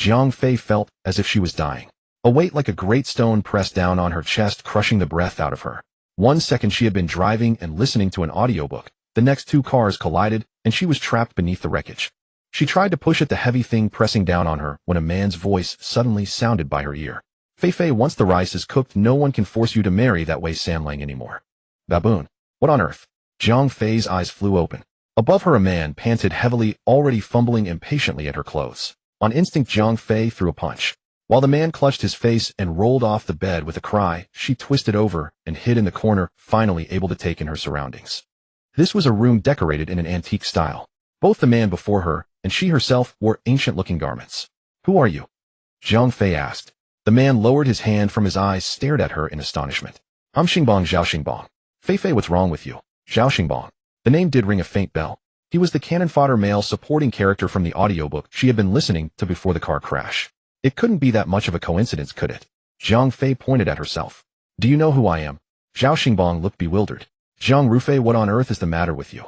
Jiang Fei felt as if she was dying. A weight like a great stone pressed down on her chest, crushing the breath out of her. 1 second she had been driving and listening to an audiobook. The next 2 cars collided, and she was trapped beneath the wreckage. She tried to push at the heavy thing pressing down on her when a man's voice suddenly sounded by her ear. Fei, once the rice is cooked, no one can force you to marry that Wei Sanlang anymore. Baboon. What on earth? Jiang Fei's eyes flew open. Above her a man panted heavily, already fumbling impatiently at her clothes. On instinct Jiang Fei threw a punch. While the man clutched his face and rolled off the bed with a cry, she twisted over and hid in the corner, finally able to take in her surroundings. This was a room decorated in an antique style. Both the man before her and she herself wore ancient-looking garments. Who are you? Jiang Fei asked. The man lowered his hand from his eyes, stared at her in astonishment. I'm Xingbong Zhao Xingbong. Fei, what's wrong with you? Zhao Xingbong. The name did ring a faint bell. He was the cannon fodder male supporting character from the audiobook she had been listening to before the car crash. It couldn't be that much of a coincidence, could it? Jiang Fei pointed at herself. Do you know who I am? Zhao Xingbong looked bewildered. Jiang Rufei, what on earth is the matter with you?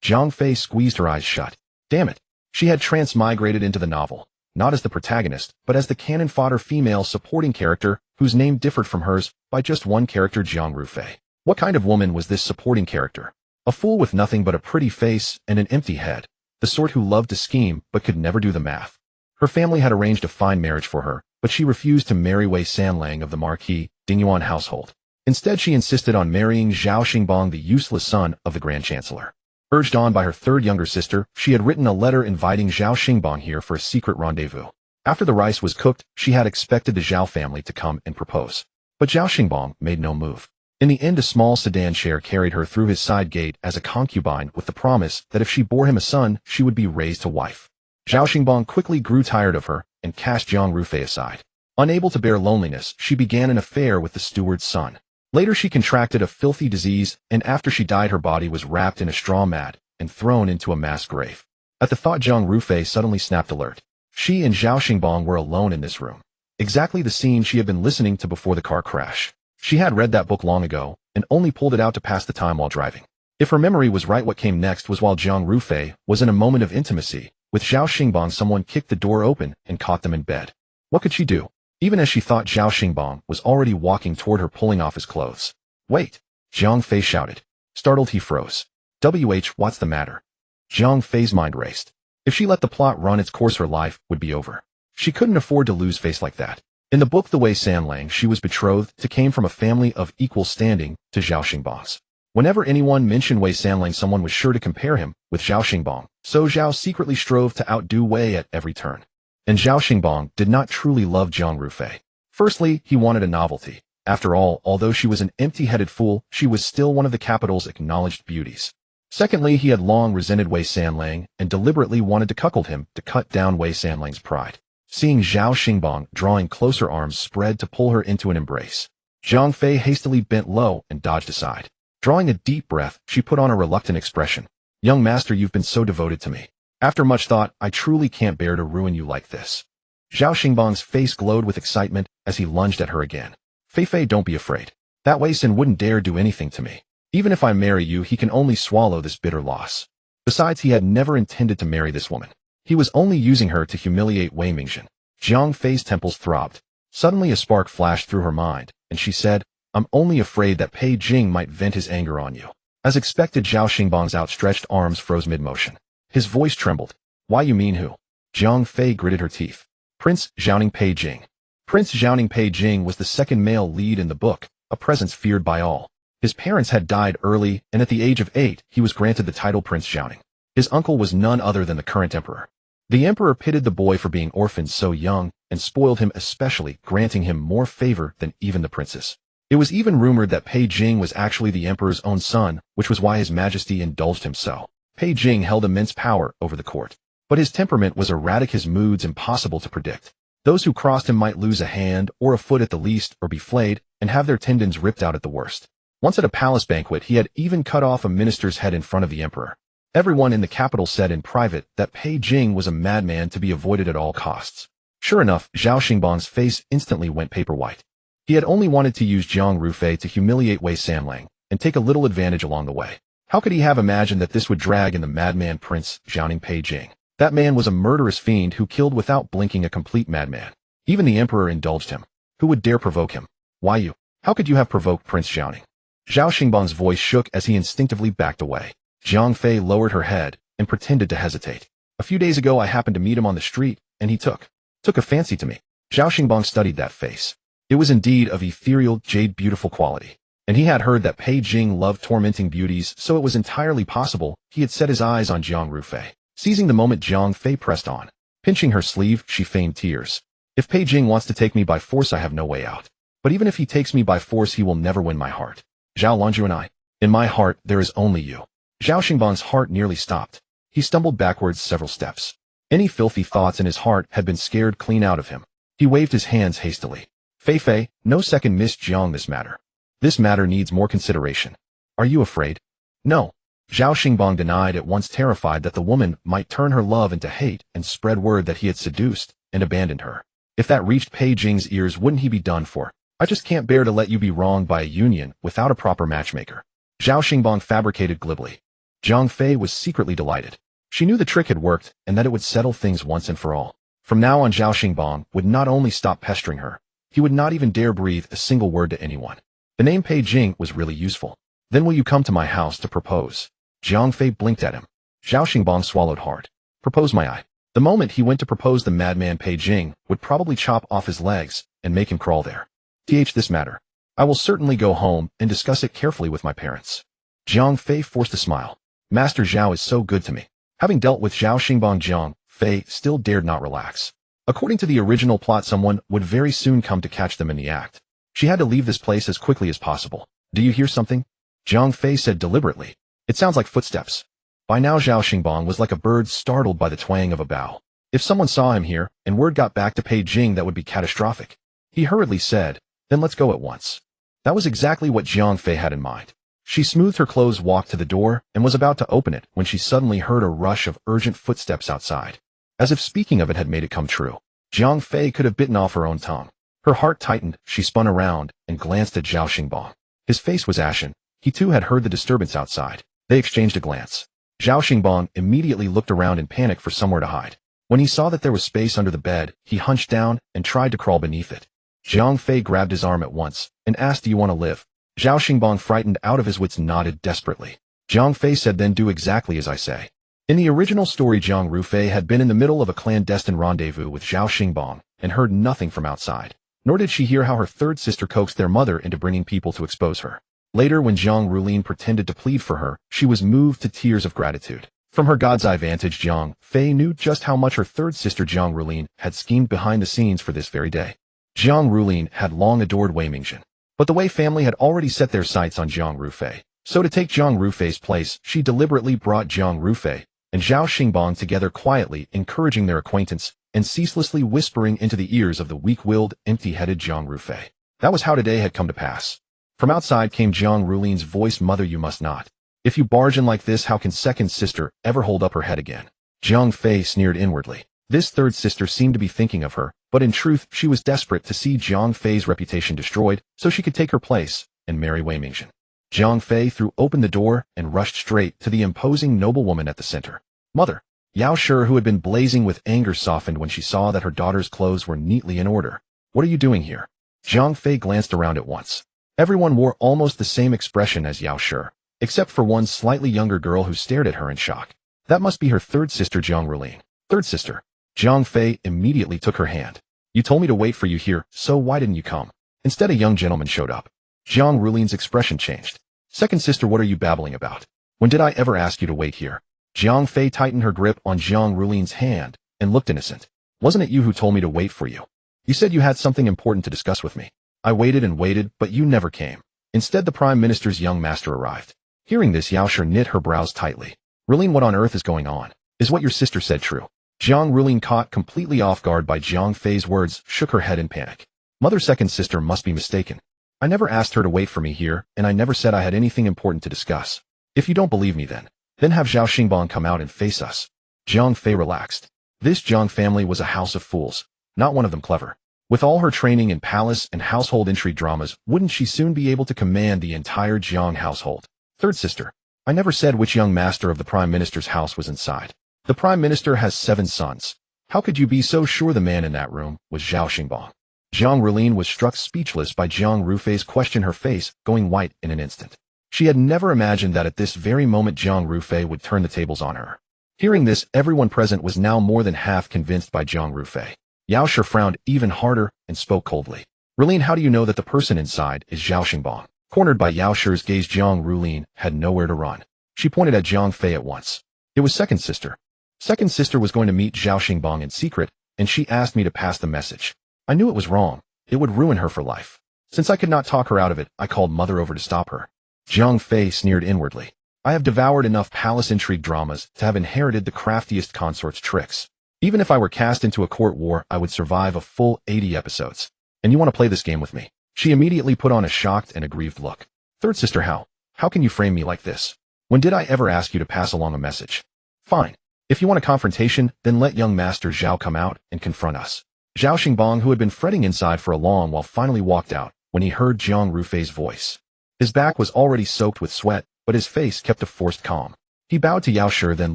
Jiang Fei squeezed her eyes shut. Damn it. She had transmigrated into the novel, not as the protagonist, but as the cannon fodder female supporting character, whose name differed from hers by just one character, Jiang Rufei. What kind of woman was this supporting character? A fool with nothing but a pretty face and an empty head, the sort who loved to scheme but could never do the math. Her family had arranged a fine marriage for her, but she refused to marry Wei Sanlang of the Marquis Dingyuan household. Instead, she insisted on marrying Zhao Xingbong, the useless son of the Grand Chancellor. Urged on by her third younger sister, she had written a letter inviting Zhao Xingbong here for a secret rendezvous. After the rice was cooked, she had expected the Zhao family to come and propose. But Zhao Xingbong made no move. In the end, a small sedan chair carried her through his side gate as a concubine with the promise that if she bore him a son, she would be raised to wife. Zhao Xingbong quickly grew tired of her and cast Jiang Rufei aside. Unable to bear loneliness, she began an affair with the steward's son. Later she contracted a filthy disease, and after she died her body was wrapped in a straw mat and thrown into a mass grave. At the thought, Jiang Rufei suddenly snapped alert. She and Zhao Xingbong were alone in this room. Exactly the scene she had been listening to before the car crash. She had read that book long ago, and only pulled it out to pass the time while driving. If her memory was right, what came next was while Jiang Rufei was in a moment of intimacy with Zhao Xingbong, someone kicked the door open and caught them in bed. What could she do? Even as she thought, Zhao Xingbong was already walking toward her, pulling off his clothes. Wait! Jiang Fei shouted. Startled, he froze. What's the matter? Jiang Fei's mind raced. If she let the plot run its course, her life would be over. She couldn't afford to lose face like that. In the book The Wei Sanlang, she was betrothed to came from a family of equal standing to Zhao Xingbong's. Whenever anyone mentioned Wei Sanlang, someone was sure to compare him with Zhao Xingbong, so Zhao secretly strove to outdo Wei at every turn. And Zhao Xingbong did not truly love Jiang Rufei. Firstly, he wanted a novelty. After all, although she was an empty-headed fool, she was still one of the capital's acknowledged beauties. Secondly, he had long resented Wei Sanlang and deliberately wanted to cuckold him to cut down Wei Sanlang's pride. Seeing Zhao Xingbong drawing closer, arms spread to pull her into an embrace, Jiang Fei hastily bent low and dodged aside. Drawing a deep breath, she put on a reluctant expression. Young master, you've been so devoted to me. After much thought, I truly can't bear to ruin you like this. Zhao Xingbong's face glowed with excitement as he lunged at her again. Fei, don't be afraid. That Wei San wouldn't dare do anything to me. Even if I marry you, he can only swallow this bitter loss. Besides, he had never intended to marry this woman. He was only using her to humiliate Wei Mingzhen. Jiang Fei's temples throbbed. Suddenly a spark flashed through her mind, and she said, I'm only afraid that Pei Jing might vent his anger on you. As expected, Zhao Xingbong's outstretched arms froze mid-motion. His voice trembled. Why, you mean who? Jiang Fei gritted her teeth. Prince Zhaoning Pei Jing. Prince Zhaoning Pei Jing was the second male lead in the book, a presence feared by all. His parents had died early, and at the age of 8, he was granted the title Prince Zhaoning. His uncle was none other than the current emperor. The emperor pitied the boy for being orphaned so young and spoiled him especially, granting him more favor than even the princes. It was even rumored that Pei Jing was actually the emperor's own son, which was why his majesty indulged him so. Pei Jing held immense power over the court, but his temperament was erratic, his moods impossible to predict. Those who crossed him might lose a hand or a foot at the least, or be flayed and have their tendons ripped out at the worst. Once at a palace banquet, he had even cut off a minister's head in front of the emperor. Everyone in the capital said in private that Pei Jing was a madman to be avoided at all costs. Sure enough, Zhao Xingbong's face instantly went paper white. He had only wanted to use Jiang Rufei to humiliate Wei Sanlang and take a little advantage along the way. How could he have imagined that this would drag in the madman Prince Zhaoning Pei Jing? That man was a murderous fiend who killed without blinking, a complete madman. Even the emperor indulged him. Who would dare provoke him? Why you? How could you have provoked Prince Jiaoning? Zhao Xingbang's voice shook as he instinctively backed away. Jiang Fei lowered her head and pretended to hesitate. A few days ago I happened to meet him on the street, and he took a fancy to me. Zhao Xingbang studied that face. It was indeed of ethereal, jade-beautiful quality. And he had heard that Pei Jing loved tormenting beauties, so it was entirely possible he had set his eyes on Jiang Rufei. Seizing the moment, Jiang Fei pressed on. Pinching her sleeve, she feigned tears. If Pei Jing wants to take me by force, I have no way out. But even if he takes me by force, he will never win my heart. Zhao Lanju and I. In my heart, there is only you. Zhao Xingbang's heart nearly stopped. He stumbled backwards several steps. Any filthy thoughts in his heart had been scared clean out of him. He waved his hands hastily. Fei Fei, no second Miss Jiang, this matter. This matter needs more consideration. Are you afraid? No. Zhao Xingbang denied, at once terrified that the woman might turn her love into hate and spread word that he had seduced and abandoned her. If that reached Pei Jing's ears, wouldn't he be done for? I just can't bear to let you be wronged by a union without a proper matchmaker. Zhao Xingbang fabricated glibly. Jiang Fei was secretly delighted. She knew the trick had worked and that it would settle things once and for all. From now on, Zhao Xingbang would not only stop pestering her, he would not even dare breathe a single word to anyone. The name Pei Jing was really useful. Then will you come to my house to propose? Jiang Fei blinked at him. Zhao Xingbang swallowed hard. Propose, my eye. The moment he went to propose, the madman Pei Jing would probably chop off his legs and make him crawl there. This matter. I will certainly go home and discuss it carefully with my parents. Jiang Fei forced a smile. Master Zhao is so good to me. Having dealt with Zhao Xingbang, Jiang Fei still dared not relax. According to the original plot, someone would very soon come to catch them in the act. She had to leave this place as quickly as possible. Do you hear something? Jiang Fei said deliberately. It sounds like footsteps. By now Zhao Xingbang was like a bird startled by the twang of a bow. If someone saw him here and word got back to Pei Jing, that would be catastrophic. He hurriedly said, then let's go at once. That was exactly what Jiang Fei had in mind. She smoothed her clothes, walked to the door, and was about to open it when she suddenly heard a rush of urgent footsteps outside. As if speaking of it had made it come true. Jiang Fei could have bitten off her own tongue. Her heart tightened, she spun around and glanced at Zhao Xingbang. His face was ashen. He too had heard the disturbance outside. They exchanged a glance. Zhao Xingbang immediately looked around in panic for somewhere to hide. When he saw that there was space under the bed, he hunched down and tried to crawl beneath it. Jiang Fei grabbed his arm at once and asked, do you want to live? Zhao Xingbang, frightened out of his wits, nodded desperately. Jiang Fei said, then do exactly as I say. In the original story, Jiang Rufei had been in the middle of a clandestine rendezvous with Zhao Xingbang and heard nothing from outside. Nor did she hear how her third sister coaxed their mother into bringing people to expose her. Later, when Jiang Rulin pretended to plead for her, she was moved to tears of gratitude. From her god's eye vantage, Jiang Fei knew just how much her third sister Jiang Rulin had schemed behind the scenes for this very day. Jiang Rulin had long adored Wei Mingzhen, but the Wei family had already set their sights on Jiang Rufei. So to take Jiang Rufei's place, she deliberately brought Jiang Rufei and Zhao Xingbang together, quietly encouraging their acquaintance and ceaselessly whispering into the ears of the weak-willed, empty-headed Jiang Rufei. That was how today had come to pass. From outside came Jiang Rulin's voice, mother, you must not. If you barge in like this, how can second sister ever hold up her head again? Jiang Fei sneered inwardly. This third sister seemed to be thinking of her, but in truth she was desperate to see Jiang Fei's reputation destroyed so she could take her place and marry Wei Mingzhen. Jiang Fei threw open the door and rushed straight to the imposing noblewoman at the center. Mother. Yao Shi, who had been blazing with anger, softened when she saw that her daughter's clothes were neatly in order. What are you doing here? Jiang Fei glanced around at once. Everyone wore almost the same expression as Yao Shi, except for one slightly younger girl who stared at her in shock. That must be her third sister, Jiang Rulin. Third sister. Jiang Fei immediately took her hand. You told me to wait for you here, so why didn't you come? Instead, a young gentleman showed up. Jiang Rulin's expression changed. Second sister, what are you babbling about? When did I ever ask you to wait here? Jiang Fei tightened her grip on Jiang Rulin's hand and looked innocent. Wasn't it you who told me to wait for you? You said you had something important to discuss with me. I waited and waited, but you never came. Instead, the Prime Minister's young master arrived. Hearing this, Yao Shi knit her brows tightly. Rulin, what on earth is going on? Is what your sister said true? Jiang Rulin, caught completely off guard by Jiang Fei's words, shook her head in panic. Mother's second sister must be mistaken. I never asked her to wait for me here, and I never said I had anything important to discuss. If you don't believe me, then have Zhao Xingbang come out and face us. Jiang Fei relaxed. This Jiang family was a house of fools, not one of them clever. With all her training in palace and household intrigue dramas, wouldn't she soon be able to command the entire Jiang household? Third sister. I never said which young master of the Prime Minister's house was inside. The Prime Minister has 7 sons. How could you be so sure the man in that room was Zhao Xingbang? Jiang Rulin was struck speechless by Jiang Rufei's question, her face going white in an instant. She had never imagined that at this very moment Jiang Rufei would turn the tables on her. Hearing this, everyone present was now more than half convinced by Jiang Rufei. Yao Shi frowned even harder and spoke coldly. Rulin, how do you know that the person inside is Zhao Xingbang? Cornered by Yao Shi's gaze, Jiang Rulin had nowhere to run. She pointed at Jiang Fei at once. It was Second Sister. Second Sister was going to meet Zhao Xingbang in secret, and she asked me to pass the message. I knew it was wrong. It would ruin her for life. Since I could not talk her out of it, I called Mother over to stop her. Jiang Fei sneered inwardly. I have devoured enough palace intrigue dramas to have inherited the craftiest consort's tricks. Even if I were cast into a court war, I would survive a full 80 episodes. And you want to play this game with me? She immediately put on a shocked and aggrieved look. Third Sister, how can you frame me like this? When did I ever ask you to pass along a message? Fine. If you want a confrontation, then let young Master Zhao come out and confront us. Zhao Xingbang, who had been fretting inside for a long while, finally walked out when he heard Jiang Rufei's voice. His back was already soaked with sweat, but his face kept a forced calm. He bowed to Yao Shi, then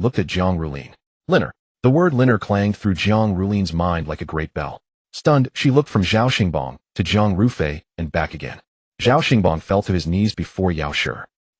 looked at Jiang Rulin. Liner. The word Liner clanged through Jiang Rulin's mind like a great bell. Stunned, she looked from Zhao Xingbang to Jiang Rufei and back again. Zhao Xingbang fell to his knees before Yao Shi.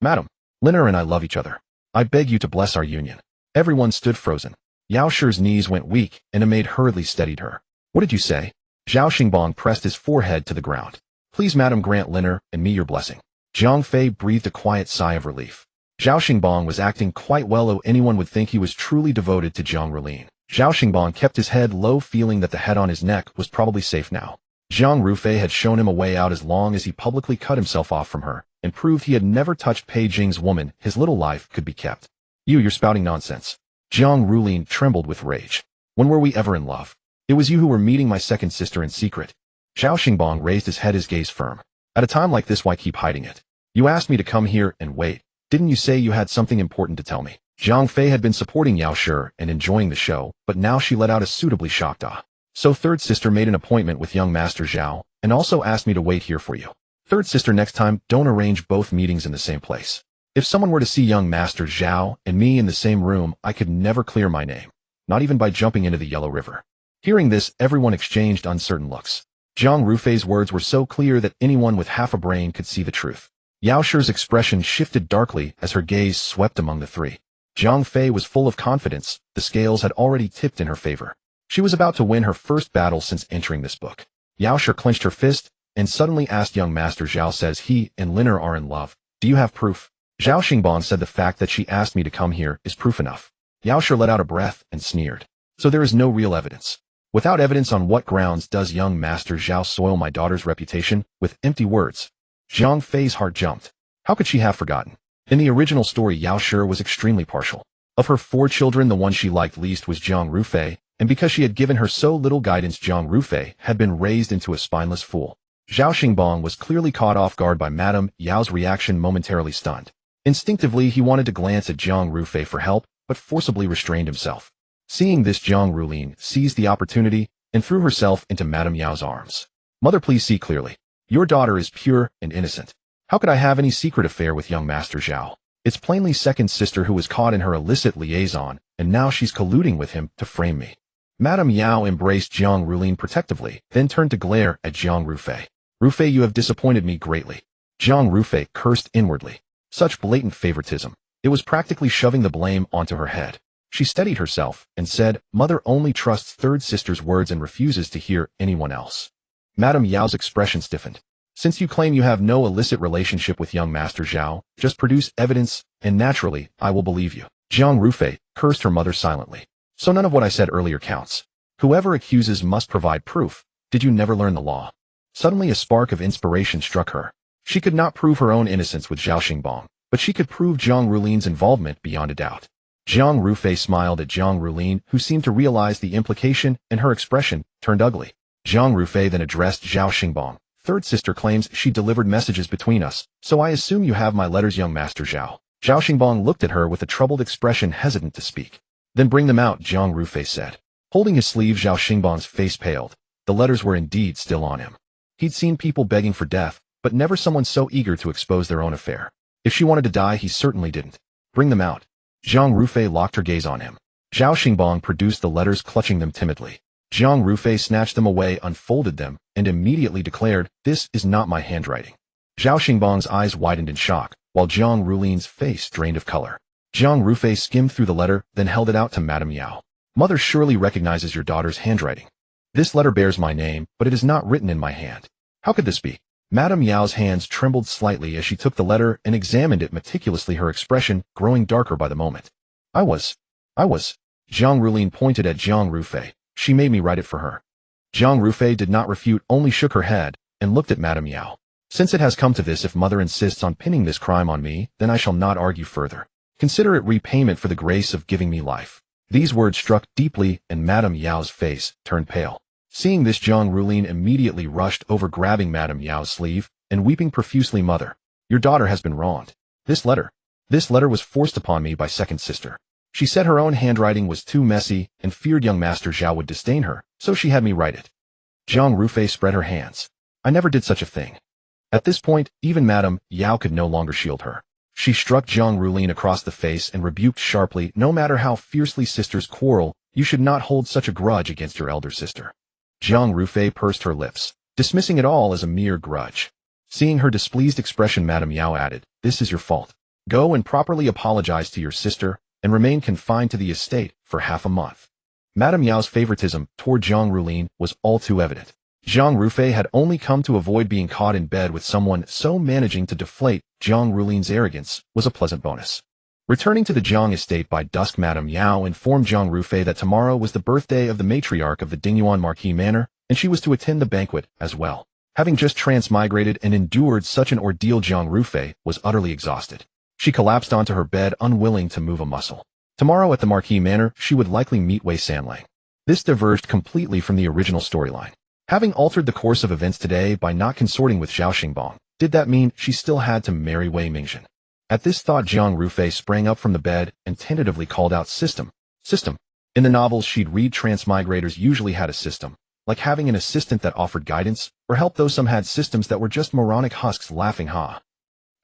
Madam, Liner and I love each other. I beg you to bless our union. Everyone stood frozen. Yao Shi's knees went weak, and a maid hurriedly steadied her. What did you say? Zhao Xingbang pressed his forehead to the ground. Please, madam, grant Liner and me your blessing. Jiang Fei breathed a quiet sigh of relief. Zhao Xingbang was acting quite well, though anyone would think he was truly devoted to Jiang Rulin. Zhao Xingbang kept his head low, feeling that the head on his neck was probably safe now. Jiang Rufei had shown him a way out as long as he publicly cut himself off from her, and proved he had never touched Pei Jing's woman. His little life could be kept. You're spouting nonsense. Jiang Rulin trembled with rage. When were we ever in love? It was you who were meeting my second sister in secret. Zhao Xingbang raised his head, his gaze firm. At a time like this, why keep hiding it? You asked me to come here and wait. Didn't you say you had something important to tell me? Jiang Fei had been supporting Yao Shi and enjoying the show, but now she let out a suitably shocked ah. So third sister made an appointment with young Master Zhao, and also asked me to wait here for you. Third sister, next time, don't arrange both meetings in the same place. If someone were to see young Master Zhao and me in the same room, I could never clear my name. Not even by jumping into the Yellow River. Hearing this, everyone exchanged uncertain looks. Jiang Rufei's words were so clear that anyone with half a brain could see the truth. Yao Shi's expression shifted darkly as her gaze swept among the three. Jiang Fei was full of confidence. The scales had already tipped in her favor. She was about to win her first battle since entering this book. Yao Shi clenched her fist and suddenly asked young Master Zhao, says he and Liner are in love. Do you have proof? Zhao Xingbang said the fact that she asked me to come here is proof enough. Yao Shi let out a breath and sneered. So there is no real evidence. Without evidence, on what grounds does young Master Zhao soil my daughter's reputation with empty words? Jiang Fei's heart jumped. How could she have forgotten? In the original story, Yao Shi was extremely partial. Of her 4 children, the one she liked least was Jiang Rufei, and because she had given her so little guidance, Jiang Rufei had been raised into a spineless fool. Zhao Xingbang was clearly caught off guard by Madame Yao's reaction, momentarily stunned. Instinctively, he wanted to glance at Jiang Rufei for help, but forcibly restrained himself. Seeing this, Jiang Rulin seized the opportunity and threw herself into Madame Yao's arms. Mother, please see clearly. Your daughter is pure and innocent. How could I have any secret affair with young Master Zhao? It's plainly second sister who was caught in her illicit liaison, and now she's colluding with him to frame me. Madame Yao embraced Jiang Rulin protectively, then turned to glare at Jiang Rufei. Rufei, you have disappointed me greatly. Jiang Rufei cursed inwardly. Such blatant favoritism. It was practically shoving the blame onto her head. She steadied herself and said, Mother only trusts third sister's words and refuses to hear anyone else. Madame Yao's expression stiffened. Since you claim you have no illicit relationship with young Master Zhao, just produce evidence, and naturally, I will believe you. Jiang Rufei cursed her mother silently. So none of what I said earlier counts. Whoever accuses must provide proof. Did you never learn the law? Suddenly a spark of inspiration struck her. She could not prove her own innocence with Zhao Xingbang, but she could prove Jiang Rulin's involvement beyond a doubt. Jiang Rufei smiled at Jiang Rulin, who seemed to realize the implication, and her expression turned ugly. Jiang Rufei then addressed Zhao Xingbang. Third sister claims she delivered messages between us, so I assume you have my letters, young Master Zhao. Zhao Xingbang looked at her with a troubled expression, hesitant to speak. Then bring them out, Jiang Rufei said. Holding his sleeve, Zhao Xingbang's face paled. The letters were indeed still on him. He'd seen people begging for death, but never someone so eager to expose their own affair. If she wanted to die, he certainly didn't. Bring them out. Jiang Rufei locked her gaze on him. Zhao Xingbang produced the letters, clutching them timidly. Jiang Rufei snatched them away, unfolded them, and immediately declared, "This is not my handwriting." Zhao Xingbang's eyes widened in shock, while Jiang Rulin's face drained of color. Jiang Rufei skimmed through the letter, then held it out to Madame Yao. "Mother surely recognizes your daughter's handwriting. This letter bears my name, but it is not written in my hand. How could this be?" Madame Yao's hands trembled slightly as she took the letter and examined it meticulously, her expression growing darker by the moment. I was. Jiang Rulin pointed at Jiang Rufei. "She made me write it for her." Jiang Rufei did not refute, only shook her head, and looked at Madame Yao. "Since it has come to this, if mother insists on pinning this crime on me, then I shall not argue further. Consider it repayment for the grace of giving me life." These words struck deeply, and Madame Yao's face turned pale. Seeing this, Jiang Rulin immediately rushed over, grabbing Madame Yao's sleeve and weeping profusely. "Mother, your daughter has been wronged. This letter was forced upon me by second sister. She said her own handwriting was too messy and feared young Master Zhao would disdain her, so she had me write it." Jiang Rufei spread her hands. "I never did such a thing." At this point, even Madame Yao could no longer shield her. She struck Jiang Rulin across the face and rebuked sharply, "No matter how fiercely sisters quarrel, you should not hold such a grudge against your elder sister." Jiang Rufei pursed her lips, dismissing it all as a mere grudge. Seeing her displeased expression, Madame Yao added, "This is your fault. Go and properly apologize to your sister, and remain confined to the estate for half a month." Madame Yao's favoritism toward Jiang Rulin was all too evident. Jiang Rufei had only come to avoid being caught in bed with someone, so managing to deflate Jiang Rulin's arrogance was a pleasant bonus. Returning to the Jiang estate by dusk, Madame Yao informed Jiang Rufei that tomorrow was the birthday of the matriarch of the Dingyuan Marquis Manor, and she was to attend the banquet as well. Having just transmigrated and endured such an ordeal, Jiang Rufei was utterly exhausted. She collapsed onto her bed, unwilling to move a muscle. Tomorrow at the Marquis Manor, she would likely meet Wei Sanlang. This diverged completely from the original storyline. Having altered the course of events today by not consorting with Zhao Xingbang, did that mean she still had to marry Wei Mingzhen? At this thought, Jiang Rufei sprang up from the bed and tentatively called out, "System. System." In the novels she'd read, transmigrators usually had a system, like having an assistant that offered guidance or help, though some had systems that were just moronic husks. Laughing ha.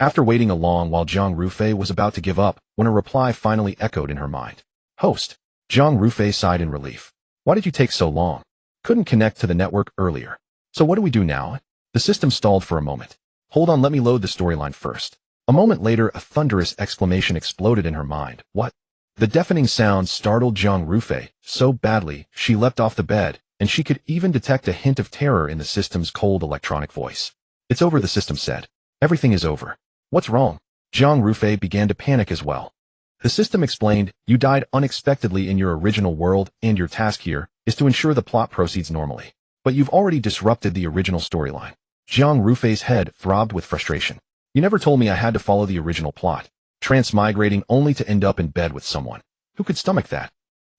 After waiting a long while, Jiang Rufei was about to give up when a reply finally echoed in her mind. "Host." Jiang Rufei sighed in relief. "Why did you take so long? Couldn't connect to the network earlier. So what do we do now?" The system stalled for a moment. "Hold on, let me load the storyline first." A moment later, a thunderous exclamation exploded in her mind. "What?" The deafening sound startled Jiang Rufei so badly she leapt off the bed, and she could even detect a hint of terror in the system's cold electronic voice. "It's over," the system said. "Everything is over." "What's wrong?" Jiang Rufei began to panic as well. The system explained, "You died unexpectedly in your original world, and your task here is to ensure the plot proceeds normally. But you've already disrupted the original storyline." Jiang Rufei's head throbbed with frustration. "You never told me I had to follow the original plot. Transmigrating only to end up in bed with someone. Who could stomach that?"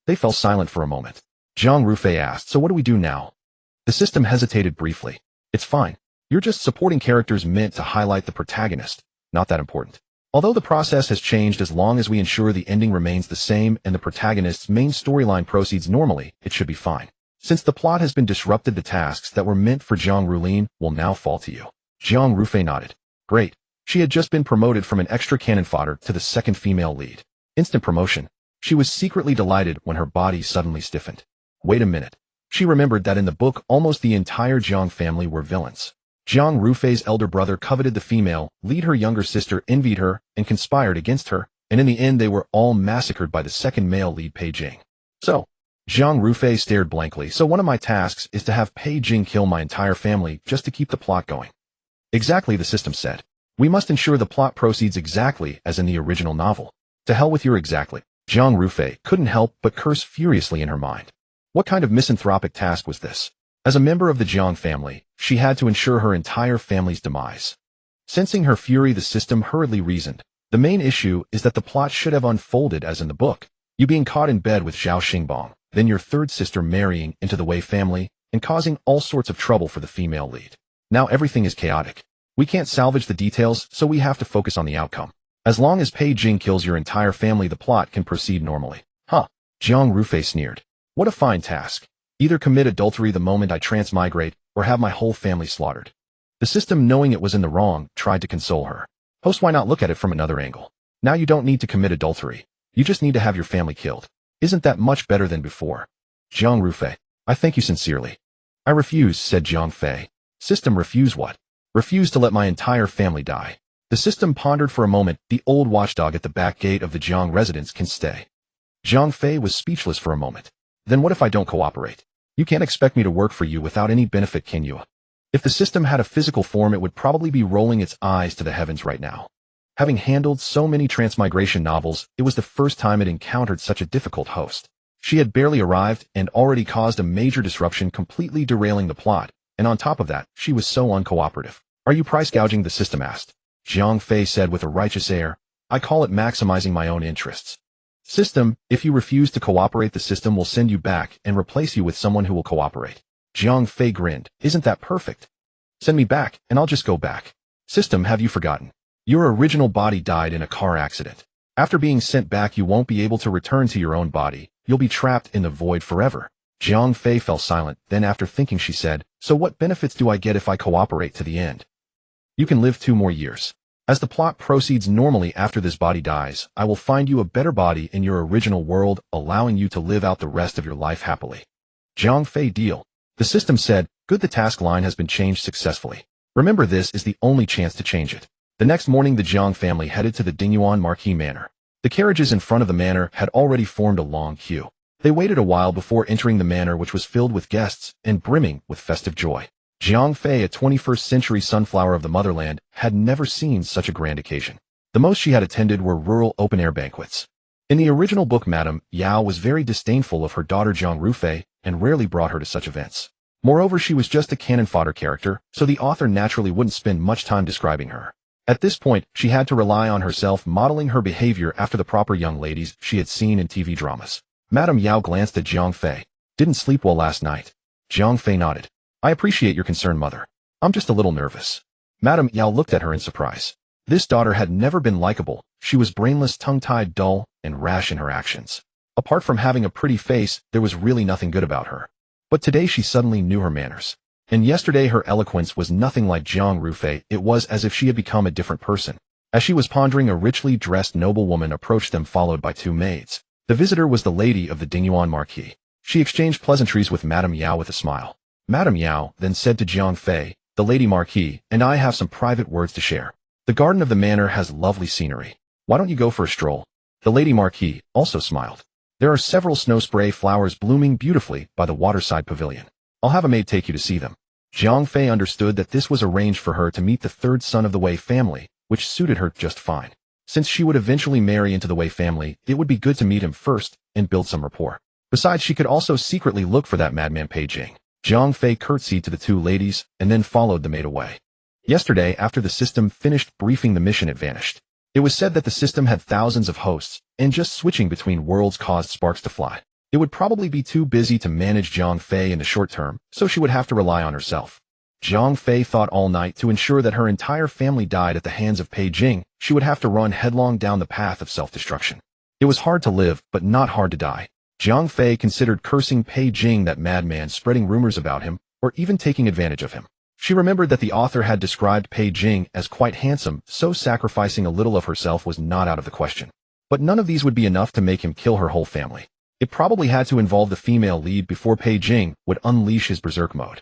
They fell silent for a moment. Jiang Rufei asked, "So what do we do now?" The system hesitated briefly. "It's fine. You're just supporting characters meant to highlight the protagonist. Not that important. Although the process has changed, as long as we ensure the ending remains the same and the protagonist's main storyline proceeds normally, it should be fine. Since the plot has been disrupted, the tasks that were meant for Jiang Rulin will now fall to you." Jiang Rufei nodded. Great. She had just been promoted from an extra cannon fodder to the second female lead. Instant promotion. She was secretly delighted when her body suddenly stiffened. Wait a minute. She remembered that in the book, almost the entire Jiang family were villains. Jiang Rufei's elder brother coveted the female lead, her younger sister envied her and conspired against her, and in the end they were all massacred by the second male lead, Pei Jing. So, Jiang Rufei stared blankly. "So one of my tasks is to have Pei Jing kill my entire family just to keep the plot going?" "Exactly," the system said. "We must ensure the plot proceeds exactly as in the original novel." "To hell with your exactly." Jiang Rufei couldn't help but curse furiously in her mind. What kind of misanthropic task was this? As a member of the Jiang family, she had to ensure her entire family's demise. Sensing her fury, the system hurriedly reasoned, "The main issue is that the plot should have unfolded as in the book. You being caught in bed with Zhao Xingbang, then your third sister marrying into the Wei family and causing all sorts of trouble for the female lead. Now everything is chaotic. We can't salvage the details, so we have to focus on the outcome. As long as Pei Jing kills your entire family, the plot can proceed normally." "Huh." Jiang Rufei sneered. "What a fine task. Either commit adultery the moment I transmigrate, or have my whole family slaughtered." The system, knowing it was in the wrong, tried to console her. "Host, why not look at it from another angle? Now you don't need to commit adultery. You just need to have your family killed. Isn't that much better than before? Jiang Rufei, I thank you sincerely. I refuse, said Jiang Fei. System, refuse what? Refuse to let my entire family die. The system pondered for a moment. The old watchdog at the back gate of the Jiang residence can stay. Jiang Fei was speechless for a moment. Then what if I don't cooperate? You can't expect me to work for you without any benefit, can you? If the system had a physical form, it would probably be rolling its eyes to the heavens right now. Having handled so many transmigration novels, it was the first time it encountered such a difficult host. She had barely arrived and already caused a major disruption, completely derailing the plot, and on top of that, she was so uncooperative. Are you price gouging? The system asked. Jiang Fei said with a righteous air, I call it maximizing my own interests. System, if you refuse to cooperate, the system will send you back and replace you with someone who will cooperate. Jiang Fei grinned. Isn't that perfect? Send me back, and I'll just go back. System, have you forgotten? Your original body died in a car accident. After being sent back, you won't be able to return to your own body. You'll be trapped in the void forever. Jiang Fei fell silent. Then after thinking, she said, so what benefits do I get if I cooperate to the end? You can live 2 more years. As the plot proceeds normally after this body dies, I will find you a better body in your original world, allowing you to live out the rest of your life happily. Jiang Fei, deal. The system said, good, the task line has been changed successfully. Remember, this is the only chance to change it. The next morning, the Jiang family headed to the Dingyuan Marquis Manor. The carriages in front of the manor had already formed a long queue. They waited a while before entering the manor, which was filled with guests and brimming with festive joy. Jiang Fei, a 21st century sunflower of the motherland, had never seen such a grand occasion. The most she had attended were rural open-air banquets. In the original book, Madame Yao was very disdainful of her daughter Jiang Rufei and rarely brought her to such events. Moreover, she was just a cannon fodder character, so the author naturally wouldn't spend much time describing her. At this point, she had to rely on herself, modeling her behavior after the proper young ladies she had seen in TV dramas. Madame Yao glanced at Jiang Fei. Didn't sleep well last night. Jiang Fei nodded. I appreciate your concern, mother. I'm just a little nervous. Madame Yao looked at her in surprise. This daughter had never been likable. She was brainless, tongue-tied, dull, and rash in her actions. Apart from having a pretty face, there was really nothing good about her. But today she suddenly knew her manners. And yesterday her eloquence was nothing like Jiang Rufei. It was as if she had become a different person. As she was pondering, a richly dressed noblewoman approached them, followed by 2 maids. The visitor was the lady of the Dingyuan Marquis. She exchanged pleasantries with Madame Yao with a smile. Madame Yao then said to Jiang Fei, the lady Marquis and I have some private words to share. The garden of the manor has lovely scenery. Why don't you go for a stroll? The lady Marquis also smiled. There are several snow spray flowers blooming beautifully by the waterside pavilion. I'll have a maid take you to see them. Jiang Fei understood that this was arranged for her to meet the 3rd son of the Wei family, which suited her just fine. Since she would eventually marry into the Wei family, it would be good to meet him first and build some rapport. Besides, she could also secretly look for that madman Pei Jing. Jiang Fei curtsied to the 2 ladies and then followed the maid away. Yesterday, after the system finished briefing the mission, it vanished. It was said that the system had thousands of hosts, and just switching between worlds caused sparks to fly. It would probably be too busy to manage Jiang Fei in the short term, so she would have to rely on herself. Jiang Fei thought all night. To ensure that her entire family died at the hands of Pei Jing, she would have to run headlong down the path of self-destruction. It was hard to live, but not hard to die. Jiang Fei considered cursing Pei Jing, that madman, spreading rumors about him, or even taking advantage of him. She remembered that the author had described Pei Jing as quite handsome, so sacrificing a little of herself was not out of the question. But none of these would be enough to make him kill her whole family. It probably had to involve the female lead before Pei Jing would unleash his berserk mode.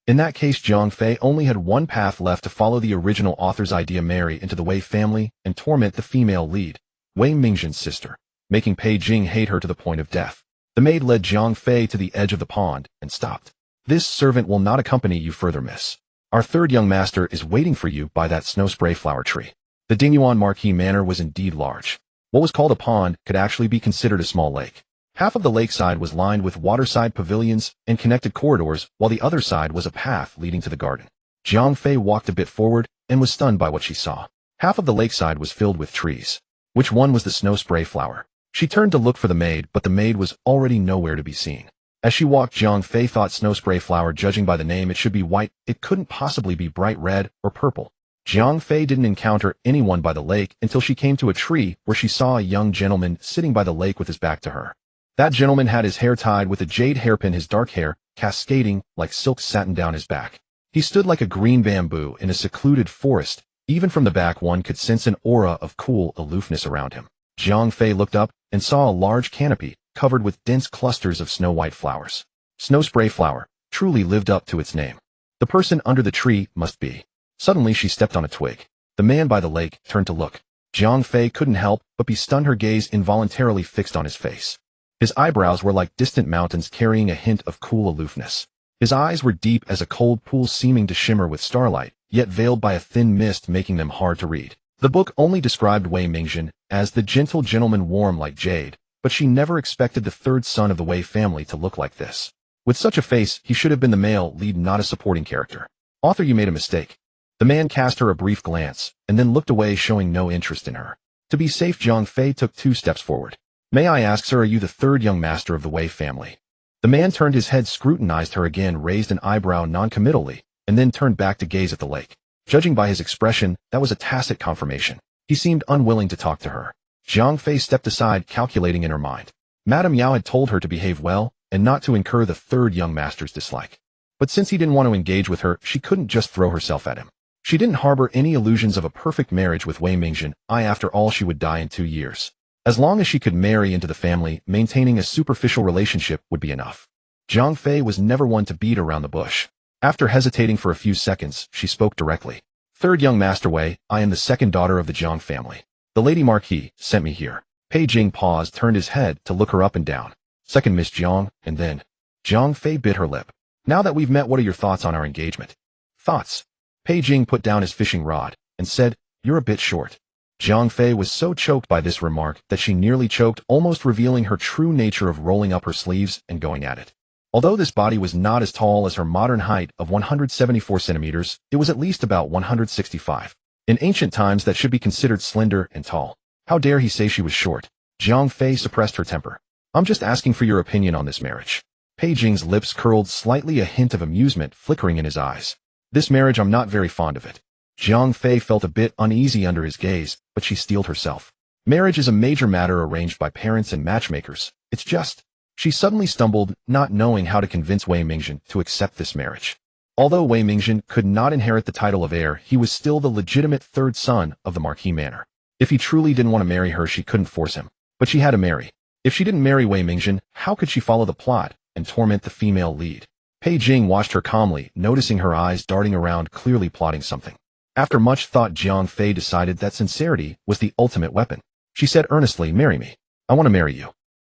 In that case, Jiang Fei only had one path left: to follow the original author's idea, marry into the Wei family, and torment the female lead, Wei Mingzhen's sister, making Pei Jing hate her to the point of death. The maid led Jiang Fei to the edge of the pond and stopped. This servant will not accompany you further, miss. Our 3rd young master is waiting for you by that snow spray flower tree. The Dingyuan Marquis Manor was indeed large. What was called a pond could actually be considered a small lake. Half of the lakeside was lined with waterside pavilions and connected corridors, while the other side was a path leading to the garden. Jiang Fei walked a bit forward and was stunned by what she saw. Half of the lakeside was filled with trees. Which one was the snow spray flower? She turned to look for the maid, but the maid was already nowhere to be seen. As she walked, Jiang Fei thought snow spray flower, judging by the name, it should be white. It couldn't possibly be bright red or purple. Jiang Fei didn't encounter anyone by the lake until she came to a tree where she saw a young gentleman sitting by the lake with his back to her. That gentleman had his hair tied with a jade hairpin, his dark hair cascading like silk satin down his back. He stood like a green bamboo in a secluded forest. Even from the back, one could sense an aura of cool aloofness around him. Jiang Fei looked up and saw a large canopy covered with dense clusters of snow-white flowers. Snow spray flower truly lived up to its name. The person under the tree must be. Suddenly she stepped on a twig. The man by the lake turned to look. Jiang Fei couldn't help but be stunned, her gaze involuntarily fixed on his face. His eyebrows were like distant mountains carrying a hint of cool aloofness. His eyes were deep as a cold pool seeming to shimmer with starlight, yet veiled by a thin mist making them hard to read. The book only described Wei Mingjun as the gentle gentleman warm like jade, but she never expected the third son of the Wei family to look like this. With such a face, he should have been the male lead, not a supporting character. Author, you made a mistake. The man cast her a brief glance, and then looked away, showing no interest in her. To be safe, Jiang Fei took 2 steps forward. May I ask, sir, are you the third young master of the Wei family? The man turned his head, scrutinized her again, raised an eyebrow non-committally, and then turned back to gaze at the lake. Judging by his expression, that was a tacit confirmation. He seemed unwilling to talk to her. Jiang Fei stepped aside, calculating in her mind. Madame Yao had told her to behave well, and not to incur the third young master's dislike. But since he didn't want to engage with her, she couldn't just throw herself at him. She didn't harbor any illusions of a perfect marriage with Wei Mingjun. After all, she would die in 2 years. As long as she could marry into the family, maintaining a superficial relationship would be enough. Jiang Fei was never one to beat around the bush. After hesitating for a few seconds, she spoke directly. Third young master Wei, I am the second daughter of the Jiang family. The Lady Marquis sent me here. Pei Jing paused, turned his head to look her up and down. Second Miss Jiang, and then. Jiang Fei bit her lip. Now that we've met, what are your thoughts on our engagement? Thoughts? Pei Jing put down his fishing rod and said, you're a bit short. Jiang Fei was so choked by this remark that she nearly choked, almost revealing her true nature of rolling up her sleeves and going at it. Although this body was not as tall as her modern height of 174 centimeters, it was at least about 165. In ancient times, that should be considered slender and tall. How dare he say she was short? Jiang Fei suppressed her temper. I'm just asking for your opinion on this marriage. Pei Jing's lips curled slightly, a hint of amusement flickering in his eyes. This marriage, I'm not very fond of it. Jiang Fei felt a bit uneasy under his gaze, but she steeled herself. Marriage is a major matter arranged by parents and matchmakers. It's just. She suddenly stumbled, not knowing how to convince Wei Mingjun to accept this marriage. Although Wei Mingjun could not inherit the title of heir, he was still the legitimate third son of the Marquis Manor. If he truly didn't want to marry her, she couldn't force him. But she had to marry. If she didn't marry Wei Mingjun, how could she follow the plot and torment the female lead? Pei Jing watched her calmly, noticing her eyes darting around, clearly plotting something. After much thought, Jiang Fei decided that sincerity was the ultimate weapon. She said earnestly, marry me. I want to marry you.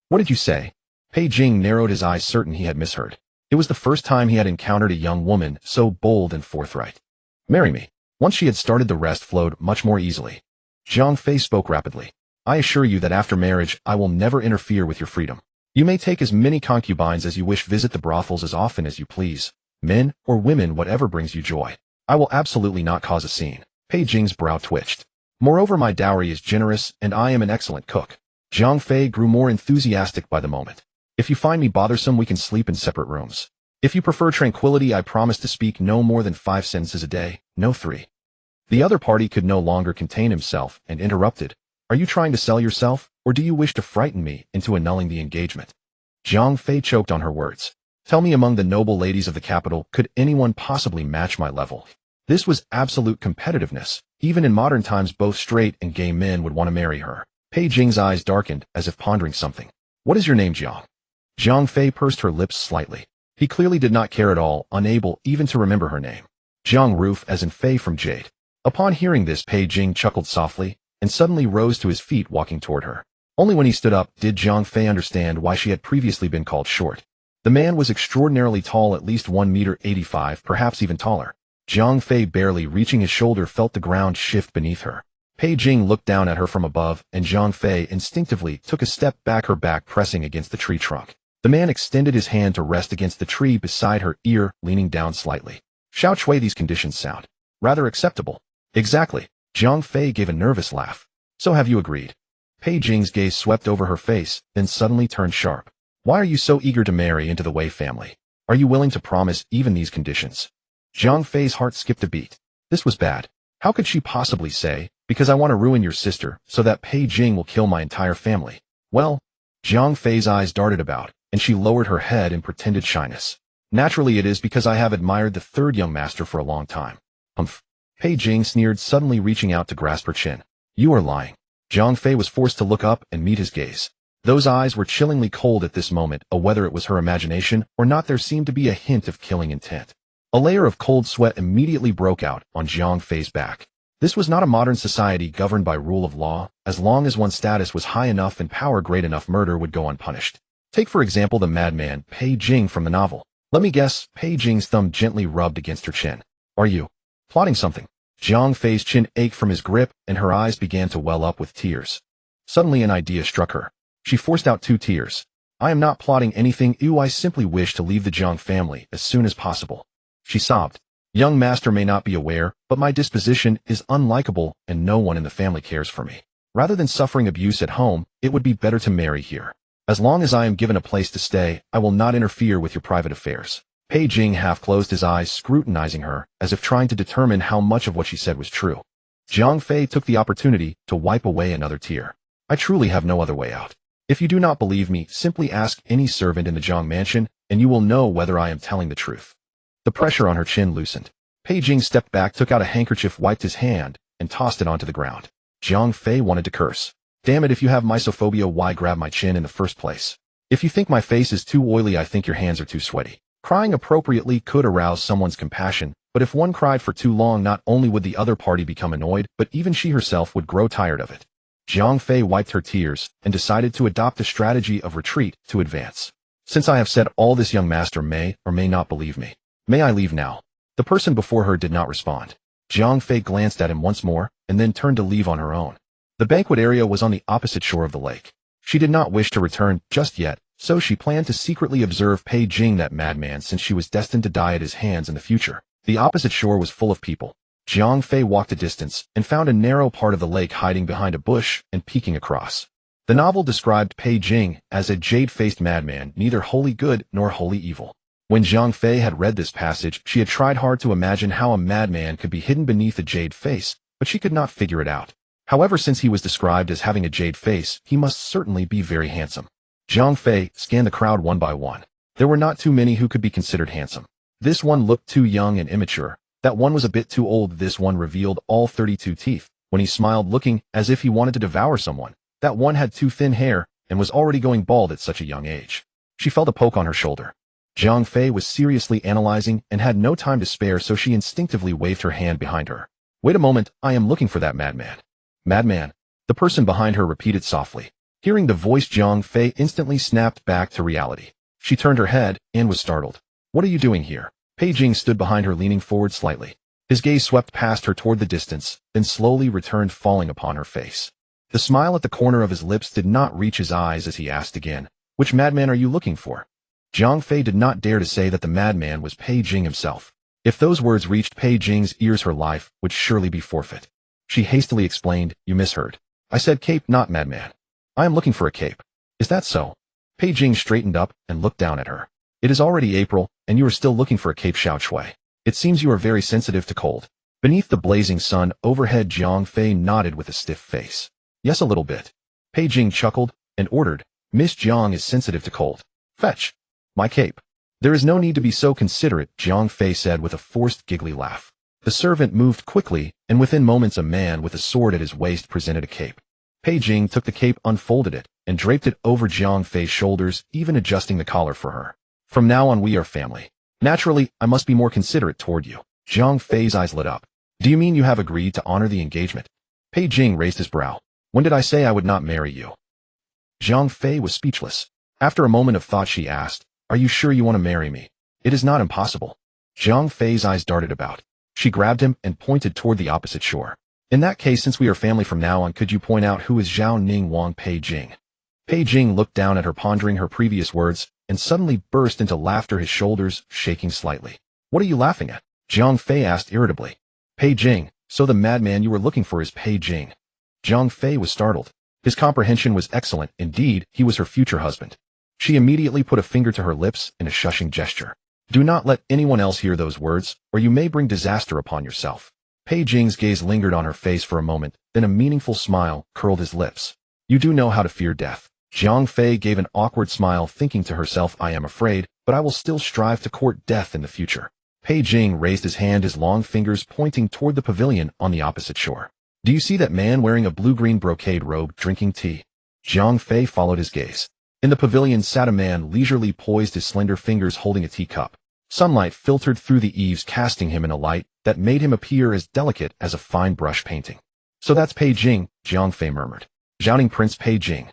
What did you say? Pei Jing narrowed his eyes, certain he had misheard. It was the first time he had encountered a young woman so bold and forthright. Marry me. Once she had started, the rest flowed much more easily. Jiang Fei spoke rapidly. I assure you that after marriage, I will never interfere with your freedom. You may take as many concubines as you wish, visit the brothels as often as you please. Men or women, whatever brings you joy. I will absolutely not cause a scene. Pei Jing's brow twitched. Moreover, my dowry is generous, and I am an excellent cook. Jiang Fei grew more enthusiastic by the moment. If you find me bothersome, we can sleep in separate rooms. If you prefer tranquility, I promise to speak no more than 5 sentences a day, no 3. The other party could no longer contain himself and interrupted. Are you trying to sell yourself, or do you wish to frighten me into annulling the engagement? Jiang Fei choked on her words. Tell me, among the noble ladies of the capital, could anyone possibly match my level? This was absolute competitiveness. Even in modern times, both straight and gay men would want to marry her. Pei Jing's eyes darkened, as if pondering something. What is your name, Jiang? Jiang Fei pursed her lips slightly. He clearly did not care at all, unable even to remember her name. Jiang Roof, as in Fei from Jade. Upon hearing this, Pei Jing chuckled softly, and suddenly rose to his feet, walking toward her. Only when he stood up did Jiang Fei understand why she had previously been called short. The man was extraordinarily tall, at least 1.85 meters, perhaps even taller. Jiang Fei, barely reaching his shoulder, felt the ground shift beneath her. Pei Jing looked down at her from above, and Jiang Fei instinctively took a step back, her back pressing against the tree trunk. The man extended his hand to rest against the tree beside her ear, leaning down slightly. Xiao Chui, these conditions sound rather acceptable. Exactly. Jiang Fei gave a nervous laugh. So have you agreed? Pei Jing's gaze swept over her face, then suddenly turned sharp. Why are you so eager to marry into the Wei family? Are you willing to promise even these conditions? Jiang Fei's heart skipped a beat. This was bad. How could she possibly say, because I want to ruin your sister, so that Pei Jing will kill my entire family? Well, Jiang Fei's eyes darted about, and she lowered her head in pretended shyness. Naturally, it is because I have admired the third young master for a long time. Humph. Pei Jing sneered, suddenly reaching out to grasp her chin. You are lying. Jiang Fei was forced to look up and meet his gaze. Those eyes were chillingly cold at this moment, whether it was her imagination or not there seemed to be a hint of killing intent. A layer of cold sweat immediately broke out on Jiang Fei's back. This was not a modern society governed by rule of law. As long as one's status was high enough and power great enough, murder would go unpunished. Take for example the madman Pei Jing from the novel. Let me guess, Pei Jing's thumb gently rubbed against her chin. Are you plotting something? Jiang Fei's chin ached from his grip, and her eyes began to well up with tears. Suddenly an idea struck her. She forced out 2 tears. I am not plotting anything. I simply wish to leave the Jiang family as soon as possible. She sobbed. Young master may not be aware, but my disposition is unlikable and no one in the family cares for me. Rather than suffering abuse at home, it would be better to marry here. As long as I am given a place to stay, I will not interfere with your private affairs. Pei Jing half closed his eyes, scrutinizing her, as if trying to determine how much of what she said was true. Jiang Fei took the opportunity to wipe away another tear. I truly have no other way out. If you do not believe me, simply ask any servant in the Jiang mansion, and you will know whether I am telling the truth. The pressure on her chin loosened. Pei Jing stepped back, took out a handkerchief, wiped his hand, and tossed it onto the ground. Jiang Fei wanted to curse. Damn it, if you have mysophobia, why grab my chin in the first place? If you think my face is too oily, I think your hands are too sweaty. Crying appropriately could arouse someone's compassion, but if one cried for too long, not only would the other party become annoyed, but even she herself would grow tired of it. Jiang Fei wiped her tears and decided to adopt a strategy of retreat to advance. Since I have said all this, young master may or may not believe me. May I leave now? The person before her did not respond. Jiang Fei glanced at him once more and then turned to leave on her own. The banquet area was on the opposite shore of the lake. She did not wish to return just yet, so she planned to secretly observe Pei Jing, that madman, since she was destined to die at his hands in the future. The opposite shore was full of people. Jiang Fei walked a distance and found a narrow part of the lake, hiding behind a bush and peeking across. The novel described Pei Jing as a jade-faced madman, neither wholly good nor wholly evil. When Jiang Fei had read this passage, she had tried hard to imagine how a madman could be hidden beneath a jade face, but she could not figure it out. However, since he was described as having a jade face, he must certainly be very handsome. Jiang Fei scanned the crowd one by one. There were not too many who could be considered handsome. This one looked too young and immature. That one was a bit too old. This one revealed all 32 teeth when he smiled, looking as if he wanted to devour someone. That one had too thin hair and was already going bald at such a young age. She felt a poke on her shoulder. Jiang Fei was seriously analyzing and had no time to spare, so she instinctively waved her hand behind her. Wait a moment, I am looking for that madman. Madman? The person behind her repeated softly. Hearing the voice, Jiang Fei instantly snapped back to reality. She turned her head and was startled. What are you doing here? Pei Jing stood behind her, leaning forward slightly. His gaze swept past her toward the distance, then slowly returned, falling upon her face. The smile at the corner of his lips did not reach his eyes as he asked again, which madman are you looking for? Jiang Fei did not dare to say that the madman was Pei Jing himself. If those words reached Pei Jing's ears, her life would surely be forfeit. She hastily explained, you misheard. I said cape, not madman. I am looking for a cape. Is that so? Pei Jing straightened up and looked down at her. It is already April, and you are still looking for a cape, Xiao Chui. It seems you are very sensitive to cold. Beneath the blazing sun overhead, Jiang Fei nodded with a stiff face. Yes, a little bit. Pei Jing chuckled and ordered, Miss Jiang is sensitive to cold. Fetch my cape. There is no need to be so considerate, Jiang Fei said with a forced giggly laugh. The servant moved quickly, and within moments a man with a sword at his waist presented a cape. Pei Jing took the cape, unfolded it, and draped it over Jiang Fei's shoulders, even adjusting the collar for her. From now on we are family. Naturally, I must be more considerate toward you. Jiang Fei's eyes lit up. Do you mean you have agreed to honor the engagement? Pei Jing raised his brow. When did I say I would not marry you? Jiang Fei was speechless. After a moment of thought, she asked, are you sure you want to marry me? It is not impossible. Jiang Fei's eyes darted about. She grabbed him and pointed toward the opposite shore. In that case, since we are family from now on, could you point out who is Zhao Ning Wang Pei Jing? Pei Jing looked down at her, pondering her previous words, and suddenly burst into laughter, his shoulders shaking slightly. What are you laughing at? Jiang Fei asked irritably. Pei Jing, so the madman you were looking for is Pei Jing. Jiang Fei was startled. His comprehension was excellent. Indeed, he was her future husband. She immediately put a finger to her lips in a shushing gesture. Do not let anyone else hear those words, or you may bring disaster upon yourself. Pei Jing's gaze lingered on her face for a moment, then a meaningful smile curled his lips. You do know how to fear death. Jiang Fei gave an awkward smile, thinking to herself, I am afraid, but I will still strive to court death in the future. Pei Jing raised his hand, his long fingers pointing toward the pavilion on the opposite shore. Do you see that man wearing a blue-green brocade robe drinking tea? Jiang Fei followed his gaze. In the pavilion sat a man leisurely poised, his slender fingers holding a teacup. Sunlight filtered through the eaves, casting him in a light that made him appear as delicate as a fine brush painting. So that's Pei Jing, Jiang Fei murmured. Zhaoning Prince Pei Jing.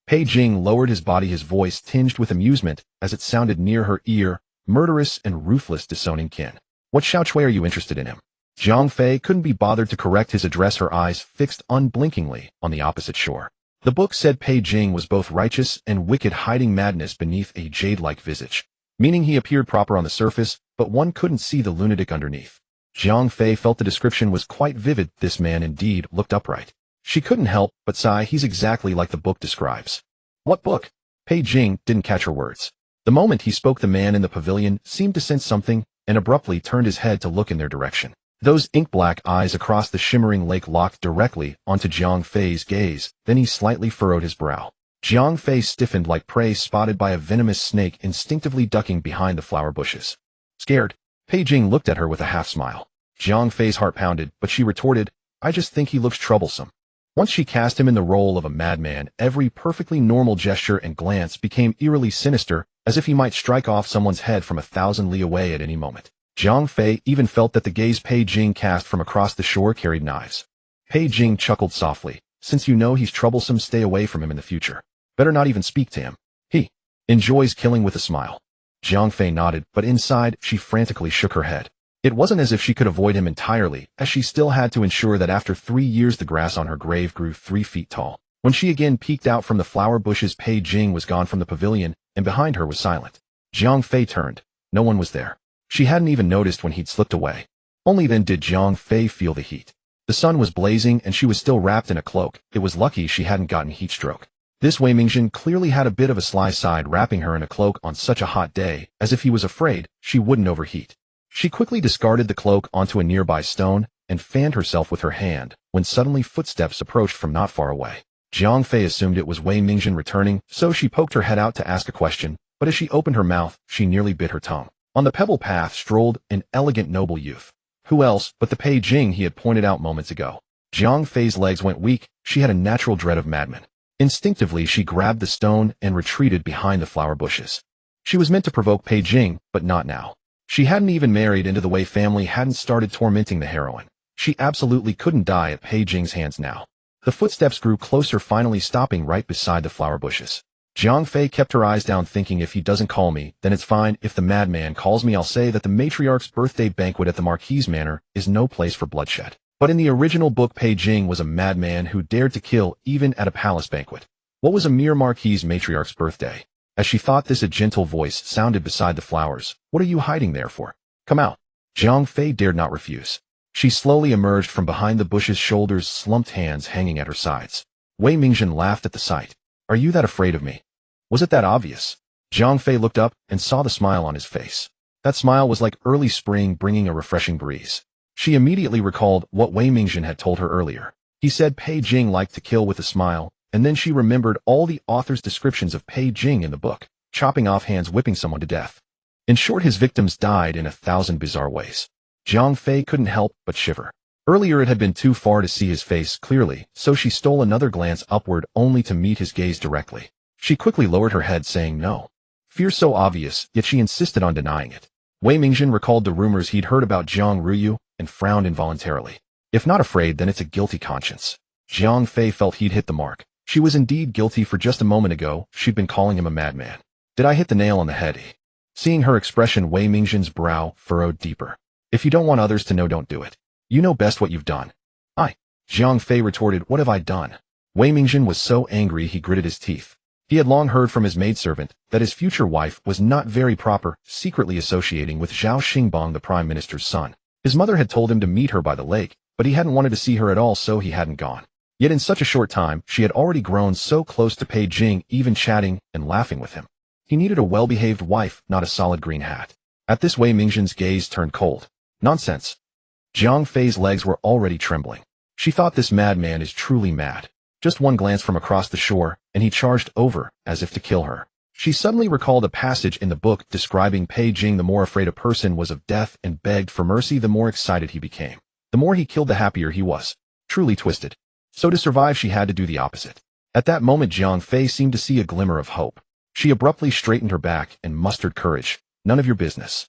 Pei Jing lowered his body, his voice tinged with amusement as it sounded near her ear, murderous and ruthless disowning kin. What Xiaochui are you interested in him? Jiang Fei couldn't be bothered to correct his address, her eyes fixed unblinkingly on the opposite shore. The book said Pei Jing was both righteous and wicked, hiding madness beneath a jade-like visage, meaning he appeared proper on the surface, but one couldn't see the lunatic underneath. Jiang Fei felt the description was quite vivid. This man indeed looked upright. She couldn't help but sigh. He's exactly like the book describes. What book? Pei Jing didn't catch her words. The moment he spoke, the man in the pavilion seemed to sense something and abruptly turned his head to look in their direction. Those ink-black eyes across the shimmering lake locked directly onto Jiang Fei's gaze, then he slightly furrowed his brow. Jiang Fei stiffened like prey spotted by a venomous snake, instinctively ducking behind the flower bushes. Scared, Pei Jing looked at her with a half-smile. Jiang Fei's heart pounded, but she retorted, I just think he looks troublesome. Once she cast him in the role of a madman, every perfectly normal gesture and glance became eerily sinister, as if he might strike off someone's head from 1,000 li away at any moment. Jiang Fei even felt that the gaze Pei Jing cast from across the shore carried knives. Pei Jing chuckled softly. Since you know he's troublesome, stay away from him in the future. Better not even speak to him. He enjoys killing, with a smile. Jiang Fei nodded, but inside she frantically shook her head. It wasn't as if she could avoid him entirely, as she still had to ensure that after 3 years the grass on her grave grew 3 feet tall. When she again peeked out from the flower bushes, Pei Jing was gone from the pavilion, and behind her was silent. Jiang Fei turned. No one was there. She hadn't even noticed when he'd slipped away. Only then did Jiang Fei feel the heat. The sun was blazing and she was still wrapped in a cloak. It was lucky she hadn't gotten heat stroke. This Wei Mingjin clearly had a bit of a sly side, wrapping her in a cloak on such a hot day, as if he was afraid she wouldn't overheat. She quickly discarded the cloak onto a nearby stone and fanned herself with her hand, when suddenly footsteps approached from not far away. Jiang Fei assumed it was Wei Mingjin returning, so she poked her head out to ask a question, but as she opened her mouth, she nearly bit her tongue. On the pebble path strolled an elegant noble youth. Who else but the Pei Jing he had pointed out moments ago? Jiang Fei's legs went weak. She had a natural dread of madmen. Instinctively she grabbed the stone and retreated behind the flower bushes. She was meant to provoke Pei Jing, but not now. She hadn't even married into the Wei family, hadn't started tormenting the heroine. She absolutely couldn't die at Pei Jing's hands now. The footsteps grew closer, finally stopping right beside the flower bushes. Jiang Fei kept her eyes down, thinking, if he doesn't call me, then it's fine. If the madman calls me, I'll say that the matriarch's birthday banquet at the Marquis Manor is no place for bloodshed. But in the original book, Pei Jing was a madman who dared to kill even at a palace banquet. What was a mere Marquis matriarch's birthday? As she thought this, a gentle voice sounded beside the flowers. What are you hiding there for? Come out. Jiang Fei dared not refuse. She slowly emerged from behind the bushes, shoulders slumped, hands hanging at her sides. Wei Mingjin laughed at the sight. Are you that afraid of me? Was it that obvious? Jiang Fei looked up and saw the smile on his face. That smile was like early spring bringing a refreshing breeze. She immediately recalled what Wei Mingjin had told her earlier. He said Pei Jing liked to kill with a smile, and then she remembered all the author's descriptions of Pei Jing in the book, chopping off hands, whipping someone to death. In short, his victims died in 1,000 bizarre ways. Jiang Fei couldn't help but shiver. Earlier it had been too far to see his face clearly, so she stole another glance upward only to meet his gaze directly. She quickly lowered her head, saying no. Fear so obvious, yet she insisted on denying it. Wei Mingjin recalled the rumors he'd heard about Jiang Ruyu and frowned involuntarily. If not afraid, then it's a guilty conscience. Jiang Fei felt he'd hit the mark. She was indeed guilty, for just a moment ago she'd been calling him a madman. Did I hit the nail on the head? Seeing her expression, Wei Mingjin's brow furrowed deeper. If you don't want others to know, don't do it. You know best what you've done. Jiang Fei retorted, what have I done? Wei Mingjin was so angry he gritted his teeth. He had long heard from his maidservant that his future wife was not very proper, secretly associating with Zhao Xingbang, the prime minister's son. His mother had told him to meet her by the lake, but he hadn't wanted to see her at all, so he hadn't gone. Yet in such a short time, she had already grown so close to Pei Jing, even chatting and laughing with him. He needed a well-behaved wife, not a solid green hat. At this, Wei Mingjin's gaze turned cold. Nonsense. Jiang Fei's legs were already trembling. She thought this madman is truly mad. Just one glance from across the shore, and he charged over, as if to kill her. She suddenly recalled a passage in the book describing Pei Jing. The more afraid a person was of death and begged for mercy, the more excited he became. The more he killed, the happier he was. Truly twisted. So to survive, she had to do the opposite. At that moment Jiang Fei seemed to see a glimmer of hope. She abruptly straightened her back and mustered courage. None of your business.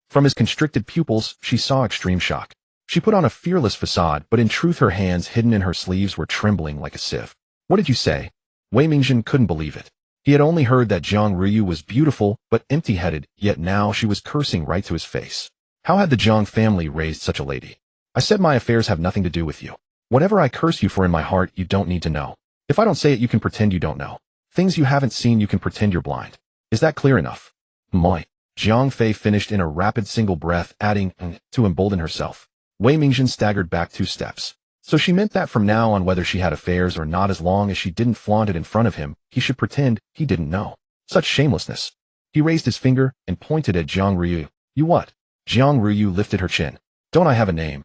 From his constricted pupils, she saw extreme shock. She put on a fearless facade, but in truth her hands hidden in her sleeves were trembling like a sieve. What did you say? Wei Mingzhen couldn't believe it. He had only heard that Jiang Ruyu was beautiful but empty-headed, yet now she was cursing right to his face. How had the Jiang family raised such a lady? I said my affairs have nothing to do with you. Whatever I curse you for in my heart, you don't need to know. If I don't say it, you can pretend you don't know. Things you haven't seen, you can pretend you're blind. Is that clear enough? Moi. Jiang Fei finished in a rapid single breath, adding, to embolden herself. Wei Mingzhen staggered back 2 steps. So she meant that from now on, whether she had affairs or not, as long as she didn't flaunt it in front of him, he should pretend he didn't know. Such shamelessness. He raised his finger and pointed at Jiang Ruyu. You what? Jiang Ruyu lifted her chin. Don't I have a name?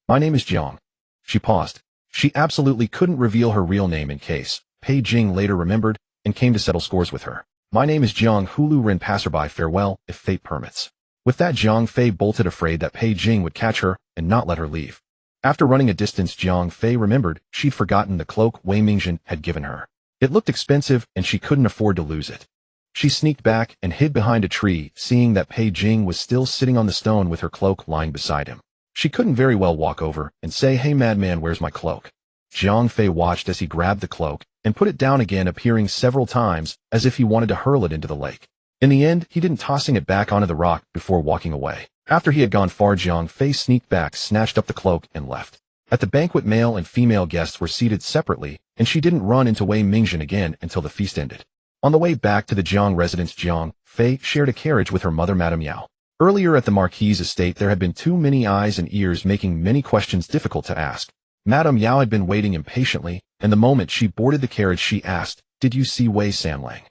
My name is Jiang. She paused. She absolutely couldn't reveal her real name in case Pei Jing later remembered and came to settle scores with her. My name is Jiang Hulu Rin, passerby, farewell, if fate permits. With that, Jiang Fei bolted, afraid that Pei Jing would catch her and not let her leave. After running a distance, Jiang Fei remembered she'd forgotten the cloak Wei Mingzhen had given her. It looked expensive and she couldn't afford to lose it. She sneaked back and hid behind a tree, seeing that Pei Jing was still sitting on the stone with her cloak lying beside him. She couldn't very well walk over and say, "Hey madman, where's my cloak?" Jiang Fei watched as he grabbed the cloak and put it down again, appearing several times as if he wanted to hurl it into the lake. In the end, he didn't, tossing it back onto the rock before walking away. After he had gone far, Jiang Fei sneaked back, snatched up the cloak, and left. At the banquet, male and female guests were seated separately, and she didn't run into Wei Mingzhen again until the feast ended. On the way back to the Jiang residence, Jiang Fei shared a carriage with her mother, Madame Yao. Earlier at the Marquis's estate, there had been too many eyes and ears, making many questions difficult to ask. Madame Yao had been waiting impatiently, and the moment she boarded the carriage, she asked, "Did you see Wei Sanlang?"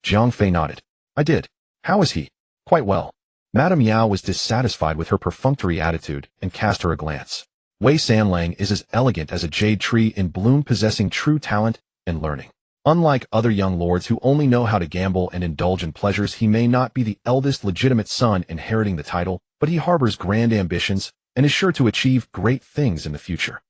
Jiang Fei nodded. "I did. How is he?" "Quite well." Madame Yao was dissatisfied with her perfunctory attitude and cast her a glance. Wei Sanlang is as elegant as a jade tree in bloom, possessing true talent and learning. Unlike other young lords who only know how to gamble and indulge in pleasures, he may not be the eldest legitimate son inheriting the title, but he harbors grand ambitions and is sure to achieve great things in the future.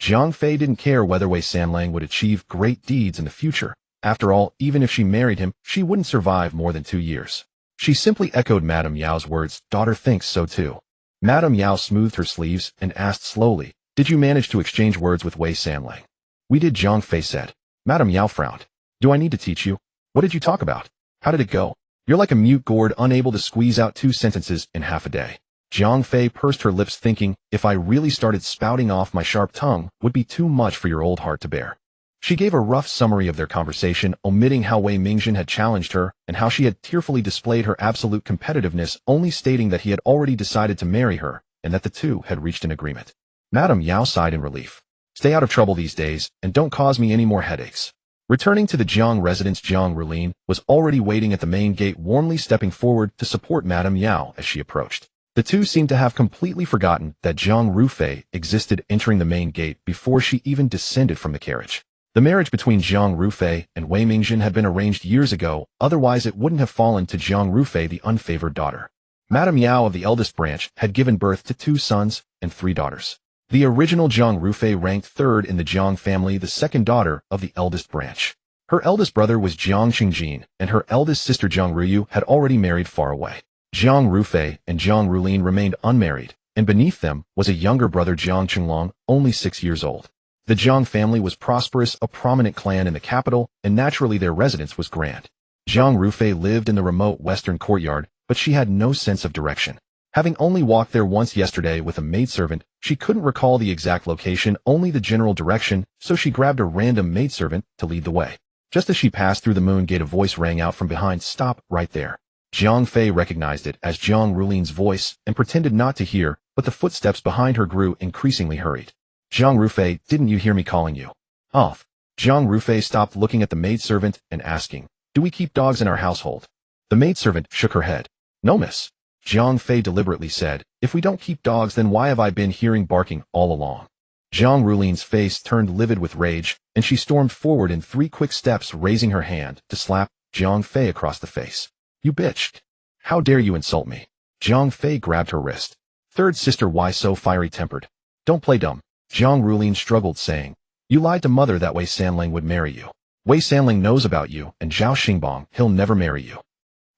Jiang Fei didn't care whether Wei Sanlang would achieve great deeds in the future. After all, even if she married him, she wouldn't survive more than 2 years. She simply echoed Madame Yao's words. "Daughter thinks so too." Madame Yao smoothed her sleeves and asked slowly, "Did you manage to exchange words with Wei Sanlang?" "We did," Jiang Fei said. Madame Yao frowned. "Do I need to teach you? What did you talk about? How did it go? You're like a mute gourd, unable to squeeze out 2 sentences in half a day." Jiang Fei pursed her lips, thinking, if I really started spouting off, my sharp tongue would be too much for your old heart to bear. She gave a rough summary of their conversation, omitting how Wei Mingzhen had challenged her and how she had tearfully displayed her absolute competitiveness, only stating that he had already decided to marry her and that the two had reached an agreement. Madame Yao sighed in relief. "Stay out of trouble these days and don't cause me any more headaches." Returning to the Jiang residence, Jiang Rulin was already waiting at the main gate, warmly stepping forward to support Madame Yao as she approached. The two seemed to have completely forgotten that Jiang Rufei existed, entering the main gate before she even descended from the carriage. The marriage between Jiang Rufei and Wei Mingzhen had been arranged years ago, otherwise it wouldn't have fallen to Jiang Rufei, the unfavored daughter. Madame Yao of the eldest branch had given birth to 2 sons and 3 daughters. The original Jiang Rufei ranked 3rd in the Jiang family, the second daughter of the eldest branch. Her eldest brother was Jiang Qingjin, and her eldest sister Jiang Ruyu had already married far away. Jiang Rufei and Jiang Rulin remained unmarried, and beneath them was a younger brother, Jiang Qinglong, only 6 years old. The Jiang family was prosperous, a prominent clan in the capital, and naturally their residence was grand. Jiang Rufei lived in the remote western courtyard, but she had no sense of direction. Having only walked there once yesterday with a maidservant, she couldn't recall the exact location, only the general direction, so she grabbed a random maidservant to lead the way. Just as she passed through the moon gate, a voice rang out from behind. "Stop right there." Jiang Fei recognized it as Jiang Rulin's voice and pretended not to hear, but the footsteps behind her grew increasingly hurried. "Jiang Rufei, didn't you hear me calling you?" "Off." Jiang Rufei stopped, looking at the maidservant and asking, "Do we keep dogs in our household?" The maidservant shook her head. "No, miss." Jiang Fei deliberately said, "If we don't keep dogs, then why have I been hearing barking all along?" Jiang Rulin's face turned livid with rage, and she stormed forward in 3 quick steps, raising her hand to slap Jiang Fei across the face. "You bitch! How dare you insult me?" Jiang Fei grabbed her wrist. "Third sister, why so fiery-tempered? Don't play dumb." Jiang Rulin struggled, saying, "You lied to mother that Wei Sanlang would marry you." Wei Sanling knows about you, and Zhao Xingbong, he'll never marry you.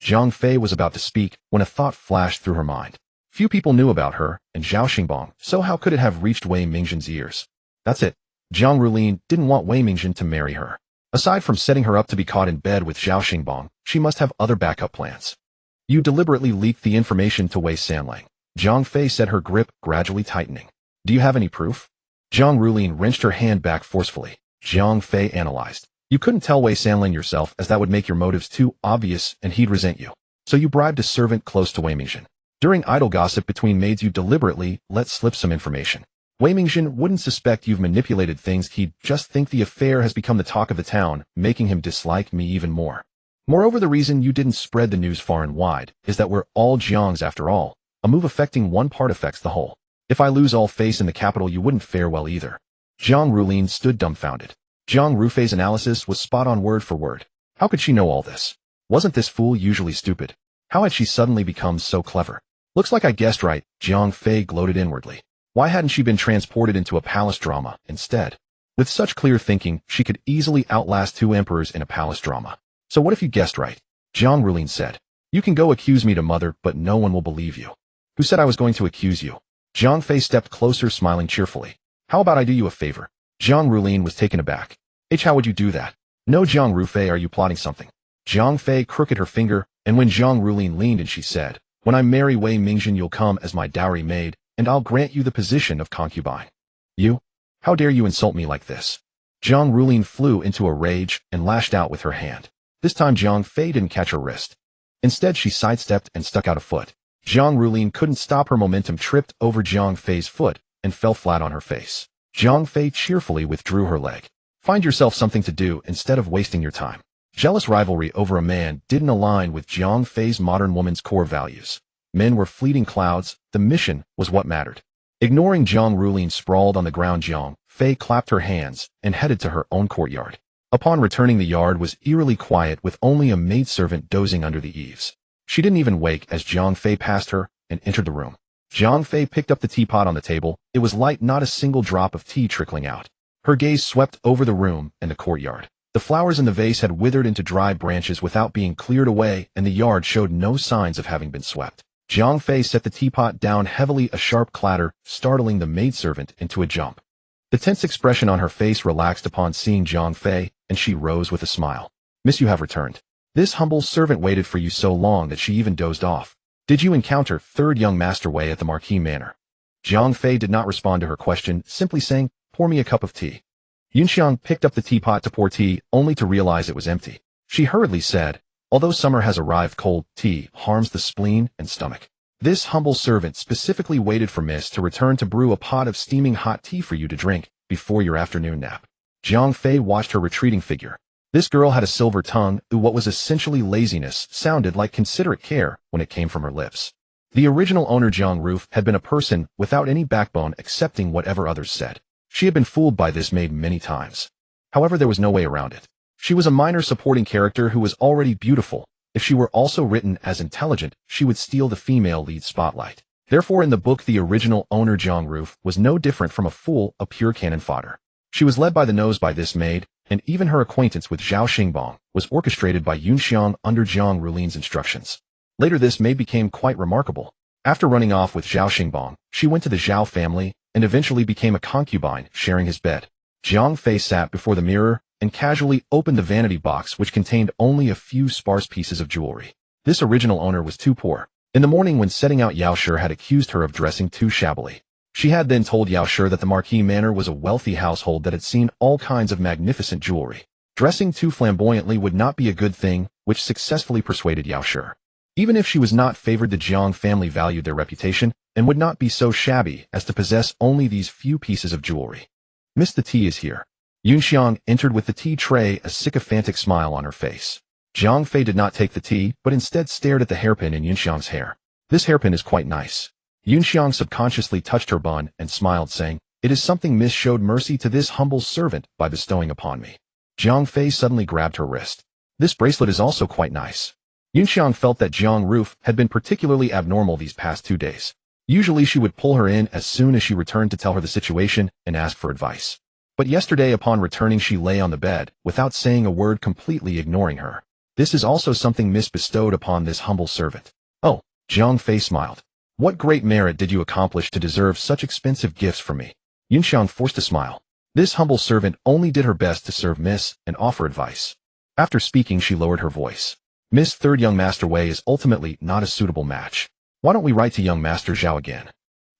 Zhang Fei was about to speak when a thought flashed through her mind. Few people knew about her and Zhao Xingbong, so how could it have reached Wei Mingzhen's ears? That's it. Jiang Rulin didn't want Wei Mingzhen to marry her. Aside from setting her up to be caught in bed with Zhao Xingbong, she must have other backup plans. You deliberately leaked the information to Wei Sanling. Zhang Fei said, her grip gradually tightening. Do you have any proof? Jiang Rulin wrenched her hand back forcefully. Zhang Fei analyzed. You couldn't tell Wei Sanling yourself, as that would make your motives too obvious and he'd resent you. So you bribed a servant close to Wei Mingzhen. During idle gossip between maids, you deliberately let slip some information. Wei Mingzhen wouldn't suspect you've manipulated things, he'd just think the affair has become the talk of the town, making him dislike me even more. Moreover, the reason you didn't spread the news far and wide is that we're all Jiangs after all. A move affecting one part affects the whole. If I lose all face in the capital, you wouldn't fare well either. Jiang Rulin stood dumbfounded. Jiang Rufei's analysis was spot on word for word. How could she know all this? Wasn't this fool usually stupid? How had she suddenly become so clever? Looks like I guessed right, Jiang Fei gloated inwardly. Why hadn't she been transported into a palace drama instead? With such clear thinking, she could easily outlast 2 emperors in a palace drama. So what if you guessed right? Jiang Rulin said. You can go accuse me to mother, but no one will believe you. Who said I was going to accuse you? Jiang Fei stepped closer, smiling cheerfully. How about I do you a favor? Jiang Rulin was taken aback. How would you do that? No, Jiang Rufei, are you plotting something? Jiang Fei crooked her finger, and when Jiang Rulin leaned in, she said, when I marry Wei Mingzhen, you'll come as my dowry maid, and I'll grant you the position of concubine. You? How dare you insult me like this? Jiang Rulin flew into a rage and lashed out with her hand. This time Jiang Fei didn't catch her wrist. Instead, she sidestepped and stuck out a foot. Jiang Rulin couldn't stop her momentum, tripped over Jiang Fei's foot, and fell flat on her face. Jiang Fei cheerfully withdrew her leg. Find yourself something to do instead of wasting your time. Jealous rivalry over a man didn't align with Jiang Fei's modern woman's core values. Men were fleeting clouds, the mission was what mattered. Ignoring Jiang Rulin sprawled on the ground, Jiang Fei clapped her hands and headed to her own courtyard. Upon returning, the yard was eerily quiet, with only a maidservant dozing under the eaves. She didn't even wake as Jiang Fei passed her and entered the room. Jiang Fei picked up the teapot on the table. It was light, not a single drop of tea trickling out. Her gaze swept over the room and the courtyard. The flowers in the vase had withered into dry branches without being cleared away, and the yard showed no signs of having been swept. Jiang Fei set the teapot down heavily, a sharp clatter, startling the maidservant into a jump. The tense expression on her face relaxed upon seeing Jiang Fei, and she rose with a smile. Miss, you have returned. This humble servant waited for you so long that she even dozed off. Did you encounter third young Master Wei at the Marquis Manor? Jiang Fei did not respond to her question, simply saying, pour me a cup of tea. Yunxiang picked up the teapot to pour tea, only to realize it was empty. She hurriedly said, although summer has arrived, cold tea harms the spleen and stomach. This humble servant specifically waited for Miss to return to brew a pot of steaming hot tea for you to drink before your afternoon nap. Jiang Fei watched her retreating figure. This girl had a silver tongue, what was essentially laziness sounded like considerate care when it came from her lips. The original owner, Jiang Ruf, had been a person without any backbone, accepting whatever others said. She had been fooled by this maid many times. However, there was no way around it. She was a minor supporting character who was already beautiful. If she were also written as intelligent, she would steal the female lead spotlight. Therefore, in the book, the original owner, Jiang Ruf, was no different from a fool, a pure cannon fodder. She was led by the nose by this maid, and even her acquaintance with Zhao Xingbong was orchestrated by Yunxiang under Jiang Rulin's instructions. Later, this maid became quite remarkable. After running off with Zhao Xingbong, she went to the Zhao family and eventually became a concubine, sharing his bed. Jiang Fei sat before the mirror and casually opened the vanity box, which contained only a few sparse pieces of jewelry. This original owner was too poor. In the morning, when setting out, Yao Shi had accused her of dressing too shabbily. She had then told Yao Shi that the Marquis Manor was a wealthy household that had seen all kinds of magnificent jewelry. Dressing too flamboyantly would not be a good thing, which successfully persuaded Yao Shi. Even if she was not favored, the Jiang family valued their reputation and would not be so shabby as to possess only these few pieces of jewelry. Miss, the tea is here. Yunxiang entered with the tea tray, a sycophantic smile on her face. Jiang Fei did not take the tea, but instead stared at the hairpin in Yunxiang's hair. This hairpin is quite nice. Yunxiang subconsciously touched her bun and smiled, saying, it is something Miss showed mercy to this humble servant by bestowing upon me. Jiang Fei suddenly grabbed her wrist. This bracelet is also quite nice. Yunxiang felt that Jiang Ruf had been particularly abnormal these past 2 days. Usually she would pull her in as soon as she returned to tell her the situation and ask for advice. But yesterday upon returning she lay on the bed, without saying a word, completely ignoring her. This is also something Miss bestowed upon this humble servant. Oh, Jiang Fei smiled. What great merit did you accomplish to deserve such expensive gifts from me? Yunxiang forced a smile. This humble servant only did her best to serve Miss and offer advice. After speaking, she lowered her voice. Miss, third young Master Wei is ultimately not a suitable match. Why don't we write to young Master Zhao again?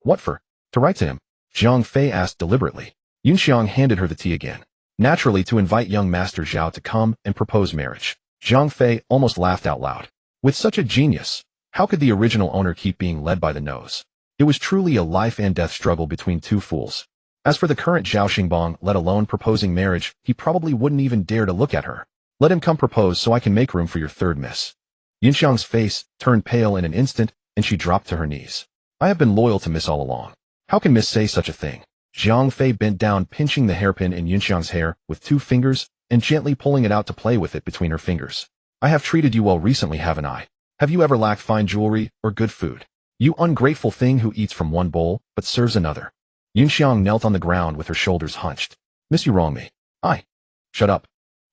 What for? To write to him? Jiang Fei asked deliberately. Yunxiang handed her the tea again. Naturally, to invite young Master Zhao to come and propose marriage. Jiang Fei almost laughed out loud. With such a genius, how could the original owner keep being led by the nose? It was truly a life and death struggle between two fools. As for the current Zhao Xingbang, let alone proposing marriage, he probably wouldn't even dare to look at her. Let him come propose so I can make room for your third miss. Yunxiang's face turned pale in an instant, and she dropped to her knees. I have been loyal to Miss all along. How can Miss say such a thing? Jiang Fei bent down, pinching the hairpin in Yunxiang's hair with 2 fingers and gently pulling it out to play with it between her fingers. I have treated you well recently, haven't I? Have you ever lacked fine jewelry or good food? You ungrateful thing who eats from one bowl but serves another. Yunxiang knelt on the ground with her shoulders hunched. Miss, you wrong me. Shut up.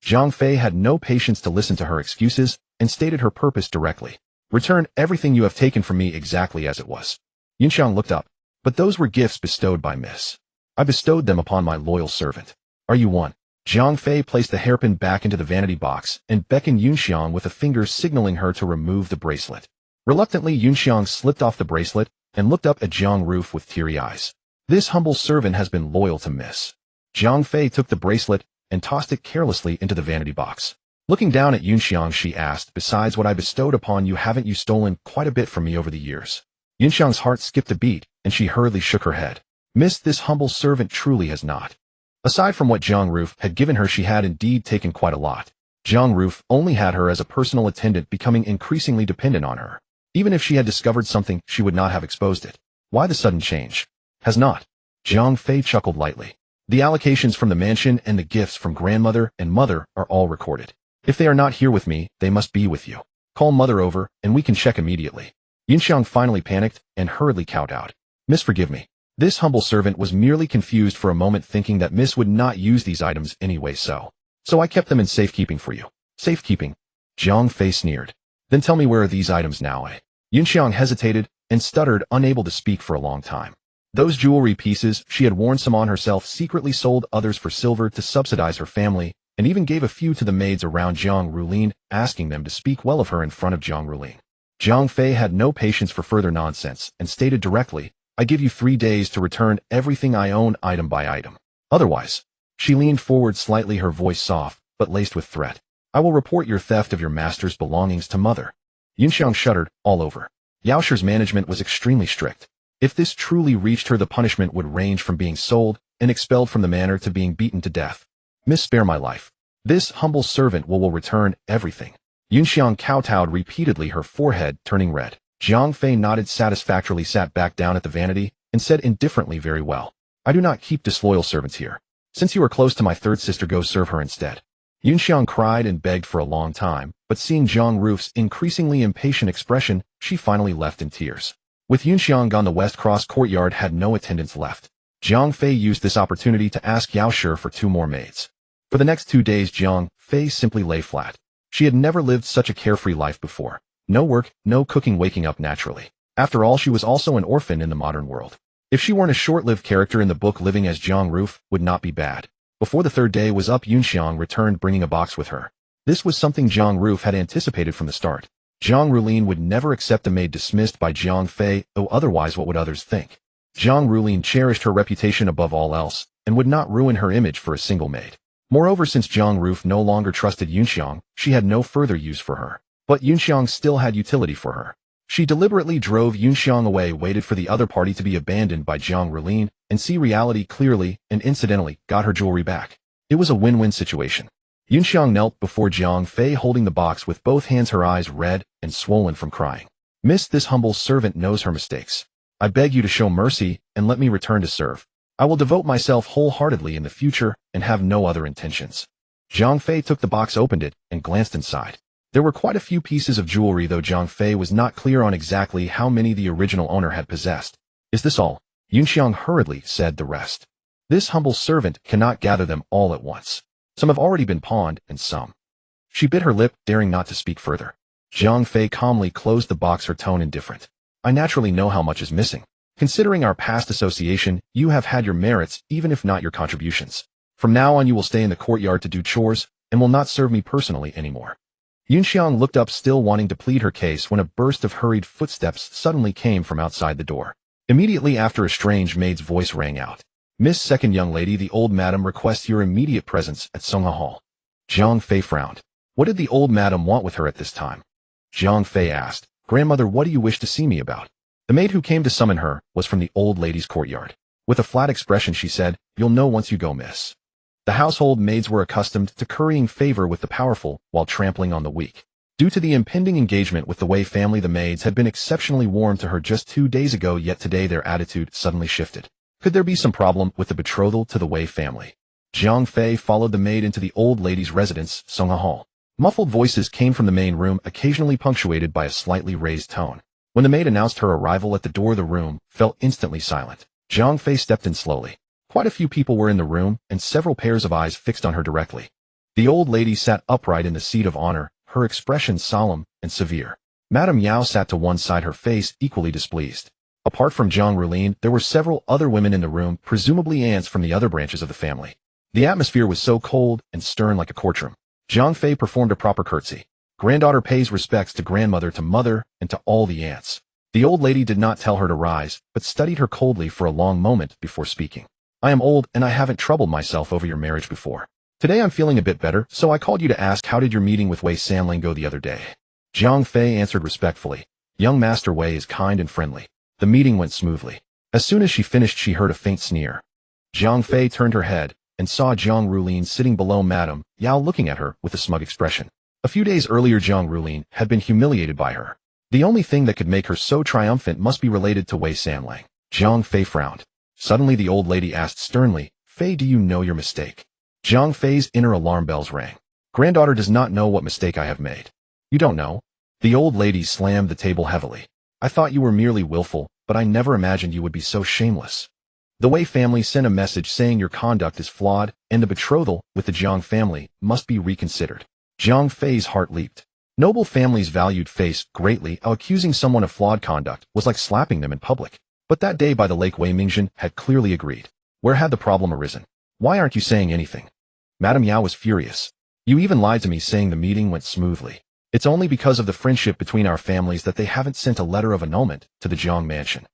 Jiang Fei had no patience to listen to her excuses and stated her purpose directly. Return everything you have taken from me exactly as it was. Yunxiang looked up. But those were gifts bestowed by Miss. I bestowed them upon my loyal servant. Are you one? Jiang Fei placed the hairpin back into the vanity box and beckoned Yunxiang with a finger, signaling her to remove the bracelet. Reluctantly, Yunxiang slipped off the bracelet and looked up at Jiang Roof with teary eyes. This humble servant has been loyal to Miss. Jiang Fei took the bracelet and tossed it carelessly into the vanity box. Looking down at Yunxiang, she asked, besides what I bestowed upon you, haven't you stolen quite a bit from me over the years? Yunxiang's heart skipped a beat, and she hurriedly shook her head. Miss, this humble servant truly has not. Aside from what Jiang Roof had given her, she had indeed taken quite a lot. Jiang Roof only had her as a personal attendant, becoming increasingly dependent on her. Even if she had discovered something, she would not have exposed it. Why the sudden change? Has not. Jiang Fei chuckled lightly. The allocations from the mansion and the gifts from grandmother and mother are all recorded. If they are not here with me, they must be with you. Call mother over, and we can check immediately. Yunxiang finally panicked and hurriedly kowtowed. Miss, forgive me. This humble servant was merely confused for a moment, thinking that Miss would not use these items anyway, so I kept them in safekeeping for you. Safekeeping? Jiang Fei sneered. Then tell me, where are these items now, eh? Yunxiang hesitated and stuttered, unable to speak for a long time. Those jewelry pieces, she had worn some on herself, secretly sold others for silver to subsidize her family, and even gave a few to the maids around Jiang Rulin, asking them to speak well of her in front of Jiang Rulin. Jiang Fei had no patience for further nonsense and stated directly, I give you 3 days to return everything I own, item by item. Otherwise, she leaned forward slightly, her voice soft, but laced with threat. I will report your theft of your master's belongings to mother. Yunxiang shuddered all over. Yaosher's management was extremely strict. If this truly reached her, the punishment would range from being sold and expelled from the manor to being beaten to death. Miss, spare my life. This humble servant will return everything. Yunxiang kowtowed repeatedly, her forehead turning red. Jiang Fei nodded satisfactorily, sat back down at the vanity, and said indifferently, very well. I do not keep disloyal servants here. Since you are close to my third sister, go serve her instead. Yunxiang cried and begged for a long time, but seeing Jiang Roof's increasingly impatient expression, she finally left in tears. With Yunxiang gone, the West Cross courtyard had no attendants left. Jiang Fei used this opportunity to ask Yaosher for 2 more maids. For the next 2 days, Jiang Fei simply lay flat. She had never lived such a carefree life before. No work, no cooking, waking up naturally. After all, she was also an orphan in the modern world. If she weren't a short-lived character in the book, living as Jiang Roof would not be bad. Before the 3rd day was up, Yunxiang returned bringing a box with her. This was something Jiang Roof had anticipated from the start. Jiang Rulin would never accept a maid dismissed by Jiang Fei, otherwise what would others think? Jiang Rulin cherished her reputation above all else, and would not ruin her image for a single maid. Moreover, since Jiang Roof no longer trusted Yunxiang, she had no further use for her. But Yunxiang still had utility for her. She deliberately drove Yunxiang away, waited for the other party to be abandoned by Jiang Rulin, and see reality clearly, and incidentally, got her jewelry back. It was a win-win situation. Yunxiang knelt before Jiang Fei, holding the box with both hands, her eyes red and swollen from crying. Miss, this humble servant knows her mistakes. I beg you to show mercy and let me return to serve. I will devote myself wholeheartedly in the future and have no other intentions. Jiang Fei took the box, opened it, and glanced inside. There were quite a few pieces of jewelry, though Jiang Fei was not clear on exactly how many the original owner had possessed. Is this all? Yunxiang hurriedly said the rest. This humble servant cannot gather them all at once. Some have already been pawned, and some. She bit her lip, daring not to speak further. Jiang Fei calmly closed the box, her tone indifferent. I naturally know how much is missing. Considering our past association, you have had your merits, even if not your contributions. From now on you will stay in the courtyard to do chores, and will not serve me personally anymore. Yunxiang looked up, still wanting to plead her case, when a burst of hurried footsteps suddenly came from outside the door. Immediately after, a strange maid's voice rang out. Miss Second Young Lady, the old madam requests your immediate presence at Songha Hall. Jiang Fei frowned. What did the old madam want with her at this time? Jiang Fei asked, Grandmother, what do you wish to see me about? The maid who came to summon her was from the old lady's courtyard. With a flat expression she said, You'll know once you go, miss. The household maids were accustomed to currying favor with the powerful while trampling on the weak. Due to the impending engagement with the Wei family, the maids had been exceptionally warm to her just 2 days ago, yet today their attitude suddenly shifted. Could there be some problem with the betrothal to the Wei family? Jiang Fei followed the maid into the old lady's residence, Songha Hall. Muffled voices came from the main room, occasionally punctuated by a slightly raised tone. When the maid announced her arrival at the door, the room fell instantly silent. Jiang Fei stepped in slowly. Quite a few people were in the room, and several pairs of eyes fixed on her directly. The old lady sat upright in the seat of honor, her expression solemn and severe. Madame Yao sat to one side, her face equally displeased. Apart from Zhang Rulin, there were several other women in the room, presumably aunts from the other branches of the family. The atmosphere was so cold and stern, like a courtroom. Jiang Fei performed a proper curtsy. Granddaughter pays respects to grandmother, to mother, and to all the aunts. The old lady did not tell her to rise, but studied her coldly for a long moment before speaking. I am old, and I haven't troubled myself over your marriage before. Today I'm feeling a bit better, so I called you to ask, how did your meeting with Wei Sanling go the other day? Jiang Fei answered respectfully. Young Master Wei is kind and friendly. The meeting went smoothly. As soon as she finished, she heard a faint sneer. Jiang Fei turned her head and saw Zhang Rulin sitting below Madame Yao, looking at her with a smug expression. A few days earlier, Zhang Rulin had been humiliated by her. The only thing that could make her so triumphant must be related to Wei Sanling. Jiang Fei frowned. Suddenly the old lady asked sternly, Fei, do you know your mistake? Jiang Fei's inner alarm bells rang. Granddaughter does not know what mistake I have made. You don't know? The old lady slammed the table heavily. I thought you were merely willful, but I never imagined you would be so shameless. The Wei family sent a message saying your conduct is flawed, and the betrothal with the Jiang family must be reconsidered. Jiang Fei's heart leaped. Noble families valued face greatly. Accusing someone of flawed conduct was like slapping them in public. But that day by the lake, Wei Mingzhen had clearly agreed. Where had the problem arisen? Why aren't you saying anything? Madame Yao was furious. You even lied to me saying the meeting went smoothly. It's only because of the friendship between our families that they haven't sent a letter of annulment to the Jiang mansion.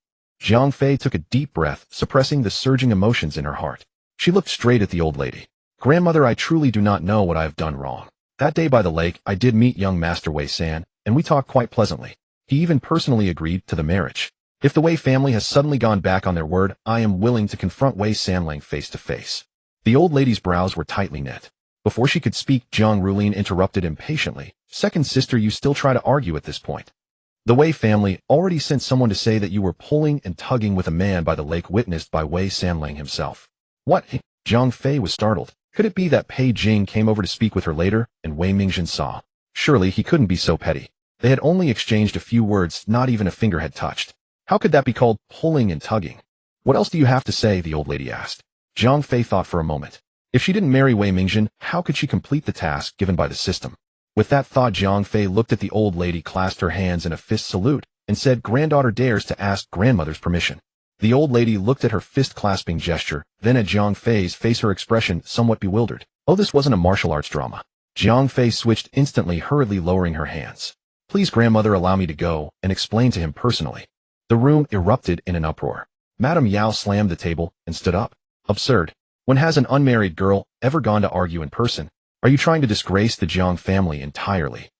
Jiang Fei took a deep breath, suppressing the surging emotions in her heart. She looked straight at the old lady. Grandmother, I truly do not know what I have done wrong. That day by the lake, I did meet young Master Wei San, and we talked quite pleasantly. He even personally agreed to the marriage. If the Wei family has suddenly gone back on their word, I am willing to confront Wei Sanling face to face. The old lady's brows were tightly knit. Before she could speak, Zhang Rulin interrupted impatiently. Second sister, you still try to argue at this point. The Wei family already sent someone to say that you were pulling and tugging with a man by the lake, witnessed by Wei Sanling himself. What? Jiang Fei was startled. Could it be that Pei Jing came over to speak with her later, and Wei Mingzhen saw? Surely he couldn't be so petty. They had only exchanged a few words, not even a finger had touched. How could that be called pulling and tugging? What else do you have to say? The old lady asked. Jiang Fei thought for a moment. If she didn't marry Wei Mingzhen, how could she complete the task given by the system? With that thought, Jiang Fei looked at the old lady, clasped her hands in a fist salute, and said, Granddaughter dares to ask grandmother's permission. The old lady looked at her fist-clasping gesture, then at Jiang Fei's face, her expression somewhat bewildered. Oh, this wasn't a martial arts drama. Jiang Fei switched instantly, hurriedly lowering her hands. Please, grandmother, allow me to go and explain to him personally. The room erupted in an uproar. Madame Yao slammed the table and stood up. Absurd. When has an unmarried girl ever gone to argue in person? Are you trying to disgrace the Jiang family entirely?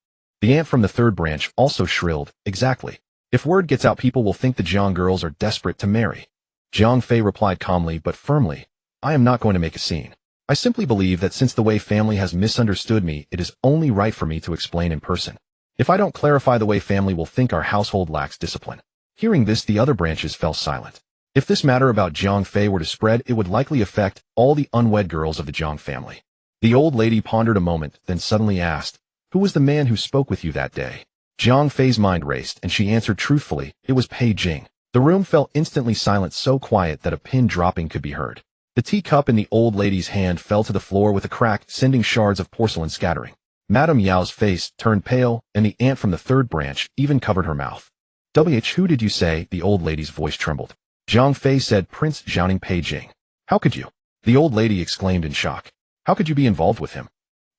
The aunt from the third branch also shrilled. Exactly. If word gets out, people will think the Jiang girls are desperate to marry. Jiang Fei replied calmly but firmly. I am not going to make a scene. I simply believe that since the Wei family has misunderstood me, it is only right for me to explain in person. If I don't clarify, the Wei family will think our household lacks discipline. Hearing this, the other branches fell silent. If this matter about Jiang Fei were to spread, it would likely affect all the unwed girls of the Jiang family. The old lady pondered a moment, then suddenly asked, Who was the man who spoke with you that day? Jiang Fei's mind raced, and she answered truthfully, It was Pei Jing. The room fell instantly silent, so quiet that a pin dropping could be heard. The teacup in the old lady's hand fell to the floor with a crack, sending shards of porcelain scattering. Madame Yao's face turned pale, and the ant from the third branch even covered her mouth. Who did you say? The old lady's voice trembled. Zhang Fei said, Prince Zhaoning Pei Jing. How could you? The old lady exclaimed in shock. How could you be involved with him?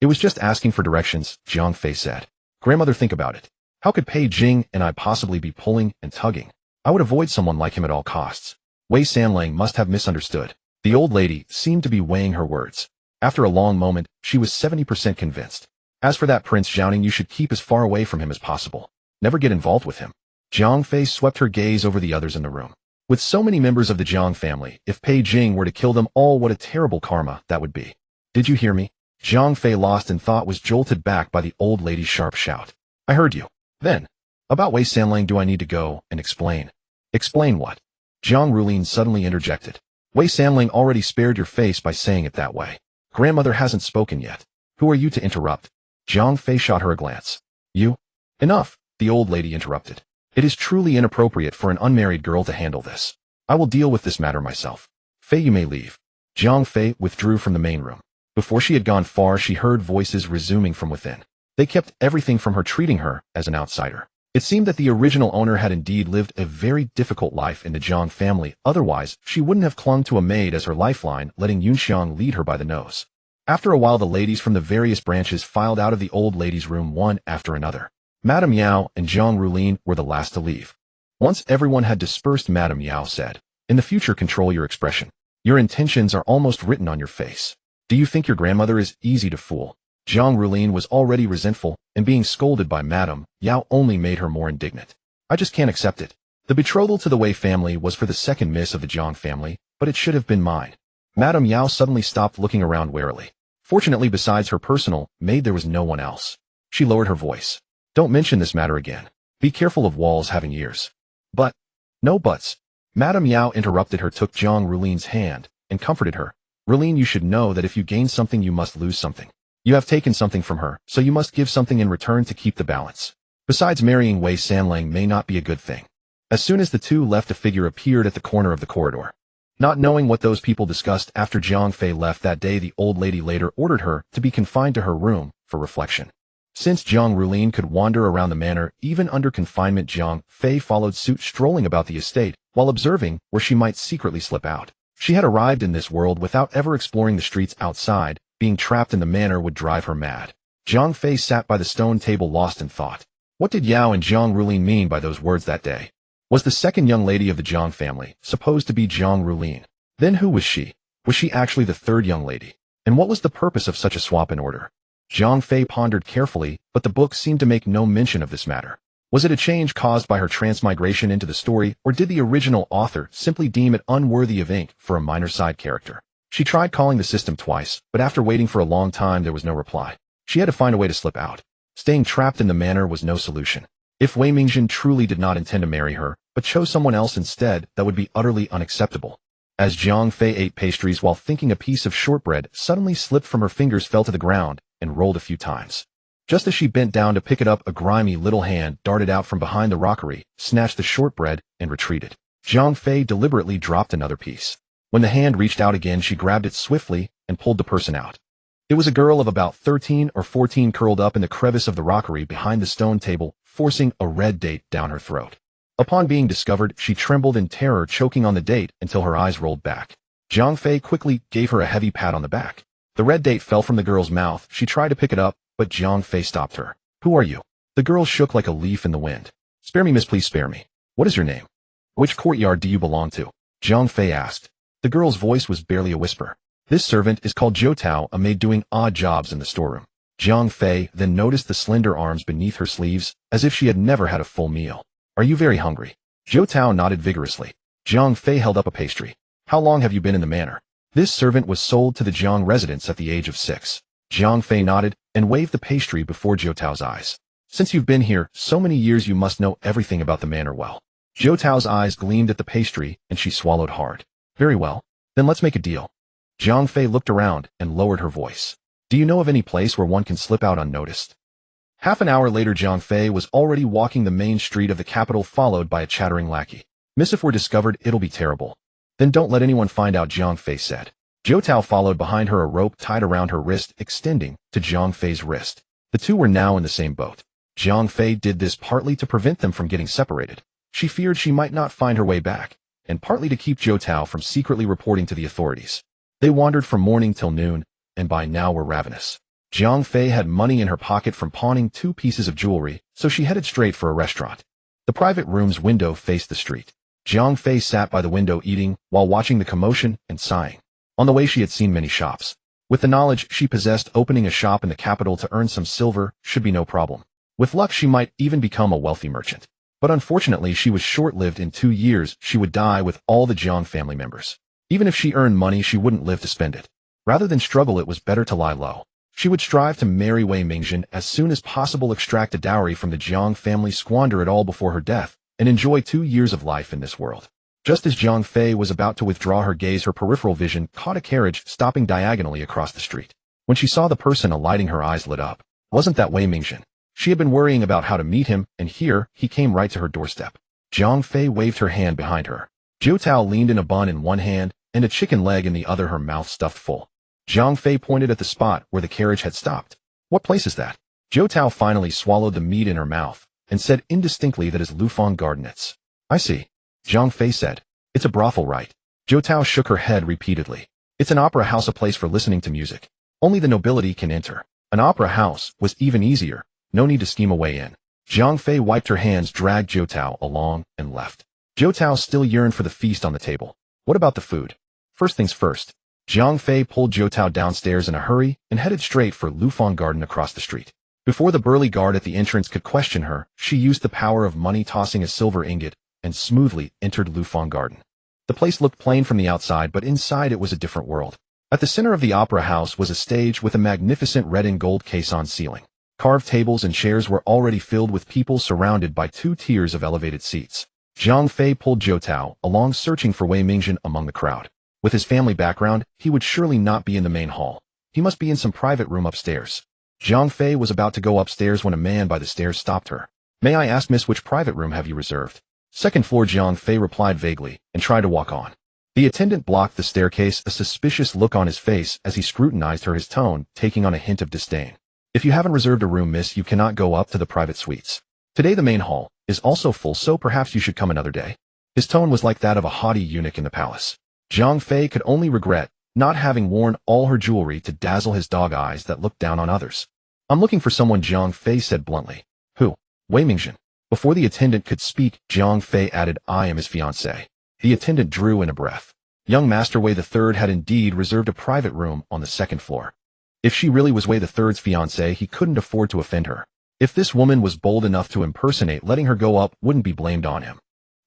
It was just asking for directions, Zhang Fei said. Grandmother, think about it. How could Pei Jing and I possibly be pulling and tugging? I would avoid someone like him at all costs. Wei Sanlang must have misunderstood. The old lady seemed to be weighing her words. After a long moment, she was 70% convinced. As for that Prince Zhaoning, you should keep as far away from him as possible. Never get involved with him. Zhang Fei swept her gaze over the others in the room. With so many members of the Zhang family, if Pei Jing were to kill them all, what a terrible karma that would be. Did you hear me? Zhang Fei, lost in thought, was jolted back by the old lady's sharp shout. I heard you. Then, about Wei Sanlang, do I need to go and explain? Explain what? Zhang Rulin suddenly interjected. Wei Sanlang already spared your face by saying it that way. Grandmother hasn't spoken yet. Who are you to interrupt? Zhang Fei shot her a glance. You? Enough, the old lady interrupted. It is truly inappropriate for an unmarried girl to handle this. I will deal with this matter myself. Fei, you may leave. Zhang Fei withdrew from the main room. Before she had gone far, she heard voices resuming from within. They kept everything from her, treating her as an outsider. It seemed that the original owner had indeed lived a very difficult life in the Zhang family, otherwise she wouldn't have clung to a maid as her lifeline, letting Yunxiang lead her by the nose. After a while, the ladies from the various branches filed out of the old lady's room one after another. Madame Yao and Zhang Rulin were the last to leave. Once everyone had dispersed, Madame Yao said, In the future, control your expression. Your intentions are almost written on your face. Do you think your grandmother is easy to fool? Zhang Rulin was already resentful, and being scolded by Madame Yao only made her more indignant. I just can't accept it. The betrothal to the Wei family was for the second miss of the Zhang family, but it should have been mine. Madame Yao suddenly stopped, looking around warily. Fortunately, besides her personal maid, there was no one else. She lowered her voice. Don't mention this matter again. Be careful of walls having ears. But, no buts. Madame Yao interrupted her, took Zhang Rulin's hand, and comforted her. Rulin, you should know that if you gain something, you must lose something. You have taken something from her, so you must give something in return to keep the balance. Besides, marrying Wei Sanlang may not be a good thing. As soon as the two left, a figure appeared at the corner of the corridor. Not knowing what those people discussed after Zhang Fei left that day, the old lady later ordered her to be confined to her room for reflection. Since Zhang Rulin could wander around the manor even under confinement, Zhang Fei followed suit, strolling about the estate while observing where she might secretly slip out. She had arrived in this world without ever exploring the streets outside. Being trapped in the manor would drive her mad. Zhang Fei sat by the stone table, lost in thought. What did Yao and Zhang Rulin mean by those words that day? Was the second young lady of the Zhang family supposed to be Zhang Rulin? Then who was she? Was she actually the third young lady? And what was the purpose of such a swap in order? Zhang Fei pondered carefully, but the book seemed to make no mention of this matter. Was it a change caused by her transmigration into the story, or did the original author simply deem it unworthy of ink for a minor side character? She tried calling the system twice, but after waiting for a long time, there was no reply. She had to find a way to slip out. Staying trapped in the manor was no solution. If Wei Mingjin truly did not intend to marry her, but chose someone else instead, that would be utterly unacceptable. As Zhang Fei ate pastries while thinking, a piece of shortbread suddenly slipped from her fingers, fell to the ground, and rolled a few times. Just as she bent down to pick it up, a grimy little hand darted out from behind the rockery, snatched the shortbread, and retreated. Zhang Fei deliberately dropped another piece. When the hand reached out again, she grabbed it swiftly and pulled the person out. It was a girl of about 13 or 14, curled up in the crevice of the rockery behind the stone table, forcing a red date down her throat. Upon being discovered, she trembled in terror, choking on the date until her eyes rolled back. Zhang Fei quickly gave her a heavy pat on the back. The red date fell from the girl's mouth. She tried to pick it up, but Zhang Fei stopped her. Who are you? The girl shook like a leaf in the wind. Spare me, miss, please spare me. What is your name? Which courtyard do you belong to? Zhang Fei asked. The girl's voice was barely a whisper. This servant is called Jiaojiao, a maid doing odd jobs in the storeroom. Zhang Fei then noticed the slender arms beneath her sleeves, as if she had never had a full meal. Are you very hungry? Jiaojiao nodded vigorously. Zhang Fei held up a pastry. How long have you been in the manor? This servant was sold to the Zhang residents at the age of 6. Zhang Fei nodded and waved the pastry before Jiaojiao's eyes. Since you've been here so many years, you must know everything about the manor well. Jiaojiao's eyes gleamed at the pastry, and she swallowed hard. Very well. Then let's make a deal. Zhang Fei looked around and lowered her voice. Do you know of any place where one can slip out unnoticed? Half an hour later, Zhang Fei was already walking the main street of the capital, followed by a chattering lackey. Miss, if we're discovered, it'll be terrible. Then don't let anyone find out, Zhang Fei said. Zhou Tao followed behind her, a rope tied around her wrist extending to Zhang Fei's wrist. The two were now in the same boat. Zhang Fei did this partly to prevent them from getting separated. She feared she might not find her way back, and partly to keep Zhou Tao from secretly reporting to the authorities. They wandered from morning till noon, and by now were ravenous. Zhang Fei had money in her pocket from pawning 2 pieces of jewelry, so she headed straight for a restaurant. The private room's window faced the street. Zhang Fei sat by the window eating, while watching the commotion and sighing. On the way she had seen many shops. With the knowledge she possessed, opening a shop in the capital to earn some silver should be no problem. With luck she might even become a wealthy merchant. But unfortunately she was short-lived. In 2 years she would die with all the Jiang family members. Even if she earned money she wouldn't live to spend it. Rather than struggle, it was better to lie low. She would strive to marry Wei Mingjin as soon as possible, extract a dowry from the Jiang family, squander it all before her death, and enjoy 2 years of life in this world. Just as Zhang Fei was about to withdraw her gaze, her peripheral vision caught a carriage stopping diagonally across the street. When she saw the person alighting, her eyes lit up. Wasn't that Wei Mingjin? She had been worrying about how to meet him, and here he came right to her doorstep. Zhang Fei waved her hand behind her. Zhou Tao leaned in, a bun in one hand and a chicken leg in the other, her mouth stuffed full. Zhang Fei pointed at the spot where the carriage had stopped. What place is that? Zhou Tao finally swallowed the meat in her mouth and said indistinctly, that is Lufeng Gardens. I see. Zhang Fei said. It's a brothel, right? Zhou Tao shook her head repeatedly. It's an opera house, a place for listening to music. Only the nobility can enter. An opera house was even easier. No need to scheme a way in. Zhang Fei wiped her hands, dragged Zhou Tao along, and left. Zhou Tao still yearned for the feast on the table. What about the food? First things first. Zhang Fei pulled Zhou Tao downstairs in a hurry and headed straight for Lufeng Garden across the street. Before the burly guard at the entrance could question her, she used the power of money, tossing a silver ingot, and smoothly entered Lufeng Garden. The place looked plain from the outside, but inside it was a different world. At the center of the opera house was a stage with a magnificent red and gold caisson ceiling. Carved tables and chairs were already filled with people, surrounded by 2 tiers of elevated seats. Zhang Fei pulled Zhou Tao along, searching for Wei Mingjin among the crowd. With his family background, he would surely not be in the main hall. He must be in some private room upstairs. Zhang Fei was about to go upstairs when a man by the stairs stopped her. May I ask, miss, which private room have you reserved? Second floor, Zhang Fei replied vaguely, and tried to walk on. The attendant blocked the staircase, a suspicious look on his face as he scrutinized her, his tone taking on a hint of disdain. If you haven't reserved a room, miss, you cannot go up to the private suites. Today the main hall is also full, so perhaps you should come another day. His tone was like that of a haughty eunuch in the palace. Zhang Fei could only regret not having worn all her jewelry to dazzle his dog eyes that looked down on others. I'm looking for someone, Zhang Fei said bluntly. Who? Wei Mingjin. Before the attendant could speak, Zhang Fei added, I am his fiancé. The attendant drew in a breath. Young Master Wei III had indeed reserved a private room on the 2nd floor. If she really was Wei III's fiancé, he couldn't afford to offend her. If this woman was bold enough to impersonate, letting her go up wouldn't be blamed on him.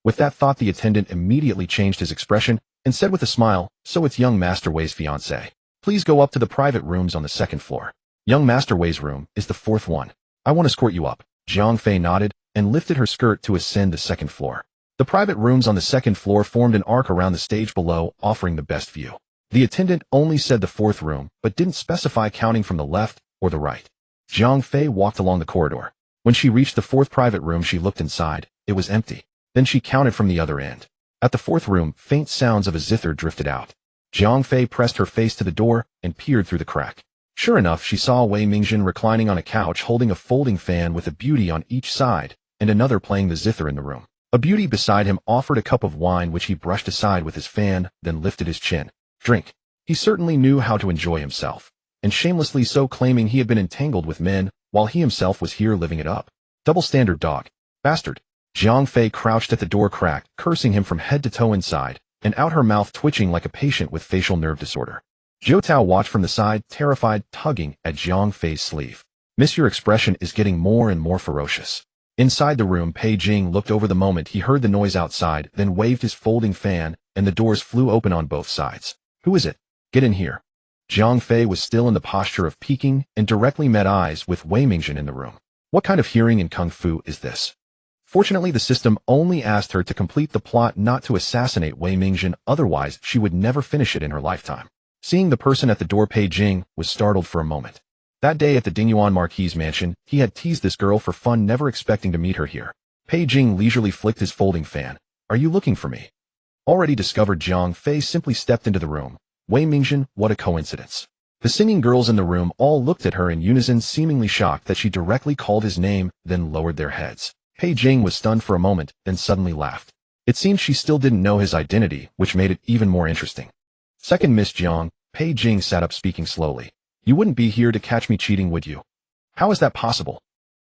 With that thought, the attendant immediately changed his expression and said with a smile, so it's young Master Wei's fiancé. Please go up to the private rooms on the 2nd floor. Young Master Wei's room is the 4th one. I want to escort you up. Zhang Fei nodded and lifted her skirt to ascend the 2nd floor. The private rooms on the 2nd floor formed an arc around the stage below, offering the best view. The attendant only said the 4th room, but didn't specify counting from the left or the right. Zhang Fei walked along the corridor. When she reached the 4th private room, she looked inside. It was empty. Then she counted from the other end. At the 4th room, faint sounds of a zither drifted out. Zhang Fei pressed her face to the door and peered through the crack. Sure enough, she saw Wei Mingjin reclining on a couch, holding a folding fan with a beauty on each side, and another playing the zither in the room. A beauty beside him offered a cup of wine, which he brushed aside with his fan, then lifted his chin. Drink. He certainly knew how to enjoy himself, and shamelessly so, claiming he had been entangled with men, while he himself was here living it up. Double standard, dog. Bastard. Zhang Fei crouched at the door crack, cursing him from head to toe inside, and out, her mouth twitching like a patient with facial nerve disorder. Zhou Tao watched from the side, terrified, tugging at Zhang Fei's sleeve. Miss, your expression is getting more and more ferocious. Inside the room, Pei Jing looked over the moment he heard the noise outside, then waved his folding fan, and the doors flew open on both sides. Who is it? Get in here. Zhang Fei was still in the posture of peeking and directly met eyes with Wei Mingjin in the room. What kind of hearing in kung fu is this? Fortunately, the system only asked her to complete the plot, not to assassinate Wei Mingjin, otherwise she would never finish it in her lifetime. Seeing the person at the door, Pei Jing was startled for a moment. That day at the Dingyuan Marquis' mansion, he had teased this girl for fun, never expecting to meet her here. Pei Jing leisurely flicked his folding fan. Are you looking for me? Already discovered, Zhang Fei simply stepped into the room, Wei Mingjin, what a coincidence. The singing girls in the room all looked at her in unison, seemingly shocked that she directly called his name, then lowered their heads. Pei Jing was stunned for a moment, then suddenly laughed. It seemed she still didn't know his identity, which made it even more interesting. Second Miss Jiang, Pei Jing sat up speaking slowly. You wouldn't be here to catch me cheating, would you? How is that possible?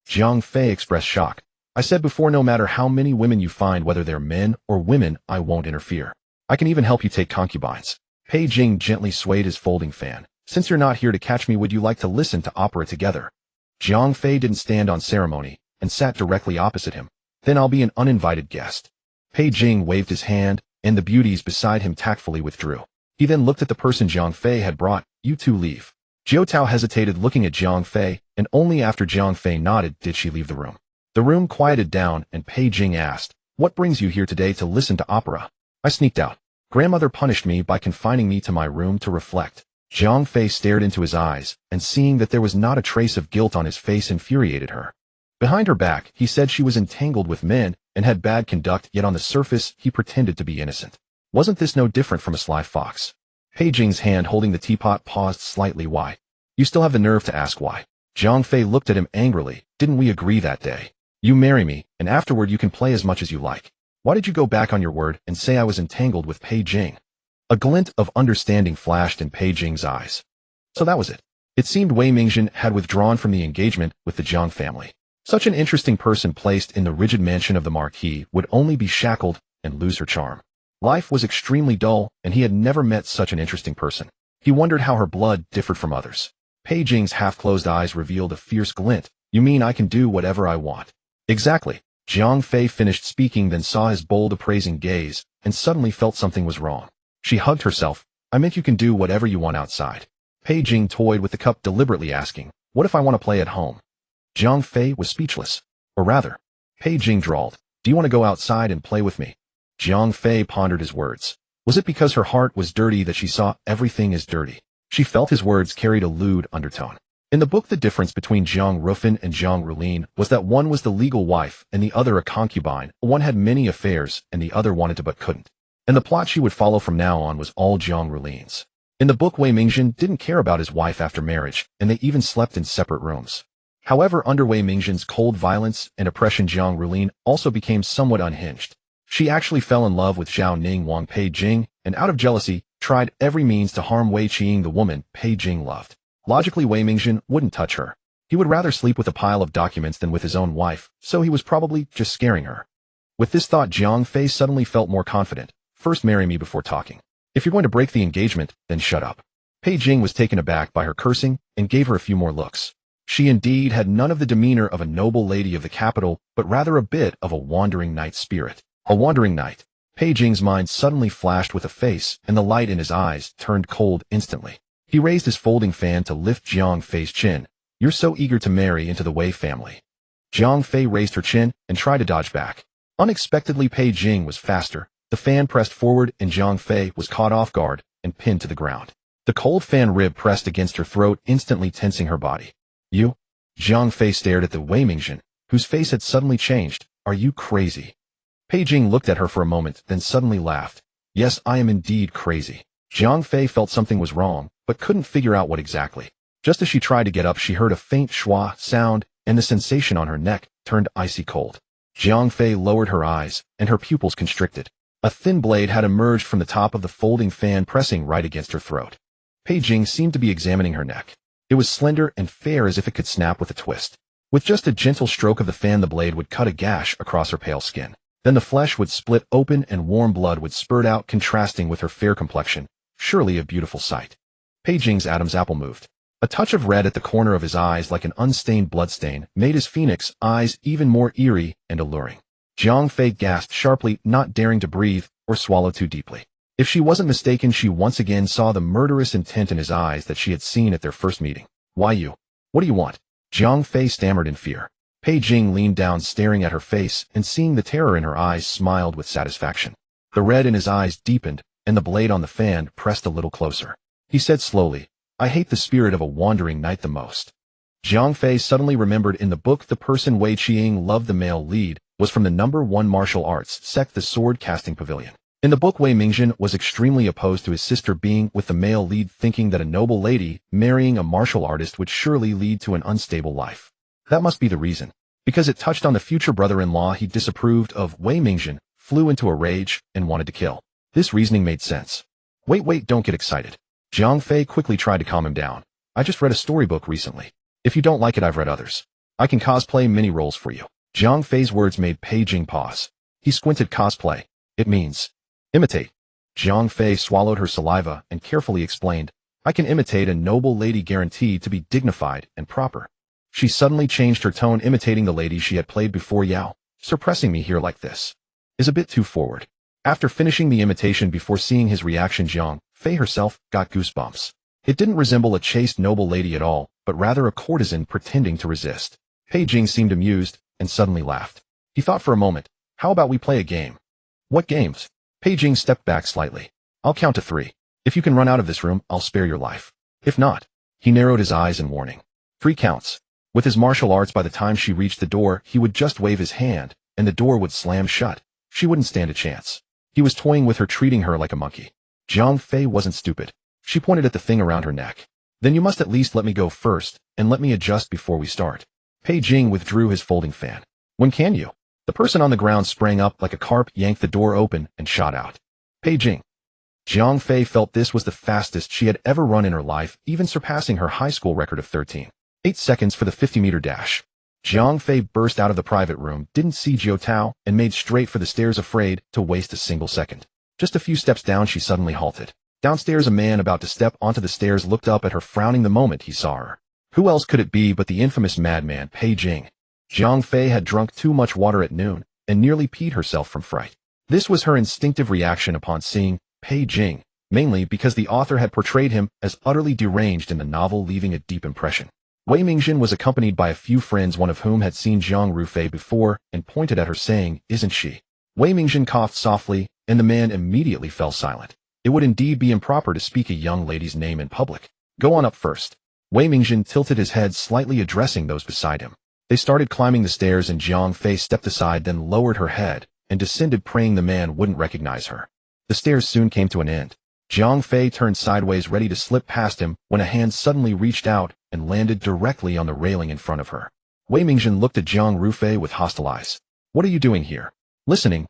Jiang Fei expressed shock. I said before, no matter how many women you find, whether they're men or women, I won't interfere. I can even help you take concubines. Pei Jing gently swayed his folding fan. Since you're not here to catch me, would you like to listen to opera together? Jiang Fei didn't stand on ceremony and sat directly opposite him. Then I'll be an uninvited guest. Pei Jing waved his hand, and the beauties beside him tactfully withdrew. He then looked at the person Jiang Fei had brought. You two leave. Jiao Tao hesitated, looking at Jiang Fei, and only after Jiang Fei nodded did she leave the room. The room quieted down, and Pei Jing asked, What brings you here today to listen to opera? I sneaked out. Grandmother punished me by confining me to my room to reflect. Jiang Fei stared into his eyes, and seeing that there was not a trace of guilt on his face infuriated her. Behind her back, he said she was entangled with men and had bad conduct, yet on the surface he pretended to be innocent. Wasn't this no different from a sly fox? Pei Jing's hand holding the teapot paused slightly. Why? You still have the nerve to ask why? Jiang Fei looked at him angrily. Didn't we agree that day? You marry me, and afterward you can play as much as you like. Why did you go back on your word and say I was entangled with Pei Jing? A glint of understanding flashed in Pei Jing's eyes. So that was it. It seemed Wei Mingjin had withdrawn from the engagement with the Jiang family. Such an interesting person placed in the rigid mansion of the Marquis would only be shackled and lose her charm. Life was extremely dull, and he had never met such an interesting person. He wondered how her blood differed from others. Pei Jing's half-closed eyes revealed a fierce glint. You mean I can do whatever I want? Exactly. Jiang Fei finished speaking, then saw his bold appraising gaze, and suddenly felt something was wrong. She hugged herself. I meant you can do whatever you want outside. Pei Jing toyed with the cup, deliberately asking, What if I want to play at home? Jiang Fei was speechless. Or rather, Pei Jing drawled, Do you want to go outside and play with me? Jiang Fei pondered his words. Was it because her heart was dirty that she saw everything as dirty? She felt his words carried a lewd undertone. In the book, the difference between Jiang Rufin and Jiang Rulin was that one was the legal wife and the other a concubine. One had many affairs and the other wanted to but couldn't. And the plot she would follow from now on was all Jiang Rulin's. In the book, Wei Mingjin didn't care about his wife after marriage, and they even slept in separate rooms. However, under Wei Mingjin's cold violence and oppression, Jiang Rulin also became somewhat unhinged. She actually fell in love with Zhao Ning Wang Pei Jing, and out of jealousy, tried every means to harm Wei Qing, the woman Pei Jing loved. Logically, Wei Mingjin wouldn't touch her. He would rather sleep with a pile of documents than with his own wife, so he was probably just scaring her. With this thought, Jiang Fei suddenly felt more confident. First, marry me before talking. If you're going to break the engagement, then shut up. Pei Jing was taken aback by her cursing and gave her a few more looks. She indeed had none of the demeanor of a noble lady of the capital, but rather a bit of a wandering knight spirit. A wandering knight. Pei Jing's mind suddenly flashed with a face, and the light in his eyes turned cold instantly. He raised his folding fan to lift Jiang Fei's chin. You're so eager to marry into the Wei family. Jiang Fei raised her chin and tried to dodge back. Unexpectedly, Pei Jing was faster. The fan pressed forward, and Jiang Fei was caught off guard and pinned to the ground. The cold fan rib pressed against her throat, instantly tensing her body. You? Jiang Fei stared at the Wei Mingjin, whose face had suddenly changed. Are you crazy? Pei Jing looked at her for a moment, then suddenly laughed. Yes, I am indeed crazy. Jiang Fei felt something was wrong, but couldn't figure out what exactly. Just as she tried to get up, she heard a faint schwa sound, and the sensation on her neck turned icy cold. Jiang Fei lowered her eyes, and her pupils constricted. A thin blade had emerged from the top of the folding fan, pressing right against her throat. Pei Jing seemed to be examining her neck. It was slender and fair, as if it could snap with a twist. With just a gentle stroke of the fan, the blade would cut a gash across her pale skin. Then the flesh would split open and warm blood would spurt out, contrasting with her fair complexion. Surely a beautiful sight. Pei Jing's Adam's apple moved. A touch of red at the corner of his eyes, like an unstained bloodstain, made his phoenix eyes even more eerie and alluring. Jiang Fei gasped sharply, not daring to breathe or swallow too deeply. If she wasn't mistaken, she once again saw the murderous intent in his eyes that she had seen at their first meeting. Why you? What do you want? Jiang Fei stammered in fear. Pei Jing leaned down, staring at her face, and seeing the terror in her eyes, smiled with satisfaction. The red in his eyes deepened, and the blade on the fan pressed a little closer. He said slowly, I hate the spirit of a wandering knight the most. Jiang Fei suddenly remembered in the book the person Wei Qing loved, the male lead, was from the #1 martial arts sect, the sword casting pavilion. In the book, Wei Mingjin was extremely opposed to his sister being with the male lead, thinking that a noble lady marrying a martial artist would surely lead to an unstable life. That must be the reason. Because it touched on the future brother-in-law he disapproved of, Wei Mingjin flew into a rage and wanted to kill. This reasoning made sense. Wait, don't get excited. Jiang Fei quickly tried to calm him down. I just read a storybook recently. If you don't like it, I've read others. I can cosplay mini roles for you. Jiang Fei's words made Pei Jing pause. He squinted. Cosplay. It means imitate. Jiang Fei swallowed her saliva and carefully explained, I can imitate a noble lady guaranteed to be dignified and proper. She suddenly changed her tone, imitating the lady she had played before. Yao, suppressing me here like this is a bit too forward. After finishing the imitation, before seeing his reaction, Jiang Fei herself got goosebumps. It didn't resemble a chaste noble lady at all, but rather a courtesan pretending to resist. Pei Jing seemed amused and suddenly laughed. He thought for a moment, how about we play a game? What games? Pei Jing stepped back slightly. I'll count to 3. If you can run out of this room, I'll spare your life. If not, he narrowed his eyes in warning. 3 counts. With his martial arts, by the time she reached the door, he would just wave his hand, and the door would slam shut. She wouldn't stand a chance. He was toying with her, treating her like a monkey. Jiang Fei wasn't stupid. She pointed at the thing around her neck. Then you must at least let me go first, and let me adjust before we start. Pei Jing withdrew his folding fan. When can you? The person on the ground sprang up like a carp, yanked the door open, and shot out. Pei Jing. Jiang Fei felt this was the fastest she had ever run in her life, even surpassing her high school record of 13.8 seconds for the 50-meter dash. Jiang Fei burst out of the private room, didn't see Jiao Tao, and made straight for the stairs, afraid to waste a single second. Just a few steps down, she suddenly halted. Downstairs, a man about to step onto the stairs looked up at her, frowning the moment he saw her. Who else could it be but the infamous madman Pei Jing? Jiang Fei had drunk too much water at noon and nearly peed herself from fright. This was her instinctive reaction upon seeing Pei Jing, mainly because the author had portrayed him as utterly deranged in the novel, leaving a deep impression. Wei Mingjin was accompanied by a few friends, one of whom had seen Jiang Rufei before and pointed at her, saying, Isn't she? Wei Mingjin coughed softly, and the man immediately fell silent. It would indeed be improper to speak a young lady's name in public. Go on up first. Wei Mingjin tilted his head slightly, addressing those beside him. They started climbing the stairs, and Jiang Fei stepped aside, then lowered her head and descended, praying the man wouldn't recognize her. The stairs soon came to an end. Jiang Fei turned sideways, ready to slip past him, when a hand suddenly reached out and landed directly on the railing in front of her. Wei Mingjin looked at Jiang Rufei with hostile eyes. What are you doing here? Listening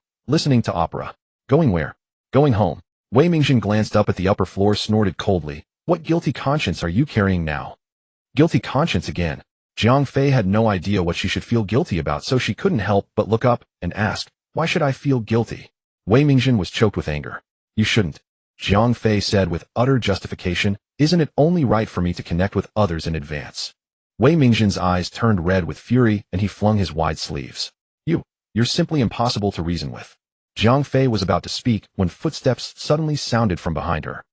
to opera. Going where? Going home. Wei Mingjin glanced up at the upper floor, snorted coldly. What guilty conscience are you carrying now? Guilty conscience again. Jiang Fei had no idea what she should feel guilty about, so she couldn't help but look up and ask, Why should I feel guilty? Wei Mingjin was choked with anger. You shouldn't. Jiang Fei said with utter justification, Isn't it only right for me to connect with others in advance? Wei Mingjin's eyes turned red with fury, and he flung his wide sleeves. You're simply impossible to reason with. Jiang Fei was about to speak when footsteps suddenly sounded from behind her.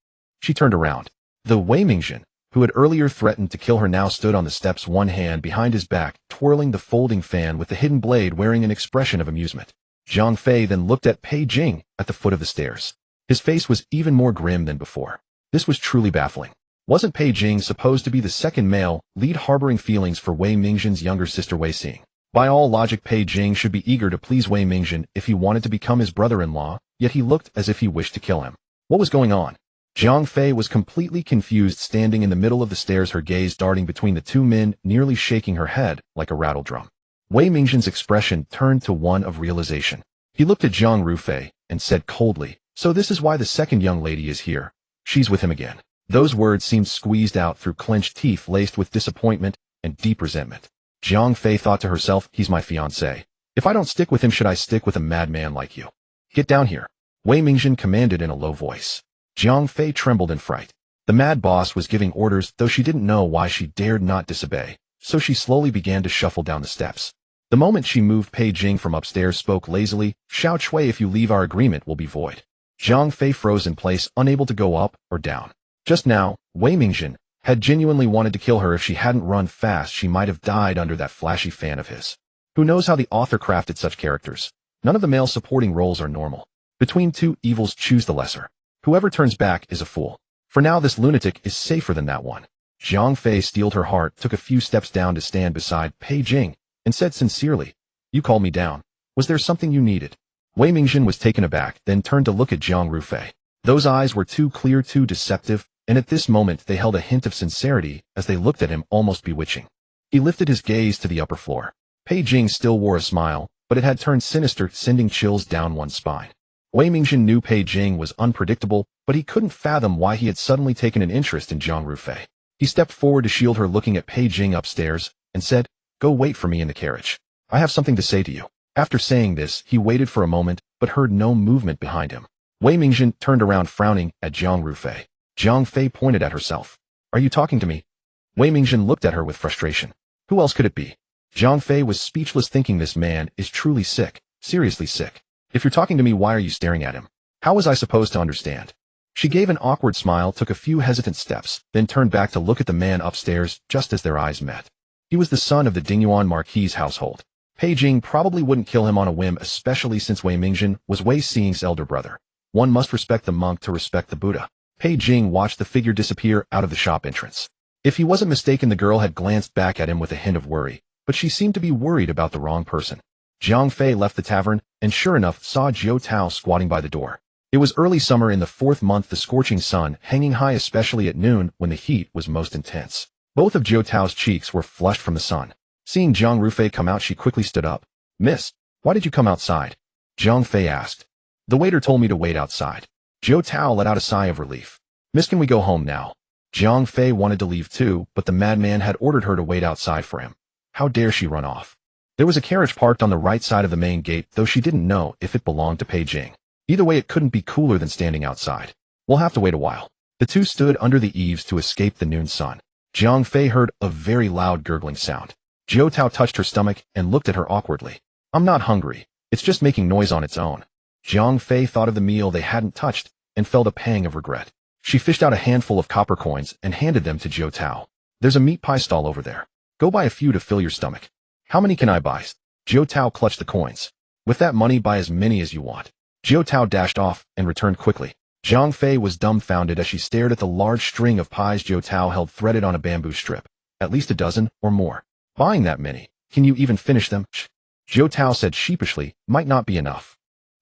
She turned around. The Wei Mingjin, who had earlier threatened to kill her, now stood on the steps, one hand behind his back, twirling the folding fan with the hidden blade, wearing an expression of amusement. Jiang Fei then looked at Pei Jing at the foot of the stairs. His face was even more grim than before. This was truly baffling. Wasn't Pei Jing supposed to be the second male lead, harboring feelings for Wei Mingjin's younger sister Wei Xing? By all logic, Pei Jing should be eager to please Wei Mingjin if he wanted to become his brother-in-law, yet he looked as if he wished to kill him. What was going on? Jiang Fei was completely confused, standing in the middle of the stairs, her gaze darting between the two men, nearly shaking her head like a rattle drum. Wei Mingjin's expression turned to one of realization. He looked at Jiang Rufei and said coldly, So this is why the second young lady is here. She's with him again. Those words seemed squeezed out through clenched teeth, laced with disappointment and deep resentment. Jiang Fei thought to herself, He's my fiancé. If I don't stick with him, should I stick with a madman like you? Get down here. Wei Mingjin commanded in a low voice. Jiang Fei trembled in fright. The mad boss was giving orders, though she didn't know why she dared not disobey, so she slowly began to shuffle down the steps. The moment she moved, Pei Jing from upstairs spoke lazily, Xiao Chui, if you leave, our agreement will be void. Jiang Fei froze in place, unable to go up or down. Just now, Wei Mingjin had genuinely wanted to kill her. If she hadn't run fast, she might have died under that flashy fan of his. Who knows how the author crafted such characters? None of the male supporting roles are normal. Between two evils, choose the lesser. Whoever turns back is a fool. For now, this lunatic is safer than that one. Jiang Fei steeled her heart, took a few steps down to stand beside Pei Jing, and said sincerely, You called me down. Was there something you needed? Wei Mingjin was taken aback, then turned to look at Jiang Rufei. Those eyes were too clear, too deceptive, and at this moment they held a hint of sincerity as they looked at him, almost bewitching. He lifted his gaze to the upper floor. Pei Jing still wore a smile, but it had turned sinister, sending chills down one's spine. Wei Mingjin knew Pei Jing was unpredictable, but he couldn't fathom why he had suddenly taken an interest in Jiang Rufei. He stepped forward to shield her, looking at Pei Jing upstairs, and said, "Go wait for me in the carriage. I have something to say to you." After saying this, he waited for a moment, but heard no movement behind him. Wei Mingjin turned around, frowning at Jiang Rufei. Jiang Fei pointed at herself. "Are you talking to me?" Wei Mingjin looked at her with frustration. Who else could it be? Jiang Fei was speechless, thinking this man is truly sick, seriously sick. If you're talking to me, why are you staring at him? How was I supposed to understand? She gave an awkward smile, took a few hesitant steps, then turned back to look at the man upstairs just as their eyes met. He was the son of the Dingyuan Marquis' household. Pei Jing probably wouldn't kill him on a whim, especially since Wei Mingjin was Wei Xing's elder brother. One must respect the monk to respect the Buddha. Pei Jing watched the figure disappear out of the shop entrance. If he wasn't mistaken, the girl had glanced back at him with a hint of worry, but she seemed to be worried about the wrong person. Jiang Fei left the tavern, and sure enough saw Jiao Tao squatting by the door. It was early summer in the 4th month, the scorching sun hanging high, especially at noon when the heat was most intense. Both of Jiao Tao's cheeks were flushed from the sun. Seeing Jiang Rufei come out, she quickly stood up. "Miss, why did you come outside?" Jiang Fei asked. "The waiter told me to wait outside." Jiao Tao let out a sigh of relief. "Miss, can we go home now?" Jiang Fei wanted to leave too, but the madman had ordered her to wait outside for him. How dare she run off? There was a carriage parked on the right side of the main gate, though she didn't know if it belonged to Pei Jing. Either way, it couldn't be cooler than standing outside. "We'll have to wait a while." The two stood under the eaves to escape the noon sun. Jiang Fei heard a very loud gurgling sound. Jiao Tao touched her stomach and looked at her awkwardly. "I'm not hungry. It's just making noise on its own." Jiang Fei thought of the meal they hadn't touched and felt a pang of regret. She fished out a handful of copper coins and handed them to Jiao Tao. "There's a meat pie stall over there. Go buy a few to fill your stomach." "How many can I buy?" Jiao Tao clutched the coins. "With that money, buy as many as you want." Jiao Tao dashed off and returned quickly. Jiang Fei was dumbfounded as she stared at the large string of pies Jiao Tao held threaded on a bamboo strip. At least a dozen or more. "Buying that many, can you even finish them?" Jiao Tao said sheepishly, "Might not be enough."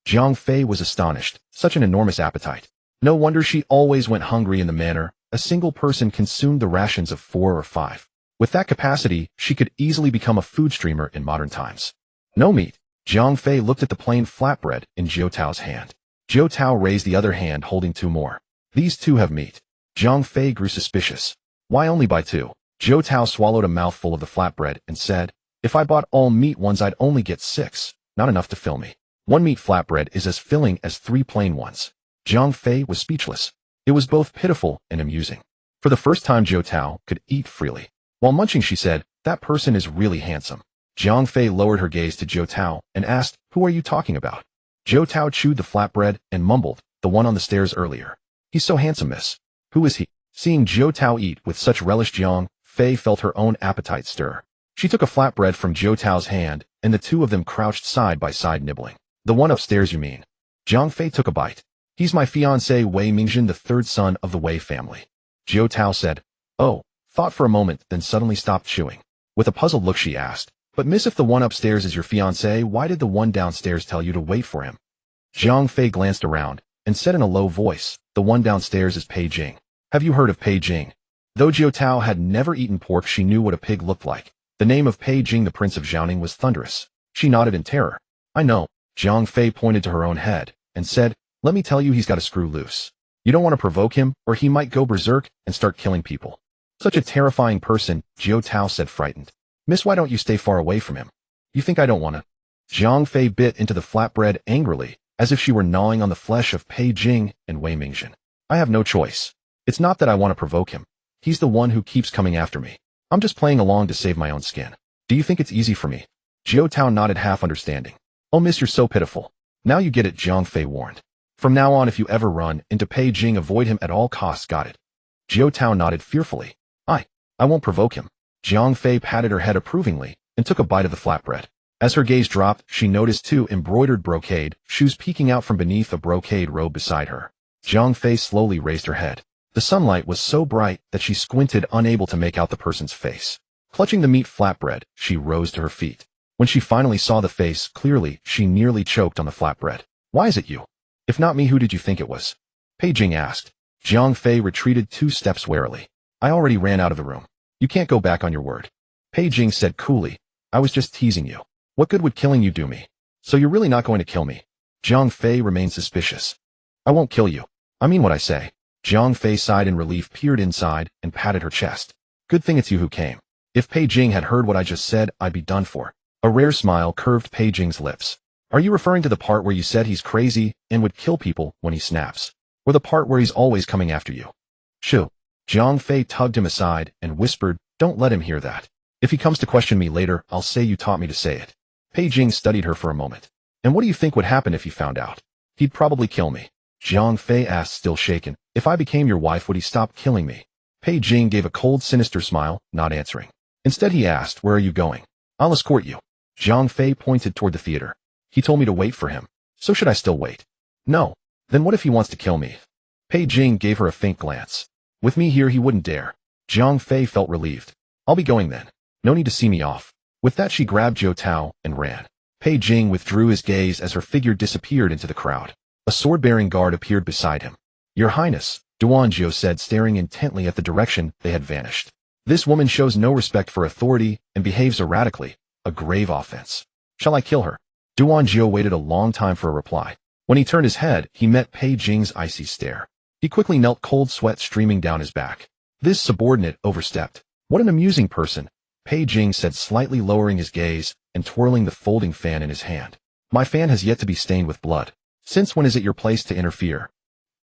Jiang Fei was astonished. Such an enormous appetite. No wonder she always went hungry in the manner. A single person consumed the rations of 4 or 5. With that capacity, she could easily become a food streamer in modern times. "No meat." Jiang Fei looked at the plain flatbread in Jiao Tao's hand. Jiao Tao raised the other hand, holding 2 more. "These 2 have meat." Jiang Fei grew suspicious. "Why only buy 2? Jiao Tao swallowed a mouthful of the flatbread and said, "If I bought all meat ones, I'd only get 6. Not enough to fill me. 1 meat flatbread is as filling as 3 plain ones." Jiang Fei was speechless. It was both pitiful and amusing. For the first time, Jiao Tao could eat freely. While munching, she said, "That person is really handsome." Jiang Fei lowered her gaze to Jiao Tao and asked, "Who are you talking about?" Jiao Tao chewed the flatbread and mumbled, "The one on the stairs earlier. He's so handsome, miss." "Who is he?" Seeing Jiao Tao eat with such relish, Jiang Fei felt her own appetite stir. She took a flatbread from Jiao Tao's hand, and the 2 of them crouched side by side nibbling. "The one upstairs, you mean?" Jiang Fei took a bite. "He's my fiancé, Wei Mingjin, the 3rd son of the Wei family." Jiao Tao said, "Oh," thought for a moment, then suddenly stopped chewing. With a puzzled look, she asked, "But miss, if the one upstairs is your fiancé, why did the one downstairs tell you to wait for him?" Jiang Fei glanced around and said in a low voice, "The one downstairs is Pei Jing. Have you heard of Pei Jing?" Though Jiao Tao had never eaten pork, she knew what a pig looked like. The name of Pei Jing, the Prince of Jiaoning, was thunderous. She nodded in terror. "I know." Jiang Fei pointed to her own head and said, "Let me tell you, he's got a screw loose. You don't want to provoke him, or he might go berserk and start killing people." "Such a terrifying person," Jiao Tao said, frightened. "Miss, why don't you stay far away from him?" "You think I don't want to?" Jiang Fei bit into the flatbread angrily, as if she were gnawing on the flesh of Pei Jing and Wei Mingjin. "I have no choice. It's not that I want to provoke him. He's the one who keeps coming after me. I'm just playing along to save my own skin. Do you think it's easy for me?" Jiao Tao nodded, half understanding. "Oh, miss, you're so pitiful. Now you get it," Jiang Fei warned. "From now on, if you ever run into Pei Jing, avoid him at all costs, got it?" Jiao Tao nodded fearfully. I won't provoke him." Jiang Fei patted her head approvingly and took a bite of the flatbread. As her gaze dropped, she noticed 2 embroidered brocade shoes peeking out from beneath a brocade robe beside her. Jiang Fei slowly raised her head. The sunlight was so bright that she squinted, unable to make out the person's face. Clutching the meat flatbread, she rose to her feet. When she finally saw the face clearly, she nearly choked on the flatbread. Why is it you? If not me, who did you think it was? Pei Jing asked. Jiang Fei retreated 2 steps warily. I already ran out of the room. You can't go back on your word. Pei Jing said coolly. I was just teasing you. What good would killing you do me? So you're really not going to kill me? Jiang Fei remained suspicious. I won't kill you. I mean what I say. Jiang Fei sighed in relief, peered inside, and patted her chest. Good thing it's you who came. If Pei Jing had heard what I just said, I'd be done for. A rare smile curved Pei Jing's lips. Are you referring to the part where you said he's crazy and would kill people when he snaps? Or the part where he's always coming after you? Shoo. Jiang Fei tugged him aside and whispered, don't let him hear that. If he comes to question me later, I'll say you taught me to say it. Pei Jing studied her for a moment. And what do you think would happen if he found out? He'd probably kill me. Jiang Fei asked, still shaken. If I became your wife, would he stop killing me? Pei Jing gave a cold, sinister smile, not answering. Instead he asked, where are you going? I'll escort you. Jiang Fei pointed toward the theater. He told me to wait for him. So should I still wait? No. Then what if he wants to kill me? Pei Jing gave her a faint glance. With me here he wouldn't dare. Jiang Fei felt relieved. I'll be going then. No need to see me off. With that she grabbed Zhou Tao and ran. Pei Jing withdrew his gaze as her figure disappeared into the crowd. A sword-bearing guard appeared beside him. Your Highness, Duanjiao said, staring intently at the direction they had vanished. This woman shows no respect for authority and behaves erratically, a grave offense. Shall I kill her? Duanjiao waited a long time for a reply. When he turned his head, he met Pei Jing's icy stare. He quickly knelt, cold sweat streaming down his back. This subordinate overstepped. What an amusing person, Pei Jing said, slightly lowering his gaze and twirling the folding fan in his hand. My fan has yet to be stained with blood. Since when is it your place to interfere?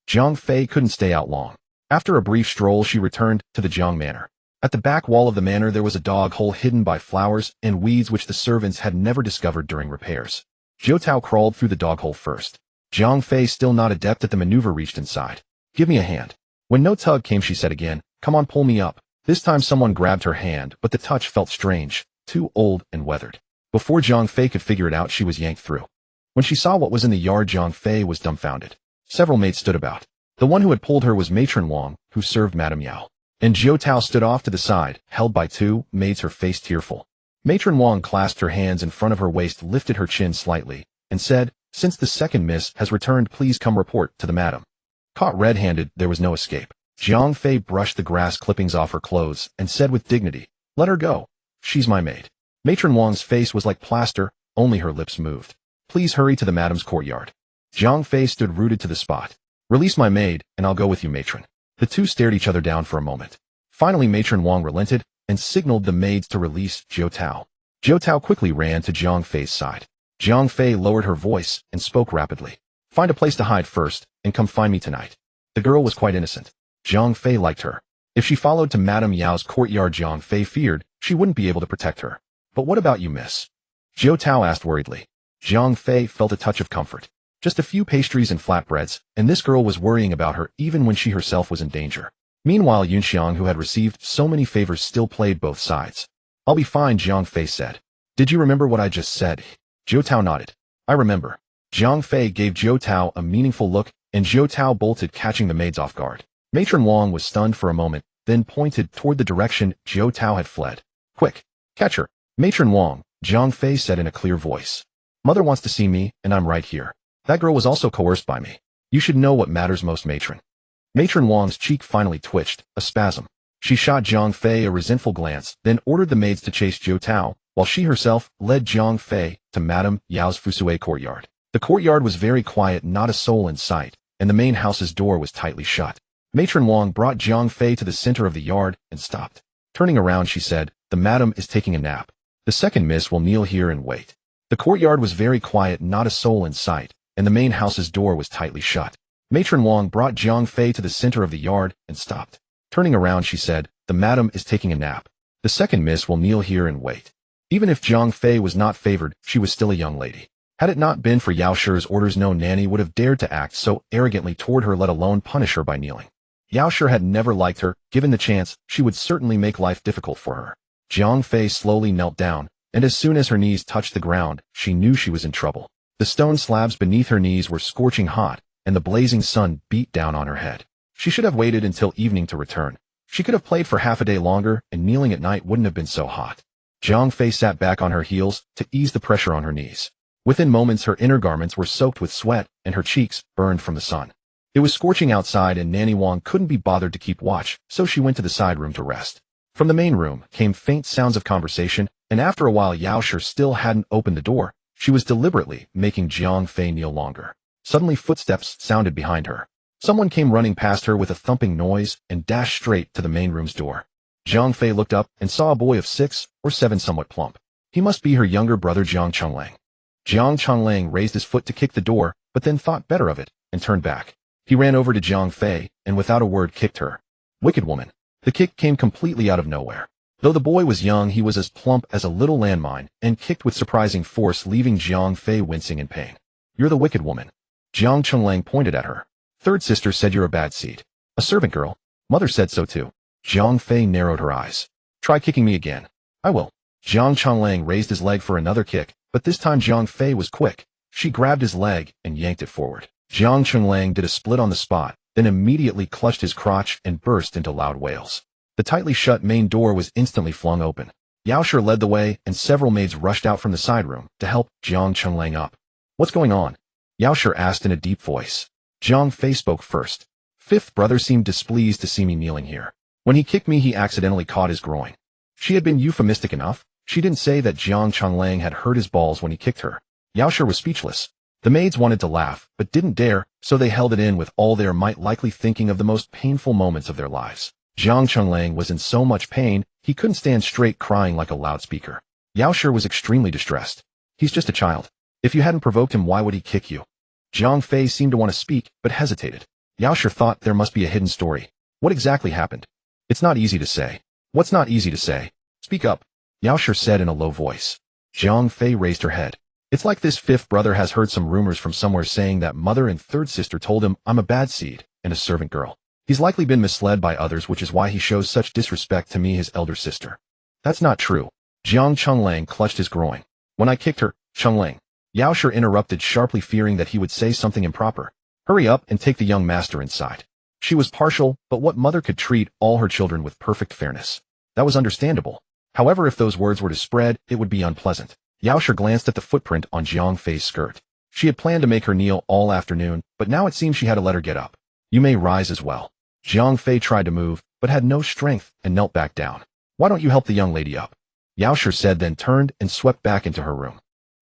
Jiang Fei couldn't stay out long. After a brief stroll, she returned to the Jiang Manor. At the back wall of the manor there was a dog hole hidden by flowers and weeds which the servants had never discovered during repairs. Zhou Tao crawled through the dog hole first. Jiang Fei, still not adept at the maneuver, reached inside. Give me a hand. When no tug came, she said again, come on, pull me up. This time someone grabbed her hand, but the touch felt strange, too old and weathered. Before Jiang Fei could figure it out, she was yanked through. When she saw what was in the yard, Jiang Fei was dumbfounded. Several maids stood about. The one who had pulled her was Matron Wang, who served Madame Yao. And Zhou Tao stood off to the side, held by 2 maids, her face tearful. Matron Wang clasped her hands in front of her waist, lifted her chin slightly, and said, since the second miss has returned, please come report to the madam. Caught red-handed, there was no escape. Jiang Fei brushed the grass clippings off her clothes and said with dignity, let her go. She's my maid. Matron Wang's face was like plaster, only her lips moved. Please hurry to the madam's courtyard. Jiang Fei stood rooted to the spot. Release my maid, and I'll go with you, matron. The 2 stared each other down for a moment. Finally Matron Wang relented and signaled the maids to release Zhou Tao. Zhou Tao quickly ran to Jiang Fei's side. Jiang Fei lowered her voice and spoke rapidly. Find a place to hide first, and come find me tonight. The girl was quite innocent. Jiang Fei liked her. If she followed to Madame Yao's courtyard, Jiang Fei feared she wouldn't be able to protect her. But what about you, miss? Zhou Tao asked worriedly. Jiang Fei felt a touch of comfort. Just a few pastries and flatbreads, and this girl was worrying about her even when she herself was in danger. Meanwhile, Yunxiang, who had received so many favors, still played both sides. I'll be fine, Jiang Fei said. Did you remember what I just said? Zhou Tao nodded. I remember. Jiang Fei gave Zhou Tao a meaningful look, and Zhou Tao bolted, catching the maids off guard. Matron Wang was stunned for a moment, then pointed toward the direction Zhou Tao had fled. Quick, catch her. Matron Wang, Jiang Fei said in a clear voice. Mother wants to see me, and I'm right here. That girl was also coerced by me. You should know what matters most, matron. Matron Wang's cheek finally twitched, a spasm. She shot Jiang Fei a resentful glance, then ordered the maids to chase Zhou Tao, while she herself led Jiang Fei to Madame Yao's Fusue courtyard. The courtyard was very quiet, not a soul in sight, and the main house's door was tightly shut. Matron Wang brought Jiang Fei to the center of the yard and stopped. Turning around, she said, the madam is taking a nap. The second miss will kneel here and wait. The courtyard was very quiet, not a soul in sight, and the main house's door was tightly shut. Matron Wang brought Jiang Fei to the center of the yard and stopped. Turning around, she said, the madam is taking a nap. The second miss will kneel here and wait. Even if Jiang Fei was not favored, she was still a young lady. Had it not been for Yao Shi's orders, no nanny would have dared to act so arrogantly toward her, let alone punish her by kneeling. Yao Shi had never liked her. Given the chance, she would certainly make life difficult for her. Jiang Fei slowly knelt down, and as soon as her knees touched the ground, she knew she was in trouble. The stone slabs beneath her knees were scorching hot, and the blazing sun beat down on her head. She should have waited until evening to return. She could have played for half a day longer, and kneeling at night wouldn't have been so hot. Jiang Fei sat back on her heels to ease the pressure on her knees. Within moments her inner garments were soaked with sweat and her cheeks burned from the sun. It was scorching outside and Nanny Wang couldn't be bothered to keep watch, so she went to the side room to rest. From the main room came faint sounds of conversation, and after a while Yao Shi still hadn't opened the door. She was deliberately making Jiang Fei kneel longer. Suddenly footsteps sounded behind her. Someone came running past her with a thumping noise and dashed straight to the main room's door. Jiang Fei looked up and saw a boy of 6 or 7 somewhat plump. He must be her younger brother Jiang Chenglang. Jiang Chenglang raised his foot to kick the door, but then thought better of it and turned back. He ran over to Jiang Fei and without a word kicked her. Wicked woman. The kick came completely out of nowhere. Though the boy was young, he was as plump as a little landmine and kicked with surprising force, leaving Jiang Fei wincing in pain. You're the wicked woman. Jiang Chenglang pointed at her. Third sister said you're a bad seed. A servant girl. Mother said so too. Jiang Fei narrowed her eyes. Try kicking me again. I will. Jiang Chenglang raised his leg for another kick, but this time Jiang Fei was quick. She grabbed his leg and yanked it forward. Jiang Chenglang did a split on the spot, then immediately clutched his crotch and burst into loud wails. The tightly shut main door was instantly flung open. Yao Shi led the way and several maids rushed out from the side room to help Jiang Chenglang up. What's going on? Yao Shi asked in a deep voice. Jiang Fei spoke first. Fifth brother seemed displeased to see me kneeling here. When he kicked me he accidentally caught his groin. She had been euphemistic enough. She didn't say that Jiang Chenglang had hurt his balls when he kicked her. Yao Shi was speechless. The maids wanted to laugh, but didn't dare, so they held it in with all their might, likely thinking of the most painful moments of their lives. Jiang Chenglang was in so much pain, he couldn't stand straight, crying like a loudspeaker. Yao Shi was extremely distressed. He's just a child. If you hadn't provoked him, why would he kick you? Jiang Fei seemed to want to speak, but hesitated. Yao Shi thought there must be a hidden story. What exactly happened? It's not easy to say. What's not easy to say? Speak up. Yao Shi said in a low voice. Jiang Fei raised her head. It's like this fifth brother has heard some rumors from somewhere saying that mother and third sister told him I'm a bad seed and a servant girl. He's likely been misled by others, which is why he shows such disrespect to me, his elder sister. That's not true. Jiang Chenglang clutched his groin. When I kicked her, Chenglang. Yao Shi interrupted sharply, fearing that he would say something improper. Hurry up and take the young master inside. She was partial, but what mother could treat all her children with perfect fairness? That was understandable. However, if those words were to spread, it would be unpleasant. Yao Shi glanced at the footprint on Jiang Fei's skirt. She had planned to make her kneel all afternoon, but now it seemed she had to let her get up. You may rise as well. Jiang Fei tried to move, but had no strength and knelt back down. Why don't you help the young lady up? Yao Shi said, then turned and swept back into her room.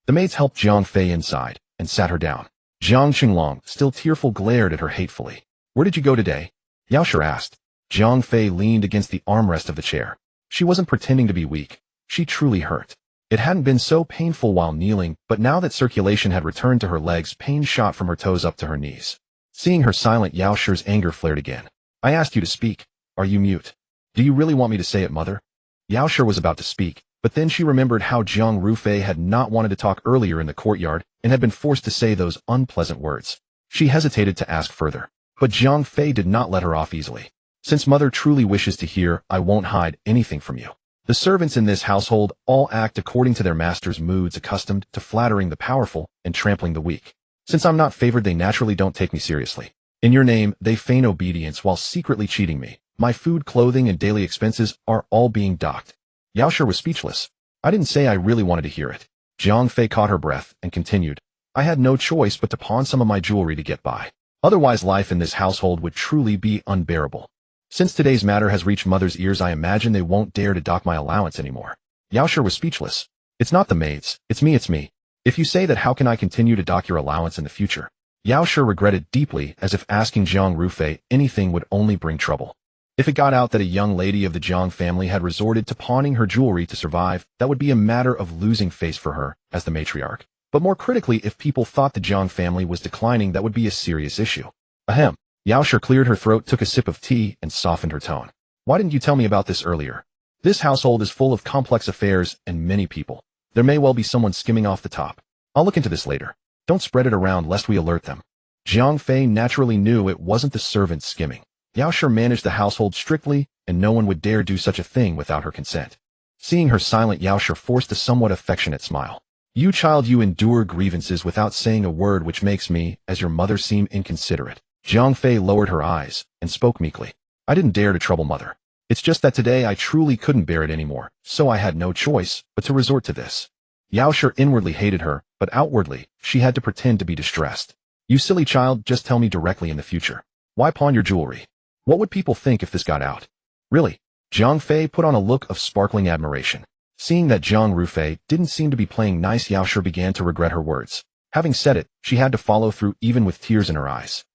The maids helped Jiang Fei inside and sat her down. Jiang Qinglong, still tearful, glared at her hatefully. Where did you go today? Yao Shi asked. Jiang Fei leaned against the armrest of the chair. She wasn't pretending to be weak. She truly hurt. It hadn't been so painful while kneeling, but now that circulation had returned to her legs, pain shot from her toes up to her knees. Seeing her silent, Yao Shi's anger flared again. I asked you to speak. Are you mute? Do you really want me to say it, mother? Yao Shi was about to speak, but then she remembered how Jiang Rufei had not wanted to talk earlier in the courtyard and had been forced to say those unpleasant words. She hesitated to ask further, but Jiang Fei did not let her off easily. Since mother truly wishes to hear, I won't hide anything from you. The servants in this household all act according to their master's moods, accustomed to flattering the powerful and trampling the weak. Since I'm not favored, they naturally don't take me seriously. In your name, they feign obedience while secretly cheating me. My food, clothing, and daily expenses are all being docked. Yao Shi was speechless. I didn't say I really wanted to hear it. Jiang Fei caught her breath and continued. I had no choice but to pawn some of my jewelry to get by. Otherwise, life in this household would truly be unbearable. Since today's matter has reached mother's ears, I imagine they won't dare to dock my allowance anymore. Yao Shi was speechless. It's not the maids. It's me. If you say that, how can I continue to dock your allowance in the future? Yao Shi regretted deeply, as if asking Jiang Rufei anything would only bring trouble. If it got out that a young lady of the Jiang family had resorted to pawning her jewelry to survive, that would be a matter of losing face for her as the matriarch. But more critically, if people thought the Jiang family was declining, that would be a serious issue. Ahem. Yao Shi cleared her throat, took a sip of tea, and softened her tone. Why didn't you tell me about this earlier? This household is full of complex affairs and many people. There may well be someone skimming off the top. I'll look into this later. Don't spread it around lest we alert them. Jiang Fei naturally knew it wasn't the servants skimming. Yao Shi managed the household strictly, and no one would dare do such a thing without her consent. Seeing her silent, Yao Shi forced a somewhat affectionate smile. You child, you endure grievances without saying a word, which makes me, as your mother, seem inconsiderate. Jiang Fei lowered her eyes and spoke meekly. I didn't dare to trouble mother. It's just that today I truly couldn't bear it anymore, so I had no choice but to resort to this. Yao Shi inwardly hated her, but outwardly, she had to pretend to be distressed. You silly child, just tell me directly in the future. Why pawn your jewelry? What would people think if this got out? Really? Zhang Fei put on a look of sparkling admiration. Seeing that Zhang Rufei didn't seem to be playing nice, Yao Shi began to regret her words. Having said it, she had to follow through even with tears in her eyes.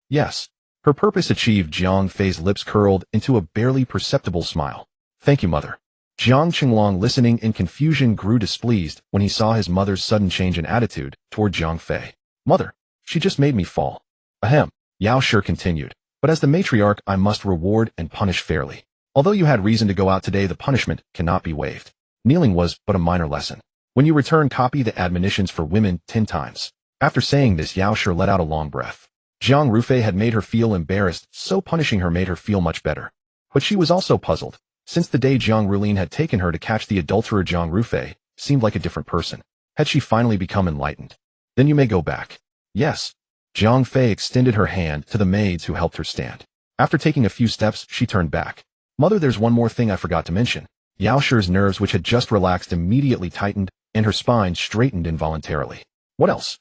Yes. Her purpose achieved, Zhang Fei's lips curled into a barely perceptible smile. Thank you, mother. Jiang Qinglong, listening in confusion, grew displeased when he saw his mother's sudden change in attitude toward Zhang Fei. Mother, she just made me fall. Ahem. Yao Shi continued. But as the matriarch, I must reward and punish fairly. Although you had reason to go out today, the punishment cannot be waived. Kneeling was but a minor lesson. When you return, copy the admonitions for women 10 times. After saying this, Yao Shi let out a long breath. Zhang Rufei had made her feel embarrassed, so punishing her made her feel much better. But she was also puzzled. Since the day Zhang Rulin had taken her to catch the adulterer, Zhang Rufei seemed like a different person. Had she finally become enlightened? Then you may go back. Yes. Zhang Fei extended her hand to the maids who helped her stand. After taking a few steps, she turned back. Mother, there's one more thing I forgot to mention. Yao Shi's nerves, which had just relaxed, immediately tightened, and her spine straightened involuntarily. What else?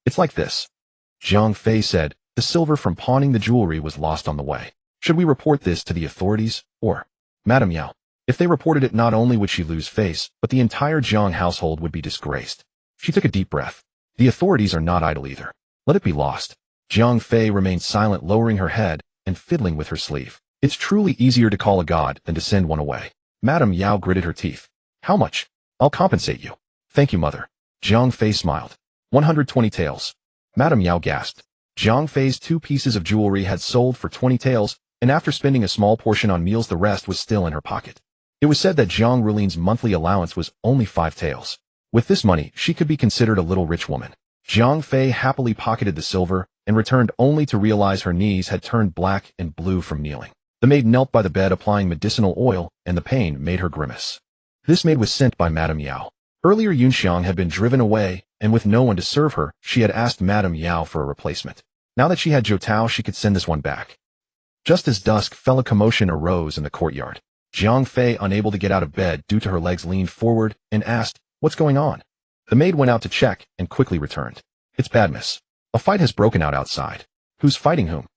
It's like this. Zhang Fei said, the silver from pawning the jewelry was lost on the way. Should we report this to the authorities, or? Madam Yao. If they reported it, not only would she lose face, but the entire Jiang household would be disgraced. She took a deep breath. The authorities are not idle either. Let it be lost. Zhang Fei remained silent, lowering her head and fiddling with her sleeve. It's truly easier to call a god than to send one away. Madam Yao gritted her teeth. How much? I'll compensate you. Thank you, mother. Zhang Fei smiled. 120 taels. Madam Yao gasped. Zhang Fei's 2 pieces of jewelry had sold for 20 taels, and after spending a small portion on meals, the rest was still in her pocket. It was said that Zhang Rulin's monthly allowance was only 5 taels. With this money, she could be considered a little rich woman. Zhang Fei happily pocketed the silver and returned only to realize her knees had turned black and blue from kneeling. The maid knelt by the bed applying medicinal oil, and the pain made her grimace. This maid was sent by Madam Yao. Earlier, Yunxiang had been driven away, and with no one to serve her, she had asked Madam Yao for a replacement. Now that she had Zhou Tao, she could send this one back. Just as dusk fell, a commotion arose in the courtyard. Zhang Fei, unable to get out of bed due to her legs, leaned forward and asked, "What's going on?" The maid went out to check and quickly returned. "It's bad, miss. A fight has broken out outside." "Who's fighting whom?"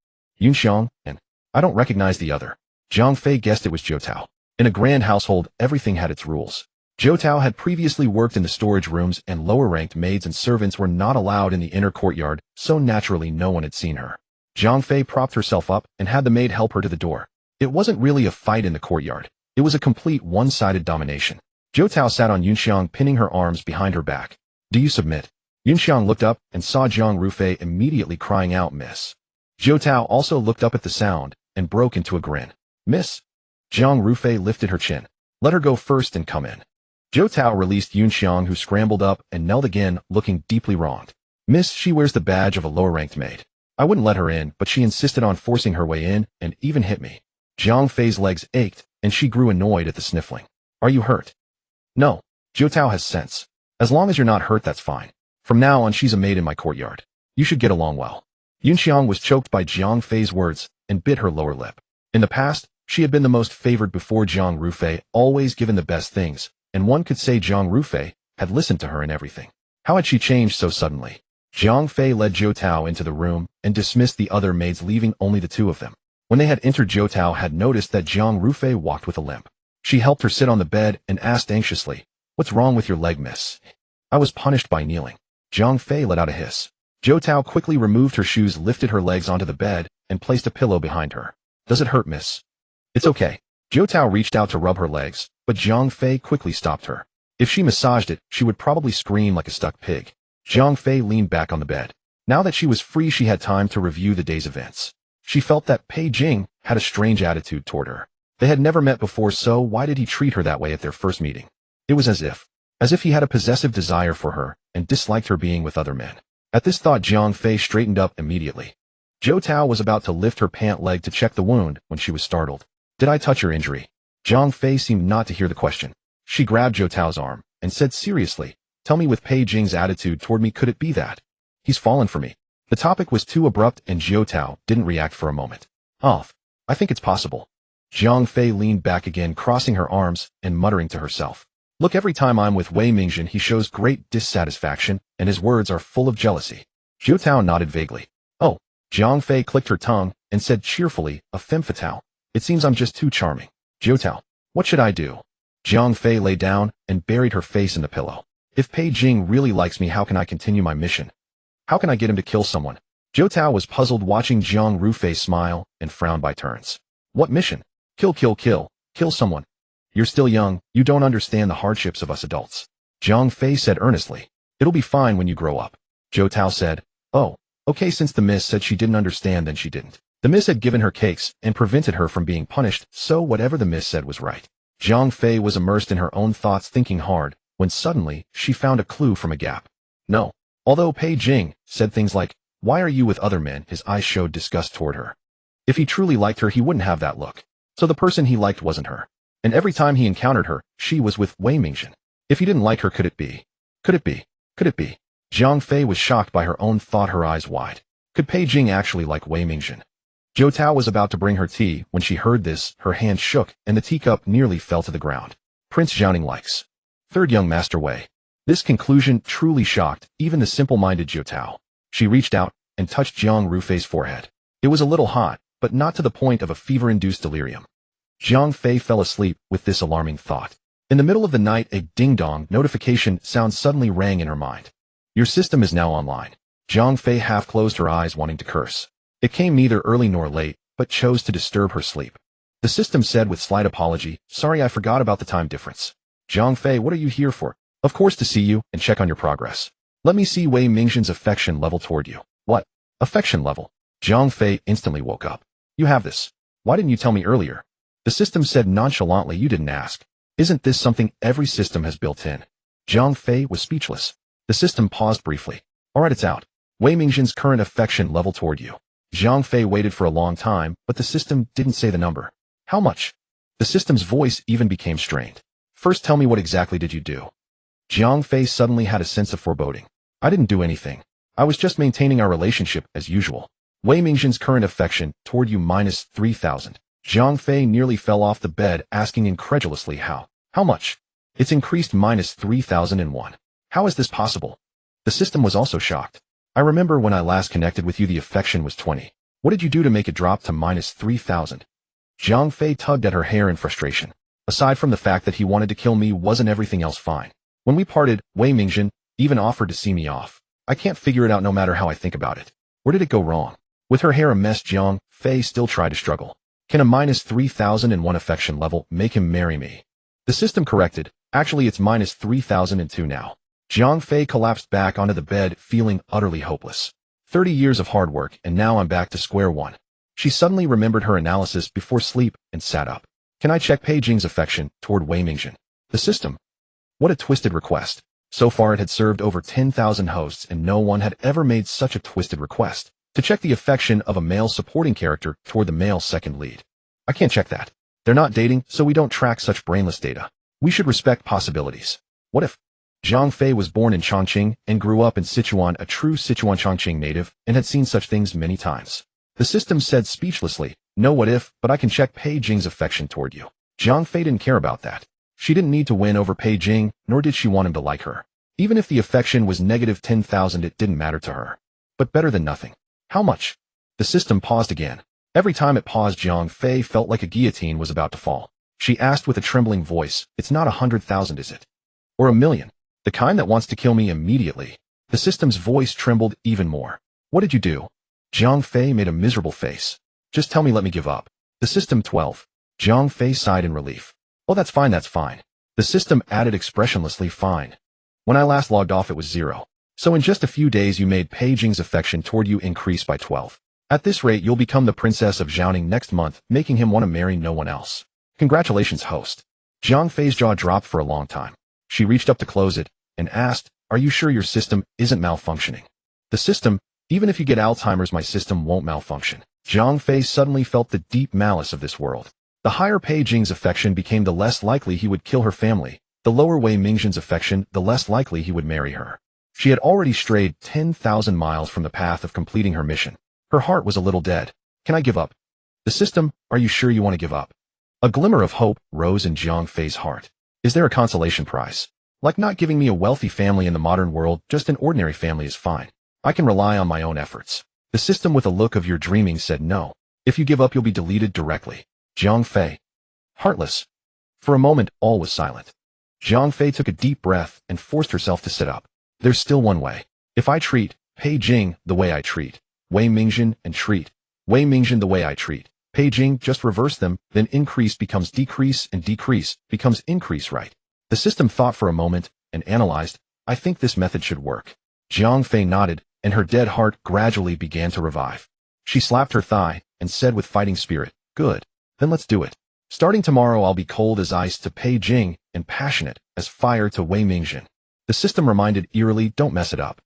"Yunxiang and I don't recognize the other." Zhang Fei guessed it was Zhou Tao. In a grand household, everything had its rules. Zhou Tao had previously worked in the storage rooms, and lower-ranked maids and servants were not allowed in the inner courtyard, so naturally no one had seen her. Zhang Fei propped herself up and had the maid help her to the door. It wasn't really a fight in the courtyard. It was a complete one-sided domination. Zhou Tao sat on Yunxiang, pinning her arms behind her back. "Do you submit?" Yunxiang looked up and saw Zhang Rufei, immediately crying out, "Miss." Zhou Tao also looked up at the sound and broke into a grin. "Miss?" Zhang Rufei lifted her chin. "Let her go first and come in." Zhou Tao released Yunxiang, who scrambled up and knelt again, looking deeply wronged. "Miss, she wears the badge of a lower-ranked maid. I wouldn't let her in, but she insisted on forcing her way in and even hit me." Zhang Fei's legs ached, and she grew annoyed at the sniffling. "Are you hurt?" "No. Zhou Tao has sense. As long as you're not hurt, that's fine. From now on, she's a maid in my courtyard. You should get along well." Yunxiang was choked by Zhang Fei's words and bit her lower lip. In the past, she had been the most favored before Zhang Rufei, always given the best things, and one could say Zhang Rufei had listened to her in everything. How had she changed so suddenly? Zhang Fei led Zhou Tao into the room and dismissed the other maids, leaving only the 2 of them. When they had entered, Zhou Tao had noticed that Zhang Rufei walked with a limp. She helped her sit on the bed and asked anxiously, "What's wrong with your leg, miss?" "I was punished by kneeling." Zhang Fei let out a hiss. Zhou Tao quickly removed her shoes, lifted her legs onto the bed, and placed a pillow behind her. "Does it hurt, miss?" "It's okay." Zhou Tao reached out to rub her legs, but Zhang Fei quickly stopped her. If she massaged it, she would probably scream like a stuck pig. Zhang Fei leaned back on the bed. Now that she was free, she had time to review the day's events. She felt that Pei Jing had a strange attitude toward her. They had never met before, so why did he treat her that way at their first meeting? It was as if he had a possessive desire for her and disliked her being with other men. At this thought, Zhang Fei straightened up immediately. Zhou Tao was about to lift her pant leg to check the wound when she was startled. "Did I touch your injury?" Zhang Fei seemed not to hear the question. She grabbed Zhou Tao's arm and said seriously, "Tell me, with Pei Jing's attitude toward me, could it be that he's fallen for me?" The topic was too abrupt, and Zhou Tao didn't react for a moment. "Oh, I think it's possible." Jiang Fei leaned back again, crossing her arms and muttering to herself. Look, every time I'm with Wei Mingjin he shows great dissatisfaction, and his words are full of jealousy. Zhou Tao nodded vaguely. Oh. Jiang Fei clicked her tongue and said cheerfully, a femme fatale. It seems I'm just too charming. Zhou Tao, what should I do? Jiang Fei lay down and buried her face in the pillow. If Pei Jing really likes me, how can I continue my mission? How can I get him to kill someone? Zhou Tao was puzzled, watching Jiang Rufei smile and frown by turns. What mission? Kill someone. You're still young, you don't understand the hardships of us adults. Jiang Fei said earnestly. It'll be fine when you grow up. Zhou Tao said, oh, okay, since the miss said she didn't understand, then she didn't. The miss had given her cakes and prevented her from being punished, so whatever the miss said was right. Jiang Fei was immersed in her own thoughts, thinking hard, when suddenly she found a clue from a gap. No. Although Pei Jing said things like, why are you with other men? His eyes showed disgust toward her. If he truly liked her, he wouldn't have that look. So the person he liked wasn't her. And every time he encountered her, she was with Wei Mingjin. If he didn't like her, could it be? Could it be? Could it be? Jiang Fei was shocked by her own thought, her eyes wide. Could Pei Jing actually like Wei Mingjin? Zhou Tao was about to bring her tea. When she heard this, her hand shook, and the teacup nearly fell to the ground. Prince Zhaoning likes third young master Wei. This conclusion truly shocked even the simple-minded Zhou Tao. She reached out and touched Jiang Rufei's forehead. It was a little hot, but not to the point of a fever-induced delirium. Jiang Fei fell asleep with this alarming thought. In the middle of the night, a ding-dong notification sound suddenly rang in her mind. Your system is now online. Jiang Fei half closed her eyes, wanting to curse. It came neither early nor late, but chose to disturb her sleep. The system said with slight apology, sorry, I forgot about the time difference. Jiang Fei, what are you here for? Of course, to see you and check on your progress. Let me see Wei Mingjin's affection level toward you. What? Affection level? Jiang Fei instantly woke up. You have this. Why didn't you tell me earlier? The system said nonchalantly, you didn't ask. Isn't this something every system has built in? Jiang Fei was speechless. The system paused briefly. Alright, it's out. Wei Mingjin's current affection level toward you. Jiang Fei waited for a long time, but the system didn't say the number. How much? The system's voice even became strained. First tell me, what exactly did you do? Jiang Fei suddenly had a sense of foreboding. I didn't do anything. I was just maintaining our relationship as usual. Wei Mingjin's current affection toward you minus 3,000. Jiang Fei nearly fell off the bed, asking incredulously, how? How much? It's increased minus 3,001. How is this possible? The system was also shocked. I remember when I last connected with you, the affection was 20. What did you do to make it drop to minus 3,000? Jiang Fei tugged at her hair in frustration. Aside from the fact that he wanted to kill me, wasn't everything else fine? When we parted, Wei Mingjin even offered to see me off. I can't figure it out no matter how I think about it. Where did it go wrong? With her hair a mess, Jiang Fei still tried to struggle. Can a minus 3,001 affection level make him marry me? The system corrected. Actually, it's minus 3,002 now. Jiang Fei collapsed back onto the bed, feeling utterly hopeless. 30 years of hard work, and now I'm back to square one. She suddenly remembered her analysis before sleep and sat up. Can I check Pei Jing's affection toward Wei Mingjin? The system. What a twisted request. So far it had served over 10,000 hosts, and no one had ever made such a twisted request. To check the affection of a male supporting character toward the male second lead. I can't check that. They're not dating, so we don't track such brainless data. We should respect possibilities. What if? Jiang Fei was born in Chongqing and grew up in Sichuan, a true Sichuan Chongqing native, and had seen such things many times. The system said speechlessly, no what if, but I can check Pei Jing's affection toward you. Jiang Fei didn't care about that. She didn't need to win over Pei Jing, nor did she want him to like her. Even if the affection was negative 10,000, it didn't matter to her. But better than nothing. How much? The system paused again. Every time it paused, Jiang Fei felt like a guillotine was about to fall. She asked with a trembling voice, it's not 100,000, is it? Or 1,000,000? The kind that wants to kill me immediately. The system's voice trembled even more. What did you do? Jiang Fei made a miserable face. Just tell me, let me give up. The system 12. Jiang Fei sighed in relief. Oh, that's fine, that's fine. The system added expressionlessly, fine. When I last logged off, it was 0. So in just a few days you made Pei Jing's affection toward you increase by 12. At this rate you'll become the princess of Zhaoning next month, making him want to marry no one else. Congratulations, host. Jiang Fei's jaw dropped for a long time. She reached up to close it, and asked, are you sure your system isn't malfunctioning? The system, even if you get Alzheimer's, my system won't malfunction. Jiang Fei suddenly felt the deep malice of this world. The higher Pei Jing's affection became, the less likely he would kill her family. The lower Wei Mingjin's affection, the less likely he would marry her. She had already strayed 10,000 miles from the path of completing her mission. Her heart was a little dead. Can I give up? The system, are you sure you want to give up? A glimmer of hope rose in Jiang Fei's heart. Is there a consolation prize? Like not giving me a wealthy family in the modern world, just an ordinary family is fine. I can rely on my own efforts. The system with a look of your dreaming said no. If you give up, you'll be deleted directly. Jiang Fei. Heartless. For a moment, all was silent. Jiang Fei took a deep breath and forced herself to sit up. There's still one way. If I treat Pei Jing the way I treat Wei Mingjin and treat Wei Mingjin the way I treat Pei Jing, just reverse them, then increase becomes decrease and decrease becomes increase, right? The system thought for a moment and analyzed. I think this method should work. Jiang Fei nodded, and her dead heart gradually began to revive. She slapped her thigh and said with fighting spirit, good. Then let's do it. Starting tomorrow, I'll be cold as ice to Pei Jing and passionate as fire to Wei Mingjin. The system reminded eerily, don't mess it up.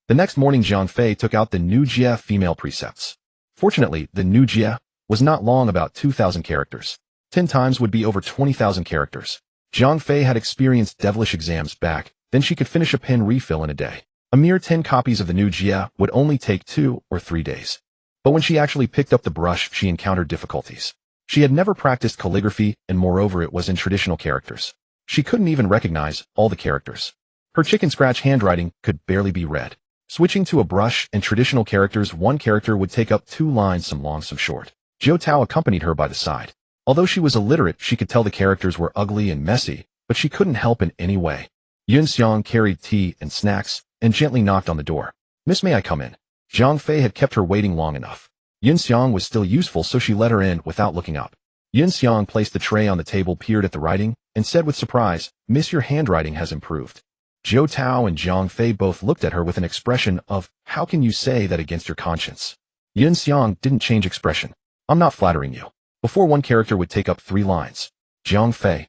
The next morning, Jiang Fei took out the new Jia female precepts. Fortunately, the new Jia was not long, about 2,000 characters. 10 times would be over 20,000 characters. Jiang Fei had experienced devilish exams back, then she could finish a pen refill in a day. A mere 10 copies of the new Jia would only take 2 or 3 days. But when she actually picked up the brush, she encountered difficulties. She had never practiced calligraphy, and moreover it was in traditional characters. She couldn't even recognize all the characters. Her chicken scratch handwriting could barely be read. Switching to a brush and traditional characters, one character would take up 2 lines, some long, some short. Jiao Tao accompanied her by the side. Although she was illiterate, she could tell the characters were ugly and messy, but she couldn't help in any way. Yun Xiang carried tea and snacks and gently knocked on the door. Miss, may I come in? Jiang Fei had kept her waiting long enough. Yun Xiang was still useful, so she let her in without looking up. Yun Xiang placed the tray on the table, peered at the writing, and said with surprise, Miss, your handwriting has improved. Jiao Tao and Jiang Fei both looked at her with an expression of, how can you say that against your conscience? Yun Xiang didn't change expression. I'm not flattering you. Before, one character would take up 3 lines. Jiang Fei.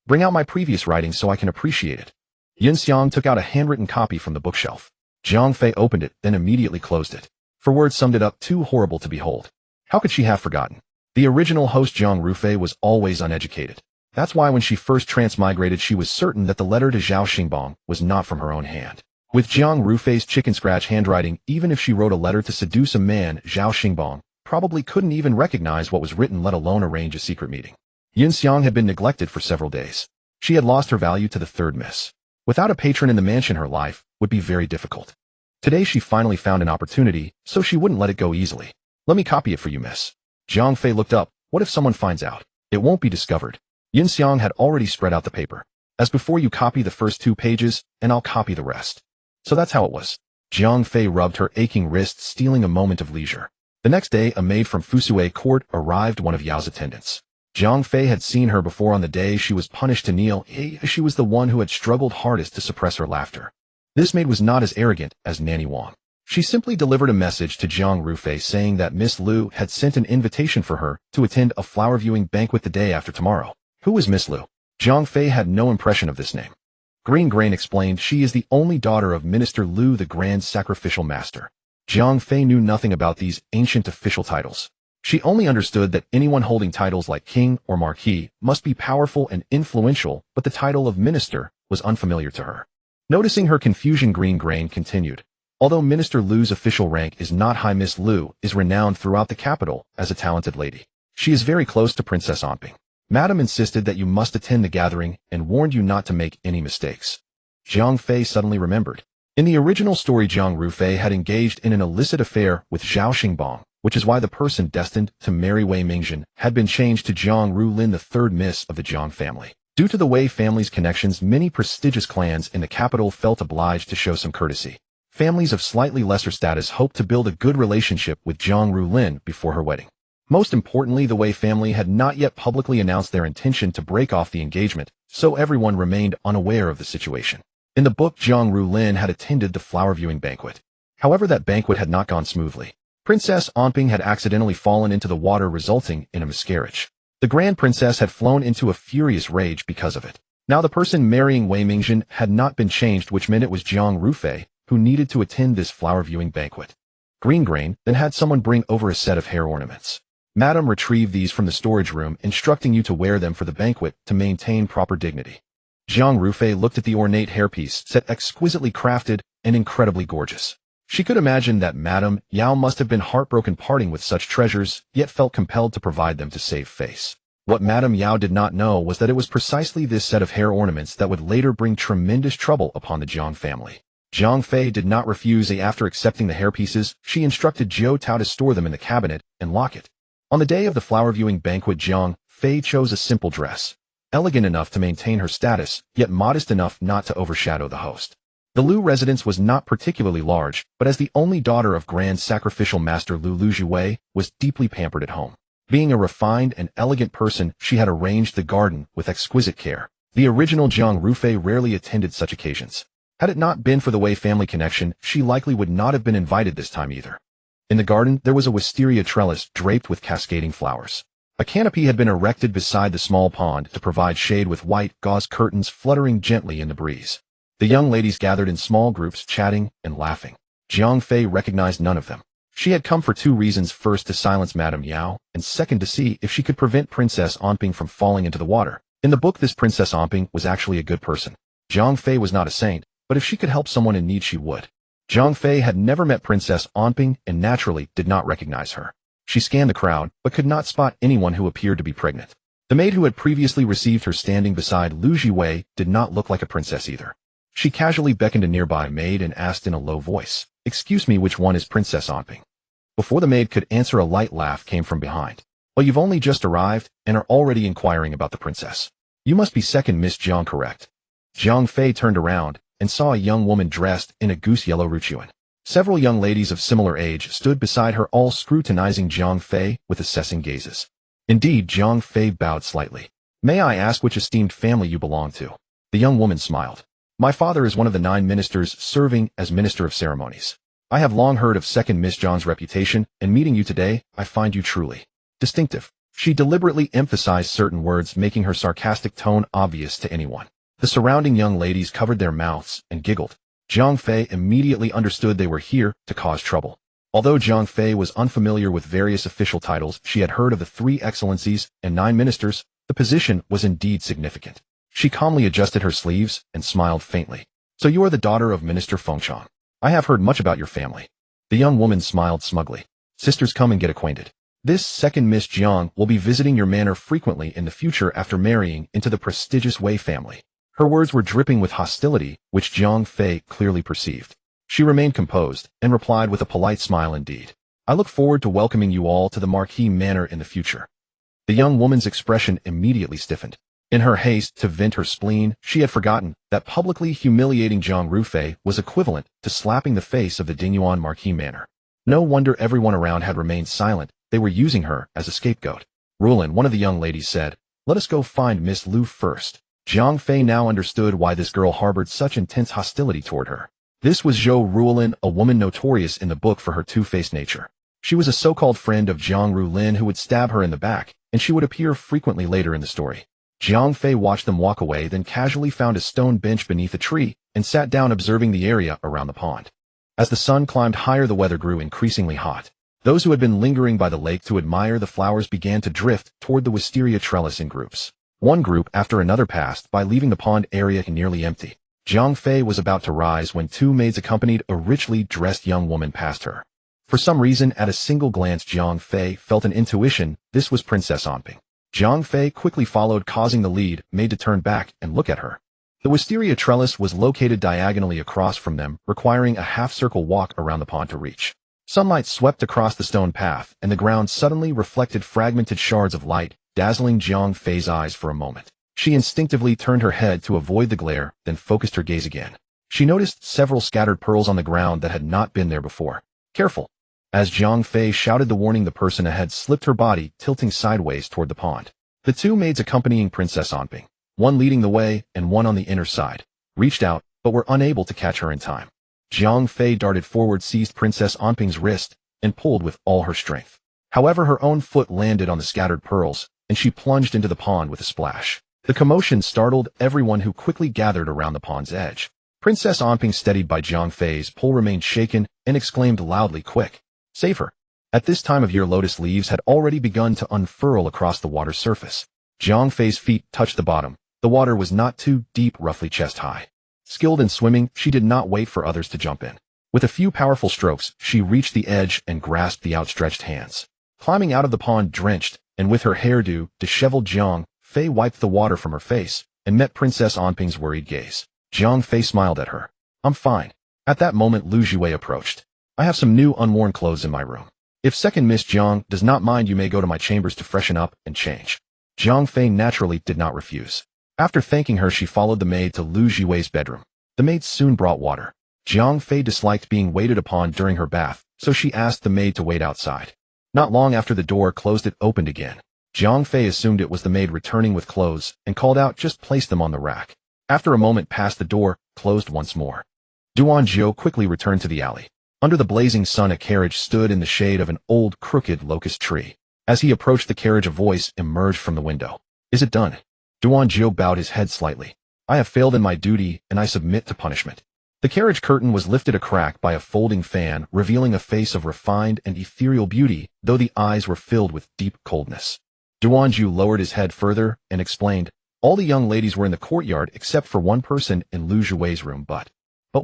Bring out my previous writing so I can appreciate it. Yun Xiang took out a handwritten copy from the bookshelf. Jiang Fei opened it, then immediately closed it. For words summed it up, too horrible to behold. How could she have forgotten? The original host Jiang Rufei was always uneducated. That's why when she first transmigrated, she was certain that the letter to Zhao Xingbang was not from her own hand. With Jiang Rufei's chicken scratch handwriting, even if she wrote a letter to seduce a man, Zhao Xingbang probably couldn't even recognize what was written, let alone arrange a secret meeting. Yun Xiang had been neglected for several days. She had lost her value to the third miss. Without a patron in the mansion, her life would be very difficult. Today she finally found an opportunity, so she wouldn't let it go easily. Let me copy it for you, miss. Jiang Fei looked up. What if someone finds out? It won't be discovered. Yun Xiang had already spread out the paper. As before, you copy the first 2 pages, and I'll copy the rest. So that's how it was. Jiang Fei rubbed her aching wrists, stealing a moment of leisure. The next day, a maid from Fusue Court arrived, one of Yao's attendants. Jiang Fei had seen her before on the day she was punished to kneel. She was the one who had struggled hardest to suppress her laughter. This maid was not as arrogant as Nanny Wang. She simply delivered a message to Jiang Rufei saying that Miss Liu had sent an invitation for her to attend a flower viewing banquet the day after tomorrow. Who was Miss Liu? Jiang Fei had no impression of this name. Green Grain explained she is the only daughter of Minister Liu, the Grand Sacrificial Master. Jiang Fei knew nothing about these ancient official titles. She only understood that anyone holding titles like king or marquis must be powerful and influential, but the title of minister was unfamiliar to her. Noticing her confusion, Green Grain continued. Although Minister Liu's official rank is not high, Miss Liu is renowned throughout the capital as a talented lady. She is very close to Princess Anping. Madam insisted that you must attend the gathering and warned you not to make any mistakes. Jiang Fei suddenly remembered. In the original story, Jiang Rufei had engaged in an illicit affair with Zhao Xingbang, which is why the person destined to marry Wei Mingjin had been changed to Jiang Rulin, the third miss of the Jiang family. Due to the Wei family's connections, many prestigious clans in the capital felt obliged to show some courtesy. Families of slightly lesser status hoped to build a good relationship with Jiang Rulin before her wedding. Most importantly, the Wei family had not yet publicly announced their intention to break off the engagement, so everyone remained unaware of the situation. In the book, Jiang Rulin had attended the flower viewing banquet. However, that banquet had not gone smoothly. Princess Anping had accidentally fallen into the water, resulting in a miscarriage. The Grand Princess had flown into a furious rage because of it. Now the person marrying Wei Mingjin had not been changed, which meant it was Jiang Rufei who needed to attend this flower viewing banquet. Green Grain then had someone bring over a set of hair ornaments. Madam retrieved these from the storage room, instructing you to wear them for the banquet to maintain proper dignity. Jiang Rufei looked at the ornate hairpiece, set exquisitely crafted and incredibly gorgeous. She could imagine that Madame Yao must have been heartbroken parting with such treasures, yet felt compelled to provide them to save face. What Madame Yao did not know was that it was precisely this set of hair ornaments that would later bring tremendous trouble upon the Jiang family. Jiang Fei did not refuse, and after accepting the hairpieces, she instructed Jiao Tao to store them in the cabinet and lock it. On the day of the flower viewing banquet, Jiang Fei chose a simple dress, elegant enough to maintain her status, yet modest enough not to overshadow the host. The Lu residence was not particularly large, but as the only daughter of Grand Sacrificial Master Lu Luzhuwei, was deeply pampered at home. Being a refined and elegant person, she had arranged the garden with exquisite care. The original Jiang Rufei rarely attended such occasions. Had it not been for the Wei family connection, she likely would not have been invited this time either. In the garden, there was a wisteria trellis draped with cascading flowers. A canopy had been erected beside the small pond to provide shade, with white gauze curtains fluttering gently in the breeze. The young ladies gathered in small groups, chatting and laughing. Jiang Fei recognized none of them. She had come for two reasons: first, to silence Madame Yao, and second, to see if she could prevent Princess Onping from falling into the water. In the book, this Princess Onping was actually a good person. Jiang Fei was not a saint, but if she could help someone in need, she would. Jiang Fei had never met Princess Onping and naturally did not recognize her. She scanned the crowd, but could not spot anyone who appeared to be pregnant. The maid who had previously received her standing beside Lu Zhiwei did not look like a princess either. She casually beckoned a nearby maid and asked in a low voice, "Excuse me, which one is Princess Onping?" Before the maid could answer, a light laugh came from behind. "Well, you've only just arrived and are already inquiring about the princess. You must be second Miss Jiang, correct?" Jiang Fei turned around and saw a young woman dressed in a goose-yellow ruchuan. Several young ladies of similar age stood beside her, all scrutinizing Jiang Fei with assessing gazes. Indeed, Jiang Fei bowed slightly. "May I ask which esteemed family you belong to?" The young woman smiled. "My father is one of the 9 ministers serving as Minister of Ceremonies. I have long heard of second Miss Jiang's reputation, and meeting you today, I find you truly distinctive." She deliberately emphasized certain words, making her sarcastic tone obvious to anyone. The surrounding young ladies covered their mouths and giggled. Jiang Fei immediately understood they were here to cause trouble. Although Jiang Fei was unfamiliar with various official titles, she had heard of the 3 excellencies and 9 ministers. The position was indeed significant. She calmly adjusted her sleeves and smiled faintly. "So you are the daughter of Minister Fengchang. I have heard much about your family." The young woman smiled smugly. "Sisters, come and get acquainted. This second Miss Jiang will be visiting your manor frequently in the future after marrying into the prestigious Wei family." Her words were dripping with hostility, which Jiang Fei clearly perceived. She remained composed and replied with a polite smile, "Indeed. I look forward to welcoming you all to the Marquis Manor in the future." The young woman's expression immediately stiffened. In her haste to vent her spleen, she had forgotten that publicly humiliating Jiang Rufei was equivalent to slapping the face of the Dingyuan Marquis Manor. No wonder everyone around had remained silent. They were using her as a scapegoat. "Rulin," one of the young ladies said, "let us go find Miss Lu first." Jiang Fei now understood why this girl harbored such intense hostility toward her. This was Zhou Rulin, a woman notorious in the book for her two-faced nature. She was a so-called friend of Jiang Rulin who would stab her in the back, and she would appear frequently later in the story. Jiang Fei watched them walk away, then casually found a stone bench beneath a tree and sat down, observing the area around the pond. As the sun climbed higher, the weather grew increasingly hot. Those who had been lingering by the lake to admire the flowers began to drift toward the wisteria trellis in groups. One group after another passed by, leaving the pond area nearly empty. Jiang Fei was about to rise when 2 maids accompanied a richly dressed young woman past her. For some reason, at a single glance, Jiang Fei felt an intuition: this was Princess Onping. Jiang Fei quickly followed, causing the lead maid to turn back and look at her. The wisteria trellis was located diagonally across from them, requiring a half-circle walk around the pond to reach. Sunlight swept across the stone path, and the ground suddenly reflected fragmented shards of light, dazzling Jiang Fei's eyes for a moment. She instinctively turned her head to avoid the glare, then focused her gaze again. She noticed several scattered pearls on the ground that had not been there before. "Careful!" As Jiang Fei shouted the warning, the person ahead slipped, her body tilting sideways toward the pond. The 2 maids accompanying Princess Onping, one leading the way and one on the inner side, reached out but were unable to catch her in time. Jiang Fei darted forward, seized Princess Onping's wrist, and pulled with all her strength. However, her own foot landed on the scattered pearls, and she plunged into the pond with a splash. The commotion startled everyone, who quickly gathered around the pond's edge. Princess Onping, steadied by Jiang Fei's pull, remained shaken and exclaimed loudly, "Quick! Save her!" At this time of year, lotus leaves had already begun to unfurl across the water's surface. Jiang Fei's feet touched the bottom. The water was not too deep, roughly chest high. Skilled in swimming, she did not wait for others to jump in. With a few powerful strokes, she reached the edge and grasped the outstretched hands. Climbing out of the pond drenched and with her hairdo disheveled, Jiang Fei wiped the water from her face and met Princess Anping's worried gaze. Jiang Fei smiled at her. I'm fine. At that moment Lu Jiwei approached. I have some new unworn clothes in my room. If second Miss Jiang does not mind, you may go to my chambers to freshen up and change. Jiang Fei naturally did not refuse. After thanking her, she followed the maid to Lu Jiwei's bedroom. The maid soon brought water. Jiang Fei disliked being waited upon during her bath, so she asked the maid to wait outside. Not long after the door closed, it opened again. Jiang Fei assumed it was the maid returning with clothes and called out, just place them on the rack. After a moment passed, the door closed once more. Duanjiu quickly returned to the alley. Under the blazing sun, a carriage stood in the shade of an old, crooked locust tree. As he approached the carriage, a voice emerged from the window. Is it done? Duanjiu bowed his head slightly. I have failed in my duty, and I submit to punishment. The carriage curtain was lifted a crack by a folding fan, revealing a face of refined and ethereal beauty, though the eyes were filled with deep coldness. Duanjiu lowered his head further and explained, all the young ladies were in the courtyard except for one person in Lu Jiwei's room, but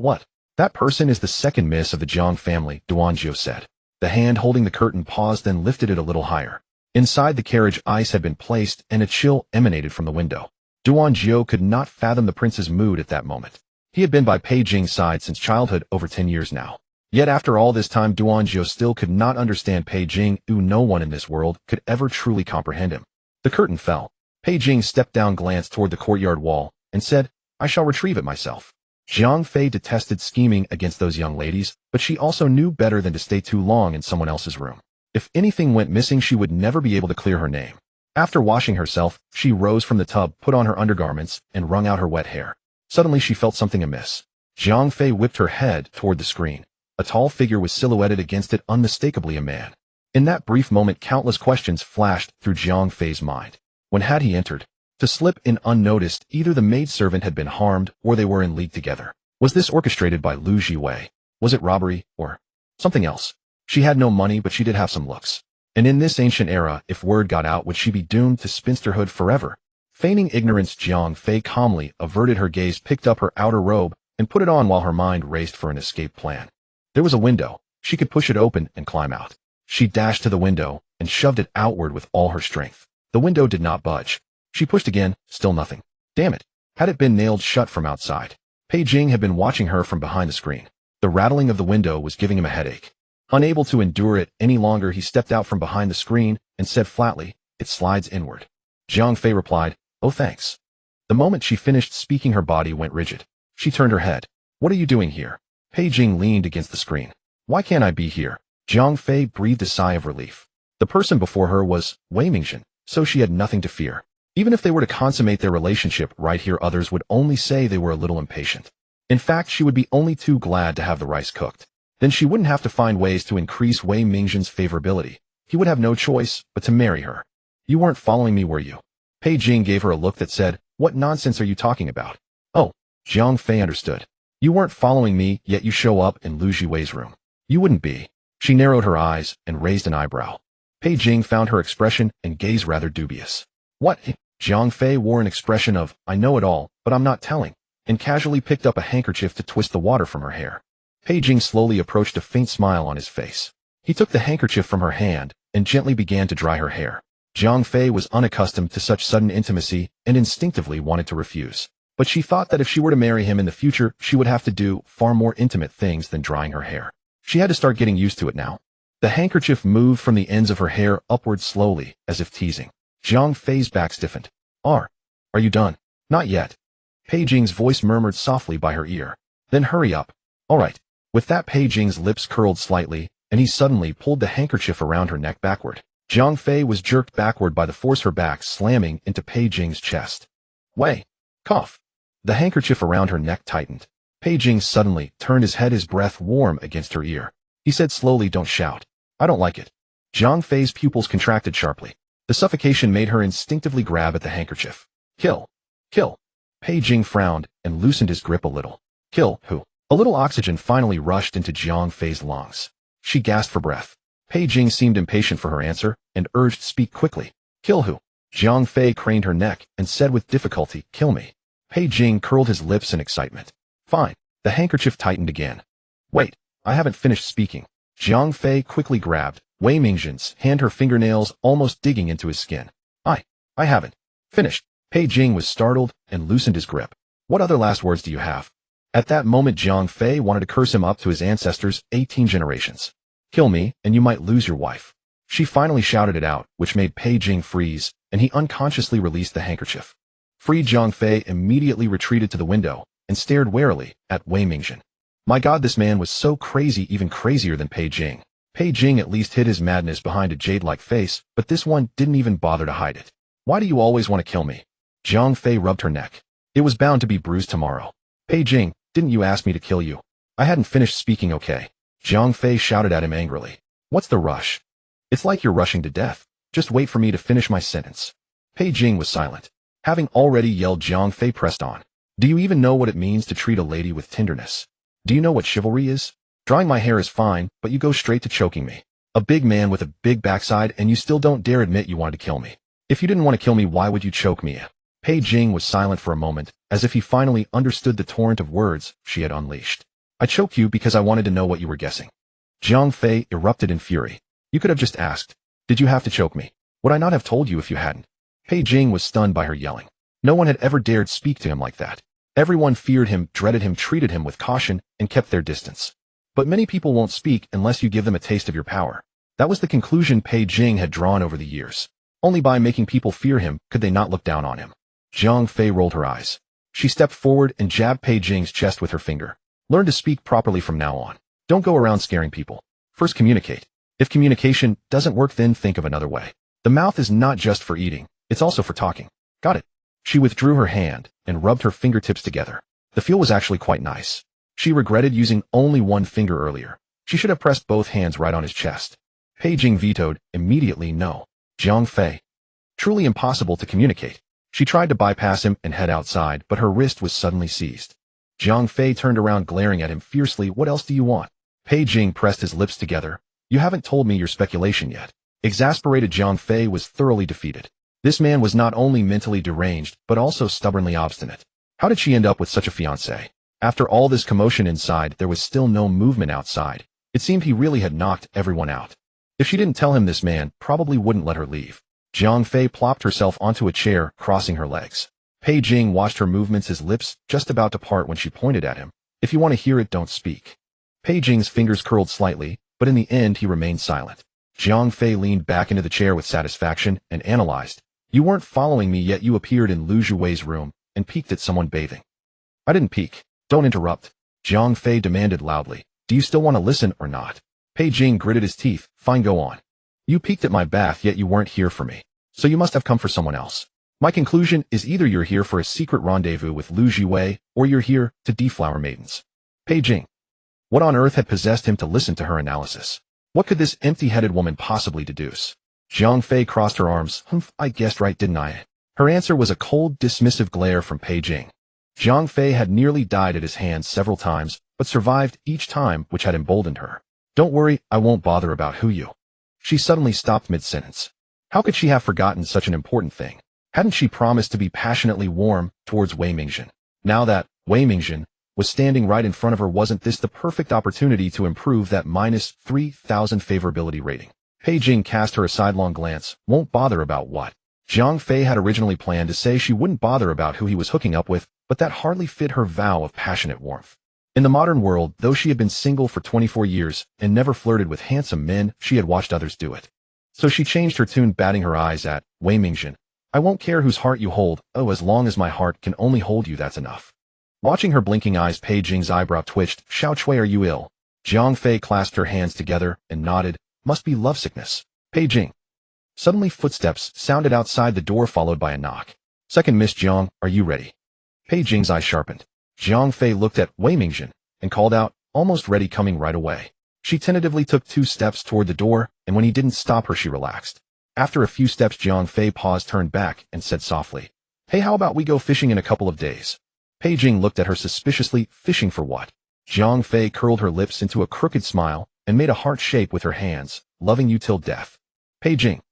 what? That person is the second miss of the Jiang family, Duanjiu said. The hand holding the curtain paused, then lifted it a little higher. Inside the carriage, ice had been placed and a chill emanated from the window. Duanjiu could not fathom the prince's mood at that moment. He had been by Pei Jing's side since childhood, over 10 years now. Yet after all this time, Duanjiu still could not understand Pei Jing, who no one in this world could ever truly comprehend him. The curtain fell. Pei Jing stepped down, glanced toward the courtyard wall, and said, I shall retrieve it myself. Jiang Fei detested scheming against those young ladies, but she also knew better than to stay too long in someone else's room. If anything went missing, she would never be able to clear her name. After washing herself, she rose from the tub, put on her undergarments, and wrung out her wet hair. Suddenly she felt something amiss. Jiang Fei whipped her head toward the screen. A tall figure was silhouetted against it, unmistakably a man. In that brief moment, countless questions flashed through Jiang Fei's mind. When had he entered? To slip in unnoticed, either the maidservant had been harmed or they were in league together. Was this orchestrated by Lu Jiwei? Was it robbery or something else? She had no money, but she did have some looks. And in this ancient era, if word got out, would she be doomed to spinsterhood forever? Feigning ignorance, Jiang Fei calmly averted her gaze, picked up her outer robe, and put it on while her mind raced for an escape plan. There was a window. She could push it open and climb out. She dashed to the window and shoved it outward with all her strength. The window did not budge. She pushed again, still nothing. Damn it. Had it been nailed shut from outside? Pei Jing had been watching her from behind the screen. The rattling of the window was giving him a headache. Unable to endure it any longer, he stepped out from behind the screen and said flatly, it slides inward. Jiang Fei replied, oh thanks. The moment she finished speaking, her body went rigid. She turned her head. What are you doing here? Pei Jing leaned against the screen. Why can't I be here? Jiang Fei breathed a sigh of relief. The person before her was Wei Mingzhen, so she had nothing to fear. Even if they were to consummate their relationship right here, others would only say they were a little impatient. In fact, she would be only too glad to have the rice cooked. Then she wouldn't have to find ways to increase Wei Mingzhen's favorability. He would have no choice but to marry her. You weren't following me, were you? Pei Jing gave her a look that said, what nonsense are you talking about? Oh, Jiang Fei understood. You weren't following me, yet you show up in Lu Jiwei's room. You wouldn't be. She narrowed her eyes and raised an eyebrow. Pei Jing found her expression and gaze rather dubious. What? Jiang Fei wore an expression of, I know it all, but I'm not telling, and casually picked up a handkerchief to twist the water from her hair. Pei Jing slowly approached, a faint smile on his face. He took the handkerchief from her hand and gently began to dry her hair. Jiang Fei was unaccustomed to such sudden intimacy and instinctively wanted to refuse. But she thought that if she were to marry him in the future, she would have to do far more intimate things than drying her hair. She had to start getting used to it now. The handkerchief moved from the ends of her hair upward slowly, as if teasing. Jiang Fei's back stiffened. Are you done? Not yet. Pei Jing's voice murmured softly by her ear. Then hurry up. All right. With that, Pei Jing's lips curled slightly, and he suddenly pulled the handkerchief around her neck backward. Jiang Fei was jerked backward by the force, her back slamming into Pei Jing's chest. Wei! Cough! The handkerchief around her neck tightened. Pei Jing suddenly turned his head, his breath warm against her ear. He said slowly, don't shout. I don't like it. Jiang Fei's pupils contracted sharply. The suffocation made her instinctively grab at the handkerchief. Kill! Kill! Pei Jing frowned and loosened his grip a little. Kill who? A little oxygen finally rushed into Jiang Fei's lungs. She gasped for breath. Pei Jing seemed impatient for her answer and urged, speak quickly. Kill who? Jiang Fei craned her neck and said with difficulty, kill me. Pei Jing curled his lips in excitement. Fine. The handkerchief tightened again. Wait, I haven't finished speaking. Jiang Fei quickly grabbed Wei Mingjin's hand, her fingernails almost digging into his skin. I haven't finished. Pei Jing was startled and loosened his grip. What other last words do you have? At that moment, Jiang Fei wanted to curse him up to his ancestors' 18 generations. Kill me, and you might lose your wife. She finally shouted it out, which made Pei Jing freeze, and he unconsciously released the handkerchief. Freed, Jiang Fei immediately retreated to the window and stared warily at Wei Mingjin. My God, this man was so crazy, even crazier than Pei Jing. Pei Jing at least hid his madness behind a jade-like face, but this one didn't even bother to hide it. Why do you always want to kill me? Jiang Fei rubbed her neck. It was bound to be bruised tomorrow. Pei Jing, didn't you ask me to kill you? I hadn't finished speaking, okay? Jiang Fei shouted at him angrily. What's the rush? It's like you're rushing to death. Just wait for me to finish my sentence. Pei Jing was silent. Having already yelled, Jiang Fei pressed on. Do you even know what it means to treat a lady with tenderness? Do you know what chivalry is? Drying my hair is fine, but you go straight to choking me. A big man with a big backside, and you still don't dare admit you wanted to kill me. If you didn't want to kill me, why would you choke me? Pei Jing was silent for a moment, as if he finally understood the torrent of words she had unleashed. I choked you because I wanted to know what you were guessing. Jiang Fei erupted in fury. You could have just asked. Did you have to choke me? Would I not have told you if you hadn't? Pei Jing was stunned by her yelling. No one had ever dared speak to him like that. Everyone feared him, dreaded him, treated him with caution, and kept their distance. But many people won't speak unless you give them a taste of your power. That was the conclusion Pei Jing had drawn over the years. Only by making people fear him could they not look down on him. Jiang Fei rolled her eyes. She stepped forward and jabbed Pei Jing's chest with her finger. Learn to speak properly from now on. Don't go around scaring people. First communicate. If communication doesn't work, then think of another way. The mouth is not just for eating, it's also for talking. Got it? She withdrew her hand and rubbed her fingertips together. The feel was actually quite nice. She regretted using only one finger earlier. She should have pressed both hands right on his chest. Pei Jing vetoed, immediately no. Jiang Fei. Truly impossible to communicate. She tried to bypass him and head outside, but her wrist was suddenly seized. Jiang Fei turned around, glaring at him fiercely. What else do you want? Pei Jing pressed his lips together. You haven't told me your speculation yet. Exasperated, Jiang Fei was thoroughly defeated. This man was not only mentally deranged, but also stubbornly obstinate. How did she end up with such a fiancé? After all this commotion inside, there was still no movement outside. It seemed he really had knocked everyone out. If she didn't tell him, this man probably wouldn't let her leave. Jiang Fei plopped herself onto a chair, crossing her legs. Pei Jing watched her movements, his lips just about to part when she pointed at him. If you want to hear it, don't speak. Pei Jing's fingers curled slightly, but in the end he remained silent. Jiang Fei leaned back into the chair with satisfaction and analyzed. You weren't following me, yet you appeared in Lu Zhuwei's room and peeked at someone bathing. I didn't peek. Don't interrupt. Jiang Fei demanded loudly. Do you still want to listen or not? Pei Jing gritted his teeth. Fine, go on. You peeked at my bath, yet you weren't here for me. So you must have come for someone else. My conclusion is either you're here for a secret rendezvous with Lu Zhuwei, or you're here to deflower maidens. Pei Jing. What on earth had possessed him to listen to her analysis? What could this empty-headed woman possibly deduce? Jiang Fei crossed her arms. I guessed right, didn't I? Her answer was a cold, dismissive glare from Pei Jing. Jiang Fei had nearly died at his hands several times, but survived each time, which had emboldened her. Don't worry, I won't bother about who you. She suddenly stopped mid-sentence. How could she have forgotten such an important thing? Hadn't she promised to be passionately warm towards Wei Mingjin? Now that Wei Mingjin was standing right in front of her, wasn't this the perfect opportunity to improve that -3,000 favorability rating? Pei Jing cast her a sidelong glance. Won't bother about what? Jiang Fei had originally planned to say she wouldn't bother about who he was hooking up with, but that hardly fit her vow of passionate warmth. In the modern world, though she had been single for 24 years and never flirted with handsome men, she had watched others do it. So she changed her tune, batting her eyes at Wei Mingjin. I won't care whose heart you hold. Oh, as long as my heart can only hold you, that's enough. Watching her blinking eyes, Pei Jing's eyebrow twitched. Xiao Chui, are you ill? Jiang Fei clasped her hands together and nodded. Must be lovesickness. Pei Jing. Suddenly footsteps sounded outside the door, followed by a knock. Second, Miss Jiang, are you ready? Pei Jing's eyes sharpened. Jiang Fei looked at Wei Mingjin and called out, almost ready, coming right away. She tentatively took 2 steps toward the door, and when he didn't stop her, she relaxed. After a few steps, Jiang Fei paused, turned back, and said softly, Hey, how about we go fishing in a couple of days? Pei Jing looked at her suspiciously. Fishing for what? Jiang Fei curled her lips into a crooked smile and made a heart shape with her hands. Loving you till death. Pei Jing.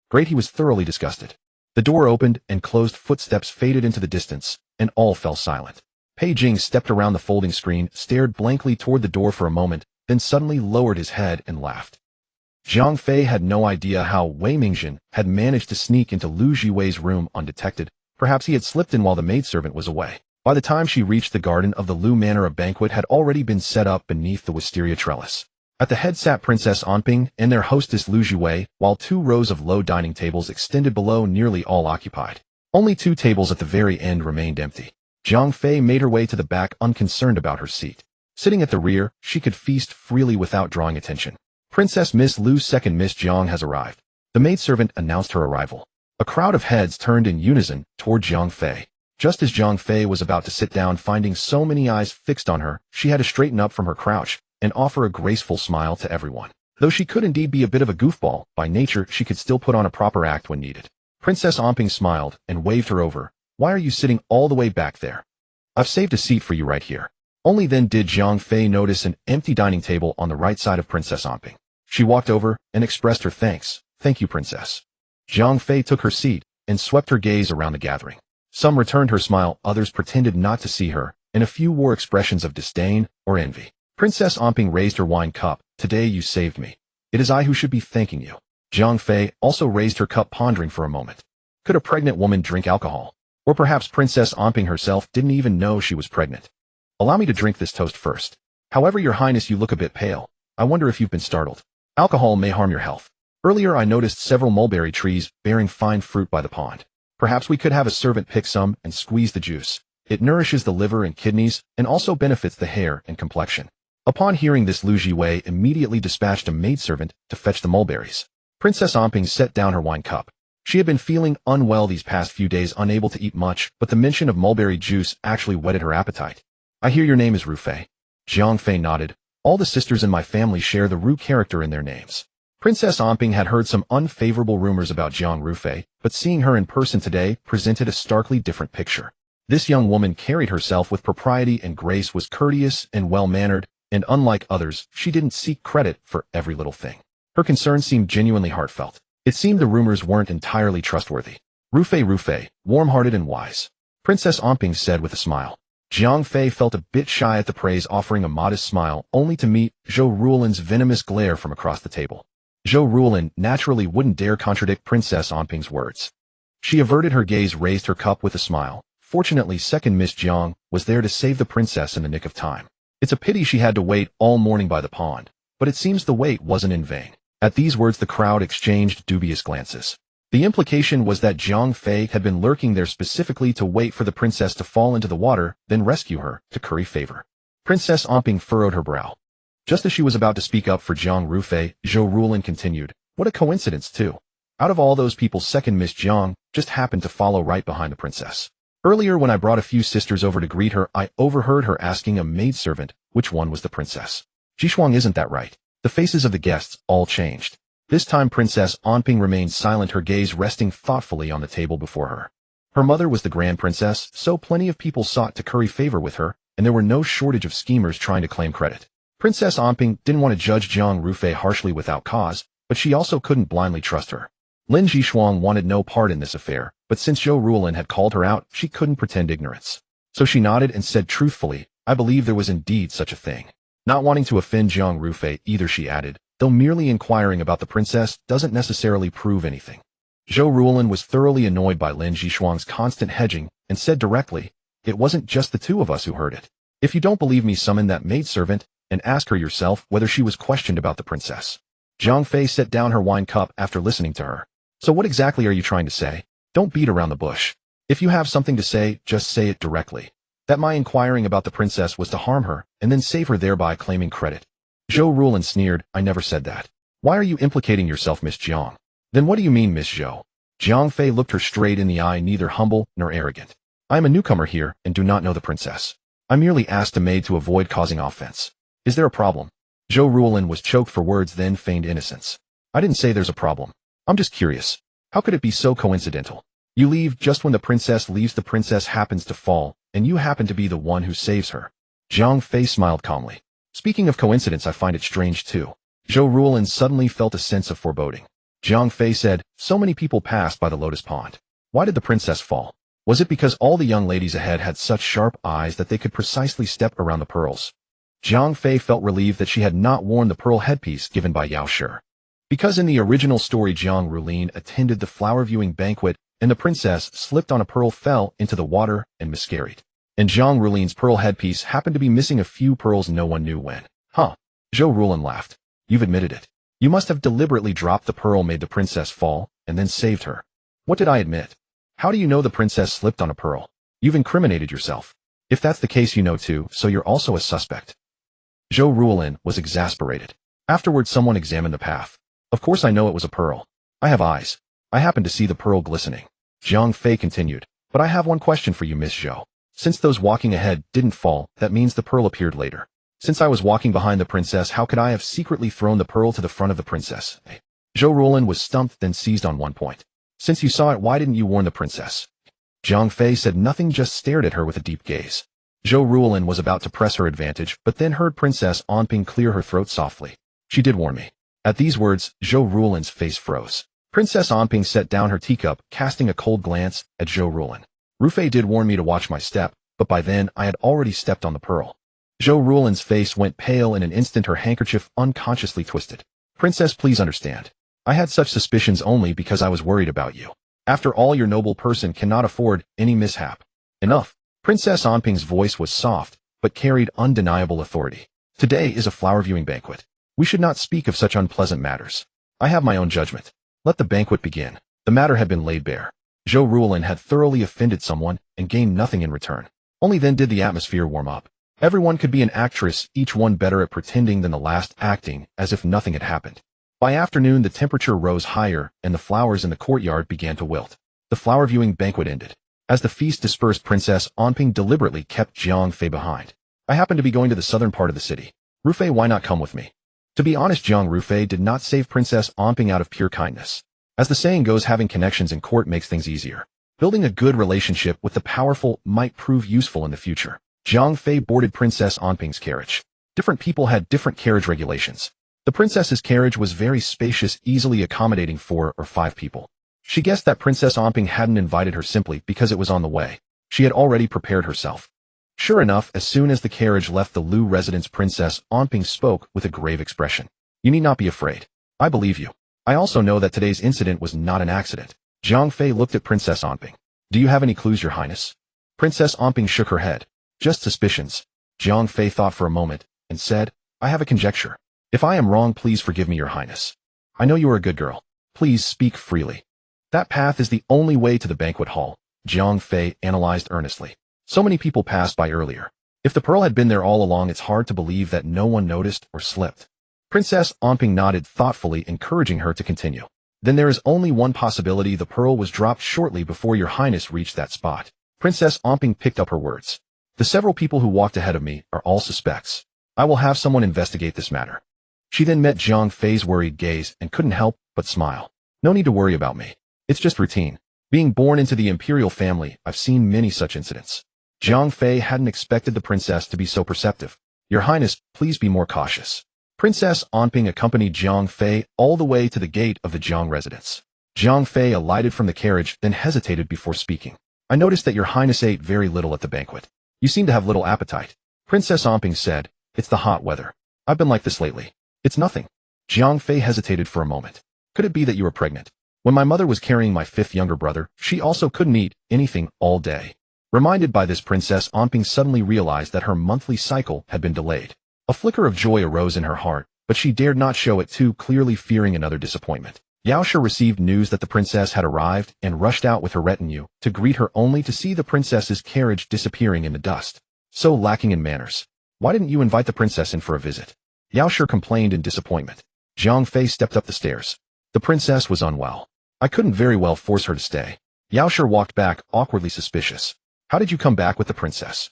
Great, he was thoroughly disgusted. The door opened and closed, footsteps faded into the distance, and all fell silent. Pei Jing stepped around the folding screen, stared blankly toward the door for a moment, then suddenly lowered his head and laughed. Jiang Fei had no idea how Wei Mingjin had managed to sneak into Lu Jiwei's room undetected. Perhaps he had slipped in while the maidservant was away. By the time she reached the garden of the Lu Manor, a banquet had already been set up beneath the wisteria trellis. At the head sat Princess Anping and their hostess Lu Jiwei, while 2 rows of low dining tables extended below, nearly all occupied. Only 2 tables at the very end remained empty. Jiang Fei made her way to the back, unconcerned about her seat. Sitting at the rear, she could feast freely without drawing attention. Princess Miss Lu's second Miss Jiang has arrived. The maidservant announced her arrival. A crowd of heads turned in unison toward Jiang Fei. Just as Jiang Fei was about to sit down, finding so many eyes fixed on her, she had to straighten up from her crouch and offer a graceful smile to everyone. Though she could indeed be a bit of a goofball, by nature she could still put on a proper act when needed. Princess Anping smiled and waved her over. "Why are you sitting all the way back there? I've saved a seat for you right here." Only then did Jiang Fei notice an empty dining table on the right side of Princess Anping. She walked over and expressed her thanks. "Thank you, Princess." Jiang Fei took her seat and swept her gaze around the gathering. Some returned her smile, others pretended not to see her, and a few wore expressions of disdain or envy. Princess Anping raised her wine cup. "Today you saved me. It is I who should be thanking you." Jiang Fei also raised her cup, pondering for a moment. Could a pregnant woman drink alcohol? Or perhaps Princess Anping herself didn't even know she was pregnant. "Allow me to drink this toast first. However, Your Highness, you look a bit pale. I wonder if you've been startled. Alcohol may harm your health. Earlier I noticed several mulberry trees bearing fine fruit by the pond. Perhaps we could have a servant pick some and squeeze the juice. It nourishes the liver and kidneys and also benefits the hair and complexion." Upon hearing this, Lu Jiwei immediately dispatched a maidservant to fetch the mulberries. Princess Anping set down her wine cup. She had been feeling unwell these past few days, unable to eat much, but the mention of mulberry juice actually whetted her appetite. "I hear your name is Ru Fei." Jiang Fei nodded. "All the sisters in my family share the Ru character in their names." Princess Anping had heard some unfavorable rumors about Jiang Rufei, but seeing her in person today presented a starkly different picture. This young woman carried herself with propriety and grace, was courteous and well-mannered, and unlike others, she didn't seek credit for every little thing. Her concern seemed genuinely heartfelt. It seemed the rumors weren't entirely trustworthy. Rufei, warm-hearted and wise," Princess Anping said with a smile. Jiang Fei felt a bit shy at the praise, offering a modest smile, only to meet Zhou Ruolin's venomous glare from across the table. Zhou Ruolin naturally wouldn't dare contradict Princess Anping's words. She averted her gaze, raised her cup with a smile. Fortunately, second Miss Jiang was there to save the princess in the nick of time. It's a pity she had to wait all morning by the pond, but it seems the wait wasn't in vain. At these words the crowd exchanged dubious glances. The implication was that Jiang Fei had been lurking there specifically to wait for the princess to fall into the water, then rescue her, to curry favor. Princess Anping furrowed her brow. Just as she was about to speak up for Jiang Rufei, Zhou Ruolin continued, "What a coincidence, too. Out of all those people, second Miss Jiang just happened to follow right behind the princess. Earlier when I brought a few sisters over to greet her, I overheard her asking a maidservant which one was the princess. Jishuang, isn't that right?" The faces of the guests all changed. This time Princess Anping remained silent, her gaze resting thoughtfully on the table before her. Her mother was the grand princess, so plenty of people sought to curry favor with her, and there were no shortage of schemers trying to claim credit. Princess Anping didn't want to judge Jiang Rufei harshly without cause, but she also couldn't blindly trust her. Lin Jishuang wanted no part in this affair, but since Zhou Ruolin had called her out, she couldn't pretend ignorance. So she nodded and said truthfully, "I believe there was indeed such a thing." Not wanting to offend Jiang Rufei either, she added, "Though merely inquiring about the princess doesn't necessarily prove anything." Zhou Ruolin was thoroughly annoyed by Lin Jishuang's constant hedging and said directly, "It wasn't just the two of us who heard it. If you don't believe me, summon that maidservant and ask her yourself whether she was questioned about the princess." Jiang Fei set down her wine cup after listening to her. "So what exactly are you trying to say? Don't beat around the bush. If you have something to say, just say it directly. That my inquiring about the princess was to harm her, and then save her, thereby claiming credit." Zhou Ruolin sneered, "I never said that. Why are you implicating yourself, Miss Jiang?" "Then what do you mean, Miss Zhou?" Jiang Fei looked her straight in the eye, neither humble nor arrogant. "I am a newcomer here and do not know the princess. I merely asked a maid to avoid causing offense. Is there a problem?" Zhou Ruolin was choked for words, then feigned innocence. "I didn't say there's a problem. I'm just curious. How could it be so coincidental? You leave just when the princess leaves, the princess happens to fall, and you happen to be the one who saves her." Jiang Fei smiled calmly. "Speaking of coincidence, I find it strange too." Zhou Ruolin suddenly felt a sense of foreboding. Jiang Fei said, "So many people passed by the lotus pond. Why did the princess fall? Was it because all the young ladies ahead had such sharp eyes that they could precisely step around the pearls?" Jiang Fei felt relieved that she had not worn the pearl headpiece given by Yao Shi. Because in the original story Jiang Rulin attended the flower viewing banquet and the princess slipped on a pearl, fell into the water, and miscarried. And Jiang Rulin's pearl headpiece happened to be missing a few pearls, no one knew when. Huh. Zhou Rulin laughed. You've admitted it. You must have deliberately dropped the pearl, made the princess fall, and then saved her. What did I admit? How do you know the princess slipped on a pearl? You've incriminated yourself. If that's the case, you know too, so you're also a suspect. Zhou Rulin was exasperated. Afterward, someone examined the path. Of course I know it was a pearl. I have eyes. I happened to see the pearl glistening. Zhang Fei continued. But I have one question for you, Miss Zhou. Since those walking ahead didn't fall, that means the pearl appeared later. Since I was walking behind the princess, how could I have secretly thrown the pearl to the front of the princess? Zhou Rulin was stumped, then seized on one point. Since you saw it, why didn't you warn the princess? Zhang Fei said nothing, just stared at her with a deep gaze. Zhou Rulin was about to press her advantage, but then heard Princess Anping clear her throat softly. She did warn me. At these words, Zhou Rulin's face froze. Princess Anping set down her teacup, casting a cold glance at Zhou Rulin. Rufei did warn me to watch my step, but by then I had already stepped on the pearl. Zhou Rulin's face went pale. In an instant her handkerchief unconsciously twisted. Princess, please understand. I had such suspicions only because I was worried about you. After all, your noble person cannot afford any mishap. Enough. Princess Anping's voice was soft, but carried undeniable authority. Today is a flower viewing banquet. We should not speak of such unpleasant matters. I have my own judgment. Let the banquet begin. The matter had been laid bare. Zhou Rulin had thoroughly offended someone and gained nothing in return. Only then did the atmosphere warm up. Everyone could be an actress, each one better at pretending than the last, acting as if nothing had happened. By afternoon the temperature rose higher and the flowers in the courtyard began to wilt. The flower viewing banquet ended. As the feast dispersed, Princess Anping deliberately kept Jiang Fei behind. I happen to be going to the southern part of the city. Rufei, why not come with me? To be honest, Jiang Rufei did not save Princess Anping out of pure kindness. As the saying goes, having connections in court makes things easier. Building a good relationship with the powerful might prove useful in the future. Jiang Fei boarded Princess Anping's carriage. Different people had different carriage regulations. The princess's carriage was very spacious, easily accommodating 4 or 5 people. She guessed that Princess Anping hadn't invited her simply because it was on the way. She had already prepared herself. Sure enough, as soon as the carriage left the Lu residence, Princess Anping spoke with a grave expression. You need not be afraid. I believe you. I also know that today's incident was not an accident. Jiang Fei looked at Princess Anping. Do you have any clues, Your Highness? Princess Anping shook her head. Just suspicions. Jiang Fei thought for a moment and said, I have a conjecture. If I am wrong, please forgive me, Your Highness. I know you are a good girl. Please speak freely. That path is the only way to the banquet hall, Jiang Fei analyzed earnestly. So many people passed by earlier. If the pearl had been there all along, it's hard to believe that no one noticed or slipped. Princess Anping nodded thoughtfully, encouraging her to continue. Then there is only one possibility: the pearl was dropped shortly before Your Highness reached that spot. Princess Anping picked up her words. The several people who walked ahead of me are all suspects. I will have someone investigate this matter. She then met Jiang Fei's worried gaze and couldn't help but smile. No need to worry about me. It's just routine. Being born into the imperial family, I've seen many such incidents. Jiang Fei hadn't expected the princess to be so perceptive. Your Highness, please be more cautious. Princess Anping accompanied Jiang Fei all the way to the gate of the Jiang residence. Jiang Fei alighted from the carriage, then hesitated before speaking. I noticed that Your Highness ate very little at the banquet. You seem to have little appetite. Princess Anping said, It's the hot weather. I've been like this lately. It's nothing. Jiang Fei hesitated for a moment. Could it be that you were pregnant? When my mother was carrying my 5th younger brother, she also couldn't eat anything all day. Reminded by this, Princess Anping suddenly realized that her monthly cycle had been delayed. A flicker of joy arose in her heart, but she dared not show it too clearly, fearing another disappointment. Yao Shi received news that the princess had arrived and rushed out with her retinue to greet her, only to see the princess's carriage disappearing in the dust. So lacking in manners. Why didn't you invite the princess in for a visit? Yao Shi complained in disappointment. Jiang Fei stepped up the stairs. The princess was unwell. I couldn't very well force her to stay. Yao Shi walked back, awkwardly suspicious. How did you come back with the princess?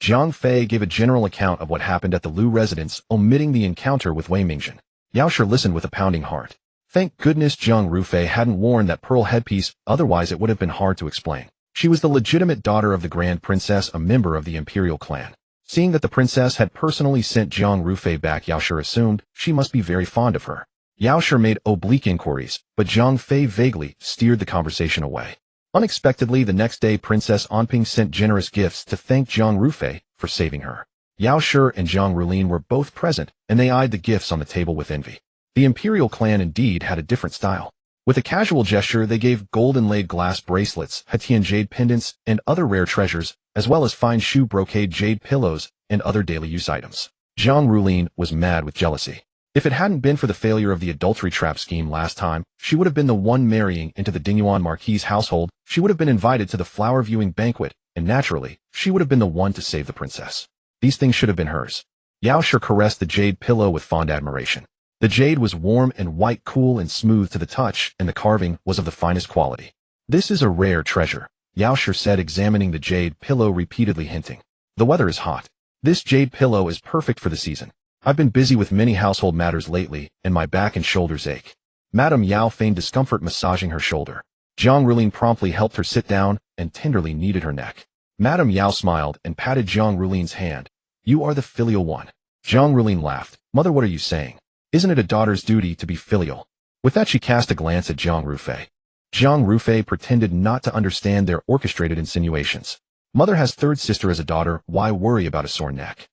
Jiang Fei gave a general account of what happened at the Lu residence, omitting the encounter with Wei Mingzhen. Yao Shi listened with a pounding heart. Thank goodness Jiang Rufei hadn't worn that pearl headpiece, otherwise it would have been hard to explain. She was the legitimate daughter of the Grand Princess, a member of the imperial clan. Seeing that the princess had personally sent Jiang Rufei back, Yao Shi assumed she must be very fond of her. Yao Shi made oblique inquiries, but Jiang Fei vaguely steered the conversation away. Unexpectedly, the next day, Princess Anping sent generous gifts to thank Jiang Rufei for saving her. Yao Shi and Jiang Rulin were both present, and they eyed the gifts on the table with envy. The imperial clan indeed had a different style. With a casual gesture, they gave gold-inlaid glass bracelets, Hatian jade pendants, and other rare treasures, as well as fine shoe brocade jade pillows and other daily use items. Zhang Rulin was mad with jealousy. If it hadn't been for the failure of the adultery trap scheme last time, she would have been the one marrying into the Dingyuan Marquis's household, she would have been invited to the flower viewing banquet, and naturally, she would have been the one to save the princess. These things should have been hers. Yao Shi caressed the jade pillow with fond admiration. The jade was warm and white, cool and smooth to the touch, and the carving was of the finest quality. This is a rare treasure, Yao Shi said, examining the jade pillow repeatedly, hinting. The weather is hot. This jade pillow is perfect for the season. I've been busy with many household matters lately, and my back and shoulders ache. Madame Yao feigned discomfort, massaging her shoulder. Zhang Rulin promptly helped her sit down and tenderly kneaded her neck. Madame Yao smiled and patted Zhang Rulin's hand. You are the filial one. Zhang Rulin laughed. Mother, what are you saying? Isn't it a daughter's duty to be filial? With that, she cast a glance at Zhang Rufei. Zhang Rufei pretended not to understand their orchestrated insinuations. Mother has third sister as a daughter, why worry about a sore neck?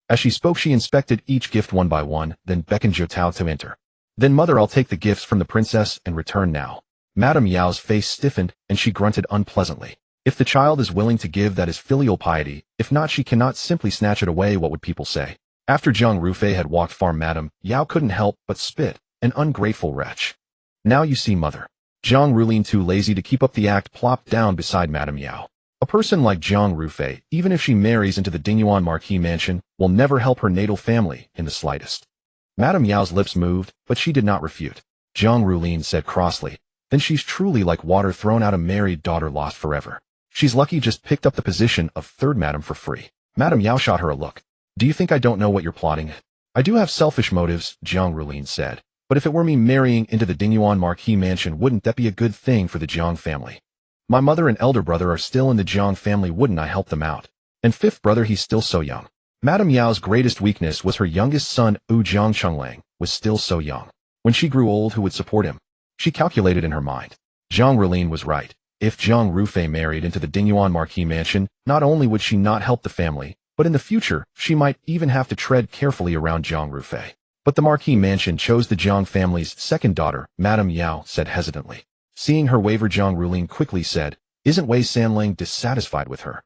As she spoke, she inspected each gift one by one, then beckoned Jiao to enter. Then mother, I'll take the gifts from the princess and return now. Madame Yao's face stiffened, and she grunted unpleasantly. If the child is willing to give, that is filial piety. If not, she cannot simply snatch it away. What would people say? After Zhang Rufei had walked far, Madame Yao couldn't help but spit. An ungrateful wretch. Now you see, mother. Zhang Rulin, too lazy to keep up the act, plopped down beside Madame Yao. A person like Zhang Rufei, even if she marries into the Dingyuan Marquis mansion, will never help her natal family in the slightest. Madame Yao's lips moved, but she did not refute. Zhang Rulin said crossly, then she's truly like water thrown out, a married daughter lost forever. She's lucky just picked up the position of third madam for free. Madame Yao shot her a look. Do you think I don't know what you're plotting? I do have selfish motives, Zhang Rulin said, but if it were me marrying into the Dingyuan Marquis mansion, wouldn't that be a good thing for the Jiang family? My mother and elder brother are still in the Jiang family, wouldn't I help them out? And fifth brother, he's still so young. Madame Yao's greatest weakness was her youngest son, Jiang Chenglang, was still so young. When she grew old, who would support him? She calculated in her mind. Zhang Rulin was right. If Zhang Rufei married into the Dingyuan Marquis mansion, not only would she not help the family, but in the future, she might even have to tread carefully around Zhang Rufei. But the Marquis mansion chose the Jiang family's second daughter, Madame Yao said hesitantly. Seeing her waver, Zhang Rulin quickly said, isn't Wei Sanlang dissatisfied with her?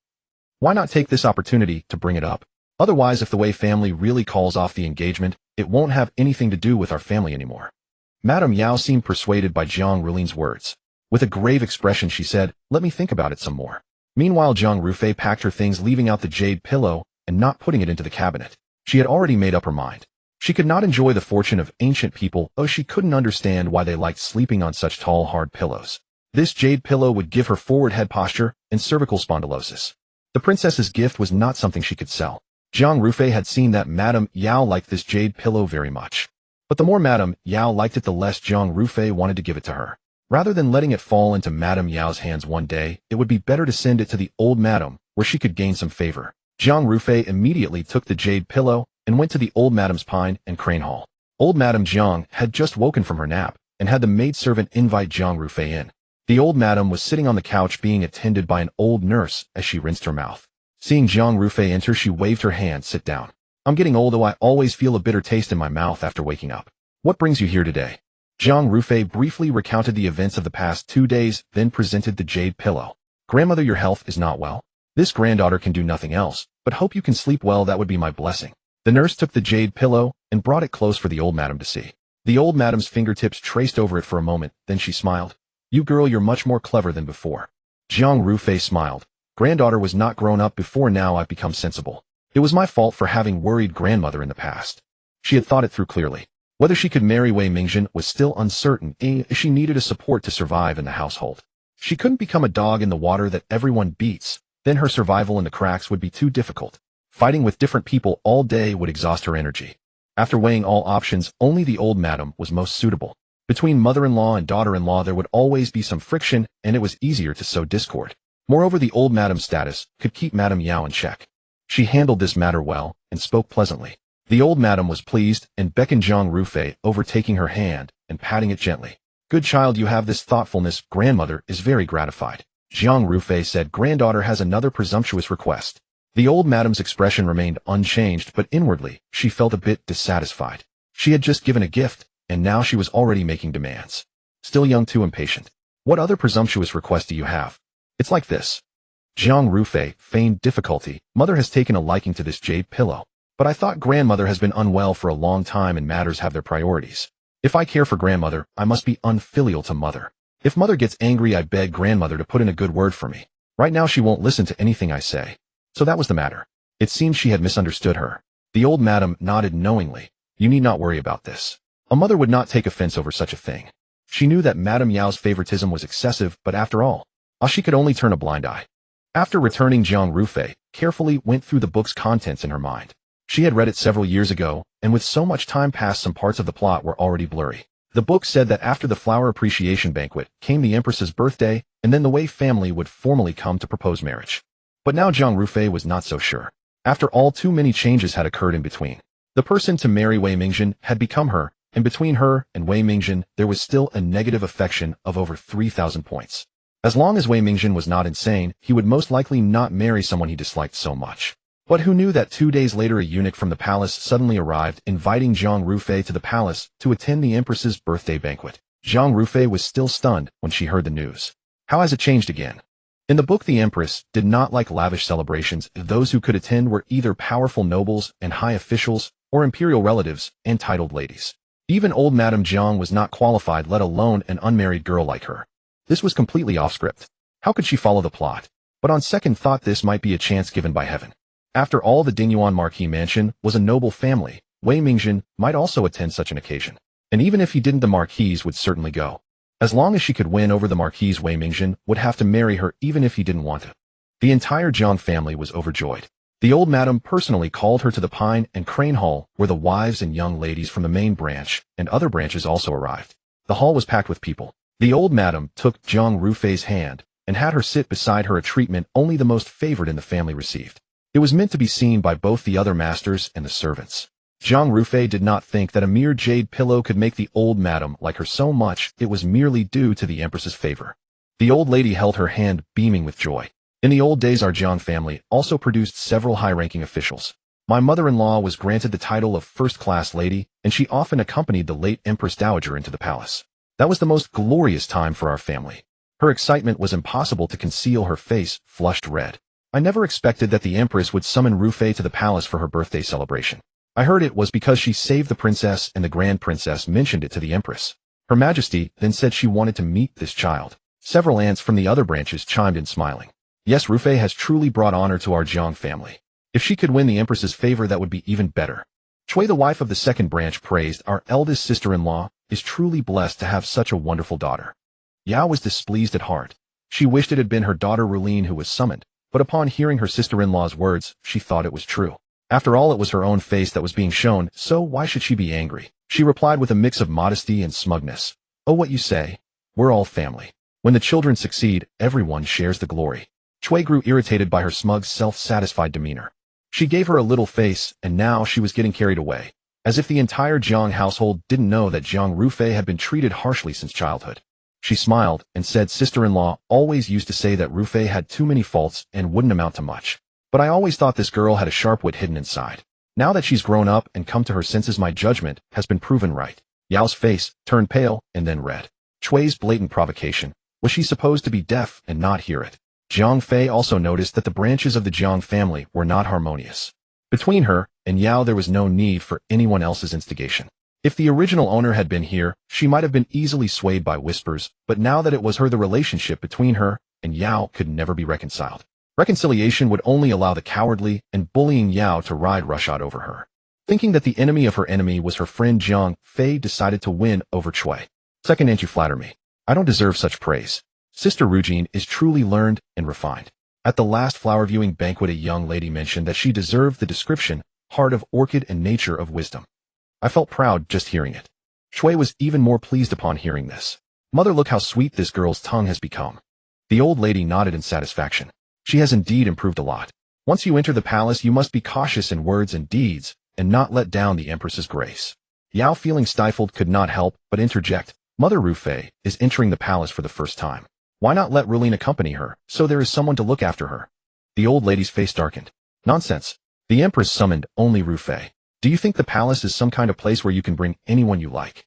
Why not take this opportunity to bring it up? Otherwise, if the Wei family really calls off the engagement, it won't have anything to do with our family anymore. Madame Yao seemed persuaded by Zhang Rulin's words. With a grave expression, she said, let me think about it some more. Meanwhile, Zhang Rufei packed her things, leaving out the jade pillow and not putting it into the cabinet. She had already made up her mind. She could not enjoy the fortune of ancient people, though she couldn't understand why they liked sleeping on such tall, hard pillows. This jade pillow would give her forward head posture and cervical spondylosis. The princess's gift was not something she could sell. Zhang Rufei had seen that Madame Yao liked this jade pillow very much. But the more Madame Yao liked it, the less Zhang Rufei wanted to give it to her. Rather than letting it fall into Madame Yao's hands one day, it would be better to send it to the old madam, where she could gain some favor. Zhang Rufei immediately took the jade pillow and went to the old madam's pine and crane hall. Old Madame Zhang had just woken from her nap and had the maidservant invite Zhang Rufei in. The old madam was sitting on the couch being attended by an old nurse as she rinsed her mouth. Seeing Zhang Rufei enter, she waved her hand. Sit down. I'm getting old, though I always feel a bitter taste in my mouth after waking up. What brings you here today? Zhang Rufei briefly recounted the events of the past 2 days, then presented the jade pillow. Grandmother, your health is not well. This granddaughter can do nothing else, but hope you can sleep well. That would be my blessing. The nurse took the jade pillow and brought it close for the old madam to see. The old madam's fingertips traced over it for a moment, then she smiled. You girl, you're much more clever than before. Zhang Rufei smiled. Granddaughter was not grown up before, now I've become sensible. It was my fault for having worried grandmother in the past. She had thought it through clearly. Whether she could marry Wei Mingjin was still uncertain, as she needed a support to survive in the household. She couldn't become a dog in the water that everyone beats, then her survival in the cracks would be too difficult. Fighting with different people all day would exhaust her energy. After weighing all options, only the old madam was most suitable. Between mother-in-law and daughter-in-law there would always be some friction, and it was easier to sow discord. Moreover, the old madam's status could keep Madame Yao in check. She handled this matter well and spoke pleasantly. The old madam was pleased and beckoned Zhang Rufei, overtaking her hand and patting it gently. Good child, you have this thoughtfulness. Grandmother is very gratified. Zhang Rufei said, granddaughter has another presumptuous request. The old madam's expression remained unchanged, but inwardly, she felt a bit dissatisfied. She had just given a gift, and now she was already making demands. Still young, too impatient. What other presumptuous request do you have? It's like this. Jiang Rufei feigned difficulty. Mother has taken a liking to this jade pillow. But I thought grandmother has been unwell for a long time and matters have their priorities. If I care for grandmother, I must be unfilial to mother. If mother gets angry, I beg grandmother to put in a good word for me. Right now she won't listen to anything I say. So that was the matter. It seemed she had misunderstood her. The old madam nodded knowingly. You need not worry about this. A mother would not take offense over such a thing. She knew that Madame Yao's favoritism was excessive, but after all, she could only turn a blind eye. After returning, Jiang Rufei carefully went through the book's contents in her mind. She had read it several years ago, and with so much time passed, some parts of the plot were already blurry. The book said that after the flower appreciation banquet came the Empress's birthday, and then the Wei family would formally come to propose marriage. But now Jiang Rufei was not so sure. After all, too many changes had occurred in between. The person to marry Wei Mingjin had become her, and between her and Wei Mingjin there was still a negative affection of over 3,000 points. As long as Wei Mingjin was not insane, he would most likely not marry someone he disliked so much. But who knew that 2 days later a eunuch from the palace suddenly arrived, inviting Jiang Rufei to the palace to attend the Empress's birthday banquet. Jiang Rufei was still stunned when she heard the news. How has it changed again? In the book, the Empress did not like lavish celebrations. Those who could attend were either powerful nobles and high officials, or imperial relatives and titled ladies. Even old Madame Jiang was not qualified, let alone an unmarried girl like her. This was completely off script. How could she follow the plot? But on second thought, this might be a chance given by heaven. After all, the Dingyuan Marquis mansion was a noble family. Wei Mingjin might also attend such an occasion. And even if he didn't, the Marquise would certainly go. As long as she could win over the Marquise, Wei Mingjin would have to marry her even if he didn't want to. The entire Jiang family was overjoyed. The old madam personally called her to the Pine and Crane Hall, where the wives and young ladies from the main branch and other branches also arrived. The hall was packed with people. The old madam took Jiang Rufei's hand and had her sit beside her, a treatment only the most favored in the family received. It was meant to be seen by both the other masters and the servants. Jiang Rufei did not think that a mere jade pillow could make the old madam like her so much. It was merely due to the Empress's favor. The old lady held her hand, beaming with joy. In the old days, our Jiang family also produced several high-ranking officials. My mother-in-law was granted the title of first-class lady, and she often accompanied the late Empress Dowager into the palace. That was the most glorious time for our family. Her excitement was impossible to conceal. Her face flushed red. I never expected that the Empress would summon Rufei to the palace for her birthday celebration. I heard it was because she saved the princess and the Grand Princess mentioned it to the Empress. Her Majesty then said she wanted to meet this child. Several aunts from the other branches chimed in, smiling. Yes, Rufei has truly brought honor to our Jiang family. If she could win the Empress's favor, that would be even better. Chui, the wife of the second branch, praised, our eldest sister-in-law is truly blessed to have such a wonderful daughter. Yao was displeased at heart. She wished it had been her daughter Ruline who was summoned, but upon hearing her sister-in-law's words, she thought it was true. After all, it was her own face that was being shown, so why should she be angry? She replied with a mix of modesty and smugness. Oh, what you say? We're all family. When the children succeed, everyone shares the glory. Chui grew irritated by her smug, self-satisfied demeanor. She gave her a little face, and now she was getting carried away, as if the entire Jiang household didn't know that Jiang Rufei had been treated harshly since childhood. She smiled and said, sister-in-law always used to say that Rufei had too many faults and wouldn't amount to much. But I always thought this girl had a sharp wit hidden inside. Now that she's grown up and come to her senses, my judgment has been proven right. Yao's face turned pale and then red. Chui's blatant provocation. Was she supposed to be deaf and not hear it? Jiang Fei also noticed that the branches of the Jiang family were not harmonious. Between her and Yao there was no need for anyone else's instigation. If the original owner had been here, she might have been easily swayed by whispers, but now that it was her, the relationship between her and Yao could never be reconciled. Reconciliation would only allow the cowardly and bullying Yao to ride roughshod over her. Thinking that the enemy of her enemy was her friend, Jiang Fei decided to win over Chui. Second, and you flatter me. I don't deserve such praise. Sister Rujin is truly learned and refined. At the last flower viewing banquet, a young lady mentioned that she deserved the description, heart of orchid and nature of wisdom. I felt proud just hearing it. Chui was even more pleased upon hearing this. Mother, look how sweet this girl's tongue has become. The old lady nodded in satisfaction. She has indeed improved a lot. Once you enter the palace, you must be cautious in words and deeds, and not let down the Empress's grace. Yao, feeling stifled, could not help but interject. Mother, Rufei is entering the palace for the first time. Why not let Ruline accompany her, so there is someone to look after her? The old lady's face darkened. Nonsense. The Empress summoned only Rufei. Do you think the palace is some kind of place where you can bring anyone you like?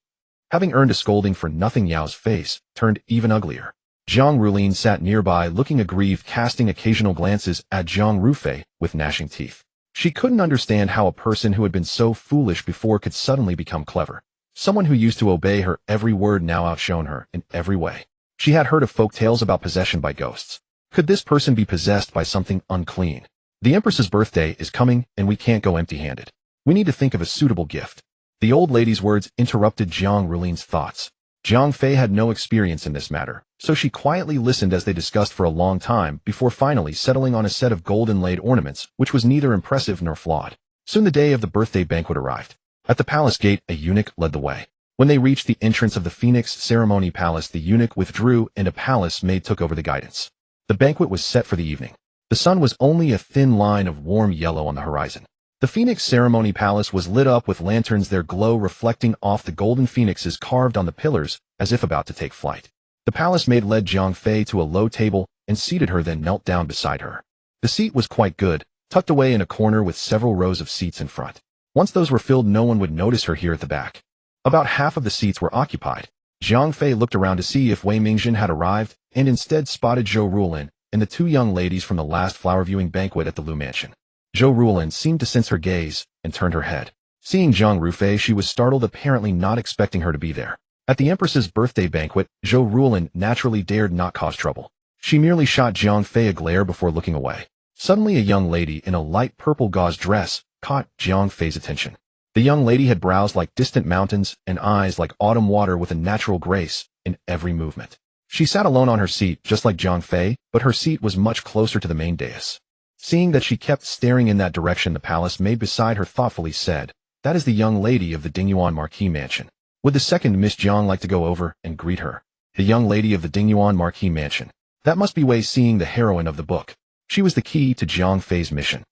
Having earned a scolding for nothing, Yao's face turned even uglier. Zhang Rulin sat nearby, looking aggrieved, casting occasional glances at Zhang Rufei with gnashing teeth. She couldn't understand how a person who had been so foolish before could suddenly become clever. Someone who used to obey her every word now outshone her in every way. She had heard of folk tales about possession by ghosts. Could this person be possessed by something unclean? The Empress's birthday is coming, and we can't go empty-handed. We need to think of a suitable gift. The old lady's words interrupted Zhang Rulin's thoughts. Zhang Fei had no experience in this matter, so she quietly listened as they discussed for a long time before finally settling on a set of gold inlaid ornaments, which was neither impressive nor flawed. Soon the day of the birthday banquet arrived. At the palace gate, a eunuch led the way. When they reached the entrance of the Phoenix Ceremony Palace, the eunuch withdrew and a palace maid took over the guidance. The banquet was set for the evening. The sun was only a thin line of warm yellow on the horizon. The Phoenix Ceremony Palace was lit up with lanterns, their glow reflecting off the golden phoenixes carved on the pillars as if about to take flight. The palace maid led Zhang Fei to a low table and seated her, then knelt down beside her. The seat was quite good, tucked away in a corner with several rows of seats in front. Once those were filled, no one would notice her here at the back. About half of the seats were occupied. Zhang Fei looked around to see if Wei Mingzhen had arrived and instead spotted Zhou Rulin and the two young ladies from the last flower viewing banquet at the Lu Mansion. Zhou Rulin seemed to sense her gaze and turned her head. Seeing Zhang Rufei, she was startled, apparently not expecting her to be there. At the Empress's birthday banquet, Zhou Rulin naturally dared not cause trouble. She merely shot Zhang Fei a glare before looking away. Suddenly, a young lady in a light purple gauze dress caught Zhang Fei's attention. The young lady had brows like distant mountains and eyes like autumn water with a natural grace in every movement. She sat alone on her seat, just like Zhang Fei, but her seat was much closer to the main dais. Seeing that she kept staring in that direction, the palace maid beside her thoughtfully said, "That is the young lady of the Dingyuan Marquis Mansion. Would the second Miss Zhang like to go over and greet her?" The young lady of the Dingyuan Marquis Mansion. That must be Wei Xing, the heroine of the book. She was the key to Zhang Fei's mission.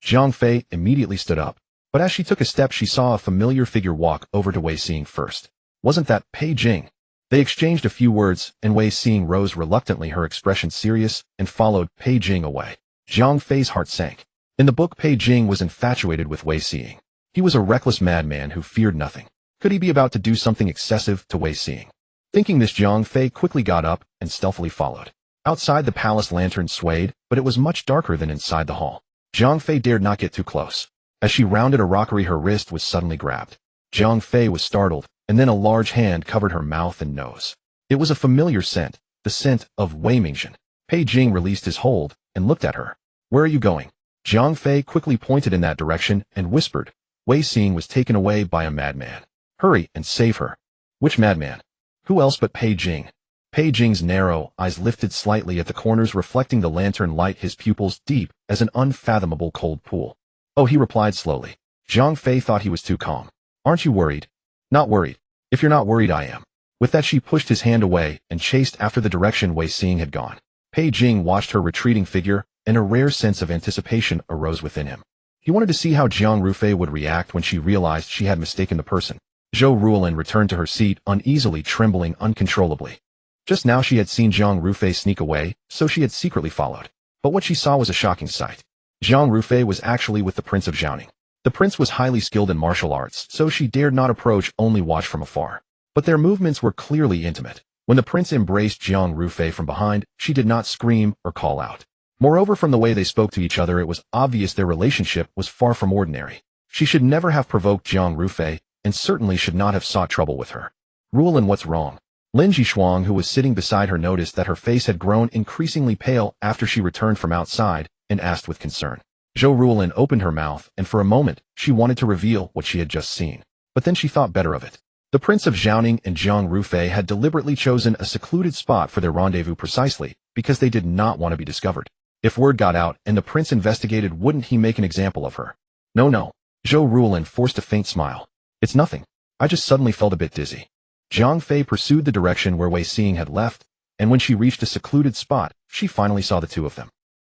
Zhang Fei immediately stood up, but as she took a step, she saw a familiar figure walk over to Wei Xing first. Wasn't that Pei Jing? They exchanged a few words, and Wei Xing rose reluctantly, her expression serious, and followed Pei Jing away. Zhang Fei's heart sank. In the book, Pei Jing was infatuated with Wei Xing. He was a reckless madman who feared nothing. Could he be about to do something excessive to Wei Xing? Thinking this, Zhang Fei quickly got up and stealthily followed. Outside, the palace lantern swayed, but it was much darker than inside the hall. Zhang Fei dared not get too close. As she rounded a rockery, her wrist was suddenly grabbed. Zhang Fei was startled, and then a large hand covered her mouth and nose. It was a familiar scent, the scent of Wei Mingzhen. Pei Jing released his hold and looked at her. "Where are you going?" Zhang Fei quickly pointed in that direction and whispered. Wei Xing was taken away by a madman. Hurry and save her. Which madman? Who else but Pei Jing? Pei Jing's narrow eyes lifted slightly at the corners, reflecting the lantern light, his pupils deep as an unfathomable cold pool. "Oh," he replied slowly. Zhang Fei thought he was too calm. "Aren't you worried?" "Not worried. If you're not worried, I am." With that, she pushed his hand away and chased after the direction Wei Xing had gone. Pei Jing watched her retreating figure, and a rare sense of anticipation arose within him. He wanted to see how Zhang Rufei would react when she realized she had mistaken the person. Zhou Rulin returned to her seat, uneasily, trembling uncontrollably. Just now she had seen Zhang Rufei sneak away, so she had secretly followed. But what she saw was a shocking sight. Zhang Rufei was actually with the Prince of Zhaoning. The prince was highly skilled in martial arts, so she dared not approach, only watch from afar. But their movements were clearly intimate. When the prince embraced Zhang Rufei from behind, she did not scream or call out. Moreover, from the way they spoke to each other, it was obvious their relationship was far from ordinary. She should never have provoked Zhang Rufei, and certainly should not have sought trouble with her. "Rulin, what's wrong?" Lin Jishuang, who was sitting beside her, noticed that her face had grown increasingly pale after she returned from outside, and asked with concern. Zhou Rulin opened her mouth, and for a moment, she wanted to reveal what she had just seen. But then she thought better of it. The Prince of Zhaoning and Zhang Rufei had deliberately chosen a secluded spot for their rendezvous precisely because they did not want to be discovered. If word got out and the prince investigated, wouldn't he make an example of her? No. Zhou Rulin forced a faint smile. "It's nothing. I just suddenly felt a bit dizzy." Zhang Fei pursued the direction where Wei Xing had left, and when she reached a secluded spot, she finally saw the two of them.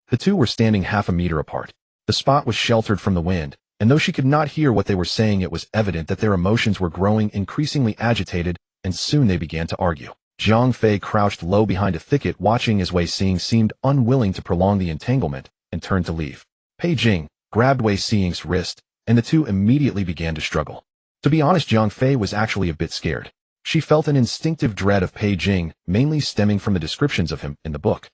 The two were standing half a meter apart. The spot was sheltered from the wind, and though she could not hear what they were saying, it was evident that their emotions were growing increasingly agitated, and soon they began to argue. Zhang Fei crouched low behind a thicket, watching as Wei Xing seemed unwilling to prolong the entanglement, and turned to leave. Pei Jing grabbed Wei Xing's wrist, and the two immediately began to struggle. To be honest, Zhang Fei was actually a bit scared. She felt an instinctive dread of Pei Jing, mainly stemming from the descriptions of him in the book.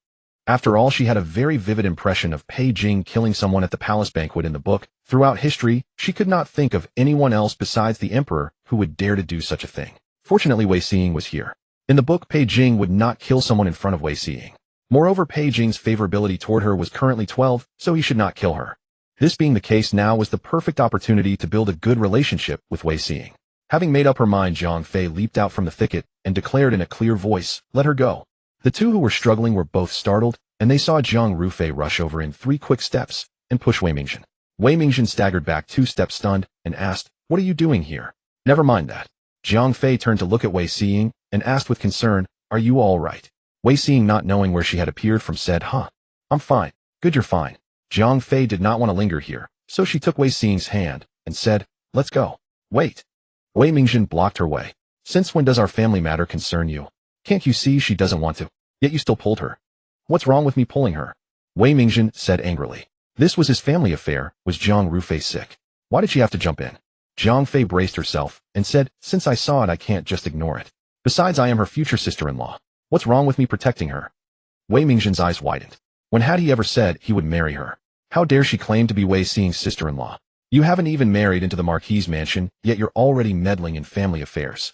After all, she had a very vivid impression of Pei Jing killing someone at the palace banquet in the book. Throughout history, she could not think of anyone else besides the emperor who would dare to do such a thing. Fortunately, Wei Xing was here. In the book, Pei Jing would not kill someone in front of Wei Xing. Moreover, Pei Jing's favorability toward her was currently 12, so he should not kill her. This being the case now was the perfect opportunity to build a good relationship with Wei Xing. Having made up her mind, Zhang Fei leaped out from the thicket and declared in a clear voice, "Let her go." The two who were struggling were both startled, and they saw Zhang Rufei rush over in 3 quick steps and push Wei Mingzhen. Wei Mingzhen staggered back 2 steps stunned and asked, "What are you doing here?" "Never mind that." Zhang Fei turned to look at Wei Xing and asked with concern, "Are you all right?" Wei Xing, not knowing where she had appeared from, said, "Huh. I'm fine." "Good, you're fine." Zhang Fei did not want to linger here, so she took Wei Xing's hand and said, "Let's go." "Wait." Wei Mingzhen blocked her way. "Since when does our family matter concern you? Can't you see she doesn't want to? Yet you still pulled her. What's wrong with me pulling her?" Wei Mingzhen said angrily. This was his family affair. Was Zhang Rufei sick? Why did she have to jump in? Zhang Fei braced herself and said, "Since I saw it, I can't just ignore it. Besides, I am her future sister-in-law. What's wrong with me protecting her?" Wei Mingzhen's eyes widened. When had he ever said he would marry her? How dare she claim to be Wei Xing's sister-in-law? You haven't even married into the Marquis's mansion, yet you're already meddling in family affairs.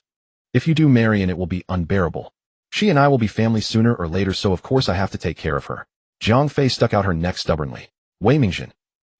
If you do marry, and it will be unbearable. She and I will be family sooner or later, so of course I have to take care of her. Zhang Fei stuck out her neck stubbornly. Wei Mingzhen.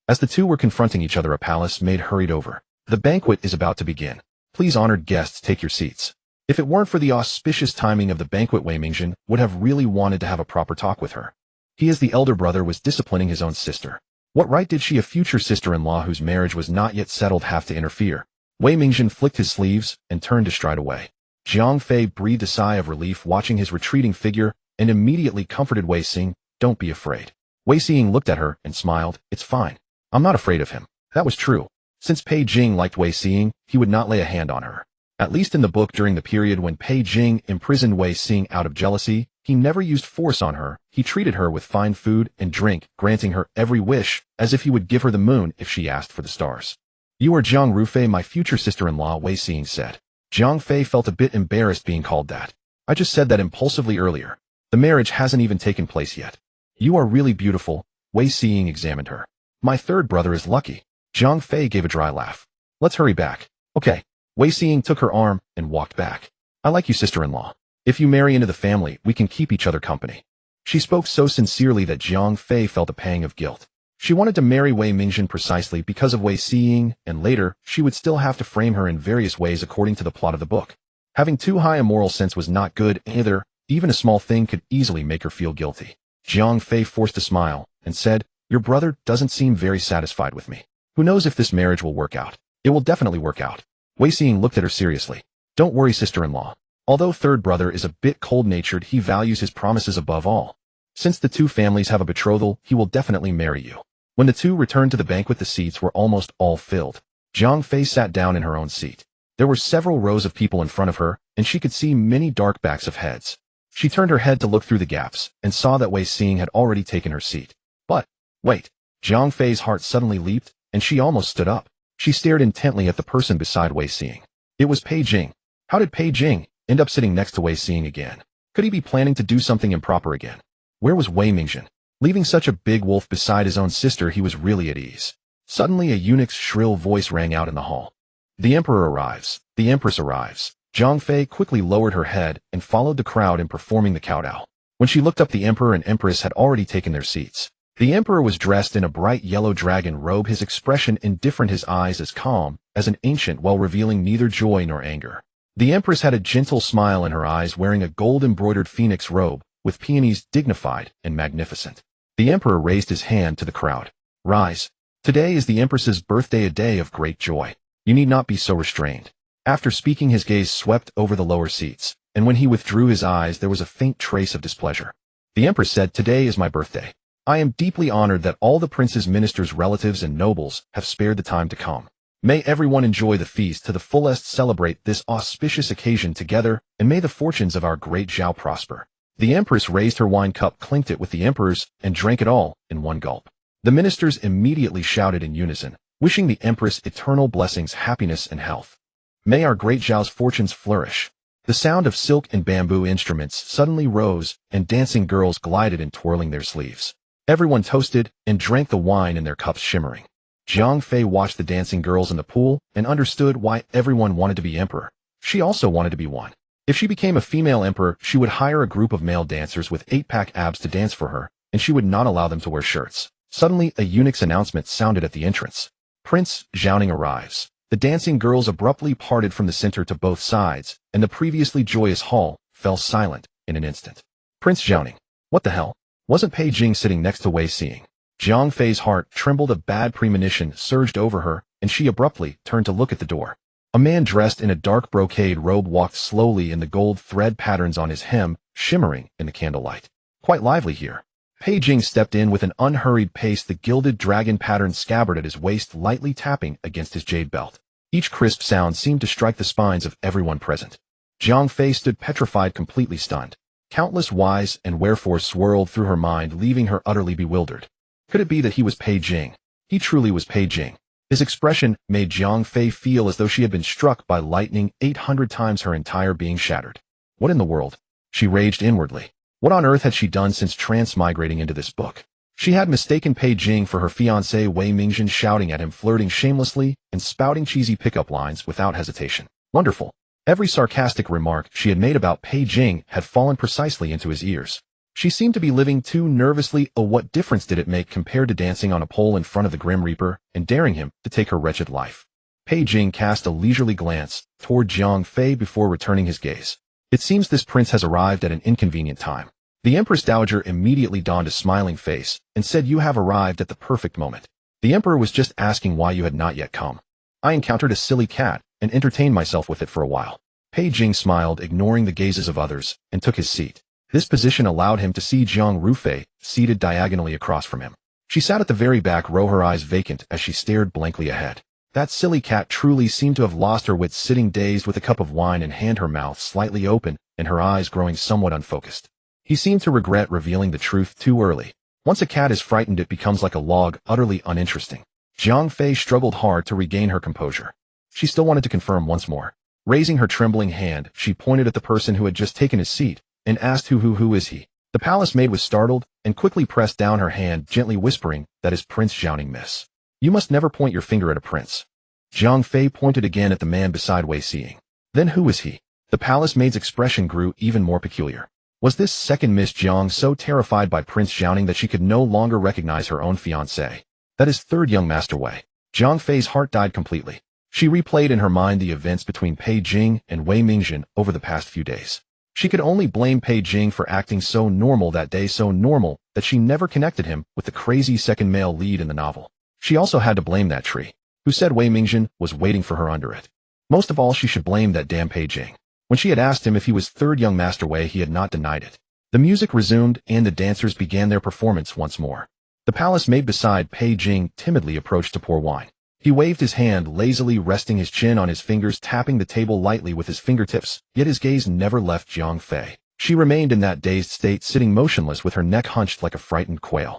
As the two were confronting each other, a palace maid hurried over. "The banquet is about to begin. Please, honored guests, take your seats." If it weren't for the auspicious timing of the banquet, Wei Mingzhen would have really wanted to have a proper talk with her. He, as the elder brother, was disciplining his own sister. What right did she, a future sister-in-law whose marriage was not yet settled, have to interfere? Wei Mingzhen flicked his sleeves and turned to stride away. Zhang Fei breathed a sigh of relief watching his retreating figure and immediately comforted Wei Xing. "Don't be afraid." Wei Xing looked at her and smiled. "It's fine. I'm not afraid of him." That was true. Since Pei Jing liked Wei Xing, he would not lay a hand on her. At least in the book, during the period when Pei Jing imprisoned Wei Xing out of jealousy, he never used force on her. He treated her with fine food and drink, granting her every wish, as if he would give her the moon if she asked for the stars. "You are Zhang Rufei, my future sister-in-law," Wei Xing said. Zhang Fei felt a bit embarrassed being called that. "I just said that impulsively earlier. The marriage hasn't even taken place yet." "You are really beautiful." Wei Xing examined her. "My third brother is lucky." Zhang Fei gave a dry laugh. "Let's hurry back." "Okay." Wei Xing took her arm and walked back. "I like you, sister-in-law. If you marry into the family, we can keep each other company." She spoke so sincerely that Zhang Fei felt a pang of guilt. She wanted to marry Wei Mingzhen precisely because of Wei Xing, and later, she would still have to frame her in various ways according to the plot of the book. Having too high a moral sense was not good either. Even a small thing could easily make her feel guilty. Zhang Fei forced a smile and said, "Your brother doesn't seem very satisfied with me. Who knows if this marriage will work out?" "It will definitely work out." Wei Xing looked at her seriously. "Don't worry, sister-in-law. Although third brother is a bit cold-natured, he values his promises above all. Since the two families have a betrothal, he will definitely marry you." When the two returned to the banquet, the seats were almost all filled. Zhang Fei sat down in her own seat. There were several rows of people in front of her, and she could see many dark backs of heads. She turned her head to look through the gaps, and saw that Wei Xing had already taken her seat. But, wait. Zhang Fei's heart suddenly leaped, and she almost stood up. She stared intently at the person beside Wei Xing. It was Pei Jing. How did Pei Jing end up sitting next to Wei Xing again? Could he be planning to do something improper again? Where was Wei Mingzhen? Leaving such a big wolf beside his own sister, he was really at ease. Suddenly a eunuch's shrill voice rang out in the hall. "The emperor arrives. The empress arrives." Zhang Fei quickly lowered her head and followed the crowd in performing the kowtow. When she looked up, the emperor and empress had already taken their seats. The emperor was dressed in a bright yellow dragon robe, his expression indifferent, his eyes as calm as an ancient, while revealing neither joy nor anger. The empress had a gentle smile in her eyes, wearing a gold-embroidered phoenix robe, with peonies, dignified and magnificent. The emperor raised his hand to the crowd. "Rise. Today is the empress's birthday, a day of great joy. You need not be so restrained." After speaking, his gaze swept over the lower seats, and when he withdrew his eyes, there was a faint trace of displeasure. The empress said, "Today is my birthday. I am deeply honored that all the prince's ministers, relatives, and nobles have spared the time to come. May everyone enjoy the feast to the fullest, celebrate this auspicious occasion together, and may the fortunes of our great Zhao prosper." The empress raised her wine cup, clinked it with the emperor's, and drank it all in one gulp. The ministers immediately shouted in unison, wishing the empress eternal blessings, happiness, and health. "May our great Zhao's fortunes flourish." The sound of silk and bamboo instruments suddenly rose, and dancing girls glided in twirling their sleeves. Everyone toasted and drank the wine in their cups shimmering. Jiang Fei watched the dancing girls in the pool and understood why everyone wanted to be emperor. She also wanted to be one. If she became a female emperor, she would hire a group of male dancers with 8-pack abs to dance for her, and she would not allow them to wear shirts. Suddenly, a eunuch's announcement sounded at the entrance. Prince Zhaoning arrives. The dancing girls abruptly parted from the center to both sides, and the previously joyous hall fell silent in an instant. Prince Zhaoning. What the hell? Wasn't Pei Jing sitting next to Wei Xing? Jiang Fei's heart trembled. A bad premonition surged over her, and she abruptly turned to look at the door. A man dressed in a dark brocade robe walked slowly in the gold thread patterns on his hem, shimmering in the candlelight. Quite lively here. Pei Jing stepped in with an unhurried pace, the gilded dragon pattern scabbard at his waist lightly tapping against his jade belt. Each crisp sound seemed to strike the spines of everyone present. Jiang Fei stood petrified, completely stunned. Countless whys and wherefores swirled through her mind, leaving her utterly bewildered. Could it be that he was Pei Jing? He truly was Pei Jing. His expression made Jiang Fei feel as though she had been struck by lightning 800 times, her entire being shattered. What in the world? She raged inwardly. What on earth had she done since transmigrating into this book? She had mistaken Pei Jing for her fiancé Wei Mingzhen, shouting at him, flirting shamelessly, and spouting cheesy pickup lines without hesitation. Wonderful. Every sarcastic remark she had made about Pei Jing had fallen precisely into his ears. She seemed to be living too nervously. Oh, what difference did it make compared to dancing on a pole in front of the Grim Reaper and daring him to take her wretched life? Pei Jing cast a leisurely glance toward Jiang Fei before returning his gaze. It seems this prince has arrived at an inconvenient time. The Empress Dowager immediately donned a smiling face and said, "You have arrived at the perfect moment. The Emperor was just asking why you had not yet come. I encountered a silly cat and entertained myself with it for a while." Pei Jing smiled, ignoring the gazes of others, and took his seat. This position allowed him to see Jiang Rufei seated diagonally across from him. She sat at the very back row, her eyes vacant as she stared blankly ahead. That silly cat truly seemed to have lost her wits, sitting dazed with a cup of wine in hand, her mouth slightly open and her eyes growing somewhat unfocused. He seemed to regret revealing the truth too early. Once a cat is frightened, it becomes like a log, utterly uninteresting. Jiang Fei struggled hard to regain her composure. She still wanted to confirm once more. Raising her trembling hand, she pointed at the person who had just taken his seat and asked, who is he? The palace maid was startled and quickly pressed down her hand, gently whispering, "That is Prince Zhaoning, miss. You must never point your finger at a prince." Jiang Fei pointed again at the man beside Wei Xing. "Then who is he?" The palace maid's expression grew even more peculiar. Was this second Miss Jiang so terrified by Prince Zhaoning that she could no longer recognize her own fiancé? That is third young Master Wei. Jiang Fei's heart died completely. She replayed in her mind the events between Pei Jing and Wei Mingzhen over the past few days. She could only blame Pei Jing for acting so normal that day, so normal that she never connected him with the crazy second male lead in the novel. She also had to blame that tree, who said Wei Mingzhen was waiting for her under it. Most of all, she should blame that damn Pei Jing. When she had asked him if he was third young Master Wei, he had not denied it. The music resumed, and the dancers began their performance once more. The palace maid beside Pei Jing timidly approached to pour wine. He waved his hand lazily, resting his chin on his fingers, tapping the table lightly with his fingertips, yet his gaze never left Jiang Fei. She remained in that dazed state, sitting motionless with her neck hunched like a frightened quail.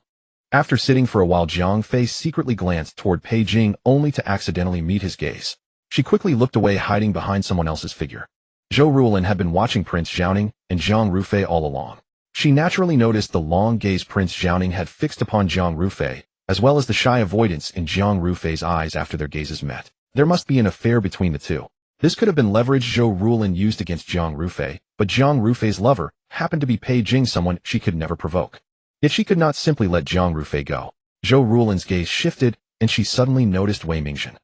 After sitting for a while, Jiang Fei secretly glanced toward Pei Jing, only to accidentally meet his gaze. She quickly looked away, hiding behind someone else's figure. Zhou Rulin had been watching Prince Zhaoning and Jiang Rufei all along. She naturally noticed the long gaze Prince Zhaoning had fixed upon Jiang Rufei, as well as the shy avoidance in Jiang Rufei's eyes after their gazes met. There must be an affair between the two. This could have been leverage Zhou Rulin used against Jiang Rufei, but Jiang Rufei's lover happened to be Pei Jing, someone she could never provoke. Yet she could not simply let Jiang Rufei go. Zhou Rulin's gaze shifted, and she suddenly noticed Wei Mingzhen.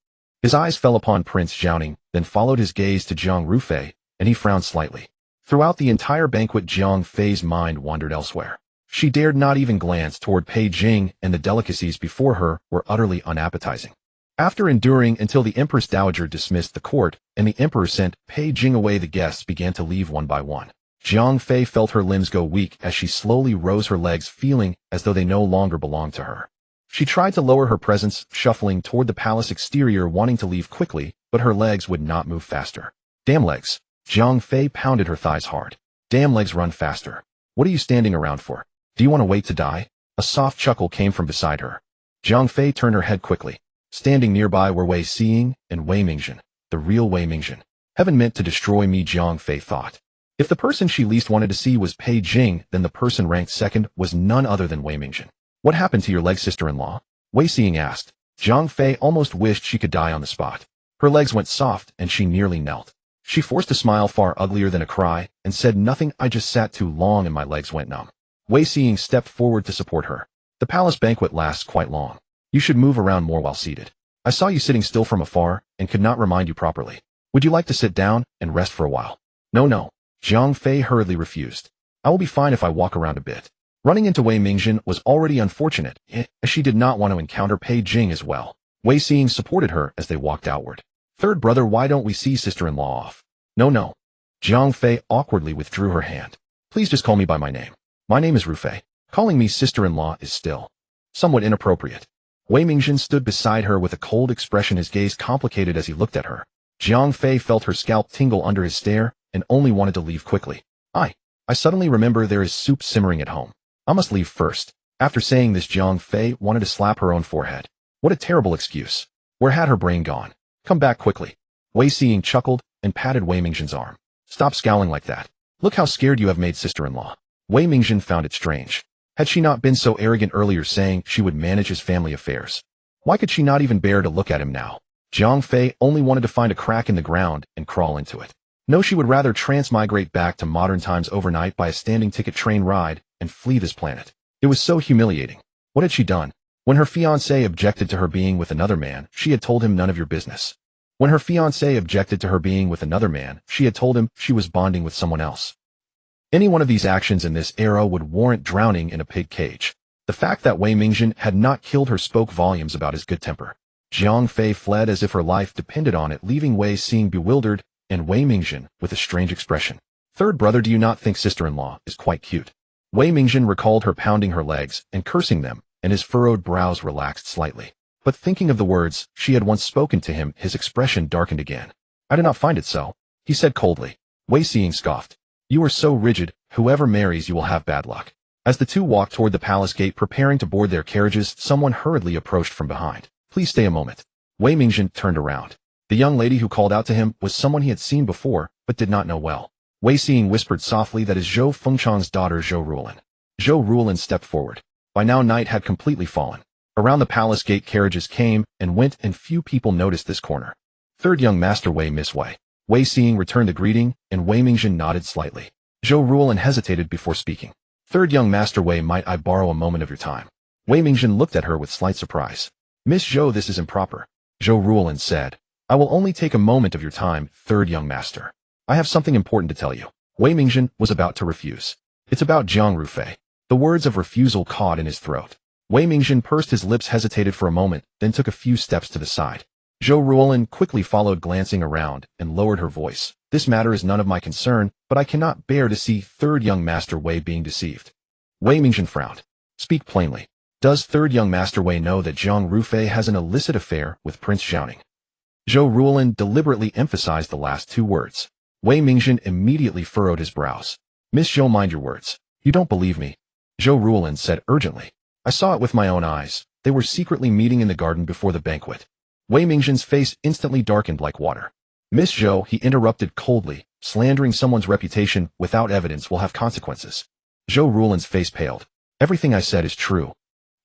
His eyes fell upon Prince Zhaoning, then followed his gaze to Jiang Rufei, and he frowned slightly. Throughout the entire banquet, Jiang Fei's mind wandered elsewhere. She dared not even glance toward Pei Jing, and the delicacies before her were utterly unappetizing. After enduring until the Empress Dowager dismissed the court and the Emperor sent Pei Jing away, the guests began to leave one by one. Jiang Fei felt her limbs go weak as she slowly rose her legs, feeling as though they no longer belonged to her. She tried to lower her presence, shuffling toward the palace exterior, wanting to leave quickly, but her legs would not move faster. Damn legs. Jiang Fei pounded her thighs hard. Damn legs, run faster. What are you standing around for? Do you want to wait to die? A soft chuckle came from beside her. Jiang Fei turned her head quickly. Standing nearby were Wei Xing and Wei Mingzhen, the real Wei Mingzhen. Heaven meant to destroy me, Jiang Fei thought. If the person she least wanted to see was Pei Jing, then the person ranked second was none other than Wei Mingjin. What happened to your leg, sister-in-law? Wei Xing asked. Jiang Fei almost wished she could die on the spot. Her legs went soft and she nearly knelt. She forced a smile far uglier than a cry and said, nothing, I just sat too long and my legs went numb. Wei Xing stepped forward to support her. The palace banquet lasts quite long. You should move around more while seated. I saw you sitting still from afar and could not remind you properly. Would you like to sit down and rest for a while? No. Jiang Fei hurriedly refused. I will be fine if I walk around a bit. Running into Wei Mingjin was already unfortunate, as she did not want to encounter Pei Jing as well. Wei Xing supported her as they walked outward. Third brother, why don't we see sister-in-law off? No. Jiang Fei awkwardly withdrew her hand. Please just call me by my name. My name is Rufei. Calling me sister-in-law is still somewhat inappropriate. Wei Mingjin stood beside her with a cold expression, his gaze complicated as he looked at her. Jiang Fei felt her scalp tingle under his stare and only wanted to leave quickly. I suddenly remember there is soup simmering at home. I must leave first. After saying this, Jiang Fei wanted to slap her own forehead. What a terrible excuse. Where had her brain gone? Come back quickly. Wei Xing chuckled and patted Wei Mingjin's arm. Stop scowling like that. Look how scared you have made sister-in-law. Wei Mingjin found it strange. Had she not been so arrogant earlier, saying she would manage his family affairs? Why could she not even bear to look at him now? Jiang Fei only wanted to find a crack in the ground and crawl into it. No, she would rather transmigrate back to modern times overnight by a standing ticket train ride and flee this planet. It was so humiliating. What had she done? When her fiancé objected to her being with another man, she had told him none of your business. When her fiancé objected to her being with another man, she had told him she was bonding with someone else. Any one of these actions in this era would warrant drowning in a pig cage. The fact that Wei Mingjin had not killed her spoke volumes about his good temper. Jiang Fei fled as if her life depended on it, leaving Wei Xing bewildered and Wei Mingjin with a strange expression. Third brother, do you not think sister-in-law is quite cute? Wei Mingjin recalled her pounding her legs and cursing them, and his furrowed brows relaxed slightly. But thinking of the words she had once spoken to him, his expression darkened again. I do not find it so, he said coldly. Wei Xing scoffed. You are so rigid, whoever marries you will have bad luck. As the two walked toward the palace gate preparing to board their carriages, someone hurriedly approached from behind. Please stay a moment. Wei Mingjin turned around. The young lady who called out to him was someone he had seen before, but did not know well. Wei Xing whispered softly that is Zhou Fengchang's daughter, Zhou Ruolin. Zhou Ruolin stepped forward. By now night had completely fallen. Around the palace gate carriages came and went, and few people noticed this corner. Third young master Wei, Miss Wei. Wei Xing returned the greeting, and Wei Mingjin nodded slightly. Zhou Ruolin hesitated before speaking. Third young master Wei, might I borrow a moment of your time? Wei Mingjin looked at her with slight surprise. Miss Zhou, this is improper. Zhou Ruolin said. I will only take a moment of your time, third young master. I have something important to tell you. Wei Mingjin was about to refuse. It's about Jiang Rufei. The words of refusal caught in his throat. Wei Mingjin pursed his lips, hesitated for a moment, then took a few steps to the side. Zhou Ruolin quickly followed, glancing around, and lowered her voice. This matter is none of my concern, but I cannot bear to see third young master Wei being deceived. Wei Mingjin frowned. Speak plainly. Does third young master Wei know that Jiang Rufei has an illicit affair with Prince Xiaoning? Zhou Ruolin deliberately emphasized the last two words. Wei Mingjin immediately furrowed his brows. Miss Zhou, mind your words. You don't believe me. Zhou Ruolin said urgently. I saw it with my own eyes. They were secretly meeting in the garden before the banquet. Wei Mingjin's face instantly darkened like water. Miss Zhou, he interrupted coldly, slandering someone's reputation without evidence will have consequences. Zhou Ruolin's face paled. Everything I said is true.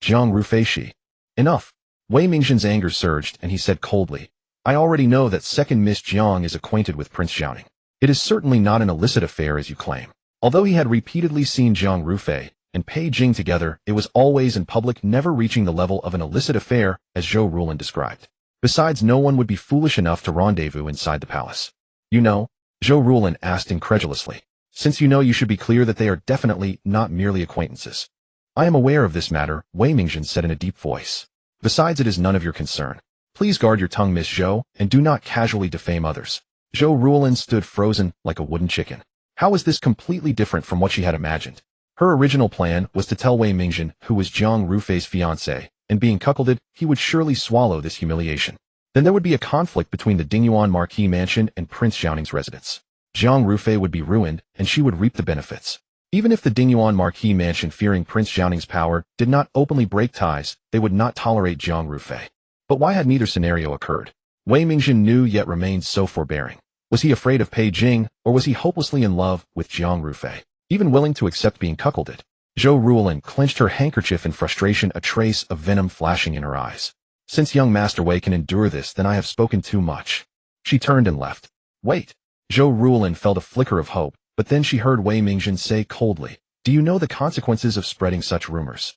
Jiang Rufei, she. Enough. Wei Mingjin's anger surged and he said coldly. I already know that second Miss Jiang is acquainted with Prince Xiaoning. It is certainly not an illicit affair as you claim. Although he had repeatedly seen Jiang Rufei and Pei Jing together, it was always in public, never reaching the level of an illicit affair as Zhou Ruolin described. Besides, no one would be foolish enough to rendezvous inside the palace. You know? Zhou Ruolin asked incredulously. Since you know, you should be clear that they are definitely not merely acquaintances. I am aware of this matter, Wei Mingjin said in a deep voice. Besides, it is none of your concern. Please guard your tongue, Miss Zhou, and do not casually defame others. Zhou Ruolin stood frozen like a wooden chicken. How was this completely different from what she had imagined? Her original plan was to tell Wei Mingjin, who was Jiang Rufei's fiancé, and being cuckolded, he would surely swallow this humiliation. Then there would be a conflict between the Dingyuan Marquis mansion and Prince Xiaoning's residence. Jiang Rufei would be ruined, and she would reap the benefits. Even if the Dingyuan Marquis mansion, fearing Prince Xiaoning's power, did not openly break ties, they would not tolerate Jiang Rufei. But why had neither scenario occurred? Wei Mingjin knew yet remained so forbearing. Was he afraid of Pei Jing, or was he hopelessly in love with Jiang Rufei, even willing to accept being cuckolded? Zhou Ruolin clenched her handkerchief in frustration, a trace of venom flashing in her eyes. Since young Master Wei can endure this, then I have spoken too much. She turned and left. Wait. Zhou Ruolin felt a flicker of hope, but then she heard Wei Mingjun say coldly, do you know the consequences of spreading such rumors?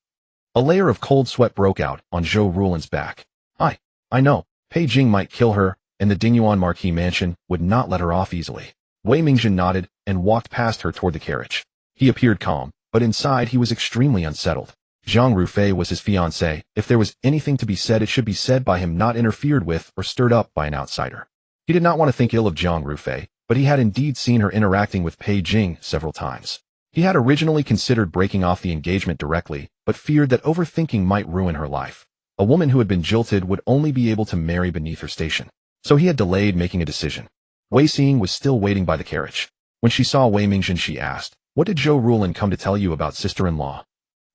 A layer of cold sweat broke out on Zhou Ruolin's back. I know. Pei Jing might kill her, and the Dingyuan Marquis mansion would not let her off easily. Wei Mingjun nodded and walked past her toward the carriage. He appeared calm, but inside he was extremely unsettled. Jiang Rufei was his fiancée. If there was anything to be said, it should be said by him, not interfered with or stirred up by an outsider. He did not want to think ill of Jiang Rufei, but he had indeed seen her interacting with Pei Jing several times. He had originally considered breaking off the engagement directly, but feared that overthinking might ruin her life. A woman who had been jilted would only be able to marry beneath her station. So he had delayed making a decision. Wei Xing was still waiting by the carriage. When she saw Wei Mingjun, she asked, what did Zhou Ruolin come to tell you about sister-in-law?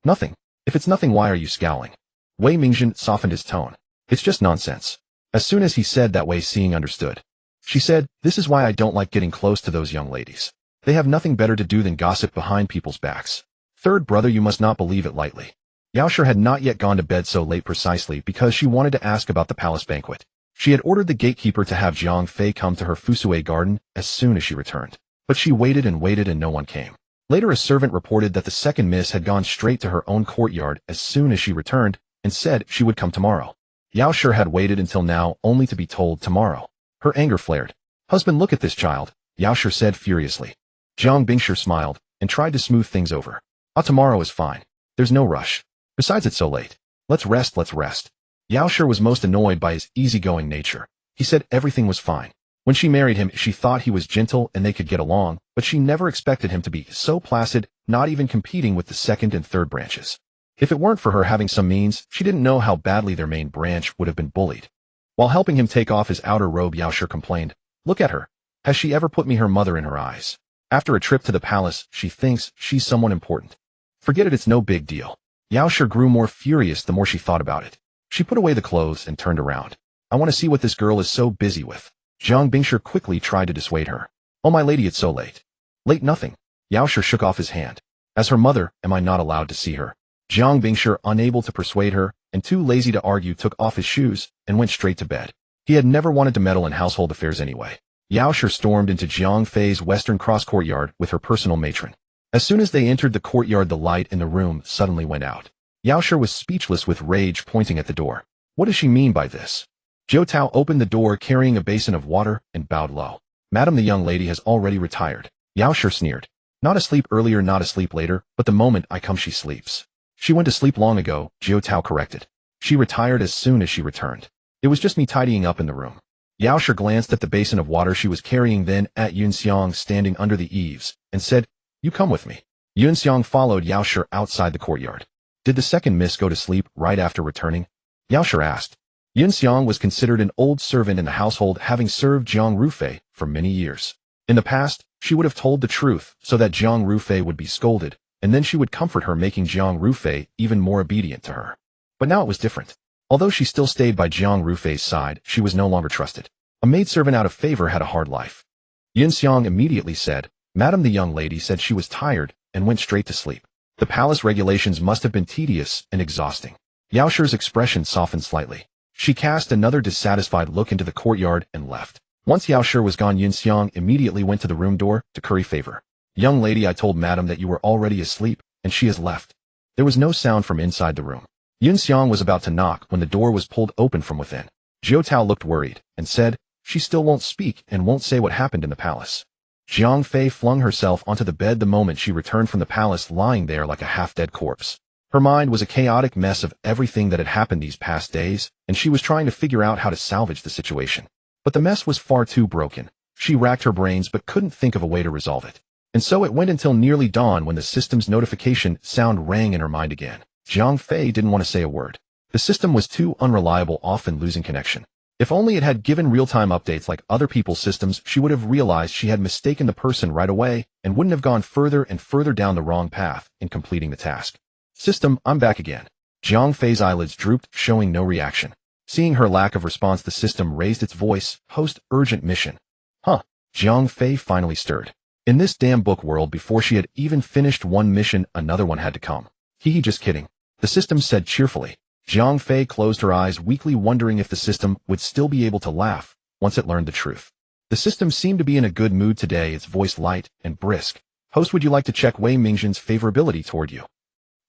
Nothing. If it's nothing, why are you scowling? Wei Mingjun softened his tone. It's just nonsense. As soon as he said that, Wei Xing understood. She said, this is why I don't like getting close to those young ladies. They have nothing better to do than gossip behind people's backs. Third brother, you must not believe it lightly. Yao Shi had not yet gone to bed so late precisely because she wanted to ask about the palace banquet. She had ordered the gatekeeper to have Jiang Fei come to her Fusue garden as soon as she returned. But she waited and no one came. Later a servant reported that the second miss had gone straight to her own courtyard as soon as she returned and said she would come tomorrow. Yao Shi had waited until now only to be told tomorrow. Her anger flared. Husband, look at this child, Yao Shi said furiously. Jiang Bingshi smiled and tried to smooth things over. Tomorrow is fine. There's no rush. Besides, it's so late. Let's rest. Yao Shi was most annoyed by his easygoing nature. He said everything was fine. When she married him, she thought he was gentle and they could get along, but she never expected him to be so placid, not even competing with the second and third branches. If it weren't for her having some means, she didn't know how badly their main branch would have been bullied. While helping him take off his outer robe, Yao Shi complained, look at her. Has she ever put me her mother in her eyes? After a trip to the palace, she thinks she's someone important. Forget it, it's no big deal. Yao Shi grew more furious the more she thought about it. She put away the clothes and turned around. I want to see what this girl is so busy with. Jiang Bingshi quickly tried to dissuade her. Oh my lady, it's so late. Late nothing. Yao Shi shook off his hand. As her mother, am I not allowed to see her? Jiang Bingshi, unable to persuade her and too lazy to argue, took off his shoes and went straight to bed. He had never wanted to meddle in household affairs anyway. Yao Shi stormed into Jiang Fei's western cross courtyard with her personal matron. As soon as they entered the courtyard, the light in the room suddenly went out. Yao Shi was speechless with rage, pointing at the door. What does she mean by this? Zhou Tao opened the door carrying a basin of water and bowed low. Madam, the young lady has already retired. Yao Shi sneered. Not asleep earlier, not asleep later, but the moment I come she sleeps. She went to sleep long ago, Zhou Tao corrected. She retired as soon as she returned. It was just me tidying up in the room. Yao Shi glanced at the basin of water she was carrying, then at Yun Xiang standing under the eaves, and said, you come with me. Yun Xiang followed Yao Shi outside the courtyard. Did the second miss go to sleep right after returning? Yao Shi asked. Yun Xiang was considered an old servant in the household, having served Jiang Rufei for many years. In the past, she would have told the truth so that Jiang Rufei would be scolded, and then she would comfort her, making Jiang Rufei even more obedient to her. But now it was different. Although she still stayed by Jiang Rufei's side, she was no longer trusted. A maidservant out of favor had a hard life. Yun Xiang immediately said, Madam, the young lady said she was tired and went straight to sleep. The palace regulations must have been tedious and exhausting. Yao Shi's expression softened slightly. She cast another dissatisfied look into the courtyard and left. Once Yao Shi was gone, Yun Xiang immediately went to the room door to curry favor. Young lady, I told Madam that you were already asleep, and she has left. There was no sound from inside the room. Yun Xiang was about to knock when the door was pulled open from within. Zhou Tao looked worried and said, she still won't speak and won't say what happened in the palace. Jiang Fei flung herself onto the bed the moment she returned from the palace, lying there like a half-dead corpse. Her mind was a chaotic mess of everything that had happened these past days, and she was trying to figure out how to salvage the situation. But the mess was far too broken. She racked her brains but couldn't think of a way to resolve it. And so it went until nearly dawn when the system's notification sound rang in her mind again. Jiang Fei didn't want to say a word. The system was too unreliable, often losing connection. If only it had given real-time updates like other people's systems, she would have realized she had mistaken the person right away and wouldn't have gone further and further down the wrong path in completing the task. System, I'm back again. Jiang Fei's eyelids drooped, showing no reaction. Seeing her lack of response, the system raised its voice. Host, urgent mission. Huh. Jiang Fei finally stirred. In this damn book world, before she had even finished one mission, another one had to come. Hee, just kidding, the system said cheerfully. Jiang Fei closed her eyes weakly, wondering if the system would still be able to laugh once it learned the truth. The system seemed to be in a good mood today, its voice light and brisk. Host, would you like to check Wei Mingjin's favorability toward you?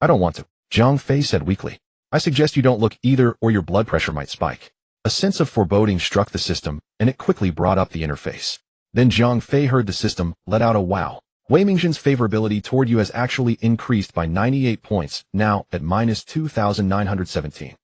I don't want to, Jiang Fei said weakly. I suggest you don't look either, or your blood pressure might spike. A sense of foreboding struck the system, and it quickly brought up the interface. Then Jiang Fei heard the system let out a wow. Wei Mingjin's favorability toward you has actually increased by 98 points, now at -2,917.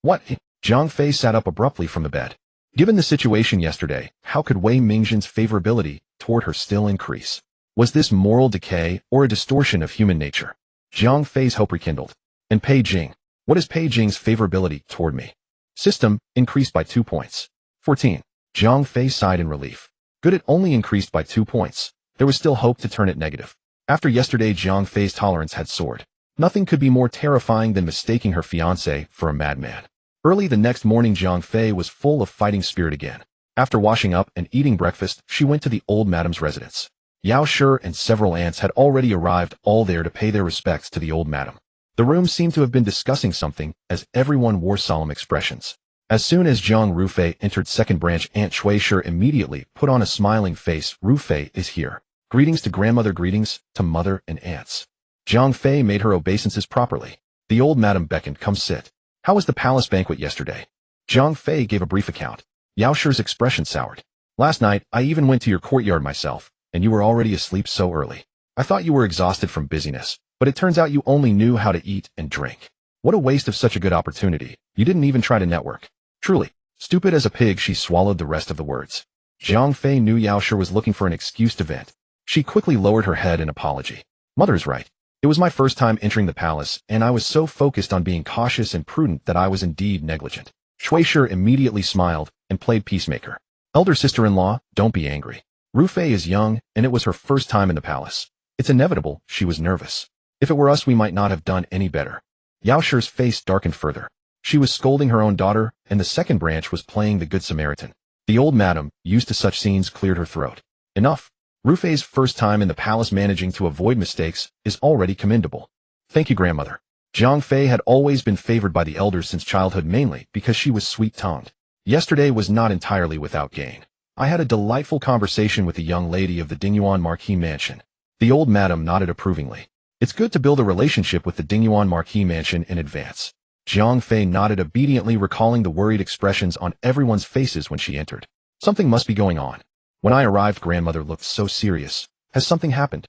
What? Jiang Fei sat up abruptly from the bed. Given the situation yesterday, how could Wei Mingjin's favorability toward her still increase? Was this moral decay or a distortion of human nature? Jiang Fei's hope rekindled. And Pei Jing. What is Pei Jing's favorability toward me? System, increased by 2 points. 14. Jiang Fei sighed in relief. Good, it only increased by 2 points. There was still hope to turn it negative. After yesterday, Jiang Fei's tolerance had soared. Nothing could be more terrifying than mistaking her fiancé for a madman. Early the next morning, Jiang Fei was full of fighting spirit again. After washing up and eating breakfast, she went to the old madam's residence. Yao Shi and several aunts had already arrived, all there to pay their respects to the old madam. The room seemed to have been discussing something, as everyone wore solemn expressions. As soon as Jiang Rufei entered second branch, Aunt Shui Shi immediately put on a smiling face. Rufei is here. Greetings to grandmother, greetings to mother and aunts. Jiang Fei made her obeisances properly. The old madam beckoned. Come sit. How was the palace banquet yesterday? Jiang Fei gave a brief account. Yao Shi's expression soured. Last night, I even went to your courtyard myself, and you were already asleep so early. I thought you were exhausted from busyness, but it turns out you only knew how to eat and drink. What a waste of such a good opportunity. You didn't even try to network. Truly, stupid as a pig. She swallowed the rest of the words. Jiang Fei knew Yao Shi was looking for an excuse to vent. She quickly lowered her head in apology. Mother's right. It was my first time entering the palace, and I was so focused on being cautious and prudent that I was indeed negligent. Shui Shi immediately smiled and played peacemaker. Elder sister-in-law, don't be angry. Rufei is young, and it was her first time in the palace. It's inevitable. She was nervous. If it were us, we might not have done any better. Yao Shi's face darkened further. She was scolding her own daughter, and the second branch was playing the Good Samaritan. The old madam, used to such scenes, cleared her throat. Enough. Rufei's first time in the palace, managing to avoid mistakes, is already commendable. Thank you, grandmother. Jiang Fei had always been favored by the elders since childhood, mainly because she was sweet-tongued. Yesterday was not entirely without gain. I had a delightful conversation with the young lady of the Dingyuan Marquis Mansion. The old madam nodded approvingly. It's good to build a relationship with the Dingyuan Marquis Mansion in advance. Jiang Fei nodded obediently, recalling the worried expressions on everyone's faces when she entered. Something must be going on. When I arrived, grandmother looked so serious. Has something happened?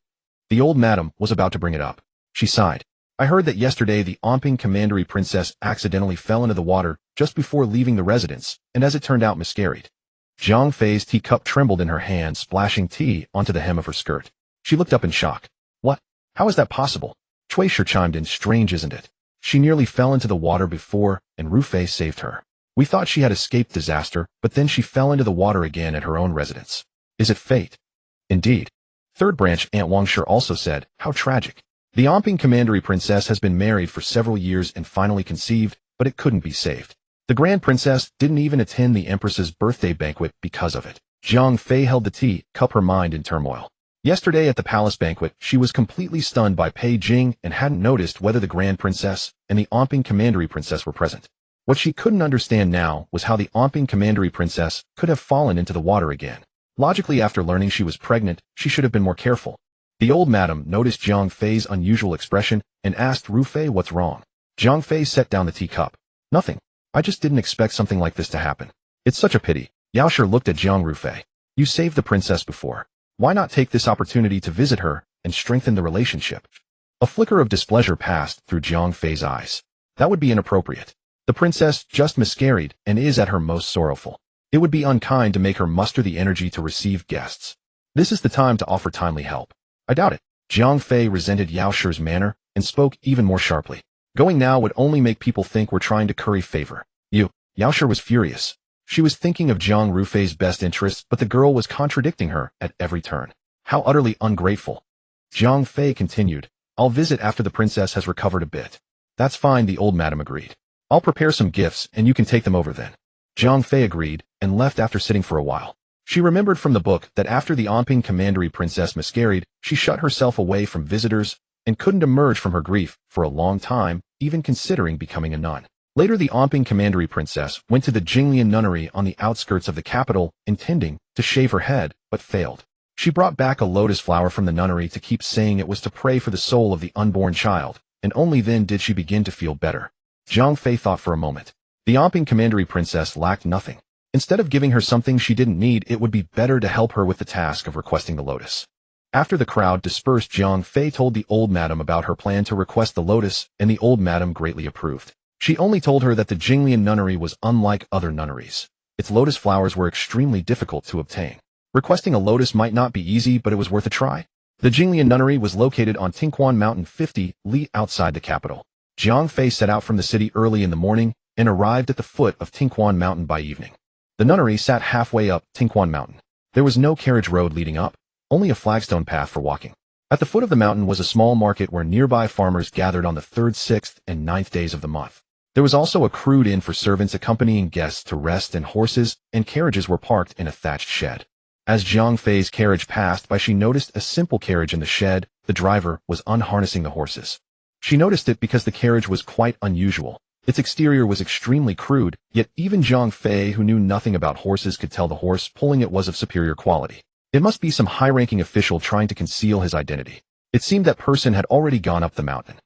The old madam was about to bring it up. She sighed. I heard that yesterday the Omping Commandery princess accidentally fell into the water just before leaving the residence, and as it turned out, miscarried. Jiang Fei's teacup trembled in her hand, splashing tea onto the hem of her skirt. She looked up in shock. What? How is that possible? Shui Shi chimed in. Strange, isn't it? She nearly fell into the water before, and Rufei saved her. We thought she had escaped disaster, but then she fell into the water again at her own residence. Is it fate? Indeed. Third branch Aunt Wang Shi also said, how tragic. The Omping Commandery princess has been married for several years and finally conceived, but it couldn't be saved. The grand princess didn't even attend the empress's birthday banquet because of it. Jiang Fei held the tea cup, her mind in turmoil. Yesterday at the palace banquet, she was completely stunned by Pei Jing and hadn't noticed whether the grand princess and the Omping Commandery princess were present. What she couldn't understand now was how the Omping Commandery princess could have fallen into the water again. Logically, after learning she was pregnant, she should have been more careful. The old madam noticed Jiang Fei's unusual expression and asked Rufei what's wrong. Jiang Fei set down the teacup. Nothing. I just didn't expect something like this to happen. It's such a pity. Yao Shi looked at Jiang Rufei. You saved the princess before. Why not take this opportunity to visit her and strengthen the relationship? A flicker of displeasure passed through Jiang Fei's eyes. That would be inappropriate. The princess just miscarried and is at her most sorrowful. It would be unkind to make her muster the energy to receive guests. This is the time to offer timely help. I doubt it. Jiang Fei resented Yao Shi's manner and spoke even more sharply. Going now would only make people think we're trying to curry favor. Yao Shi was furious. She was thinking of Jiang Rufei's best interests, but the girl was contradicting her at every turn. How utterly ungrateful. Jiang Fei continued, I'll visit after the princess has recovered a bit. That's fine, the old madam agreed. I'll prepare some gifts and you can take them over then. Jiang Fei agreed and left after sitting for a while. She remembered from the book that after the Onping commandery princess miscarried, she shut herself away from visitors and couldn't emerge from her grief for a long time, even considering becoming a nun. Later, the Onping commandery princess went to the Jinglian nunnery on the outskirts of the capital, intending to shave her head, but failed. She brought back a lotus flower from the nunnery to keep saying it was to pray for the soul of the unborn child, and only then did she begin to feel better. Zhang Fei thought for a moment. The Onping commandery princess lacked nothing. Instead of giving her something she didn't need, it would be better to help her with the task of requesting the lotus. After the crowd dispersed, Zhang Fei told the old madam about her plan to request the lotus, and the old madam greatly approved. She only told her that the Jinglian nunnery was unlike other nunneries. Its lotus flowers were extremely difficult to obtain. Requesting a lotus might not be easy, but it was worth a try. The Jinglian nunnery was located on Tinquan Mountain 50 li outside the capital. Zhang Fei set out from the city early in the morning and arrived at the foot of Tinquan Mountain by evening. The nunnery sat halfway up Tinquan Mountain. There was no carriage road leading up, only a flagstone path for walking. At the foot of the mountain was a small market where nearby farmers gathered on the 3rd, 6th, and 9th days of the month. There was also a crude inn for servants accompanying guests to rest, and horses and carriages were parked in a thatched shed. As Zhang Fei's carriage passed by, she noticed a simple carriage in the shed. The driver was unharnessing the horses. She noticed it because the carriage was quite unusual. Its exterior was extremely crude, yet even Zhang Fei, who knew nothing about horses, could tell the horse pulling it was of superior quality. It must be some high-ranking official trying to conceal his identity. It seemed that person had already gone up the mountain.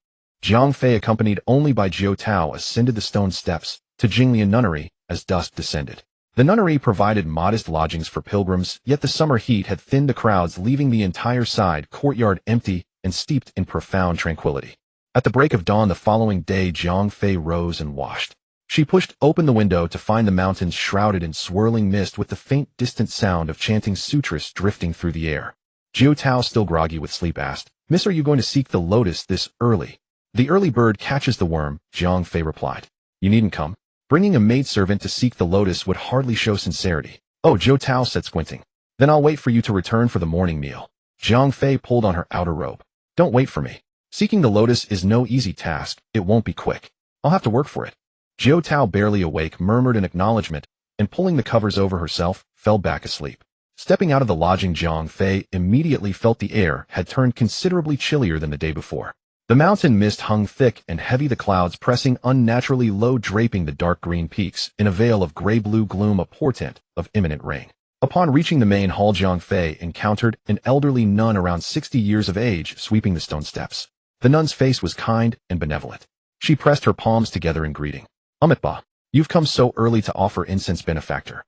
Zhang Fei, accompanied only by Jiao Tao, ascended the stone steps to Jinglian nunnery as dusk descended. The nunnery provided modest lodgings for pilgrims, yet the summer heat had thinned the crowds, leaving the entire side courtyard empty and steeped in profound tranquility. At the break of dawn the following day, Zhang Fei rose and washed. She pushed open the window to find the mountains shrouded in swirling mist, with the faint distant sound of chanting sutras drifting through the air. Jiao Tao, still groggy with sleep, asked, "Miss, are you going to seek the lotus this early?" "The early bird catches the worm," Zhang Fei replied. "You needn't come. Bringing a maidservant to seek the lotus would hardly show sincerity." "Oh," Jiao Tao said, squinting. "Then I'll wait for you to return for the morning meal." Zhang Fei pulled on her outer robe. "Don't wait for me. Seeking the lotus is no easy task. It won't be quick. I'll have to work for it." Jiao Tao, barely awake, murmured an acknowledgement, and pulling the covers over herself, fell back asleep. Stepping out of the lodging, Zhang Fei immediately felt the air had turned considerably chillier than the day before. The mountain mist hung thick and heavy, the clouds pressing unnaturally low, draping the dark green peaks in a veil of gray-blue gloom, a portent of imminent rain. Upon reaching the main hall, Zhang Fei encountered an elderly nun around 60 years of age sweeping the stone steps. The nun's face was kind and benevolent. She pressed her palms together in greeting. "Amitba, you've come so early to offer incense, benefactor."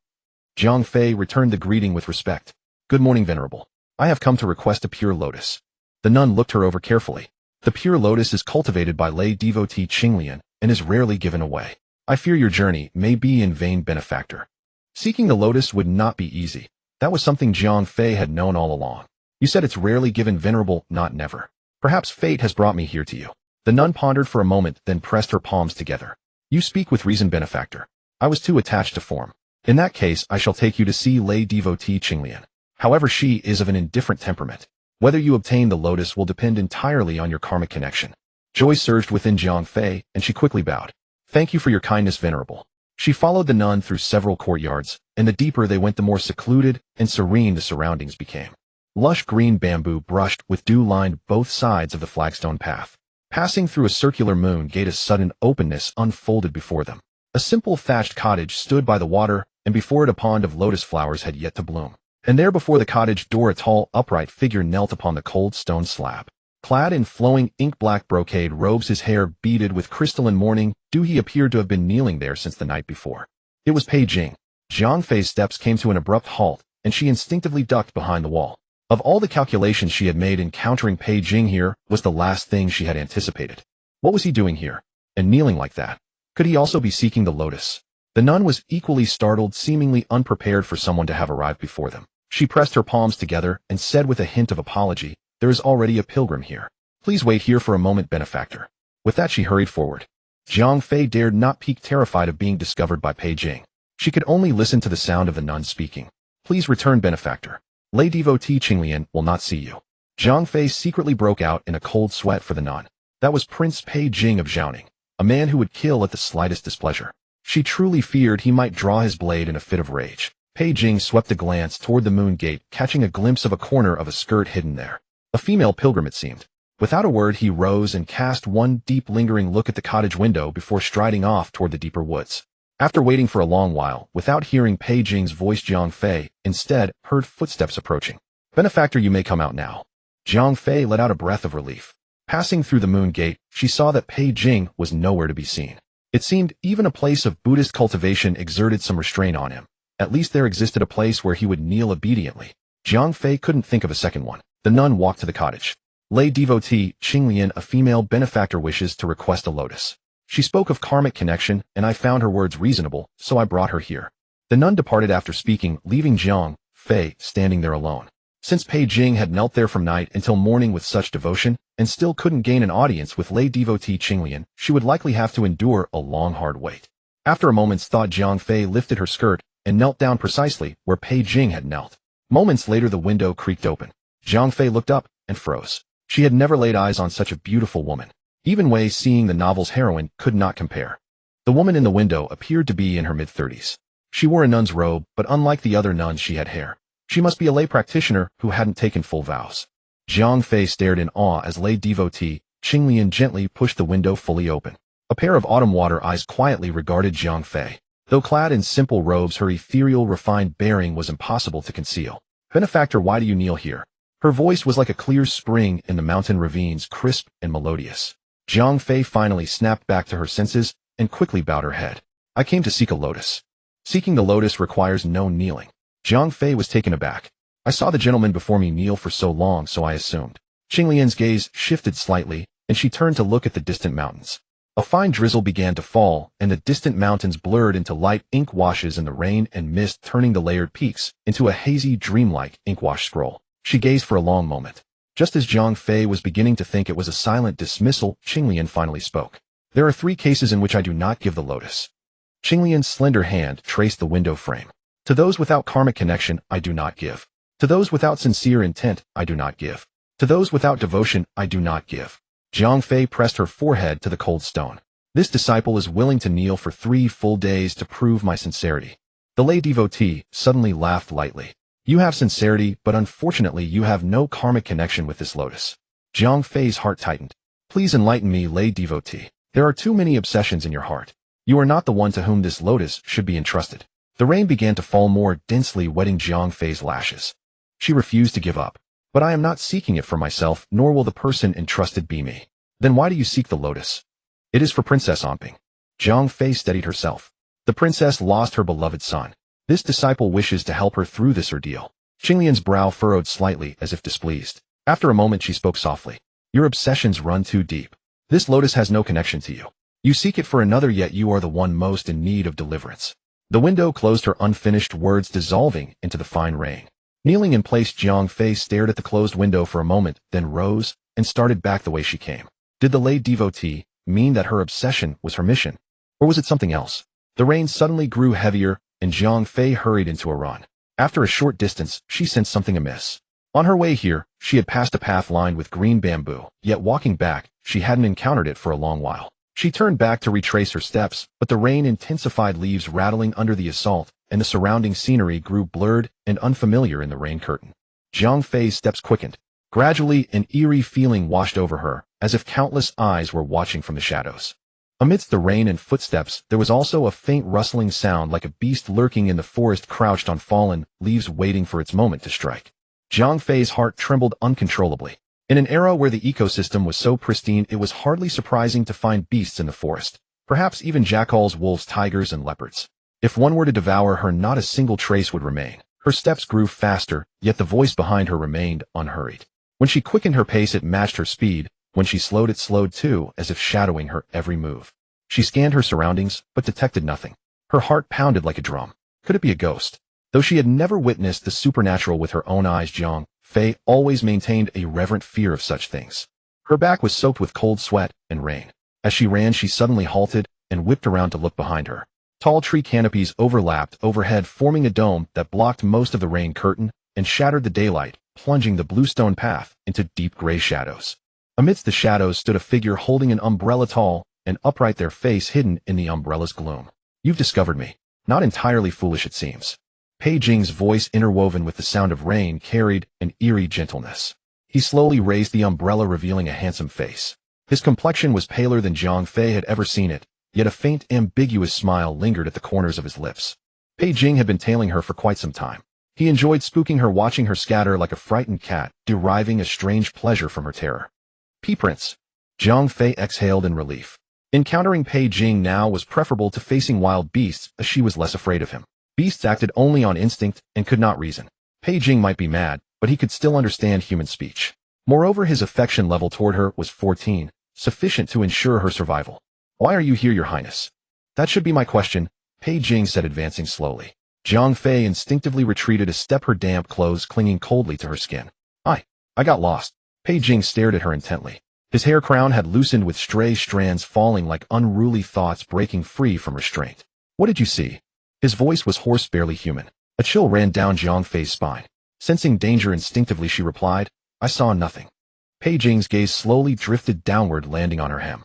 Zhang Fei returned the greeting with respect. "Good morning, venerable. I have come to request a pure lotus." The nun looked her over carefully. "The pure lotus is cultivated by lay devotee Qinglian and is rarely given away. I fear your journey may be in vain, benefactor." Seeking the lotus would not be easy. That was something Zhang Fei had known all along. "You said it's rarely given, venerable, not never. Perhaps fate has brought me here to you." The nun pondered for a moment, then pressed her palms together. "You speak with reason, benefactor. I was too attached to form. In that case, I shall take you to see lay devotee Qinglian. However, she is of an indifferent temperament. Whether you obtain the lotus will depend entirely on your karmic connection." Joy surged within Zhang Fei, and she quickly bowed. "Thank you for your kindness, venerable." She followed the nun through several courtyards, and the deeper they went, the more secluded and serene the surroundings became. Lush green bamboo brushed with dew lined both sides of the flagstone path. Passing through a circular moon gate, a sudden openness unfolded before them. A simple thatched cottage stood by the water, and before it a pond of lotus flowers had yet to bloom. And there before the cottage door a tall, upright figure knelt upon the cold stone slab. Clad in flowing ink-black brocade robes, his hair beaded with crystalline mourning dew, he appeared to have been kneeling there since the night before. It was Pei Jing. Zhang Fei's steps came to an abrupt halt, and she instinctively ducked behind the wall. Of all the calculations she had made, encountering Pei Jing here was the last thing she had anticipated. What was he doing here, and kneeling like that? Could he also be seeking the lotus? The nun was equally startled, seemingly unprepared for someone to have arrived before them. She pressed her palms together and said with a hint of apology, "There is already a pilgrim here. Please wait here for a moment, benefactor." With that she hurried forward. Zhang Fei dared not peek, terrified of being discovered by Pei Jing. She could only listen to the sound of the nun speaking. "Please return, benefactor. Lay devotee Qinglian will not see you." Zhang Fei secretly broke out in a cold sweat for the nun. That was Prince Pei Jing of Zhaoning, a man who would kill at the slightest displeasure. She truly feared he might draw his blade in a fit of rage. Pei Jing swept a glance toward the moon gate, catching a glimpse of a corner of a skirt hidden there. A female pilgrim it seemed. Without a word he rose and cast one deep lingering look at the cottage window before striding off toward the deeper woods. After waiting for a long while, without hearing Pei Jing's voice, Jiang Fei instead heard footsteps approaching. "Benefactor, you may come out now." Jiang Fei let out a breath of relief. Passing through the moon gate, she saw that Pei Jing was nowhere to be seen. It seemed even a place of Buddhist cultivation exerted some restraint on him. At least there existed a place where he would kneel obediently. Jiang Fei couldn't think of a second one. The nun walked to the cottage. Lay devotee Qinglian, a female benefactor, wishes to request a lotus. She spoke of karmic connection, and I found her words reasonable, so I brought her here. The nun departed after speaking, leaving Jiang Fei standing there alone. Since Pei Jing had knelt there from night until morning with such devotion, and still couldn't gain an audience with lay devotee Qinglian, she would likely have to endure a long hard wait. After a moment's thought, Jiang Fei lifted her skirt and knelt down precisely where Pei Jing had knelt. Moments later the window creaked open. Jiang Fei looked up and froze. She had never laid eyes on such a beautiful woman. Even Wei, seeing the novel's heroine, could not compare. The woman in the window appeared to be in her mid-30s. She wore a nun's robe, but unlike the other nuns she had hair. She must be a lay practitioner who hadn't taken full vows. Jiang Fei stared in awe as lay devotee Qinglian gently pushed the window fully open. A pair of autumn water eyes quietly regarded Jiang Fei. Though clad in simple robes, her ethereal, refined bearing was impossible to conceal. "Benefactor, why do you kneel here?" Her voice was like a clear spring in the mountain ravines, crisp and melodious. Jiang Fei finally snapped back to her senses and quickly bowed her head. "I came to seek a lotus." "Seeking the lotus requires no kneeling." Jiang Fei was taken aback. "I saw the gentleman before me kneel for so long, so I assumed." Qinglian's gaze shifted slightly, and she turned to look at the distant mountains. A fine drizzle began to fall, and the distant mountains blurred into light ink washes in the rain and mist, turning the layered peaks into a hazy, dreamlike inkwash scroll. She gazed for a long moment. Just as Jiang Fei was beginning to think it was a silent dismissal, Qinglian finally spoke. "There are 3 cases in which I do not give the lotus." Qinglian's slender hand traced the window frame. "To those without karmic connection, I do not give. To those without sincere intent, I do not give. To those without devotion, I do not give." Jiang Fei pressed her forehead to the cold stone. "This disciple is willing to kneel for 3 full days to prove my sincerity." The lay devotee suddenly laughed lightly. "You have sincerity, but unfortunately you have no karmic connection with this lotus." Jiang Fei's heart tightened. "Please enlighten me, lay devotee. There are too many obsessions in your heart. You are not the one to whom this lotus should be entrusted." The rain began to fall more densely, wetting Jiang Fei's lashes. She refused to give up. "But I am not seeking it for myself, nor will the person entrusted be me." "Then why do you seek the lotus?" "It is for Princess Onping." Jiang Fei steadied herself. "The princess lost her beloved son. This disciple wishes to help her through this ordeal." Qinglian's brow furrowed slightly as if displeased. After a moment she spoke softly. "Your obsessions run too deep. This lotus has no connection to you. You seek it for another, yet you are the one most in need of deliverance." The window closed, her unfinished words dissolving into the fine rain. Kneeling in place, Jiang Fei stared at the closed window for a moment, then rose and started back the way she came. Did the lay devotee mean that her obsession was her mission? Or was it something else? The rain suddenly grew heavier, and Jiang Fei hurried into a run. After a short distance, she sensed something amiss. On her way here, she had passed a path lined with green bamboo, yet walking back, she hadn't encountered it for a long while. She turned back to retrace her steps, but the rain intensified, leaves rattling under the assault, and the surrounding scenery grew blurred and unfamiliar in the rain curtain. Jiang Fei's steps quickened. Gradually, an eerie feeling washed over her, as if countless eyes were watching from the shadows. Amidst the rain and footsteps, there was also a faint rustling sound, like a beast lurking in the forest, crouched on fallen leaves, waiting for its moment to strike. Jiang Fei's heart trembled uncontrollably. In an era where the ecosystem was so pristine, it was hardly surprising to find beasts in the forest. Perhaps even jackals, wolves, tigers, and leopards. If one were to devour her, not a single trace would remain. Her steps grew faster, yet the voice behind her remained unhurried. When she quickened her pace, it matched her speed. When she slowed, it slowed too, as if shadowing her every move. She scanned her surroundings, but detected nothing. Her heart pounded like a drum. Could it be a ghost? Though she had never witnessed the supernatural with her own eyes, Jiang Fei always maintained a reverent fear of such things. Her back was soaked with cold sweat and rain. As she ran, she suddenly halted and whipped around to look behind her. Tall tree canopies overlapped overhead, forming a dome that blocked most of the rain curtain and shattered the daylight, plunging the bluestone path into deep gray shadows. Amidst the shadows stood a figure holding an umbrella, tall and upright, their face hidden in the umbrella's gloom. "You've discovered me. Not entirely foolish, it seems." Pei Jing's voice, interwoven with the sound of rain, carried an eerie gentleness. He slowly raised the umbrella, revealing a handsome face. His complexion was paler than Jiang Fei had ever seen it, yet a faint, ambiguous smile lingered at the corners of his lips. Pei Jing had been tailing her for quite some time. He enjoyed spooking her, watching her scatter like a frightened cat, deriving a strange pleasure from her terror. Prince. Jiang Fei exhaled in relief. Encountering Pei Jing now was preferable to facing wild beasts, as she was less afraid of him. Beasts acted only on instinct and could not reason. Pei Jing might be mad, but he could still understand human speech. Moreover, his affection level toward her was 14, sufficient to ensure her survival. Why are you here, Your Highness? That should be my question, Pei Jing said, advancing slowly. Jiang Fei instinctively retreated a step, her damp clothes clinging coldly to her skin. I got lost. Pei Jing stared at her intently. His hair crown had loosened, with stray strands falling like unruly thoughts breaking free from restraint. What did you see? His voice was hoarse, barely human. A chill ran down Jiang Fei's spine. Sensing danger instinctively, she replied, I saw nothing. Pei Jing's gaze slowly drifted downward, landing on her hem.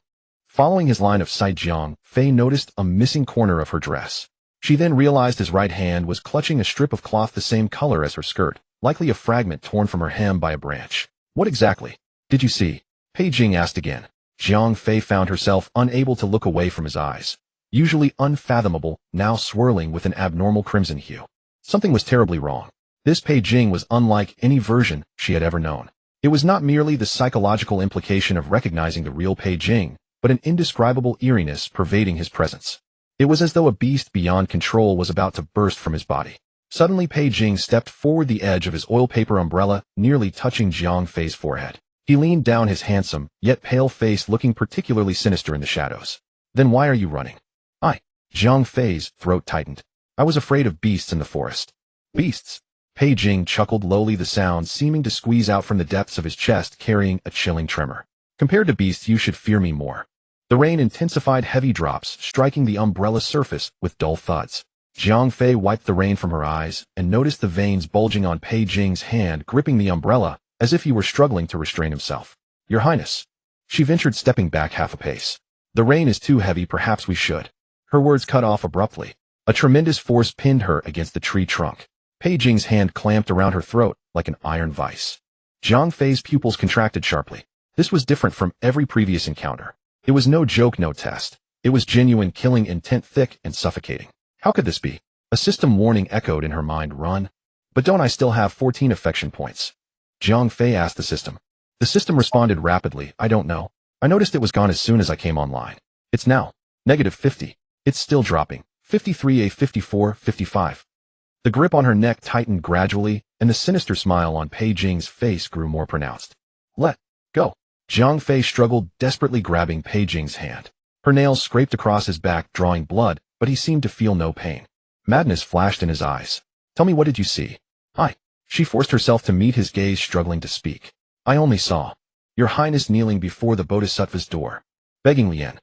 Following his line of sight, Jiang Fei noticed a missing corner of her dress. She then realized his right hand was clutching a strip of cloth the same color as her skirt, likely a fragment torn from her hem by a branch. What exactly did you see? Pei Jing asked again. Jiang Fei found herself unable to look away from his eyes, usually unfathomable, now swirling with an abnormal crimson hue. Something was terribly wrong. This Pei Jing was unlike any version she had ever known. It was not merely the psychological implication of recognizing the real Pei Jing, but an indescribable eeriness pervading his presence. It was as though a beast beyond control was about to burst from his body. Suddenly, Pei Jing stepped forward, the edge of his oil paper umbrella nearly touching Jiang Fei's forehead. He leaned down, his handsome, yet pale face looking particularly sinister in the shadows. Then why are you running? Jiang Fei's throat tightened. I was afraid of beasts in the forest. Beasts? Pei Jing chuckled lowly, the sound seeming to squeeze out from the depths of his chest, carrying a chilling tremor. Compared to beasts, you should fear me more. The rain intensified, heavy drops striking the umbrella surface with dull thuds. Jiang Fei wiped the rain from her eyes and noticed the veins bulging on Pei Jing's hand, gripping the umbrella as if he were struggling to restrain himself. Your Highness. She ventured, stepping back half a pace. The rain is too heavy, perhaps we should. Her words cut off abruptly. A tremendous force pinned her against the tree trunk. Pei Jing's hand clamped around her throat like an iron vice. Jiang Fei's pupils contracted sharply. This was different from every previous encounter. It was no joke, no test. It was genuine, killing intent, thick and suffocating. How could this be? A system warning echoed in her mind. Run. But don't I still have 14 affection points? Jiang Fei asked the system. The system responded rapidly. I don't know. I noticed it was gone as soon as I came online. It's now -50. It's still dropping. 53, 54, 55. The grip on her neck tightened gradually, and the sinister smile on Pei Jing's face grew more pronounced. Let go. Jiang Fei struggled, desperately grabbing Pei Jing's hand. Her nails scraped across his back, drawing blood, but he seemed to feel no pain. Madness flashed in his eyes. Tell me, what did you see? She forced herself to meet his gaze, struggling to speak. I only saw Your Highness kneeling before the Bodhisattva's door. Begging Lien.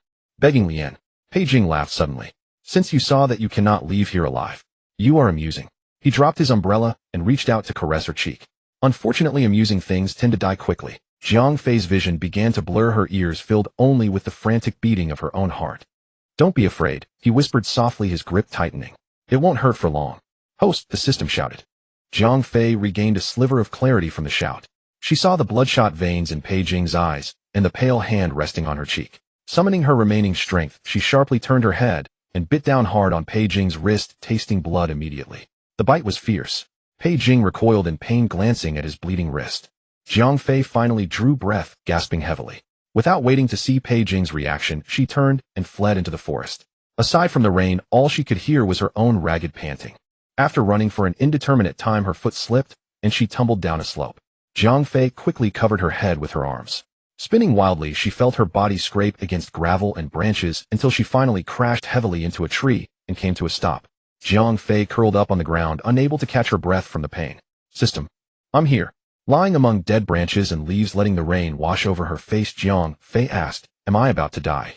Pei Jing laughed suddenly. Since you saw that you cannot leave here alive, you are amusing. He dropped his umbrella and reached out to caress her cheek. Unfortunately, amusing things tend to die quickly. Jiang Fei's vision began to blur, her ears filled only with the frantic beating of her own heart. Don't be afraid, he whispered softly, his grip tightening. It won't hurt for long. Host, the system shouted. Jiang Fei regained a sliver of clarity from the shout. She saw the bloodshot veins in Pei Jing's eyes and the pale hand resting on her cheek. Summoning her remaining strength, she sharply turned her head and bit down hard on Pei Jing's wrist, tasting blood immediately. The bite was fierce. Pei Jing recoiled in pain, glancing at his bleeding wrist. Jiang Fei finally drew breath, gasping heavily. Without waiting to see Pei Jing's reaction, she turned and fled into the forest. Aside from the rain, all she could hear was her own ragged panting. After running for an indeterminate time, her foot slipped, and she tumbled down a slope. Jiang Fei quickly covered her head with her arms. Spinning wildly, she felt her body scrape against gravel and branches until she finally crashed heavily into a tree and came to a stop. Jiang Fei curled up on the ground, unable to catch her breath from the pain. System. I'm here. Lying among dead branches and leaves, letting the rain wash over her face, Jiang Fei asked, Am I about to die?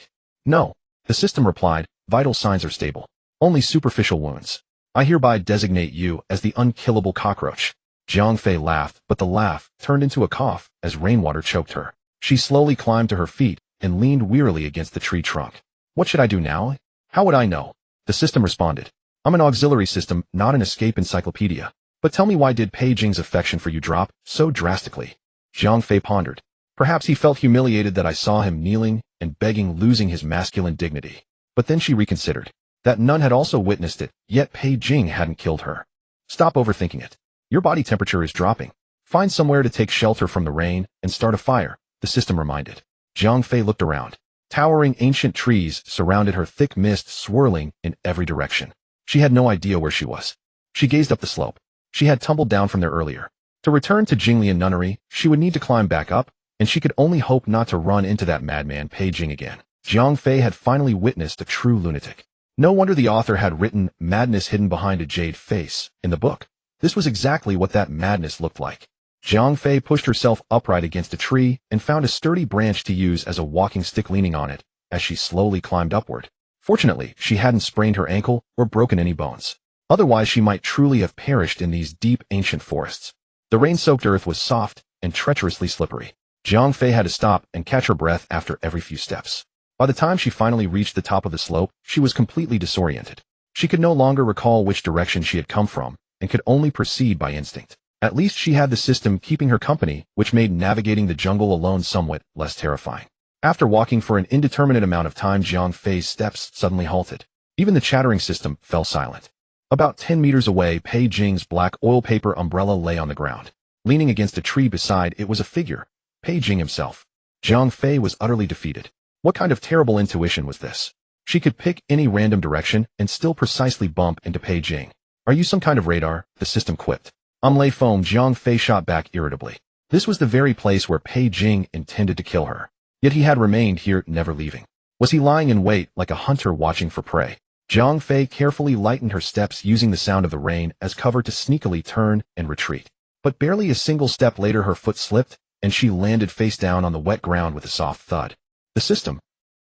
No. The system replied, Vital signs are stable. Only superficial wounds. I hereby designate you as the unkillable cockroach. Jiang Fei laughed, but the laugh turned into a cough as rainwater choked her. She slowly climbed to her feet and leaned wearily against the tree trunk. What should I do now? How would I know? The system responded. I'm an auxiliary system, not an escape encyclopedia. But tell me, why did Pei Jing's affection for you drop so drastically? Jiang Fei pondered. Perhaps he felt humiliated that I saw him kneeling and begging, losing his masculine dignity. But then she reconsidered. That nun had also witnessed it, yet Pei Jing hadn't killed her. Stop overthinking it. Your body temperature is dropping. Find somewhere to take shelter from the rain and start a fire, the system reminded. Jiang Fei looked around. Towering ancient trees surrounded her, thick mist swirling in every direction. She had no idea where she was. She gazed up the slope. She had tumbled down from there earlier. To return to Jinglian Nunnery, she would need to climb back up, and she could only hope not to run into that madman Pei Jing again. Jiang Fei had finally witnessed a true lunatic. No wonder the author had written "madness hidden behind a jade face" in the book. This was exactly what that madness looked like. Jiang Fei pushed herself upright against a tree and found a sturdy branch to use as a walking stick, leaning on it as she slowly climbed upward. Fortunately, she hadn't sprained her ankle or broken any bones. Otherwise, she might truly have perished in these deep ancient forests. The rain-soaked earth was soft and treacherously slippery. Jiang Fei had to stop and catch her breath after every few steps. By the time she finally reached the top of the slope, she was completely disoriented. She could no longer recall which direction she had come from and could only proceed by instinct. At least she had the system keeping her company, which made navigating the jungle alone somewhat less terrifying. After walking for an indeterminate amount of time, Jiang Fei's steps suddenly halted. Even the chattering system fell silent. About 10 meters away, Pei Jing's black oil paper umbrella lay on the ground. Leaning against a tree beside it was a figure, Pei Jing himself. Jiang Fei was utterly defeated. What kind of terrible intuition was this? She could pick any random direction and still precisely bump into Pei Jing. Are you some kind of radar? The system quipped. Lay foam, Jiang Fei shot back irritably. This was the very place where Pei Jing intended to kill her. Yet he had remained here, never leaving. Was he lying in wait like a hunter watching for prey? Jiang Fei carefully lightened her steps, using the sound of the rain as cover to sneakily turn and retreat. But barely a single step later, her foot slipped, and she landed face down on the wet ground with a soft thud. The system.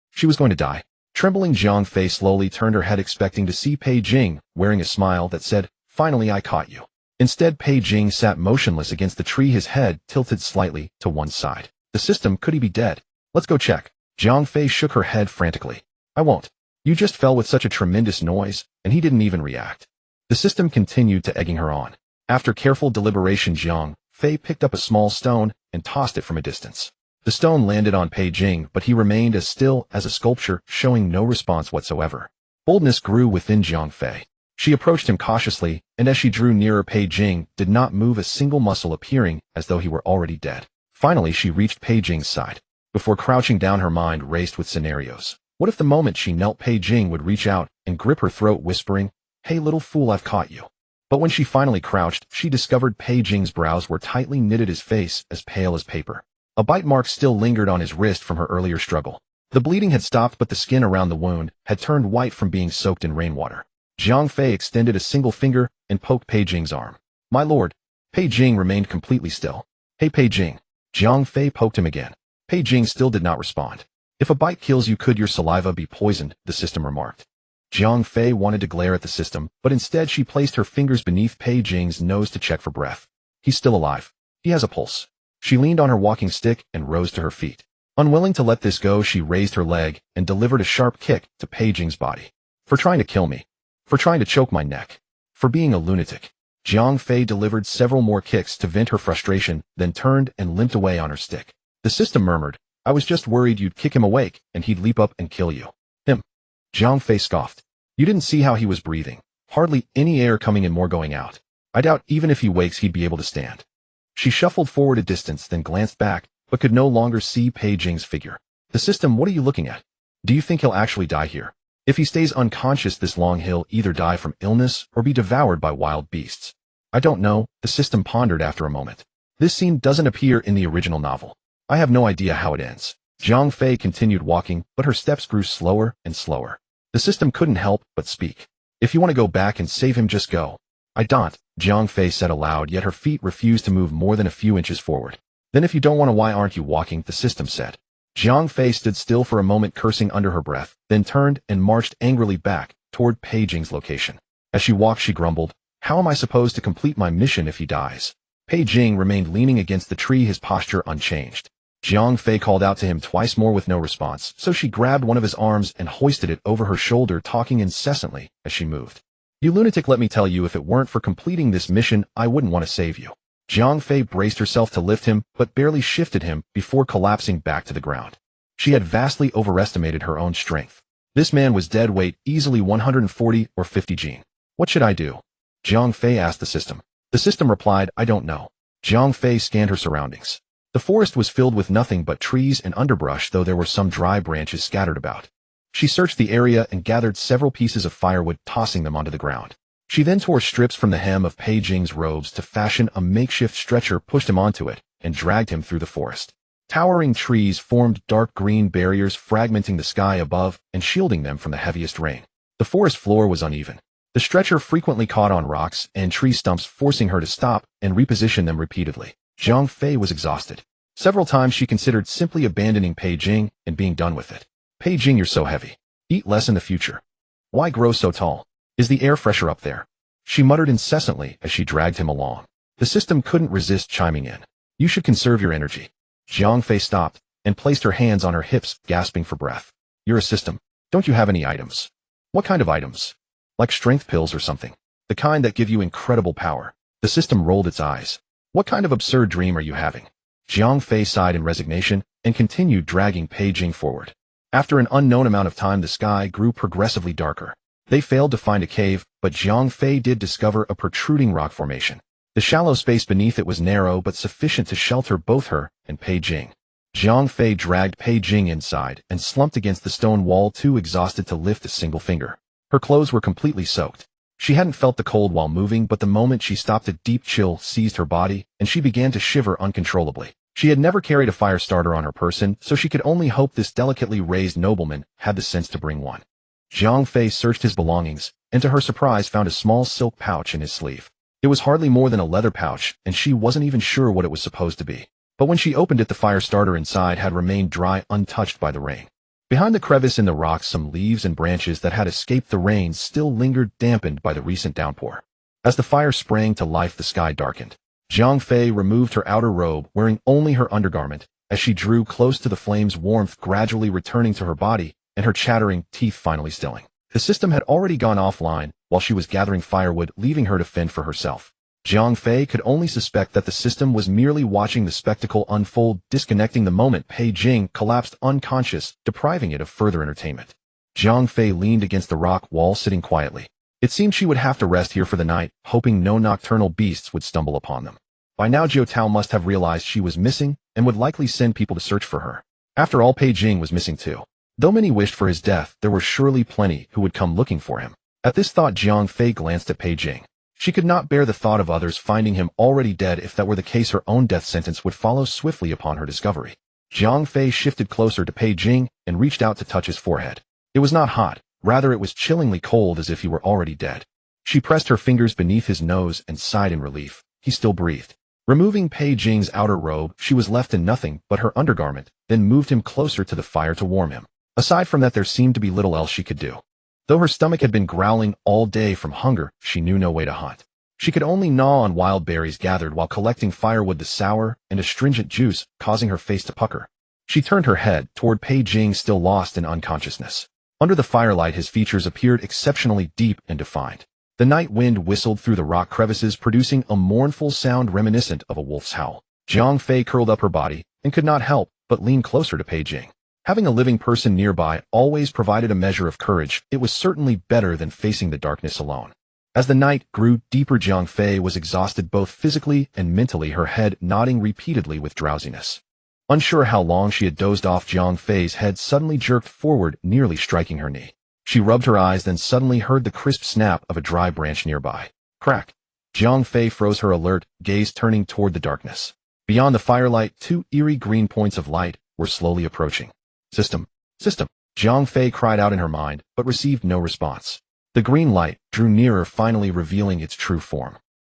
She was going to die. Trembling, Jiang Fei slowly turned her head, expecting to see Pei Jing, wearing a smile that said, "Finally, I caught you." Instead, Pei Jing sat motionless against the tree, his head tilted slightly to one side. The system, could he be dead? Let's go check. Jiang Fei shook her head frantically. I won't. You just fell with such a tremendous noise, and he didn't even react. The system continued to egging her on. After careful deliberation, Jiang Fei picked up a small stone and tossed it from a distance. The stone landed on Pei Jing, but he remained as still as a sculpture, showing no response whatsoever. Boldness grew within Jiang Fei. She approached him cautiously, and as she drew nearer, Pei Jing did not move a single muscle, appearing as though he were already dead. Finally, she reached Pei Jing's side. Before crouching down, her mind raced with scenarios. What if the moment she knelt, Pei Jing would reach out and grip her throat, whispering, "Hey little fool, I've caught you." But when she finally crouched, she discovered Pei Jing's brows were tightly knitted, his face as pale as paper. A bite mark still lingered on his wrist from her earlier struggle. The bleeding had stopped, but the skin around the wound had turned white from being soaked in rainwater. Jiang Fei extended a single finger and poked Pei Jing's arm. "My lord." Pei Jing remained completely still. "Hey Pei Jing." Jiang Fei poked him again. Pei Jing still did not respond. "If a bite kills you, could your saliva be poisoned?" the system remarked. Jiang Fei wanted to glare at the system, but instead she placed her fingers beneath Pei Jing's nose to check for breath. He's still alive. He has a pulse. She leaned on her walking stick and rose to her feet. Unwilling to let this go, she raised her leg and delivered a sharp kick to Pei Jing's body. "For trying to kill me. For trying to choke my neck. For being a lunatic." Jiang Fei delivered several more kicks to vent her frustration, then turned and limped away on her stick. The system murmured, "I was just worried you'd kick him awake and he'd leap up and kill you." "Him?" Jiang Fei scoffed. "You didn't see how he was breathing. Hardly any air coming in, more going out. I doubt even if he wakes he'd be able to stand." She shuffled forward a distance, then glanced back, but could no longer see Pei Jing's figure. "The system, what are you looking at? Do you think he'll actually die here? If he stays unconscious this long, he'll either die from illness or be devoured by wild beasts." "I don't know," the system pondered after a moment. "This scene doesn't appear in the original novel. I have no idea how it ends." Jiang Fei continued walking, but her steps grew slower and slower. The system couldn't help but speak. "If you want to go back and save him, just go." "I don't," Jiang Fei said aloud, yet her feet refused to move more than a few inches forward. "Then if you don't want to, why aren't you walking?" the system said. Jiang Fei stood still for a moment, cursing under her breath, then turned and marched angrily back toward Pei Jing's location. As she walked, she grumbled, "How am I supposed to complete my mission if he dies?" Pei Jing remained leaning against the tree, his posture unchanged. Jiang Fei called out to him twice more with no response, so she grabbed one of his arms and hoisted it over her shoulder, talking incessantly as she moved. You lunatic, let me tell you, if it weren't for completing this mission, I wouldn't want to save you. Jiang Fei braced herself to lift him, but barely shifted him before collapsing back to the ground. She had vastly overestimated her own strength. This man was dead weight, easily 140 or 50 gene. What should I do? Jiang Fei asked the system. The system replied, I don't know. Jiang Fei scanned her surroundings. The forest was filled with nothing but trees and underbrush, though there were some dry branches scattered about. She searched the area and gathered several pieces of firewood, tossing them onto the ground. She then tore strips from the hem of Pei Jing's robes to fashion a makeshift stretcher, pushed him onto it, and dragged him through the forest. Towering trees formed dark green barriers, fragmenting the sky above and shielding them from the heaviest rain. The forest floor was uneven. The stretcher frequently caught on rocks and tree stumps, forcing her to stop and reposition them repeatedly. Jiang Fei was exhausted. Several times she considered simply abandoning Pei Jing and being done with it. Pei Jing, you're so heavy. Eat less in the future. Why grow so tall? Is the air fresher up there? She muttered incessantly as she dragged him along. The system couldn't resist chiming in. You should conserve your energy. Jiang Fei stopped and placed her hands on her hips, gasping for breath. You're a system. Don't you have any items? What kind of items? Like strength pills or something. The kind that give you incredible power. The system rolled its eyes. What kind of absurd dream are you having? Jiang Fei sighed in resignation and continued dragging Pei Jing forward. After an unknown amount of time, the sky grew progressively darker. They failed to find a cave, but Jiang Fei did discover a protruding rock formation. The shallow space beneath it was narrow but sufficient to shelter both her and Pei Jing. Jiang Fei dragged Pei Jing inside and slumped against the stone wall, too exhausted to lift a single finger. Her clothes were completely soaked. She hadn't felt the cold while moving, but the moment she stopped, a deep chill seized her body, and she began to shiver uncontrollably. She had never carried a fire starter on her person, so she could only hope this delicately raised nobleman had the sense to bring one. Jiang Fei searched his belongings, and to her surprise found a small silk pouch in his sleeve. It was hardly more than a leather pouch, and she wasn't even sure what it was supposed to be. But when she opened it, the fire starter inside had remained dry, untouched by the rain. Behind the crevice in the rocks, some leaves and branches that had escaped the rain still lingered, dampened by the recent downpour. As the fire sprang to life, the sky darkened. Jiang Fei removed her outer robe, wearing only her undergarment, as she drew close to the flames, warmth gradually returning to her body and her chattering teeth finally stilling. The system had already gone offline while she was gathering firewood, leaving her to fend for herself. Jiang Fei could only suspect that the system was merely watching the spectacle unfold, disconnecting the moment Pei Jing collapsed unconscious, depriving it of further entertainment. Jiang Fei leaned against the rock wall, sitting quietly. It seemed she would have to rest here for the night, hoping no nocturnal beasts would stumble upon them. By now Jiao Tao must have realized she was missing and would likely send people to search for her. After all, Pei Jing was missing too. Though many wished for his death, there were surely plenty who would come looking for him. At this thought, Jiang Fei glanced at Pei Jing. She could not bear the thought of others finding him already dead. If that were the case, her own death sentence would follow swiftly upon her discovery. Jiang Fei shifted closer to Pei Jing and reached out to touch his forehead. It was not hot, rather it was chillingly cold, as if he were already dead. She pressed her fingers beneath his nose and sighed in relief. He still breathed. Removing Pei Jing's outer robe, she was left in nothing but her undergarment, then moved him closer to the fire to warm him. Aside from that, there seemed to be little else she could do. Though her stomach had been growling all day from hunger, she knew no way to hunt. She could only gnaw on wild berries gathered while collecting firewood, the sour and astringent juice causing her face to pucker. She turned her head toward Pei Jing, still lost in unconsciousness. Under the firelight, his features appeared exceptionally deep and defined. The night wind whistled through the rock crevices, producing a mournful sound reminiscent of a wolf's howl. Jiang Fei curled up her body and could not help but lean closer to Pei Jing. Having a living person nearby always provided a measure of courage. It was certainly better than facing the darkness alone. As the night grew deeper, Jiang Fei was exhausted both physically and mentally, her head nodding repeatedly with drowsiness. Unsure how long she had dozed off, Jiang Fei's head suddenly jerked forward, nearly striking her knee. She rubbed her eyes, then suddenly heard the crisp snap of a dry branch nearby. Crack! Jiang Fei froze, her alert gaze turning toward the darkness. Beyond the firelight, two eerie green points of light were slowly approaching. System! System! Jiang Fei cried out in her mind, but received no response. The green light drew nearer, finally revealing its true form.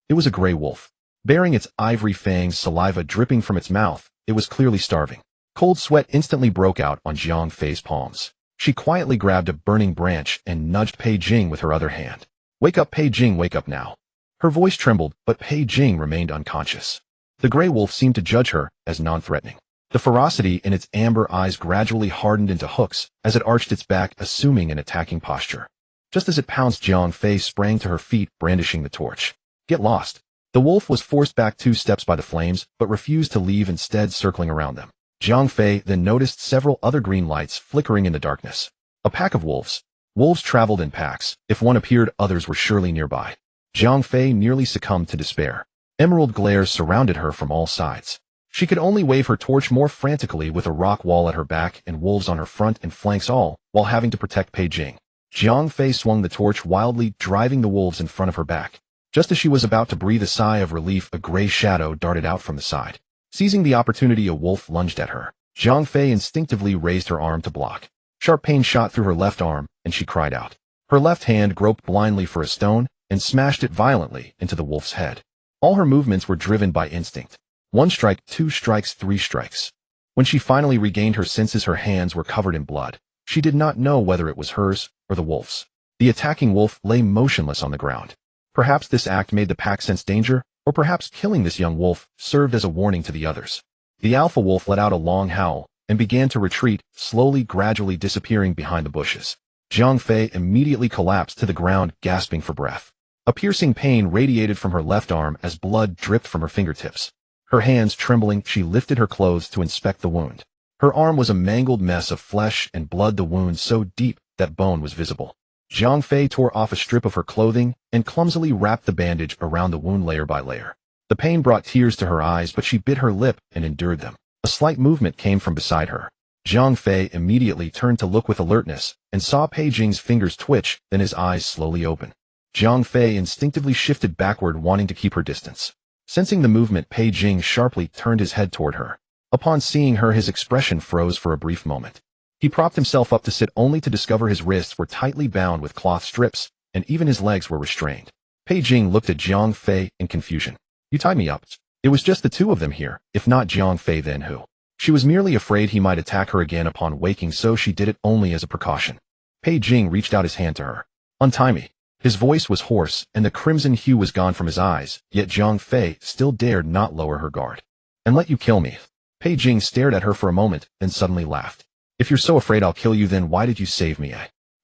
It was a gray wolf. Bearing its ivory fangs, saliva dripping from its mouth, it was clearly starving. Cold sweat instantly broke out on Jiang Fei's palms. She quietly grabbed a burning branch and nudged Pei Jing with her other hand. Wake up, Pei Jing, wake up now. Her voice trembled, but Pei Jing remained unconscious. The gray wolf seemed to judge her as non-threatening. The ferocity in its amber eyes gradually hardened into hooks as it arched its back, assuming an attacking posture. Just as it pounced, Jiang Fei sprang to her feet, brandishing the torch. Get lost. The wolf was forced back 2 steps by the flames, but refused to leave, instead circling around them. Jiang Fei then noticed several other green lights flickering in the darkness. A pack of wolves. Wolves traveled in packs. If one appeared, others were surely nearby. Jiang Fei nearly succumbed to despair. Emerald glares surrounded her from all sides. She could only wave her torch more frantically with a rock wall at her back and wolves on her front and flanks, all while having to protect Pei Jing. Jiang Fei swung the torch wildly, driving the wolves in front of her back. Just as she was about to breathe a sigh of relief, a gray shadow darted out from the side. Seizing the opportunity, a wolf lunged at her. Jiang Fei instinctively raised her arm to block. Sharp pain shot through her left arm, and she cried out. Her left hand groped blindly for a stone and smashed it violently into the wolf's head. All her movements were driven by instinct. 1 strike, 2 strikes, 3 strikes. When she finally regained her senses, her hands were covered in blood. She did not know whether it was hers or the wolf's. The attacking wolf lay motionless on the ground. Perhaps this act made the pack sense danger, or perhaps killing this young wolf served as a warning to the others. The alpha wolf let out a long howl and began to retreat, slowly, gradually disappearing behind the bushes. Jiang Fei immediately collapsed to the ground, gasping for breath. A piercing pain radiated from her left arm as blood dripped from her fingertips. Her hands trembling, she lifted her clothes to inspect the wound. Her arm was a mangled mess of flesh and blood, the wound so deep that bone was visible. Jiang Fei tore off a strip of her clothing and clumsily wrapped the bandage around the wound layer by layer. The pain brought tears to her eyes, but she bit her lip and endured them. A slight movement came from beside her. Jiang Fei immediately turned to look with alertness and saw Pei Jing's fingers twitch, then his eyes slowly open. Jiang Fei instinctively shifted backward, wanting to keep her distance. Sensing the movement, Pei Jing sharply turned his head toward her. Upon seeing her, his expression froze for a brief moment. He propped himself up to sit, only to discover his wrists were tightly bound with cloth strips, and even his legs were restrained. Pei Jing looked at Jiang Fei in confusion. You tied me up. It was just the 2 of them here. If not Jiang Fei, then who? She was merely afraid he might attack her again upon waking, so she did it only as a precaution. Pei Jing reached out his hand to her. Untie me. His voice was hoarse, and the crimson hue was gone from his eyes, yet Jiang Fei still dared not lower her guard. And let you kill me. Pei Jing stared at her for a moment, then suddenly laughed. If you're so afraid I'll kill you, then why did you save me?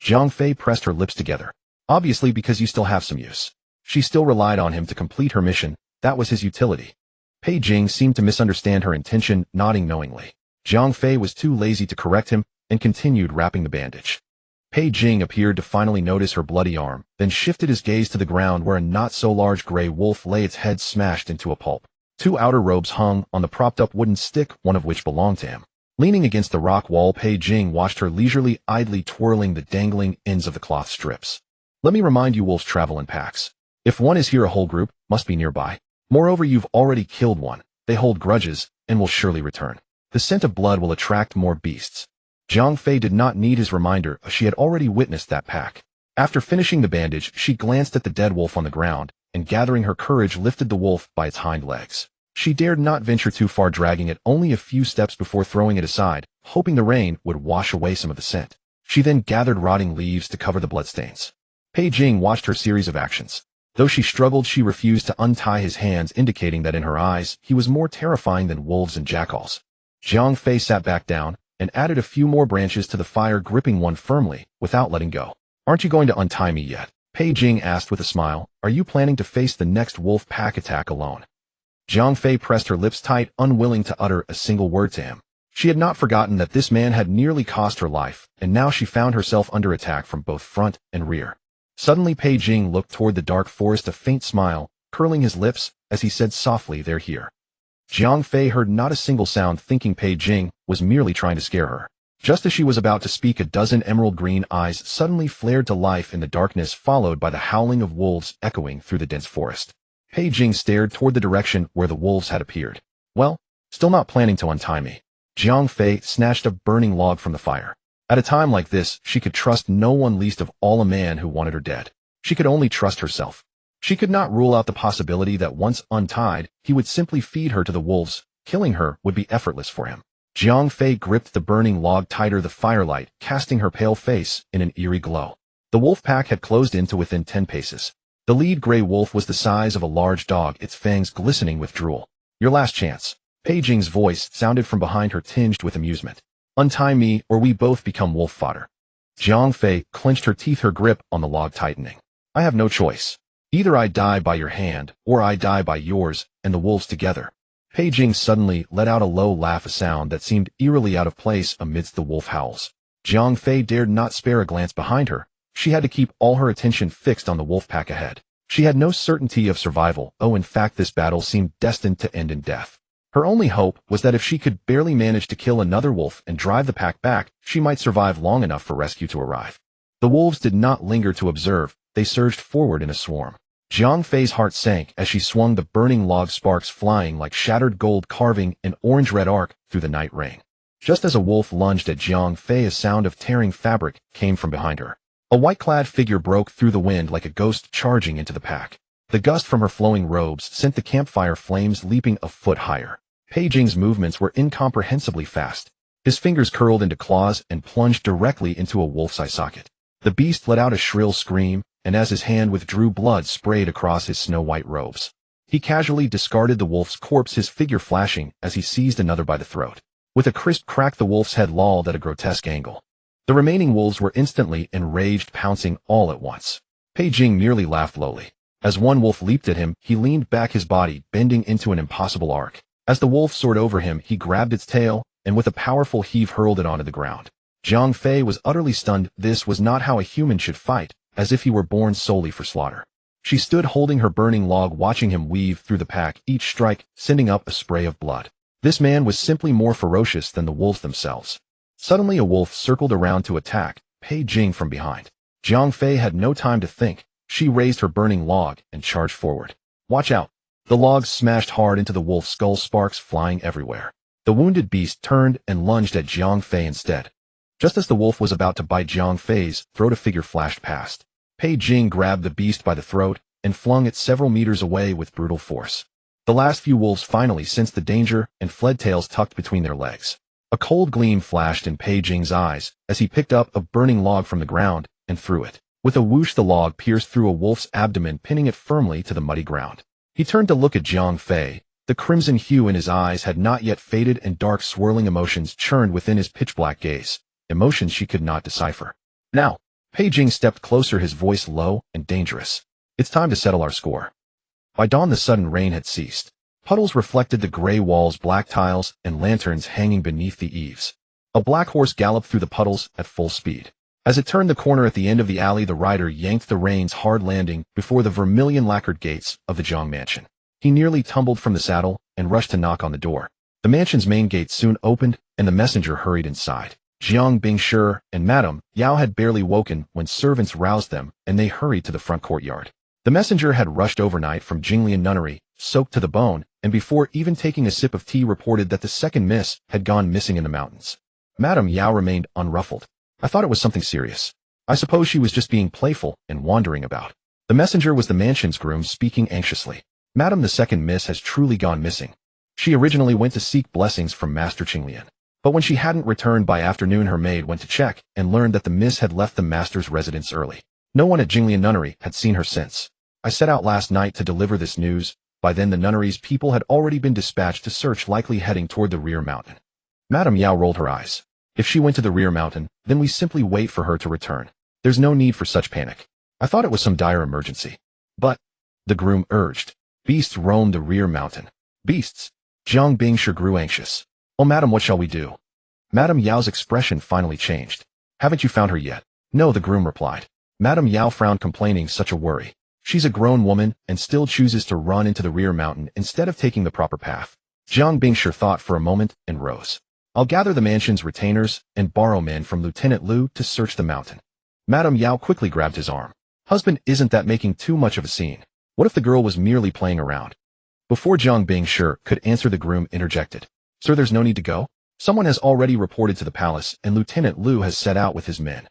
Jiang Fei pressed her lips together. Obviously because you still have some use. She still relied on him to complete her mission. That was his utility. Pei Jing seemed to misunderstand her intention, nodding knowingly. Jiang Fei was too lazy to correct him and continued wrapping the bandage. Pei Jing appeared to finally notice her bloody arm, then shifted his gaze to the ground where a not-so-large gray wolf lay, its head smashed into a pulp. 2 outer robes hung on the propped-up wooden stick, one of which belonged to him. Leaning against the rock wall, Pei Jing watched her leisurely, idly twirling the dangling ends of the cloth strips. Let me remind you, wolves travel in packs. If one is here, a whole group must be nearby. Moreover, you've already killed one. They hold grudges and will surely return. The scent of blood will attract more beasts. Jiang Fei did not need his reminder, as she had already witnessed that pack. After finishing the bandage, she glanced at the dead wolf on the ground, and gathering her courage, lifted the wolf by its hind legs. She dared not venture too far, dragging it only a few steps before throwing it aside, hoping the rain would wash away some of the scent. She then gathered rotting leaves to cover the bloodstains. Pei Jing watched her series of actions. Though she struggled, she refused to untie his hands, indicating that in her eyes, he was more terrifying than wolves and jackals. Jiang Fei sat back down and added a few more branches to the fire, gripping one firmly without letting go. Aren't you going to untie me yet? Pei Jing asked with a smile. Are you planning to face the next wolf pack attack alone? Jiang Fei pressed her lips tight, unwilling to utter a single word to him. She had not forgotten that this man had nearly cost her life, and now she found herself under attack from both front and rear. Suddenly Pei Jing looked toward the dark forest, a faint smile curling his lips as he said softly, "They're here." Jiang Fei heard not a single sound, thinking Pei Jing was merely trying to scare her. Just as she was about to speak, a dozen emerald green eyes suddenly flared to life in the darkness, followed by the howling of wolves echoing through the dense forest. Pei Jing stared toward the direction where the wolves had appeared. Well, still not planning to untie me. Jiang Fei snatched a burning log from the fire. At a time like this, she could trust no one, least of all a man who wanted her dead. She could only trust herself. She could not rule out the possibility that once untied, he would simply feed her to the wolves. Killing her would be effortless for him. Jiang Fei gripped the burning log tighter, the firelight casting her pale face in an eerie glow. The wolf pack had closed in to within 10 paces. The lead gray wolf was the size of a large dog, its fangs glistening with drool. Your last chance. Pei Jing's voice sounded from behind her, tinged with amusement. Untie me, or we both become wolf fodder. Jiang Fei clenched her teeth, her grip on the log tightening. I have no choice. Either I die by your hand, or I die by yours, and the wolves together. Pei Jing suddenly let out a low laugh, a sound that seemed eerily out of place amidst the wolf howls. Jiang Fei dared not spare a glance behind her. She had to keep all her attention fixed on the wolf pack ahead. She had no certainty of survival. In fact, this battle seemed destined to end in death. Her only hope was that if she could barely manage to kill another wolf and drive the pack back, she might survive long enough for rescue to arrive. The wolves did not linger to observe. They surged forward in a swarm. Jiang Fei's heart sank as she swung the burning log, sparks flying like shattered gold, carving an orange-red arc through the night rain. Just as a wolf lunged at Jiang Fei, a sound of tearing fabric came from behind her. A white-clad figure broke through the wind like a ghost charging into the pack. The gust from her flowing robes sent the campfire flames leaping a foot higher. Pei Jing's movements were incomprehensibly fast. His fingers curled into claws and plunged directly into a wolf's eye socket. The beast let out a shrill scream, and as his hand withdrew, blood sprayed across his snow-white robes. He casually discarded the wolf's corpse, his figure flashing as he seized another by the throat. With a crisp crack, the wolf's head lolled at a grotesque angle. The remaining wolves were instantly enraged, pouncing all at once. Pei Jing merely laughed lowly. As one wolf leaped at him, he leaned back, his body bending into an impossible arc. As the wolf soared over him, he grabbed its tail, and with a powerful heave hurled it onto the ground. Jiang Fei was utterly stunned. This was not how a human should fight, as if he were born solely for slaughter. She stood holding her burning log, watching him weave through the pack, each strike sending up a spray of blood. This man was simply more ferocious than the wolves themselves. Suddenly a wolf circled around to attack Pei Jing from behind. Jiang Fei had no time to think. She raised her burning log and charged forward. Watch out! The log smashed hard into the wolf's skull, sparks flying everywhere. The wounded beast turned and lunged at Jiang Fei instead. Just as the wolf was about to bite Jiang Fei's throat, a figure flashed past. Pei Jing grabbed the beast by the throat and flung it several meters away with brutal force. The last few wolves finally sensed the danger and fled, tails tucked between their legs. A cold gleam flashed in Pei Jing's eyes as he picked up a burning log from the ground and threw it. With a whoosh, the log pierced through a wolf's abdomen, pinning it firmly to the muddy ground. He turned to look at Jiang Fei. The crimson hue in his eyes had not yet faded, and dark, swirling emotions churned within his pitch-black gaze, emotions she could not decipher. Now, Pei Jing stepped closer, his voice low and dangerous. It's time to settle our score. By dawn, the sudden rain had ceased. Puddles reflected the gray walls, black tiles, and lanterns hanging beneath the eaves. A black horse galloped through the puddles at full speed. As it turned the corner at the end of the alley, the rider yanked the reins, hard landing before the vermilion lacquered gates of the Zhang mansion. He nearly tumbled from the saddle and rushed to knock on the door. The mansion's main gate soon opened, and the messenger hurried inside. Jiang Bingshi and Madame Yao had barely woken when servants roused them, and they hurried to the front courtyard. The messenger had rushed overnight from Jinglian nunnery, soaked to the bone, and before even taking a sip of tea reported that the second miss had gone missing in the mountains. Madame Yao remained unruffled. I thought it was something serious. I suppose she was just being playful and wandering about. The messenger was the mansion's groom, speaking anxiously. Madame, the second miss has truly gone missing. She originally went to seek blessings from Master Qinglian. But when she hadn't returned by afternoon, her maid went to check and learned that the miss had left the master's residence early. No one at Jinglian nunnery had seen her since. I set out last night to deliver this news. By then the nunnery's people had already been dispatched to search, likely heading toward the rear mountain. Madame Yao rolled her eyes. If she went to the rear mountain, then we simply wait for her to return. There's no need for such panic. I thought it was some dire emergency. But, the groom urged, beasts roam the rear mountain. Beasts? Jiang Bingshi grew anxious. Oh, madam, what shall we do? Madame Yao's expression finally changed. Haven't you found her yet? No, the groom replied. Madame Yao frowned, complaining such a worry. She's a grown woman and still chooses to run into the rear mountain instead of taking the proper path. Jiang Bingshi thought for a moment and rose. I'll gather the mansion's retainers and borrow men from Lieutenant Liu to search the mountain. Madame Yao quickly grabbed his arm. Husband, isn't that making too much of a scene? What if the girl was merely playing around? Before Jiang Bingshi could answer, the groom interjected. Sir, there's no need to go. Someone has already reported to the palace, and Lieutenant Liu has set out with his men.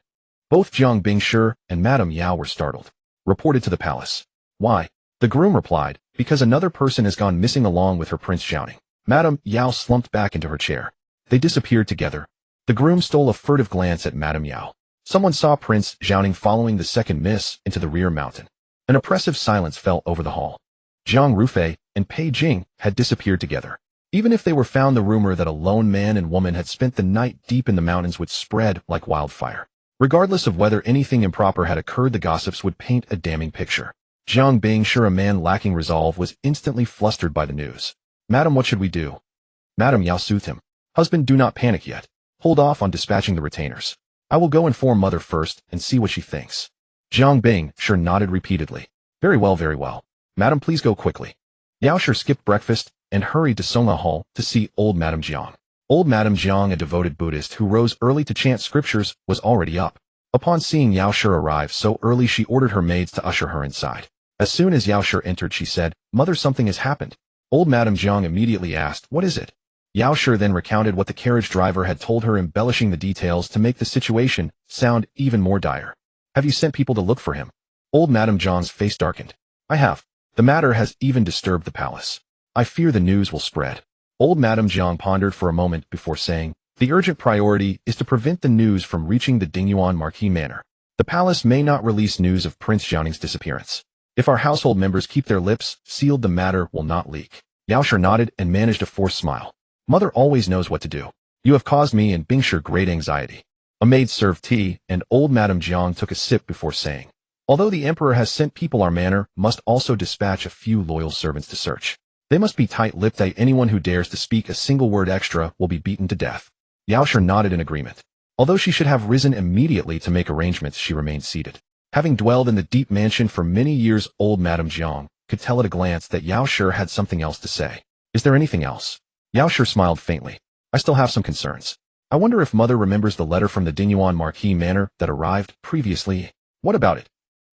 Both Jiang Bingshi and Madame Yao were startled. Reported to the palace. Why? The groom replied, because another person has gone missing along with her, Prince Zhaoning. Madame Yao slumped back into her chair. They disappeared together. The groom stole a furtive glance at Madame Yao. Someone saw Prince Zhaoning following the second miss into the rear mountain. An oppressive silence fell over the hall. Zhang Rufei and Pei Jing had disappeared together. Even if they were found, the rumor that a lone man and woman had spent the night deep in the mountains would spread like wildfire. Regardless of whether anything improper had occurred, the gossips would paint a damning picture. Jiang Bing, sure a man lacking resolve, was instantly flustered by the news. "Madam, what should we do?" Madam Yao soothed him. "Husband, do not panic yet. Hold off on dispatching the retainers. I will go inform mother first and see what she thinks." Jiang Bing, sure, nodded repeatedly. Very well, very well. Madam, please go quickly." Yao Shi skipped breakfast and hurried to Songha Hall to see old Madam Jiang. Old Madam Jiang, a devoted Buddhist who rose early to chant scriptures, was already up. Upon seeing Yao Shi arrive so early, she ordered her maids to usher her inside. As soon as Yao Shi entered, she said, "Mother, something has happened." Old Madam Jiang immediately asked, "What is it?" Yao Shi then recounted what the carriage driver had told her, embellishing the details to make the situation sound even more dire. "Have you sent people to look for him?" Old Madam Jiang's face darkened. "I have. The matter has even disturbed the palace. I fear the news will spread." Old Madam Jiang pondered for a moment before saying, "The urgent priority is to prevent the news from reaching the Dingyuan Marquis Manor. The palace may not release news of Prince Xiaoning's disappearance. If our household members keep their lips sealed, the matter will not leak." Yao Shi nodded and managed a forced smile. "Mother always knows what to do. You have caused me and Bingshi great anxiety." A maid served tea, and old Madam Jiang took a sip before saying, "Although the emperor has sent people, our manor must also dispatch a few loyal servants to search. They must be tight-lipped. Anyone who dares to speak a single word extra will be beaten to death." Yao Shi nodded in agreement. Although she should have risen immediately to make arrangements, she remained seated. Having dwelled in the deep mansion for many years, old Madam Jiang could tell at a glance that Yao Shi had something else to say. "Is there anything else?" Yao Shi smiled faintly. "I still have some concerns. I wonder if mother remembers the letter from the Dingyuan Marquis Manor that arrived previously." "What about it?"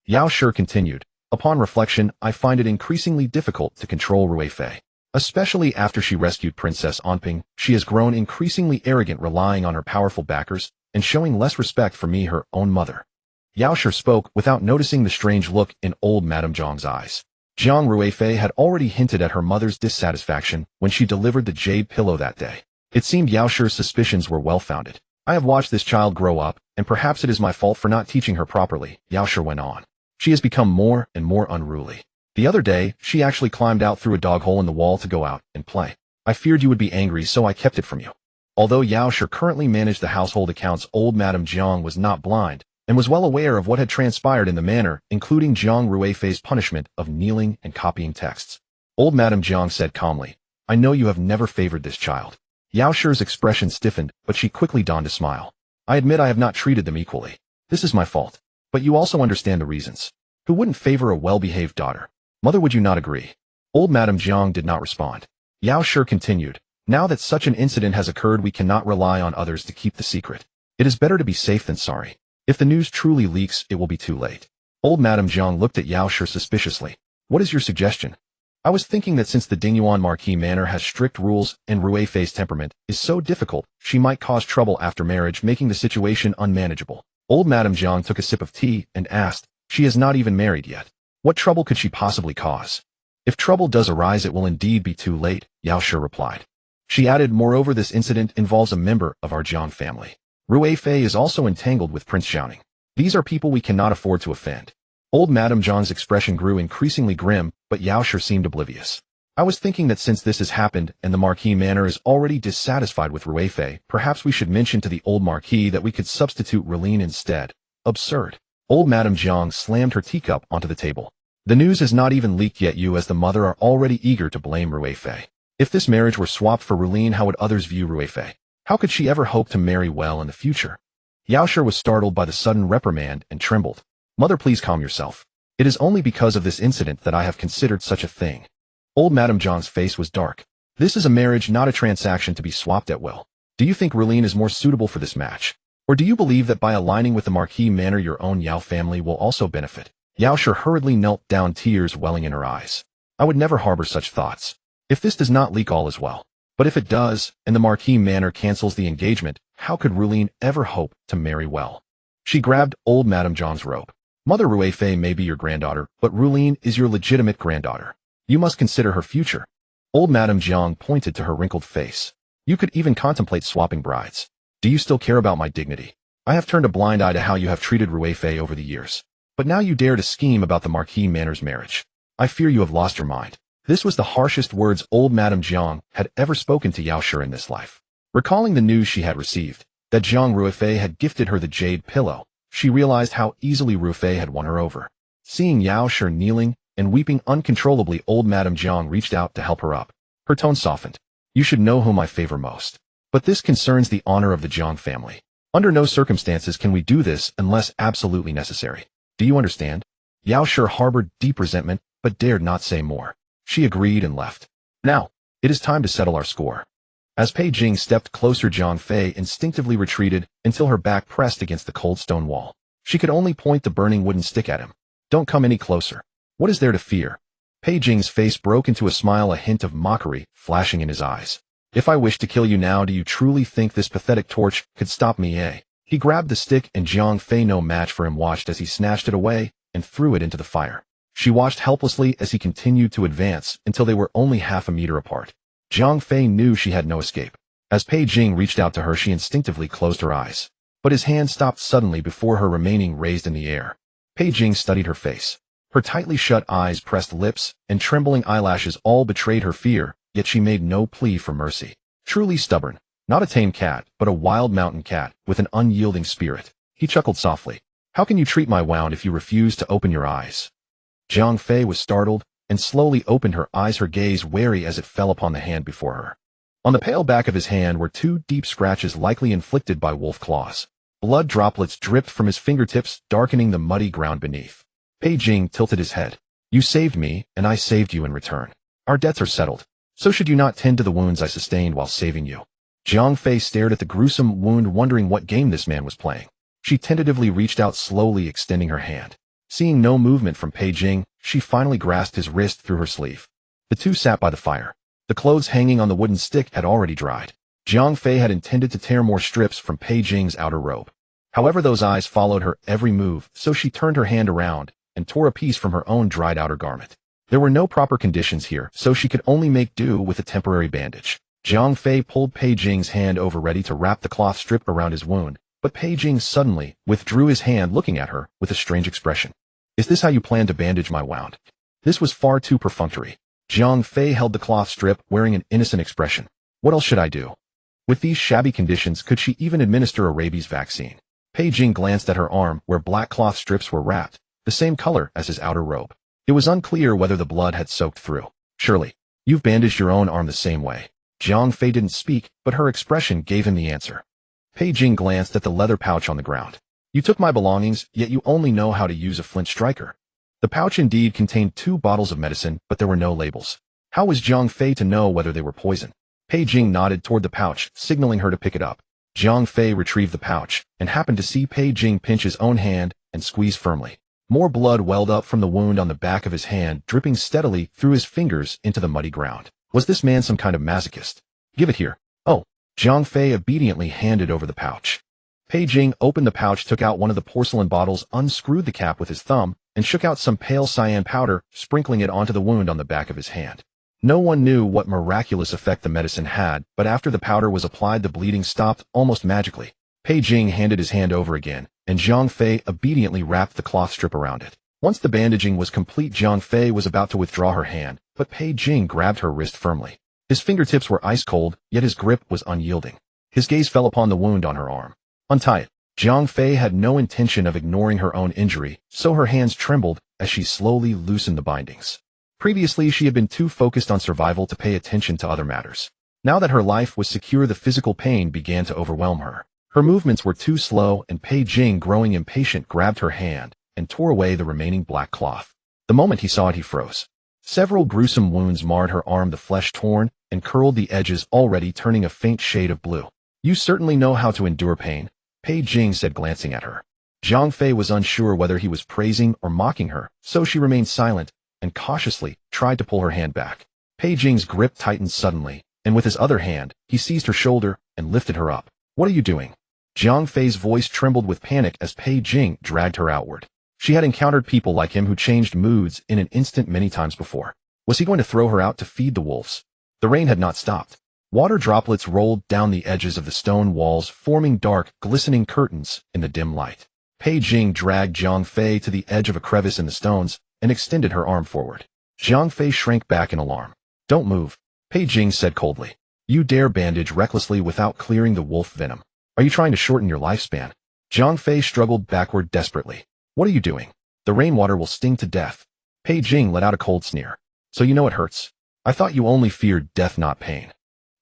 Yao Shi continued. "Upon reflection, I find it increasingly difficult to control Rui Fei. Especially after she rescued Princess Anping, she has grown increasingly arrogant, relying on her powerful backers and showing less respect for me, her own mother." Yao Shi spoke without noticing the strange look in old Madam Jiang's eyes. Jiang Ruifei had already hinted at her mother's dissatisfaction when she delivered the jade pillow that day. It seemed Yao Shi's suspicions were well-founded. "I have watched this child grow up, and perhaps it is my fault for not teaching her properly," Yao Shi went on. "She has become more and more unruly. The other day, she actually climbed out through a dog hole in the wall to go out and play. I feared you would be angry, so I kept it from you." Although Yao Shi currently managed the household accounts, old Madam Jiang was not blind and was well aware of what had transpired in the manor, including Jiang Ruifei's punishment of kneeling and copying texts. Old Madam Jiang said calmly, "I know you have never favored this child." Yao Shi's expression stiffened, but she quickly donned a smile. "I admit I have not treated them equally. This is my fault. But you also understand the reasons. Who wouldn't favor a well-behaved daughter? Mother, would you not agree?" Old Madam Jiang did not respond. Yao Shi continued, "Now that such an incident has occurred, we cannot rely on others to keep the secret. It is better to be safe than sorry. If the news truly leaks, it will be too late." Old Madam Jiang looked at Yao Shi suspiciously. "What is your suggestion?" "I was thinking that since the Dingyuan Marquis Manor has strict rules and Ruifei's temperament is so difficult, she might cause trouble after marriage, making the situation unmanageable." Old Madam Jiang took a sip of tea and asked, "She is not even married yet. What trouble could she possibly cause?" "If trouble does arise, it will indeed be too late," Yao Shi replied. She added, "Moreover, this incident involves a member of our Jiang family. Rui Fei is also entangled with Prince Xiaoning. These are people we cannot afford to offend." Old Madam Jiang's expression grew increasingly grim, but Yao Shi seemed oblivious. "I was thinking that since this has happened and the Marquis Manor is already dissatisfied with Rui Fei, perhaps we should mention to the old Marquis that we could substitute Relene instead." "Absurd." Old Madam Jiang slammed her teacup onto the table. "The news has not even leaked yet. You as the mother are already eager to blame Rui Fei. If this marriage were swapped for Relene, how would others view Rui Fei? How could she ever hope to marry well in the future?" Yao Shi was startled by the sudden reprimand and trembled. "Mother, please calm yourself. It is only because of this incident that I have considered such a thing." Old Madam Jiang's face was dark. "This is a marriage, not a transaction to be swapped at will. Do you think Relene is more suitable for this match? Or do you believe that by aligning with the Marquis Manor, your own Yao family will also benefit?" Yao Shi hurriedly knelt down, tears welling in her eyes. "I would never harbor such thoughts. If this does not leak, all is well. But if it does, and the Marquis Manor cancels the engagement, how could Relene ever hope to marry well?" She grabbed old Madam Jiang's robe. "Mother, Rui Fei may be your granddaughter, but Relene is your legitimate granddaughter. You must consider her future." Old Madam Jiang pointed to her wrinkled face. "You could even contemplate swapping brides. Do you still care about my dignity? I have turned a blind eye to how you have treated Rui Fei over the years. But now you dare to scheme about the Marquis Manor's marriage. I fear you have lost your mind." This was the harshest words old Madam Jiang had ever spoken to Yao Shi in this life. Recalling the news she had received, that Jiang Ruifei had gifted her the jade pillow, she realized how easily Rufei had won her over. Seeing Yao Shi kneeling and weeping uncontrollably, old Madame Jiang reached out to help her up. Her tone softened. You should know whom I favor most. But this concerns the honor of the Jiang family. Under no circumstances can we do this unless absolutely necessary. Do you understand? Yao Shi harbored deep resentment, but dared not say more. She agreed and left. Now, it is time to settle our score. As Pei Jing stepped closer, Zhang Fei instinctively retreated until her back pressed against the cold stone wall. She could only point the burning wooden stick at him. Don't come any closer. What is there to fear? Pei Jing's face broke into a smile, a hint of mockery flashing in his eyes. If I wish to kill you now, do you truly think this pathetic torch could stop me, eh? He grabbed the stick, and Zhang Fei, no match for him, watched as he snatched it away and threw it into the fire. She watched helplessly as he continued to advance until they were only half a meter apart. Zhang Fei knew she had no escape. As Pei Jing reached out to her, she instinctively closed her eyes. But his hand stopped suddenly before her, remaining raised in the air. Pei Jing studied her face. Her tightly shut eyes, pressed lips, and trembling eyelashes all betrayed her fear, yet she made no plea for mercy. Truly stubborn, not a tame cat, but a wild mountain cat with an unyielding spirit. He chuckled softly. How can you treat my wound if you refuse to open your eyes? Zhang Fei was startled and slowly opened her eyes, her gaze wary as it fell upon the hand before her. On the pale back of his hand were 2 deep scratches likely inflicted by wolf claws. Blood droplets dripped from his fingertips, darkening the muddy ground beneath. Pei Jing tilted his head. You saved me, and I saved you in return. Our debts are settled. So should you not tend to the wounds I sustained while saving you? Zhang Fei stared at the gruesome wound, wondering what game this man was playing. She tentatively reached out, slowly extending her hand. Seeing no movement from Pei Jing, she finally grasped his wrist through her sleeve. The two sat by the fire. The clothes hanging on the wooden stick had already dried. Zhang Fei had intended to tear more strips from Pei Jing's outer robe. However, those eyes followed her every move, so she turned her hand around and tore a piece from her own dried outer garment. There were no proper conditions here, so she could only make do with a temporary bandage. Zhang Fei pulled Pei Jing's hand over, ready to wrap the cloth strip around his wound, but Pei Jing suddenly withdrew his hand, looking at her with a strange expression. Is this how you plan to bandage my wound? This was far too perfunctory. Zhang Fei held the cloth strip, wearing an innocent expression. What else should I do? With these shabby conditions, could she even administer a rabies vaccine? Pei Jing glanced at her arm, where black cloth strips were wrapped, the same color as his outer robe. It was unclear whether the blood had soaked through. Surely, you've bandaged your own arm the same way. Zhang Fei didn't speak, but her expression gave him the answer. Pei Jing glanced at the leather pouch on the ground. You took my belongings, yet you only know how to use a flint striker. The pouch indeed contained 2 bottles of medicine, but there were no labels. How was Zhang Fei to know whether they were poison? Pei Jing nodded toward the pouch, signaling her to pick it up. Zhang Fei retrieved the pouch, and happened to see Pei Jing pinch his own hand and squeeze firmly. More blood welled up from the wound on the back of his hand, dripping steadily through his fingers into the muddy ground. Was this man some kind of masochist? Give it here. Oh. Zhang Fei obediently handed over the pouch. Pei Jing opened the pouch, took out one of the porcelain bottles, unscrewed the cap with his thumb, and shook out some pale cyan powder, sprinkling it onto the wound on the back of his hand. No one knew what miraculous effect the medicine had, but after the powder was applied, the bleeding stopped almost magically. Pei Jing handed his hand over again, and Zhang Fei obediently wrapped the cloth strip around it. Once the bandaging was complete, Zhang Fei was about to withdraw her hand, but Pei Jing grabbed her wrist firmly. His fingertips were ice cold, yet his grip was unyielding. His gaze fell upon the wound on her arm. Untie it. Zhang Fei had no intention of ignoring her own injury, so her hands trembled as she slowly loosened the bindings. Previously, she had been too focused on survival to pay attention to other matters. Now that her life was secure, the physical pain began to overwhelm her. Her movements were too slow, and Pei Jing, growing impatient, grabbed her hand and tore away the remaining black cloth. The moment he saw it, he froze. Several gruesome wounds marred her arm, the flesh torn and curled, the edges already turning a faint shade of blue. You certainly know how to endure pain, Pei Jing said, glancing at her. Zhang Fei was unsure whether he was praising or mocking her, so she remained silent and cautiously tried to pull her hand back. Pei Jing's grip tightened suddenly, and with his other hand, he seized her shoulder and lifted her up. What are you doing? Zhang Fei's voice trembled with panic as Pei Jing dragged her outward. She had encountered people like him who changed moods in an instant many times before. Was he going to throw her out to feed the wolves? The rain had not stopped. Water droplets rolled down the edges of the stone walls, forming dark, glistening curtains in the dim light. Pei Jing dragged Zhang Fei to the edge of a crevice in the stones and extended her arm forward. Zhang Fei shrank back in alarm. Don't move, Pei Jing said coldly. You dare bandage recklessly without clearing the wolf venom. Are you trying to shorten your lifespan? Jiang Fei struggled backward desperately. What are you doing? The rainwater will sting to death. Pei Jing let out a cold sneer. So you know it hurts? I thought you only feared death, not pain.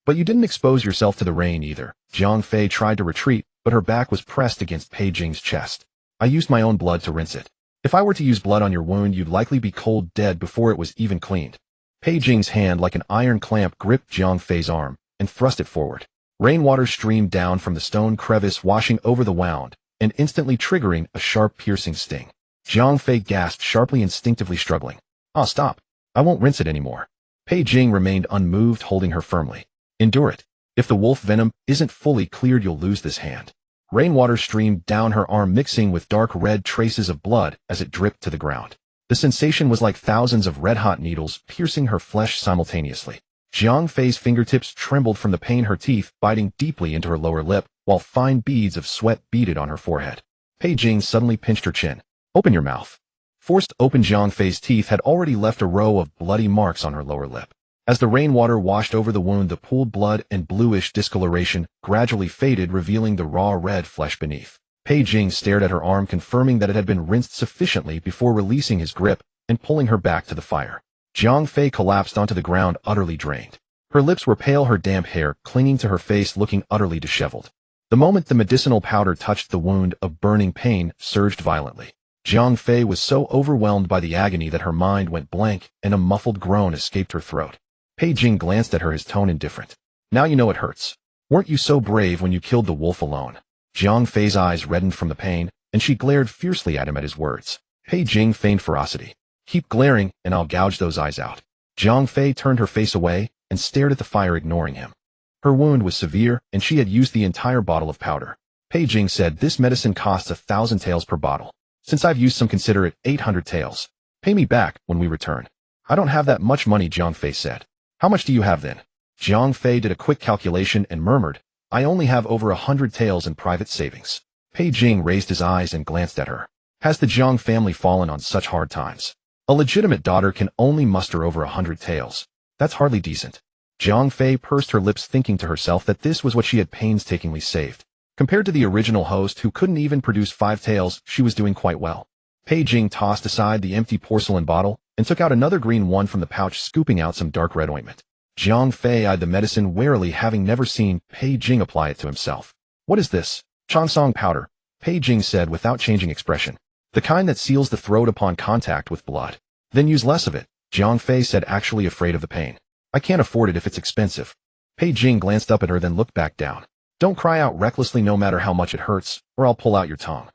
But you didn't expose yourself to the rain either. Jiang Fei tried to retreat, but her back was pressed against Pei Jing's chest. I used my own blood to rinse it. If I were to use blood on your wound, you'd likely be cold dead before it was even cleaned. Pei Jing's hand like an iron clamp gripped Jiang Fei's arm and thrust it forward. Rainwater streamed down from the stone crevice, washing over the wound and instantly triggering a sharp, piercing sting. Jiang Fei gasped sharply, instinctively struggling. Ah, stop. I won't rinse it anymore. Pei Jing remained unmoved, holding her firmly. Endure it. If the wolf venom isn't fully cleared, you'll lose this hand. Rainwater streamed down her arm, mixing with dark red traces of blood as it dripped to the ground. The sensation was like thousands of red-hot needles piercing her flesh simultaneously. Jiang Fei's fingertips trembled from the pain, her teeth biting deeply into her lower lip, while fine beads of sweat beaded on her forehead. Pei Jing suddenly pinched her chin. Open your mouth. Forced open, Jiang Fei's teeth had already left a row of bloody marks on her lower lip. As the rainwater washed over the wound, the pooled blood and bluish discoloration gradually faded, revealing the raw red flesh beneath. Pei Jing stared at her arm, confirming that it had been rinsed sufficiently before releasing his grip and pulling her back to the fire. Jiang Fei collapsed onto the ground, utterly drained. Her lips were pale, her damp hair clinging to her face, looking utterly disheveled. The moment the medicinal powder touched the wound, a burning pain surged violently. Jiang Fei was so overwhelmed by the agony that her mind went blank, and a muffled groan escaped her throat. Pei Jing glanced at her, his tone indifferent. Now you know it hurts. Weren't you so brave when you killed the wolf alone? Jiang Fei's eyes reddened from the pain, and she glared fiercely at him at his words. Pei Jing feigned ferocity. Keep glaring, and I'll gouge those eyes out. Jiang Fei turned her face away and stared at the fire, ignoring him. Her wound was severe, and she had used the entire bottle of powder. Pei Jing said, this medicine costs 1,000 taels per bottle. Since I've used some, consider it 800 taels. Pay me back when we return. I don't have that much money, Jiang Fei said. How much do you have then? Jiang Fei did a quick calculation and murmured, I only have over 100 taels in private savings. Pei Jing raised his eyes and glanced at her. Has the Jiang family fallen on such hard times? A legitimate daughter can only muster over 100 taels. That's hardly decent. Jiang Fei pursed her lips, thinking to herself that this was what she had painstakingly saved. Compared to the original host, who couldn't even produce 5 taels, she was doing quite well. Pei Jing tossed aside the empty porcelain bottle and took out another green one from the pouch, scooping out some dark red ointment. Jiang Fei eyed the medicine warily, having never seen Pei Jing apply it to himself. What is this? Chansong powder, Pei Jing said without changing expression. The kind that seals the throat upon contact with blood. Then use less of it, Jiang Fei said, actually afraid of the pain. I can't afford it if it's expensive. Pei Jing glanced up at her, then looked back down. Don't cry out recklessly no matter how much it hurts, or I'll pull out your tongue.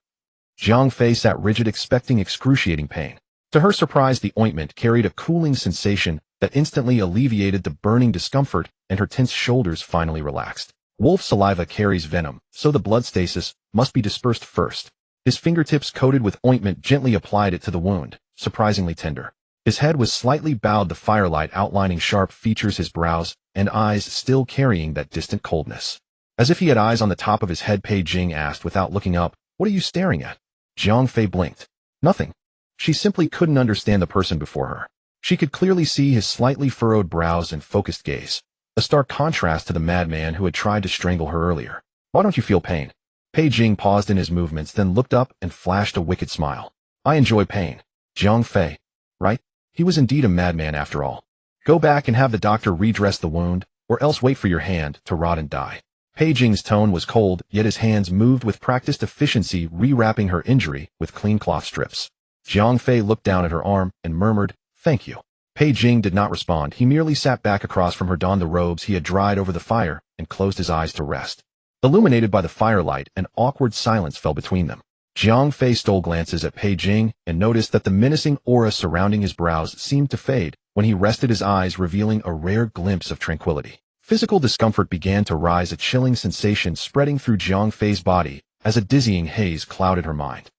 Jiang Fei sat rigid, expecting excruciating pain. To her surprise, the ointment carried a cooling sensation that instantly alleviated the burning discomfort, and her tense shoulders finally relaxed. Wolf saliva carries venom, so the blood stasis must be dispersed first. His fingertips, coated with ointment, gently applied it to the wound, surprisingly tender. His head was slightly bowed, the firelight outlining sharp features, his brows and eyes still carrying that distant coldness. As if he had eyes on the top of his head, Pei Jing asked without looking up, What are you staring at? Jiang Fei blinked. Nothing. She simply couldn't understand the person before her. She could clearly see his slightly furrowed brows and focused gaze, a stark contrast to the madman who had tried to strangle her earlier. Why don't you feel pain? Pei Jing paused in his movements, then looked up and flashed a wicked smile. I enjoy pain. Jiang Fei. Right? He was indeed a madman after all. Go back and have the doctor redress the wound, or else wait for your hand to rot and die. Pei Jing's tone was cold, yet his hands moved with practiced efficiency, rewrapping her injury with clean cloth strips. Jiang Fei looked down at her arm and murmured, Thank you. Pei Jing did not respond. He merely sat back across from her, donned the robes he had dried over the fire, and closed his eyes to rest. Illuminated by the firelight, an awkward silence fell between them. Jiang Fei stole glances at Pei Jing and noticed that the menacing aura surrounding his brows seemed to fade when he rested his eyes, revealing a rare glimpse of tranquility. Physical discomfort began to rise, a chilling sensation spreading through Jiang Fei's body as a dizzying haze clouded her mind.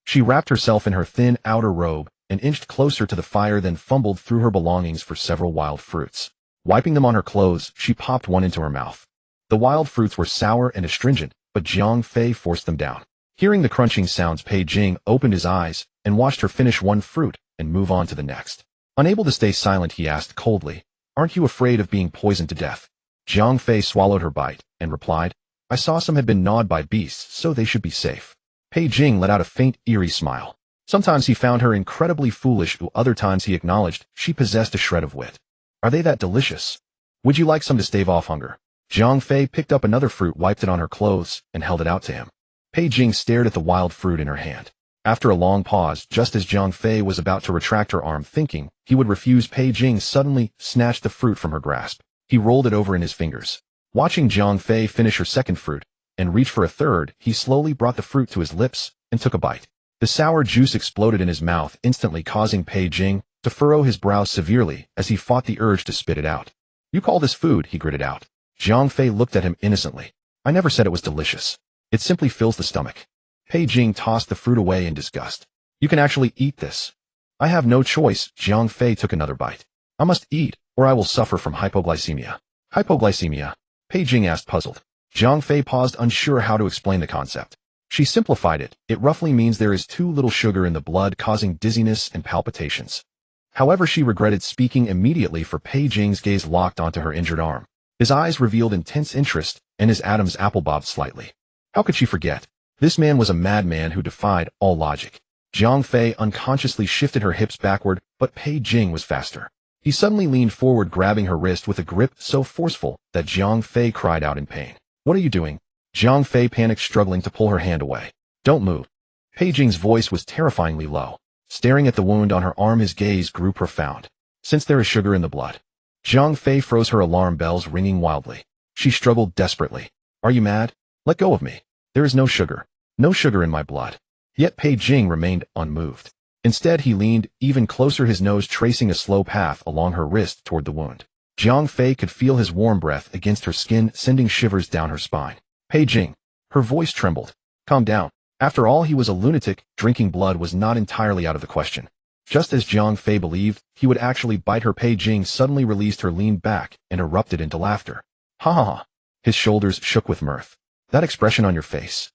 She wrapped herself in her thin outer robe and inched closer to the fire, then fumbled through her belongings for several wild fruits. Wiping them on her clothes, she popped one into her mouth. The wild fruits were sour and astringent, but Jiang Fei forced them down. Hearing the crunching sounds, Pei Jing opened his eyes and watched her finish one fruit and move on to the next. Unable to stay silent, he asked coldly, Aren't you afraid of being poisoned to death? Jiang Fei swallowed her bite and replied, I saw some had been gnawed by beasts, so they should be safe. Pei Jing let out a faint, eerie smile. Sometimes he found her incredibly foolish, other times he acknowledged she possessed a shred of wit. Are they that delicious? Would you like some to stave off hunger? Zhang Fei picked up another fruit, wiped it on her clothes, and held it out to him. Pei Jing stared at the wild fruit in her hand. After a long pause, just as Zhang Fei was about to retract her arm thinking he would refuse, Pei Jing suddenly snatched the fruit from her grasp. He rolled it over in his fingers. Watching Zhang Fei finish her second fruit and reach for a third, he slowly brought the fruit to his lips and took a bite. The sour juice exploded in his mouth, instantly causing Pei Jing to furrow his brows severely as he fought the urge to spit it out. You call this food? He gritted out. Zhang Fei looked at him innocently. I never said it was delicious. It simply fills the stomach. Pei Jing tossed the fruit away in disgust. You can actually eat this. I have no choice. Zhang Fei took another bite. I must eat, or I will suffer from hypoglycemia. Hypoglycemia? Pei Jing asked, puzzled. Zhang Fei paused, unsure how to explain the concept. She simplified it. It roughly means there is too little sugar in the blood, causing dizziness and palpitations. However, she regretted speaking immediately, for Pei Jing's gaze locked onto her injured arm. His eyes revealed intense interest, and his Adam's apple bobbed slightly. How could she forget? This man was a madman who defied all logic. Zhang Fei unconsciously shifted her hips backward, but Pei Jing was faster. He suddenly leaned forward, grabbing her wrist with a grip so forceful that Zhang Fei cried out in pain. What are you doing? Zhang Fei panicked, struggling to pull her hand away. Don't move. Pei Jing's voice was terrifyingly low. Staring at the wound on her arm, his gaze grew profound. Since there is sugar in the blood. Zhang Fei froze, her alarm bells ringing wildly. She struggled desperately. Are you mad? Let go of me. There is no sugar. No sugar in my blood. Yet Pei Jing remained unmoved. Instead, he leaned even closer, his nose tracing a slow path along her wrist toward the wound. Zhang Fei could feel his warm breath against her skin, sending shivers down her spine. Pei Jing. Her voice trembled. Calm down. After all, he was a lunatic. Drinking blood was not entirely out of the question. Just as Zhang Fei believed he would actually bite her, Pei Jing suddenly released her, leaned back, and erupted into laughter. Ha ha ha. His shoulders shook with mirth. That expression on your face.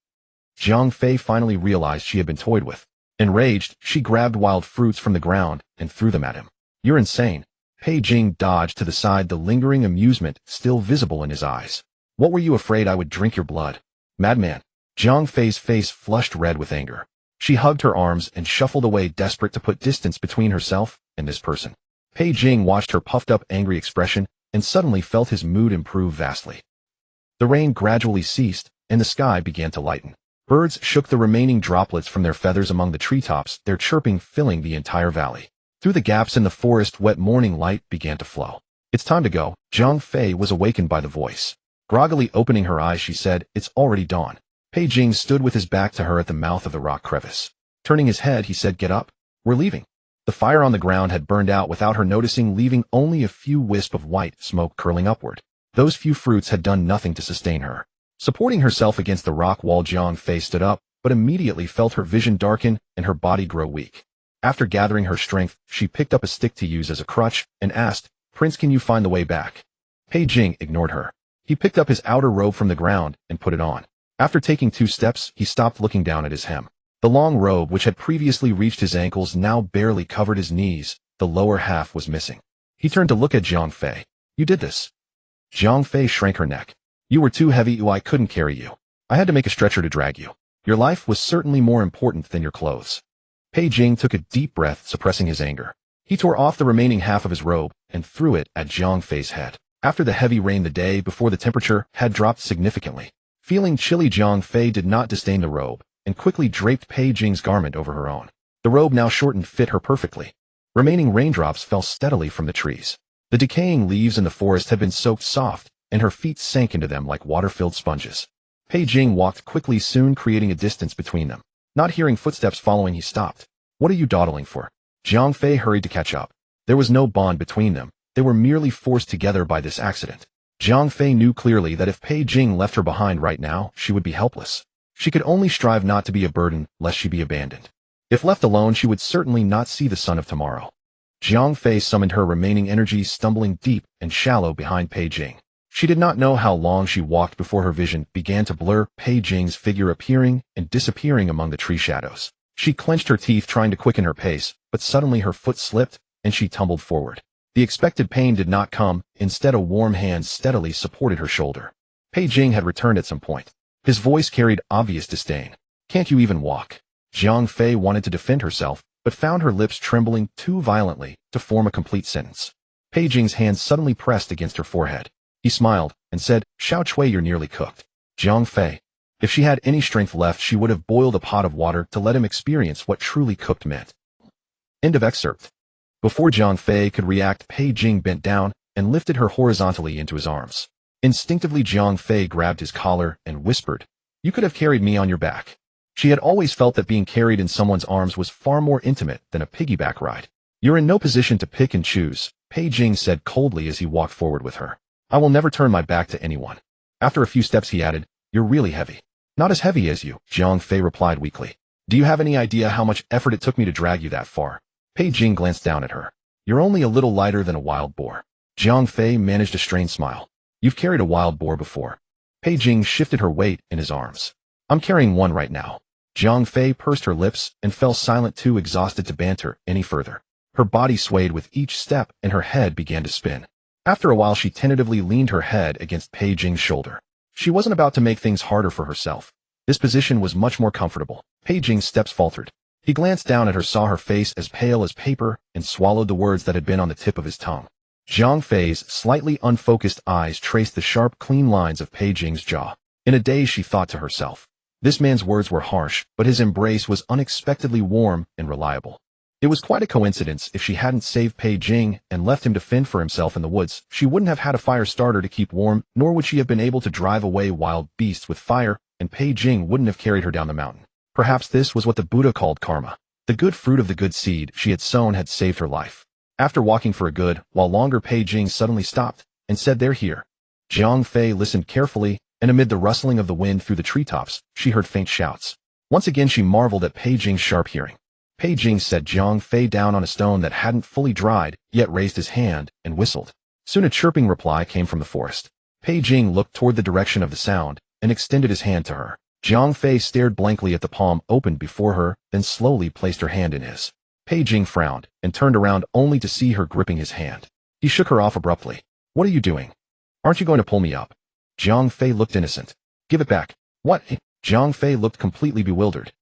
Zhang Fei finally realized she had been toyed with. Enraged, she grabbed wild fruits from the ground and threw them at him. You're insane. Pei Jing dodged to the side, the lingering amusement still visible in his eyes. What were you afraid I would drink your blood? Madman. Zhang Fei's face flushed red with anger. She hugged her arms and shuffled away, desperate to put distance between herself and this person. Pei Jing watched her puffed-up, angry expression and suddenly felt his mood improve vastly. The rain gradually ceased, and the sky began to lighten. Birds shook the remaining droplets from their feathers among the treetops, their chirping filling the entire valley. Through the gaps in the forest, wet morning light began to flow. It's time to go. Zhang Fei was awakened by the voice. Groggily opening her eyes, she said, It's already dawn. Pei Jing stood with his back to her at the mouth of the rock crevice. Turning his head, he said, Get up. We're leaving. The fire on the ground had burned out without her noticing, leaving only a few wisps of white smoke curling upward. Those few fruits had done nothing to sustain her. Supporting herself against the rock wall, Zhang Fei stood up, but immediately felt her vision darken and her body grow weak. After gathering her strength, she picked up a stick to use as a crutch and asked, Prince, can you find the way back? Pei Jing ignored her. He picked up his outer robe from the ground and put it on. After taking 2 steps, he stopped, looking down at his hem. The long robe, which had previously reached his ankles, now barely covered his knees. The lower half was missing. He turned to look at Zhang Fei. You did this. Zhang Fei shrank her neck. You were too heavy. I couldn't carry you. I had to make a stretcher to drag you. Your life was certainly more important than your clothes. Pei Jing took a deep breath, suppressing his anger. He tore off the remaining half of his robe and threw it at Zhang Fei's head. After the heavy rain the day before, the temperature had dropped significantly. Feeling chilly, Zhang Fei did not disdain the robe and quickly draped Pei Jing's garment over her own. The robe, now shortened, fit her perfectly. Remaining raindrops fell steadily from the trees. The decaying leaves in the forest had been soaked soft, and her feet sank into them like water-filled sponges. Pei Jing walked quickly, soon creating a distance between them. Not hearing footsteps following, he stopped. What are you dawdling for? Zhang Fei hurried to catch up. There was no bond between them. They were merely forced together by this accident. Zhang Fei knew clearly that if Pei Jing left her behind right now, she would be helpless. She could only strive not to be a burden, lest she be abandoned. If left alone, she would certainly not see the sun of tomorrow. Zhang Fei summoned her remaining energies, stumbling deep and shallow behind Pei Jing. She did not know how long she walked before her vision began to blur, Pei Jing's figure appearing and disappearing among the tree shadows. She clenched her teeth, trying to quicken her pace, but suddenly her foot slipped, and she tumbled forward. The expected pain did not come. Instead, a warm hand steadily supported her shoulder. Pei Jing had returned at some point. His voice carried obvious disdain. Can't you even walk? Jiang Fei wanted to defend herself, but found her lips trembling too violently to form a complete sentence. Pei Jing's hand suddenly pressed against her forehead. He smiled and said, Xiao Cui, you're nearly cooked. Jiang Fei. If she had any strength left, she would have boiled a pot of water to let him experience what truly cooked meant. End of excerpt. Before Jiang Fei could react, Pei Jing bent down and lifted her horizontally into his arms. Instinctively, Jiang Fei grabbed his collar and whispered, You could have carried me on your back. She had always felt that being carried in someone's arms was far more intimate than a piggyback ride. You're in no position to pick and choose, Pei Jing said coldly as he walked forward with her. I will never turn my back to anyone. After a few steps he added, You're really heavy. Not as heavy as you, Jiang Fei replied weakly. Do you have any idea how much effort it took me to drag you that far? Pei Jing glanced down at her. You're only a little lighter than a wild boar. Jiang Fei managed a strained smile. You've carried a wild boar before. Pei Jing shifted her weight in his arms. I'm carrying one right now. Jiang Fei pursed her lips and fell silent, too exhausted to banter any further. Her body swayed with each step and her head began to spin. After a while she tentatively leaned her head against Pei Jing's shoulder. She wasn't about to make things harder for herself. This position was much more comfortable. Pei Jing's steps faltered. He glanced down at her, saw her face as pale as paper, and swallowed the words that had been on the tip of his tongue. Jiang Fei's slightly unfocused eyes traced the sharp, clean lines of Pei Jing's jaw. In a daze she thought to herself, this man's words were harsh, but his embrace was unexpectedly warm and reliable. It was quite a coincidence. If she hadn't saved Pei Jing and left him to fend for himself in the woods, she wouldn't have had a fire starter to keep warm, nor would she have been able to drive away wild beasts with fire, and Pei Jing wouldn't have carried her down the mountain. Perhaps this was what the Buddha called karma. The good fruit of the good seed she had sown had saved her life. After walking for a good while longer, Pei Jing suddenly stopped and said, They're here. Jiang Fei listened carefully, and amid the rustling of the wind through the treetops, she heard faint shouts. Once again she marveled at Pei Jing's sharp hearing. Pei Jing set Jiang Fei down on a stone that hadn't fully dried, yet raised his hand and whistled. Soon a chirping reply came from the forest. Pei Jing looked toward the direction of the sound and extended his hand to her. Jiang Fei stared blankly at the palm opened before her, then slowly placed her hand in his. Pei Jing frowned and turned around only to see her gripping his hand. He shook her off abruptly. What are you doing? Aren't you going to pull me up? Jiang Fei looked innocent. Give it back. What? Jiang Fei looked completely bewildered.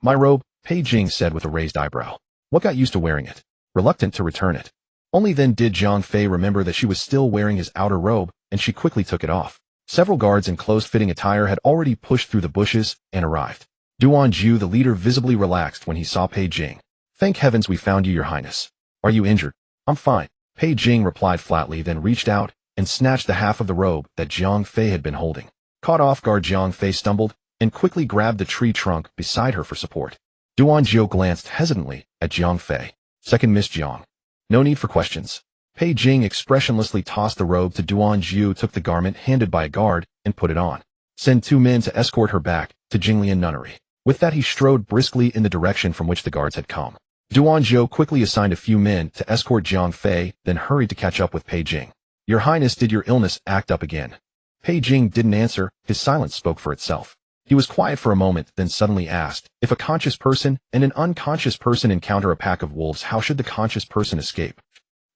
My robe, Pei Jing said with a raised eyebrow. What got used to wearing it? Reluctant to return it. Only then did Jiang Fei remember that she was still wearing his outer robe, and she quickly took it off. Several guards in close-fitting attire had already pushed through the bushes and arrived. Duan Zhu, the leader, visibly relaxed when he saw Pei Jing. Thank heavens we found you, Your Highness. Are you injured? I'm fine. Pei Jing replied flatly, then reached out and snatched the half of the robe that Jiang Fei had been holding. Caught off guard, Jiang Fei stumbled and quickly grabbed the tree trunk beside her for support. Duan Zhu glanced hesitantly at Jiang Fei. Second Miss Jiang. No need for questions. Pei Jing expressionlessly tossed the robe to Duan Zhu, took the garment handed by a guard, and put it on. Send 2 men to escort her back to Jinglian Nunnery. With that he strode briskly in the direction from which the guards had come. Duan Zhu quickly assigned a few men to escort Jiang Fei, then hurried to catch up with Pei Jing. Your Highness, did your illness act up again? Pei Jing didn't answer, his silence spoke for itself. He was quiet for a moment, then suddenly asked, if a conscious person and an unconscious person encounter a pack of wolves, how should the conscious person escape?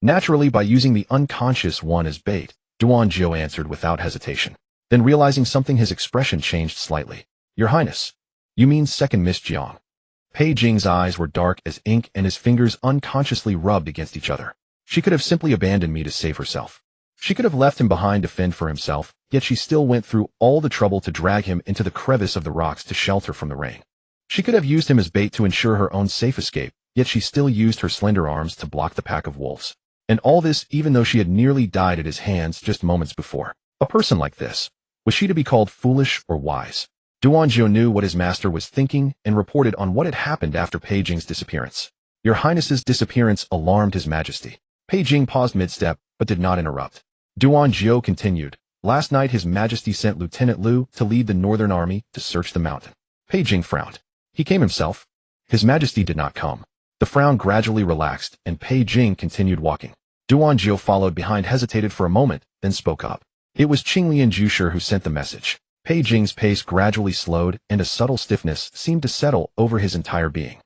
Naturally, by using the unconscious one as bait, Duan Zhu answered without hesitation. Then realizing something, his expression changed slightly. Your Highness, you mean Second Miss Jiang? Pei Jing's eyes were dark as ink and his fingers unconsciously rubbed against each other. She could have simply abandoned me to save herself. She could have left him behind to fend for himself, yet she still went through all the trouble to drag him into the crevice of the rocks to shelter from the rain. She could have used him as bait to ensure her own safe escape, yet she still used her slender arms to block the pack of wolves. And all this even though she had nearly died at his hands just moments before. A person like this, was she to be called foolish or wise? Duan Zhu knew what his master was thinking and reported on what had happened after Pei Jing's disappearance. Your Highness's disappearance alarmed His Majesty. Pei Jing paused mid-step, but did not interrupt. Duan Zhu continued. Last night His Majesty sent Lieutenant Liu to lead the Northern Army to search the mountain. Pei Jing frowned. He came himself? His Majesty did not come. The frown gradually relaxed, and Pei Jing continued walking. Duan Zhu followed behind, hesitated for a moment, then spoke up. It was Qinglian Jusher who sent the message. Pei Jing's pace gradually slowed, and a subtle stiffness seemed to settle over his entire being.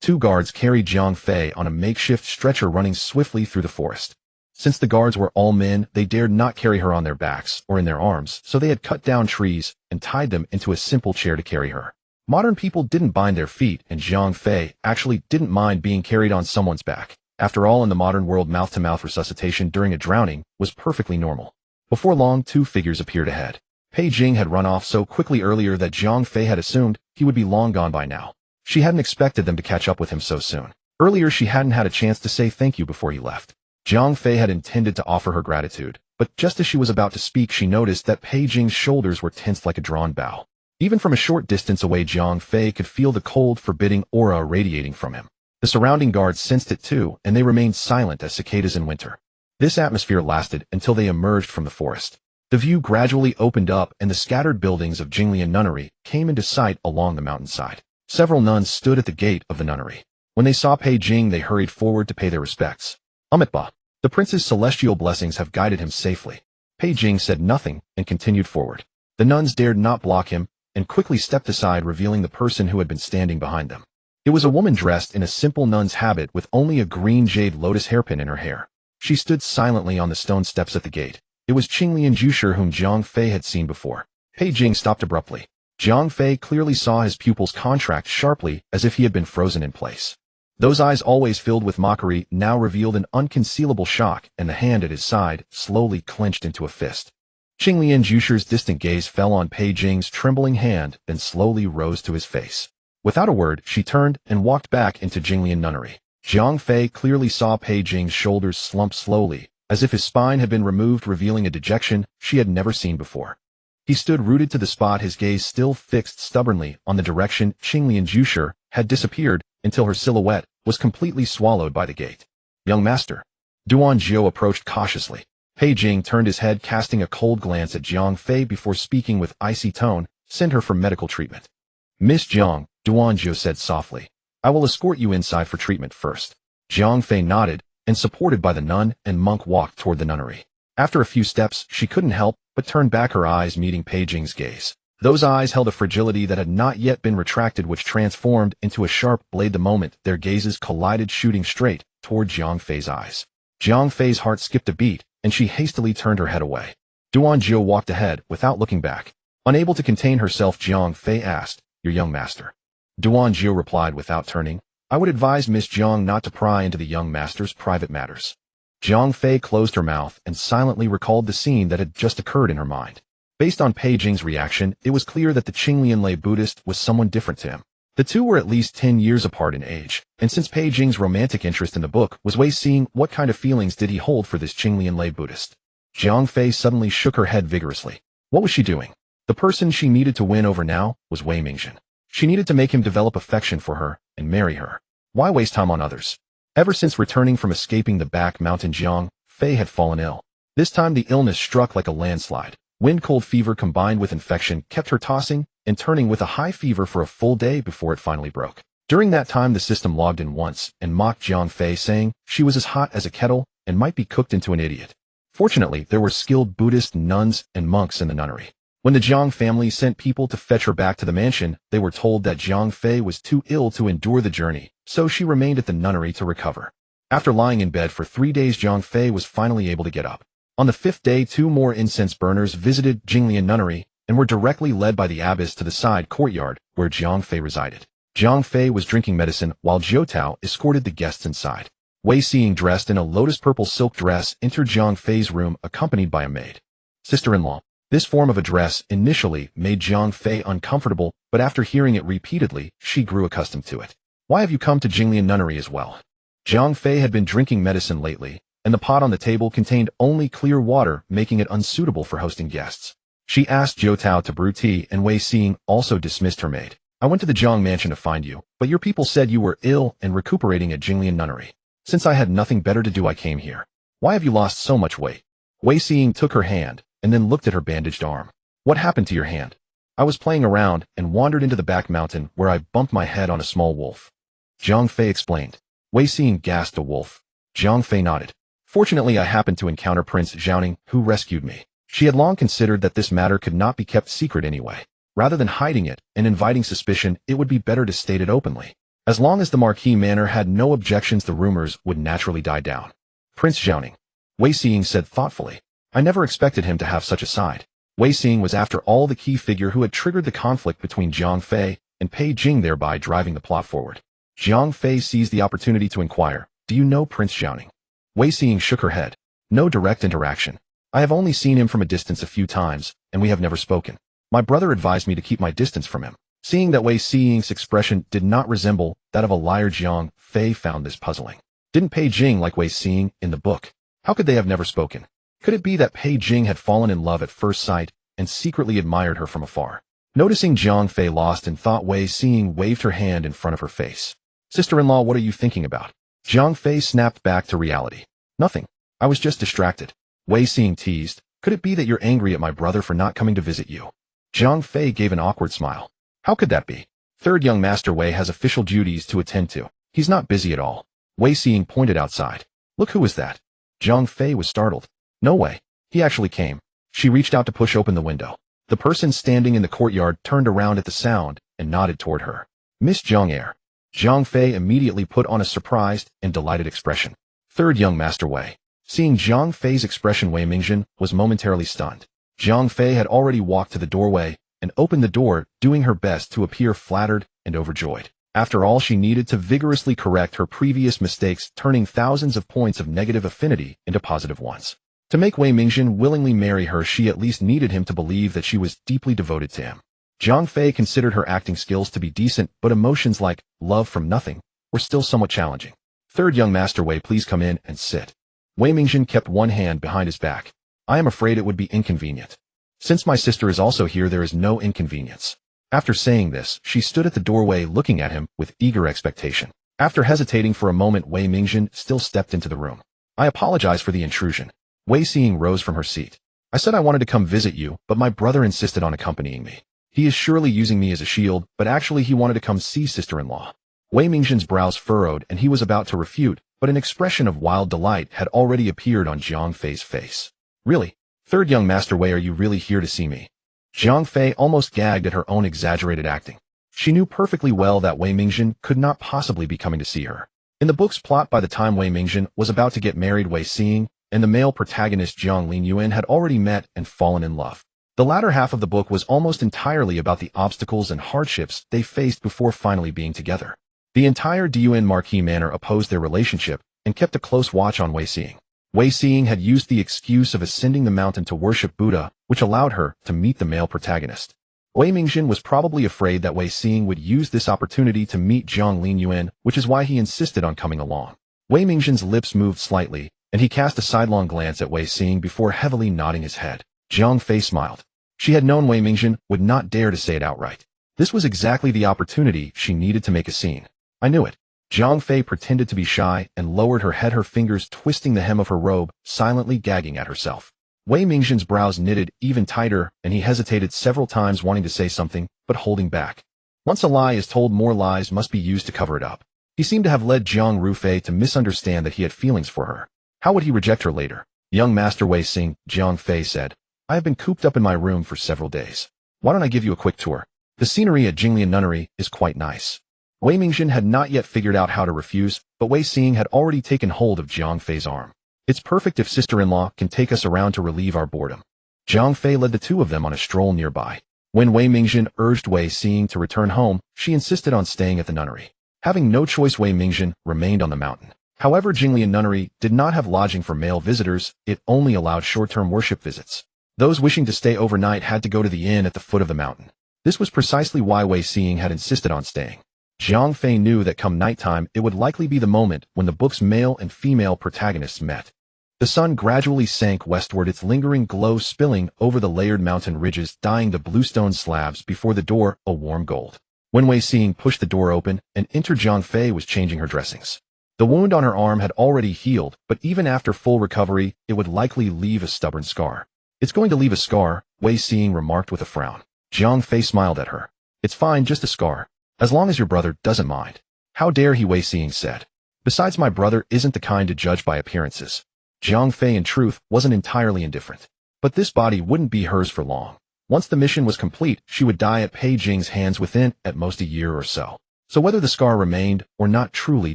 2 guards carried Jiang Fei on a makeshift stretcher running swiftly through the forest. Since the guards were all men, they dared not carry her on their backs or in their arms, so they had cut down trees and tied them into a simple chair to carry her. Modern people didn't bind their feet, and Jiang Fei actually didn't mind being carried on someone's back. After all, in the modern world, mouth-to-mouth resuscitation during a drowning was perfectly normal. Before long, two figures appeared ahead. Pei Jing had run off so quickly earlier that Jiang Fei had assumed he would be long gone by now. She hadn't expected them to catch up with him so soon. Earlier, she hadn't had a chance to say thank you before he left. Jiang Fei had intended to offer her gratitude, but just as she was about to speak, she noticed that Pei Jing's shoulders were tensed like a drawn bow. Even from a short distance away, Jiang Fei could feel the cold, forbidding aura radiating from him. The surrounding guards sensed it too, and they remained silent as cicadas in winter. This atmosphere lasted until they emerged from the forest. The view gradually opened up, and the scattered buildings of Jinglian Nunnery came into sight along the mountainside. Several nuns stood at the gate of the nunnery. When they saw Pei Jing, they hurried forward to pay their respects. Amitabha, the prince's celestial blessings have guided him safely. Pei Jing said nothing and continued forward. The nuns dared not block him, and quickly stepped aside, revealing the person who had been standing behind them. It was a woman dressed in a simple nun's habit with only a green jade lotus hairpin in her hair. She stood silently on the stone steps at the gate. It was Qinglian Jusher, whom Jiang Fei had seen before. Pei Jing stopped abruptly. Jiang Fei clearly saw his pupils contract sharply, as if he had been frozen in place. Those eyes, always filled with mockery, now revealed an unconcealable shock, and the hand at his side slowly clenched into a fist. Qinglian Jusher's distant gaze fell on Pei Jing's trembling hand, then slowly rose to his face. Without a word, she turned and walked back into Jinglian Nunnery. Jiang Fei clearly saw Pei Jing's shoulders slump slowly, as if his spine had been removed, revealing a dejection she had never seen before. He stood rooted to the spot, his gaze still fixed stubbornly on the direction Qinglian Jusher had disappeared, until her silhouette was completely swallowed by the gate. "Young master." Duan Jiao approached cautiously. Pei Jing turned his head, casting a cold glance at Jiang Fei before speaking with icy tone, "Send her for medical treatment." "Miss Jiang," Duan Jiao said softly, "I will escort you inside for treatment first." Jiang Fei nodded, and supported by the nun and monk walked toward the nunnery. After a few steps, she couldn't help but turn back, her eyes meeting Pei Jing's gaze. Those eyes held a fragility that had not yet been retracted, which transformed into a sharp blade the moment their gazes collided, shooting straight toward Jiang Fei's eyes. Jiang Fei's heart skipped a beat, and she hastily turned her head away. Duan Jiao walked ahead without looking back. Unable to contain herself, Jiang Fei asked, "Your young master?" Duan Jiao replied without turning, "I would advise Miss Jiang not to pry into the young master's private matters." Jiang Fei closed her mouth and silently recalled the scene that had just occurred in her mind. Based on Pei Jing's reaction, it was clear that the Qinglian lay Buddhist was someone different to him. The two were at least 10 years apart in age, and since Pei Jing's romantic interest in the book was Wei Xing, what kind of feelings did he hold for this Qinglian lay Buddhist? Jiang Fei suddenly shook her head vigorously. What was she doing? The person she needed to win over now was Wei Mingzhen. She needed to make him develop affection for her and marry her. Why waste time on others? Ever since returning from escaping the back mountain, Jiang Fei had fallen ill. This time the illness struck like a landslide. Wind-cold fever combined with infection kept her tossing and turning with a high fever for a full day before it finally broke. During that time, the system logged in once and mocked Jiang Fei, saying she was as hot as a kettle and might be cooked into an idiot. Fortunately, there were skilled Buddhist nuns and monks in the nunnery. When the Jiang family sent people to fetch her back to the mansion, they were told that Jiang Fei was too ill to endure the journey, so she remained at the nunnery to recover. After lying in bed for 3 days, Jiang Fei was finally able to get up. On the 5th day, 2 more incense burners visited Jinglian Nunnery and were directly led by the abbess to the side courtyard where Jiang Fei resided. Jiang Fei was drinking medicine while Jiao Tao escorted the guests inside. Wei Xing, dressed in a lotus-purple silk dress, entered Jiang Fei's room accompanied by a maid. Sister-in-law. This form of address initially made Jiang Fei uncomfortable, but after hearing it repeatedly, she grew accustomed to it. Why have you come to Jinglian Nunnery as well? Jiang Fei had been drinking medicine lately, and the pot on the table contained only clear water, making it unsuitable for hosting guests. She asked Jiao Tao to brew tea, and Wei Xing also dismissed her maid. I went to the Jiang mansion to find you, but your people said you were ill and recuperating at Jinglian Nunnery. Since I had nothing better to do, I came here. Why have you lost so much weight? Wei Xing took her hand, and then looked at her bandaged arm. What happened to your hand? I was playing around and wandered into the back mountain where I bumped my head on a small wolf. Jiang Fei explained. Wei Xing gasped, a wolf. Jiang Fei nodded. Fortunately, I happened to encounter Prince Zhaoning, who rescued me. She had long considered that this matter could not be kept secret anyway. Rather than hiding it and inviting suspicion, it would be better to state it openly. As long as the Marquis Manor had no objections, the rumors would naturally die down. Prince Zhaoning, Wei Xing said thoughtfully. I never expected him to have such a side. Wei Xing was, after all, the key figure who had triggered the conflict between Jiang Fei and Pei Jing thereby driving the plot forward. Zhang Fei seized the opportunity to inquire, "Do you know Prince Xiaoning?" Wei Xing shook her head. "No direct interaction. I have only seen him from a distance a few times, and we have never spoken. My brother advised me to keep my distance from him." Seeing that Wei Xing's expression did not resemble that of a liar, Zhang Fei found this puzzling. Didn't Pei Jing like Wei Xing in the book? How could they have never spoken? Could it be that Pei Jing had fallen in love at first sight and secretly admired her from afar? Noticing Zhang Fei lost in thought, Wei Xing waved her hand in front of her face. "Sister-in-law, what are you thinking about?" Zhang Fei snapped back to reality. "Nothing. I was just distracted." Wei Xing teased, "Could it be that you're angry at my brother for not coming to visit you?" Zhang Fei gave an awkward smile. "How could that be? Third young Master Wei has official duties to attend to. He's not busy at all." Wei Xing pointed outside. "Look, who is that?" Zhang Fei was startled. "No way. He actually came." She reached out to push open the window. The person standing in the courtyard turned around at the sound and nodded toward her. "Miss Zhang Er." Zhang Fei immediately put on a surprised and delighted expression. "Third young Master Wei." Seeing Zhang Fei's expression, Wei Mingzhen was momentarily stunned. Zhang Fei had already walked to the doorway and opened the door, doing her best to appear flattered and overjoyed. After all, she needed to vigorously correct her previous mistakes, turning thousands of points of negative affinity into positive ones. To make Wei Mingzhen willingly marry her, she at least needed him to believe that she was deeply devoted to him. Zhang Fei considered her acting skills to be decent, but emotions like love from nothing were still somewhat challenging. "Third young Master Wei, please come in and sit." Wei Mingzhen kept one hand behind his back. "I am afraid it would be inconvenient. Since my sister is also here, there is no inconvenience." After saying this, she stood at the doorway looking at him with eager expectation. After hesitating for a moment, Wei Mingzhen still stepped into the room. "I apologize for the intrusion." Wei Xing rose from her seat. "I said I wanted to come visit you, but my brother insisted on accompanying me. He is surely using me as a shield, but actually he wanted to come see sister-in-law." Wei Mingzhen's brows furrowed and he was about to refute, but an expression of wild delight had already appeared on Zhang Fei's face. "Really? Third young Master Wei, are you really here to see me?" Zhang Fei almost gagged at her own exaggerated acting. She knew perfectly well that Wei Mingzhen could not possibly be coming to see her. In the book's plot, by the time Wei Mingzhen was about to get married, Wei Xing and the male protagonist Jiang Linyuan had already met and fallen in love. The latter half of the book was almost entirely about the obstacles and hardships they faced before finally being together. The entire Dun Marquis Manor opposed their relationship and kept a close watch on Wei Xing. Wei Xing had used the excuse of ascending the mountain to worship Buddha, which allowed her to meet the male protagonist. Wei Mingzhen was probably afraid that Wei Xing would use this opportunity to meet Jiang Linyuan, which is why he insisted on coming along. Wei Mingzhen's lips moved slightly, and he cast a sidelong glance at Wei Xing before heavily nodding his head. Zhang Fei smiled. She had known Wei Mingzhen would not dare to say it outright. This was exactly the opportunity she needed to make a scene. "I knew it." Zhang Fei pretended to be shy and lowered her head, her fingers twisting the hem of her robe, silently gagging at herself. Wei Mingzhen's brows knitted even tighter, and he hesitated several times, wanting to say something, but holding back. Once a lie is told, more lies must be used to cover it up. He seemed to have led Zhang Rufei to misunderstand that he had feelings for her. How would he reject her later? "Young Master Wei Xing," Zhang Fei said, "I have been cooped up in my room for several days. Why don't I give you a quick tour? The scenery at Jinglian Nunnery is quite nice." Wei Mingzhen had not yet figured out how to refuse, but Wei Xing had already taken hold of Zhang Fei's arm. "It's perfect if sister-in-law can take us around to relieve our boredom." Zhang Fei led the two of them on a stroll nearby. When Wei Mingzhen urged Wei Xing to return home, she insisted on staying at the nunnery. Having no choice, Wei Mingzhen remained on the mountain. However, Jinglian Nunnery did not have lodging for male visitors, it only allowed short-term worship visits. Those wishing to stay overnight had to go to the inn at the foot of the mountain. This was precisely why Wei Xing had insisted on staying. Zhang Fei knew that come nighttime it would likely be the moment when the book's male and female protagonists met. The sun gradually sank westward, its lingering glow spilling over the layered mountain ridges, dyeing the bluestone slabs before the door a warm gold. When Wei Xing pushed the door open and entered, Zhang Fei was changing her dressings. The wound on her arm had already healed, but even after full recovery, it would likely leave a stubborn scar. "It's going to leave a scar," Wei Xing remarked with a frown. Zhang Fei smiled at her. "It's fine, just a scar. As long as your brother doesn't mind." "How dare he," Wei Xing said. "Besides, my brother isn't the kind to judge by appearances." Zhang Fei, in truth, wasn't entirely indifferent. But this body wouldn't be hers for long. Once the mission was complete, she would die at Pei Jing's hands within, at most, a year or so. So whether the scar remained or not truly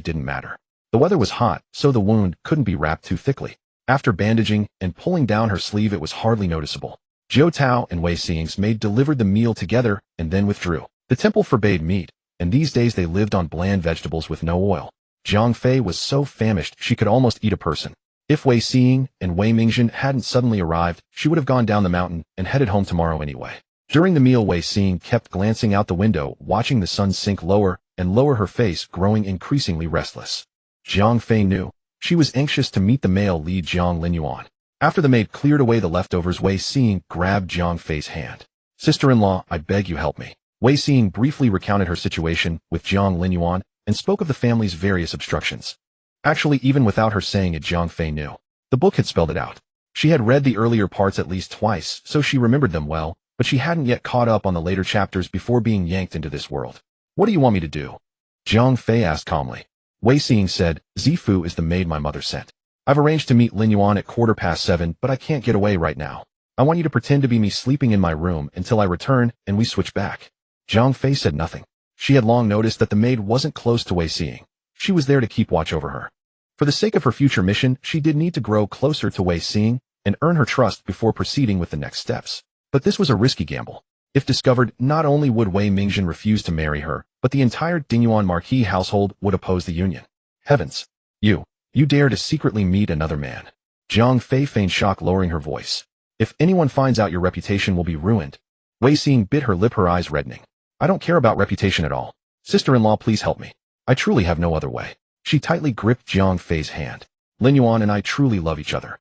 didn't matter. The weather was hot, so the wound couldn't be wrapped too thickly. After bandaging and pulling down her sleeve, it was hardly noticeable. Jiao Tao and Wei Xing's maid delivered the meal together and then withdrew. The temple forbade meat, and these days they lived on bland vegetables with no oil. Jiang Fei was so famished she could almost eat a person. If Wei Xing and Wei Mingzhen hadn't suddenly arrived, she would have gone down the mountain and headed home tomorrow anyway. During the meal, Wei Xing kept glancing out the window, watching the sun sink lower and lower, her face growing increasingly restless. Jiang Fei knew. She was anxious to meet the male lead, Jiang Linyuan. After the maid cleared away the leftovers, Wei Xing grabbed Jiang Fei's hand. "Sister-in-law, I beg you help me." Wei Xing briefly recounted her situation with Jiang Linyuan and spoke of the family's various obstructions. Actually, even without her saying it, Jiang Fei knew. The book had spelled it out. She had read the earlier parts at least twice, so she remembered them well, but she hadn't yet caught up on the later chapters before being yanked into this world. "What do you want me to do?" Jiang Fei asked calmly. Wei Xing said, "Zifu is the maid my mother sent. I've arranged to meet Linyuan at 7:15, but I can't get away right now. I want you to pretend to be me sleeping in my room until I return and we switch back." Jiang Fei said nothing. She had long noticed that the maid wasn't close to Wei Xing. She was there to keep watch over her. For the sake of her future mission, she did need to grow closer to Wei Xing and earn her trust before proceeding with the next steps. But this was a risky gamble. If discovered, not only would Wei Mingzhen refuse to marry her, but the entire Dinyuan Marquis household would oppose the union. Heavens! You dare to secretly meet another man. Jiang Fei feigned shock, lowering her voice. "If anyone finds out, your reputation will be ruined." Wei Xing bit her lip, her eyes reddening. "I don't care about reputation at all. Sister-in-law, please help me. I truly have no other way." She tightly gripped Jiang Fei's hand. "Linyuan and I truly love each other."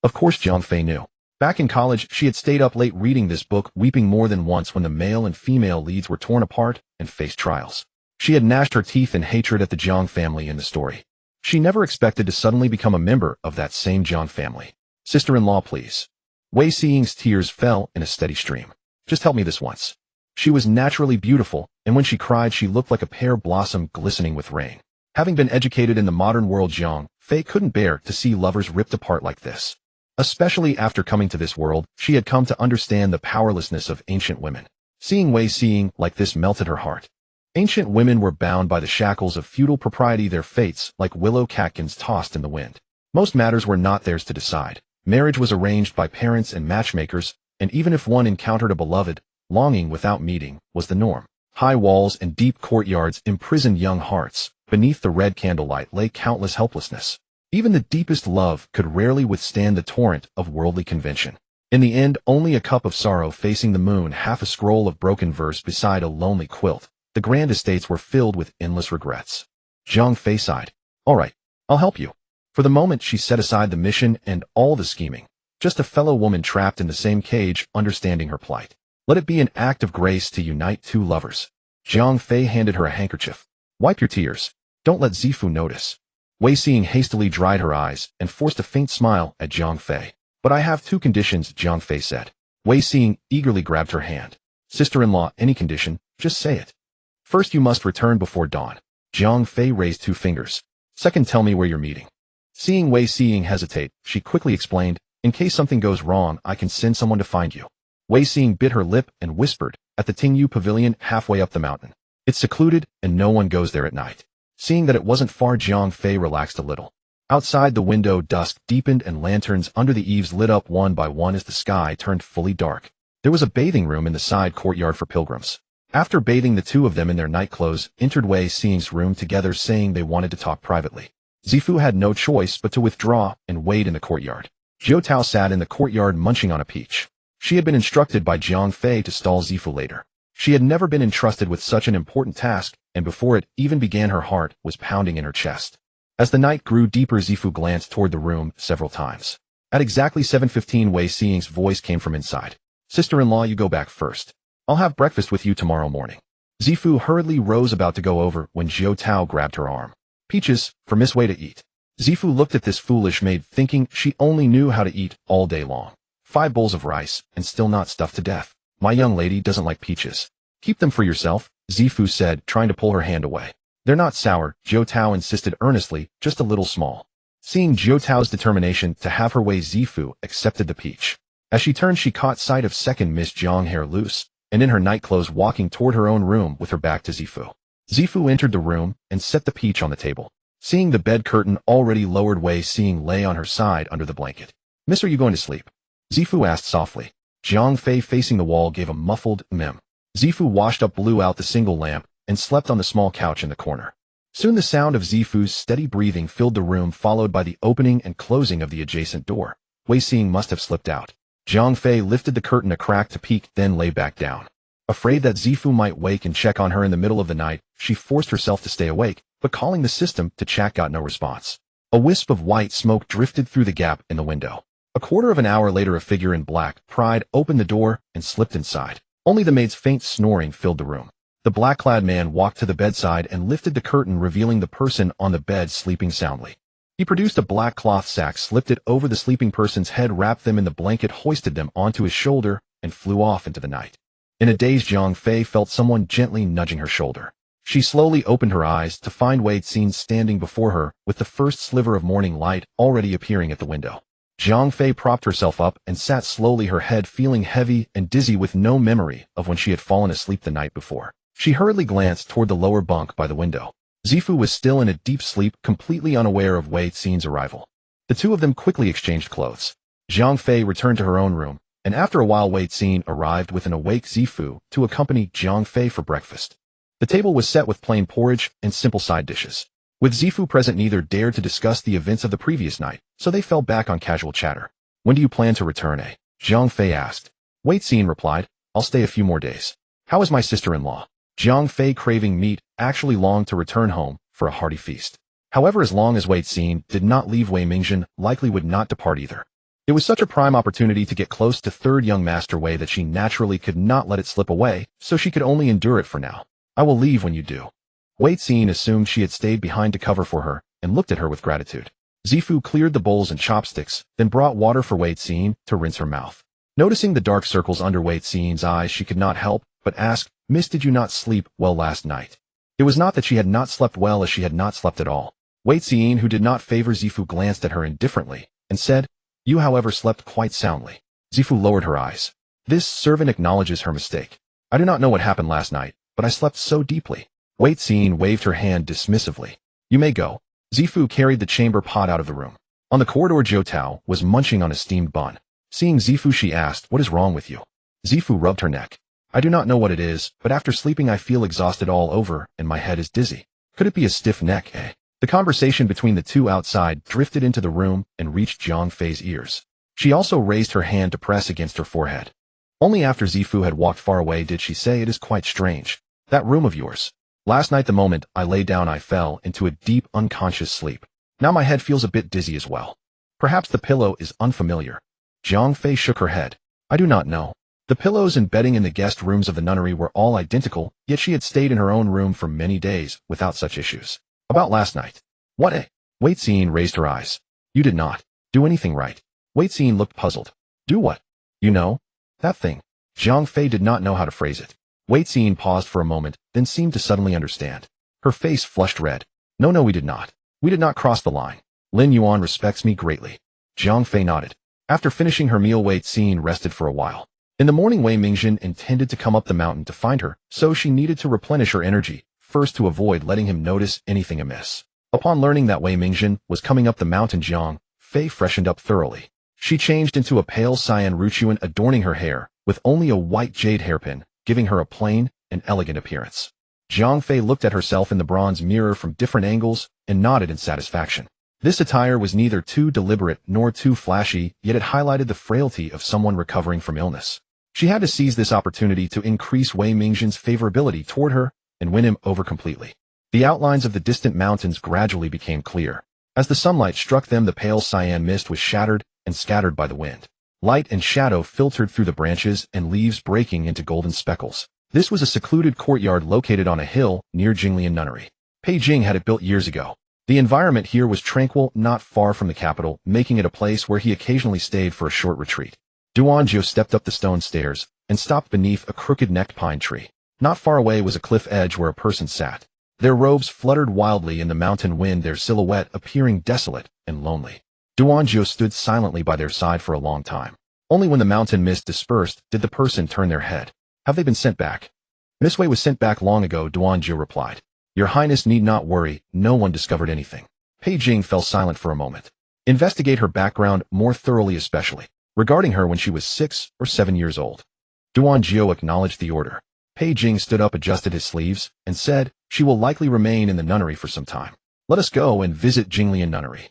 Of course Jiang Fei knew. Back in college, she had stayed up late reading this book, weeping more than once when the male and female leads were torn apart and faced trials. She had gnashed her teeth in hatred at the Jiang family in the story. She never expected to suddenly become a member of that same Jiang family. "Sister-in-law, please." Wei Xing's tears fell in a steady stream. "Just help me this once." She was naturally beautiful, and when she cried, she looked like a pear blossom glistening with rain. Having been educated in the modern world, Jiang Fei couldn't bear to see lovers ripped apart like this. Especially after coming to this world, she had come to understand the powerlessness of ancient women. Seeing Wei Xing like this melted her heart. Ancient women were bound by the shackles of feudal propriety, their fates like willow catkins tossed in the wind. Most matters were not theirs to decide. Marriage was arranged by parents and matchmakers, and even if one encountered a beloved, longing without meeting was the norm. High walls and deep courtyards imprisoned young hearts. Beneath the red candlelight lay countless helplessness. Even the deepest love could rarely withstand the torrent of worldly convention. In the end, only a cup of sorrow facing the moon, half a scroll of broken verse beside a lonely quilt. The grand estates were filled with endless regrets. Jiang Fei sighed. "All right, I'll help you." For the moment, she set aside the mission and all the scheming. Just a fellow woman trapped in the same cage, understanding her plight. Let it be an act of grace to unite two lovers. Jiang Fei handed her a handkerchief. "Wipe your tears. Don't let Zifu notice." Wei Xing hastily dried her eyes and forced a faint smile at Jiang Fei. "But I have two conditions," Jiang Fei said. Wei Xing eagerly grabbed her hand. "Sister-in-law, any condition, just say it." "First, you must return before dawn." Jiang Fei raised two fingers. "Second, tell me where you're meeting." Seeing Wei Xing hesitate, she quickly explained, "In case something goes wrong, I can send someone to find you." Wei Xing bit her lip and whispered, "At the Tingyu Pavilion halfway up the mountain. It's secluded and no one goes there at night." Seeing that it wasn't far, Jiang Fei relaxed a little. Outside the window, dusk deepened and lanterns under the eaves lit up one by one as the sky turned fully dark. There was a bathing room in the side courtyard for pilgrims. After bathing, the two of them in their night clothes entered Wei Xing's room together, saying they wanted to talk privately. Zifu had no choice but to withdraw and wait in the courtyard. Jiao sat in the courtyard munching on a peach. She had been instructed by Jiang Fei to stall Zifu later. She had never been entrusted with such an important task, and before it even began, her heart was pounding in her chest. As the night grew deeper, Zifu glanced toward the room several times. At exactly 7:15, Wei Xing's voice came from inside. "Sister-in-law, you go back first. I'll have breakfast with you tomorrow morning." Zifu hurriedly rose, about to go over, when Jiao grabbed her arm. "Peaches, for Miss Wei to eat." Zifu looked at this foolish maid, thinking she only knew how to eat all day long. 5 bowls of rice, and still not stuffed to death. "My young lady doesn't like peaches." "Keep them for yourself," Zifu said, trying to pull her hand away. "They're not sour," Jiao insisted earnestly, "just a little small." Seeing Jiao's determination to have her way, Zifu accepted the peach. As she turned, she caught sight of second Miss Jiang, hair loose, and in her nightclothes, walking toward her own room with her back to Zifu. Zifu entered the room and set the peach on the table. Seeing the bed curtain already lowered, Wei Xing lay on her side under the blanket. "Miss, are you going to sleep?" Zifu asked softly. Jiang Fei, facing the wall, gave a muffled mem. Zifu washed up, blew out the single lamp, and slept on the small couch in the corner. Soon the sound of Zifu's steady breathing filled the room, followed by the opening and closing of the adjacent door. Wei Xing must have slipped out. Zhang Fei lifted the curtain a crack to peek, then lay back down. Afraid that Zifu might wake and check on her in the middle of the night, she forced herself to stay awake, but calling the system to chat got no response. A wisp of white smoke drifted through the gap in the window. A quarter of an hour later, a figure in black pride opened the door and slipped inside. Only the maid's faint snoring filled the room. The black-clad man walked to the bedside and lifted the curtain, revealing the person on the bed sleeping soundly. He produced a black cloth sack, slipped it over the sleeping person's head, wrapped them in the blanket, hoisted them onto his shoulder, and flew off into the night. In a daze, Zhang Fei felt someone gently nudging her shoulder. She slowly opened her eyes to find Wei Xing standing before her, with the first sliver of morning light already appearing at the window. Zhang Fei propped herself up and sat slowly, her head feeling heavy and dizzy with no memory of when she had fallen asleep the night before. She hurriedly glanced toward the lower bunk by the window. Zifu was still in a deep sleep, completely unaware of Wei Xing's arrival. The two of them quickly exchanged clothes. Zhang Fei returned to her own room, and after a while Wei Xing arrived with an awake Zifu to accompany Zhang Fei for breakfast. The table was set with plain porridge and simple side dishes. With Zifu present, neither dared to discuss the events of the previous night, so they fell back on casual chatter. When do you plan to return, eh? Zhang Fei asked. Wei Xing replied, I'll stay a few more days. How is my sister-in-law? Zhang Fei, craving meat, actually longed to return home for a hearty feast. However, as long as Wei Xing did not leave, Wei Mingzhen likely would not depart either. It was such a prime opportunity to get close to third young master Wei that she naturally could not let it slip away, so she could only endure it for now. I will leave when you do. Wei Xing assumed she had stayed behind to cover for her, and looked at her with gratitude. Zifu cleared the bowls and chopsticks, then brought water for Wei Xing to rinse her mouth. Noticing the dark circles under Wei Xing's eyes, she could not help but ask, Miss, did you not sleep well last night? It was not that she had not slept well, as she had not slept at all. Wei Xing, who did not favor Zifu, glanced at her indifferently, and said, You, however, slept quite soundly. Zifu lowered her eyes. This servant acknowledges her mistake. I do not know what happened last night, but I slept so deeply. Wei Xing waved her hand dismissively. You may go. Zifu carried the chamber pot out of the room. On the corridor, Zhou Tao was munching on a steamed bun. Seeing Zifu, she asked, What is wrong with you? Zifu rubbed her neck. I do not know what it is, but after sleeping I feel exhausted all over, and my head is dizzy. Could it be a stiff neck, eh? The conversation between the two outside drifted into the room and reached Zhang Fei's ears. She also raised her hand to press against her forehead. Only after Zifu had walked far away did she say, It is quite strange. That room of yours. Last night the moment I lay down I fell into a deep unconscious sleep. Now my head feels a bit dizzy as well. Perhaps the pillow is unfamiliar. Zhang Fei shook her head. I do not know. The pillows and bedding in the guest rooms of the nunnery were all identical, yet she had stayed in her own room for many days without such issues. About last night. What, eh? Wei Xing raised her eyes. You did not do anything right. Wei Xing looked puzzled. Do what? You know? That thing. Zhang Fei did not know how to phrase it. Wei Xing paused for a moment, then seemed to suddenly understand. Her face flushed red. No, we did not. We did not cross the line. Lin Yuan respects me greatly. Zhang Fei nodded. After finishing her meal, Wei Xing rested for a while. In the morning, Wei Mingzhen intended to come up the mountain to find her, so she needed to replenish her energy, first to avoid letting him notice anything amiss. Upon learning that Wei Mingzhen was coming up the mountain, Zhang Fei freshened up thoroughly. She changed into a pale cyan ruchuan, adorning her hair with only a white jade hairpin, giving her a plain and elegant appearance. Zhang Fei looked at herself in the bronze mirror from different angles and nodded in satisfaction. This attire was neither too deliberate nor too flashy, yet it highlighted the frailty of someone recovering from illness. She had to seize this opportunity to increase Wei Mingzhen's favorability toward her and win him over completely. The outlines of the distant mountains gradually became clear. As the sunlight struck them, the pale cyan mist was shattered and scattered by the wind. Light and shadow filtered through the branches and leaves, breaking into golden speckles. This was a secluded courtyard located on a hill near Jinglian Nunnery. Pei Jing had it built years ago. The environment here was tranquil, not far from the capital, making it a place where he occasionally stayed for a short retreat. Duanjiu stepped up the stone stairs and stopped beneath a crooked-necked pine tree. Not far away was a cliff edge where a person sat. Their robes fluttered wildly in the mountain wind, their silhouette appearing desolate and lonely. Duanjiu stood silently by their side for a long time. Only when the mountain mist dispersed did the person turn their head. Have they been sent back? Miss Wei was sent back long ago, Duanjiu replied. Your Highness need not worry, no one discovered anything. Pei Jing fell silent for a moment. Investigate her background more thoroughly, especially regarding her when she was 6 or 7 years old. Duanjiu acknowledged the order. Pei Jing stood up, adjusted his sleeves, and said, "She will likely remain in the nunnery for some time. Let us go and visit Jinglian nunnery."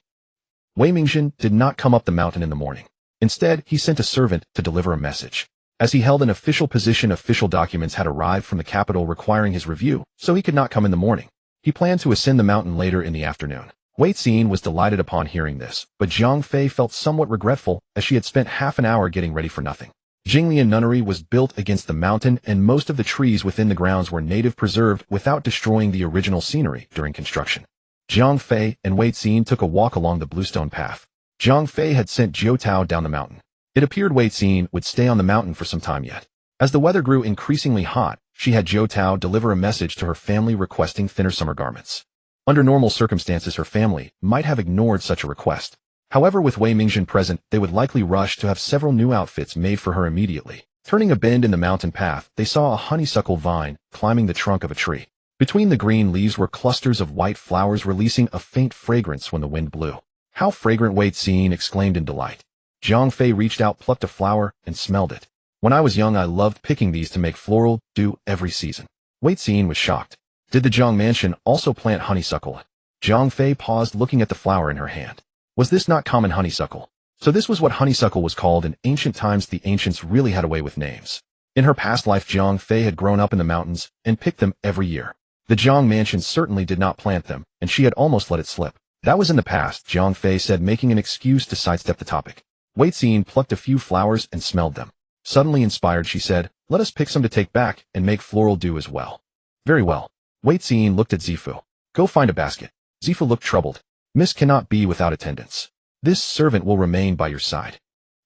Wei Mingzhen did not come up the mountain in the morning. Instead, he sent a servant to deliver a message. As he held an official position, official documents had arrived from the capital requiring his review, so he could not come in the morning. He planned to ascend the mountain later in the afternoon. Wei Xin was delighted upon hearing this, but Zhang Fei felt somewhat regretful as she had spent half an hour getting ready for nothing. Jinglian nunnery was built against the mountain, and most of the trees within the grounds were native preserved without destroying the original scenery during construction. Zhang Fei and Wei Xin took a walk along the bluestone path. Zhang Fei had sent Jiao Tao down the mountain. It appeared Wei Xin would stay on the mountain for some time yet. As the weather grew increasingly hot, she had Jiao Tao deliver a message to her family requesting thinner summer garments. Under normal circumstances, her family might have ignored such a request. However, with Wei Mingzhen present, they would likely rush to have several new outfits made for her immediately. Turning a bend in the mountain path, they saw a honeysuckle vine climbing the trunk of a tree. Between the green leaves were clusters of white flowers releasing a faint fragrance when the wind blew. "How fragrant!" Wei Xin exclaimed in delight. Zhang Fei reached out, plucked a flower, and smelled it. "When I was young, I loved picking these to make floral dew every season." Wei Xin was shocked. Did the Zhang mansion also plant honeysuckle? Zhang Fei paused, looking at the flower in her hand. Was this not common honeysuckle? So this was what honeysuckle was called in ancient times. The ancients really had a way with names. In her past life, Zhang Fei had grown up in the mountains and picked them every year. The Zhang mansion certainly did not plant them, and she had almost let it slip. That was in the past, Zhang Fei said, making an excuse to sidestep the topic. Wei Xin plucked a few flowers and smelled them. Suddenly inspired, she said, "Let us pick some to take back and make floral dew as well." "Very well." Wei Xin looked at Zifu. "Go find a basket." Zifu looked troubled. "Miss cannot be without attendance. This servant will remain by your side."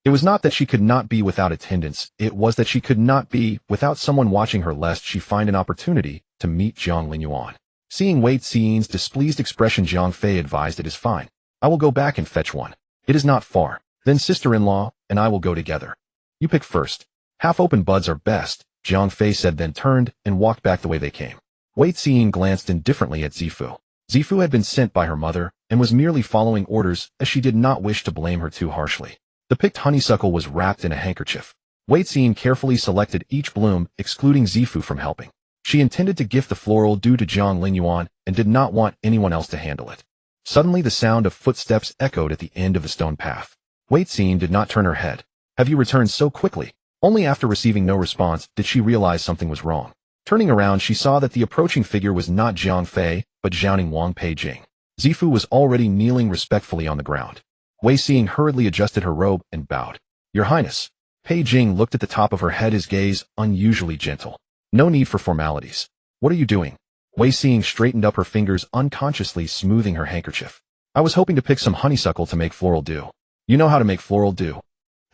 It was not that she could not be without attendance, it was that she could not be without someone watching her lest she find an opportunity to meet Zhang Linyuan. Seeing Wei Xin's displeased expression, Zhang Fei advised, "It is fine. I will go back and fetch one. It is not far. Then sister-in-law and I will go together. You pick first. Half-open buds are best," Zhang Fei said, then turned and walked back the way they came. Wei Xin glanced indifferently at Zifu. Zifu had been sent by her mother and was merely following orders, as she did not wish to blame her too harshly. The picked honeysuckle was wrapped in a handkerchief. Wei Xin carefully selected each bloom, excluding Zifu from helping. She intended to gift the floral dew to Zhang Linyuan and did not want anyone else to handle it. Suddenly the sound of footsteps echoed at the end of the stone path. Wei Xin did not turn her head. "Have you returned so quickly?" Only after receiving no response did she realize something was wrong. Turning around, she saw that the approaching figure was not Zhang Fei, but Zhaoning Wang Pei Jing. Zifu was already kneeling respectfully on the ground. Wei Xin hurriedly adjusted her robe and bowed. "Your Highness." Pei Jing looked at the top of her head, his gaze unusually gentle. "No need for formalities. What are you doing?" Wei Xin straightened up her fingers, unconsciously smoothing her handkerchief. "I was hoping to pick some honeysuckle to make floral dew." "You know how to make floral dew?"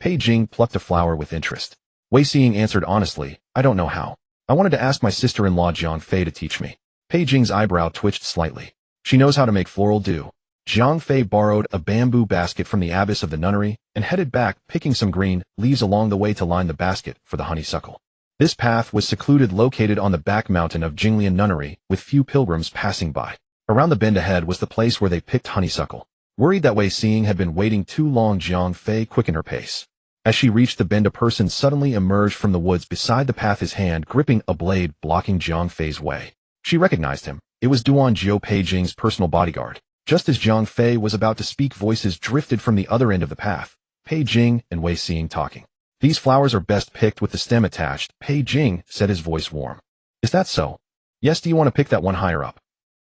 Pei Jing plucked a flower with interest. Wei Xin answered honestly, "I don't know how. I wanted to ask my sister-in-law Zhang Fei to teach me." Pei Jing's eyebrow twitched slightly. "She knows how to make floral dew." Zhang Fei borrowed a bamboo basket from the abbess of the nunnery and headed back, picking some green leaves along the way to line the basket for the honeysuckle. This path was secluded, located on the back mountain of Jinglian nunnery, with few pilgrims passing by. Around the bend ahead was the place where they picked honeysuckle. Worried that Wei Xin had been waiting too long, Zhang Fei quickened her pace. As she reached the bend, a person suddenly emerged from the woods beside the path, his hand gripping a blade, blocking Zhang Fei's way. She recognized him. It was Duan Jiao, Pei Jing's personal bodyguard. Just as Zhang Fei was about to speak, voices drifted from the other end of the path. Pei Jing and Wei Xin talking. "These flowers are best picked with the stem attached," Pei Jing said, his voice warm. "Is that so?" "Yes, do you want to pick that one higher up?"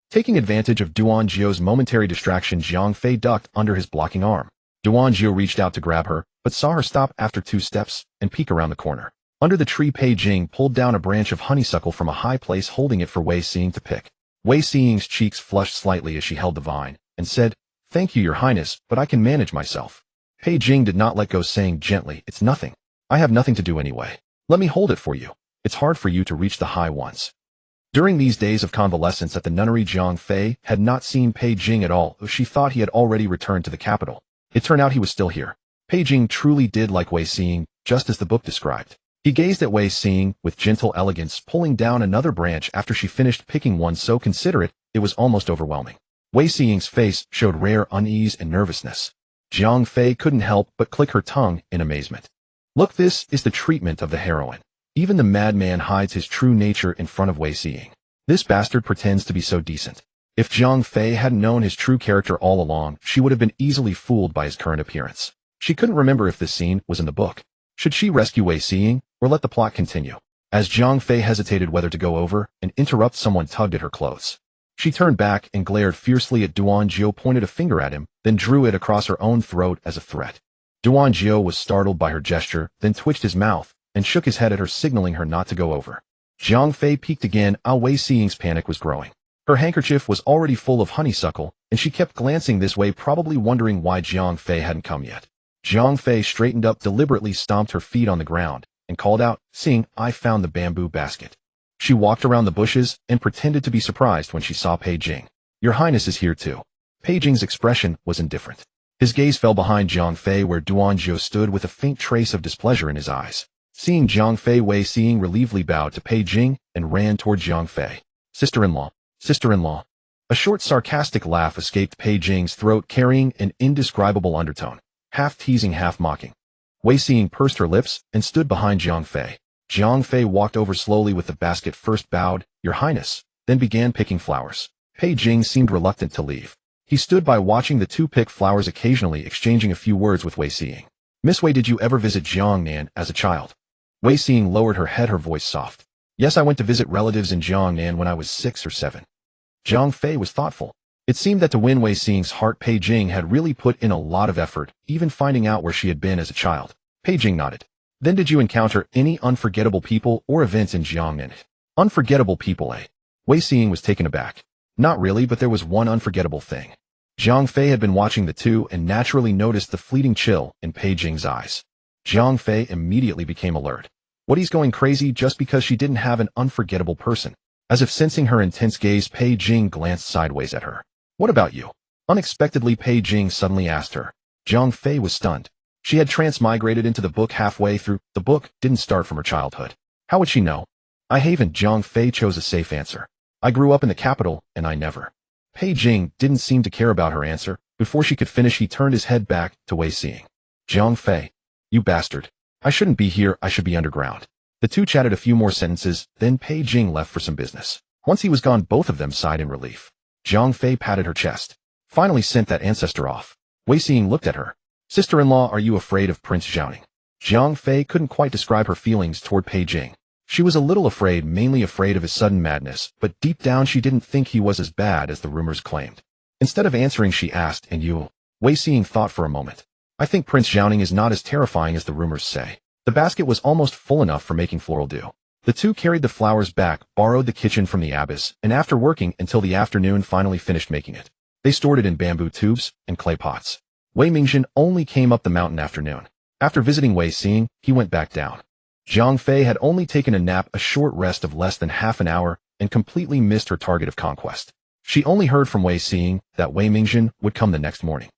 Taking advantage of Duan Jiao's momentary distraction, Zhang Fei ducked under his blocking arm. Duan Jiao reached out to grab her, but saw her stop after 2 steps and peek around the corner. Under the tree, Pei Jing pulled down a branch of honeysuckle from a high place, holding it for Wei Xin to pick. Wei Xing's cheeks flushed slightly as she held the vine, and said, "Thank you, Your Highness, but I can manage myself." Pei Jing did not let go, saying gently, "It's nothing. I have nothing to do anyway. Let me hold it for you. It's hard for you to reach the high ones." During these days of convalescence at the nunnery, Zhang Fei had not seen Pei Jing at all. She thought he had already returned to the capital. It turned out he was still here. Pei Jing truly did like Wei Xin, just as the book described. He gazed at Wei Xin with gentle elegance, pulling down another branch after she finished picking one so considerate it was almost overwhelming. Wei Xing's face showed rare unease and nervousness. Zhang Fei couldn't help but click her tongue in amazement. "Look, this is the treatment of the heroine." Even the madman hides his true nature in front of Wei Xing. This bastard pretends to be so decent. If Zhang Fei hadn't known his true character all along, she would have been easily fooled by his current appearance. She couldn't remember if this scene was in the book. Should she rescue Wei Xing, or let the plot continue? As Zhang Fei hesitated whether to go over and interrupt, someone tugged at her clothes. She turned back and glared fiercely at Duan Jiao, pointed a finger at him, then drew it across her own throat as a threat. Duan Jiao was startled by her gesture, then twitched his mouth and shook his head at her, signaling her not to go over. Zhang Fei peeked again. Wei Xing's panic was growing. Her handkerchief was already full of honeysuckle, and she kept glancing this way, probably wondering why Zhang Fei hadn't come yet. Zhang Fei straightened up, deliberately stomped her feet on the ground, and called out, "Xing, I found the bamboo basket." She walked around the bushes and pretended to be surprised when she saw Pei Jing. "Your Highness is here too." Pei Jing's expression was indifferent. His gaze fell behind Zhang Fei, where Duan Jiao stood, with a faint trace of displeasure in his eyes. Seeing Zhang Fei, Wei Xing relievedly bowed to Pei Jing and ran toward Zhang Fei. "Sister-in-law, sister-in-law." A short sarcastic laugh escaped Pei Jing's throat, carrying an indescribable undertone, half teasing, half mocking. Wei Xing pursed her lips and stood behind Zhang Fei. Zhang Fei walked over slowly with the basket, first bowed, "Your Highness," then began picking flowers. Pei Jing seemed reluctant to leave. He stood by watching the two pick flowers, occasionally exchanging a few words with Wei Xing. "Miss Wei, did you ever visit Jiangnan as a child?" Wei Xing lowered her head, her voice soft. "Yes, I went to visit relatives in Jiangnan when I was 6 or 7. Zhang Fei was thoughtful. It seemed that to win Wei Xing's heart, Pei Jing had really put in a lot of effort, even finding out where she had been as a child. Pei Jing nodded. "Then did you encounter any unforgettable people or events in Jiangnan?" "Unforgettable people, eh?" Wei Xing was taken aback. "Not really, but there was one unforgettable thing." Zhang Fei had been watching the two and naturally noticed the fleeting chill in Pei Jing's eyes. Zhang Fei immediately became alert. What, he's going crazy just because she didn't have an unforgettable person? As if sensing her intense gaze, Pei Jing glanced sideways at her. "What about you?" Unexpectedly, Pei Jing suddenly asked her. Zhang Fei was stunned. She had transmigrated into the book halfway through. The book didn't start from her childhood. How would she know? "I haven't." Zhang Fei chose a safe answer. "I grew up in the capital, and I never." Pei Jing didn't seem to care about her answer. Before she could finish, he turned his head back to Wei Xing. "Zhang Fei, you bastard. I shouldn't be here, I should be underground." The two chatted a few more sentences, then Pei Jing left for some business. Once he was gone, both of them sighed in relief. Zhang Fei patted her chest. "Finally sent that ancestor off." Wei Xing looked at her. "Sister-in-law, are you afraid of Prince Zhaoning?" Zhang Fei couldn't quite describe her feelings toward Pei Jing. She was a little afraid, mainly afraid of his sudden madness, but deep down she didn't think he was as bad as the rumors claimed. Instead of answering, she asked, "And you?" Wei Xing thought for a moment. "I think Prince Zhaoning is not as terrifying as the rumors say." The basket was almost full enough for making floral dew. The two carried the flowers back, borrowed the kitchen from the abbess, and after working until the afternoon, finally finished making it. They stored it in bamboo tubes and clay pots. Wei Mingzhen only came up the mountain afternoon. After visiting Wei Xing, he went back down. Zhang Fei had only taken a nap, a short rest of less than half an hour, and completely missed her target of conquest. She only heard from Wei Xing that Wei Mingzhen would come the next morning.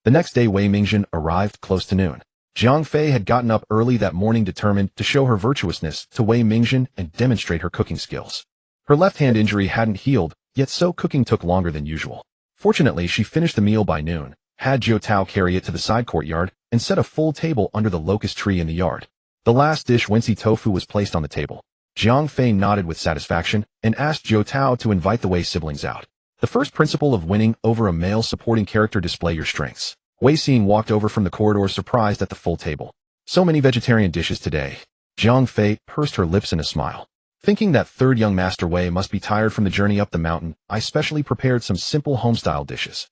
The next day, Wei Mingzhen arrived close to noon. Zhang Fei had gotten up early that morning, determined to show her virtuousness to Wei Mingzhen and demonstrate her cooking skills. Her left-hand injury hadn't healed, yet so cooking took longer than usual. Fortunately, she finished the meal by noon, had Jiao Tao carry it to the side courtyard, and set a full table under the locust tree in the yard. The last dish, Wensi tofu, was placed on the table. Zhang Fei nodded with satisfaction and asked Jiao Tao to invite the Wei siblings out. The first principle of winning over a male supporting character: display your strengths. Wei Xing walked over from the corridor, surprised at the full table. So many vegetarian dishes today. Zhang Fei pursed her lips in a smile. Thinking that third young master Wei must be tired from the journey up the mountain, I specially prepared some simple home-style dishes.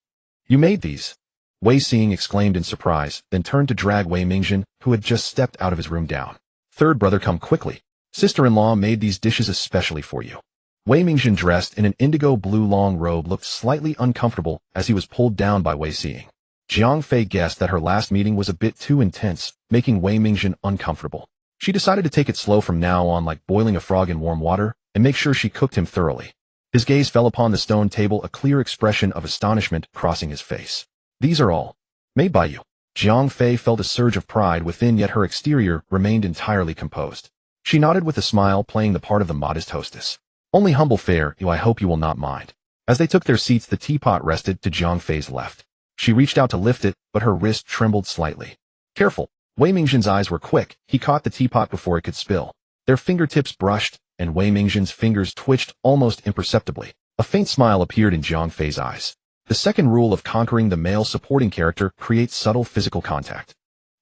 You made these? Wei Xing exclaimed in surprise, then turned to drag Wei Mingzhen, who had just stepped out of his room, down. Third brother, come quickly. Sister-in-law made these dishes especially for you. Wei Mingzhen, dressed in an indigo blue long robe, looked slightly uncomfortable as he was pulled down by Wei Xing. Zhang Fei guessed that her last meeting was a bit too intense, making Wei Mingzhen uncomfortable. She decided to take it slow from now on, like boiling a frog in warm water, and make sure she cooked him thoroughly. His gaze fell upon the stone table, a clear expression of astonishment crossing his face. These are all made by you. Zhang Fei felt a surge of pride within, yet her exterior remained entirely composed. She nodded with a smile, playing the part of the modest hostess. Only humble fare, I hope you will not mind. As they took their seats, the teapot rested to Zhang Fei's left. She reached out to lift it, but her wrist trembled slightly. Careful. Wei Mingzhen's eyes were quick. He caught the teapot before it could spill. Their fingertips brushed, and Wei Mingzhen's fingers twitched almost imperceptibly. A faint smile appeared in Jiang Fei's eyes. The second rule of conquering the male supporting character creates subtle physical contact.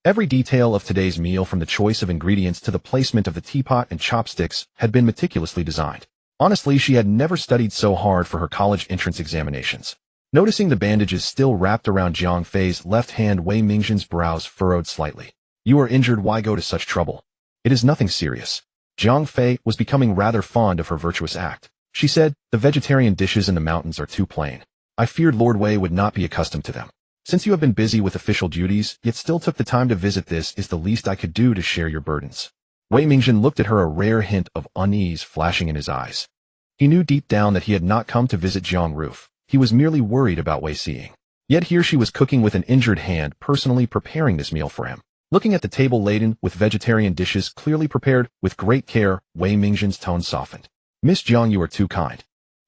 Every detail of today's meal, from the choice of ingredients to the placement of the teapot and chopsticks, had been meticulously designed. Honestly, she had never studied so hard for her college entrance examinations. Noticing the bandages still wrapped around Jiang Fei's left hand, Wei Mingzhen's brows furrowed slightly. You are injured, why go to such trouble? It is nothing serious. Jiang Fei was becoming rather fond of her virtuous act. She said, the vegetarian dishes in the mountains are too plain. I feared Lord Wei would not be accustomed to them. Since you have been busy with official duties, yet still took the time to visit, this is the least I could do to share your burdens. Wei Mingzhen looked at her, a rare hint of unease flashing in his eyes. He knew deep down that he had not come to visit Jiang Roof. He was merely worried about Wei Xing. Yet here she was cooking with an injured hand, personally preparing this meal for him. Looking at the table laden with vegetarian dishes clearly prepared with great care, Wei Mingzhen's tone softened. Miss Jiang, you are too kind.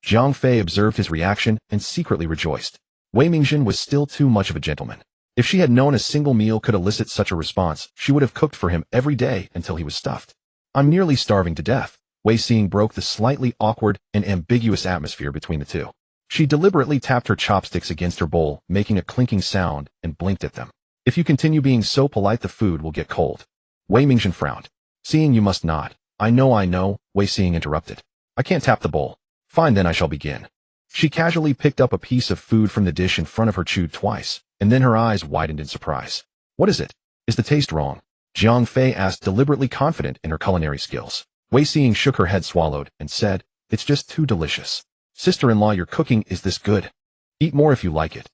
Jiang Fei observed his reaction and secretly rejoiced. Wei Mingzhen was still too much of a gentleman. If she had known a single meal could elicit such a response, she would have cooked for him every day until he was stuffed. I'm nearly starving to death. Wei Xing broke the slightly awkward and ambiguous atmosphere between the two. She deliberately tapped her chopsticks against her bowl, making a clinking sound, and blinked at them. If you continue being so polite, the food will get cold. Wei Mingzhen frowned. Seeing you must not. I know, Wei Xing interrupted. I can't tap the bowl. Fine, then I shall begin. She casually picked up a piece of food from the dish in front of her, chewed twice, and then her eyes widened in surprise. What is it? Is the taste wrong? Jiang Fei asked, deliberately confident in her culinary skills. Wei Xing shook her head, swallowed, and said, it's just too delicious. Sister-in-law, your cooking is this good. Eat more if you like it.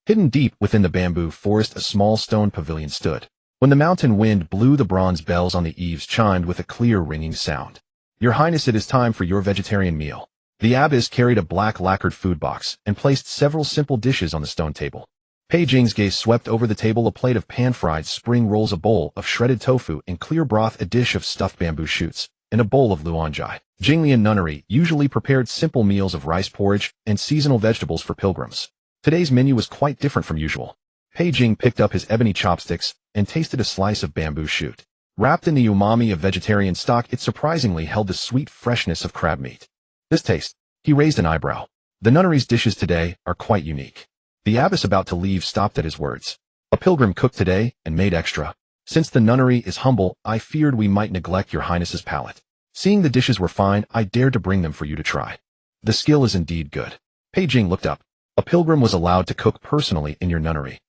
Hidden deep within the bamboo forest, a small stone pavilion stood. When the mountain wind blew, the bronze bells on the eaves chimed with a clear ringing sound. Your Highness, it is time for your vegetarian meal. The abbess carried a black lacquered food box and placed several simple dishes on the stone table. Pei Jing's gaze swept over the table, a plate of pan-fried spring rolls, a bowl of shredded tofu in clear broth, a dish of stuffed bamboo shoots, and a bowl of luanjai. Jinglian nunnery usually prepared simple meals of rice porridge and seasonal vegetables for pilgrims. Today's menu was quite different from usual. Pei Jing picked up his ebony chopsticks and tasted a slice of bamboo shoot. Wrapped in the umami of vegetarian stock, it surprisingly held the sweet freshness of crab meat. This taste. He raised an eyebrow. The nunnery's dishes today are quite unique. The abbess, about to leave, stopped at his words. A pilgrim cooked today and made extra. Since the nunnery is humble, I feared we might neglect your Highness's palate. Seeing the dishes were fine, I dared to bring them for you to try. The skill is indeed good. Pei Jing looked up. A pilgrim was allowed to cook personally in your nunnery.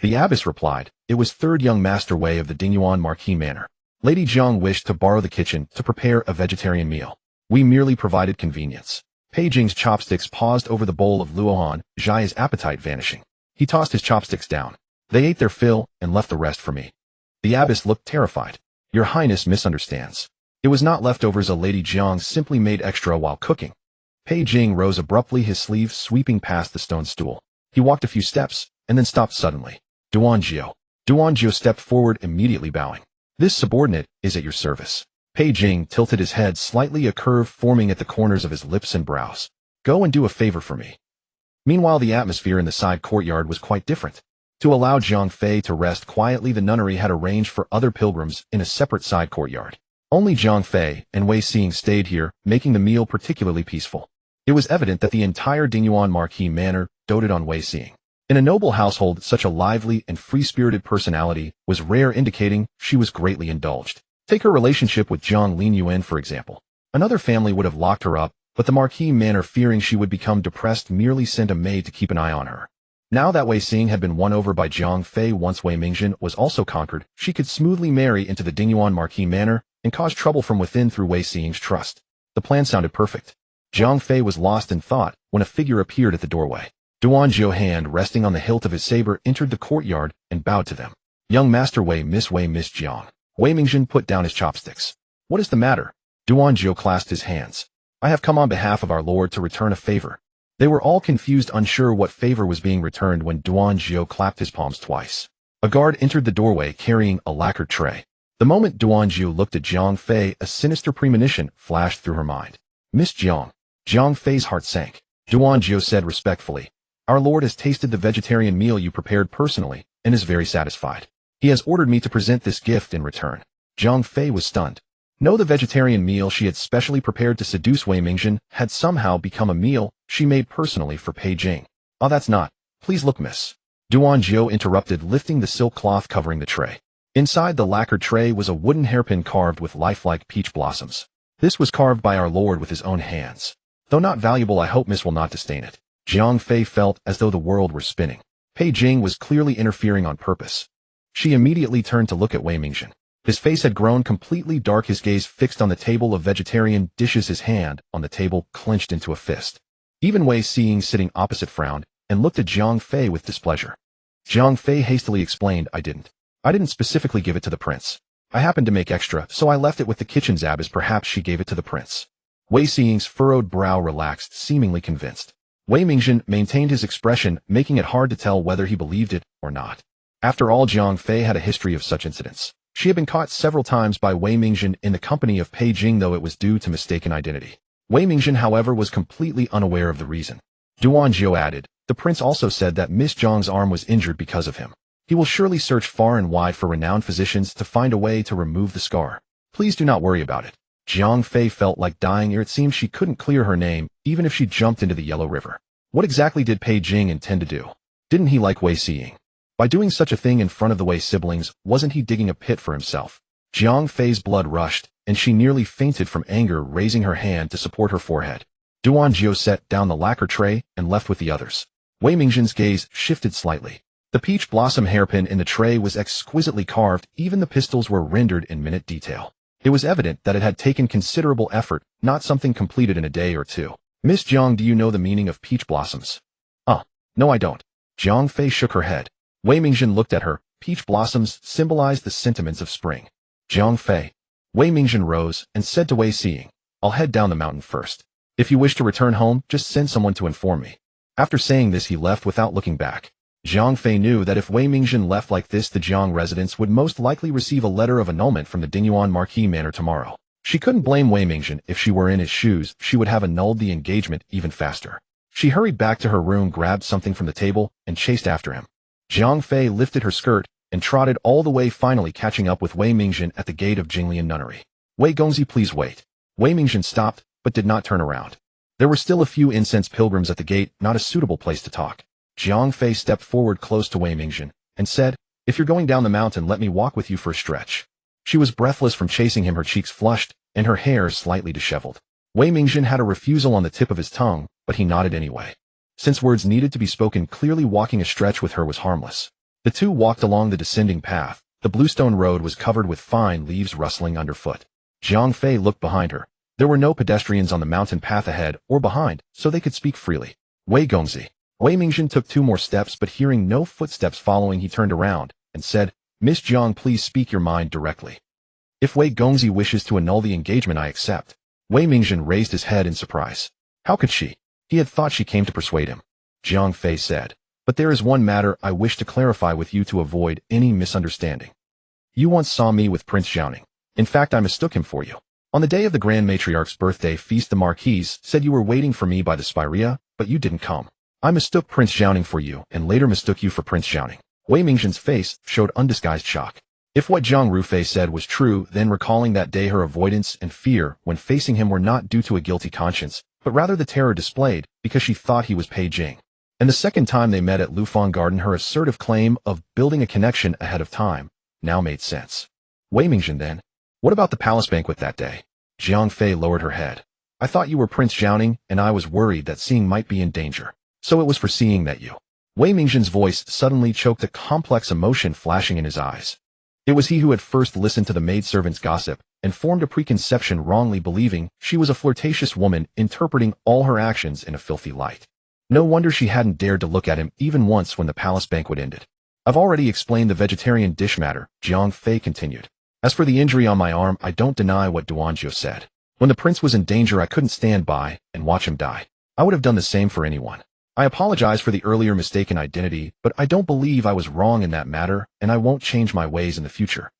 The abbess replied, it was third young master Wei of the Dingyuan Marquis Manor. Lady Jiang wished to borrow the kitchen to prepare a vegetarian meal. We merely provided convenience. Pei Jing's chopsticks paused over the bowl of luohan, Zhai's appetite vanishing. He tossed his chopsticks down. They ate their fill and left the rest for me. The abbess looked terrified. Your Highness misunderstands. It was not leftovers, a Lady Jiang simply made extra while cooking. Pei Jing rose abruptly, his sleeve sweeping past the stone stool. He walked a few steps, and then stopped suddenly. Duanjiao. Duanjiao stepped forward, immediately bowing. This subordinate is at your service. Pei Jing tilted his head slightly, a curve forming at the corners of his lips and brows. Go and do a favor for me. Meanwhile, the atmosphere in the side courtyard was quite different. To allow Jiang Fei to rest quietly, the nunnery had arranged for other pilgrims in a separate side courtyard. Only Jiang Fei and Wei Xing stayed here, making the meal particularly peaceful. It was evident that the entire Dingyuan Marquis Manor doted on Wei Xing. In a noble household, such a lively and free-spirited personality was rare, indicating she was greatly indulged. Take her relationship with Zhang Linyuan, for example. Another family would have locked her up, but the Marquis Manor, fearing she would become depressed, merely sent a maid to keep an eye on her. Now that Wei Xing had been won over by Jiang Fei, once Wei Mingzhen was also conquered, she could smoothly marry into the Dingyuan Marquis Manor and cause trouble from within through Wei Xing's trust. The plan sounded perfect. Jiang Fei was lost in thought when a figure appeared at the doorway. Duanjiao, hand resting on the hilt of his saber, entered the courtyard and bowed to them. Young Master Wei, Miss Jiang. Wei Mingzhen put down his chopsticks. What is the matter? Duanjiao clasped his hands. I have come on behalf of our lord to return a favor. They were all confused, unsure what favor was being returned, when Duanjiao clapped his palms twice. A guard entered the doorway carrying a lacquered tray. The moment Duanjiao looked at Jiang Fei, a sinister premonition flashed through her mind. Miss Jiang. Jiang Fei's heart sank. Duanjiao said respectfully, our lord has tasted the vegetarian meal you prepared personally and is very satisfied. He has ordered me to present this gift in return. Jiang Fei was stunned. No, the vegetarian meal she had specially prepared to seduce Wei Mingzhen had somehow become a meal she made personally for Pei Jing. Oh, that's not. Please look, miss. Duan Jiao interrupted, lifting the silk cloth covering the tray. Inside the lacquered tray was a wooden hairpin carved with lifelike peach blossoms. This was carved by our lord with his own hands. Though not valuable, I hope miss will not disdain it. Jiang Fei felt as though the world were spinning. Pei Jing was clearly interfering on purpose. She immediately turned to look at Wei Mingzhen. His face had grown completely dark, his gaze fixed on the table of vegetarian dishes, his hand on the table clenched into a fist. Even Wei Xiying, sitting opposite, frowned and looked at Jiang Fei with displeasure. Jiang Fei hastily explained, I didn't specifically give it to the prince. I happened to make extra, so I left it with the kitchen zab, as perhaps she gave it to the prince. Wei Xiying's furrowed brow relaxed, seemingly convinced. Wei Mingzhen maintained his expression, making it hard to tell whether he believed it or not. After all, Jiang Fei had a history of such incidents. She had been caught several times by Wei Mingzhen in the company of Pei Jing, though it was due to mistaken identity. Wei Mingzhen, however, was completely unaware of the reason. Duan Jiao added, the prince also said that Miss Zhang's arm was injured because of him. He will surely search far and wide for renowned physicians to find a way to remove the scar. Please do not worry about it. Jiang Fei felt like dying ere it seemed she couldn't clear her name, even if she jumped into the Yellow River. What exactly did Pei Jing intend to do? Didn't he like Wei Xiying? By doing such a thing in front of the Wei siblings, wasn't he digging a pit for himself? Jiang Fei's blood rushed, and she nearly fainted from anger, raising her hand to support her forehead. Duan Jiao set down the lacquer tray and left with the others. Wei Mingzhen's gaze shifted slightly. The peach blossom hairpin in the tray was exquisitely carved, even the pistils were rendered in minute detail. It was evident that it had taken considerable effort, not something completed in a day or two. Miss Jiang, do you know the meaning of peach blossoms? No, I don't. Jiang Fei shook her head. Wei Mingzhen looked at her. Peach blossoms symbolized the sentiments of spring. Jiang Fei. Wei Mingzhen rose and said to Wei Xiying, I'll head down the mountain first. If you wish to return home, just send someone to inform me. After saying this, he left without looking back. Jiang Fei knew that if Wei Mingzhen left like this, the Jiang residents would most likely receive a letter of annulment from the Dingyuan Marquis Manor tomorrow. She couldn't blame Wei Mingzhen. If she were in his shoes, she would have annulled the engagement even faster. She hurried back to her room, grabbed something from the table, and chased after him. Jiang Fei lifted her skirt and trotted all the way, finally catching up with Wei Mingzhen at the gate of Jinglian Nunnery. Wei Gongzi, please wait. Wei Mingzhen stopped, but did not turn around. There were still a few incense pilgrims at the gate, not a suitable place to talk. Jiang Fei stepped forward close to Wei Mingzhen and said, if you're going down the mountain, let me walk with you for a stretch. She was breathless from chasing him, her cheeks flushed and her hair slightly disheveled. Wei Mingzhen had a refusal on the tip of his tongue, but he nodded anyway. Since words needed to be spoken clearly, walking a stretch with her was harmless. The two walked along the descending path. The bluestone road was covered with fine leaves rustling underfoot. Jiang Fei looked behind her. There were no pedestrians on the mountain path ahead or behind, so they could speak freely. Wei Gongzi. Wei Mingzhen took 2 more steps, but hearing no footsteps following, he turned around and said, Miss Jiang, please speak your mind directly. If Wei Gongzi wishes to annul the engagement, I accept. Wei Mingzhen raised his head in surprise. How could she? He had thought she came to persuade him. Jiang Fei said, but there is one matter I wish to clarify with you to avoid any misunderstanding. You once saw me with Prince Zhaoning. In fact, I mistook him for you. On the day of the Grand Matriarch's birthday feast, the Marquise said you were waiting for me by the Spirea, but you didn't come. I mistook Prince Zhaoning for you, and later mistook you for Prince Zhaoning. Wei Mingzhen's face showed undisguised shock. If what Zhang Rufei said was true, then recalling that day, her avoidance and fear when facing him were not due to a guilty conscience, but rather the terror displayed because she thought he was Pei Jing. And the second time they met at Lufang Garden, her assertive claim of building a connection ahead of time now made sense. Wei Mingzhen, then? What about the palace banquet that day? Jiang Fei lowered her head. I thought you were Prince Zhaoning, and I was worried that Xiying might be in danger. So it was for Xiying that you... Wei Mingzhen's voice suddenly choked, a complex emotion flashing in his eyes. It was he who had first listened to the maidservant's gossip and formed a preconception, wrongly believing she was a flirtatious woman, interpreting all her actions in a filthy light. No wonder she hadn't dared to look at him even once when the palace banquet ended. I've already explained the vegetarian dish matter, Jiang Fei continued. As for the injury on my arm, I don't deny what Duan Jiao said. When the prince was in danger, I couldn't stand by and watch him die. I would have done the same for anyone. I apologize for the earlier mistaken identity, but I don't believe I was wrong in that matter, and I won't change my ways in the future.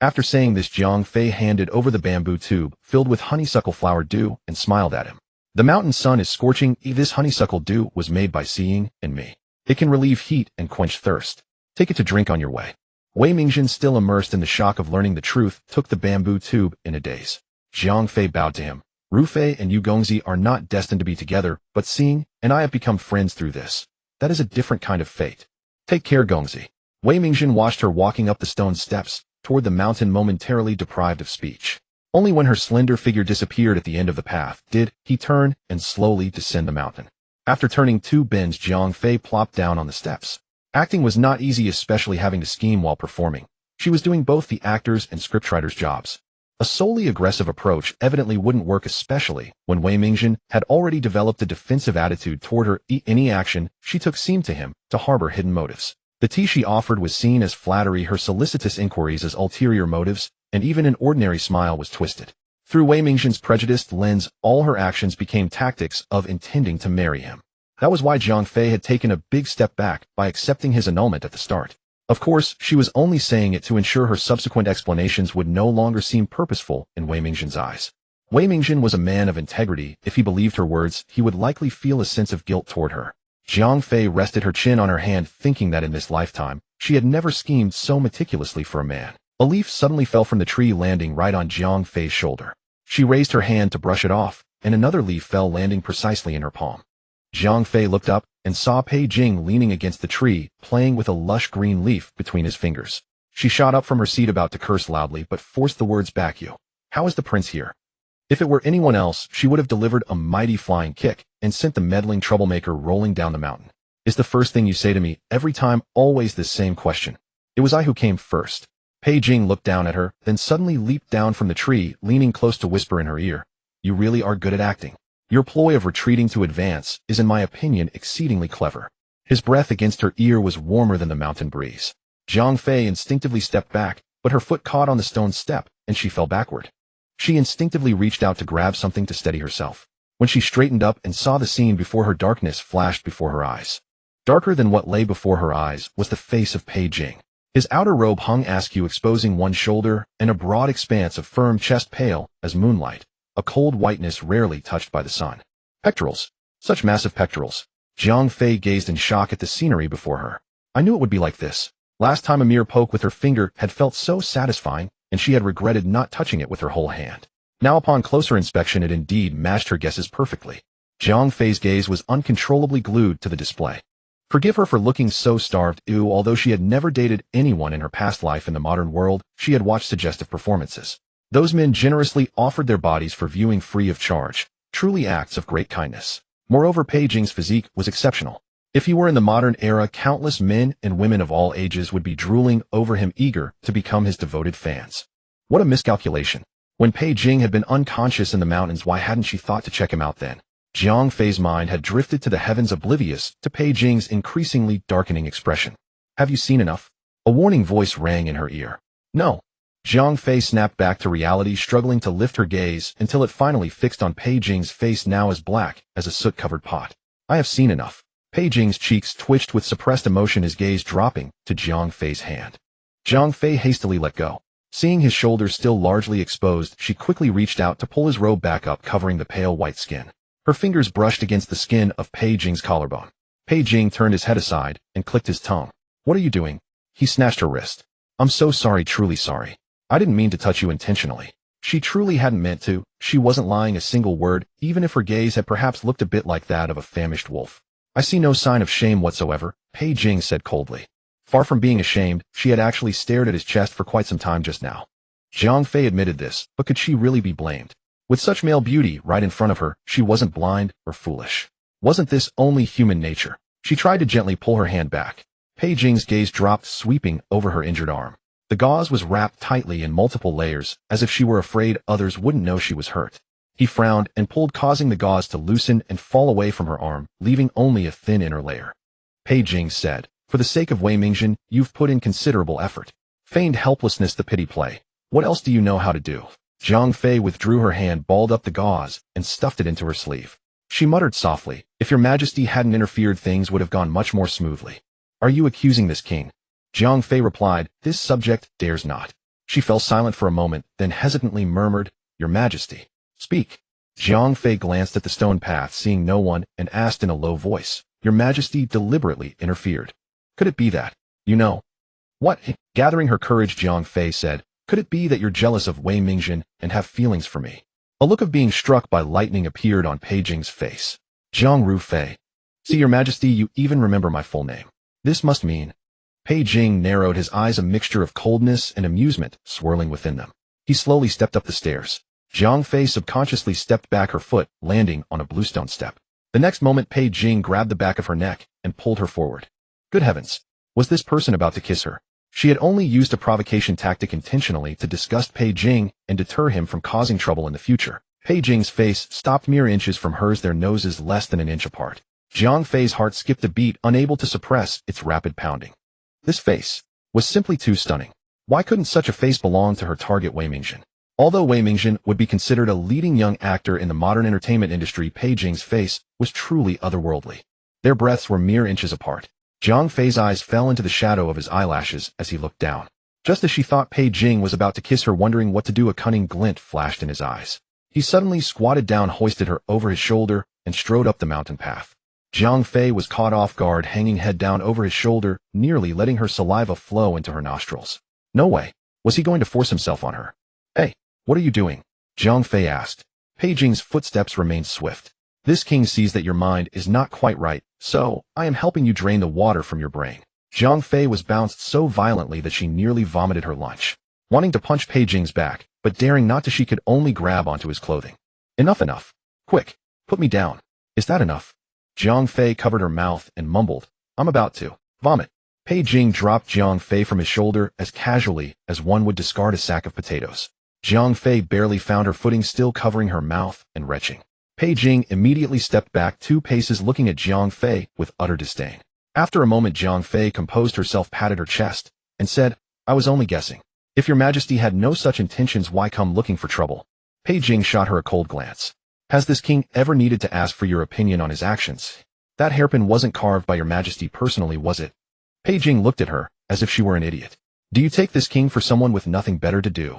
After saying this, Jiang Fei handed over the bamboo tube filled with honeysuckle flower dew and smiled at him. The mountain sun is scorching. This honeysuckle dew was made by Xiying and me. It can relieve heat and quench thirst. Take it to drink on your way. Wei Mingjin, still immersed in the shock of learning the truth, took the bamboo tube in a daze. Jiang Fei bowed to him. Rufei and Yu Gongzi are not destined to be together, but Xing and I have become friends through this. That is a different kind of fate. Take care, Gongzi. Wei Mingjin watched her walking up the stone steps toward the mountain, momentarily deprived of speech. Only when her slender figure disappeared at the end of the path did he turn and slowly descend the mountain. After turning 2 bends, Jiang Fei plopped down on the steps. Acting was not easy, especially having to scheme while performing. She was doing both the actor's and scriptwriter's jobs. A solely aggressive approach evidently wouldn't work, especially when Wei Mingjin had already developed a defensive attitude toward her. Any action she took seemed to him to harbor hidden motives. The tea she offered was seen as flattery, her solicitous inquiries as ulterior motives, and even an ordinary smile was twisted. Through Wei Mingjin's prejudiced lens, all her actions became tactics of intending to marry him. That was why Jiang Fei had taken a big step back by accepting his annulment at the start. Of course, she was only saying it to ensure her subsequent explanations would no longer seem purposeful in Wei Mingjin's eyes. Wei Mingjin was a man of integrity. If he believed her words, he would likely feel a sense of guilt toward her. Jiang Fei rested her chin on her hand, thinking that in this lifetime, she had never schemed so meticulously for a man. A leaf suddenly fell from the tree, landing right on Jiang Fei's shoulder. She raised her hand to brush it off, and another leaf fell, landing precisely in her palm. Jiang Fei looked up and saw Pei Jing leaning against the tree, playing with a lush green leaf between his fingers. She shot up from her seat, about to curse loudly, but forced the words back. "You. How is the prince here?" If it were anyone else, she would have delivered a mighty flying kick and sent the meddling troublemaker rolling down the mountain. "Is the first thing you say to me every time always this same question?" "It was I who came first." Pei Jing looked down at her, then suddenly leaped down from the tree, leaning close to whisper in her ear, "You really are good at acting. Your ploy of retreating to advance is, in my opinion, exceedingly clever." His breath against her ear was warmer than the mountain breeze. Jiang Fei instinctively stepped back, but her foot caught on the stone step, and she fell backward. She instinctively reached out to grab something to steady herself. When she straightened up and saw the scene before her, darkness flashed before her eyes. Darker than what lay before her eyes was the face of Pei Jing. His outer robe hung askew, exposing one shoulder and a broad expanse of firm chest, pale as moonlight, a cold whiteness rarely touched by the sun. Pectorals. Such massive pectorals. Jiang Fei gazed in shock at the scenery before her. I knew it would be like this. Last time a mere poke with her finger had felt so satisfying, and she had regretted not touching it with her whole hand. Now upon closer inspection, it indeed matched her guesses perfectly. Jiang Fei's gaze was uncontrollably glued to the display. Forgive her for looking so starved. Although she had never dated anyone in her past life in the modern world, she had watched suggestive performances. Those men generously offered their bodies for viewing free of charge, truly acts of great kindness. Moreover, Pei Jing's physique was exceptional. If he were in the modern era, countless men and women of all ages would be drooling over him, eager to become his devoted fans. What a miscalculation. When Pei Jing had been unconscious in the mountains, why hadn't she thought to check him out then? Jiang Fei's mind had drifted to the heavens, oblivious to Pei Jing's increasingly darkening expression. Have you seen enough? A warning voice rang in her ear. No. Jiang Fei snapped back to reality, struggling to lift her gaze until it finally fixed on Pei Jing's face, now as black as a soot-covered pot. I have seen enough. Pei Jing's cheeks twitched with suppressed emotion, his gaze dropping to Jiang Fei's hand. Jiang Fei hastily let go. Seeing his shoulders still largely exposed, she quickly reached out to pull his robe back up, covering the pale white skin. Her fingers brushed against the skin of Pei Jing's collarbone. Pei Jing turned his head aside and clicked his tongue. What are you doing? He snatched her wrist. I'm so sorry, truly sorry. I didn't mean to touch you intentionally. She truly hadn't meant to. She wasn't lying a single word, even if her gaze had perhaps looked a bit like that of a famished wolf. I see no sign of shame whatsoever, Pei Jing said coldly. Far from being ashamed, she had actually stared at his chest for quite some time just now. Jiang Fei admitted this, but could she really be blamed? With such male beauty right in front of her, she wasn't blind or foolish. Wasn't this only human nature? She tried to gently pull her hand back. Pei Jing's gaze dropped, sweeping over her injured arm. The gauze was wrapped tightly in multiple layers, as if she were afraid others wouldn't know she was hurt. He frowned and pulled, causing the gauze to loosen and fall away from her arm, leaving only a thin inner layer. Pei Jing said, for the sake of Wei Mingjin, you've put in considerable effort. Feigned helplessness, the pity play. What else do you know how to do? Jiang Fei withdrew her hand, balled up the gauze, and stuffed it into her sleeve. She muttered softly, if your majesty hadn't interfered, things would have gone much more smoothly. Are you accusing this king? Jiang Fei replied, this subject dares not. She fell silent for a moment, then hesitantly murmured, your majesty. Speak. Jiang Fei glanced at the stone path, seeing no one, and asked in a low voice, your majesty deliberately interfered. Could it be that, you know? What? Gathering her courage, Jiang Fei said, could it be that you're jealous of Wei Mingjin and have feelings for me? A look of being struck by lightning appeared on Pei Jing's face. Jiang Ru Fei. See, Your Majesty, you even remember my full name. This must mean. Pei Jing narrowed his eyes, a mixture of coldness and amusement swirling within them. He slowly stepped up the stairs. Jiang Fei subconsciously stepped back, her foot landing on a bluestone step. The next moment, Pei Jing grabbed the back of her neck and pulled her forward. Good heavens! Was this person about to kiss her? She had only used a provocation tactic intentionally to disgust Pei Jing and deter him from causing trouble in the future. Pei Jing's face stopped mere inches from hers, their noses less than an inch apart. Jiang Fei's heart skipped a beat, unable to suppress its rapid pounding. This face was simply too stunning. Why couldn't such a face belong to her target, Wei Mingjin? Although Wei Mingjin would be considered a leading young actor in the modern entertainment industry, Pei Jing's face was truly otherworldly. Their breaths were mere inches apart. Jiang Fei's eyes fell into the shadow of his eyelashes as he looked down. Just as she thought Pei Jing was about to kiss her, wondering what to do, a cunning glint flashed in his eyes. He suddenly squatted down, hoisted her over his shoulder, and strode up the mountain path. Jiang Fei was caught off guard, hanging head down over his shoulder, nearly letting her saliva flow into her nostrils. No way. Was he going to force himself on her? Hey, what are you doing? Jiang Fei asked. Pei Jing's footsteps remained swift. This king sees that your mind is not quite right, so I am helping you drain the water from your brain. Jiang Fei was bounced so violently that she nearly vomited her lunch. Wanting to punch Pei Jing's back, but daring not to, she could only grab onto his clothing. Enough. Quick, put me down. Is that enough? Jiang Fei covered her mouth and mumbled, I'm about to vomit. Pei Jing dropped Jiang Fei from his shoulder as casually as one would discard a sack of potatoes. Jiang Fei barely found her footing, still covering her mouth and retching. Pei Jing immediately stepped back 2 paces, looking at Jiang Fei with utter disdain. After a moment, Jiang Fei composed herself, patted her chest, and said, I was only guessing. If your majesty had no such intentions, why come looking for trouble? Pei Jing shot her a cold glance. Has this king ever needed to ask for your opinion on his actions? That hairpin wasn't carved by your majesty personally, was it? Pei Jing looked at her, as if she were an idiot. Do you take this king for someone with nothing better to do?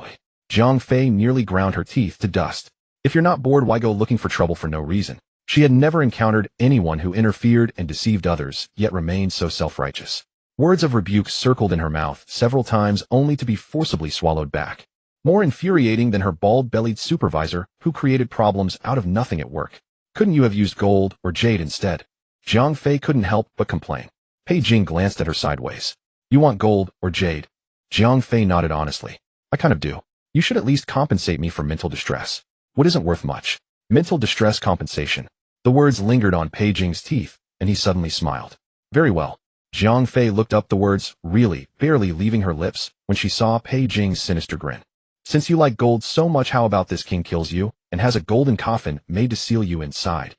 Jiang Fei nearly ground her teeth to dust. If you're not bored, why go looking for trouble for no reason? She had never encountered anyone who interfered and deceived others, yet remained so self-righteous. Words of rebuke circled in her mouth several times, only to be forcibly swallowed back. More infuriating than her bald-bellied supervisor, who created problems out of nothing at work. Couldn't you have used gold or jade instead? Jiang Fei couldn't help but complain. Pei Jing glanced at her sideways. You want gold or jade? Jiang Fei nodded honestly. I kind of do. You should at least compensate me for mental distress. What isn't worth much? Mental distress compensation. The words lingered on Pei Jing's teeth, and he suddenly smiled. Very well. Jiang Fei looked up, the words really barely leaving her lips when she saw Pei Jing's sinister grin. Since you like gold so much, how about this king kills you and has a golden coffin made to seal you inside?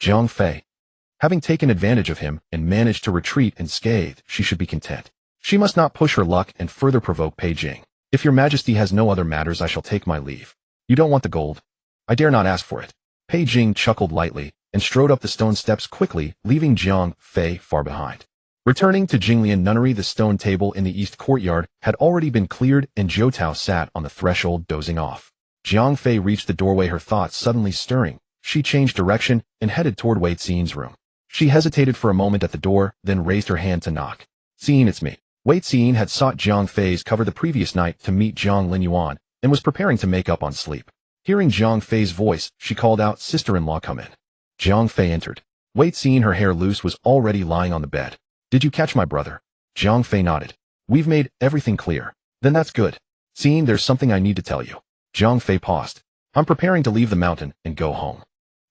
Jiang Fei. Having taken advantage of him and managed to retreat unscathed, she should be content. She must not push her luck and further provoke Pei Jing. If your majesty has no other matters, I shall take my leave. You don't want the gold? I dare not ask for it. Pei Jing chuckled lightly and strode up the stone steps quickly, leaving Jiang Fei far behind. Returning to Jinglian Nunnery, the stone table in the east courtyard had already been cleared, and Jiao sat on the threshold dozing off. Jiang Fei reached the doorway, her thoughts suddenly stirring. She changed direction and headed toward Wei Xian's room. She hesitated for a moment at the door, then raised her hand to knock. Xian, it's me. Wei Xian had sought Jiang Fei's cover the previous night to meet Jiang Linyuan and was preparing to make up on sleep. Hearing Jiang Fei's voice, she called out, Sister-in-law, come in. Jiang Fei entered. Wei Xian, her hair loose, was already lying on the bed. Did you catch my brother? Jiang Fei nodded. We've made everything clear. Then that's good. Xian, there's something I need to tell you. Jiang Fei paused. I'm preparing to leave the mountain and go home.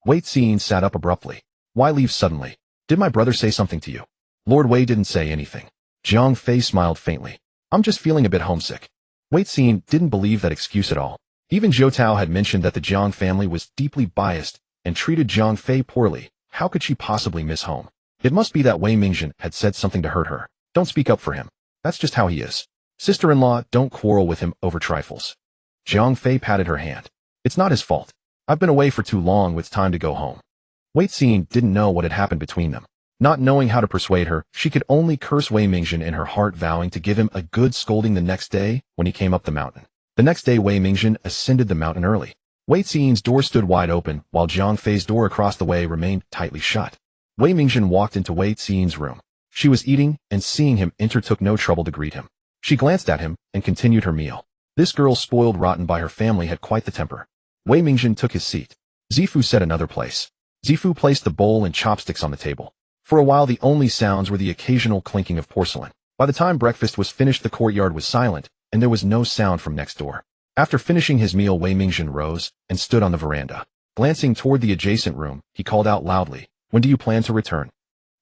Wei Xian sat up abruptly. Why leave suddenly? Did my brother say something to you? Lord Wei didn't say anything. Jiang Fei smiled faintly. I'm just feeling a bit homesick. Wei Xian didn't believe that excuse at all. Even Zhou Tao had mentioned that the Jiang family was deeply biased and treated Jiang Fei poorly. How could she possibly miss home? It must be that Wei Mingjin had said something to hurt her. Don't speak up for him. That's just how he is. Sister-in-law, don't quarrel with him over trifles. Jiang Fei patted her hand. It's not his fault. I've been away for too long, it's time to go home. Wei Xian didn't know what had happened between them. Not knowing how to persuade her, she could only curse Wei Mingjin in her heart, vowing to give him a good scolding the next day when he came up the mountain. The next day, Wei Mingjin ascended the mountain early. Wei Xian's door stood wide open, while Jiang Fei's door across the way remained tightly shut. Wei Mingjin walked into Wei Xian's room. She was eating, and seeing him enter took no trouble to greet him. She glanced at him and continued her meal. This girl spoiled rotten by her family had quite the temper. Wei Mingjin took his seat. Zifu said another place. Zifu placed the bowl and chopsticks on the table. For a while the only sounds were the occasional clinking of porcelain. By the time breakfast was finished the courtyard was silent, and there was no sound from next door. After finishing his meal Wei Mingjin rose and stood on the veranda. Glancing toward the adjacent room, he called out loudly, "When do you plan to return?"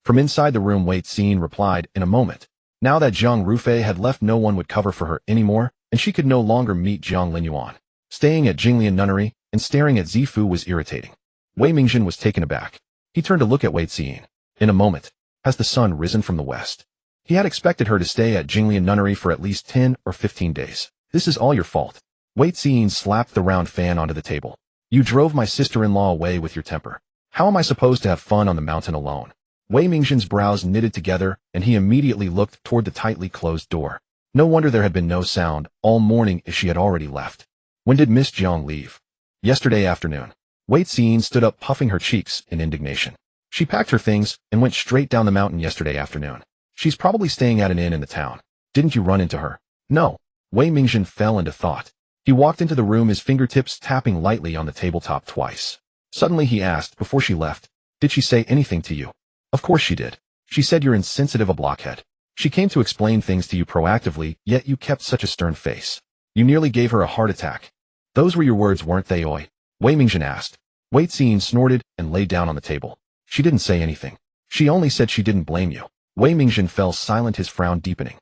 From inside the room Wei Xin replied, "In a moment." Now that Zhang Rufei had left no one would cover for her anymore, and she could no longer meet Zhang Linyuan. Staying at Jinglian Nunnery and staring at Zifu was irritating. Wei Mingjin was taken aback. He turned to look at Wei Xin. In a moment, has the sun risen from the west? He had expected her to stay at Jinglian Nunnery for at least 10 or 15 days. This is all your fault. Wei Xin slapped the round fan onto the table. You drove my sister-in-law away with your temper. How am I supposed to have fun on the mountain alone? Wei Mingjin's brows knitted together, and he immediately looked toward the tightly closed door. No wonder there had been no sound all morning if she had already left. When did Miss Jiang leave? Yesterday afternoon. Wei Xin stood up puffing her cheeks in indignation. She packed her things and went straight down the mountain yesterday afternoon. She's probably staying at an inn in the town. Didn't you run into her? No. Wei Mingjin fell into thought. He walked into the room, his fingertips tapping lightly on the tabletop twice. Suddenly he asked, before she left, "Did she say anything to you?" Of course she did. She said you're insensitive, a blockhead. She came to explain things to you proactively, yet you kept such a stern face. You nearly gave her a heart attack. Those were your words, weren't they, Oi? Wei Mingjin asked. Wei Xin snorted and lay down on the table. She didn't say anything. She only said she didn't blame you. Wei Mingjin fell silent, his frown deepening.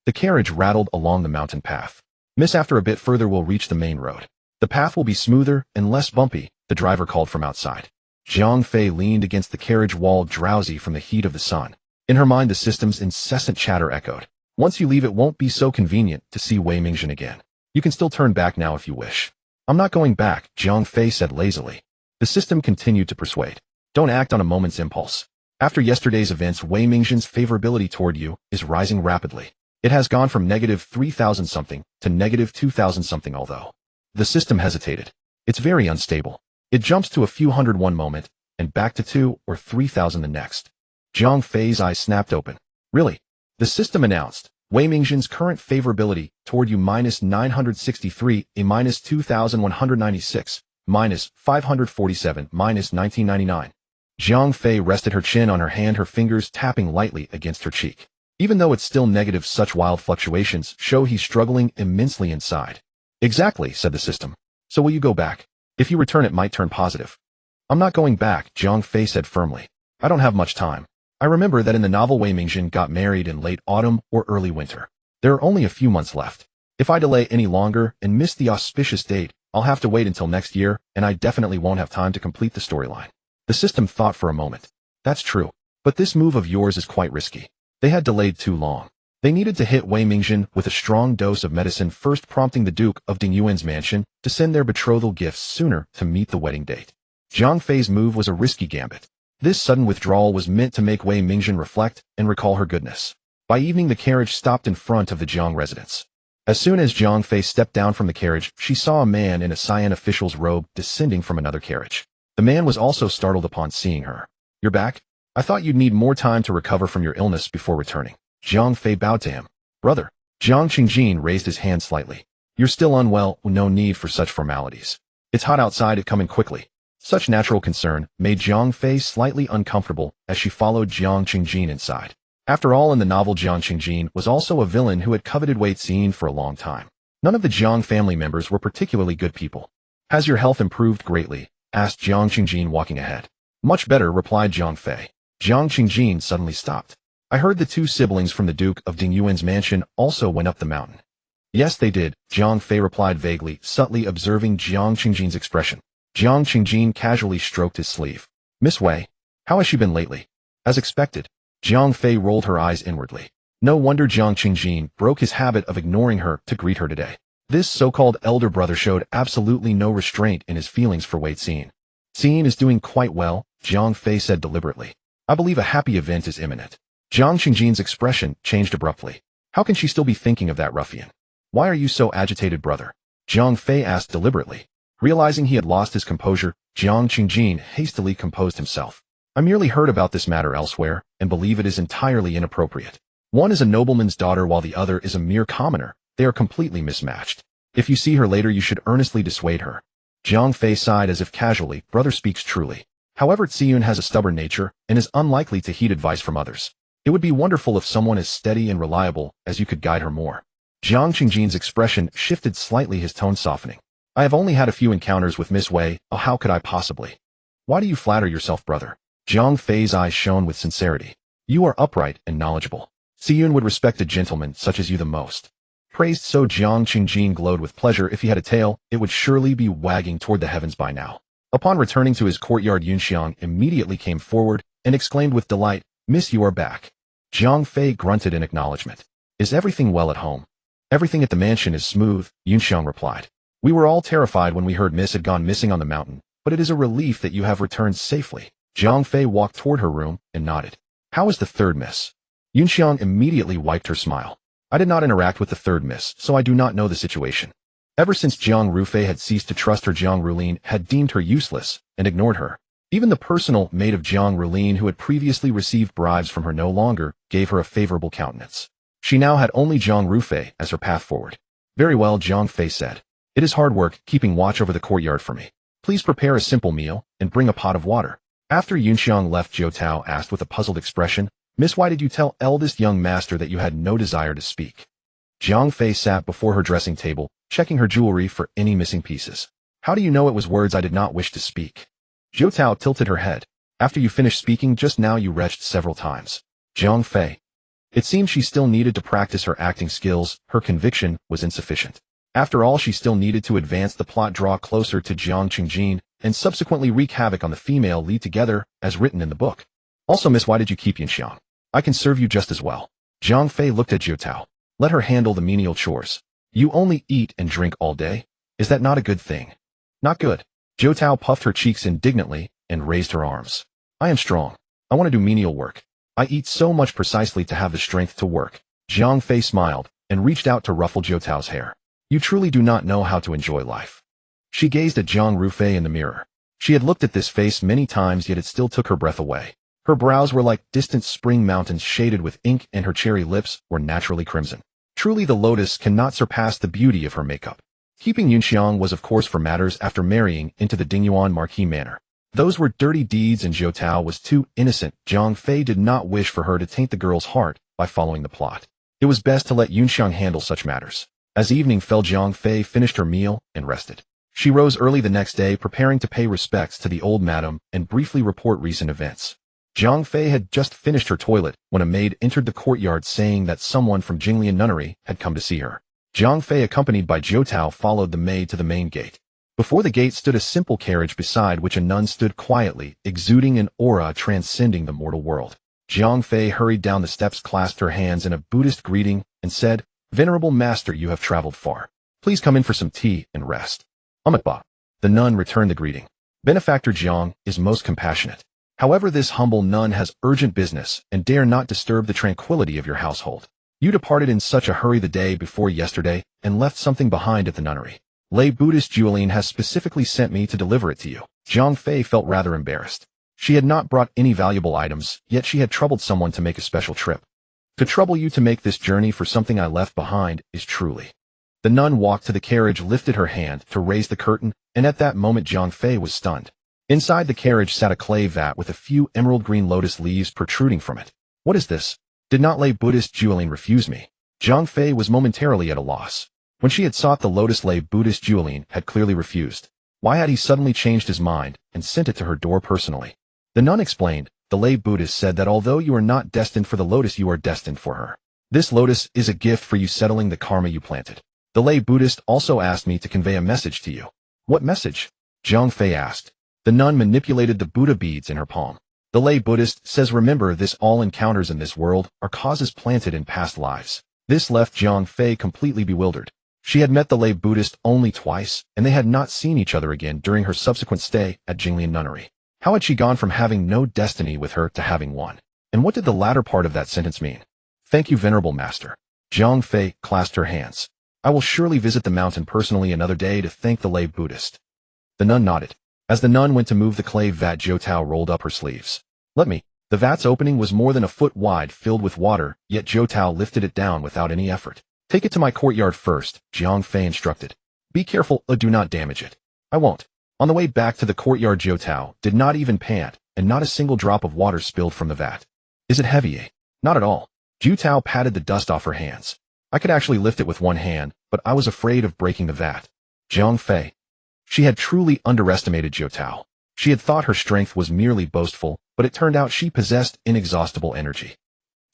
The carriage rattled along the mountain path. Miss, after a bit further we'll reach the main road. The path will be smoother and less bumpy, the driver called from outside. Zhang Fei leaned against the carriage wall, drowsy from the heat of the sun. In her mind the system's incessant chatter echoed. Once you leave it won't be so convenient to see Wei Mingjin again. You can still turn back now if you wish. I'm not going back, Zhang Fei said lazily. The system continued to persuade. Don't act on a moment's impulse. After yesterday's events, Wei Mingjin's favorability toward you is rising rapidly. It has gone from negative 3,000 something to negative 2,000 something, although. The system hesitated. It's very unstable. It jumps to a few hundred one moment, and back to 2 or 3,000 the next. Zhang Fei's eyes snapped open. Really? The system announced. Wei Mingjin's current favorability toward you minus 963, a minus 2,196, minus 547, minus 1999. Zhang Fei rested her chin on her hand, her fingers tapping lightly against her cheek. Even though it's still negative, such wild fluctuations show he's struggling immensely inside. Exactly, said the system. So will you go back? If you return it might turn positive. I'm not going back, Zhang Fei said firmly. I don't have much time. I remember that in the novel Wei Mingjin got married in late autumn or early winter. There are only a few months left. If I delay any longer and miss the auspicious date, I'll have to wait until next year, and I definitely won't have time to complete the storyline. The system thought for a moment. That's true. But this move of yours is quite risky. They had delayed too long. They needed to hit Wei Mingjin with a strong dose of medicine first, prompting the Duke of Dingyuan's mansion to send their betrothal gifts sooner to meet the wedding date. Zhang Fei's move was a risky gambit. This sudden withdrawal was meant to make Wei Mingjin reflect and recall her goodness. By evening the carriage stopped in front of the Jiang residence. As soon as Zhang Fei stepped down from the carriage, she saw a man in a cyan official's robe descending from another carriage. The man was also startled upon seeing her. You're back? I thought you'd need more time to recover from your illness before returning. Zhang Fei bowed to him. Brother. Jiang Qingjin raised his hand slightly. You're still unwell, no need for such formalities. It's hot outside, it coming quickly. Such natural concern made Zhang Fei slightly uncomfortable as she followed Jiang Qingjin inside. After all, in the novel Jiang Qingjin was also a villain who had coveted Wei Xin for a long time. None of the Jiang family members were particularly good people. Has your health improved greatly? Asked Jiang Qingjin walking ahead. Much better, replied Zhang Fei. Jiang Qingjin suddenly stopped. I heard the two siblings from the Duke of Dingyuan's mansion also went up the mountain. Yes, they did, Zhang Fei replied vaguely, subtly observing Jiang Qingjin's expression. Jiang Qingjin casually stroked his sleeve. Miss Wei, how has she been lately? As expected. Jiang Fei rolled her eyes inwardly. No wonder Jiang Qingjin broke his habit of ignoring her to greet her today. This so-called elder brother showed absolutely no restraint in his feelings for Wei Xin. Xin is doing quite well, Jiang Fei said deliberately. I believe a happy event is imminent. Jiang Qingjin's expression changed abruptly. How can she still be thinking of that ruffian? Why are you so agitated, brother? Jiang Fei asked deliberately. Realizing he had lost his composure, Jiang Qingjin hastily composed himself. I merely heard about this matter elsewhere, and believe it is entirely inappropriate. One is a nobleman's daughter while the other is a mere commoner. They are completely mismatched. If you see her later, you should earnestly dissuade her. Jiang Fei sighed as if casually. Brother speaks truly. However, Tsiyun has a stubborn nature and is unlikely to heed advice from others. It would be wonderful if someone as steady and reliable as you could guide her more. Jiang Qingjin's expression shifted slightly, his tone softening. I have only had a few encounters with Miss Wei. Oh, how could I possibly? Why do you flatter yourself, brother? Jiang Fei's eyes shone with sincerity. You are upright and knowledgeable. Tsiyun would respect a gentleman such as you the most. Praised so, Jiang Qingjin glowed with pleasure. If he had a tail, it would surely be wagging toward the heavens by now. Upon returning to his courtyard, Yunxiang immediately came forward and exclaimed with delight, Miss, you are back. Jiang Fei grunted in acknowledgement. Is everything well at home? Everything at the mansion is smooth, Yunxiang replied. We were all terrified when we heard Miss had gone missing on the mountain, but it is a relief that you have returned safely. Jiang Fei walked toward her room and nodded. How is the third Miss? Yunxiang immediately wiped her smile. I did not interact with the third Miss, so I do not know the situation. Ever since Jiang Rufei had ceased to trust her, Jiang Rulin had deemed her useless and ignored her. Even the personal maid of Jiang Rulin, who had previously received bribes from her, no longer gave her a favorable countenance. She now had only Jiang Rufei as her path forward. Very well, Jiang Fei said. It is hard work keeping watch over the courtyard for me. Please prepare a simple meal and bring a pot of water. After Yunxiang left, Zhou Tao asked with a puzzled expression, Miss, why did you tell eldest young master that you had no desire to speak? Jiang Fei sat before her dressing table, checking her jewelry for any missing pieces. How do you know it was words I did not wish to speak? Zhou Tao tilted her head. After you finished speaking just now, you retched several times. Jiang Fei. It seemed she still needed to practice her acting skills. Her conviction was insufficient. After all, she still needed to advance the plot, draw closer to Jiang Qingjin, and subsequently wreak havoc on the female lead together, as written in the book. Also, Miss, why did you keep Yunxiang? I can serve you just as well. Jiang Fei looked at Zhou Tao. Let her handle the menial chores. You only eat and drink all day? Is that not a good thing? Not good. Zhou Tao puffed her cheeks indignantly and raised her arms. I am strong. I want to do menial work. I eat so much precisely to have the strength to work. Jiang Fei smiled and reached out to ruffle Zhou Tao's hair. You truly do not know how to enjoy life. She gazed at Jiang Rufei in the mirror. She had looked at this face many times, yet it still took her breath away. Her brows were like distant spring mountains shaded with ink, and her cherry lips were naturally crimson. Truly, the lotus cannot surpass the beauty of her makeup. Keeping Yunxiang was of course for matters after marrying into the Dingyuan Marquis manor. Those were dirty deeds, and Zhou Tao was too innocent. Jiang Fei did not wish for her to taint the girl's heart by following the plot. It was best to let Yunxiang handle such matters. As evening fell, Jiang Fei finished her meal and rested. She rose early the next day, preparing to pay respects to the old madam and briefly report recent events. Jiang Fei had just finished her toilet when a maid entered the courtyard saying that someone from Jinglian Nunnery had come to see her. Jiang Fei, accompanied by Zhou Tao, followed the maid to the main gate. Before the gate stood a simple carriage beside which a nun stood quietly, exuding an aura transcending the mortal world. Jiang Fei hurried down the steps, clasped her hands in a Buddhist greeting, and said, Venerable Master, you have traveled far. Please come in for some tea and rest. Amitba. The nun returned the greeting. Benefactor Jiang is most compassionate. However, this humble nun has urgent business and dare not disturb the tranquility of your household. You departed in such a hurry the day before yesterday and left something behind at the nunnery. Lay Buddhist Julian has specifically sent me to deliver it to you. Jiang Fei felt rather embarrassed. She had not brought any valuable items, yet she had troubled someone to make a special trip. To trouble you to make this journey for something I left behind is truly. The nun walked to the carriage, lifted her hand to raise the curtain, and at that moment Jiang Fei was stunned. Inside the carriage sat a clay vat with a few emerald green lotus leaves protruding from it. What is this? Did not Lay Buddhist Julian refuse me? Jiang Fei was momentarily at a loss. When she had sought the lotus, Lay Buddhist Julian had clearly refused. Why had he suddenly changed his mind and sent it to her door personally? The nun explained. The Lay Buddhist said that although you are not destined for the lotus, you are destined for her. This lotus is a gift for you, settling the karma you planted. The Lay Buddhist also asked me to convey a message to you. What message? Jiang Fei asked. The nun manipulated the Buddha beads in her palm. The Lay Buddhist says, remember this, all encounters in this world are causes planted in past lives. This left Jiang Fei completely bewildered. She had met the Lay Buddhist only twice, and they had not seen each other again during her subsequent stay at Jinglian Nunnery. How had she gone from having no destiny with her to having one? And what did the latter part of that sentence mean? Thank you, Venerable Master. Jiang Fei clasped her hands. I will surely visit the mountain personally another day to thank the Lay Buddhist. The nun nodded. As the nun went to move the clay vat, Zhou Tao rolled up her sleeves. Let me. The vat's opening was more than a foot wide, filled with water, yet Jiaojiao lifted it down without any effort. Take it to my courtyard first, Jiang Fei instructed. Be careful, do not damage it. I won't. On the way back to the courtyard, Jiaojiao did not even pant, and not a single drop of water spilled from the vat. Is it heavy? Not at all. Jiaojiao patted the dust off her hands. I could actually lift it with one hand, but I was afraid of breaking the vat. Jiang Fei. She had truly underestimated Jiaojiao. She had thought her strength was merely boastful, but it turned out she possessed inexhaustible energy.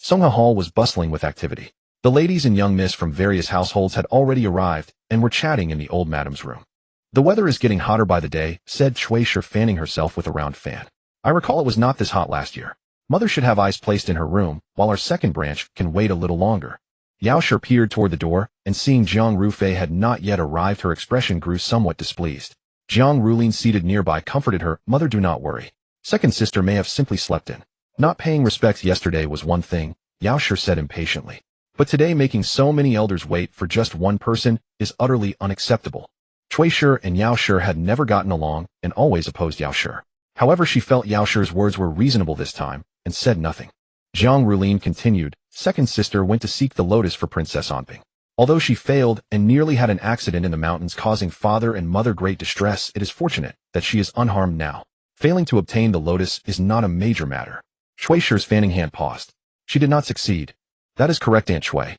Songha Hall was bustling with activity. The ladies and young miss from various households had already arrived and were chatting in the old madam's room. The weather is getting hotter by the day, said Cui Shi, fanning herself with a round fan. I recall it was not this hot last year. Mother should have ice placed in her room, while our second branch can wait a little longer. Yao Shi peered toward the door, and seeing Jiang Rufei had not yet arrived, her expression grew somewhat displeased. Jiang Rulin, seated nearby, comforted her. Mother, do not worry. Second sister may have simply slept in. Not paying respects yesterday was one thing, Yao Shi said impatiently. But today making so many elders wait for just one person is utterly unacceptable. Cui Shi and Yao Shi had never gotten along and always opposed Yao Shi. However, she felt Yao Shi's words were reasonable this time and said nothing. Jiang Rulin continued. Second sister went to seek the lotus for Princess Anping. Although she failed and nearly had an accident in the mountains causing father and mother great distress, it is fortunate that she is unharmed now. Failing to obtain the lotus is not a major matter. Cui Shi's fanning hand paused. She did not succeed. That is correct, Aunt Cui.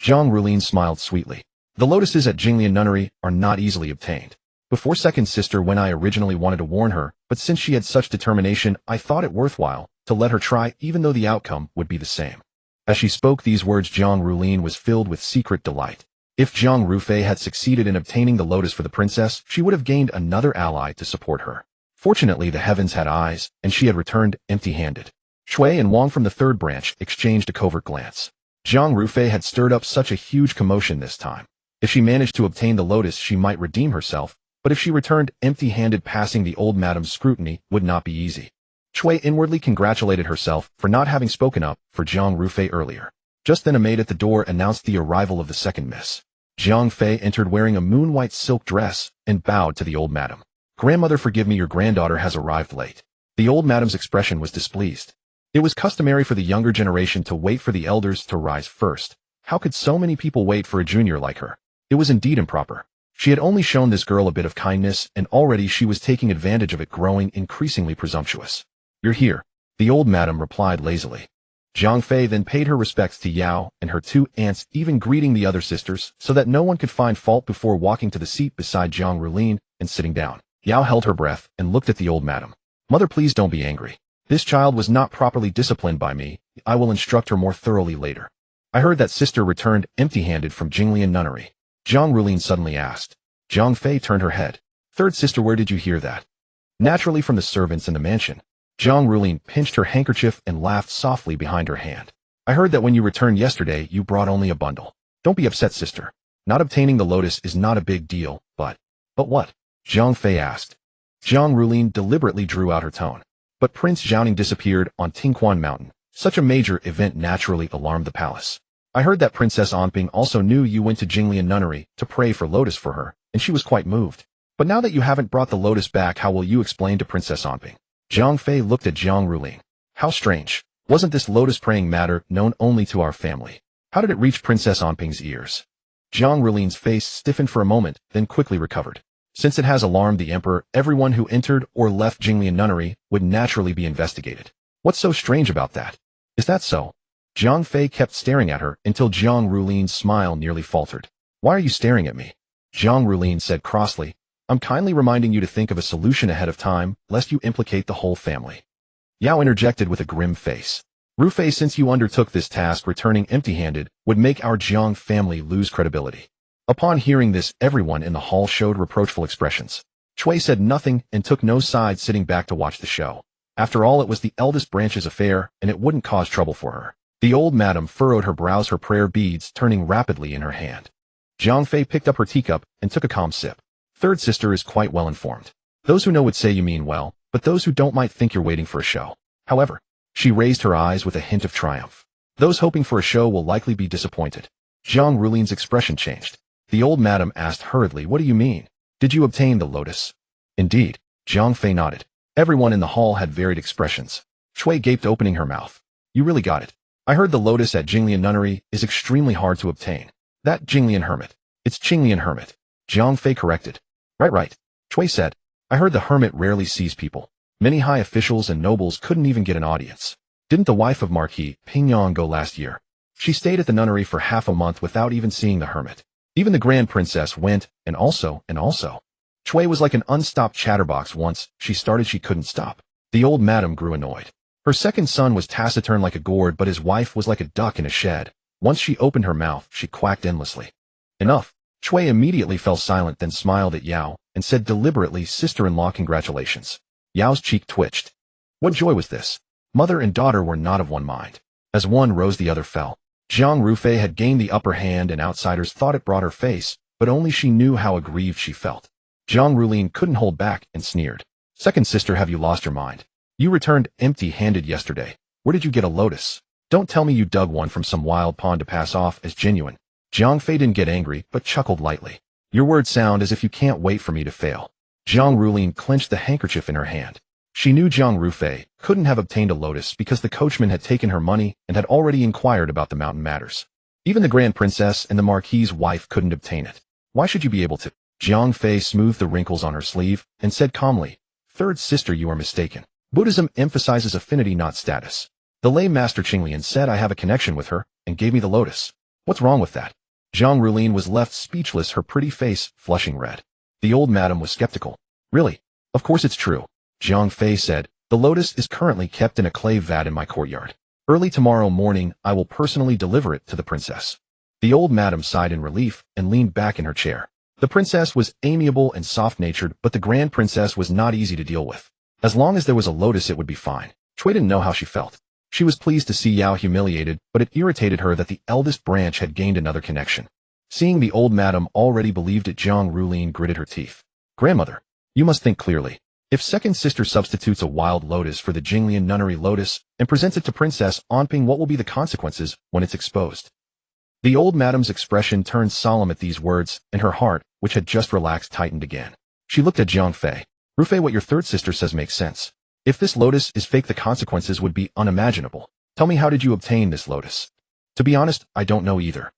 Jiang Rulin smiled sweetly. The lotuses at Jinglian Nunnery are not easily obtained. Before second sister, when I originally wanted to warn her, but since she had such determination, I thought it worthwhile to let her try, even though the outcome would be the same. As she spoke these words, Jiang Rulin was filled with secret delight. If Jiang Rufei had succeeded in obtaining the lotus for the princess, she would have gained another ally to support her. Fortunately, the heavens had eyes, and she had returned empty-handed. Cui and Wang from the third branch exchanged a covert glance. Jiang Rufei had stirred up such a huge commotion this time. If she managed to obtain the lotus, she might redeem herself, but if she returned empty-handed, passing the old madam's scrutiny would not be easy. Cui inwardly congratulated herself for not having spoken up for Jiang Rufei earlier. Just then a maid at the door announced the arrival of the second miss. Jiang Fei entered wearing a moon-white silk dress and bowed to the old madam. Grandmother, forgive me, your granddaughter has arrived late. The old madam's expression was displeased. It was customary for the younger generation to wait for the elders to rise first. How could so many people wait for a junior like her? It was indeed improper. She had only shown this girl a bit of kindness, and already she was taking advantage of it, growing increasingly presumptuous. You're here, the old madam replied lazily. Jiang Fei then paid her respects to Yao and her two aunts, even greeting the other sisters, so that no one could find fault before walking to the seat beside Jiang Rulin and sitting down. Yao held her breath and looked at the old madam. Mother, please don't be angry. This child was not properly disciplined by me. I will instruct her more thoroughly later. I heard that sister returned empty-handed from Jinglian Nunnery. Jiang Rulin suddenly asked. Jiang Fei turned her head. Third sister, where did you hear that? Naturally from the servants in the mansion. Jiang Rulin pinched her handkerchief and laughed softly behind her hand. I heard that when you returned yesterday, you brought only a bundle. Don't be upset, sister. Not obtaining the lotus is not a big deal, but what? Jiang Fei asked. Jiang Rulin deliberately drew out her tone. But Prince Zhaoning disappeared on Tingquan Mountain. Such a major event naturally alarmed the palace. I heard that Princess Anping also knew you went to Jinglian Nunnery to pray for lotus for her, and she was quite moved. But now that you haven't brought the lotus back, how will you explain to Princess Anping? Jiang Fei looked at Jiang Rulin. How strange. Wasn't this lotus praying matter known only to our family? How did it reach Princess Anping's ears? Jiang Rulin's face stiffened for a moment, then quickly recovered. Since it has alarmed the emperor, everyone who entered or left Jinglian Nunnery would naturally be investigated. What's so strange about that? Is that so? Jiang Fei kept staring at her until Jiang Rulin's smile nearly faltered. Why are you staring at me? Jiang Rulin said crossly. I'm kindly reminding you to think of a solution ahead of time, lest you implicate the whole family. Yao interjected with a grim face. Rufei, since you undertook this task, returning empty-handed would make our Jiang family lose credibility. Upon hearing this, everyone in the hall showed reproachful expressions. Cui said nothing and took no side, sitting back to watch the show. After all, it was the eldest branch's affair, and it wouldn't cause trouble for her. The old madam furrowed her brows, her prayer beads turning rapidly in her hand. Jiang Fei picked up her teacup and took a calm sip. Third sister is quite well informed. Those who know would say you mean well, but those who don't might think you're waiting for a show. However, she raised her eyes with a hint of triumph. Those hoping for a show will likely be disappointed. Jiang Rulin's expression changed. The old madam asked hurriedly, what do you mean? Did you obtain the lotus? Indeed. Jiang Fei nodded. Everyone in the hall had varied expressions. Chui gaped, opening her mouth. You really got it. I heard the lotus at Jinglian Nunnery is extremely hard to obtain. That Jinglian hermit. It's Qinglian hermit. Jiang Fei corrected. Right. Chui said. I heard the hermit rarely sees people. Many high officials and nobles couldn't even get an audience. Didn't the wife of Marquis Pingyang go last year? She stayed at the nunnery for half a month without even seeing the hermit. Even the grand princess went, and also. Chui was like an unstopped chatterbox. Once she started, she couldn't stop. The old madam grew annoyed. Her second son was taciturn like a gourd, but his wife was like a duck in a shed. Once she opened her mouth, she quacked endlessly. Enough. Chui immediately fell silent, then smiled at Yao, and said deliberately, Sister-in-law, congratulations. Yao's cheek twitched. What joy was this? Mother and daughter were not of one mind. As one rose, the other fell. Zhang Rufei had gained the upper hand, and outsiders thought it brought her face, but only she knew how aggrieved she felt. Zhang Rulin couldn't hold back and sneered. Second sister, have you lost your mind? You returned empty-handed yesterday. Where did you get a lotus? Don't tell me you dug one from some wild pond to pass off as genuine. Jiang Fei didn't get angry, but chuckled lightly. Your words sound as if you can't wait for me to fail. Zhang Rulin clenched the handkerchief in her hand. She knew Zhang Rufei couldn't have obtained a lotus because the coachman had taken her money and had already inquired about the mountain matters. Even the grand princess and the marquis's wife couldn't obtain it. Why should you be able to? Jiang Fei smoothed the wrinkles on her sleeve and said calmly, Third sister, you are mistaken. Buddhism emphasizes affinity, not status. The lay master Qinglian said I have a connection with her and gave me the lotus. What's wrong with that? Zhang Rulin was left speechless, her pretty face flushing red. The old madam was skeptical. Really? Of course it's true. Jiang Fei said, the lotus is currently kept in a clay vat in my courtyard. Early tomorrow morning, I will personally deliver it to the princess. The old madam sighed in relief and leaned back in her chair. The princess was amiable and soft-natured, but the grand princess was not easy to deal with. As long as there was a lotus, it would be fine. Chui didn't know how she felt. She was pleased to see Yao humiliated, but it irritated her that the eldest branch had gained another connection. Seeing the old madam already believed it, Zhang Rulin gritted her teeth. Grandmother, you must think clearly. If second sister substitutes a wild lotus for the Jinglian nunnery lotus and presents it to Princess Onping, what will be the consequences when it's exposed? The old madam's expression turned solemn at these words, and her heart, which had just relaxed, tightened again. She looked at Jiang Fei. Rufei, what your third sister says makes sense. If this lotus is fake, the consequences would be unimaginable. Tell me, how did you obtain this lotus? To be honest, I don't know either.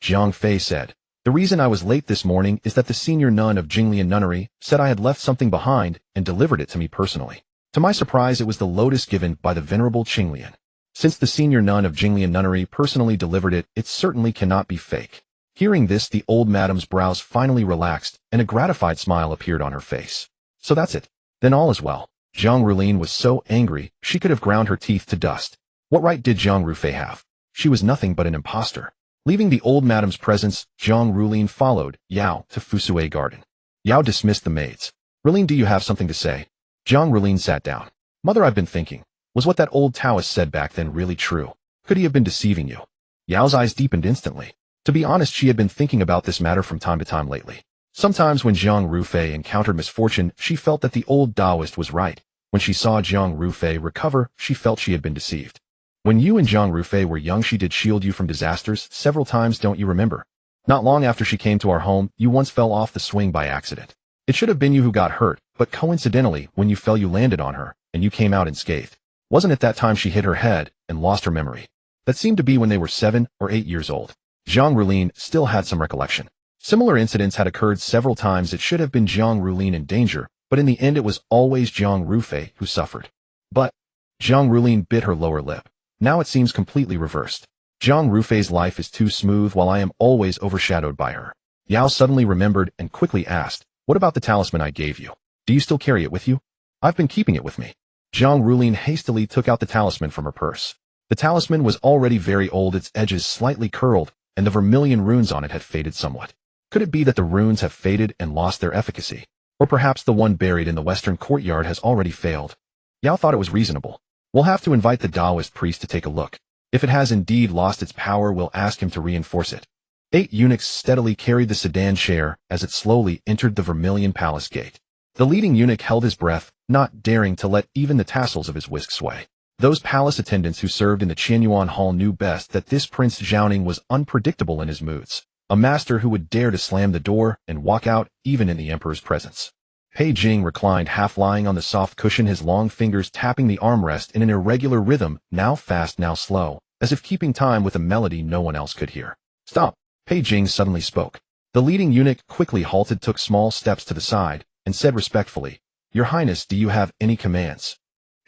Jiang Fei said. The reason I was late this morning is that the senior nun of Jinglian Nunnery said I had left something behind and delivered it to me personally. To my surprise, it was the lotus given by the venerable Qinglian. Since the senior nun of Jinglian Nunnery personally delivered it, it certainly cannot be fake. Hearing this, the old madam's brows finally relaxed, and a gratified smile appeared on her face. So that's it. Then all is well. Zhang Rulin was so angry, she could have ground her teeth to dust. What right did Zhang Rufei have? She was nothing but an impostor. Leaving the old madam's presence, Zhang Rulin followed Yao to Fusue Garden. Yao dismissed the maids. Rulin, do you have something to say? Zhang Rulin sat down. Mother, I've been thinking. Was what that old Taoist said back then really true? Could he have been deceiving you? Yao's eyes deepened instantly. To be honest, she had been thinking about this matter from time to time lately. Sometimes when Zhang Rufei encountered misfortune, she felt that the old Taoist was right. When she saw Zhang Rufei recover, she felt she had been deceived. When you and Zhang Rufei were young, she did shield you from disasters several times, don't you remember? Not long after she came to our home, you once fell off the swing by accident. It should have been you who got hurt, but coincidentally, when you fell, you landed on her, and you came out unscathed. Wasn't it that time she hit her head and lost her memory? That seemed to be when they were 7 or 8 years old. Zhang Rulin still had some recollection. Similar incidents had occurred several times. It should have been Zhang Rulin in danger, but in the end it was always Zhang Rufei who suffered. But Zhang Rulin bit her lower lip. Now it seems completely reversed. Zhang Rufei's life is too smooth while I am always overshadowed by her. Yao suddenly remembered and quickly asked, what about the talisman I gave you? Do you still carry it with you? I've been keeping it with me. Zhang Rulin hastily took out the talisman from her purse. The talisman was already very old, its edges slightly curled, and the vermilion runes on it had faded somewhat. Could it be that the runes have faded and lost their efficacy? Or perhaps the one buried in the western courtyard has already failed? Yao thought it was reasonable. We'll have to invite the Taoist priest to take a look. If it has indeed lost its power, we'll ask him to reinforce it. 8 eunuchs steadily carried the sedan chair as it slowly entered the Vermilion Palace gate. The leading eunuch held his breath, not daring to let even the tassels of his whisk sway. Those palace attendants who served in the Qianyuan Hall knew best that this Prince Zhaoning was unpredictable in his moods, a master who would dare to slam the door and walk out even in the emperor's presence. Pei Jing reclined half lying on the soft cushion, his long fingers tapping the armrest in an irregular rhythm, now fast, now slow, as if keeping time with a melody no one else could hear. Stop! Pei Jing suddenly spoke. The leading eunuch quickly halted, took small steps to the side, and said respectfully, Your Highness, do you have any commands?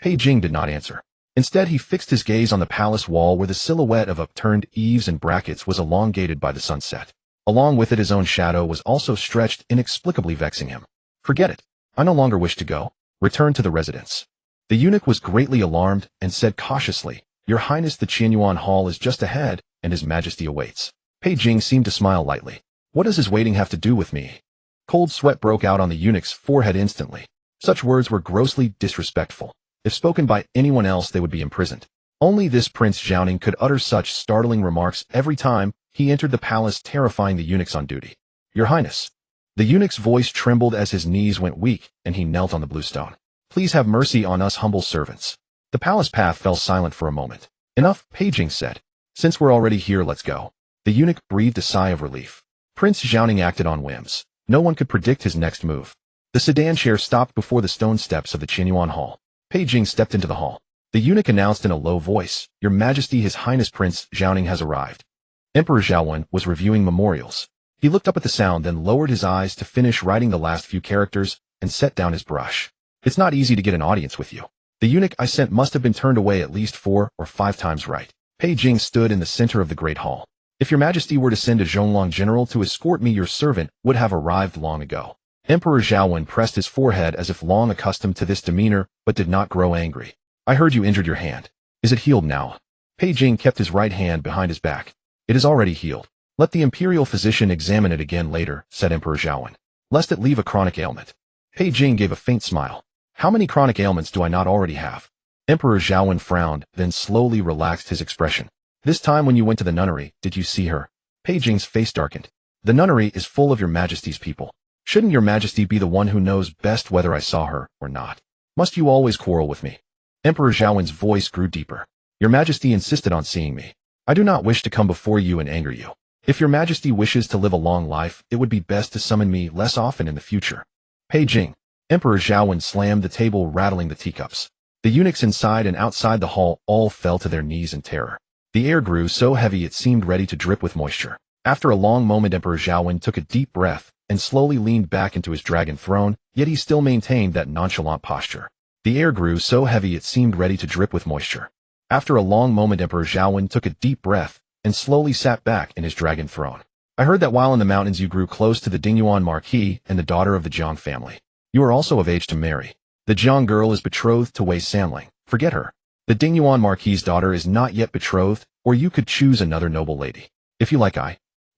Pei Jing did not answer. Instead, he fixed his gaze on the palace wall where the silhouette of upturned eaves and brackets was elongated by the sunset. Along with it, his own shadow was also stretched, inexplicably vexing him. Forget it. I no longer wish to go. Return to the residence. The eunuch was greatly alarmed and said cautiously, Your Highness, the Qianyuan Hall is just ahead, and His Majesty awaits. Pei Jing seemed to smile lightly. What does his waiting have to do with me? Cold sweat broke out on the eunuch's forehead instantly. Such words were grossly disrespectful. If spoken by anyone else, they would be imprisoned. Only this Prince Jiaoning could utter such startling remarks every time he entered the palace, terrifying the eunuchs on duty. Your Highness. The eunuch's voice trembled as his knees went weak, and he knelt on the blue stone. Please have mercy on us humble servants. The palace path fell silent for a moment. Enough, Pei Jing said. Since we're already here, let's go. The eunuch breathed a sigh of relief. Prince Jiaoning acted on whims. No one could predict his next move. The sedan chair stopped before the stone steps of the Qianyuan Hall. Pei Jing stepped into the hall. The eunuch announced in a low voice, Your Majesty, His Highness Prince Jiaoning has arrived. Emperor Xiaowen was reviewing memorials. He looked up at the sound, then lowered his eyes to finish writing the last few characters and set down his brush. It's not easy to get an audience with you. The eunuch I sent must have been turned away at least 4 or 5 times. Right. Pei Jing stood in the center of the great hall. If Your Majesty were to send a Zhonglong general to escort me, your servant would have arrived long ago. Emperor Xiaowen pressed his forehead as if long accustomed to this demeanor, but did not grow angry. I heard you injured your hand. Is it healed now? Pei Jing kept his right hand behind his back. It is already healed. Let the imperial physician examine it again later, said Emperor Xiaowen, lest it leave a chronic ailment. Pei Jing gave a faint smile. How many chronic ailments do I not already have? Emperor Xiaowen frowned, then slowly relaxed his expression. This time when you went to the nunnery, did you see her? Pei Jing's face darkened. The nunnery is full of Your Majesty's people. Shouldn't Your Majesty be the one who knows best whether I saw her or not? Must you always quarrel with me? Emperor Xiaowen's voice grew deeper. Your Majesty insisted on seeing me. I do not wish to come before you and anger you. If Your Majesty wishes to live a long life, it would be best to summon me less often in the future. Pei Jing. Emperor Xiaowen slammed the table, rattling the teacups. The eunuchs inside and outside the hall all fell to their knees in terror. The air grew so heavy it seemed ready to drip with moisture. After a long moment, Emperor Xiaowen took a deep breath and slowly leaned back into his dragon throne, yet he still maintained that nonchalant posture. The air grew so heavy it seemed ready to drip with moisture. After a long moment, Emperor Xiaowen took a deep breath and slowly sat back in his dragon throne. I heard that while in the mountains you grew close to the Dingyuan Marquis and the daughter of the Jiang family. You are also of age to marry. The Jiang girl is betrothed to Wei Sanling. Forget her. The Dingyuan Marquis' daughter is not yet betrothed, or you could choose another noble lady. If you like,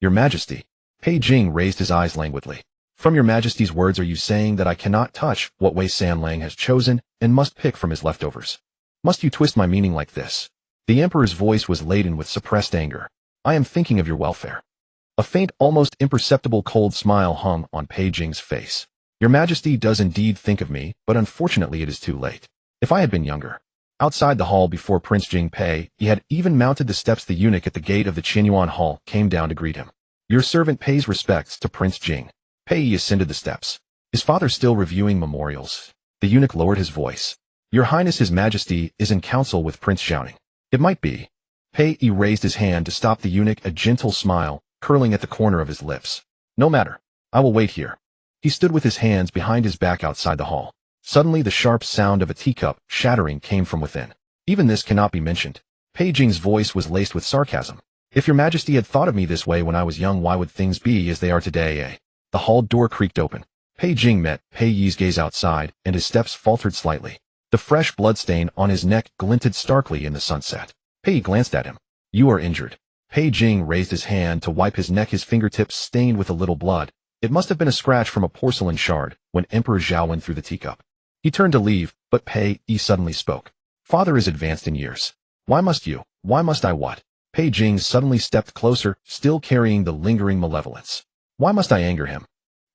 Your Majesty. Pei Jing raised his eyes languidly. From Your Majesty's words, are you saying that I cannot touch what Wei Sanling has chosen and must pick from his leftovers? Must you twist my meaning like this? The Emperor's voice was laden with suppressed anger. I am thinking of your welfare. A faint, almost imperceptible cold smile hung on Pei Jing's face. Your Majesty does indeed think of me, but unfortunately it is too late. If I had been younger. Outside the hall before Prince Jing Pei, he had even mounted the steps. The eunuch at the gate of the Qianyuan Hall came down to greet him. Your servant pays respects to Prince Jing. Pei ascended the steps. His father still reviewing memorials. The eunuch lowered his voice. Your Highness, His Majesty is in council with Prince Xiaoning. It might be. Pei raised his hand to stop the eunuch, a gentle smile curling at the corner of his lips. No matter. I will wait here. He stood with his hands behind his back outside the hall. Suddenly the sharp sound of a teacup shattering came from within. Even this cannot be mentioned. Pei Jing's voice was laced with sarcasm. If Your Majesty had thought of me this way when I was young, why would things be as they are today, The hall door creaked open. Pei Jing met Pei Yi's gaze outside, and his steps faltered slightly. The fresh bloodstain on his neck glinted starkly in the sunset. Pei glanced at him. You are injured. Pei Jing raised his hand to wipe his neck, his fingertips stained with a little blood. It must have been a scratch from a porcelain shard when Emperor Xiaowen threw the teacup. He turned to leave, but Pei Yi suddenly spoke. Father is advanced in years. Why must you? Why must I what? Pei Jing suddenly stepped closer, still carrying the lingering malevolence. Why must I anger him?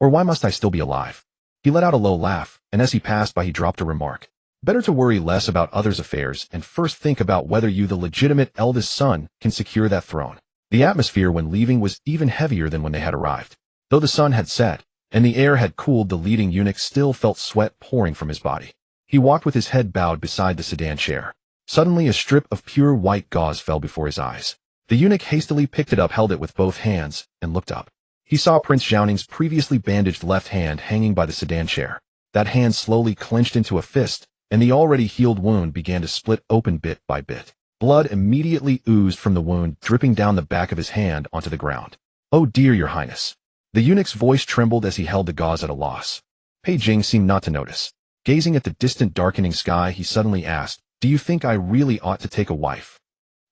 Or why must I still be alive? He let out a low laugh, and as he passed by he dropped a remark. Better to worry less about others' affairs and first think about whether you, the legitimate eldest son, can secure that throne. The atmosphere when leaving was even heavier than when they had arrived. Though the sun had set, and the air had cooled. The leading eunuch still felt sweat pouring from his body. He walked with his head bowed beside the sedan chair. Suddenly a strip of pure white gauze fell before his eyes. The eunuch hastily picked it up, held it with both hands, and looked up. He saw Prince Xiaoning's previously bandaged left hand hanging by the sedan chair. That hand slowly clenched into a fist, and the already healed wound began to split open bit by bit. Blood immediately oozed from the wound, dripping down the back of his hand onto the ground. "Oh dear, Your Highness." The eunuch's voice trembled as he held the gauze at a loss. Pei Jing seemed not to notice. Gazing at the distant darkening sky, he suddenly asked, "Do you think I really ought to take a wife?"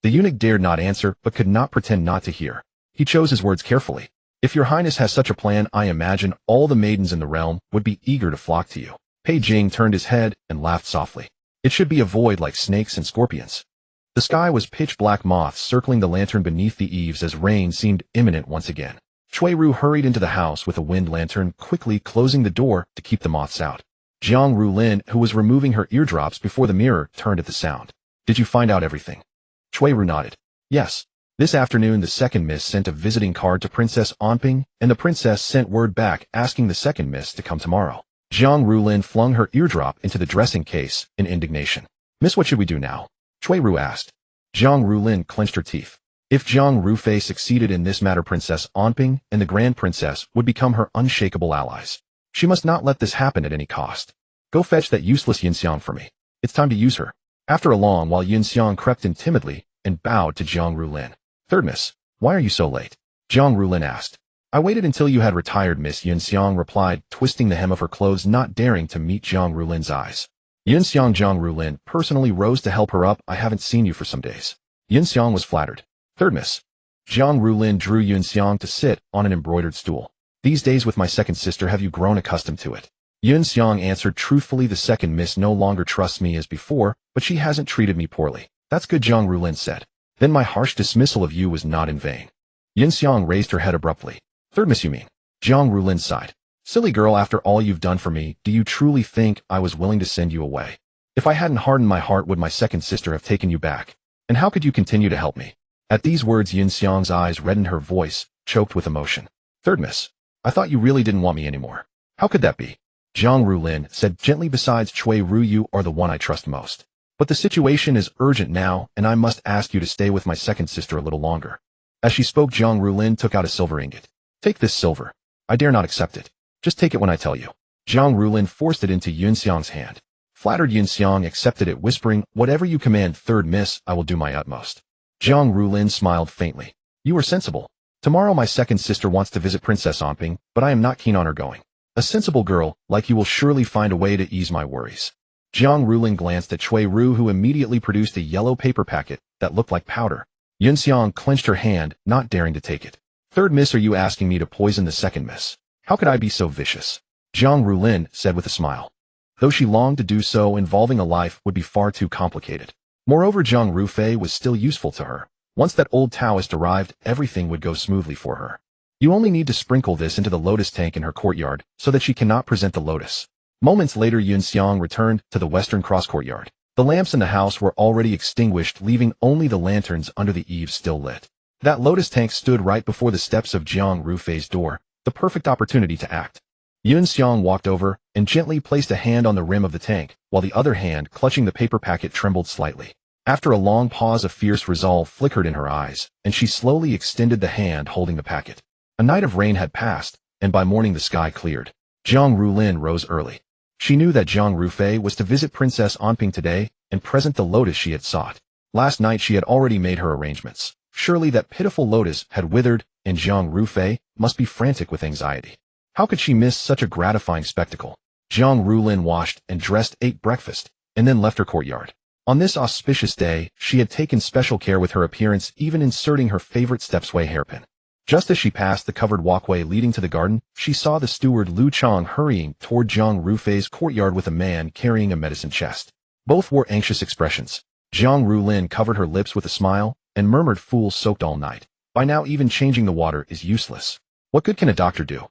The eunuch dared not answer, but could not pretend not to hear. He chose his words carefully. "If Your Highness has such a plan, I imagine all the maidens in the realm would be eager to flock to you." Pei Jing turned his head and laughed softly. "It should be avoided like snakes and scorpions." The sky was pitch black, moths circling the lantern beneath the eaves as rain seemed imminent once again. Cui Ru hurried into the house with a wind lantern, quickly closing the door to keep the moths out. Jiang Rulin, who was removing her eardrops before the mirror, turned at the sound. "Did you find out everything?" Cui Ru nodded. "Yes. This afternoon the second miss sent a visiting card to Princess Anping, and the princess sent word back asking the second miss to come tomorrow." Jiang Rulin flung her eardrop into the dressing case in indignation. "Miss, what should we do now?" Cui Ru asked. Jiang Rulin clenched her teeth. If Jiang Rufei succeeded in this matter, Princess Anping and the Grand Princess would become her unshakable allies. She must not let this happen at any cost. "Go fetch that useless Yunxiang for me. It's time to use her." After a long while, Yunxiang crept in timidly and bowed to Jiang Rulin. "Third miss, why are you so late?" Jiang Rulin asked. "I waited until you had retired, Miss," Yunxiang replied, twisting the hem of her clothes, not daring to meet Jiang Rulin's eyes. Jiang Rulin personally rose to help her up. "I haven't seen you for some days." Yunxiang was flattered. "Third miss." Jiang Rulin drew Yunxiang to sit on an embroidered stool. "These days with my second sister, have you grown accustomed to it?" Yunxiang answered truthfully. "The second miss no longer trusts me as before, but she hasn't treated me poorly." "That's good," Jiang Rulin said. "Then my harsh dismissal of you was not in vain." Yunxiang raised her head abruptly. "Third miss, you mean?" Jiang Rulin sighed. "Silly girl, after all you've done for me, do you truly think I was willing to send you away? If I hadn't hardened my heart, would my second sister have taken you back? And how could you continue to help me?" At these words, Yunxiang's eyes reddened, her voice choked with emotion. "Third miss, I thought you really didn't want me anymore. How could that be?" Jiang Rulin said gently. "Besides Cui Ru, you are the one I trust most. But the situation is urgent now, and I must ask you to stay with my second sister a little longer." As she spoke, Jiang Rulin took out a silver ingot. "Take this silver. I dare not accept it. Just take it when I tell you." Jiang Rulin forced it into Yunxiang's hand. Flattered, Yunxiang accepted it, whispering, "Whatever you command, third miss, I will do my utmost." Jiang Rulin smiled faintly. "You are sensible. Tomorrow my second sister wants to visit Princess Anping, but I am not keen on her going. A sensible girl like you will surely find a way to ease my worries." Jiang Rulin glanced at Cui Ru, who immediately produced a yellow paper packet that looked like powder. Yunxiang clenched her hand, not daring to take it. "Third miss, are you asking me to poison the second miss? How could I be so vicious?" Jiang Rulin said with a smile. Though she longed to do so, involving a life would be far too complicated. Moreover, Jiang Rufei was still useful to her. Once that old Taoist arrived, everything would go smoothly for her. You only need to sprinkle this into the lotus tank in her courtyard so that she cannot present the lotus. Moments later, Yunxiang returned to the western cross courtyard. The lamps in the house were already extinguished, leaving only the lanterns under the eaves still lit. That lotus tank stood right before the steps of Jiang Rufei's door, the perfect opportunity to act. Yunxiang walked over and gently placed a hand on the rim of the tank, while the other hand, clutching the paper packet, trembled slightly. After a long pause, a fierce resolve flickered in her eyes, and she slowly extended the hand holding the packet. A night of rain had passed, and by morning the sky cleared. Jiang Rulin rose early. She knew that Jiang Rufei was to visit Princess Anping today and present the lotus she had sought. Last night she had already made her arrangements. Surely that pitiful lotus had withered, and Jiang Rufei must be frantic with anxiety. How could she miss such a gratifying spectacle? Jiang Rulin washed and dressed, ate breakfast, and then left her courtyard. On this auspicious day, she had taken special care with her appearance, even inserting her favorite stepsway hairpin. Just as she passed the covered walkway leading to the garden, she saw the steward Lu Chang hurrying toward Jiang Rufei's courtyard with a man carrying a medicine chest. Both wore anxious expressions. Jiang Rulin covered her lips with a smile and murmured, "Fools soaked all night. By now even changing the water is useless. What good can a doctor do?"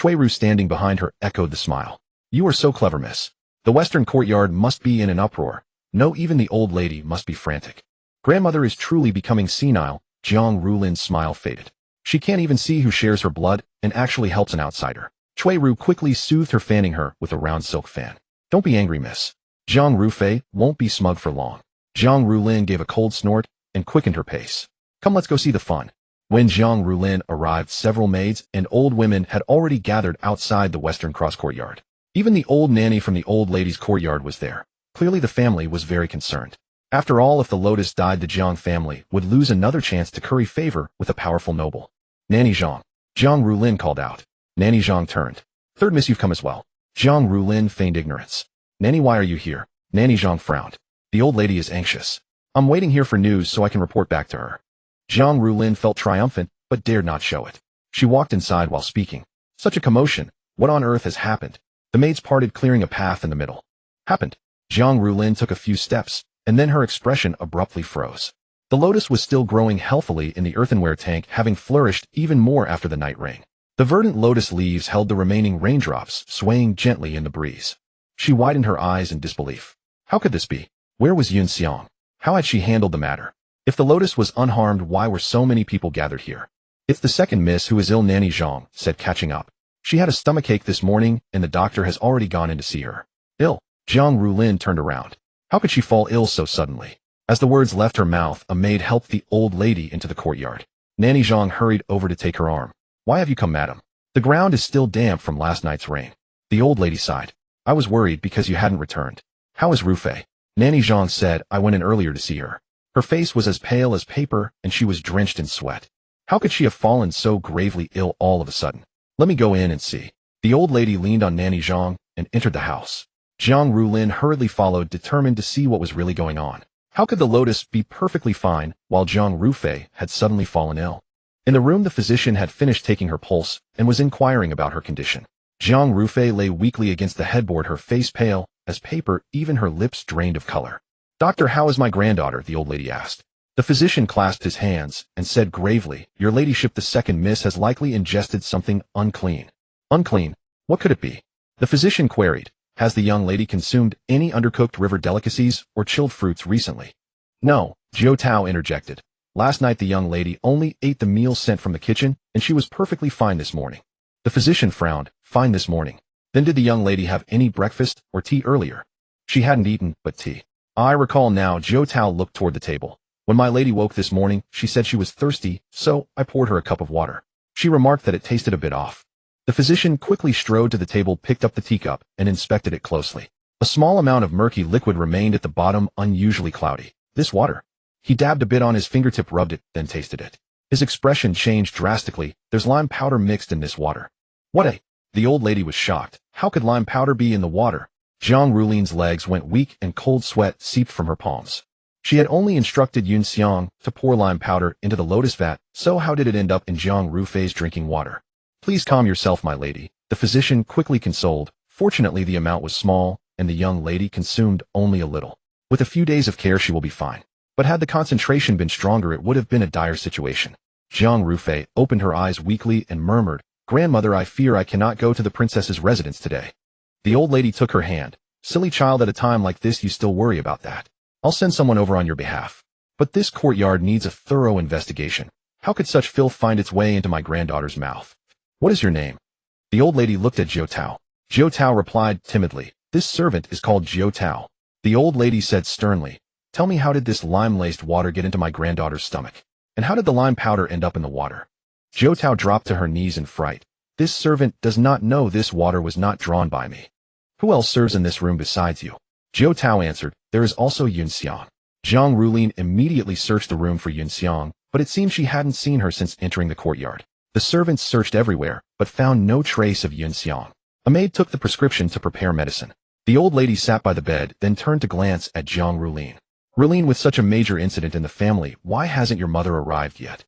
Cui Ru, standing behind her, echoed the smile. "You are so clever, miss. The western courtyard must be in an uproar. No, even the old lady must be frantic. Grandmother is truly becoming senile." Jiang Rulin's smile faded. "She can't even see who shares her blood and actually helps an outsider. Cui Ru quickly soothed her, fanning her with a round silk fan. Don't be angry, miss. Zhang Rufei won't be smug for long. Zhang Rulin gave a cold snort and quickened her pace. Come, let's go see the fun. When Zhang Rulin arrived, several maids and old women had already gathered outside the Western Cross courtyard. Even the old nanny from the old lady's courtyard was there. Clearly the family was very concerned. After all, if the Lotus died, the Jiang family would lose another chance to curry favor with a powerful noble. Nanny Zhang. Zhang Rulin called out. Nanny Zhang turned. Third miss, you've come as well. Zhang Rulin feigned ignorance. Nanny, why are you here? Nanny Zhang frowned. The old lady is anxious. I'm waiting here for news so I can report back to her. Zhang Rulin felt triumphant, but dared not show it. She walked inside while speaking. Such a commotion. What on earth has happened? The maids parted, clearing a path in the middle. Happened. Zhang Rulin took a few steps, and then her expression abruptly froze. The lotus was still growing healthily in the earthenware tank, having flourished even more after the night rain. The verdant lotus leaves held the remaining raindrops, swaying gently in the breeze. She widened her eyes in disbelief. How could this be? Where was Yun Xiang? How had she handled the matter? If the lotus was unharmed, why were so many people gathered here? It's the second miss who is ill, Nanny Zhang said, catching up. She had a stomachache this morning, and the doctor has already gone in to see her. Ill? Zhang Rulin turned around. How could she fall ill so suddenly? As the words left her mouth, a maid helped the old lady into the courtyard. Nanny Zhang hurried over to take her arm. Why have you come, madam? The ground is still damp from last night's rain. The old lady sighed. I was worried because you hadn't returned. How is Rufei? Nanny Zhang said, I went in earlier to see her. Her face was as pale as paper, and she was drenched in sweat. How could she have fallen so gravely ill all of a sudden? Let me go in and see. The old lady leaned on Nanny Zhang and entered the house. Zhang Rulin hurriedly followed, determined to see what was really going on. How could the lotus be perfectly fine while Zhang Rufei had suddenly fallen ill? In the room, the physician had finished taking her pulse and was inquiring about her condition. Zhang Rufei lay weakly against the headboard, her face pale as paper, even her lips drained of color. Doctor, how is my granddaughter? The old lady asked. The physician clasped his hands and said gravely, Your ladyship, the second miss has likely ingested something unclean. Unclean? What could it be? The physician queried. Has the young lady consumed any undercooked river delicacies or chilled fruits recently? No, Jiao Tao interjected. Last night the young lady only ate the meal sent from the kitchen, and she was perfectly fine this morning. The physician frowned. Fine this morning. Then did the young lady have any breakfast or tea earlier? She hadn't eaten, but tea. I recall now. Jiao Tao looked toward the table. When my lady woke this morning, she said she was thirsty, so I poured her a cup of water. She remarked that it tasted a bit off. The physician quickly strode to the table, picked up the teacup, and inspected it closely. A small amount of murky liquid remained at the bottom, unusually cloudy. This water. He dabbed a bit on his fingertip, rubbed it, then tasted it. His expression changed drastically. There's lime powder mixed in this water. What a... The old lady was shocked. How could lime powder be in the water? Zhang Rulin's legs went weak and cold sweat seeped from her palms. She had only instructed Yun Xiang to pour lime powder into the lotus vat, so how did it end up in Zhang Rufei's drinking water? Please calm yourself, my lady, the physician quickly consoled. Fortunately, the amount was small, and the young lady consumed only a little. With a few days of care, she will be fine. But had the concentration been stronger, it would have been a dire situation. Zhang Rufei opened her eyes weakly and murmured, Grandmother, I fear I cannot go to the princess's residence today. The old lady took her hand. Silly child, at a time like this you still worry about that. I'll send someone over on your behalf. But this courtyard needs a thorough investigation. How could such filth find its way into my granddaughter's mouth? What is your name? The old lady looked at Jiao Tao. Jiao Tao replied timidly, This servant is called Jiao Tao. The old lady said sternly, Tell me, how did this lime-laced water get into my granddaughter's stomach? And how did the lime powder end up in the water? Jiao Tao dropped to her knees in fright. This servant does not know this water was not drawn by me. Who else serves in this room besides you? Jiao Tao answered, There is also Yun Xiang. Zhang Rulin immediately searched the room for Yun Xiang, but it seemed she hadn't seen her since entering the courtyard. The servants searched everywhere, but found no trace of Yun Xiang. A maid took the prescription to prepare medicine. The old lady sat by the bed, then turned to glance at Zhang Rulin. Rulin, with such a major incident in the family, why hasn't your mother arrived yet?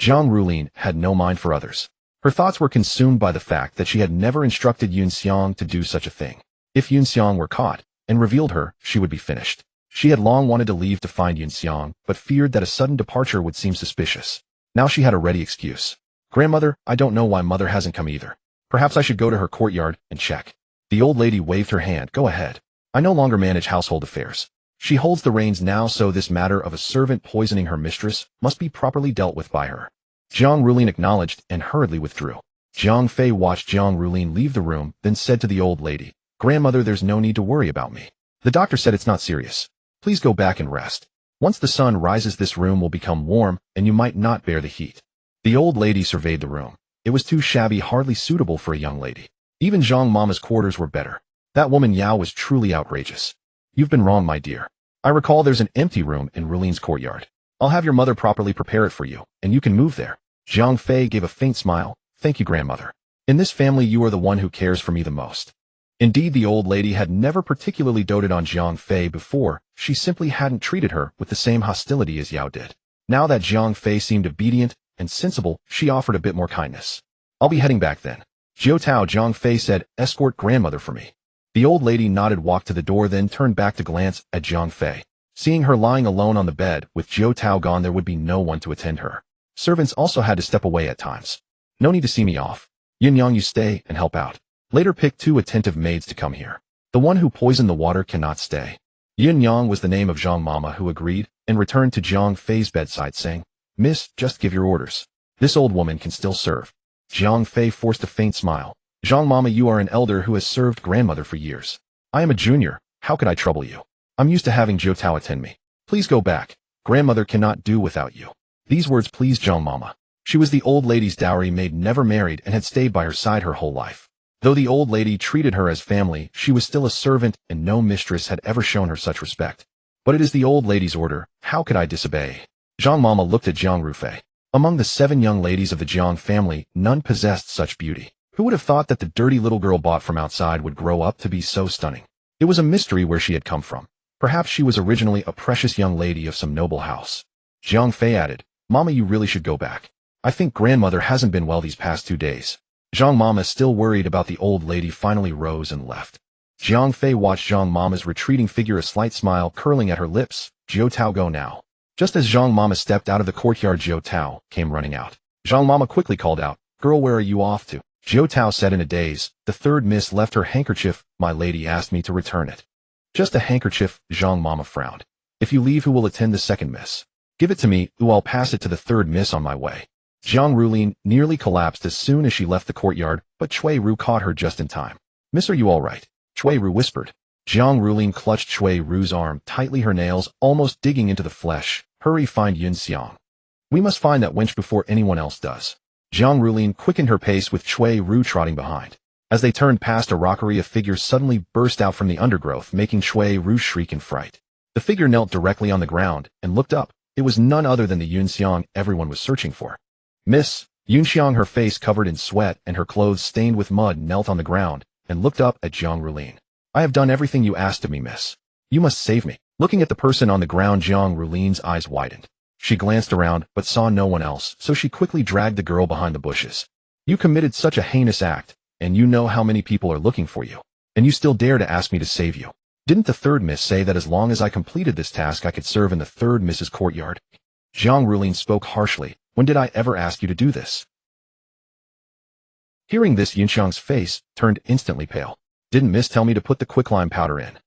Zhang Rulin had no mind for others. Her thoughts were consumed by the fact that she had never instructed Yun Xiang to do such a thing. If Yun Xiang were caught and revealed her, she would be finished. She had long wanted to leave to find Yun Xiang, but feared that a sudden departure would seem suspicious. Now she had a ready excuse. Grandmother, I don't know why mother hasn't come either. Perhaps I should go to her courtyard and check. The old lady waved her hand. Go ahead. I no longer manage household affairs. She holds the reins now, so this matter of a servant poisoning her mistress must be properly dealt with by her. Zhang Rulin acknowledged and hurriedly withdrew. Jiang Fei watched Jiang Rulin leave the room, then said to the old lady, "Grandmother, there's no need to worry about me. The doctor said it's not serious. Please go back and rest. Once the sun rises, this room will become warm, and you might not bear the heat." The old lady surveyed the room. It was too shabby, hardly suitable for a young lady. Even Zhang Mama's quarters were better. That woman Yao was truly outrageous. "You've been wrong, my dear. I recall there's an empty room in Rulin's courtyard. I'll have your mother properly prepare it for you, and you can move there." Jiang Fei gave a faint smile. "Thank you, grandmother. In this family, you are the one who cares for me the most." Indeed, the old lady had never particularly doted on Jiang Fei before. She simply hadn't treated her with the same hostility as Yao did. Now that Jiang Fei seemed obedient and sensible, she offered a bit more kindness. "I'll be heading back then." "Jiao, Jiang Fei said, escort grandmother for me." The old lady nodded, walked to the door, then turned back to glance at Jiang Fei. Seeing her lying alone on the bed, with Jiao gone, there would be no one to attend her. Servants also had to step away at times. "No need to see me off. Yin Yang, you stay and help out. Later pick 2 attentive maids to come here. The one who poisoned the water cannot stay." Yin Yang was the name of Zhang Mama, who agreed, and returned to Jiang Fei's bedside saying, "Miss, just give your orders. This old woman can still serve." Jiang Fei forced a faint smile. "Zhang Mama, you are an elder who has served grandmother for years. I am a junior. How could I trouble you? I'm used to having Jiao attend me. Please go back. Grandmother cannot do without you." These words pleased Zhang Mama. She was the old lady's dowry maid, never married, and had stayed by her side her whole life. Though the old lady treated her as family, she was still a servant, and no mistress had ever shown her such respect. "But it is the old lady's order. How could I disobey?" Zhang Mama looked at Jiang Rufei. Among the 7 young ladies of the Jiang family, none possessed such beauty. Who would have thought that the dirty little girl bought from outside would grow up to be so stunning? It was a mystery where she had come from. Perhaps she was originally a precious young lady of some noble house. Jiang Fei added, "Mama, you really should go back. I think grandmother hasn't been well these past 2 days." Zhang Mama, still worried about the old lady, finally rose and left. Jiang Fei watched Zhang Mama's retreating figure, a slight smile curling at her lips. "Jiao, go now." Just as Zhang Mama stepped out of the courtyard, Jiao came running out. Zhang Mama quickly called out, "Girl, where are you off to?" Jiao said in a daze, "The 3rd miss left her handkerchief. My lady asked me to return it." "Just a handkerchief?" Zhang Mama frowned. "If you leave, who will attend the 2nd miss? Give it to me, or I'll pass it to the 3rd miss on my way." Jiang Rulin nearly collapsed as soon as she left the courtyard, but Cui Ru caught her just in time. "Miss, are you all right?" Cui Ru whispered. Jiang Rulin clutched Cui Ru's arm tightly, her nails almost digging into the flesh. "Hurry, find Yun Xiang. We must find that wench before anyone else does." Jiang Rulin quickened her pace, with Cui Ru trotting behind. As they turned past a rockery, a figure suddenly burst out from the undergrowth, making Cui Ru shriek in fright. The figure knelt directly on the ground and looked up. It was none other than the Yun Xiang everyone was searching for. "Miss." Yun Xiang, her face covered in sweat and her clothes stained with mud, knelt on the ground and looked up at Jiang Rulin. "I have done everything you asked of me, miss. You must save me." Looking at the person on the ground, Jiang Rulin's eyes widened. She glanced around, but saw no one else, so she quickly dragged the girl behind the bushes. "You committed such a heinous act, and you know how many people are looking for you, and you still dare to ask me to save you. Didn't the 3rd miss say that as long as I completed this task, I could serve in the 3rd miss's courtyard?" Jiang Rulin spoke harshly. "When did I ever ask you to do this?" Hearing this, Yunxiang's face turned instantly pale. "Didn't miss tell me to put the quicklime powder in?"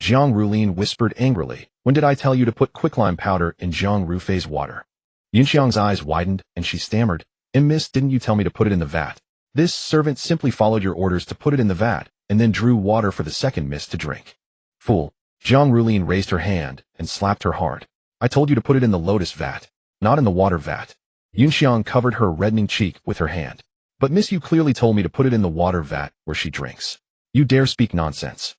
Jiang Rulin whispered angrily. "When did I tell you to put quicklime powder in Jiang Rufei's water?" Yunxiang's eyes widened, and she stammered, "Miss, didn't you tell me to put it in the vat?" "This servant simply followed your orders to put it in the vat, and then drew water for the 2nd miss to drink." "Fool." Jiang Rulin raised her hand and slapped her hard. "I told you to put it in the lotus vat, not in the water vat." Yunxiang covered her reddening cheek with her hand. "But miss, you clearly told me to put it in the water vat where she drinks. You dare speak nonsense."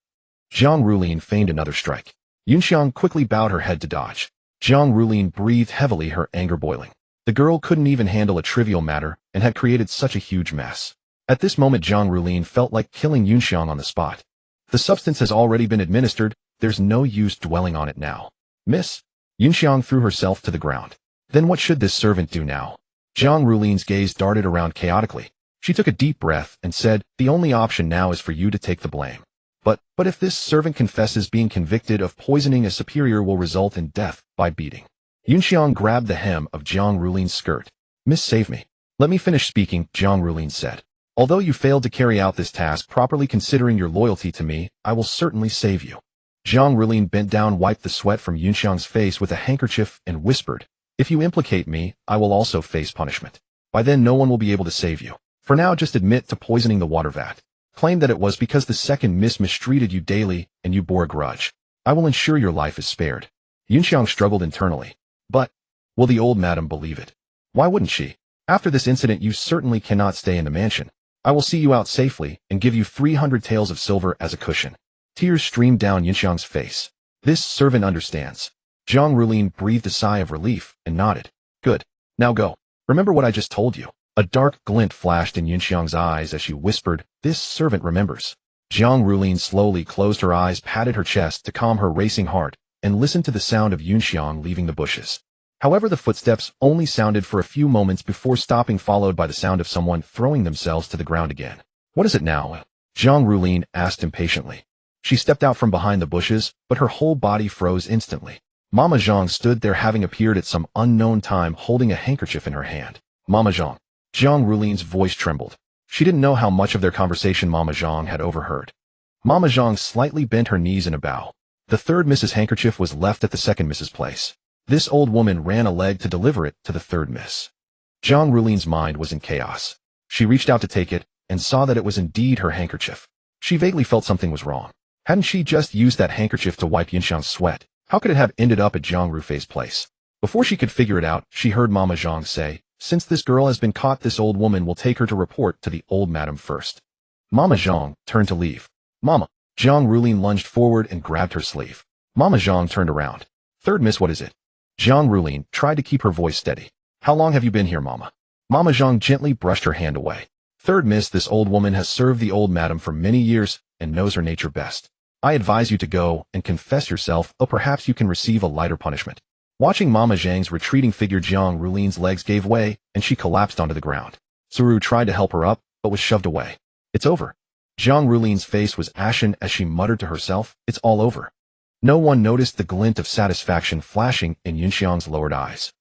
Jiang Rulin feigned another strike. Yunxiang quickly bowed her head to dodge. Jiang Rulin breathed heavily, her anger boiling. The girl couldn't even handle a trivial matter and had created such a huge mess. At this moment, Jiang Rulin felt like killing Yunxiang on the spot. The substance has already been administered. There's no use dwelling on it now. "Miss." Yunxiang threw herself to the ground. "Then what should this servant do now?" Jiang Rulin's gaze darted around chaotically. She took a deep breath and said, "The only option now is for you to take the blame. But if this servant confesses, being convicted of poisoning a superior will result in death by beating." Yunxiang grabbed the hem of Jiang Rulin's skirt. "Miss, save me." "Let me finish speaking," Jiang Rulin said. "Although you failed to carry out this task properly, considering your loyalty to me, I will certainly save you." Jiang Rulin bent down, wiped the sweat from Yunxiang's face with a handkerchief, and whispered, "If you implicate me, I will also face punishment. By then no one will be able to save you. For now, just admit to poisoning the water vat. Claim that it was because the second miss mistreated you daily and you bore a grudge. I will ensure your life is spared. Yunxiang struggled internally. But, will the old madam believe it? Why wouldn't she? After this incident, you certainly cannot stay in the mansion. I will see you out safely and give you 300 taels of silver as a cushion. Tears streamed down Yunxiang's face. This servant understands. Zhang Rulin breathed a sigh of relief and nodded. Good. Now go. Remember what I just told you. A dark glint flashed in Yunxiang's eyes as she whispered, this servant remembers. Zhang Rulin slowly closed her eyes, patted her chest to calm her racing heart, and listened to the sound of Yunxiang leaving the bushes. However, the footsteps only sounded for a few moments before stopping, followed by the sound of someone throwing themselves to the ground again. What is it now? Zhang Rulin asked impatiently. She stepped out from behind the bushes, but her whole body froze instantly. Mama Zhang stood there, having appeared at some unknown time, holding a handkerchief in her hand. Mama Zhang. Zhang Rulin's voice trembled. She didn't know how much of their conversation Mama Zhang had overheard. Mama Zhang slightly bent her knees in a bow. The third Mrs. handkerchief was left at the second Mrs. place. This old woman ran a leg to deliver it to the third miss. Zhang Rulin's mind was in chaos. She reached out to take it, and saw that it was indeed her handkerchief. She vaguely felt something was wrong. Hadn't she just used that handkerchief to wipe Yunxiang's sweat? How could it have ended up at Zhang Rufei's place? Before she could figure it out, she heard Mama Zhang say, since this girl has been caught, this old woman will take her to report to the old madam first. Mama Zhang turned to leave. Mama. Zhang Rulin lunged forward and grabbed her sleeve. Mama Zhang turned around. Third miss, what is it? Zhang Rulin tried to keep her voice steady. How long have you been here, Mama? Mama Zhang gently brushed her hand away. Third miss, this old woman has served the old madam for many years and knows her nature best. I advise you to go and confess yourself, or perhaps you can receive a lighter punishment. Watching Mama Zhang's retreating figure, Zhang Rulin's legs gave way, and she collapsed onto the ground. Suru tried to help her up, but was shoved away. It's over. Zhang Rulin's face was ashen as she muttered to herself, it's all over. No one noticed the glint of satisfaction flashing in Yunxiang's lowered eyes.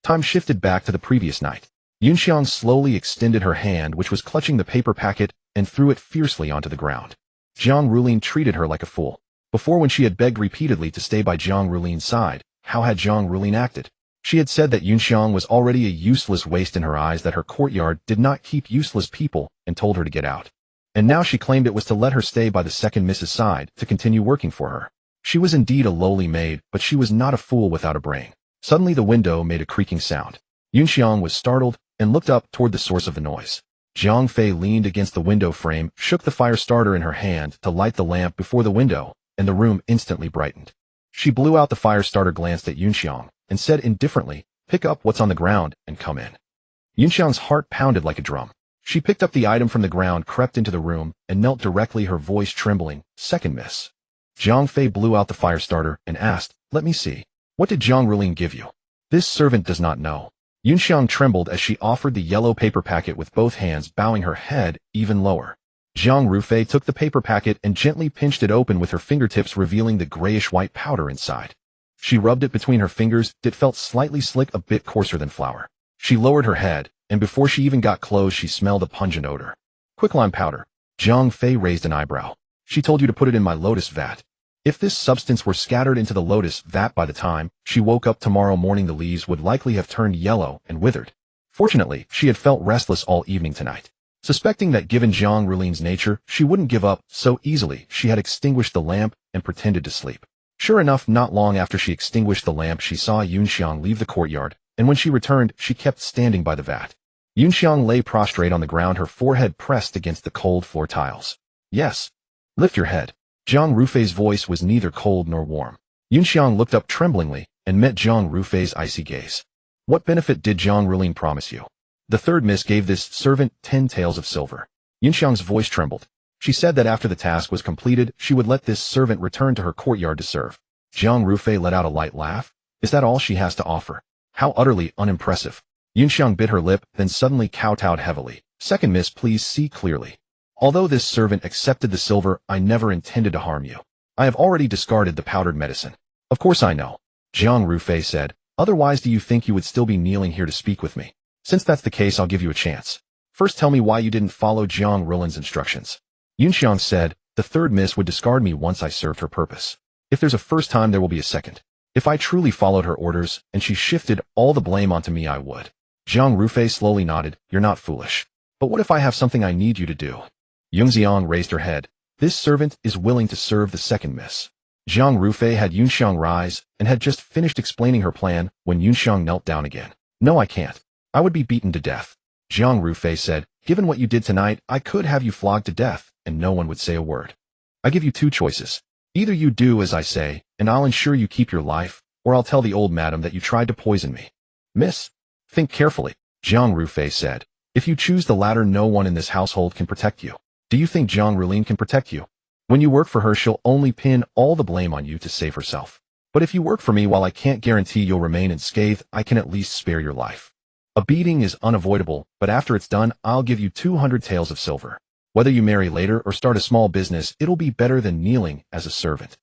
Time shifted back to the previous night. Yunxiang slowly extended her hand, which was clutching the paper packet, and threw it fiercely onto the ground. Zhang Rulin treated her like a fool. Before, when she had begged repeatedly to stay by Zhang Rulin's side, how had Zhang Rulin acted? She had said that Yunxiang was already a useless waste in her eyes, that her courtyard did not keep useless people, and told her to get out. And now she claimed it was to let her stay by the second Mrs. side, to continue working for her. She was indeed a lowly maid, but she was not a fool without a brain. Suddenly the window made a creaking sound. Yunxiang was startled, and looked up toward the source of the noise. Zhang Fei leaned against the window frame, shook the fire starter in her hand to light the lamp before the window, and the room instantly brightened. She blew out the fire starter, glanced at Yunxiang, and said indifferently, pick up what's on the ground and come in. Yunxiang's heart pounded like a drum. She picked up the item from the ground, crept into the room, and knelt directly, her voice trembling, second miss. Zhang Fei blew out the fire starter and asked, let me see. What did Zhang Rulin give you? This servant does not know. Yunxiang trembled as she offered the yellow paper packet with both hands, bowing her head even lower. Zhang Rufei took the paper packet and gently pinched it open with her fingertips, revealing the grayish-white powder inside. She rubbed it between her fingers. It felt slightly slick, a bit coarser than flour. She lowered her head, and before she even got close, she smelled a pungent odor. Quicklime powder. Zhang Fei raised an eyebrow. She told you to put it in my lotus vat. If this substance were scattered into the lotus vat by the time she woke up tomorrow morning, the leaves would likely have turned yellow and withered. Fortunately, she had felt restless all evening tonight. Suspecting that given Zhang Rulin's nature, she wouldn't give up so easily, she had extinguished the lamp and pretended to sleep. Sure enough, not long after she extinguished the lamp, she saw Yunxiang leave the courtyard, and when she returned, she kept standing by the vat. Yunxiang lay prostrate on the ground, her forehead pressed against the cold floor tiles. Yes. Lift your head. Zhang Rufei's voice was neither cold nor warm. Yunxiang looked up tremblingly and met Zhang Rufei's icy gaze. What benefit did Zhang Rulin promise you? The third miss gave this servant 10 taels of silver. Yunxiang's voice trembled. She said that after the task was completed, she would let this servant return to her courtyard to serve. Zhang Rufei let out a light laugh. Is that all she has to offer? How utterly unimpressive. Yunxiang bit her lip, then suddenly kowtowed heavily. Second miss, please see clearly. Although this servant accepted the silver, I never intended to harm you. I have already discarded the powdered medicine. Of course I know. Zhang Rufei said. Otherwise, do you think you would still be kneeling here to speak with me? Since that's the case, I'll give you a chance. First, tell me why you didn't follow Zhang Rulin's instructions. Yunxiang said, the third miss would discard me once I served her purpose. If there's a first time, there will be a second. If I truly followed her orders, and she shifted all the blame onto me, I would. Zhang Rufei slowly nodded. You're not foolish. But what if I have something I need you to do? Yunxiang raised her head. This servant is willing to serve the second miss. Jiang Rufei had Yunxiang rise and had just finished explaining her plan when Yunxiang knelt down again. No, I can't. I would be beaten to death. Jiang Rufei said, given what you did tonight, I could have you flogged to death, and no one would say a word. I give you two choices. Either you do as I say, and I'll ensure you keep your life, or I'll tell the old madam that you tried to poison me. Miss? Think carefully, Jiang Rufei said. If you choose the latter, no one in this household can protect you. Do you think Jiang Rulin can protect you? When you work for her, she'll only pin all the blame on you to save herself. But if you work for me, while I can't guarantee you'll remain unscathed, I can at least spare your life. A beating is unavoidable, but after it's done, I'll give you 200 taels of silver. Whether you marry later or start a small business, it'll be better than kneeling as a servant.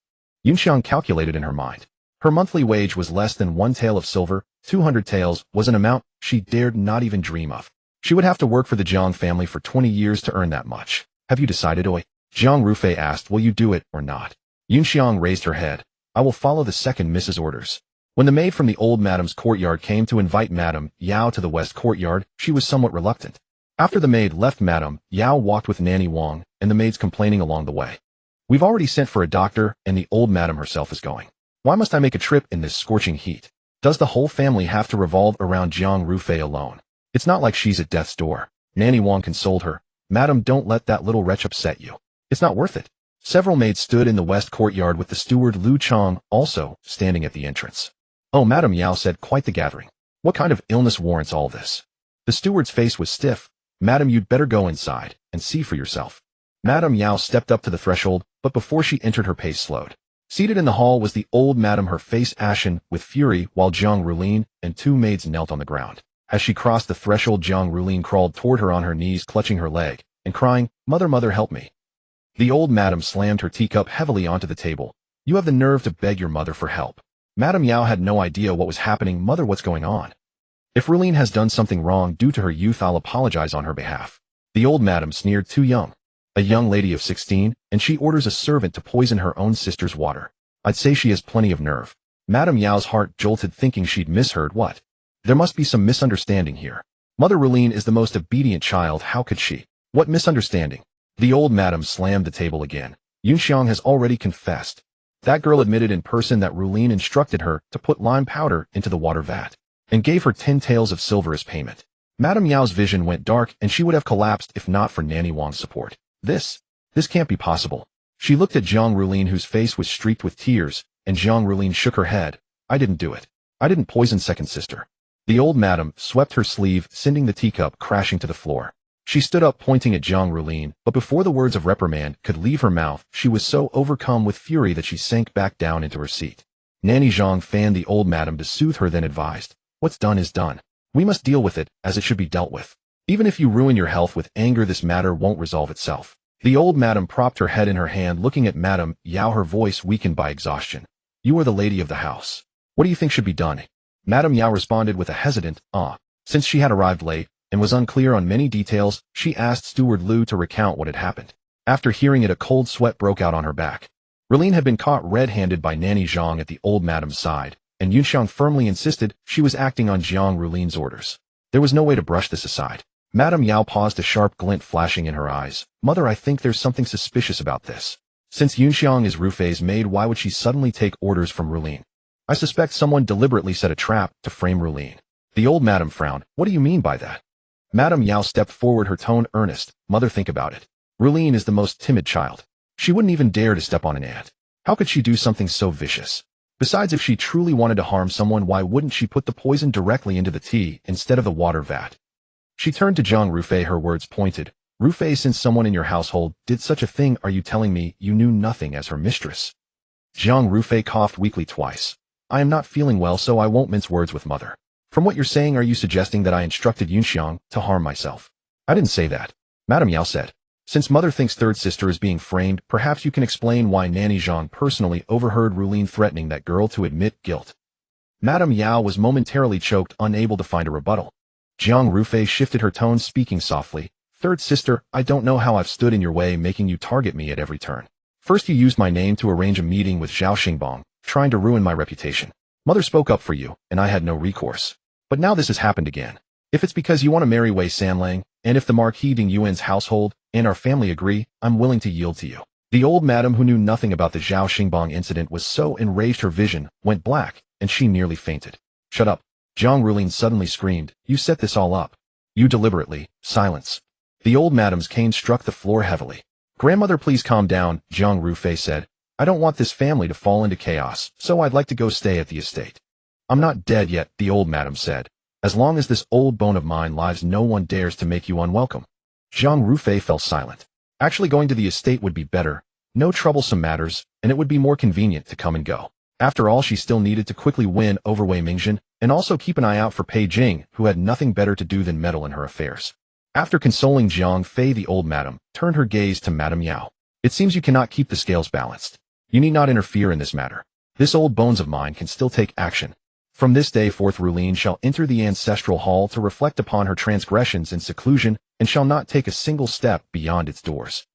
Yunxiang calculated in her mind. Her monthly wage was less than 1 tael of silver. 200 taels was an amount she dared not even dream of. She would have to work for the Jiang family for 20 years to earn that much. Have you decided, Oi? Jiang Rufei asked, will you do it or not? Yunxiang raised her head. I will follow the second Mrs. orders. When the maid from the old madam's courtyard came to invite Madame Yao to the west courtyard, she was somewhat reluctant. After the maid left, Madame Yao walked with Nanny Wang and the maids complaining along the way. We've already sent for a doctor and the old madam herself is going. Why must I make a trip in this scorching heat? Does the whole family have to revolve around Jiang Rufei alone? It's not like she's at death's door. Nanny Wang consoled her. Madam, don't let that little wretch upset you. It's not worth it. Several maids stood in the west courtyard with the steward Lu Chang also standing at the entrance. Oh, Madame Yao said, quite the gathering. What kind of illness warrants all this? The steward's face was stiff. Madam, you'd better go inside and see for yourself. Madame Yao stepped up to the threshold, but before she entered, her pace slowed. Seated in the hall was the old madam, her face ashen with fury, while Jiang Rulin and 2 maids knelt on the ground. As she crossed the threshold, Jiang Rulin crawled toward her on her knees, clutching her leg and crying, Mother, mother, help me. The old madam slammed her teacup heavily onto the table. You have the nerve to beg your mother for help. Madame Yao had no idea what was happening. Mother, what's going on? If Rulin has done something wrong due to her youth, I'll apologize on her behalf. The old madam sneered. Too young. A young lady of 16, and she orders a servant to poison her own sister's water. I'd say she has plenty of nerve. Madame Yao's heart jolted, thinking she'd misheard. What? There must be some misunderstanding here. Mother Rulin is the most obedient child. How could she? What misunderstanding? The old madam slammed the table again. Yunxiang has already confessed. That girl admitted in person that Rulin instructed her to put lime powder into the water vat and gave her 10 taels of silver as payment. Madame Yao's vision went dark, and she would have collapsed if not for Nanny Wang's support. This can't be possible. She looked at Jiang Rulin, whose face was streaked with tears, and Jiang Rulin shook her head. I didn't do it. I didn't poison second sister. The old madam swept her sleeve, sending the teacup crashing to the floor. She stood up, pointing at Jiang Rulin, but before the words of reprimand could leave her mouth, she was so overcome with fury that she sank back down into her seat. Nanny Zhang fanned the old madam to soothe her, then advised, what's done is done. We must deal with it as it should be dealt with. Even if you ruin your health with anger, this matter won't resolve itself. The old madam propped her head in her hand, looking at Madame Yao, her voice weakened by exhaustion. You are the lady of the house. What do you think should be done? Madame Yao responded with a hesitant, Since she had arrived late and was unclear on many details, she asked Steward Lu to recount what had happened. After hearing it, a cold sweat broke out on her back. Rulin had been caught red-handed by Nanny Zhang at the old madam's side, and Yunxiang firmly insisted she was acting on Jiang Rulin's orders. There was no way to brush this aside. Madame Yao paused, a sharp glint flashing in her eyes. Mother, I think there's something suspicious about this. Since Yunxiang is Rufei's maid, why would she suddenly take orders from Rulin? I suspect someone deliberately set a trap to frame Rulin. The old madam frowned. What do you mean by that? Madame Yao stepped forward, her tone earnest. Mother, think about it. Rulin is the most timid child. She wouldn't even dare to step on an ant. How could she do something so vicious? Besides, if she truly wanted to harm someone, why wouldn't she put the poison directly into the tea instead of the water vat? She turned to Jiang Rufei, her words pointed. Rufei, since someone in your household did such a thing, are you telling me you knew nothing as her mistress? Jiang Rufei coughed weakly twice. I am not feeling well, so I won't mince words with mother. From what you're saying, are you suggesting that I instructed Yunxiang to harm myself? I didn't say that. Madame Yao said. Since mother thinks third sister is being framed, perhaps you can explain why Nanny Zhang personally overheard Rulin threatening that girl to admit guilt. Madame Yao was momentarily choked, unable to find a rebuttal. Jiang Rufei shifted her tone, speaking softly. Third sister, I don't know how I've stood in your way, making you target me at every turn. First you used my name to arrange a meeting with Zhao Xingbang, trying to ruin my reputation. Mother spoke up for you, and I had no recourse. But now this has happened again. If it's because you want to marry Wei Sanlang, and if the Marquis de Yuan's household and our family agree, I'm willing to yield to you. The old madam, who knew nothing about the Zhao Xingbang incident, was so enraged her vision went black, and she nearly fainted. Shut up! Zhang Rulin suddenly screamed. You set this all up. You deliberately. Silence. The old madam's cane struck the floor heavily. Grandmother, please calm down, Zhang Rufei said. I don't want this family to fall into chaos, so I'd like to go stay at the estate. I'm not dead yet, the old madam said. As long as this old bone of mine lives, no one dares to make you unwelcome. Zhang Rufei fell silent. Actually, going to the estate would be better. No troublesome matters, and it would be more convenient to come and go. After all, she still needed to quickly win over Wei Mingzhen, and also keep an eye out for Pei Jing, who had nothing better to do than meddle in her affairs. After consoling Jiang Fei, the old madam turned her gaze to Madame Yao. It seems you cannot keep the scales balanced. You need not interfere in this matter. This old bones of mine can still take action. From this day forth, Rulin shall enter the ancestral hall to reflect upon her transgressions in seclusion, and shall not take a single step beyond its doors.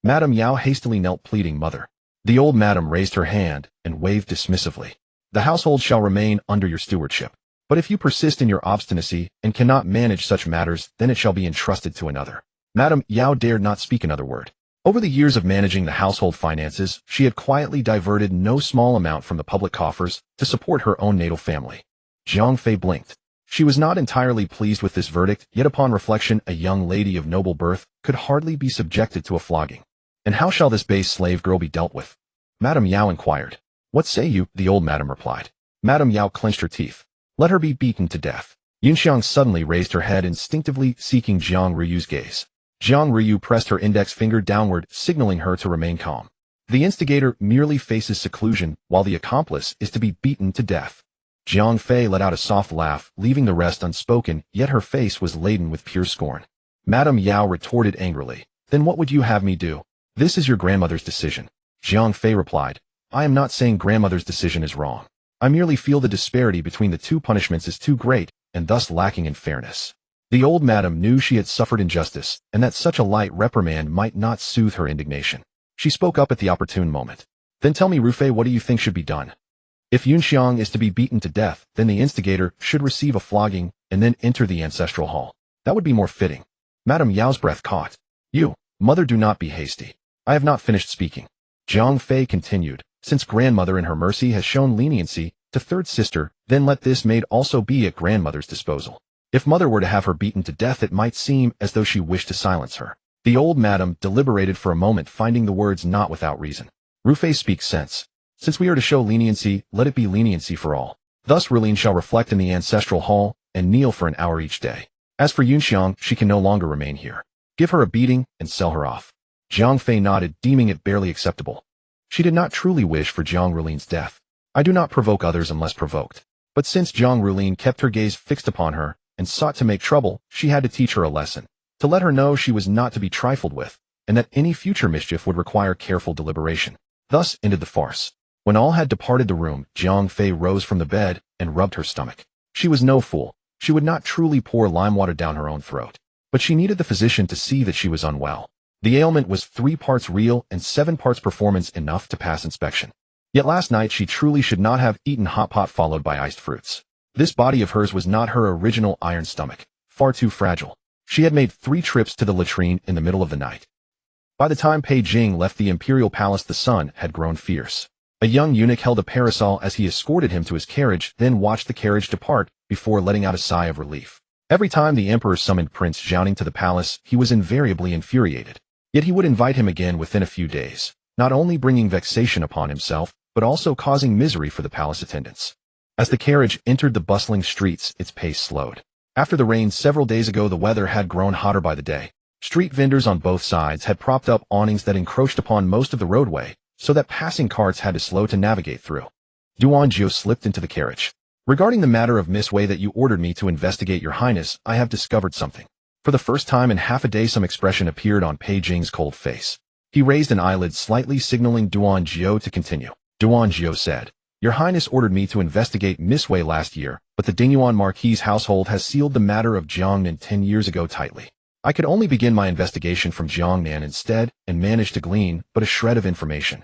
Madame Yao hastily knelt, pleading, Mother. The old madam raised her hand and waved dismissively. The household shall remain under your stewardship. But if you persist in your obstinacy and cannot manage such matters, then it shall be entrusted to another. Madame Yao dared not speak another word. Over the years of managing the household finances, she had quietly diverted no small amount from the public coffers to support her own natal family. Jiang Fei blinked. She was not entirely pleased with this verdict, yet upon reflection, a young lady of noble birth could hardly be subjected to a flogging. And how shall this base slave girl be dealt with? Madame Yao inquired. What say you? The old madam replied. Madame Yao clenched her teeth. Let her be beaten to death. Yunxiang suddenly raised her head, instinctively seeking Jiang Ruyu's gaze. Jiang Ruyu pressed her index finger downward, signaling her to remain calm. The instigator merely faces seclusion, while the accomplice is to be beaten to death. Jiang Fei let out a soft laugh, leaving the rest unspoken, yet her face was laden with pure scorn. Madame Yao retorted angrily. Then what would you have me do? This is your grandmother's decision. Jiang Fei replied. I am not saying grandmother's decision is wrong. I merely feel the disparity between the two punishments is too great, and thus lacking in fairness. The old madam knew she had suffered injustice, and that such a light reprimand might not soothe her indignation. She spoke up at the opportune moment. Then tell me, Rufei, what do you think should be done? If Yunxiang is to be beaten to death, then the instigator should receive a flogging, and then enter the ancestral hall. That would be more fitting. Madame Yao's breath caught. You, mother, do not be hasty. I have not finished speaking. Jiang Fei continued. Since grandmother in her mercy has shown leniency to third sister, then let this maid also be at grandmother's disposal. If mother were to have her beaten to death, it might seem as though she wished to silence her. The old madam deliberated for a moment, finding the words not without reason. Rufei speaks sense. Since we are to show leniency, let it be leniency for all. Thus Rulin shall reflect in the ancestral hall and kneel for an hour each day. As for Yunxiang, she can no longer remain here. Give her a beating and sell her off. Jiang Fei nodded, deeming it barely acceptable. She did not truly wish for Jiang Rulin's death. I do not provoke others unless provoked. But since Jiang Rulin kept her gaze fixed upon her and sought to make trouble, she had to teach her a lesson, to let her know she was not to be trifled with, and that any future mischief would require careful deliberation. Thus ended the farce. When all had departed the room, Jiang Fei rose from the bed and rubbed her stomach. She was no fool. She would not truly pour lime water down her own throat. But she needed the physician to see that she was unwell. The ailment was 3 parts real and 7 parts performance, enough to pass inspection. Yet last night she truly should not have eaten hot pot followed by iced fruits. This body of hers was not her original iron stomach, far too fragile. She had made 3 trips to the latrine in the middle of the night. By the time Pei Jing left the imperial palace, the sun had grown fierce. A young eunuch held a parasol as he escorted him to his carriage, then watched the carriage depart before letting out a sigh of relief. Every time the emperor summoned Prince Zhaoning to the palace, he was invariably infuriated. Yet he would invite him again within a few days, not only bringing vexation upon himself, but also causing misery for the palace attendants. As the carriage entered the bustling streets, its pace slowed. After the rain several days ago, the weather had grown hotter by the day. Street vendors on both sides had propped up awnings that encroached upon most of the roadway, so that passing carts had to slow to navigate through. Duan Jiu slipped into the carriage. Regarding the matter of Miss Wei that you ordered me to investigate, Your Highness, I have discovered something. For the first time in half a day, some expression appeared on Pei Jing's cold face. He raised an eyelid slightly, signaling Duan Jiu to continue. Duan Jiu said, Your Highness ordered me to investigate Miss Wei last year, but the Dingyuan Marquis household has sealed the matter of Jiangnan 10 years ago tightly. I could only begin my investigation from Jiangnan instead, and managed to glean but a shred of information.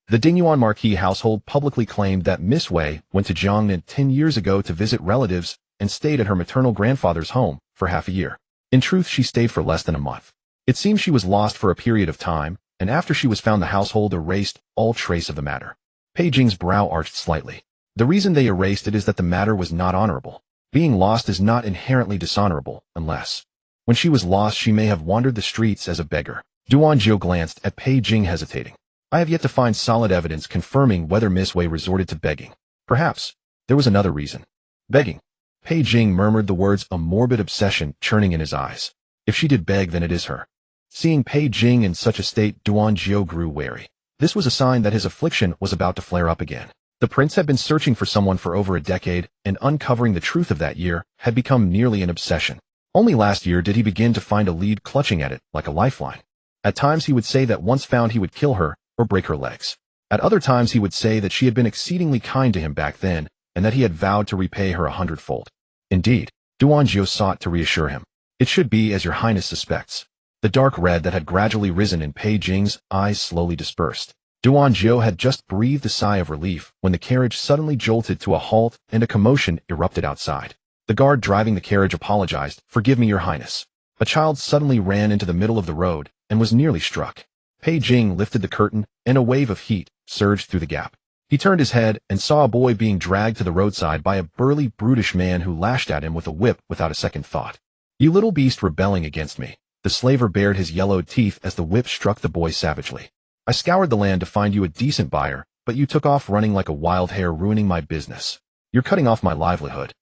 The Dingyuan Marquis household publicly claimed that Miss Wei went to Jiangnan 10 years ago to visit relatives and stayed at her maternal grandfather's home for half a year. In truth, she stayed for less than a month. It seems she was lost for a period of time, and after she was found, the household erased all trace of the matter. Pei Jing's brow arched slightly. The reason they erased it is that the matter was not honorable. Being lost is not inherently dishonorable, unless, when she was lost, she may have wandered the streets as a beggar. Jiaojiao glanced at Pei Jing, hesitating. I have yet to find solid evidence confirming whether Miss Wei resorted to begging. Perhaps there was another reason. Begging. Pei Jing murmured the words, a morbid obsession churning in his eyes. If she did beg, then it is her. Seeing Pei Jing in such a state, Jiaojiao grew wary. This was a sign that his affliction was about to flare up again. The prince had been searching for someone for over a decade, and uncovering the truth of that year had become nearly an obsession. Only last year did he begin to find a lead, clutching at it like a lifeline. At times he would say that once found he would kill her or break her legs. At other times he would say that she had been exceedingly kind to him back then, and that he had vowed to repay her 100-fold. Indeed, Jiaojiao sought to reassure him. It should be as your highness suspects. The dark red that had gradually risen in Pei Jing's eyes slowly dispersed. Jiaojiao had just breathed a sigh of relief when the carriage suddenly jolted to a halt and a commotion erupted outside. The guard driving the carriage apologized. Forgive me, your highness. A child suddenly ran into the middle of the road and was nearly struck. Pei Jing lifted the curtain, and a wave of heat surged through the gap. He turned his head and saw a boy being dragged to the roadside by a burly, brutish man who lashed at him with a whip without a second thought. You little beast, rebelling against me. The slaver bared his yellowed teeth as the whip struck the boy savagely. I scoured the land to find you a decent buyer, but you took off running like a wild hare, ruining my business. You're cutting off my livelihood.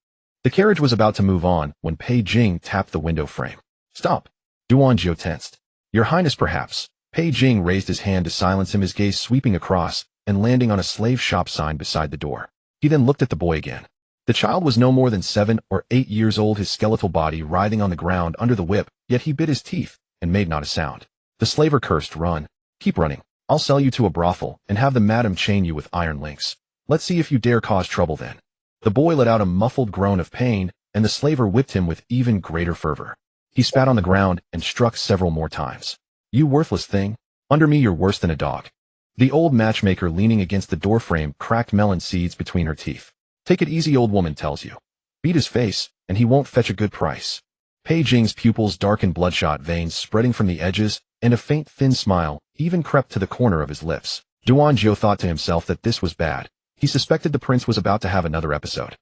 The carriage was about to move on when Pei Jing tapped the window frame. Stop. Jiaojiao tensed. Your highness, perhaps. Pei Jing raised his hand to silence him, his gaze sweeping across and landing on a slave shop sign beside the door. He then looked at the boy again. The child was no more than 7 or 8 years old, his skeletal body writhing on the ground under the whip, yet he bit his teeth and made not a sound. The slaver cursed. Run. Keep running. I'll sell you to a brothel and have the madam chain you with iron links. Let's see if you dare cause trouble then. The boy let out a muffled groan of pain, and the slaver whipped him with even greater fervor. He spat on the ground and struck several more times. You worthless thing. Under me you're worse than a dog. The old matchmaker leaning against the doorframe cracked melon seeds between her teeth. Take it easy, old woman tells you. Beat his face, and he won't fetch a good price. Pei Jing's pupils darkened, bloodshot veins spreading from the edges, and a faint thin smile even crept to the corner of his lips. Jiaojiao thought to himself that this was bad. He suspected the prince was about to have another episode.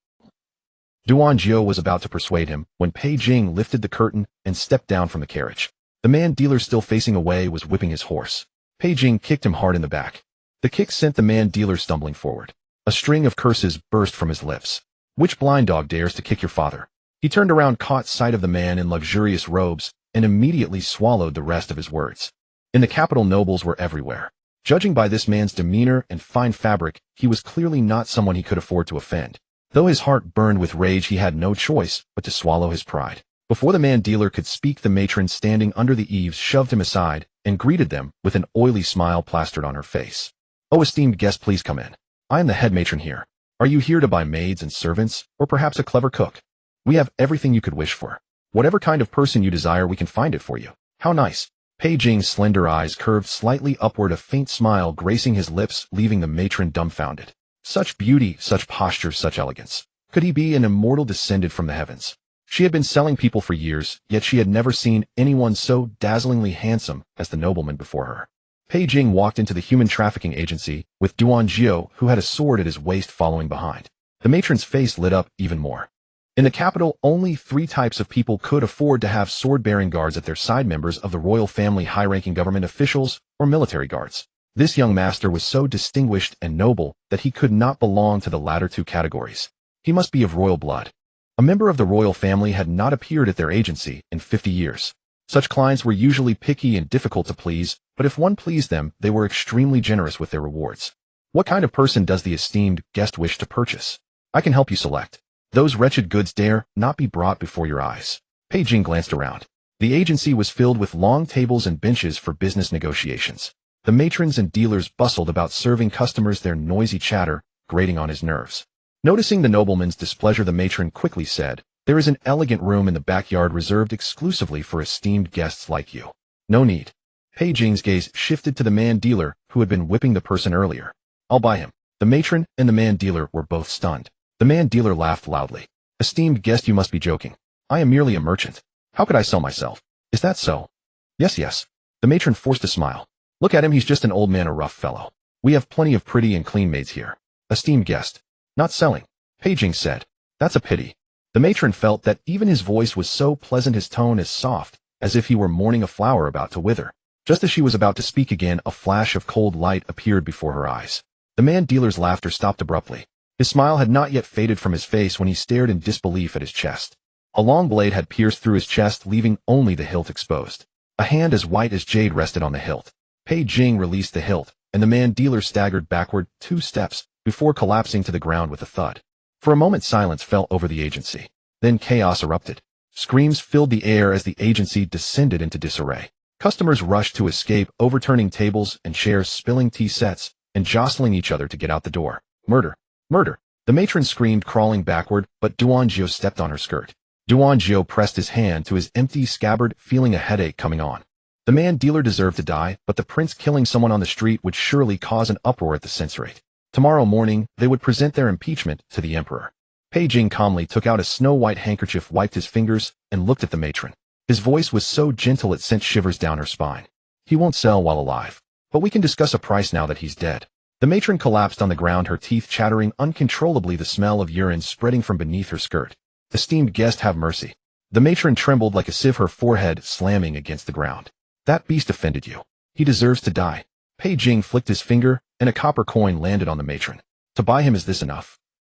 Jiaojiao was about to persuade him when Pei Jing lifted the curtain and stepped down from the carriage. The man dealer, still facing away, was whipping his horse. Pei Jing kicked him hard in the back. The kick sent the man dealer stumbling forward. A string of curses burst from his lips. Which blind dog dares to kick your father? He turned around, caught sight of the man in luxurious robes, and immediately swallowed the rest of his words. In the capital, nobles were everywhere. Judging by this man's demeanor and fine fabric, he was clearly not someone he could afford to offend. Though his heart burned with rage, he had no choice but to swallow his pride. Before the man dealer could speak, the matron standing under the eaves shoved him aside and greeted them with an oily smile plastered on her face. Oh, esteemed guest, please come in. I am the head matron here. Are you here to buy maids and servants, or perhaps a clever cook? We have everything you could wish for. Whatever kind of person you desire, we can find it for you. How nice. Pei Jing's slender eyes curved slightly upward, a faint smile gracing his lips, leaving the matron dumbfounded. Such beauty, such posture, such elegance. Could he be an immortal descended from the heavens? She had been selling people for years, yet she had never seen anyone so dazzlingly handsome as the nobleman before her. Pei Jing walked into the human trafficking agency, with Jiaojiao, who had a sword at his waist, following behind. The matron's face lit up even more. In the capital, only 3 types of people could afford to have sword-bearing guards at their side: members of the royal family, high-ranking government officials, or military guards. This young master was so distinguished and noble that he could not belong to the latter 2 categories. He must be of royal blood. A member of the royal family had not appeared at their agency in 50 years. Such clients were usually picky and difficult to please, but if one pleased them, they were extremely generous with their rewards. What kind of person does the esteemed guest wish to purchase? I can help you select. Those wretched goods dare not be brought before your eyes. Pei Jing glanced around. The agency was filled with long tables and benches for business negotiations. The matrons and dealers bustled about, serving customers, their noisy chatter grating on his nerves. Noticing the nobleman's displeasure, the matron quickly said, "There is an elegant room in the backyard reserved exclusively for esteemed guests like you. No need." Pei Jing's gaze shifted to the man dealer who had been whipping the person earlier. "I'll buy him." The matron and the man dealer were both stunned. The man dealer laughed loudly. "Esteemed guest, you must be joking. I am merely a merchant. How could I sell myself? Is that so? Yes, yes. The matron forced a smile. Look at him, he's just an old man, a rough fellow. We have plenty of pretty and clean maids here. Esteemed guest. Not selling. Pei Jing said. That's a pity. The matron felt that even his voice was so pleasant, his tone as soft, as if he were mourning a flower about to wither. Just as she was about to speak again, a flash of cold light appeared before her eyes. The man-dealer's laughter stopped abruptly. His smile had not yet faded from his face when he stared in disbelief at his chest. A long blade had pierced through his chest, leaving only the hilt exposed. A hand as white as jade rested on the hilt. Pei Jing released the hilt, and the man-dealer staggered backward 2 steps before collapsing to the ground with a thud. For a moment silence fell over the agency. Then chaos erupted. Screams filled the air as the agency descended into disarray. Customers rushed to escape, overturning tables and chairs, spilling tea sets, and jostling each other to get out the door. Murder! Murder! The matron screamed, crawling backward, but Duanjiao stepped on her skirt. Duanjiao pressed his hand to his empty scabbard, feeling a headache coming on. The man-dealer deserved to die, but the prince killing someone on the street would surely cause an uproar at the censorate. Tomorrow morning, they would present their impeachment to the emperor. Pei Jing calmly took out a snow-white handkerchief, wiped his fingers, and looked at the matron. His voice was so gentle it sent shivers down her spine. He won't sell while alive. But we can discuss a price now that he's dead. The matron collapsed on the ground, her teeth chattering uncontrollably, the smell of urine spreading from beneath her skirt. Esteemed guest, have mercy. The matron trembled like a sieve, her forehead slamming against the ground. That beast offended you. He deserves to die. Pei Jing flicked his finger, and a copper coin landed on the matron. To buy him, is this enough?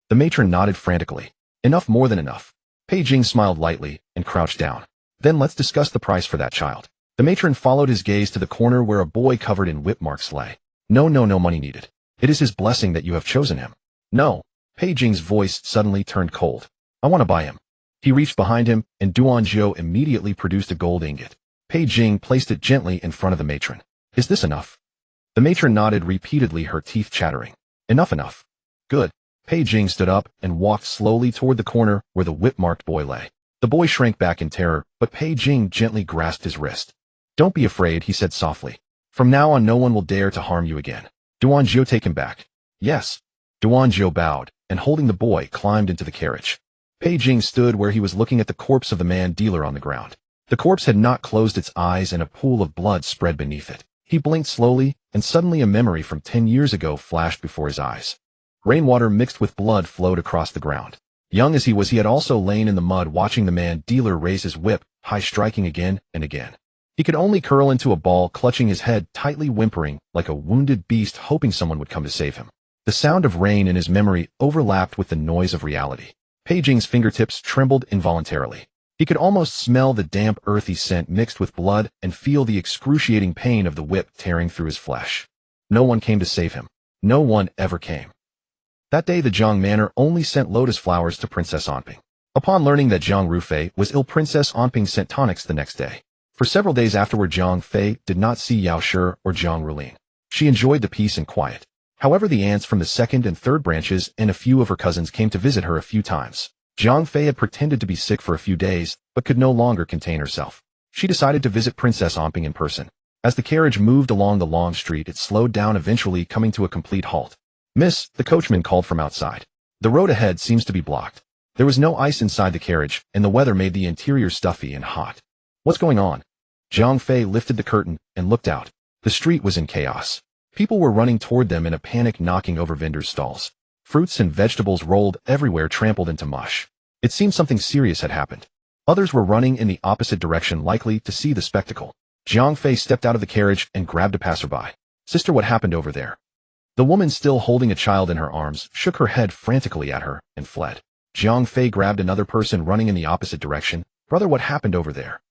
The matron nodded frantically. Enough, more than enough. Pei Jing smiled lightly and crouched down. Then let's discuss the price for that child. The matron followed his gaze to the corner where a boy covered in whip marks lay. No money needed. It is his blessing that you have chosen him. No. Pei Jing's voice suddenly turned cold. I want to buy him. He reached behind him, and Duanjiao immediately produced a gold ingot. Pei Jing placed it gently in front of the matron. Is this enough? The matron nodded repeatedly, her teeth chattering. Enough. Good. Pei Jing stood up and walked slowly toward the corner where the whip-marked boy lay. The boy shrank back in terror, but Pei Jing gently grasped his wrist. Don't be afraid, he said softly. From now on, no one will dare to harm you again. Duanjiao, take him back. Yes. Duanjiao bowed, and holding the boy, climbed into the carriage. Pei Jing stood where he was, looking at the corpse of the man-dealer on the ground. The corpse had not closed its eyes, and a pool of blood spread beneath it. He blinked slowly, and suddenly a memory from 10 years ago flashed before his eyes. Rainwater mixed with blood flowed across the ground. Young as he was, he had also lain in the mud watching the man-dealer raise his whip, high, striking again and again. He could only curl into a ball, clutching his head tightly, whimpering like a wounded beast, hoping someone would come to save him. The sound of rain in his memory overlapped with the noise of reality. Pei Jing's fingertips trembled involuntarily. He could almost smell the damp, earthy scent mixed with blood and feel the excruciating pain of the whip tearing through his flesh. No one came to save him. No one ever came. That day, the Jiang Manor only sent lotus flowers to Princess Anping. Upon learning that Jiang Rufei was ill, Princess Anping sent tonics the next day. For several days afterward, Jiang Fei did not see Yao Shi or Jiang Rulin. She enjoyed the peace and quiet. However, the aunts from the second and third branches and a few of her cousins came to visit her a few times. Jiang Fei had pretended to be sick for a few days, but could no longer contain herself. She decided to visit Princess Anping in person. As the carriage moved along the long street, it slowed down, eventually coming to a complete halt. Miss, the coachman called from outside. The road ahead seems to be blocked. There was no ice inside the carriage, and the weather made the interior stuffy and hot. What's going on? Jiang Fei lifted the curtain and looked out. The street was in chaos. People were running toward them in a panic, knocking over vendors' stalls. Fruits and vegetables rolled everywhere, trampled into mush. It seemed something serious had happened. Others were running in the opposite direction, likely to see the spectacle. Jiang Fei stepped out of the carriage and grabbed a passerby. Sister, what happened over there? The woman, still holding a child in her arms, shook her head frantically at her and fled. Jiang Fei grabbed another person running in the opposite direction. Brother, what happened over there?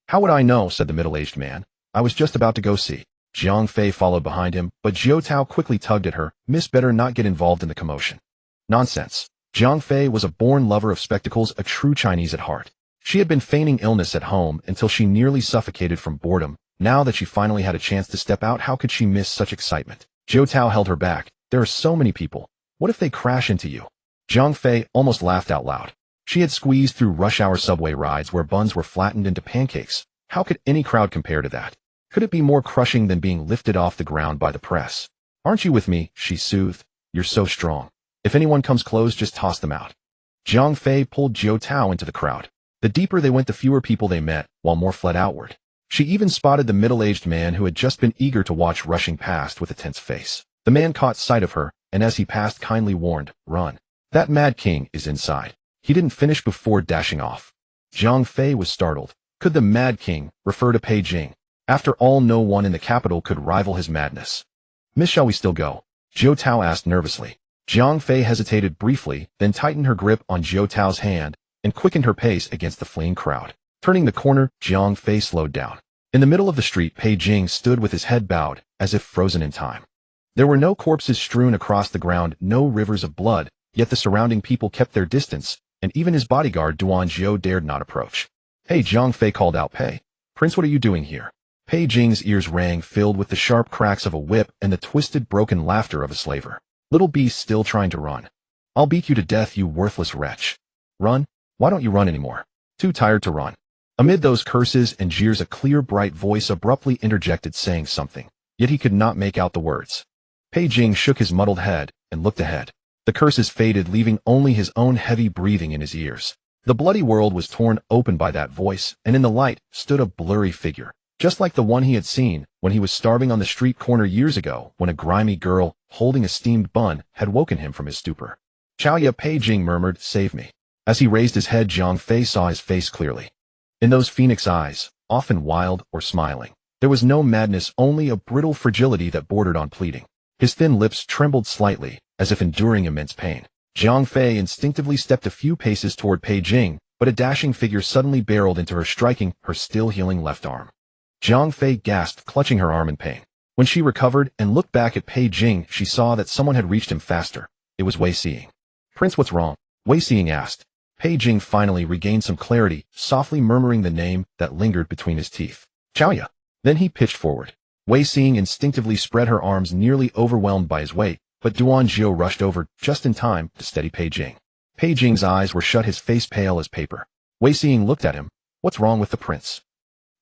How would I know, said the middle-aged man. I was just about to go see. Jiang Fei followed behind him, but Jiao Tao quickly tugged at her. Miss, better not get involved in the commotion. Nonsense. Jiang Fei was a born lover of spectacles, a true Chinese at heart. She had been feigning illness at home until she nearly suffocated from boredom. Now that she finally had a chance to step out, how could she miss such excitement? Jiao Tao held her back. There are so many people. What if they crash into you? Jiang Fei almost laughed out loud. She had squeezed through rush-hour subway rides where buns were flattened into pancakes. How could any crowd compare to that? Could it be more crushing than being lifted off the ground by the press? Aren't you with me? She soothed. You're so strong. If anyone comes close, just toss them out. Jiang Fei pulled Jiao Tao into the crowd. The deeper they went, the fewer people they met, while more fled outward. She even spotted the middle-aged man who had just been eager to watch rushing past with a tense face. The man caught sight of her, and as he passed kindly warned, "Run. That mad king is inside." He didn't finish before dashing off. Zhang Fei was startled. Could the mad king refer to Pei Jing? After all, no one in the capital could rival his madness. "Miss, shall we still go?" Zhou Tao asked nervously. Zhang Fei hesitated briefly, then tightened her grip on Zhou Tao's hand and quickened her pace against the fleeing crowd. Turning the corner, Zhang Fei slowed down. In the middle of the street, Pei Jing stood with his head bowed, as if frozen in time. There were no corpses strewn across the ground, no rivers of blood, yet the surrounding people kept their distance, and even his bodyguard Duan Zhou dared not approach. "Hey," Zhang Fei called out. "Pei, Prince, what are you doing here?" Pei Jing's ears rang, filled with the sharp cracks of a whip and the twisted, broken laughter of a slaver. "Little beast still trying to run. I'll beat you to death, you worthless wretch." "Run? Why don't you run anymore?" "Too tired to run." Amid those curses and jeers, a clear, bright voice abruptly interjected, saying something, yet he could not make out the words. Pei Jing shook his muddled head and looked ahead. The curses faded, leaving only his own heavy breathing in his ears. The bloody world was torn open by that voice, and in the light stood a blurry figure, just like the one he had seen when he was starving on the street corner years ago, when a grimy girl, holding a steamed bun, had woken him from his stupor. "Qiao Jiaojiao," Pei Jing murmured, "save me." As he raised his head, Zhang Fei saw his face clearly. In those phoenix eyes, often wild or smiling, there was no madness, only a brittle fragility that bordered on pleading. His thin lips trembled slightly, as if enduring immense pain. Zhang Fei instinctively stepped a few paces toward Pei Jing, but a dashing figure suddenly barreled into her, striking her still healing left arm. Zhang Fei gasped, clutching her arm in pain. When she recovered and looked back at Pei Jing, she saw that someone had reached him faster. It was Wei Xing. "Prince, what's wrong?" Wei Xing asked. Pei Jing finally regained some clarity, softly murmuring the name that lingered between his teeth. "Qiao Jiaojiao." Then he pitched forward. Wei Xing instinctively spread her arms, nearly overwhelmed by his weight, but Duan Zhou rushed over just in time to steady Pei Jing. Pei Jing's eyes were shut, his face pale as paper. Wei Xing looked at him. "What's wrong with the prince?"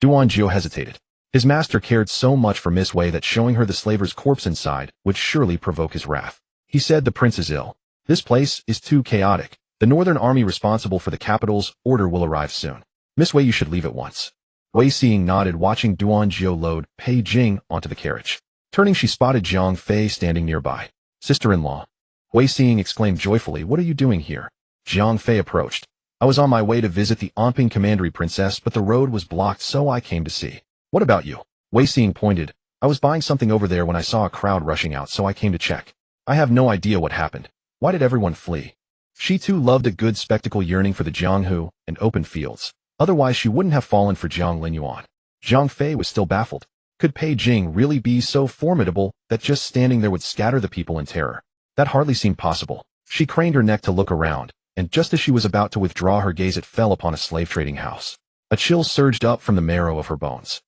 Duan Zhou hesitated. His master cared so much for Miss Wei that showing her the slaver's corpse inside would surely provoke his wrath. He said, "The prince is ill. This place is too chaotic. The northern army responsible for the capital's order will arrive soon. Miss Wei, you should leave at once." Wei Xing nodded, watching Duan Zhou load Pei Jing onto the carriage. Turning, she spotted Zhang Fei standing nearby. "Sister-in-law." Wei Xing exclaimed joyfully, "What are you doing here?" Zhang Fei approached. "I was on my way to visit the Anping commandery princess, but the road was blocked, so I came to see." "What about you?" Wei Xing pointed. "I was buying something over there when I saw a crowd rushing out, so I came to check. I have no idea what happened. Why did everyone flee?" She too loved a good spectacle, yearning for the Jianghu and open fields. Otherwise she wouldn't have fallen for Jiang Linyuan. Zhang Fei was still baffled. Could Pei Jing really be so formidable that just standing there would scatter the people in terror? That hardly seemed possible. She craned her neck to look around, and just as she was about to withdraw her gaze, it fell upon a slave-trading house. A chill surged up from the marrow of her bones.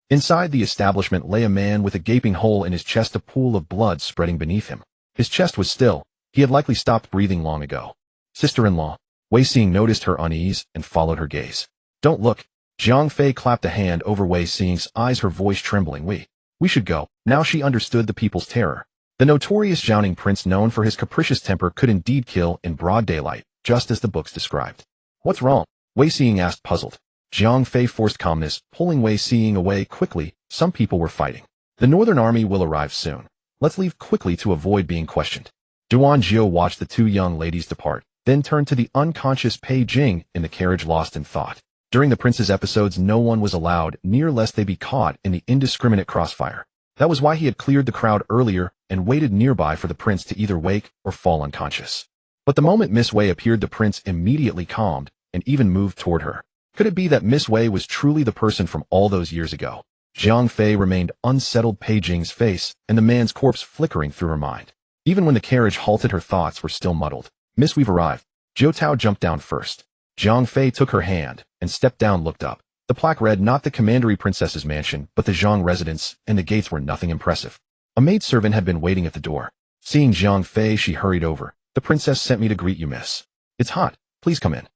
Inside the establishment lay a man with a gaping hole in his chest, a pool of blood spreading beneath him. His chest was still. He had likely stopped breathing long ago. "Sister-in-law." Wei Xing noticed her unease and followed her gaze. "Don't look." Zhang Fei clapped a hand over Wei Xing's eyes, her voice trembling. We should go." Now she understood the people's terror. The notorious Jiaoning prince, known for his capricious temper, could indeed kill in broad daylight, just as the books described. "What's wrong?" Wei Xing asked, puzzled. Zhang Fei forced calmness, pulling Wei Xing away quickly. "Some people were fighting. The northern army will arrive soon. Let's leave quickly to avoid being questioned." Duan Zhou watched the two young ladies depart, then turned to the unconscious Pei Jing in the carriage, lost in thought. During the prince's episodes, no one was allowed near lest they be caught in the indiscriminate crossfire. That was why he had cleared the crowd earlier and waited nearby for the prince to either wake or fall unconscious. But the moment Miss Wei appeared, the prince immediately calmed and even moved toward her. Could it be that Miss Wei was truly the person from all those years ago? Zhang Fei remained unsettled, Pei Jing's face and the man's corpse flickering through her mind. Even when the carriage halted, her thoughts were still muddled. "Miss, we've arrived." Zhou Tao jumped down first. Zhang Fei took her hand and stepped down, looked up. The plaque read not the commandery princess's mansion, but the Zhang residence, and the gates were nothing impressive. A maidservant had been waiting at the door. Seeing Zhang Fei, she hurried over. "The princess sent me to greet you, miss. It's hot. Please come in."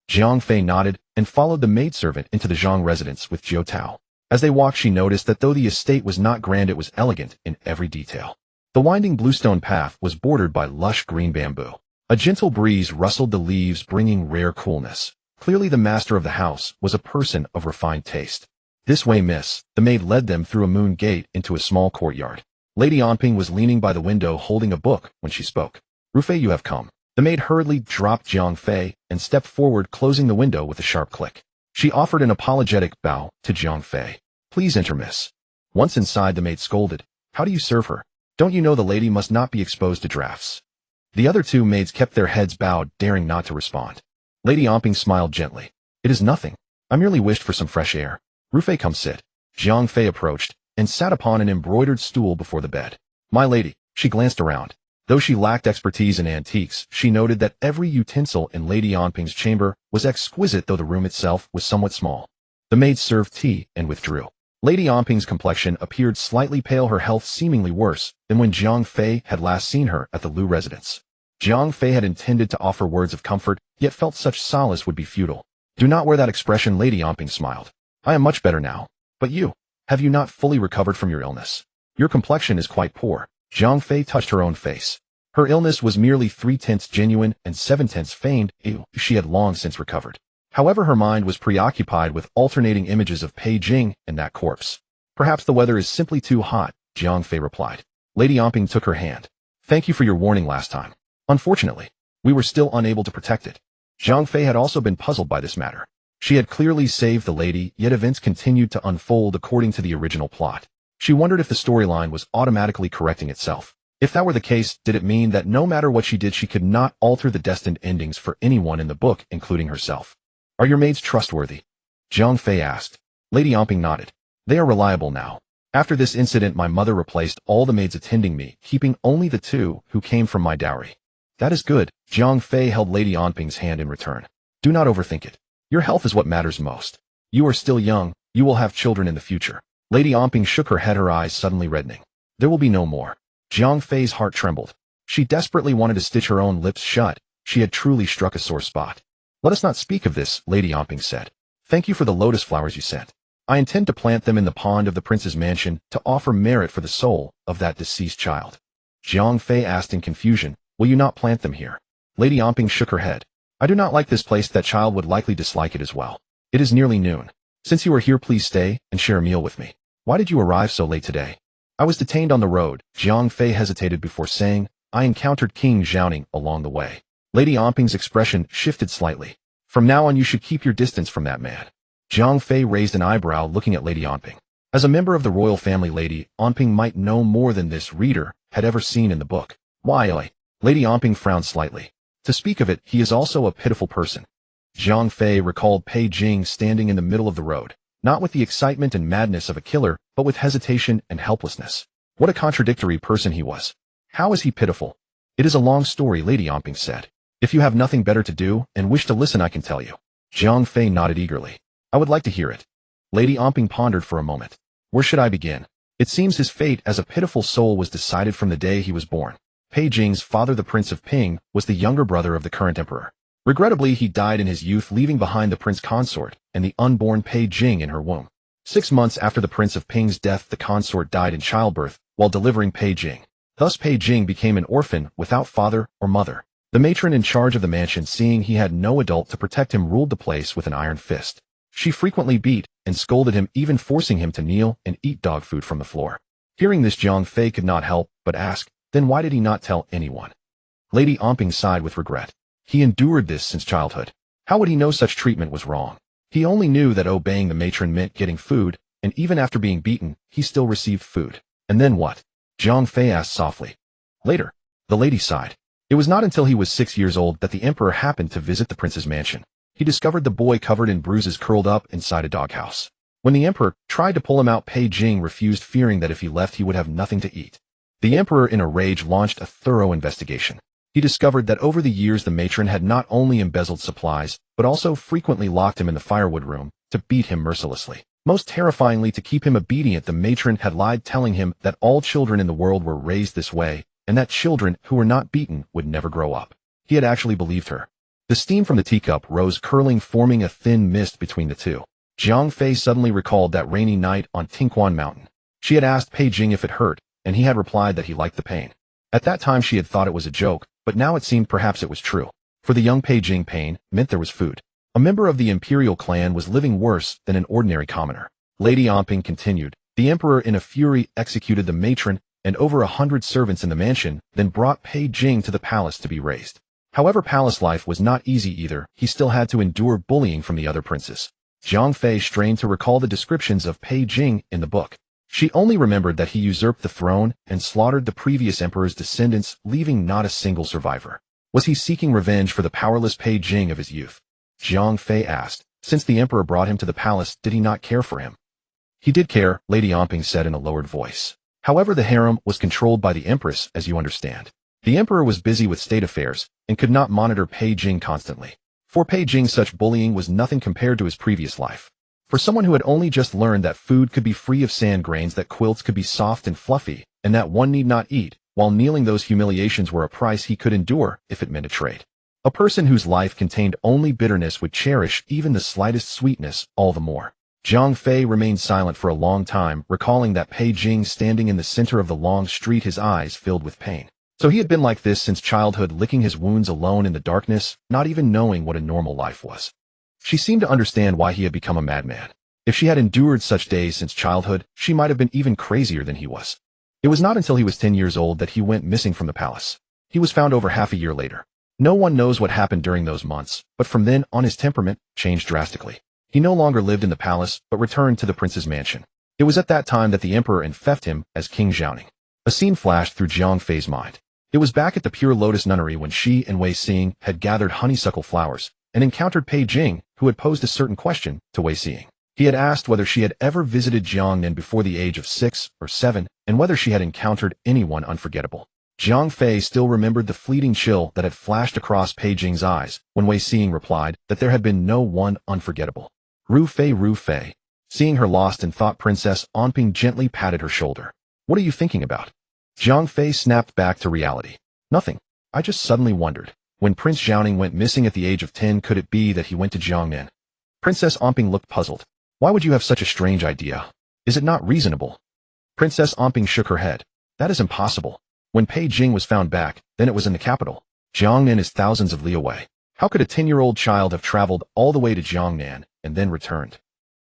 Zhang Fei nodded and followed the maidservant into the Zhang residence with Zhou Tao. As they walked, she noticed that though the estate was not grand, it was elegant in every detail. The winding bluestone path was bordered by lush green bamboo. A gentle breeze rustled the leaves, bringing rare coolness. Clearly the master of the house was a person of refined taste. "This way, miss." The maid led them through a moon gate into a small courtyard. Lady Onping was leaning by the window holding a book when she spoke. "Rufei, you have come." The maid hurriedly dropped Jiang Fei and stepped forward, closing the window with a sharp click. She offered an apologetic bow to Jiang Fei. "Please enter, miss." Once inside, the maid scolded, "How do you serve her? Don't you know the lady must not be exposed to drafts?" The other two maids kept their heads bowed, daring not to respond. Lady Onping smiled gently. "It is nothing. I merely wished for some fresh air. Rufei, come sit." Jiang Fei approached and sat upon an embroidered stool before the bed. "My lady." She glanced around. Though she lacked expertise in antiques, she noted that every utensil in Lady Onping's chamber was exquisite, though the room itself was somewhat small. The maid served tea and withdrew. Lady Onping's complexion appeared slightly pale, her health seemingly worse than when Jiang Fei had last seen her at the Lu residence. Jiang Fei had intended to offer words of comfort, yet felt such solace would be futile. "Do not wear that expression," Lady Onping smiled. "I am much better now. But you, have you not fully recovered from your illness? Your complexion is quite poor." Jiang Fei touched her own face. Her illness was merely 3/10 genuine and 7/10 feigned. She had long since recovered. However, her mind was preoccupied with alternating images of Pei Jing and that corpse. "Perhaps the weather is simply too hot," Jiang Fei replied. Lady Onping took her hand. "Thank you for your warning last time. Unfortunately, we were still unable to protect it." Jiang Fei had also been puzzled by this matter. She had clearly saved the lady, yet events continued to unfold according to the original plot. She wondered if the storyline was automatically correcting itself. If that were the case, did it mean that no matter what she did, she could not alter the destined endings for anyone in the book, including herself? "Are your maids trustworthy?" Jiang Fei asked. Lady Onping nodded. "They are reliable now. After this incident, my mother replaced all the maids attending me, keeping only the two who came from my dowry." "That is good." Jiang Fei held Lady Onping's hand in return. "Do not overthink it. Your health is what matters most. You are still young. You will have children in the future." Lady Onping shook her head, her eyes suddenly reddening. "There will be no more." Jiang Fei's heart trembled. She desperately wanted to stitch her own lips shut. She had truly struck a sore spot. "Let us not speak of this," Lady Onping said. "Thank you for the lotus flowers you sent. I intend to plant them in the pond of the prince's mansion to offer merit for the soul of that deceased child." Jiang Fei asked in confusion, "Will you not plant them here?" Lady Onping shook her head. "I do not like this place. That child would likely dislike it as well. It is nearly noon. Since you are here, please stay and share a meal with me." "Why did you arrive so late today?" "I was detained on the road." Jiang Fei hesitated before saying, "I encountered King Zhaoning along the way." Lady Onping's expression shifted slightly. "From now on, you should keep your distance from that man." Jiang Fei raised an eyebrow, looking at Lady Onping. As a member of the royal family, Lady Onping might know more than this reader had ever seen in the book. "Waaah I." Lady Onping frowned slightly. "To speak of it, he is also a pitiful person." Jiang Fei recalled Pei Jing standing in the middle of the road, not with the excitement and madness of a killer, but with hesitation and helplessness. What a contradictory person he was. How is he pitiful? "It is a long story," Lady Onping said. "If you have nothing better to do and wish to listen, I can tell you." Jiang Fei nodded eagerly. "I would like to hear it." Lady Onping pondered for a moment. "Where should I begin?" It seems his fate as a pitiful soul was decided from the day he was born. Pei Jing's father, the Prince of Ping, was the younger brother of the current emperor. Regrettably, he died in his youth, leaving behind the prince consort and the unborn Pei Jing in her womb. 6 months after the Prince of Ping's death, the consort died in childbirth while delivering Pei Jing. Thus Pei Jing became an orphan without father or mother. The matron in charge of the mansion, seeing he had no adult to protect him, ruled the place with an iron fist. She frequently beat and scolded him, even forcing him to kneel and eat dog food from the floor. Hearing this, Jiang Fei could not help but ask, then why did he not tell anyone? Lady Onping sighed with regret. He endured this since childhood. How would he know such treatment was wrong? He only knew that obeying the matron meant getting food, and even after being beaten, he still received food. And then what? Jiang Fei asked softly. Later, the lady sighed. It was not until he was 6 years old that the emperor happened to visit the prince's mansion. He discovered the boy covered in bruises, curled up inside a doghouse. When the emperor tried to pull him out, Pei Jing refused, fearing that if he left he would have nothing to eat. The emperor, in a rage, launched a thorough investigation. He discovered that over the years the matron had not only embezzled supplies, but also frequently locked him in the firewood room to beat him mercilessly. Most terrifyingly, to keep him obedient, the matron had lied, telling him that all children in the world were raised this way, and that children who were not beaten would never grow up. He had actually believed her. The steam from the teacup rose, curling, forming a thin mist between the two. Jiang Fei suddenly recalled that rainy night on Tinquan Mountain. She had asked Pei Jing if it hurt, and he had replied that he liked the pain. At that time she had thought it was a joke, but now it seemed perhaps it was true. For the young Pei Jing, pain meant there was food. A member of the imperial clan was living worse than an ordinary commoner. Lady Omping continued. The emperor in a fury executed the matron and over 100 servants in the mansion, then brought Pei Jing to the palace to be raised. However, palace life was not easy either. He still had to endure bullying from the other princes. Zhang Fei strained to recall the descriptions of Pei Jing in the book. She only remembered that he usurped the throne and slaughtered the previous emperor's descendants, leaving not a single survivor. Was he seeking revenge for the powerless Pei Jing of his youth? Zhang Fei asked. Since the emperor brought him to the palace, did he not care for him? He did care, Lady Omping said in a lowered voice. However, the harem was controlled by the empress, as you understand. The emperor was busy with state affairs and could not monitor Pei Jing constantly. For Pei Jing, such bullying was nothing compared to his previous life. For someone who had only just learned that food could be free of sand grains, that quilts could be soft and fluffy, and that one need not eat, while kneeling, those humiliations were a price he could endure if it meant a trade. A person whose life contained only bitterness would cherish even the slightest sweetness all the more. Zhang Fei remained silent for a long time, recalling that Pei Jing standing in the center of the long street, his eyes filled with pain. So he had been like this since childhood, licking his wounds alone in the darkness, not even knowing what a normal life was. She seemed to understand why he had become a madman. If she had endured such days since childhood, she might have been even crazier than he was. It was not until he was 10 years old that he went missing from the palace. He was found over half a year later. No one knows what happened during those months, but from then on his temperament changed drastically. He no longer lived in the palace, but returned to the prince's mansion. It was at that time that the emperor infected him as King Zhaoning. A scene flashed through Zhang Fei's mind. It was back at the Pure Lotus Nunnery when she and Wei Xing had gathered honeysuckle flowers and encountered Pei Jing, who had posed a certain question to Wei Xing. He had asked whether she had ever visited Jiangnan before the age of 6 or 7, and whether she had encountered anyone unforgettable. Zhang Fei still remembered the fleeting chill that had flashed across Pei Jing's eyes when Wei Xing replied that there had been no one unforgettable. Ru Fei. Seeing her lost in thought, Princess Onping gently patted her shoulder. What are you thinking about? Zhang Fei snapped back to reality. Nothing. I just suddenly wondered. When Prince Zhaoning went missing at the age of 10, could it be that he went to Jiangnan? Princess Onping looked puzzled. Why would you have such a strange idea? Is it not reasonable? Princess Onping shook her head. That is impossible. When Pei Jing was found back, then it was in the capital. Jiangnan is thousands of li away. How could a 10-year-old child have traveled all the way to Jiangnan and then returned?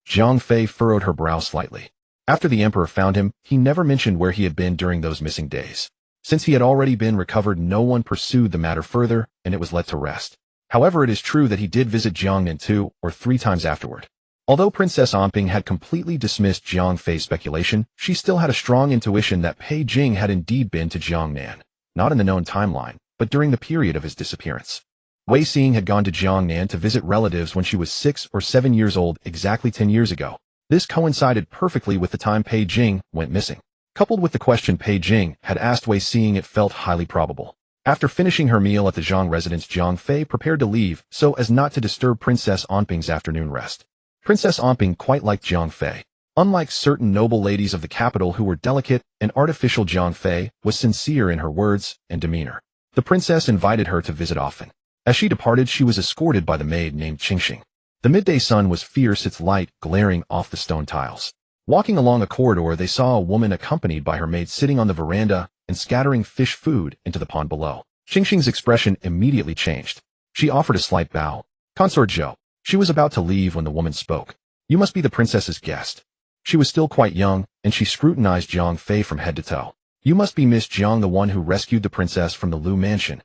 Zhang Fei furrowed her brow slightly. After the emperor found him, he never mentioned where he had been during those missing days. Since he had already been recovered, no one pursued the matter further, and it was let to rest. However, it is true that he did visit Jiangnan 2 or 3 times afterward. Although Princess Onping had completely dismissed Zhang Fei's speculation, she still had a strong intuition that Pei Jing had indeed been to Jiangnan, not in the known timeline, but during the period of his disappearance. Wei Xing had gone to Jiangnan to visit relatives when she was 6 or 7 years old, exactly 10 years ago. This coincided perfectly with the time Pei Jing went missing. Coupled with the question Pei Jing had asked Wei Xing, it felt highly probable. After finishing her meal at the Zhang residence, Zhang Fei prepared to leave so as not to disturb Princess Onping's afternoon rest. Princess Onping quite liked Zhang Fei. Unlike certain noble ladies of the capital who were delicate and artificial, Zhang Fei was sincere in her words and demeanor. The princess invited her to visit often. As she departed, she was escorted by the maid named Qingxing. The midday sun was fierce, its light glaring off the stone tiles. Walking along a corridor, they saw a woman accompanied by her maid sitting on the veranda and scattering fish food into the pond below. Qingxing's expression immediately changed. She offered a slight bow. Consort Zhou. She was about to leave when the woman spoke. You must be the princess's guest. She was still quite young, and she scrutinized Zhang Fei from head to toe. You must be Miss Jiang, the one who rescued the princess from the Lu mansion.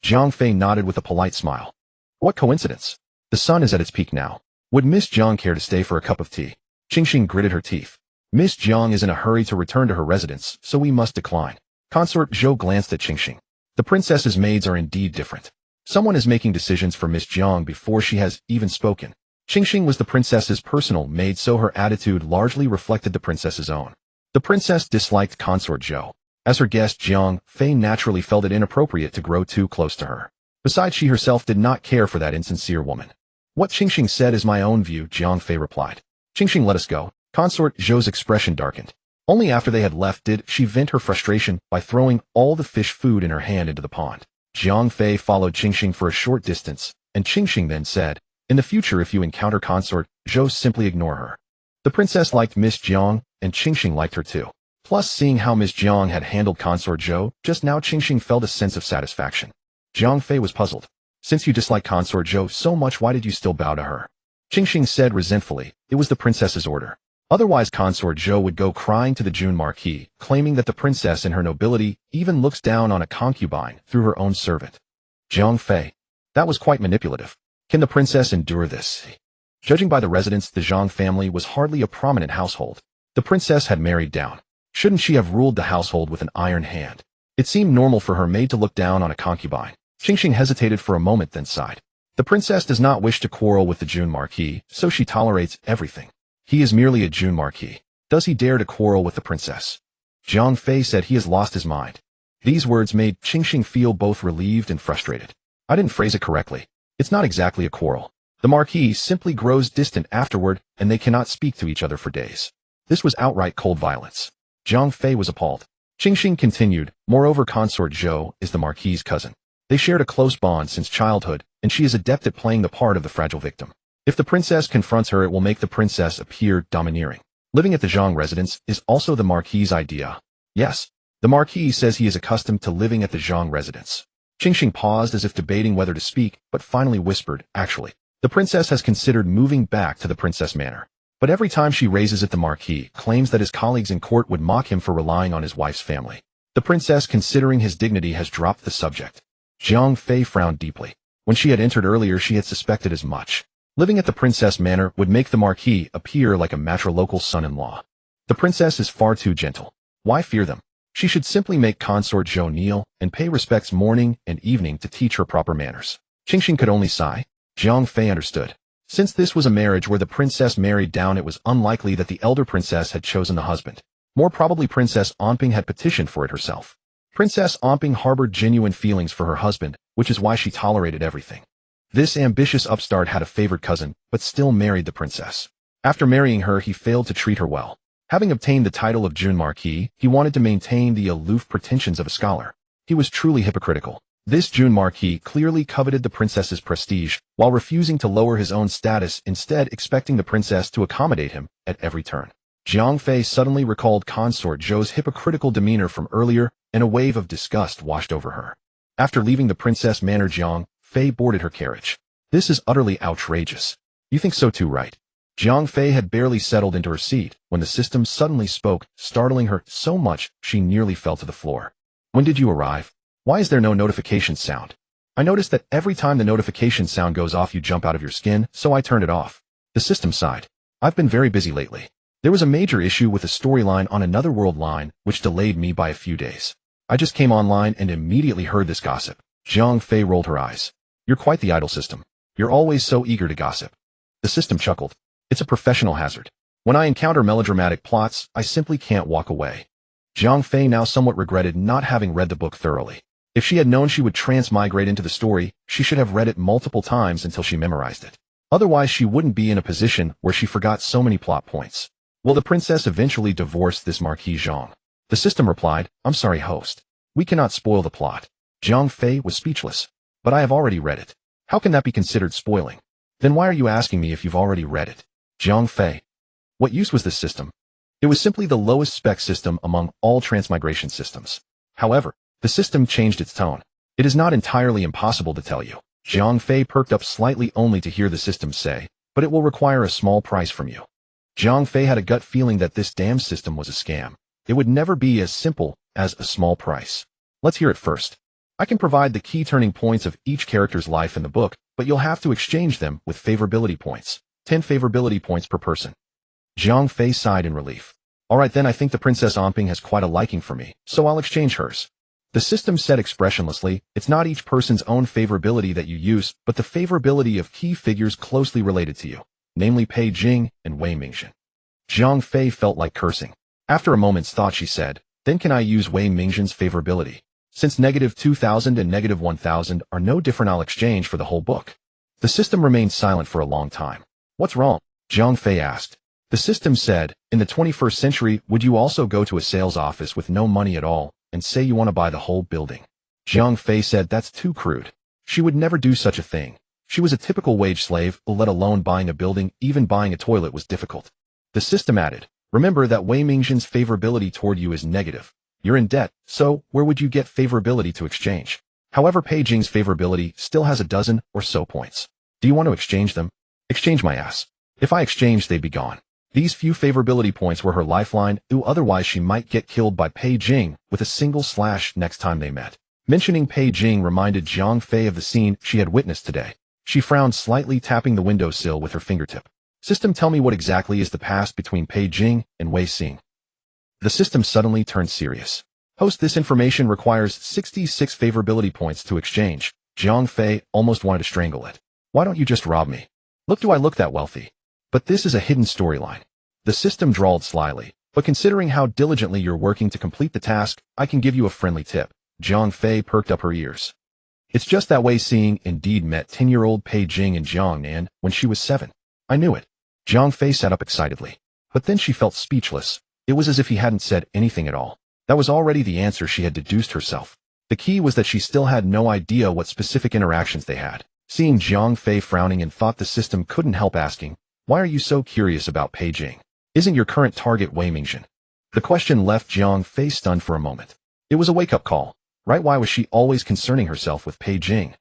Zhang Fei nodded with a polite smile. What coincidence. The sun is at its peak now. Would Miss Jiang care to stay for a cup of tea? Qingxing gritted her teeth. Miss Jiang is in a hurry to return to her residence, so we must decline. Consort Zhou glanced at Qingxing. The princess's maids are indeed different. Someone is making decisions for Miss Jiang before she has even spoken. Qingxing was the princess's personal maid, so her attitude largely reflected the princess's own. The princess disliked Consort Zhou. As her guest, Jiang Fei naturally felt it inappropriate to grow too close to her. Besides, she herself did not care for that insincere woman. What Qingxing said is my own view, Jiang Fei replied. Qingxing, let us go. Consort Zhou's expression darkened. Only after they had left did she vent her frustration by throwing all the fish food in her hand into the pond. Jiang Fei followed Qingxing for a short distance, and Qingxing then said, in the future, if you encounter Consort Zhou, simply ignore her. The princess liked Miss Jiang, and Qingxing liked her too. Plus, seeing how Miss Jiang had handled Consort Zhou just now, Qingxing felt a sense of satisfaction. Jiang Fei was puzzled. Since you dislike Consort Zhou so much, why did you still bow to her? Qingxing said resentfully. It was the princess's order. Otherwise Consort Zhou would go crying to the Jun Marquis, claiming that the princess in her nobility even looks down on a concubine through her own servant. Jiang Fei. That was quite manipulative. Can the princess endure this? Judging by the residents, the Zhang family was hardly a prominent household. The princess had married down. Shouldn't she have ruled the household with an iron hand? It seemed normal for her maid to look down on a concubine. Qingxing hesitated for a moment, then sighed. The princess does not wish to quarrel with the Jun Marquis, so she tolerates everything. He is merely a Jun Marquis. Does he dare to quarrel with the princess? Jiang Fei said he has lost his mind. These words made Qingxing feel both relieved and frustrated. I didn't phrase it correctly. It's not exactly a quarrel. The Marquis simply grows distant afterward, and they cannot speak to each other for days. This was outright cold violence. Jiang Fei was appalled. Qingxing continued, moreover Consort Zhou is the Marquis's cousin. They shared a close bond since childhood, and she is adept at playing the part of the fragile victim. If the princess confronts her, it will make the princess appear domineering. Living at the Zhang residence is also the Marquis's idea. Yes, the Marquis says he is accustomed to living at the Zhang residence. Qingxing paused as if debating whether to speak, but finally whispered, actually, the princess has considered moving back to the Princess Manor. But every time she raises it, the Marquis claims that his colleagues in court would mock him for relying on his wife's family. The princess, considering his dignity, has dropped the subject. Jiang Fei frowned deeply. When she had entered earlier, she had suspected as much. Living at the Princess Manor would make the Marquis appear like a matrilocal son-in-law. The princess is far too gentle. Why fear them? She should simply make Consort Zhou kneel and pay respects morning and evening to teach her proper manners. Qingxing could only sigh. Jiang Fei understood. Since this was a marriage where the princess married down, it was unlikely that the elder princess had chosen the husband. More probably Princess Onping had petitioned for it herself. Princess Onping harbored genuine feelings for her husband, which is why she tolerated everything. This ambitious upstart had a favored cousin, but still married the princess. After marrying her, he failed to treat her well. Having obtained the title of Jun Marquis, he wanted to maintain the aloof pretensions of a scholar. He was truly hypocritical. This Jun Marquis clearly coveted the princess's prestige, while refusing to lower his own status, instead expecting the princess to accommodate him at every turn. Jiang Fei suddenly recalled Consort Zhou's hypocritical demeanor from earlier, and a wave of disgust washed over her. After leaving the Princess Manor, Jiang Fei boarded her carriage. This is utterly outrageous. You think so too, right? Jiang Fei had barely settled into her seat when the system suddenly spoke, startling her so much she nearly fell to the floor. When did you arrive? Why is there no notification sound? I noticed that every time the notification sound goes off, you jump out of your skin, so I turned it off. The system sighed. I've been very busy lately. There was a major issue with a storyline on Another World line, which delayed me by a few days. I just came online and immediately heard this gossip. Jiang Fei rolled her eyes. You're quite the idle system. You're always so eager to gossip. The system chuckled. It's a professional hazard. When I encounter melodramatic plots, I simply can't walk away. Jiang Fei now somewhat regretted not having read the book thoroughly. If she had known she would transmigrate into the story, she should have read it multiple times until she memorized it. Otherwise, she wouldn't be in a position where she forgot so many plot points. Will the princess eventually divorce this Marquis Zhang? The system replied, I'm sorry, host. We cannot spoil the plot. Jiang Fei was speechless. But I have already read it. How can that be considered spoiling? Then why are you asking me if you've already read it? Jiang Fei. What use was this system? It was simply the lowest spec system among all transmigration systems. However, the system changed its tone. It is not entirely impossible to tell you. Jiang Fei perked up slightly only to hear the system say, but it will require a small price from you. Jiang Fei had a gut feeling that this damn system was a scam. It would never be as simple as a small price. Let's hear it first. I can provide the key turning points of each character's life in the book, but you'll have to exchange them with favorability points. 10 favorability points per person. Jiang Fei sighed in relief. Alright then, I think the Princess Onping has quite a liking for me, so I'll exchange hers. The system said expressionlessly, it's not each person's own favorability that you use, but the favorability of key figures closely related to you, namely Pei Jing and Wei Mingxin. Jiang Fei felt like cursing. After a moment's thought, she said, then can I use Wei Mingxin's favorability? Since -2000 and -1000 are no different, I'll exchange for the whole book. The system remained silent for a long time. What's wrong? Jiang Fei asked. The system said, in the 21st century, would you also go to a sales office with no money at all and say you want to buy the whole building? Jiang Fei said that's too crude. She would never do such a thing. She was a typical wage slave, let alone buying a building. Even buying a toilet was difficult. The system added, remember that Wei Mingxin's favorability toward you is negative. You're in debt, so where would you get favorability to exchange? However, Pei Jing's favorability still has a dozen or so points. Do you want to exchange them? Exchange my ass. If I exchanged, they'd be gone. These few favorability points were her lifeline, otherwise she might get killed by Pei Jing with a single slash next time they met. Mentioning Pei Jing reminded Zhang Fei of the scene she had witnessed today. She frowned slightly, tapping the windowsill with her fingertip. System, tell me what exactly is the past between Pei Jing and Wei Xing. The system suddenly turned serious. Host, this information requires 66 favorability points to exchange. Zhang Fei almost wanted to strangle it. Why don't you just rob me? Look, do I look that wealthy? But this is a hidden storyline. The system drawled slyly. But considering how diligently you're working to complete the task, I can give you a friendly tip. Zhang Fei perked up her ears. It's just that Wei Xing indeed met 10-year-old Pei Jing in Jiangnan when she was 7. I knew it. Zhang Fei sat up excitedly. But then she felt speechless. It was as if he hadn't said anything at all. That was already the answer she had deduced herself. The key was that she still had no idea what specific interactions they had. Seeing Zhang Fei frowning and thought the system couldn't help asking, why are you so curious about Pei Jing? Isn't your current target Wei Mingzhen? The question left Zhang Fei stunned for a moment. It was a wake-up call. Right? Why was she always concerning herself with Pei Jing?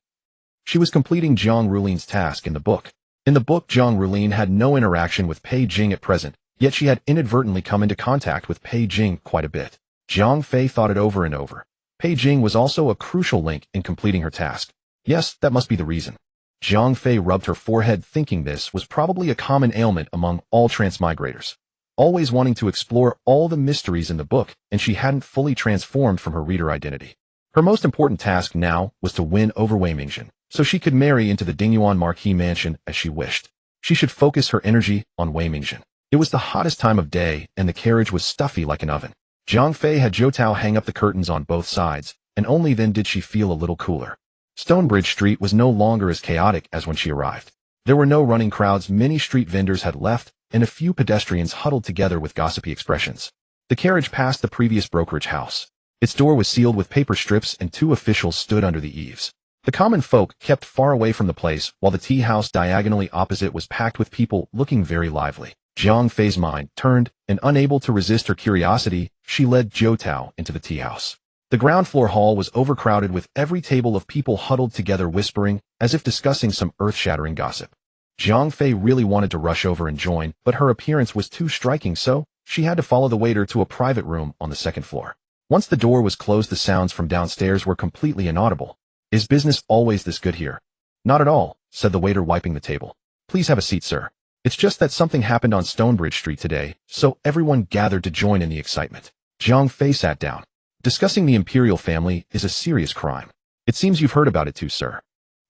She was completing Zhang Rulin's task in the book. In the book, Zhang Rulin had no interaction with Pei Jing at present, yet she had inadvertently come into contact with Pei Jing quite a bit. Zhang Fei thought it over and over. Pei Jing was also a crucial link in completing her task. Yes, that must be the reason. Zhang Fei rubbed her forehead, thinking this was probably a common ailment among all transmigrators. Always wanting to explore all the mysteries in the book, and she hadn't fully transformed from her reader identity. Her most important task now was to win over Wei Mingzhen, so she could marry into the Dingyuan Marquis mansion as she wished. She should focus her energy on Wei Mingzhen. It was the hottest time of day, and the carriage was stuffy like an oven. Zhang Fei had Jiaojiao hang up the curtains on both sides, and only then did she feel a little cooler. Stonebridge Street was no longer as chaotic as when she arrived. There were no running crowds, many street vendors had left, and a few pedestrians huddled together with gossipy expressions. The carriage passed the previous brokerage house. Its door was sealed with paper strips, and 2 officials stood under the eaves. The common folk kept far away from the place, while the tea house diagonally opposite was packed with people looking very lively. Zhang Fei's mind turned, and unable to resist her curiosity, she led Jiaojiao into the tea house. The ground floor hall was overcrowded, with every table of people huddled together whispering, as if discussing some earth-shattering gossip. Zhang Fei really wanted to rush over and join, but her appearance was too striking, so she had to follow the waiter to a private room on the 2nd floor. Once the door was closed, the sounds from downstairs were completely inaudible. Is business always this good here? Not at all, said the waiter, wiping the table. Please have a seat, sir. It's just that something happened on Stonebridge Street today, so everyone gathered to join in the excitement. Zhang Fei sat down. Discussing the imperial family is a serious crime. It seems you've heard about it too, sir.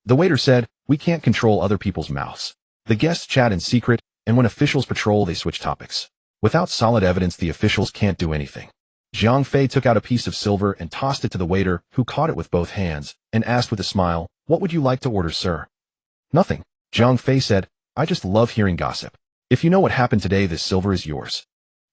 The waiter said, we can't control other people's mouths. The guests chat in secret, and when officials patrol, they switch topics. Without solid evidence, the officials can't do anything. Zhang Fei took out a piece of silver and tossed it to the waiter, who caught it with both hands, and asked with a smile, what would you like to order, sir? Nothing. Zhang Fei said, I just love hearing gossip. If you know what happened today, this silver is yours.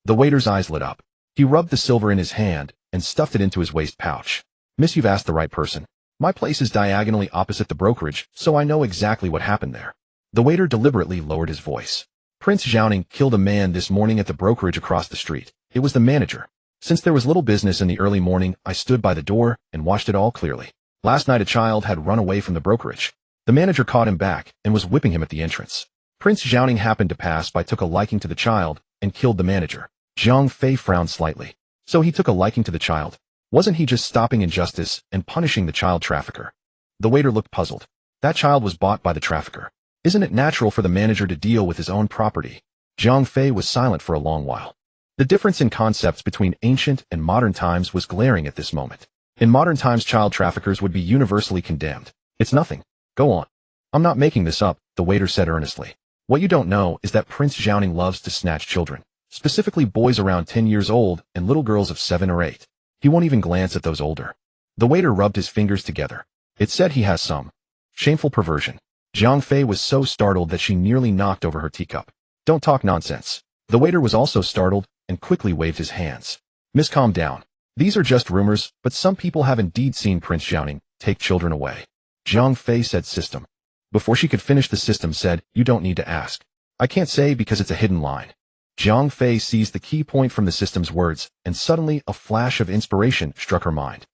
The waiter's eyes lit up. He rubbed the silver in his hand and stuffed it into his waist pouch. Miss, you've asked the right person. My place is diagonally opposite the brokerage, so I know exactly what happened there. The waiter deliberately lowered his voice. Prince Zhaoning killed a man this morning at the brokerage across the street. It was the manager. Since there was little business in the early morning, I stood by the door and watched it all clearly. Last night a child had run away from the brokerage. The manager caught him back and was whipping him at the entrance. Prince Zhaoning happened to pass by, took a liking to the child, and killed the manager. Zhang Fei frowned slightly. So he took a liking to the child. Wasn't he just stopping injustice and punishing the child trafficker? The waiter looked puzzled. That child was bought by the trafficker. Isn't it natural for the manager to deal with his own property? Zhang Fei was silent for a long while. The difference in concepts between ancient and modern times was glaring at this moment. In modern times, child traffickers would be universally condemned. It's nothing. Go on. I'm not making this up, the waiter said earnestly. What you don't know is that Prince Zhaoning loves to snatch children, specifically boys around 10 years old and little girls of 7 or 8. He won't even glance at those older. The waiter rubbed his fingers together. It said he has some shameful perversion. Zhang Fei was so startled that she nearly knocked over her teacup. Don't talk nonsense. The waiter was also startled and quickly waved his hands. Miss, calm down. These are just rumors, but some people have indeed seen Prince Zhaoning take children away. Zhang Fei said system. Before she could finish, the system said, you don't need to ask. I can't say because it's a hidden line. Zhang Fei seized the key point from the system's words, and suddenly a flash of inspiration struck her mind.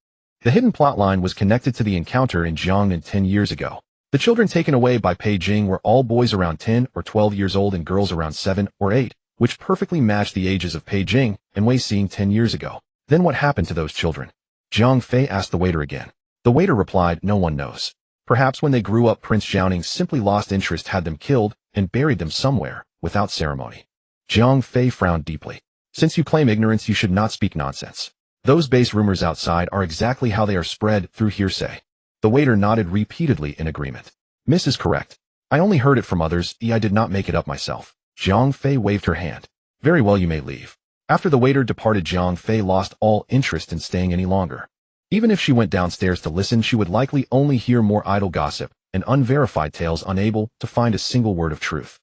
The hidden plotline was connected to the encounter in Jiangnan 10 years ago. The children taken away by Pei Jing were all boys around 10 or 12 years old and girls around 7 or 8, which perfectly matched the ages of Pei Jing and Wei Xing 10 years ago. Then what happened to those children? Jiang Fei asked the waiter again. The waiter replied, no one knows. Perhaps when they grew up, Prince Jiaoning simply lost interest, had them killed, and buried them somewhere, without ceremony. Jiang Fei frowned deeply. Since you claim ignorance, you should not speak nonsense. Those base rumors outside are exactly how they are spread, through hearsay. The waiter nodded repeatedly in agreement. Miss is correct. I only heard it from others, I did not make it up myself. Jiang Fei waved her hand. Very well, you may leave. After the waiter departed, Jiang Fei lost all interest in staying any longer. Even if she went downstairs to listen, she would likely only hear more idle gossip and unverified tales, unable to find a single word of truth.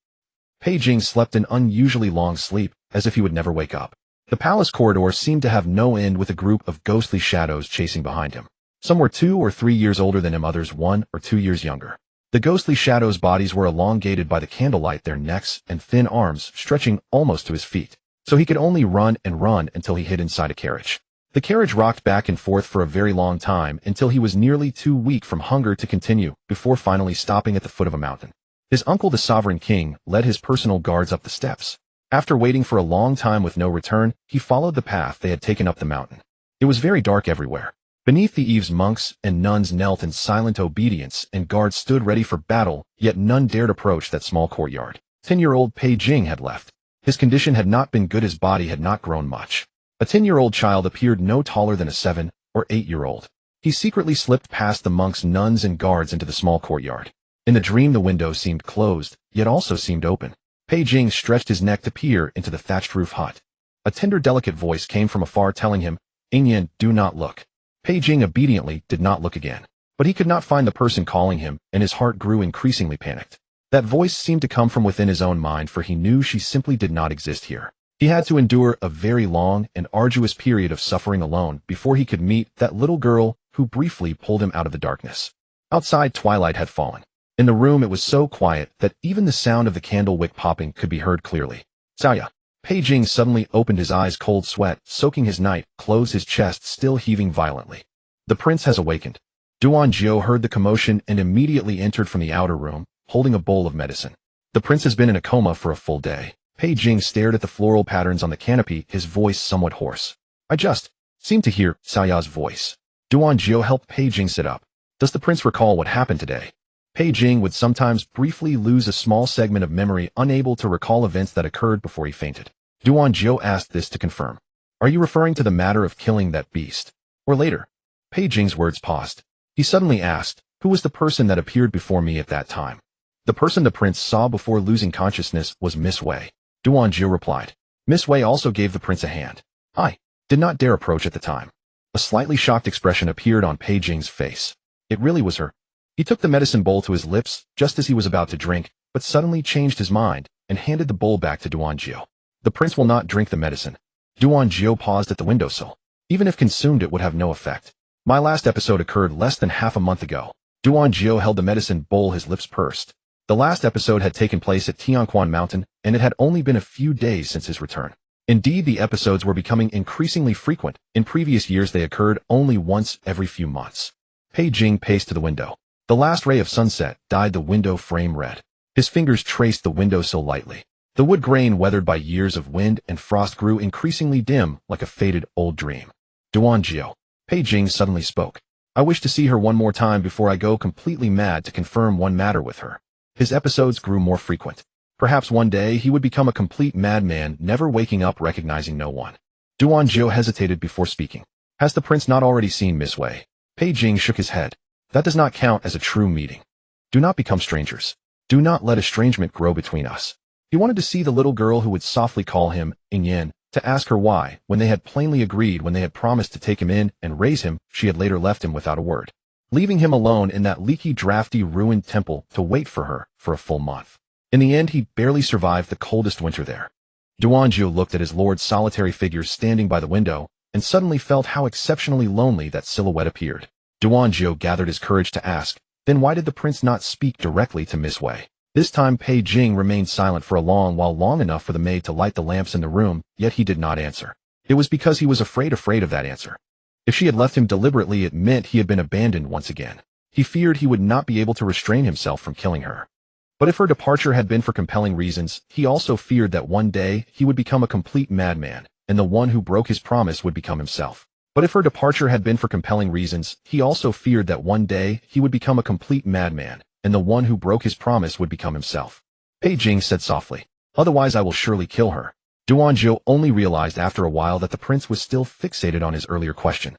Pei Jing slept an unusually long sleep, as if he would never wake up. The palace corridor seemed to have no end, with a group of ghostly shadows chasing behind him. Some were 2 or 3 years older than him, others 1 or 2 years younger. The ghostly shadows' bodies were elongated by the candlelight, their necks and thin arms stretching almost to his feet, so he could only run and run until he hid inside a carriage. The carriage rocked back and forth for a very long time, until he was nearly too weak from hunger to continue, before finally stopping at the foot of a mountain. His uncle, the sovereign king, led his personal guards up the steps. After waiting for a long time with no return, he followed the path they had taken up the mountain. It was very dark everywhere. Beneath the eaves, monks and nuns knelt in silent obedience, and guards stood ready for battle, yet none dared approach that small courtyard. 10-year-old Pei Jing had left. His condition had not been good, his body had not grown much. A 10-year-old child appeared no taller than a 7 or 8-year-old. He secretly slipped past the monks, nuns, and guards into the small courtyard. In the dream, the window seemed closed, yet also seemed open. Pei Jing stretched his neck to peer into the thatched roof hut. A tender, delicate voice came from afar telling him, "Ingyan, do not look." Pei Jing obediently did not look again. But he could not find the person calling him, and his heart grew increasingly panicked. That voice seemed to come from within his own mind, for he knew she simply did not exist here. He had to endure a very long and arduous period of suffering alone before he could meet that little girl who briefly pulled him out of the darkness. Outside, twilight had fallen. In the room, it was so quiet that even the sound of the candle wick popping could be heard clearly. "Xiaoya." Pei Jing suddenly opened his eyes, cold sweat soaking his night clothes, his chest still heaving violently. The prince has awakened. Duanjiao heard the commotion and immediately entered from the outer room, holding a bowl of medicine. The prince has been in a coma for a full day. Pei Jing stared at the floral patterns on the canopy, his voice somewhat hoarse. "I just seemed to hear Xiaoya's voice." Duanjiao helped Pei Jing sit up. "Does the prince recall what happened today?" Pei Jing would sometimes briefly lose a small segment of memory, unable to recall events that occurred before he fainted. Duanjiao asked this to confirm. "Are you referring to the matter of killing that beast? Or later?" Pei Jing's words paused. He suddenly asked, "Who was the person that appeared before me at that time?" The person the prince saw before losing consciousness was Miss Wei. Duanjiao replied. Miss Wei also gave the prince a hand. "I did not dare approach at the time." A slightly shocked expression appeared on Pei Jing's face. It really was her. He took the medicine bowl to his lips just as he was about to drink, but suddenly changed his mind and handed the bowl back to Duanjiao. "The prince will not drink the medicine." Duanjiao paused at the windowsill. "Even if consumed, it would have no effect. My last episode occurred less than half a month ago." Duanjiao held the medicine bowl, his lips pursed. The last episode had taken place at Tianquan Mountain, and it had only been a few days since his return. Indeed, the episodes were becoming increasingly frequent. In previous years, they occurred only once every few months. Pei Jing paced to the window. The last ray of sunset dyed the window frame red. His fingers traced the windowsill lightly. The wood grain, weathered by years of wind and frost, grew increasingly dim, like a faded old dream. "Duanjiao," Pei Jing suddenly spoke. "I wish to see her one more time before I go completely mad to confirm one matter with her." His episodes grew more frequent. Perhaps one day he would become a complete madman, never waking up, recognizing no one. Duanjiao hesitated before speaking. "Has the prince not already seen Miss Wei?" Pei Jing shook his head. "That does not count as a true meeting. Do not become strangers. Do not let estrangement grow between us." He wanted to see the little girl who would softly call him Ingyan, to ask her why, when they had plainly agreed, when they had promised to take him in and raise him, she had later left him without a word, leaving him alone in that leaky, drafty, ruined temple to wait for her for a full month. In the end, he barely survived the coldest winter there. Duanjiao looked at his lord's solitary figure standing by the window, and suddenly felt how exceptionally lonely that silhouette appeared. Duanjiao gathered his courage to ask, "Then why did the prince not speak directly to Miss Wei?" This time Pei Jing remained silent for a long while, long enough for the maid to light the lamps in the room, yet he did not answer. It was because he was afraid of that answer. If she had left him deliberately, it meant he had been abandoned once again. He feared he would not be able to restrain himself from killing her. But if her departure had been for compelling reasons, he also feared that one day he would become a complete madman, and the one who broke his promise would become himself. But if her departure had been for compelling reasons, he also feared that one day he would become a complete madman, and the one who broke his promise would become himself. Pei Jing said softly, "Otherwise I will surely kill her." Duanzhou only realized after a while that the prince was still fixated on his earlier question.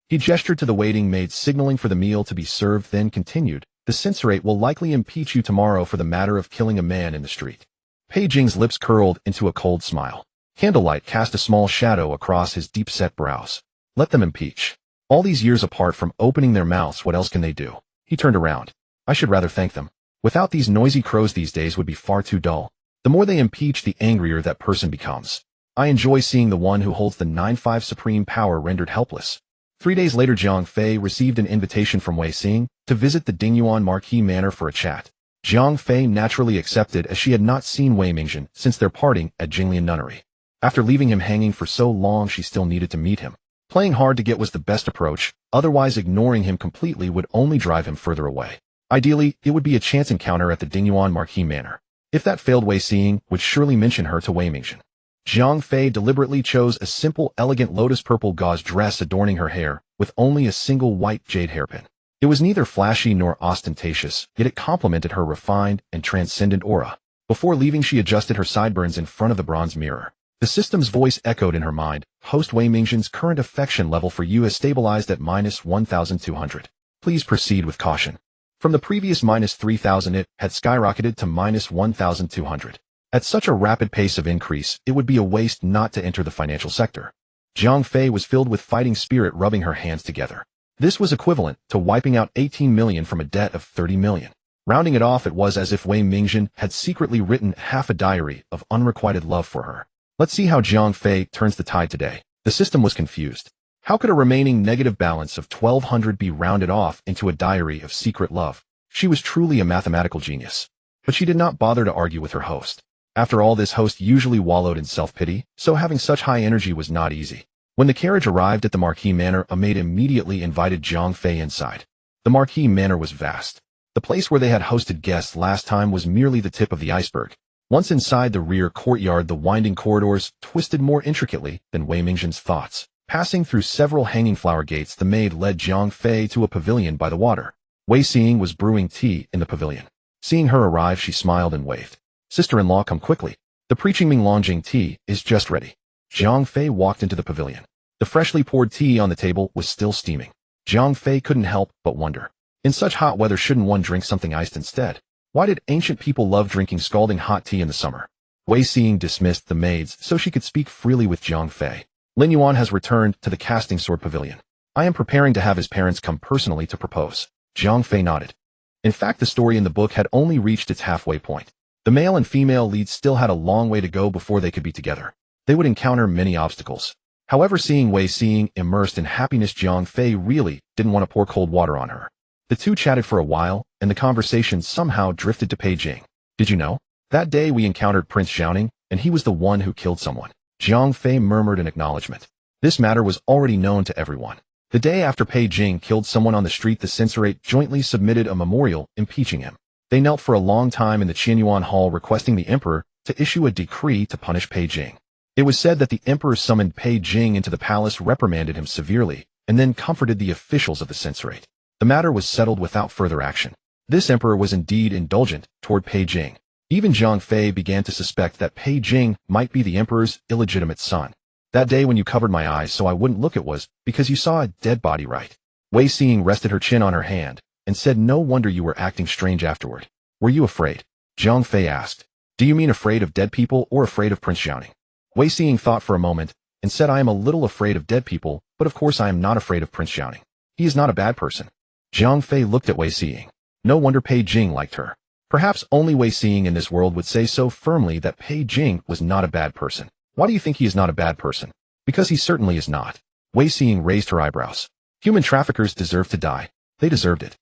He gestured to the waiting maid signaling for the meal to be served, then continued, "The censorate will likely impeach you tomorrow for the matter of killing a man in the street." Pei Jing's lips curled into a cold smile. Candlelight cast a small shadow across his deep-set brows. Let them impeach. All these years apart from opening their mouths, what else can they do? He turned around. I should rather thank them. Without these noisy crows, these days would be far too dull. The more they impeach, the angrier that person becomes. I enjoy seeing the one who holds the 9-5 supreme power rendered helpless. 3 days later, Jiang Fei received an invitation from Wei Xing to visit the Dingyuan Marquis Manor for a chat. Jiang Fei naturally accepted, as she had not seen Wei Mingzhen since their parting at Jinglian Nunnery. After leaving him hanging for so long, she still needed to meet him. Playing hard to get was the best approach, otherwise ignoring him completely would only drive him further away. Ideally, it would be a chance encounter at the Dingyuan Marquis Manor. If that failed, Wei Xing would surely mention her to Wei Mingzhen. Jiang Fei deliberately chose a simple, elegant lotus-purple gauze dress adorning her hair, with only a single white jade hairpin. It was neither flashy nor ostentatious, yet it complemented her refined and transcendent aura. Before leaving, she adjusted her sideburns in front of the bronze mirror. The system's voice echoed in her mind. Host Wei Mingzhen's current affection level for you has stabilized at -1,200. Please proceed with caution. From the previous -3,000, it had skyrocketed to -1,200. At such a rapid pace of increase, it would be a waste not to enter the financial sector. Jiang Fei was filled with fighting spirit, rubbing her hands together. This was equivalent to wiping out 18 million from a debt of 30 million. Rounding it off, it was as if Wei Mingzhen had secretly written half a diary of unrequited love for her. Let's see how Jiang Fei turns the tide today. The system was confused. How could a remaining negative balance of 1,200 be rounded off into a diary of secret love? She was truly a mathematical genius. But she did not bother to argue with her host. After all, this host usually wallowed in self-pity, so having such high energy was not easy. When the carriage arrived at the Marquis Manor, a maid immediately invited Jiang Fei inside. The Marquis Manor was vast. The place where they had hosted guests last time was merely the tip of the iceberg. Once inside the rear courtyard, the winding corridors twisted more intricately than Wei Mingzhen's thoughts. Passing through several hanging flower gates, the maid led Jiang Fei to a pavilion by the water. Wei Xing was brewing tea in the pavilion. Seeing her arrive, she smiled and waved. Sister-in-law, come quickly. The preaching Ming Longjing tea is just ready. Jiang Fei walked into the pavilion. The freshly poured tea on the table was still steaming. Jiang Fei couldn't help but wonder. In such hot weather, shouldn't one drink something iced instead? Why did ancient people love drinking scalding hot tea in the summer? Wei Xing dismissed the maids so she could speak freely with Jiang Fei. Lin Yuan has returned to the casting sword pavilion. I am preparing to have his parents come personally to propose. Jiang Fei nodded. In fact, the story in the book had only reached its halfway point. The male and female leads still had a long way to go before they could be together. They would encounter many obstacles. However, seeing Wei Xing immersed in happiness, Jiang Fei really didn't want to pour cold water on her. The two chatted for a while, and the conversation somehow drifted to Pei Jing. Did you know? That day we encountered Prince Xiaoning, and he was the one who killed someone. Jiang Fei murmured in acknowledgement. This matter was already known to everyone. The day after Pei Jing killed someone on the street, the censorate jointly submitted a memorial impeaching him. They knelt for a long time in the Qianyuan Hall, requesting the emperor to issue a decree to punish Pei Jing. It was said that the emperor summoned Pei Jing into the palace, reprimanded him severely, and then comforted the officials of the censorate. The matter was settled without further action. This emperor was indeed indulgent toward Pei Jing. Even Jiang Fei began to suspect that Pei Jing might be the emperor's illegitimate son. That day when you covered my eyes so I wouldn't look, it was because you saw a dead body, right? Wei Xing rested her chin on her hand and said, no wonder you were acting strange afterward. Were you afraid? Jiang Fei asked. Do you mean afraid of dead people or afraid of Prince Xiaoning? Wei Xing thought for a moment and said, I am a little afraid of dead people, but of course I am not afraid of Prince Xiaoning. He is not a bad person. Jiang Fei looked at Wei Xing. No wonder Pei Jing liked her. Perhaps only Wei Xing in this world would say so firmly that Pei Jing was not a bad person. Why do you think he is not a bad person? Because he certainly is not. Wei Xing raised her eyebrows. Human traffickers deserve to die. They deserved it.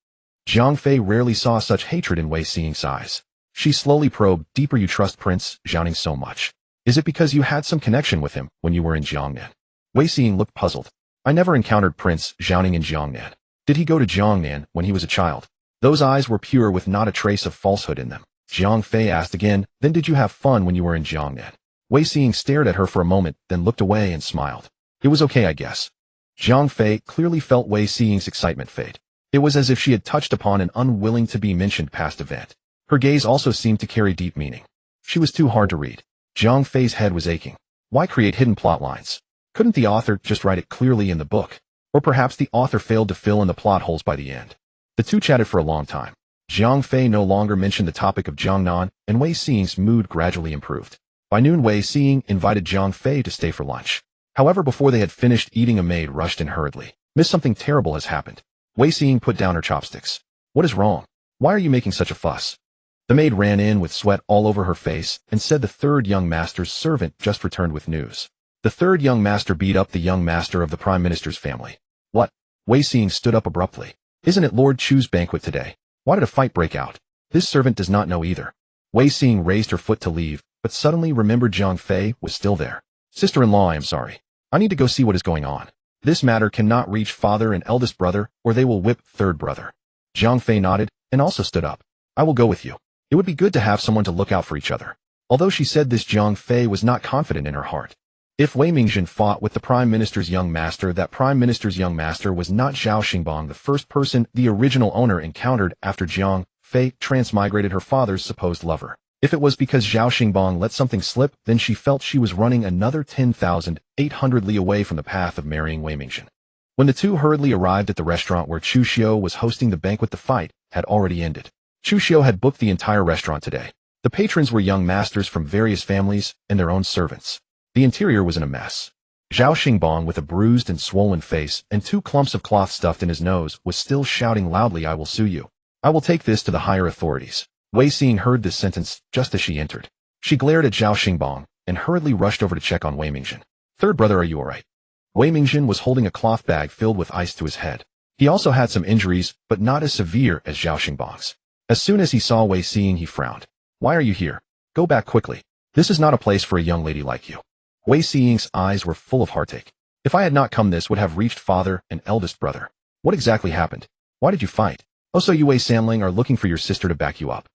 Jiang Fei rarely saw such hatred in Wei Xing's eyes. She slowly probed deeper. You trust Prince Xiaoning so much. Is it because you had some connection with him when you were in Jiangnan? Wei Xing looked puzzled. I never encountered Prince Zhaoning in Jiangnan. Did he go to Jiangnan when he was a child? Those eyes were pure with not a trace of falsehood in them. Jiang Fei asked again, then did you have fun when you were in Jiangnan? Wei Xing stared at her for a moment, then looked away and smiled. It was okay, I guess. Jiang Fei clearly felt Wei Xing's excitement fade. It was as if she had touched upon an unwilling-to-be-mentioned past event. Her gaze also seemed to carry deep meaning. She was too hard to read. Jiang Fei's head was aching. Why create hidden plot lines? Couldn't the author just write it clearly in the book? Or perhaps the author failed to fill in the plot holes by the end. The two chatted for a long time. Jiang Fei no longer mentioned the topic of Jiangnan, and Wei Xing's mood gradually improved. By noon, Wei Xing invited Jiang Fei to stay for lunch. However, before they had finished eating, a maid rushed in hurriedly. Miss, something terrible has happened. Wei Xing put down her chopsticks. What is wrong? Why are you making such a fuss? The maid ran in with sweat all over her face and said the third young master's servant just returned with news. The third young master beat up the young master of the prime minister's family. What? Wei Xing stood up abruptly. Isn't it Lord Chu's banquet today? Why did a fight break out? This servant does not know either. Wei Xing raised her foot to leave, but suddenly remembered Jiang Fei was still there. Sister-in-law, I am sorry. I need to go see what is going on. This matter cannot reach father and eldest brother, or they will whip third brother. Jiang Fei nodded, and also stood up. I will go with you. It would be good to have someone to look out for each other. Although she said this, Jiang Fei was not confident in her heart. If Wei Mingzhen fought with the Prime Minister's young master, that Prime Minister's young master was not Zhao Xingbang, the first person the original owner encountered after Jiang Fei transmigrated her father's supposed lover. If it was because Zhao Xingbang let something slip, then she felt she was running another 10,800 li away from the path of marrying Wei Mingzhen. When the two hurriedly arrived at the restaurant where Chu Xiao was hosting the banquet, the fight had already ended. Chu Xiao had booked the entire restaurant today. The patrons were young masters from various families and their own servants. The interior was in a mess. Zhao Xingbang, with a bruised and swollen face and 2 clumps of cloth stuffed in his nose, was still shouting loudly, I will sue you. I will take this to the higher authorities. Wei Xing heard this sentence just as she entered. She glared at Zhao Xingbang and hurriedly rushed over to check on Wei Mingzhen. Third brother, are you all right? Wei Mingzhen was holding a cloth bag filled with ice to his head. He also had some injuries, but not as severe as Zhao Xingbang's. As soon as he saw Wei Xing, he frowned. Why are you here? Go back quickly. This is not a place for a young lady like you. Wei Xing's eyes were full of heartache. If I had not come, this would have reached father and eldest brother. What exactly happened? Why did you fight? Oh, so you Wei Sanling are looking for your sister to back you up.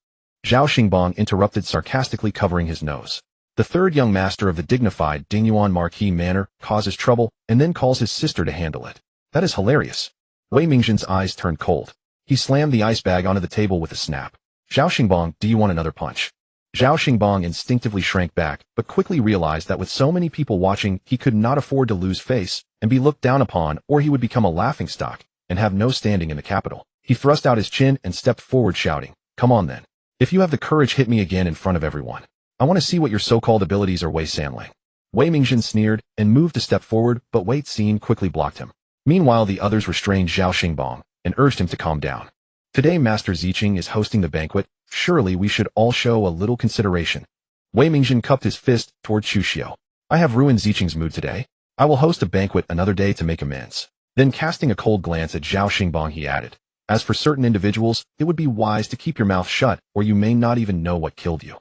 Zhao Xingbang interrupted, sarcastically covering his nose. The third young master of the dignified Dingyuan Marquis manor causes trouble and then calls his sister to handle it. That is hilarious. Wei Mingzhen's eyes turned cold. He slammed the ice bag onto the table with a snap. Zhao Xingbang, do you want another punch? Zhao Xingbang instinctively shrank back, but quickly realized that with so many people watching, he could not afford to lose face and be looked down upon, or he would become a laughingstock and have no standing in the capital. He thrust out his chin and stepped forward, shouting, Come on then. If you have the courage, hit me again in front of everyone. I want to see what your so-called abilities are, Wei Sanling. Wei Mingzhen sneered and moved to step forward, but Wei Xin quickly blocked him. Meanwhile, the others restrained Zhao Xingbang and urged him to calm down. Today Master Ziqing is hosting the banquet. Surely we should all show a little consideration. Wei Mingzhen cupped his fist toward Chu Xiao. I have ruined Ziqing's mood today. I will host a banquet another day to make amends. Then, casting a cold glance at Zhao Xingbang, he added, As for certain individuals, it would be wise to keep your mouth shut, or you may not even know what killed you.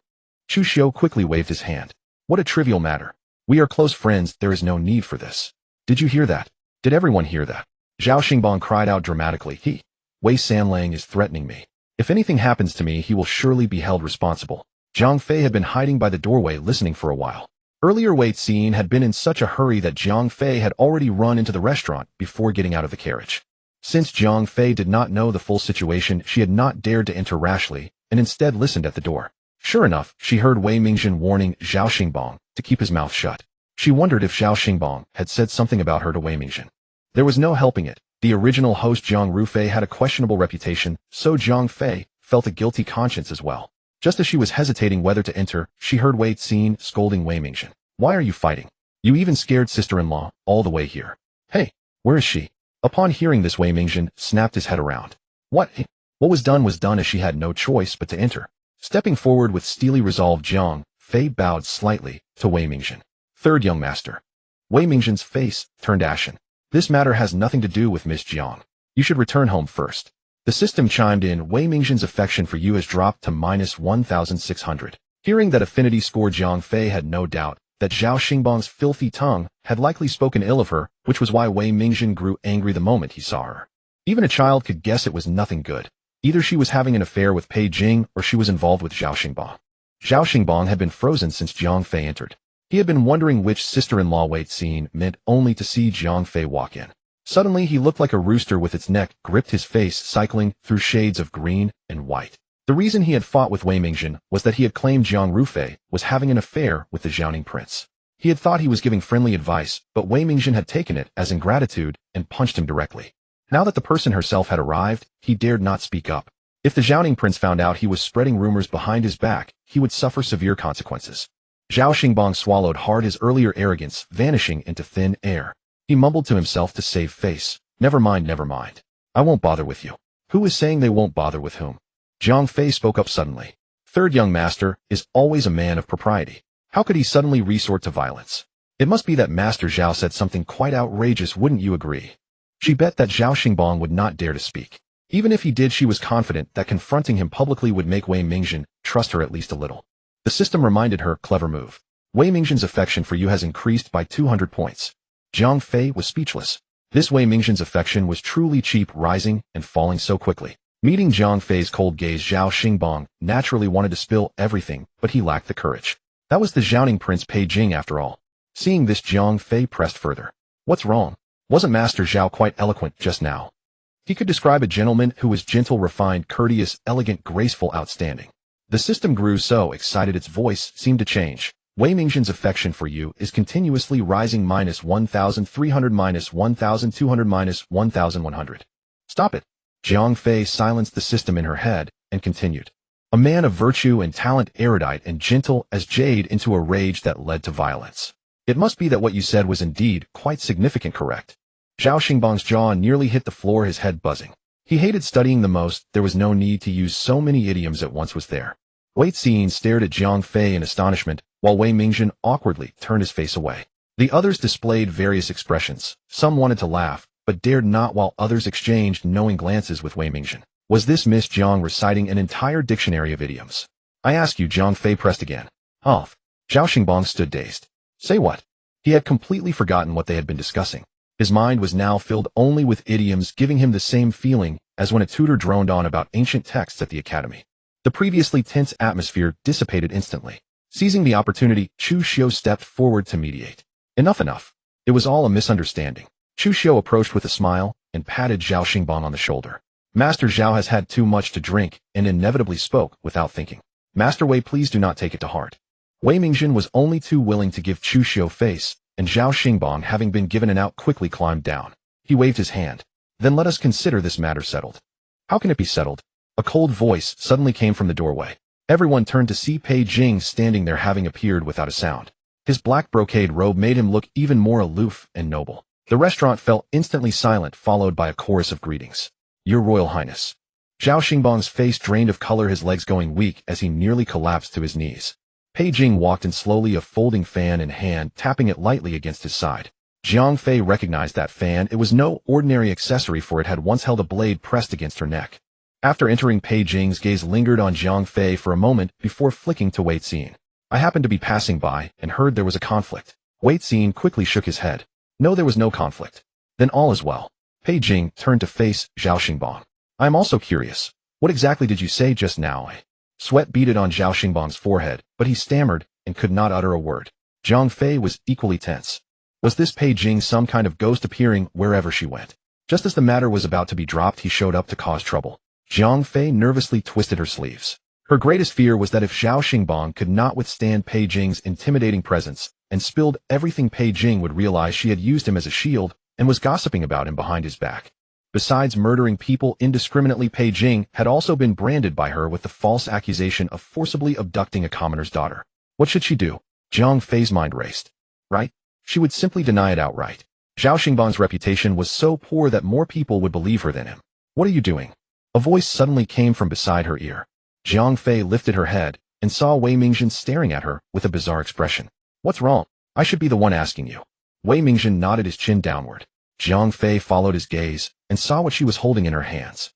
Chu Xiao quickly waved his hand. What a trivial matter. We are close friends, there is no need for this. Did you hear that? Did everyone hear that? Zhao Xingbang cried out dramatically. Wei Sanlang is threatening me. If anything happens to me, he will surely be held responsible. Jiang Fei had been hiding by the doorway listening for a while. Earlier, Wei Xin had been in such a hurry that Jiang Fei had already run into the restaurant before getting out of the carriage. Since Jiang Fei did not know the full situation, she had not dared to enter rashly, and instead listened at the door. Sure enough, she heard Wei Mingzhen warning Zhao Xingbang to keep his mouth shut. She wondered if Zhao Xingbang had said something about her to Wei Mingzhen. There was no helping it. The original host Jiang Rufei had a questionable reputation, so Jiang Fei felt a guilty conscience as well. Just as she was hesitating whether to enter, she heard Wei Xin scolding Wei Mingzhen. Why are you fighting? You even scared sister-in-law all the way here. Hey, where is she? Upon hearing this, Wei Mingzhen snapped his head around. What was done as she had no choice but to enter. Stepping forward with steely resolve, Jiang Fei bowed slightly to Wei Mingzhen. Third young master. Wei Mingzhen's face turned ashen. This matter has nothing to do with Miss Jiang. You should return home first. The system chimed in. Wei Mingzhen's affection for you has dropped to -1,600. Hearing that affinity score, Jiang Fei had no doubt that Zhao Xingbang's filthy tongue had likely spoken ill of her, which was why Wei Mingjin grew angry the moment he saw her. Even a child could guess it was nothing good. Either she was having an affair with Pei Jing or she was involved with Zhao Xingbang. Zhao Xingbang had been frozen since Jiang Fei entered. He had been wondering which sister-in-law wait scene meant, only to see Jiang Fei walk in. Suddenly he looked like a rooster with its neck gripped, his face cycling through shades of green and white. The reason he had fought with Wei Mingjin was that he had claimed Jiang Rufei was having an affair with the Jiaoning prince. He had thought he was giving friendly advice, but Wei Mingjin had taken it as ingratitude and punched him directly. Now that the person herself had arrived, he dared not speak up. If the Jiaoning prince found out he was spreading rumors behind his back, he would suffer severe consequences. Zhao Xingbang swallowed hard, his earlier arrogance vanishing into thin air. He mumbled to himself to save face. Never mind, never mind. I won't bother with you. Who is saying they won't bother with whom? Jiang Fei spoke up suddenly. Third young master is always a man of propriety. How could he suddenly resort to violence? It must be that Master Zhao said something quite outrageous, wouldn't you agree? She bet that Zhao Xingbang would not dare to speak. Even if he did, she was confident that confronting him publicly would make Wei Mingjin trust her at least a little. The system reminded her, clever move. Wei Mingjin's affection for you has increased by 200 points. Jiang Fei was speechless. This Wei Mingjin's affection was truly cheap, rising and falling so quickly. Meeting Jiang Fei's cold gaze, Zhao Xingbang naturally wanted to spill everything, but he lacked the courage. That was the Jiaoning prince Pei Jing after all. Seeing this, Jiang Fei pressed further. What's wrong? Wasn't Master Zhao quite eloquent just now? He could describe a gentleman who was gentle, refined, courteous, elegant, graceful, outstanding. The system grew so excited its voice seemed to change. Wei Mingjin's affection for you is continuously rising, minus 1,300, minus 1,200, minus 1,100. Stop it. Jiang Fei silenced the system in her head and continued. A man of virtue and talent, erudite and gentle as jade, into a rage that led to violence. It must be that what you said was indeed quite significant, correct? Zhao Xingbang's jaw nearly hit the floor, his head buzzing. He hated studying the most. There was no need to use so many idioms at once, was there? Wei Xin stared at Jiang Fei in astonishment, while Wei Mingjin awkwardly turned his face away. The others displayed various expressions. Some wanted to laugh, but dared not, while others exchanged knowing glances with Wei Mingjin. Was this Miss Jiang reciting an entire dictionary of idioms? I ask you, Jiang Fei pressed again. Off. Zhao Xingbang stood dazed. Say what? He had completely forgotten what they had been discussing. His mind was now filled only with idioms, giving him the same feeling as when a tutor droned on about ancient texts at the academy. The previously tense atmosphere dissipated instantly. Seizing the opportunity, Chu Xiu stepped forward to mediate. Enough. It was all a misunderstanding. Chu Xiu approached with a smile and patted Zhao Xingbang on the shoulder. Master Zhao has had too much to drink and inevitably spoke without thinking. Master Wei, please do not take it to heart. Wei Mingjin was only too willing to give Chu Xiu face, and Zhao Xingbang, having been given an out, quickly climbed down. He waved his hand. Then let us consider this matter settled. How can it be settled? A cold voice suddenly came from the doorway. Everyone turned to see Pei Jing standing there, having appeared without a sound. His black brocade robe made him look even more aloof and noble. The restaurant fell instantly silent, followed by a chorus of greetings. Your Royal Highness. Zhao Xingbang's face drained of color, his legs going weak as he nearly collapsed to his knees. Pei Jing walked in slowly, a folding fan in hand, tapping it lightly against his side. Jiang Fei recognized that fan. It was no ordinary accessory, for it had once held a blade pressed against her neck. After entering, Pei Jing's gaze lingered on Jiang Fei for a moment before flicking to Wei Xin. I happened to be passing by and heard there was a conflict. Wei Xin quickly shook his head. No, there was no conflict. Then all is well. Pei Jing turned to face Zhao Xingbang. I am also curious. What exactly did you say just now? Sweat beaded on Zhao Xingbang's forehead, but he stammered and could not utter a word. Jiang Fei was equally tense. Was this Pei Jing some kind of ghost appearing wherever she went? Just as the matter was about to be dropped, he showed up to cause trouble. Jiang Fei nervously twisted her sleeves. Her greatest fear was that if Zhao Xingbang could not withstand Pei Jing's intimidating presence and spilled everything, Pei Jing would realize she had used him as a shield and was gossiping about him behind his back. Besides murdering people indiscriminately, Pei Jing had also been branded by her with the false accusation of forcibly abducting a commoner's daughter. What should she do? Jiang Fei's mind raced. Right? She would simply deny it outright. Zhao Xingbang's reputation was so poor that more people would believe her than him. What are you doing? A voice suddenly came from beside her ear. Jiang Fei lifted her head and saw Wei Mingjin staring at her with a bizarre expression. What's wrong? I should be the one asking you. Wei Mingjin nodded, his chin downward. Jiang Fei followed his gaze and saw what she was holding in her hands.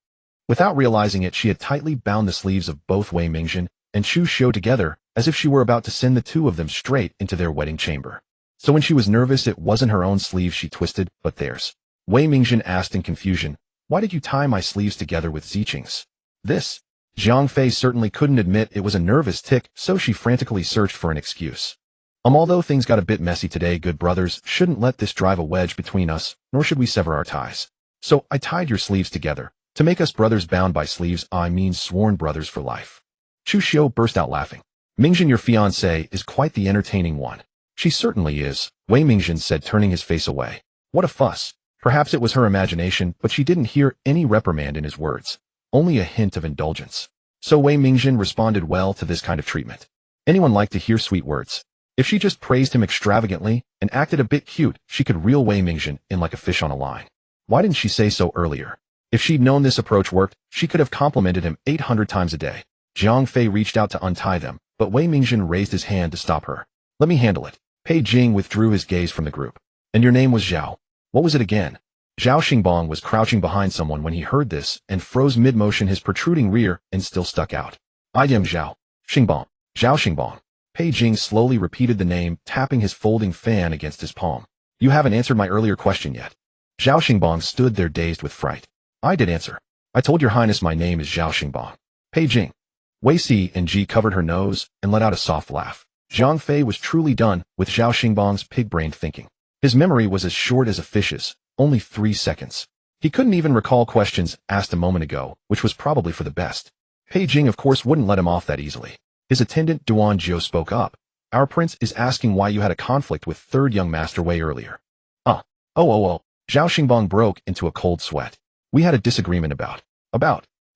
Without realizing it, she had tightly bound the sleeves of both Wei Mingjin and Chu Xiao together, as if she were about to send the two of them straight into their wedding chamber. So when she was nervous, it wasn't her own sleeve she twisted, but theirs. Wei Mingjin asked in confusion, "Why did you tie my sleeves together with Ziqing's?" This. Zhang Fei certainly couldn't admit it was a nervous tic, so she frantically searched for an excuse. Although things got a bit messy today, good brothers shouldn't let this drive a wedge between us, nor should we sever our ties. So I tied your sleeves together. To make us brothers bound by sleeves, I mean sworn brothers for life. Chu Xiao burst out laughing. Mingjin, your fiancée, is quite the entertaining one. She certainly is, Wei Mingjin said, turning his face away. What a fuss. Perhaps it was her imagination, but she didn't hear any reprimand in his words. Only a hint of indulgence. So Wei Mingjin responded well to this kind of treatment. Anyone like to hear sweet words? If she just praised him extravagantly and acted a bit cute, she could reel Wei Mingjin in like a fish on a line. Why didn't she say so earlier? If she'd known this approach worked, she could have complimented him 800 times a day. Zhang Fei reached out to untie them, but Wei Mingjin raised his hand to stop her. Let me handle it. Pei Jing withdrew his gaze from the group. And your name was Zhao. What was it again? Zhao Xingbang was crouching behind someone when he heard this and froze mid-motion, his protruding rear and still stuck out. I am Zhao Xingbang. Zhao Xingbang. Pei Jing slowly repeated the name, tapping his folding fan against his palm. You haven't answered my earlier question yet. Zhao Xingbang stood there dazed with fright. I did answer. I told your highness my name is Zhao Xingbang. Pei Jing. Wei Si and Ji covered her nose and let out a soft laugh. Zhang Fei was truly done with Zhao Xingbang's pig-brained thinking. His memory was as short as a fish's, only 3 seconds. He couldn't even recall questions asked a moment ago, which was probably for the best. Pei Jing of course wouldn't let him off that easily. His attendant Duan Jiao spoke up. Our prince is asking why you had a conflict with third young master Wei earlier. Oh. Zhao Xingbang broke into a cold sweat. We had a disagreement about.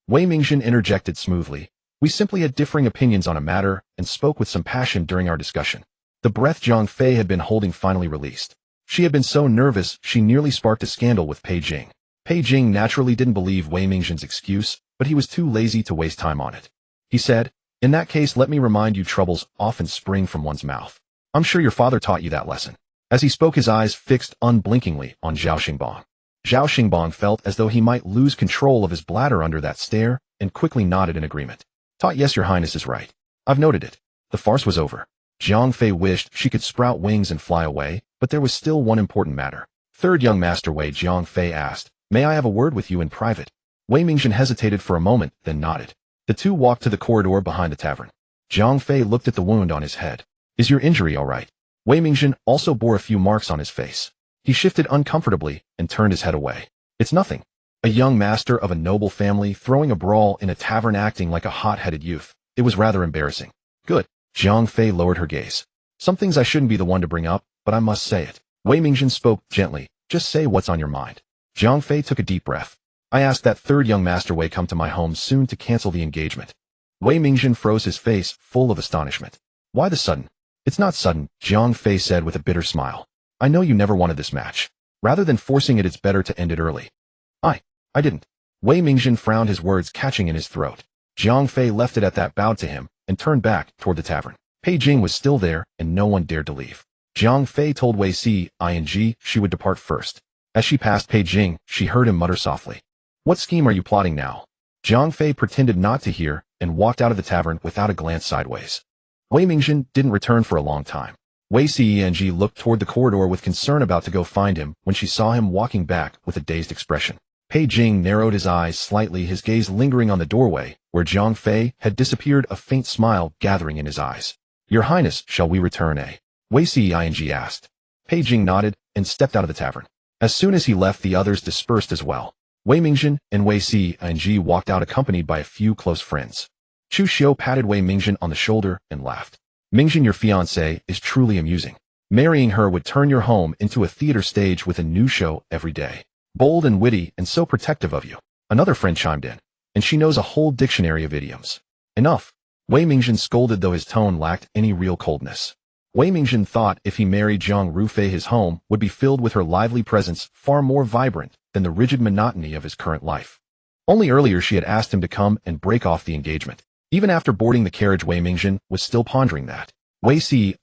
Wei Mingjin interjected smoothly. We simply had differing opinions on a matter and spoke with some passion during our discussion. The breath Zhang Fei had been holding finally released. She had been so nervous she nearly sparked a scandal with Pei Jing. Pei Jing naturally didn't believe Wei Mingjin's excuse, but he was too lazy to waste time on it. He said, in that case, let me remind you, troubles often spring from one's mouth. I'm sure your father taught you that lesson. As he spoke, his eyes fixed unblinkingly on Zhao Xingbang. Zhao Xingbang felt as though he might lose control of his bladder under that stare and quickly nodded in agreement. Taught, yes, your highness is right. I've noted it. The farce was over. Zhang Fei wished she could sprout wings and fly away, but there was still one important matter. Third young master Wei, Zhang Fei asked, may I have a word with you in private? Wei Mingjin hesitated for a moment, then nodded. The two walked to the corridor behind the tavern. Zhang Fei looked at the wound on his head. Is your injury all right? Wei Mingjin also bore a few marks on his face. He shifted uncomfortably and turned his head away. It's nothing. A young master of a noble family throwing a brawl in a tavern, acting like a hot-headed youth. It was rather embarrassing. Good. Zhang Fei lowered her gaze. Some things I shouldn't be the one to bring up, but I must say it. Wei Mingjin spoke gently. Just say what's on your mind. Zhang Fei took a deep breath. I asked that third young master Wei come to my home soon to cancel the engagement. Wei Mingjin froze, his face full of astonishment. Why the sudden? It's not sudden, Zhang Fei said with a bitter smile. I know you never wanted this match. Rather than forcing it, it's better to end it early. I didn't. Wei Mingjin frowned, his words catching in his throat. Zhang Fei left it at that, bowed to him, and turned back toward the tavern. Pei Jing was still there, and no one dared to leave. Zhang Fei told Wei Si, ing, she would depart first. As she passed Pei Jing, she heard him mutter softly. What scheme are you plotting now? Zhang Fei pretended not to hear, and walked out of the tavern without a glance sideways. Wei Mingjin didn't return for a long time. Wei Si looked toward the corridor with concern, about to go find him, when she saw him walking back with a dazed expression. Pei Jing narrowed his eyes slightly, his gaze lingering on the doorway, where Zhang Fei had disappeared, a faint smile gathering in his eyes. Your Highness, shall we return, eh? Wei Si asked. Pei Jing nodded and stepped out of the tavern. As soon as he left, the others dispersed as well. Wei Mingjin and Wei Si walked out accompanied by a few close friends. Chu Xiao patted Wei Mingjin on the shoulder and laughed. Mingjin, your fiancée is truly amusing. Marrying her would turn your home into a theater stage with a new show every day. Bold and witty and so protective of you. Another friend chimed in. And she knows a whole dictionary of idioms. Enough. Wei Mingjin scolded, though his tone lacked any real coldness. Wei Mingjin thought if he married Zhang Rufei, his home would be filled with her lively presence, far more vibrant than the rigid monotony of his current life. Only earlier she had asked him to come and break off the engagement. Even after boarding the carriage, Wei Mingjin was still pondering that. Wei Si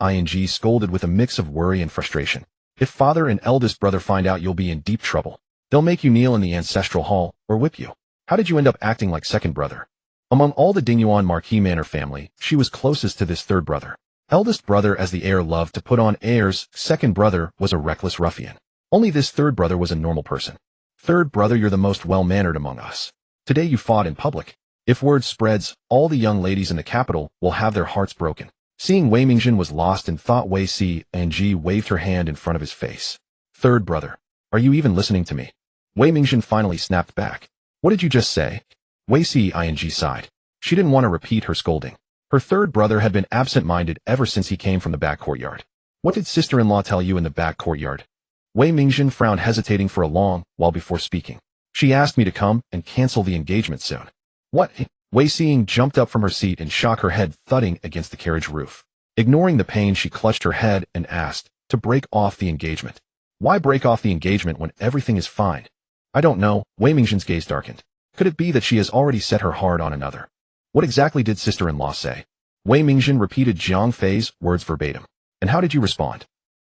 scolded with a mix of worry and frustration. If father and eldest brother find out, you'll be in deep trouble. They'll make you kneel in the ancestral hall, or whip you. How did you end up acting like second brother? Among all the Dingyuan Marquis Manor family, she was closest to this third brother. Eldest brother as the heir loved to put on airs, second brother was a reckless ruffian. Only this third brother was a normal person. Third brother, you're the most well-mannered among us. Today you fought in public. If word spreads, all the young ladies in the capital will have their hearts broken. Seeing Wei Mingjin was lost in thought, Wei Xiang waved her hand in front of his face. Third brother, are you even listening to me? Wei Mingjin finally snapped back. What did you just say? Wei Xiang sighed. She didn't want to repeat her scolding. Her third brother had been absent-minded ever since he came from the back courtyard. What did sister-in-law tell you in the back courtyard? Wei Mingjin frowned, hesitating for a long while before speaking. She asked me to come and cancel the engagement soon. What? Wei Xiang jumped up from her seat and shook her head, thudding against the carriage roof. Ignoring the pain, she clutched her head and asked, to break off the engagement. Why break off the engagement when everything is fine? I don't know. Wei Mingjin's gaze darkened. Could it be that she has already set her heart on another? What exactly did sister-in-law say? Wei Mingjin repeated Jiang Fei's words verbatim. And how did you respond?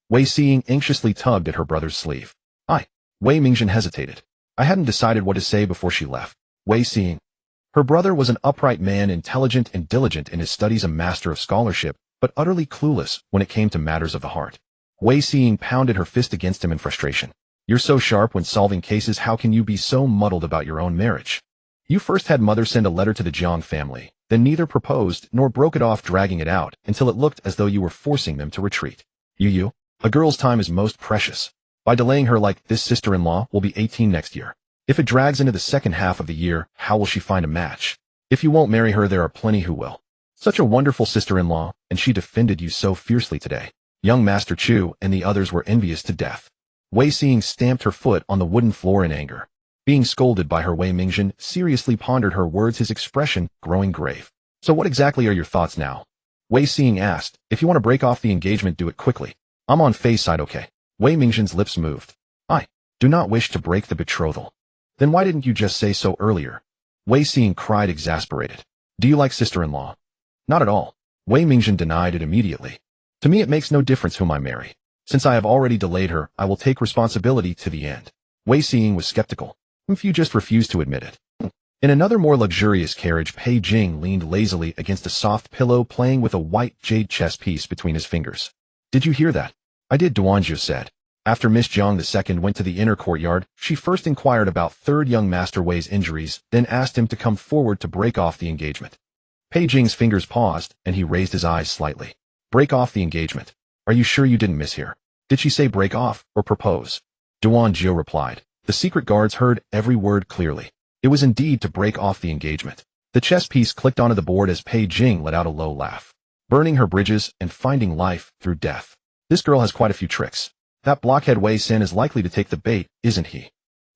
Wei Xiang anxiously tugged at her brother's sleeve. Wei Mingjin hesitated. I hadn't decided what to say before she left. Wei Xiang. Her brother was an upright man, intelligent and diligent in his studies, a master of scholarship, but utterly clueless when it came to matters of the heart. Wei Xiang pounded her fist against him in frustration. You're so sharp when solving cases, how can you be so muddled about your own marriage? You first had mother send a letter to the Jiang family, then neither proposed nor broke it off, dragging it out until it looked as though you were forcing them to retreat. A girl's time is most precious. By delaying her like this, sister-in-law will be 18 next year. If it drags into the second half of the year, how will she find a match? If you won't marry her, there are plenty who will. Such a wonderful sister-in-law, and she defended you so fiercely today. Young Master Chu and the others were envious to death. Wei Xiang stamped her foot on the wooden floor in anger. Being scolded by her, Wei Mingjin seriously pondered her words, his expression growing grave. So what exactly are your thoughts now? Wei Xiang asked. If you want to break off the engagement, do it quickly. I'm on Fei's side, okay? Wei Mingjin's lips moved. I do not wish to break the betrothal. Then why didn't you just say so earlier? Wei Xiang cried, exasperated. Do you like sister-in-law? Not at all. Wei Mingjin denied it immediately. To me it makes no difference whom I marry. Since I have already delayed her, I will take responsibility to the end. Wei Xiang was skeptical. If you just refuse to admit it. In another more luxurious carriage, Pei Jing leaned lazily against a soft pillow, playing with a white jade chess piece between his fingers. Did you hear that? I did, Duanjiu said. After Miss Jiang II went to the inner courtyard, she first inquired about third young Master Wei's injuries, then asked him to come forward to break off the engagement. Pei Jing's fingers paused, and he raised his eyes slightly. Break off the engagement. Are you sure you didn't mishear? Did she say break off or propose? Duanjiu replied. The secret guards heard every word clearly. It was indeed to break off the engagement. The chess piece clicked onto the board as Pei Jing let out a low laugh. Burning her bridges and finding life through death. This girl has quite a few tricks. That blockhead Wei Sin is likely to take the bait, isn't he?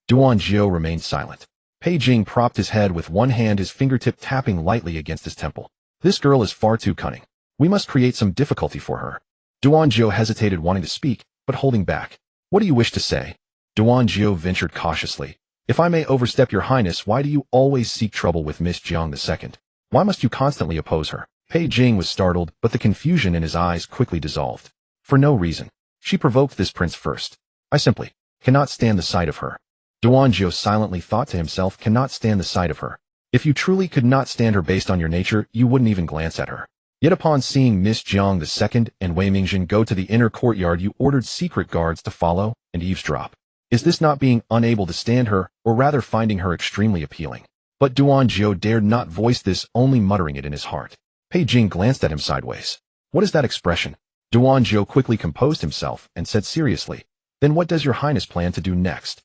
Duanjiu remained silent. Pei Jing propped his head with one hand, his fingertip tapping lightly against his temple. This girl is far too cunning. We must create some difficulty for her. Duanjiu hesitated, wanting to speak, but holding back. What do you wish to say? Duanjiu ventured cautiously. If I may overstep, your highness, why do you always seek trouble with Miss Jiang II? Why must you constantly oppose her? Pei Jing was startled, but the confusion in his eyes quickly dissolved. For no reason. She provoked this prince first. I simply cannot stand the sight of her. Duanjiu silently thought to himself, cannot stand the sight of her. If you truly could not stand her based on your nature, you wouldn't even glance at her. Yet upon seeing Miss Jiang II and Wei Mingjin go to the inner courtyard, you ordered secret guards to follow and eavesdrop. Is this not being unable to stand her, or rather finding her extremely appealing? But Duanjiu dared not voice this, only muttering it in his heart. Pei Jing glanced at him sideways. What is that expression? Duanjiu quickly composed himself and said seriously, then what does your highness plan to do next?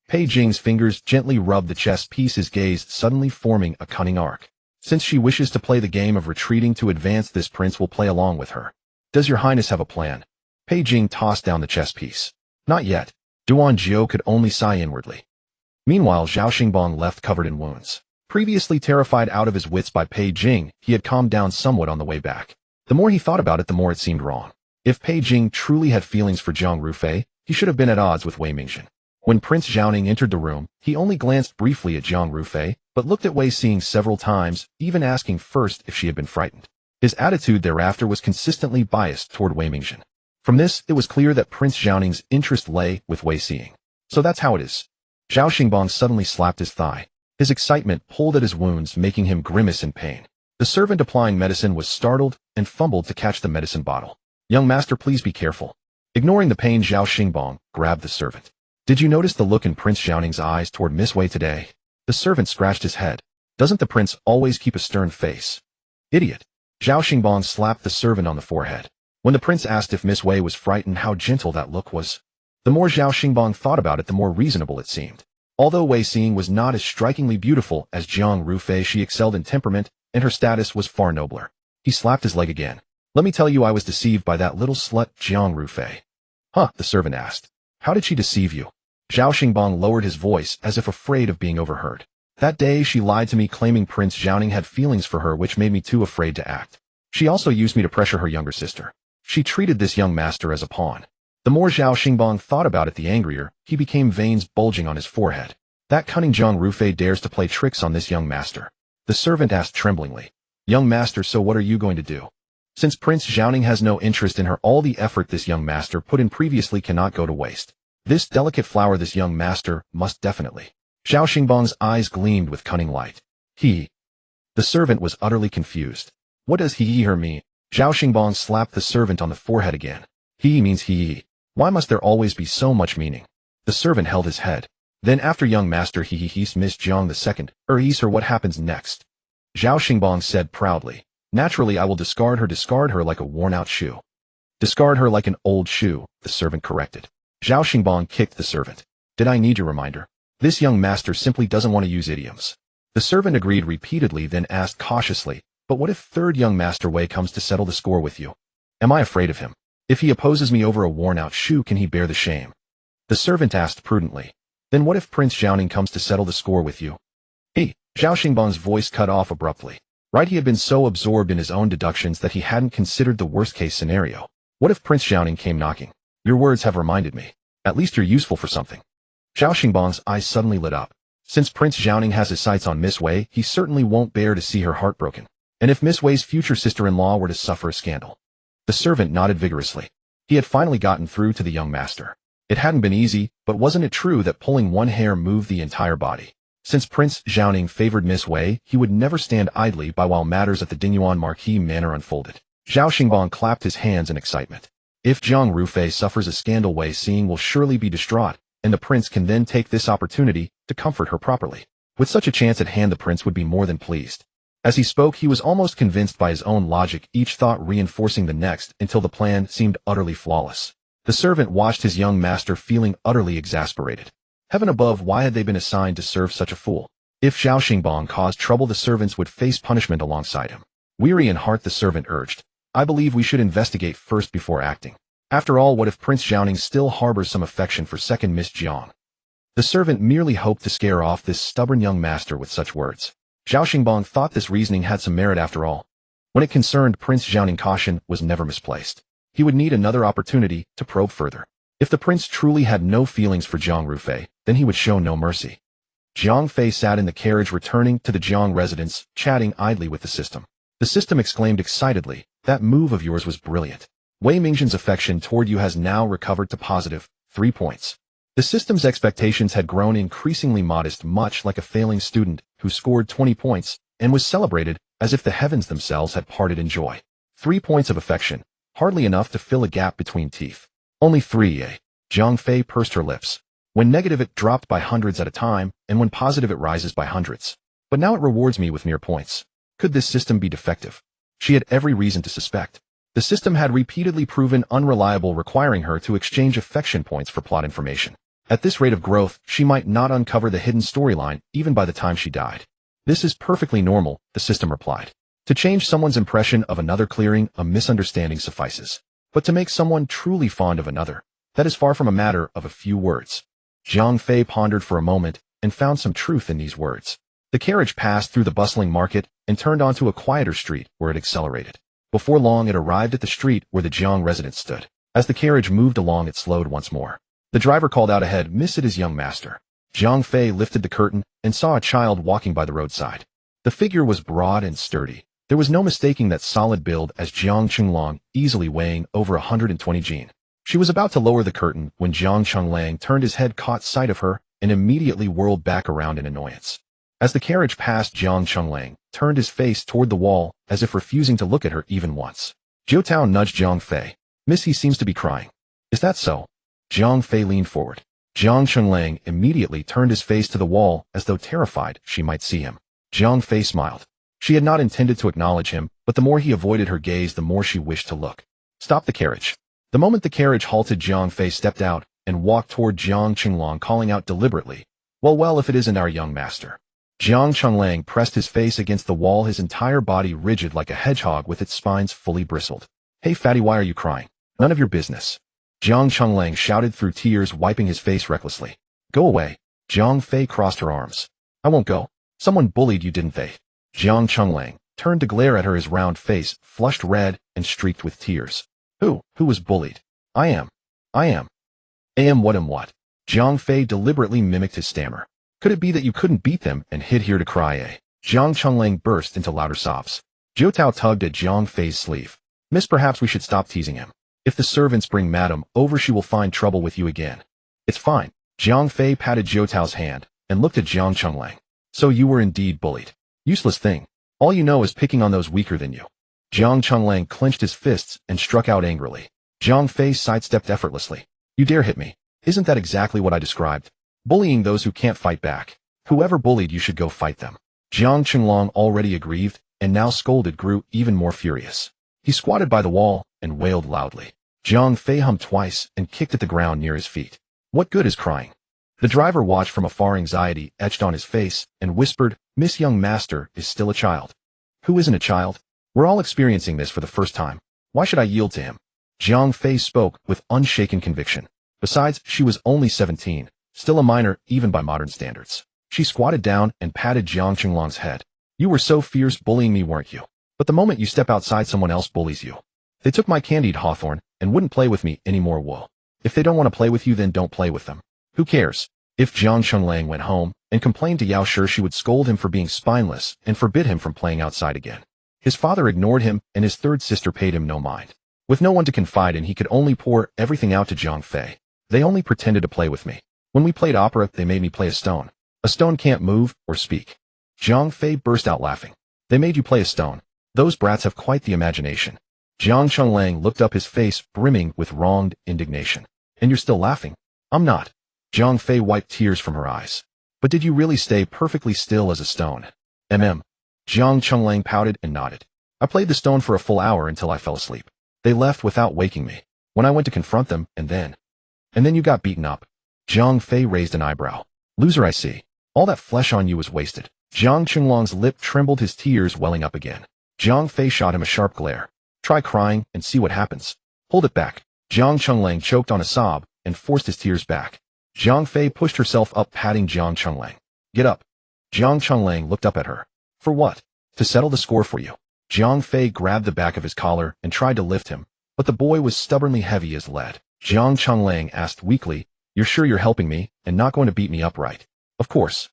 Pei Jing's fingers gently rubbed the chess piece, his gaze suddenly forming a cunning arc. Since she wishes to play the game of retreating to advance, this prince will play along with her. Does your highness have a plan? Pei Jing tossed down the chess piece. Not yet. Duanjiu could only sigh inwardly. Meanwhile, Zhao Xingbang left covered in wounds. Previously terrified out of his wits by Pei Jing, he had calmed down somewhat on the way back. The more he thought about it, the more it seemed wrong. If Pei Jing truly had feelings for Jiang Rufei, he should have been at odds with Wei Mingjin. When Prince Zhaoning entered the room, he only glanced briefly at Jiang Rufei, but looked at Wei Xiang several times, even asking first if she had been frightened. His attitude thereafter was consistently biased toward Wei Mingjin. From this, it was clear that Prince Zhaoning's interest lay with Wei Xiang. So that's how it is. Zhao Xingbang suddenly slapped his thigh. His excitement pulled at his wounds, making him grimace in pain. The servant applying medicine was startled and fumbled to catch the medicine bottle. "Young master, please be careful." Ignoring the pain, Zhao Xingbang grabbed the servant. "Did you notice the look in Prince Xiaoning's eyes toward Miss Wei today?" The servant scratched his head. "Doesn't the prince always keep a stern face?" "Idiot." Zhao Xingbang slapped the servant on the forehead. When the prince asked if Miss Wei was frightened, how gentle that look was. The more Zhao Xingbang thought about it, the more reasonable it seemed. Although Wei Xing was not as strikingly beautiful as Jiang Rufei, she excelled in temperament, and her status was far nobler. He slapped his leg again. "Let me tell you, I was deceived by that little slut Jiang Rufei." "Huh?" the servant asked. "How did she deceive you?" Zhao Xingbang lowered his voice as if afraid of being overheard. "That day she lied to me, claiming Prince Xiaoning had feelings for her, which made me too afraid to act. She also used me to pressure her younger sister. She treated this young master as a pawn." The more Zhao Xingbang thought about it, the angrier he became, veins bulging on his forehead. "That cunning Jiang Rufei dares to play tricks on this young master." The servant asked tremblingly. "Young master, so what are you going to do?" "Since Prince Xiaoning has no interest in her, all the effort this young master put in previously cannot go to waste. This delicate flower this young master must definitely." Zhao Xingbang's eyes gleamed with cunning light. "He." The servant was utterly confused. "What does he her mean?" Zhao Xingbang slapped the servant on the forehead again. "He means he. Why must there always be so much meaning?" The servant held his head. "Then after young master he's Miss Jiang the second, he's her, what happens next?" Zhao Xingbang said proudly. "Naturally I will discard her like a worn-out shoe." "Discard her like an old shoe," the servant corrected. Zhao Xingbang kicked the servant. "Did I need your reminder? This young master simply doesn't want to use idioms." The servant agreed repeatedly, then asked cautiously, "But what if third young master Wei comes to settle the score with you? Am I afraid of him? If he opposes me over a worn-out shoe, can he bear the shame?" The servant asked prudently. "Then what if Prince Xiaoning comes to settle the score with you?" Zhao Xingbang's voice cut off abruptly. Right, he had been so absorbed in his own deductions that he hadn't considered the worst-case scenario. What if Prince Xiaoning came knocking? "Your words have reminded me. At least you're useful for something." Zhao Xingbang's eyes suddenly lit up. Since Prince Xiaoning has his sights on Miss Wei, he certainly won't bear to see her heartbroken. And if Miss Wei's future sister-in-law were to suffer a scandal? The servant nodded vigorously. He had finally gotten through to the young master. It hadn't been easy, but wasn't it true that pulling one hair moved the entire body? Since Prince Xiaoning favored Miss Wei, he would never stand idly by while matters at the Dingyuan Marquis Manor unfolded. Zhao Xingbang clapped his hands in excitement. If Jiang Rufei suffers a scandal, Wei Xing will surely be distraught, and the prince can then take this opportunity to comfort her properly. With such a chance at hand, the prince would be more than pleased. As he spoke, he was almost convinced by his own logic, each thought reinforcing the next until the plan seemed utterly flawless. The servant watched his young master, feeling utterly exasperated. Heaven above, why had they been assigned to serve such a fool? If Zhao Xingbang caused trouble, the servants would face punishment alongside him. Weary in heart, the servant urged, "I believe we should investigate first before acting. After all, what if Prince Xiaoning still harbors some affection for second Miss Jiang?" The servant merely hoped to scare off this stubborn young master with such words. Zhao Xingbang thought this reasoning had some merit after all. When it concerned Prince Xiaoning, caution was never misplaced. He would need another opportunity to probe further. If the prince truly had no feelings for Jiang Rufei, then he would show no mercy. Jiang Fei sat in the carriage returning to the Jiang residence, chatting idly with the system. The system exclaimed excitedly, "That move of yours was brilliant. Wei Mingzhen's affection toward you has now recovered to positive 3 points. The system's expectations had grown increasingly modest, much like a failing student who scored 20 points and was celebrated as if the heavens themselves had parted in joy. 3 points of affection, hardly enough to fill a gap between teeth. Only 3, eh? Jiang Fei pursed her lips. When negative, it dropped by hundreds at a time, and when positive, it rises by hundreds. But now it rewards me with mere points. Could this system be defective? She had every reason to suspect. The system had repeatedly proven unreliable, requiring her to exchange affection points for plot information. At this rate of growth, she might not uncover the hidden storyline even by the time she died. "This is perfectly normal," the system replied. "To change someone's impression of another, clearing a misunderstanding suffices. But to make someone truly fond of another, that is far from a matter of a few words." Jiang Fei pondered for a moment and found some truth in these words. The carriage passed through the bustling market and turned onto a quieter street where it accelerated. Before long, it arrived at the street where the Jiang residence stood. As the carriage moved along, it slowed once more. The driver called out ahead, "Miss, it is young master." Jiang Fei lifted the curtain and saw a child walking by the roadside. The figure was broad and sturdy. There was no mistaking that solid build as Jiang Qinglong, easily weighing over 120 jin. She was about to lower the curtain when Jiang Chenglang turned his head, caught sight of her, and immediately whirled back around in annoyance. As the carriage passed, Jiang Chenglang turned his face toward the wall, as if refusing to look at her even once. Jiao nudged Jiang Fei. Miss, he seems to be crying. Is that so? Jiang Fei leaned forward. Jiang Chenglang immediately turned his face to the wall, as though terrified she might see him. Jiang Fei smiled. She had not intended to acknowledge him, but the more he avoided her gaze, the more she wished to look. Stop the carriage. The moment the carriage halted, Jiang Fei stepped out and walked toward Jiang Chenglang, calling out deliberately, Well, if it isn't our young master. Jiang Chenglang pressed his face against the wall, his entire body rigid like a hedgehog with its spines fully bristled. Hey fatty, why are you crying? None of your business. Jiang Chenglang shouted through tears, wiping his face recklessly. Go away. Jiang Fei crossed her arms. I won't go. Someone bullied you, didn't they? Jiang Chenglang turned to glare at her, his round face flushed red and streaked with tears. Who was bullied? I am. What? Jiang Fei deliberately mimicked his stammer. Could it be that you couldn't beat them and hid here to cry, eh? Jiang Chenglang burst into louder sobs. Jiao tugged at Jiang Fei's sleeve. Miss, perhaps we should stop teasing him. If the servants bring Madame over, she will find trouble with you again. It's fine. Jiang Fei patted Jiao's hand and looked at Jiang Chenglang. So you were indeed bullied. Useless thing. All you know is picking on those weaker than you. Jiang Chenglang clenched his fists and struck out angrily. Jiang Fei sidestepped effortlessly. You dare hit me. Isn't that exactly what I described? Bullying those who can't fight back. Whoever bullied you should go fight them. Jiang Chenglang, already aggrieved and now scolded, grew even more furious. He squatted by the wall and wailed loudly. Jiang Fei hummed twice and kicked at the ground near his feet. What good is crying? The driver watched from afar, anxiety etched on his face, and whispered, Miss Young Master is still a child. Who isn't a child? We're all experiencing this for the first time. Why should I yield to him? Jiang Fei spoke with unshaken conviction. Besides, she was only 17, still a minor even by modern standards. She squatted down and patted Jiang Chenglang's head. You were so fierce bullying me, weren't you? But the moment you step outside, someone else bullies you. They took my candied hawthorn and wouldn't play with me anymore. Wool. If they don't want to play with you, then don't play with them. Who cares? If Jiang Chenglang went home and complained to Yao, sure she would scold him for being spineless and forbid him from playing outside again. His father ignored him, and his third sister paid him no mind. With no one to confide in, he could only pour everything out to Jiang Fei. They only pretended to play with me. When we played opera, they made me play a stone. A stone can't move or speak. Jiang Fei burst out laughing. They made you play a stone. Those brats have quite the imagination. Jiang Chenglang looked up, his face brimming with wronged indignation. And you're still laughing? I'm not. Jiang Fei wiped tears from her eyes. But did you really stay perfectly still as a stone? Jiang Chenglang pouted and nodded. I played the stone for a full hour until I fell asleep. They left without waking me. When I went to confront them, and then you got beaten up. Jiang Fei raised an eyebrow. Loser, I see. All that flesh on you was wasted. Jiang Chenglang's lip trembled, his tears welling up again. Jiang Fei shot him a sharp glare. Try crying and see what happens. Hold it back. Jiang Chenglang choked on a sob and forced his tears back. Jiang Fei pushed herself up, patting Jiang Chenglang. Get up. Jiang Chenglang looked up at her. For what? To settle the score for you. Jiang Fei grabbed the back of his collar and tried to lift him, but the boy was stubbornly heavy as lead. Jiang Chenglang asked weakly, You're sure you're helping me and not going to beat me up, right? Of course.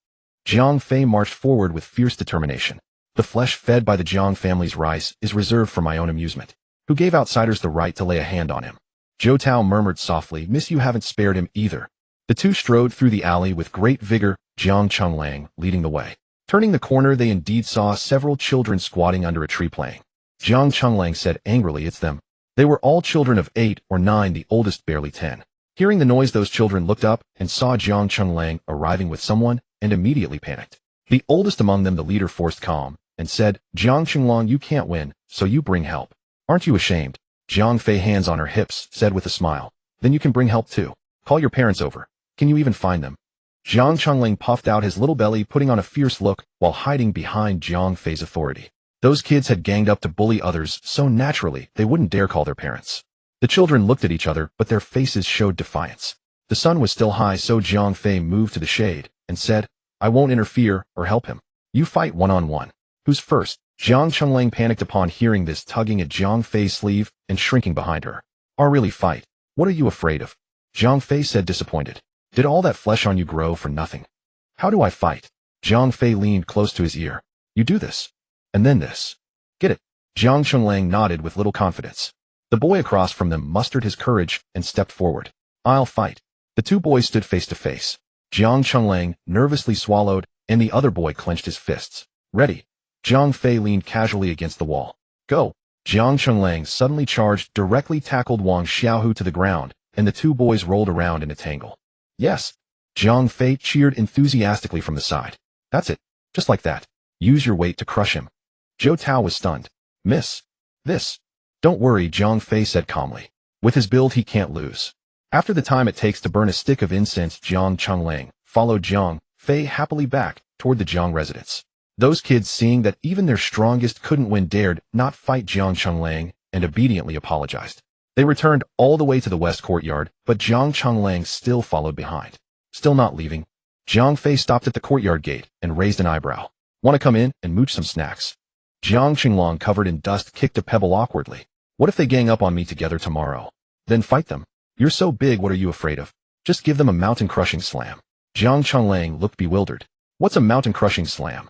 Jiang Fei marched forward with fierce determination. The flesh fed by the Jiang family's rice is reserved for my own amusement. Who gave outsiders the right to lay a hand on him? Jiao murmured softly, Miss, you haven't spared him either. The two strode through the alley with great vigor, Jiang Chenglang leading the way. Turning the corner, they indeed saw several children squatting under a tree playing. Jiang Chenglang said angrily, It's them. They were all children of 8 or 9, the oldest barely 10. Hearing the noise, those children looked up and saw Jiang Chenglang arriving with someone and immediately panicked. The oldest among them, the leader, forced calm and said, Jiang Chenglang, you can't win, so you bring help. Aren't you ashamed? Jiang Fei, hands on her hips, said with a smile. Then you can bring help too. Call your parents over. Can you even find them? Jiang Chenglang puffed out his little belly, putting on a fierce look while hiding behind Jiang Fei's authority. Those kids had ganged up to bully others so naturally they wouldn't dare call their parents. The children looked at each other, but their faces showed defiance. The sun was still high, so Jiang Fei moved to the shade and said, I won't interfere or help him. You fight one-on-one. Who's first? Jiang Chenglang panicked upon hearing this, tugging at Jiang Fei's sleeve and shrinking behind her. I'll really fight. What are you afraid of? Jiang Fei said, disappointed. Did all that flesh on you grow for nothing? How do I fight? Jiang Fei leaned close to his ear. You do this. And then this. Get it? Jiang Chenglang nodded with little confidence. The boy across from them mustered his courage and stepped forward. I'll fight. The two boys stood face to face. Jiang Chenglang nervously swallowed and the other boy clenched his fists. Ready. Jiang Fei leaned casually against the wall. Go. Jiang Chenglang suddenly charged, directly tackled Wang Xiaohu to the ground, and the two boys rolled around in a tangle. Yes. Jiang Fei cheered enthusiastically from the side. That's it. Just like that. Use your weight to crush him. Zhou Tao was stunned. Miss. This. Don't worry, Jiang Fei said calmly. With his build he can't lose. After the time it takes to burn a stick of incense, Jiang Chenglang followed Jiang Fei happily back toward the Jiang residence. Those kids, seeing that even their strongest couldn't win, dared not fight Jiang Chenglang and obediently apologized. They returned all the way to the west courtyard, but Jiang Chenglang still followed behind. Still not leaving. Jiang Fei stopped at the courtyard gate and raised an eyebrow. Want to come in and mooch some snacks? Jiang Qinglong, covered in dust, kicked a pebble awkwardly. What if they gang up on me together tomorrow? Then fight them. You're so big, what are you afraid of? Just give them a mountain-crushing slam. Jiang Chenglang looked bewildered. What's a mountain-crushing slam?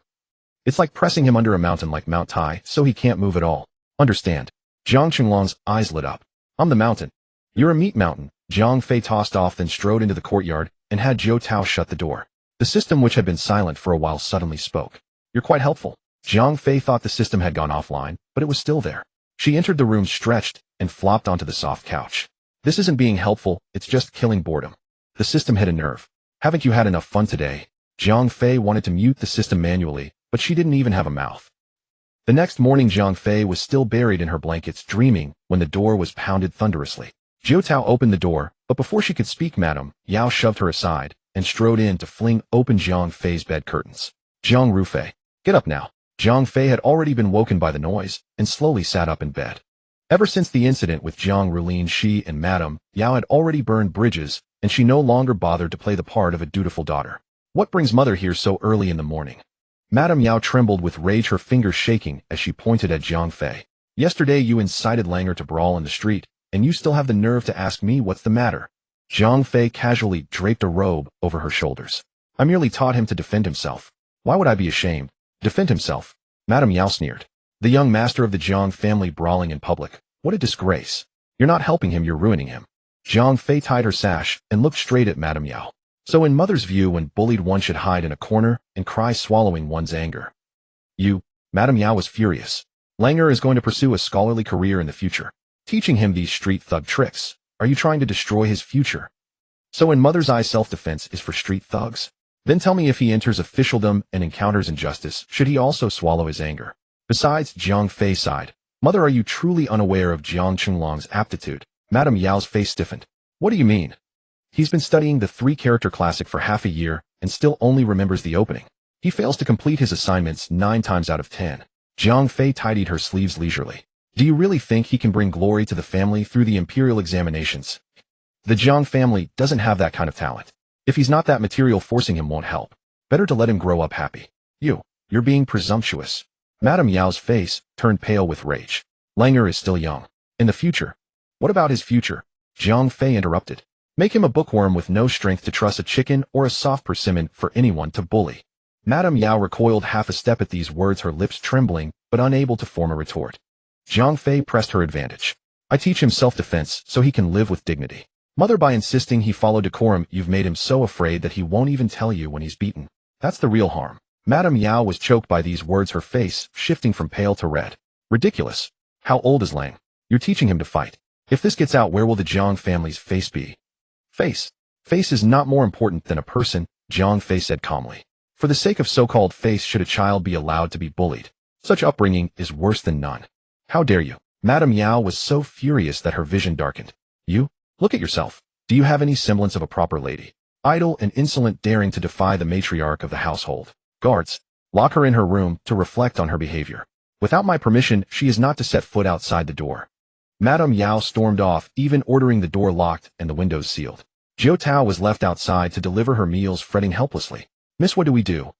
It's like pressing him under a mountain like Mount Tai so he can't move at all. Understand? Jiang Qinglong's eyes lit up. I'm the mountain. You're a meat mountain. Jiang Fei tossed off, then strode into the courtyard and had Zhou Tao shut the door. The system, which had been silent for a while, suddenly spoke. You're quite helpful. Jiang Fei thought the system had gone offline, but it was still there. She entered the room, stretched, and flopped onto the soft couch. This isn't being helpful, it's just killing boredom. The system hit a nerve. Haven't you had enough fun today? Jiang Fei wanted to mute the system manually, but she didn't even have a mouth. The next morning, Jiang Fei was still buried in her blankets, dreaming, when the door was pounded thunderously. Zhou Tao opened the door, but before she could speak, Madame Yao shoved her aside and strode in to fling open Jiang Fei's bed curtains. Jiang Rufei, get up now. Jiang Fei had already been woken by the noise and slowly sat up in bed. Ever since the incident with Jiang Rulin, she and Madame Yao had already burned bridges, and she no longer bothered to play the part of a dutiful daughter. What brings mother here so early in the morning? Madame Yao trembled with rage, her fingers shaking as she pointed at Jiang Fei. Yesterday you incited Langer to brawl in the street, and you still have the nerve to ask me what's the matter. Jiang Fei casually draped a robe over her shoulders. I merely taught him to defend himself. Why would I be ashamed? Defend himself? Madame Yao sneered. The young master of the Jiang family brawling in public. What a disgrace. You're not helping him, you're ruining him. Jiang Fei tied her sash and looked straight at Madame Yao. So in mother's view, when bullied, one should hide in a corner and cry, swallowing one's anger. You, Madame Yao was furious. Langer is going to pursue a scholarly career in the future. Teaching him these street thug tricks. Are you trying to destroy his future? So in mother's eyes, self-defense is for street thugs? Then tell me, if he enters officialdom and encounters injustice, should he also swallow his anger? Besides, Jiang Fei sighed. Mother, are you truly unaware of Jiang Qinglong's aptitude? Madame Yao's face stiffened. What do you mean? He's been studying the 3-character classic for half a year and still only remembers the opening. He fails to complete his assignments 9 times out of 10. Jiang Fei tidied her sleeves leisurely. Do you really think he can bring glory to the family through the imperial examinations? The Jiang family doesn't have that kind of talent. If he's not that material, forcing him won't help. Better to let him grow up happy. You're being presumptuous. Madame Yao's face turned pale with rage. Langer is still young. In the future? What about his future? Jiang Fei interrupted. Make him a bookworm with no strength to truss a chicken, or a soft persimmon for anyone to bully. Madame Yao recoiled half a step at these words, her lips trembling, but unable to form a retort. Jiang Fei pressed her advantage. I teach him self-defense so he can live with dignity. Mother, by insisting he follow decorum, you've made him so afraid that he won't even tell you when he's beaten. That's the real harm. Madame Yao was choked by these words, her face shifting from pale to red. Ridiculous. How old is Lang? You're teaching him to fight. If this gets out, where will the Jiang family's face be? Face. Face is not more important than a person, Jiang Fei said calmly. For the sake of so-called face, should a child be allowed to be bullied? Such upbringing is worse than none. How dare you? Madame Yao was so furious that her vision darkened. You? Look at yourself. Do you have any semblance of a proper lady? Idle and insolent, daring to defy the matriarch of the household. Guards, lock her in her room to reflect on her behavior. Without my permission, she is not to set foot outside the door. Madame Yao stormed off, even ordering the door locked and the windows sealed. Zhou Tao was left outside to deliver her meals, fretting helplessly. Miss, what do we do?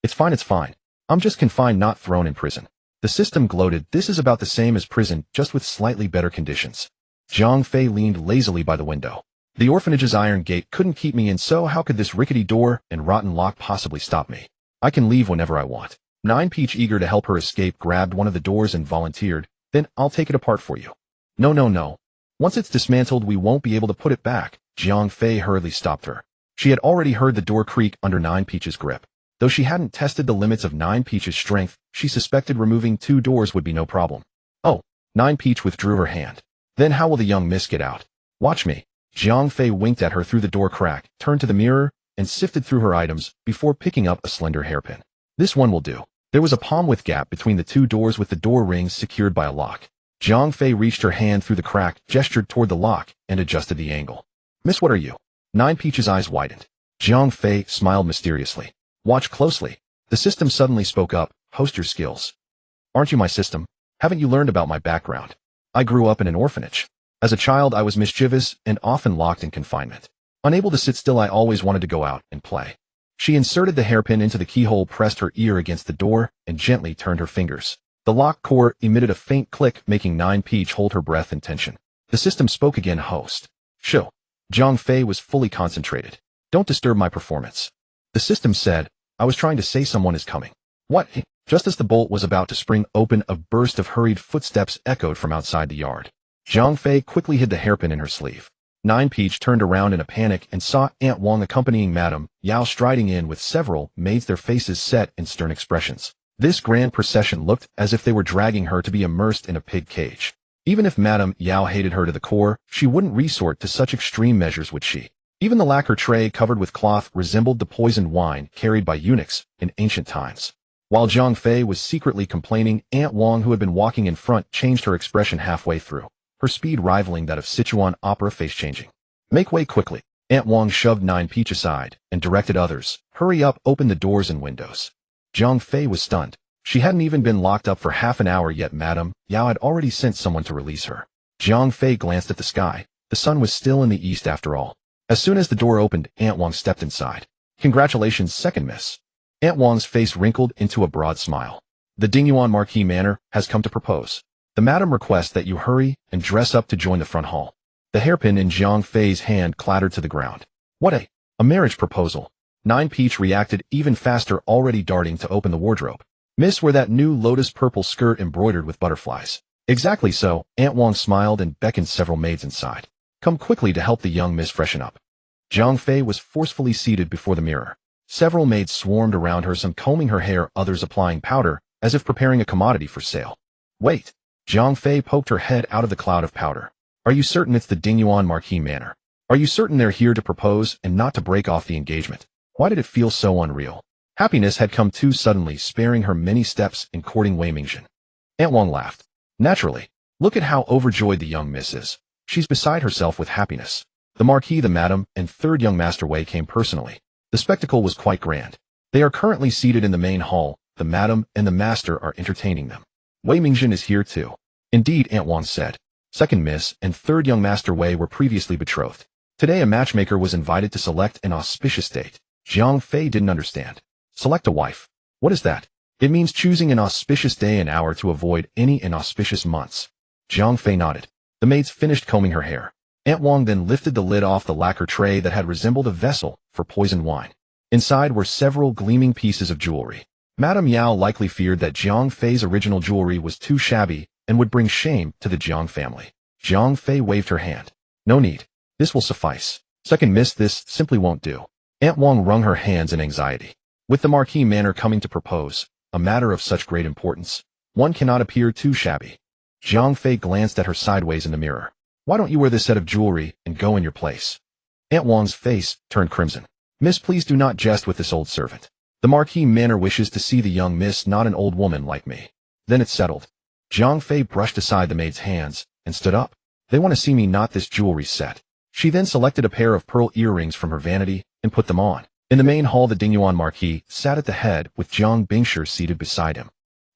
It's fine, it's fine. I'm just confined, not thrown in prison. The system gloated. This is about the same as prison, just with slightly better conditions. Jiang Fei leaned lazily by the window. The orphanage's iron gate couldn't keep me in, so how could this rickety door and rotten lock possibly stop me? I can leave whenever I want. Nine Peach, eager to help her escape, grabbed one of the doors and volunteered. Then I'll take it apart for you. No. Once it's dismantled, we won't be able to put it back. Jiang Fei hurriedly stopped her. She had already heard the door creak under Nine Peach's grip. Though she hadn't tested the limits of Nine Peach's strength, she suspected removing 2 doors would be no problem. Oh, Nine Peach withdrew her hand. Then how will the young miss get out? Watch me. Jiang Fei winked at her through the door crack, turned to the mirror, and sifted through her items before picking up a slender hairpin. This one will do. There was a palm-width gap between the 2 doors with the door rings secured by a lock. Jiang Fei reached her hand through the crack, gestured toward the lock, and adjusted the angle. Miss, what are you? Nine Peach's eyes widened. Jiang Fei smiled mysteriously. Watch closely. The system suddenly spoke up. Host your skills. Aren't you my system? Haven't you learned about my background? I grew up in an orphanage. As a child, I was mischievous and often locked in confinement. Unable to sit still, I always wanted to go out and play. She inserted the hairpin into the keyhole, pressed her ear against the door, and gently turned her fingers. The lock core emitted a faint click, making Nine Peach hold her breath in tension. The system spoke again. Host. Shoo. Jiang Fei was fully concentrated. Don't disturb my performance. The system said, I was trying to say someone is coming. What? Just as the bolt was about to spring open, a burst of hurried footsteps echoed from outside the yard. Jiang Fei quickly hid the hairpin in her sleeve. Nine Peach turned around in a panic and saw Aunt Wang accompanying Madame Yao striding in with several maids, their faces set in stern expressions. This grand procession looked as if they were dragging her to be immersed in a pig cage. Even if Madame Yao hated her to the core, she wouldn't resort to such extreme measures, would she? Even the lacquer tray covered with cloth resembled the poisoned wine carried by eunuchs in ancient times. While Jiang Fei was secretly complaining, Aunt Wang, who had been walking in front, changed her expression halfway through, her speed rivaling that of Sichuan opera face-changing. Make way quickly. Aunt Wang shoved Nine Peach aside and directed others. Hurry up, open the doors and windows. Jiang Fei was stunned. She hadn't even been locked up for half an hour yet. Madame Yao had already sent someone to release her. Jiang Fei glanced at the sky. The sun was still in the east after all. As soon as the door opened, Aunt Wang stepped inside. Congratulations, second miss. Aunt Wang's face wrinkled into a broad smile. The Dingyuan Marquis Manor has come to propose. The madam requests that you hurry and dress up to join the front hall. The hairpin in Jiang Fei's hand clattered to the ground. What a marriage proposal. Nine Peach reacted even faster, already darting to open the wardrobe. Miss, wear that new lotus purple skirt embroidered with butterflies. Exactly so. Aunt Wang smiled and beckoned several maids inside. Come quickly to help the young miss freshen up. Jiang Fei was forcefully seated before the mirror. Several maids swarmed around her, some combing her hair, others applying powder, as if preparing a commodity for sale. Wait. Jiang Fei poked her head out of the cloud of powder. Are you certain it's the Dingyuan Marquis Manor? Are you certain they're here to propose and not to break off the engagement? Why did it feel so unreal? Happiness had come too suddenly, sparing her many steps in courting Wei Mingjun. Aunt Wang laughed. Naturally. Look at how overjoyed the young miss is. She's beside herself with happiness. The Marquis, the Madam, and third young Master Wei came personally. The spectacle was quite grand. They are currently seated in the main hall. The Madam and the Master are entertaining them. Wei Mingjun is here too. Indeed, Aunt Wang said. Second miss and third young Master Wei were previously betrothed. Today a matchmaker was invited to select an auspicious date. Jiang Fei didn't understand. Select a wife. What is that? It means choosing an auspicious day and hour to avoid any inauspicious months. Jiang Fei nodded. The maids finished combing her hair. Aunt Wang then lifted the lid off the lacquer tray that had resembled a vessel for poisoned wine. Inside were several gleaming pieces of jewelry. Madame Yao likely feared that Jiang Fei's original jewelry was too shabby and would bring shame to the Jiang family. Jiang Fei waved her hand. No need. This will suffice. Second miss, this simply won't do. Aunt Wang wrung her hands in anxiety. With the Marquis Manor coming to propose, a matter of such great importance, one cannot appear too shabby. Jiang Fei glanced at her sideways in the mirror. Why don't you wear this set of jewelry and go in your place? Aunt Wang's face turned crimson. Miss, please do not jest with this old servant. The Marquis Manor wishes to see the young miss, not an old woman like me. Then it's settled. Jiang Fei brushed aside the maid's hands and stood up. They want to see me, not this jewelry set. She then selected a pair of pearl earrings from her vanity and put them on. In the main hall, the Dingyuan Marquis sat at the head with Jiang Bingshi seated beside him.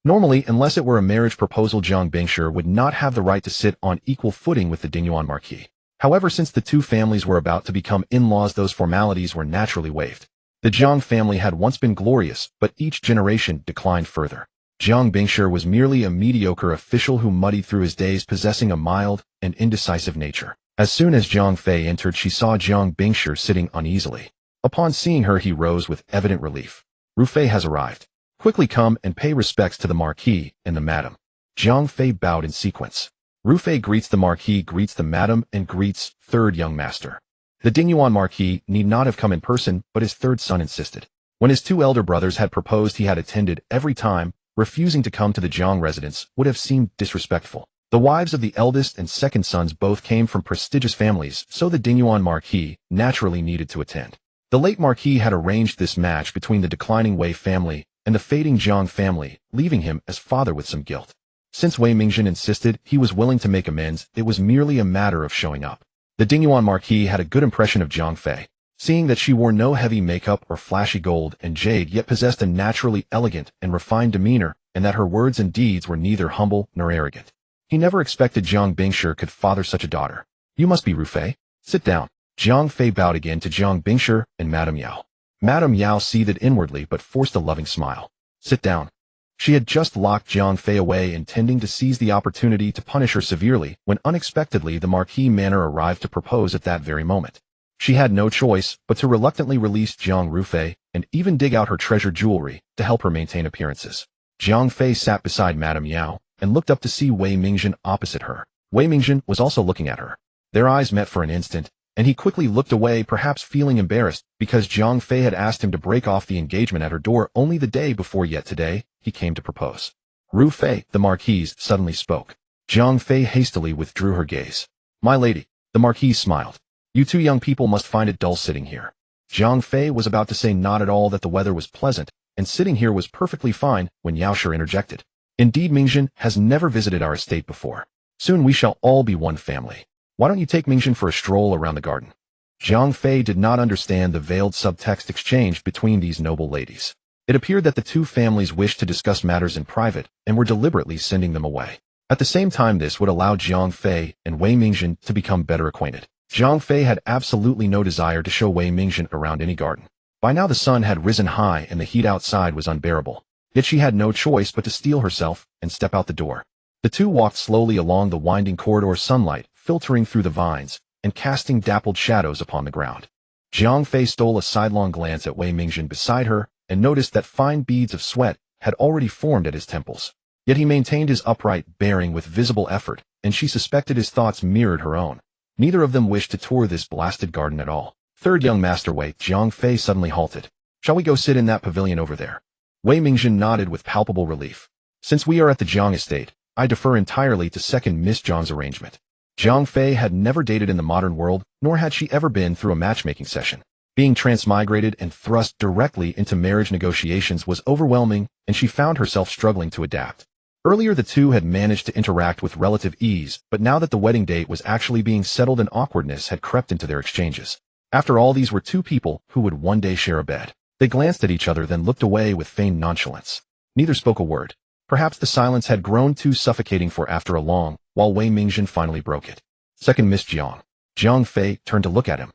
Normally, unless it were a marriage proposal, Jiang Bingshi would not have the right to sit on equal footing with the Dingyuan Marquis. However, since the two families were about to become in-laws, those formalities were naturally waived. The Jiang family had once been glorious, but each generation declined further. Jiang Bingshi was merely a mediocre official who muddied through his days, possessing a mild and indecisive nature. As soon as Jiang Fei entered, she saw Jiang Bingshi sitting uneasily. Upon seeing her, he rose with evident relief. Ru Fei has arrived. Quickly come and pay respects to the Marquis and the Madam. Jiang Fei bowed in sequence. Ru Fei greets the Marquis, greets the Madam, and greets third young master. The Dingyuan Marquis need not have come in person, but his third son insisted. When his two elder brothers had proposed, he had attended every time. Refusing to come to the Jiang residence would have seemed disrespectful. The wives of the eldest and second sons both came from prestigious families, so the Dingyuan Marquis naturally needed to attend. The late Marquis had arranged this match between the declining Wei family and the fading Jiang family, leaving him as father with some guilt. Since Wei Mingjin insisted he was willing to make amends, it was merely a matter of showing up. The Dingyuan Marquis had a good impression of Jiang Fei, seeing that she wore no heavy makeup or flashy gold and jade, yet possessed a naturally elegant and refined demeanor, and that her words and deeds were neither humble nor arrogant. He never expected Jiang Bingshi could father such a daughter. You must be Ru Fei. Sit down. Jiang Fei bowed again to Jiang Bingshi and Madame Yao. Madame Yao seethed inwardly but forced a loving smile. Sit down. She had just locked Jiang Fei away, intending to seize the opportunity to punish her severely, when unexpectedly the Marquis manor arrived to propose at that very moment. She had no choice but to reluctantly release Jiang Ru Fei and even dig out her treasured jewelry to help her maintain appearances. Jiang Fei sat beside Madame Yao and looked up to see Wei Mingjin opposite her. Wei Mingjin was also looking at her. Their eyes met for an instant, and he quickly looked away, perhaps feeling embarrassed, because Jiang Fei had asked him to break off the engagement at her door only the day before, yet today he came to propose. Ru Fei, the Marquise, suddenly spoke. Jiang Fei hastily withdrew her gaze. My lady, the Marquise smiled. You two young people must find it dull sitting here. Jiang Fei was about to say not at all, that the weather was pleasant, and sitting here was perfectly fine, when Yao Shi interjected. Indeed, Mingjin has never visited our estate before. Soon we shall all be one family. Why don't you take Mingjin for a stroll around the garden? Jiang Fei did not understand the veiled subtext exchanged between these noble ladies. It appeared that the two families wished to discuss matters in private and were deliberately sending them away. At the same time, this would allow Jiang Fei and Wei Mingjin to become better acquainted. Jiang Fei had absolutely no desire to show Wei Mingjin around any garden. By now the sun had risen high and the heat outside was unbearable. Yet she had no choice but to steel herself and step out the door. The two walked slowly along the winding corridor, sunlight filtering through the vines and casting dappled shadows upon the ground. Jiang Fei stole a sidelong glance at Wei Mingjin beside her and noticed that fine beads of sweat had already formed at his temples. Yet he maintained his upright bearing with visible effort, and she suspected his thoughts mirrored her own. Neither of them wished to tour this blasted garden at all. Third young master Wei, Jiang Fei suddenly halted. Shall we go sit in that pavilion over there? Wei Mingjin nodded with palpable relief. Since we are at the Jiang estate, I defer entirely to second Miss Jiang's arrangement. Jiang Fei had never dated in the modern world, nor had she ever been through a matchmaking session. Being transmigrated and thrust directly into marriage negotiations was overwhelming, and she found herself struggling to adapt. Earlier the two had managed to interact with relative ease, but now that the wedding date was actually being settled, an awkwardness had crept into their exchanges. After all, these were two people who would one day share a bed. They glanced at each other, then looked away with feigned nonchalance. Neither spoke a word. Perhaps the silence had grown too suffocating, for after a long while Wei Mingjin finally broke it. Second Miss Jiang. Jiang Fei turned to look at him.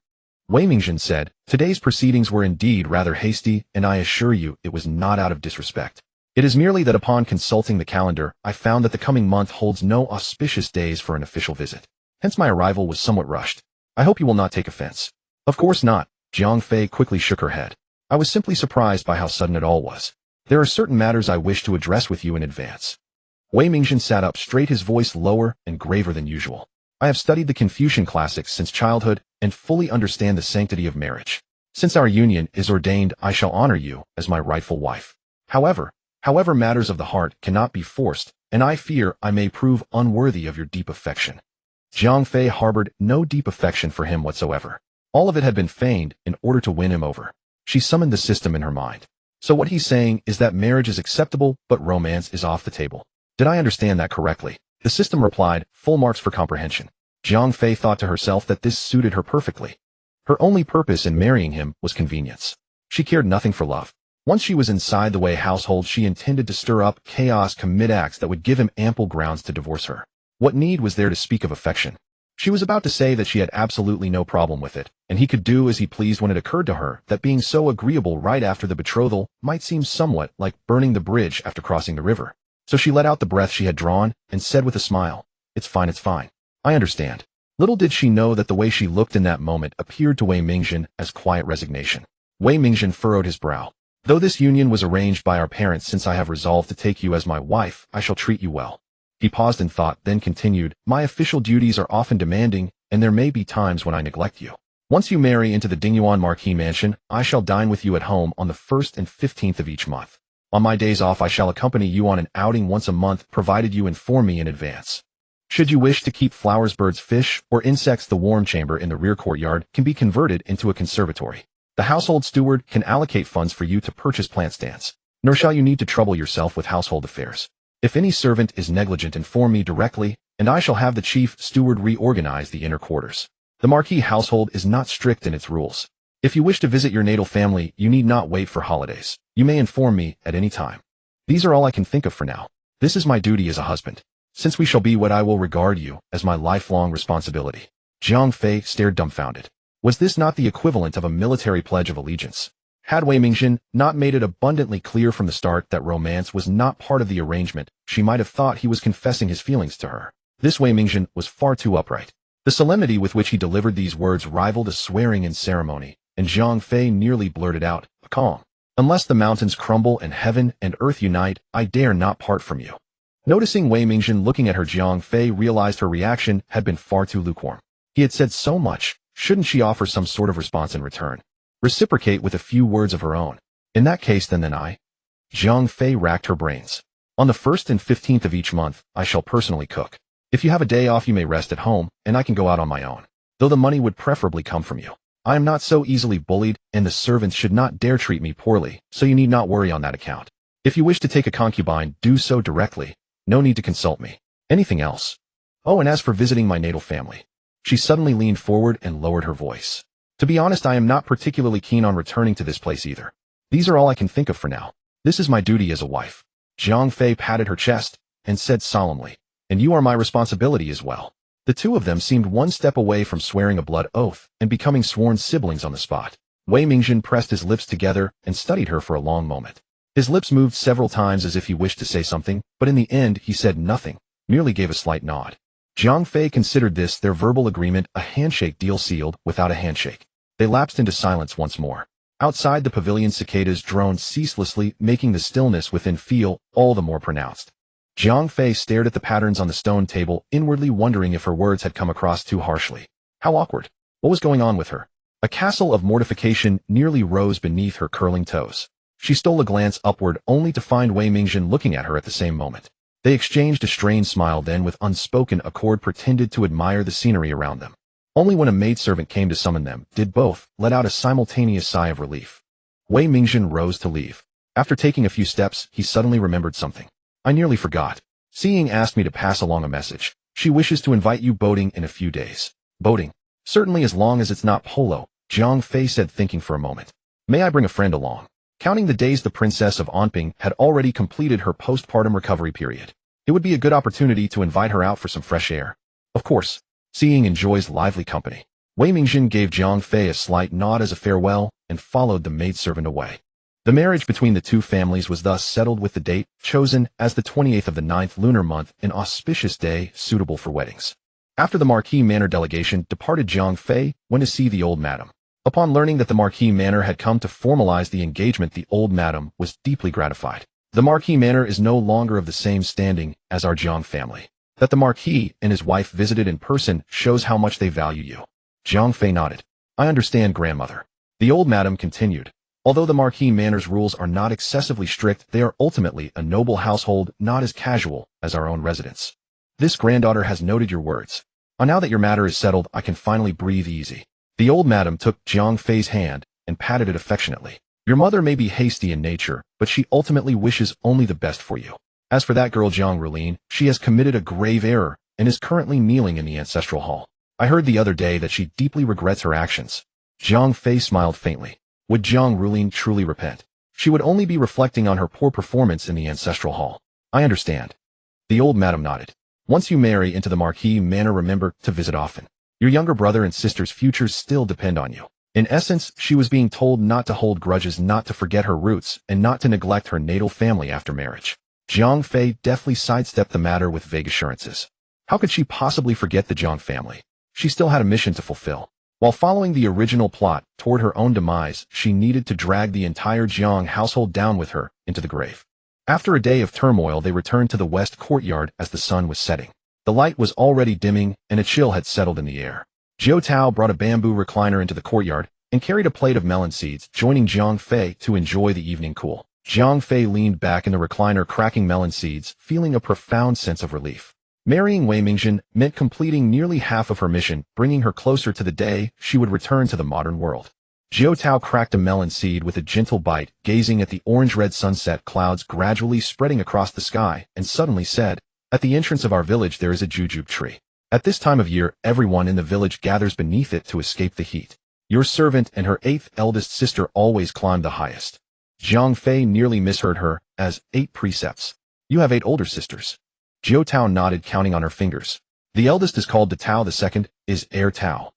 Wei Mingjin said, today's proceedings were indeed rather hasty, and I assure you it was not out of disrespect. It is merely that upon consulting the calendar, I found that the coming month holds no auspicious days for an official visit. Hence my arrival was somewhat rushed. I hope you will not take offense. Of course not. Jiang Fei quickly shook her head. I was simply surprised by how sudden it all was. There are certain matters I wish to address with you in advance. Wei Mingjin sat up straight, his voice lower and graver than usual. I have studied the Confucian classics since childhood and fully understand the sanctity of marriage. Since our union is ordained, I shall honor you as my rightful wife. However, matters of the heart cannot be forced, and I fear I may prove unworthy of your deep affection. Jiang Fei harbored no deep affection for him whatsoever. All of it had been feigned in order to win him over. She summoned the system in her mind. So what he's saying is that marriage is acceptable, but romance is off the table. Did I understand that correctly? The system replied, full marks for comprehension. Jiang Fei thought to herself that this suited her perfectly. Her only purpose in marrying him was convenience. She cared nothing for love. Once she was inside the Wei household, she intended to stir up chaos, commit acts that would give him ample grounds to divorce her. What need was there to speak of affection? She was about to say that she had absolutely no problem with it, and he could do as he pleased, when it occurred to her that being so agreeable right after the betrothal might seem somewhat like burning the bridge after crossing the river. So she let out the breath she had drawn and said with a smile, it's fine, it's fine. I understand. Little did she know that the way she looked in that moment appeared to Wei Mingjin as quiet resignation. Wei Mingjin furrowed his brow. Though this union was arranged by our parents, since I have resolved to take you as my wife, I shall treat you well. He paused in thought, then continued, my official duties are often demanding, and there may be times when I neglect you. Once you marry into the Dingyuan Marquis mansion, I shall dine with you at home on the 1st and 15th of each month. On my days off I shall accompany you on an outing once a month provided you inform me in advance. Should you wish to keep flowers, birds, fish, or insects, the warm chamber in the rear courtyard can be converted into a conservatory. The household steward can allocate funds for you to purchase plant stands, nor shall you need to trouble yourself with household affairs. If any servant is negligent, inform me directly, and I shall have the chief steward reorganize the inner quarters. The Marquis household is not strict in its rules. If you wish to visit your natal family, you need not wait for holidays. You may inform me at any time. These are all I can think of for now. This is my duty as a husband, since we shall be what I will regard you as my lifelong responsibility. Jiang Fei stared dumbfounded. Was this not the equivalent of a military pledge of allegiance? Had Wei Mingjin not made it abundantly clear from the start that romance was not part of the arrangement, she might have thought he was confessing his feelings to her. This Wei Mingjin was far too upright. The solemnity with which he delivered these words rivaled a swearing in ceremony, and Jiang Fei nearly blurted out, "Calm. Unless the mountains crumble and heaven and earth unite, I dare not part from you." Noticing Wei Mingjin looking at her, Jiang Fei realized her reaction had been far too lukewarm. He had said so much, shouldn't she offer some sort of response in return? Reciprocate with a few words of her own. In that case then I. Jiang Fei racked her brains. On the 1st and 15th of each month, I shall personally cook. If you have a day off you may rest at home, and I can go out on my own. Though the money would preferably come from you. I am not so easily bullied, and the servants should not dare treat me poorly, so you need not worry on that account. If you wish to take a concubine, do so directly. No need to consult me. Anything else? Oh, and as for visiting my natal family. She suddenly leaned forward and lowered her voice. To be honest, I am not particularly keen on returning to this place either. These are all I can think of for now. This is my duty as a wife. Jiang Fei patted her chest and said solemnly, and you are my responsibility as well. The two of them seemed one step away from swearing a blood oath and becoming sworn siblings on the spot. Wei Mingjin pressed his lips together and studied her for a long moment. His lips moved several times as if he wished to say something, but in the end he said nothing, merely gave a slight nod. Jiang Fei considered this their verbal agreement a handshake deal sealed without a handshake. They lapsed into silence once more. Outside the pavilion, cicadas droned ceaselessly, making the stillness within feel all the more pronounced. Jiang Fei stared at the patterns on the stone table, inwardly wondering if her words had come across too harshly. How awkward. What was going on with her? A castle of mortification nearly rose beneath her curling toes. She stole a glance upward only to find Wei Mingjin looking at her at the same moment. They exchanged a strained smile, then with unspoken accord pretended to admire the scenery around them. Only when a maidservant came to summon them did both let out a simultaneous sigh of relief. Wei Mingjin rose to leave. After taking a few steps, he suddenly remembered something. I nearly forgot. Xiying asked me to pass along a message. She wishes to invite you boating in a few days. Boating? Certainly, as long as it's not polo, Jiang Fei said, thinking for a moment. May I bring a friend along? Counting the days, the princess of Anping had already completed her postpartum recovery period. It would be a good opportunity to invite her out for some fresh air. Of course. Xiying enjoys lively company. Wei Mingjin gave Jiang Fei a slight nod as a farewell and followed the maidservant away. The marriage between the two families was thus settled, with the date chosen as the 28th of the 9th lunar month, an auspicious day suitable for weddings. After the Marquis Manor delegation departed, Jiang Fei went to see the old madam. Upon learning that the Marquis Manor had come to formalize the engagement, the old madam was deeply gratified. The Marquis Manor is no longer of the same standing as our Jiang family. That the Marquis and his wife visited in person shows how much they value you. Jiang Fei nodded. I understand, grandmother. The old madam continued. Although the Marquis Manor's rules are not excessively strict, they are ultimately a noble household, not as casual as our own residence. This granddaughter has noted your words. Now that your matter is settled, I can finally breathe easy. The old madam took Jiang Fei's hand and patted it affectionately. Your mother may be hasty in nature, but she ultimately wishes only the best for you. As for that girl Jiang Rulin, she has committed a grave error and is currently kneeling in the ancestral hall. I heard the other day that she deeply regrets her actions. Jiang Fei smiled faintly. Would Jiang Rulin truly repent? She would only be reflecting on her poor performance in the ancestral hall. I understand. The old madam nodded. Once you marry into the Marquis Manor, remember to visit often. Your younger brother and sister's futures still depend on you. In essence, she was being told not to hold grudges, not to forget her roots, and not to neglect her natal family after marriage. Jiang Fei deftly sidestepped the matter with vague assurances. How could she possibly forget the Jiang family? She still had a mission to fulfill. While following the original plot toward her own demise, she needed to drag the entire Jiang household down with her into the grave. After a day of turmoil, they returned to the west courtyard as the sun was setting. The light was already dimming, and a chill had settled in the air. Jiao Tao brought a bamboo recliner into the courtyard and carried a plate of melon seeds, joining Jiang Fei to enjoy the evening cool. Jiang Fei leaned back in the recliner cracking melon seeds, feeling a profound sense of relief. Marrying Wei Mingjin meant completing nearly half of her mission, bringing her closer to the day she would return to the modern world. Jiao Tao cracked a melon seed with a gentle bite, gazing at the orange-red sunset clouds gradually spreading across the sky, and suddenly said, "At the entrance of our village there is a jujube tree. At this time of year, everyone in the village gathers beneath it to escape the heat. Your servant and her 8th eldest sister always climb the highest." Jiang Fei nearly misheard her, as 8 precepts. You have 8 older sisters. Jiao Tao nodded, counting on her fingers. The eldest is called Da Tao, the second is Heir Tao.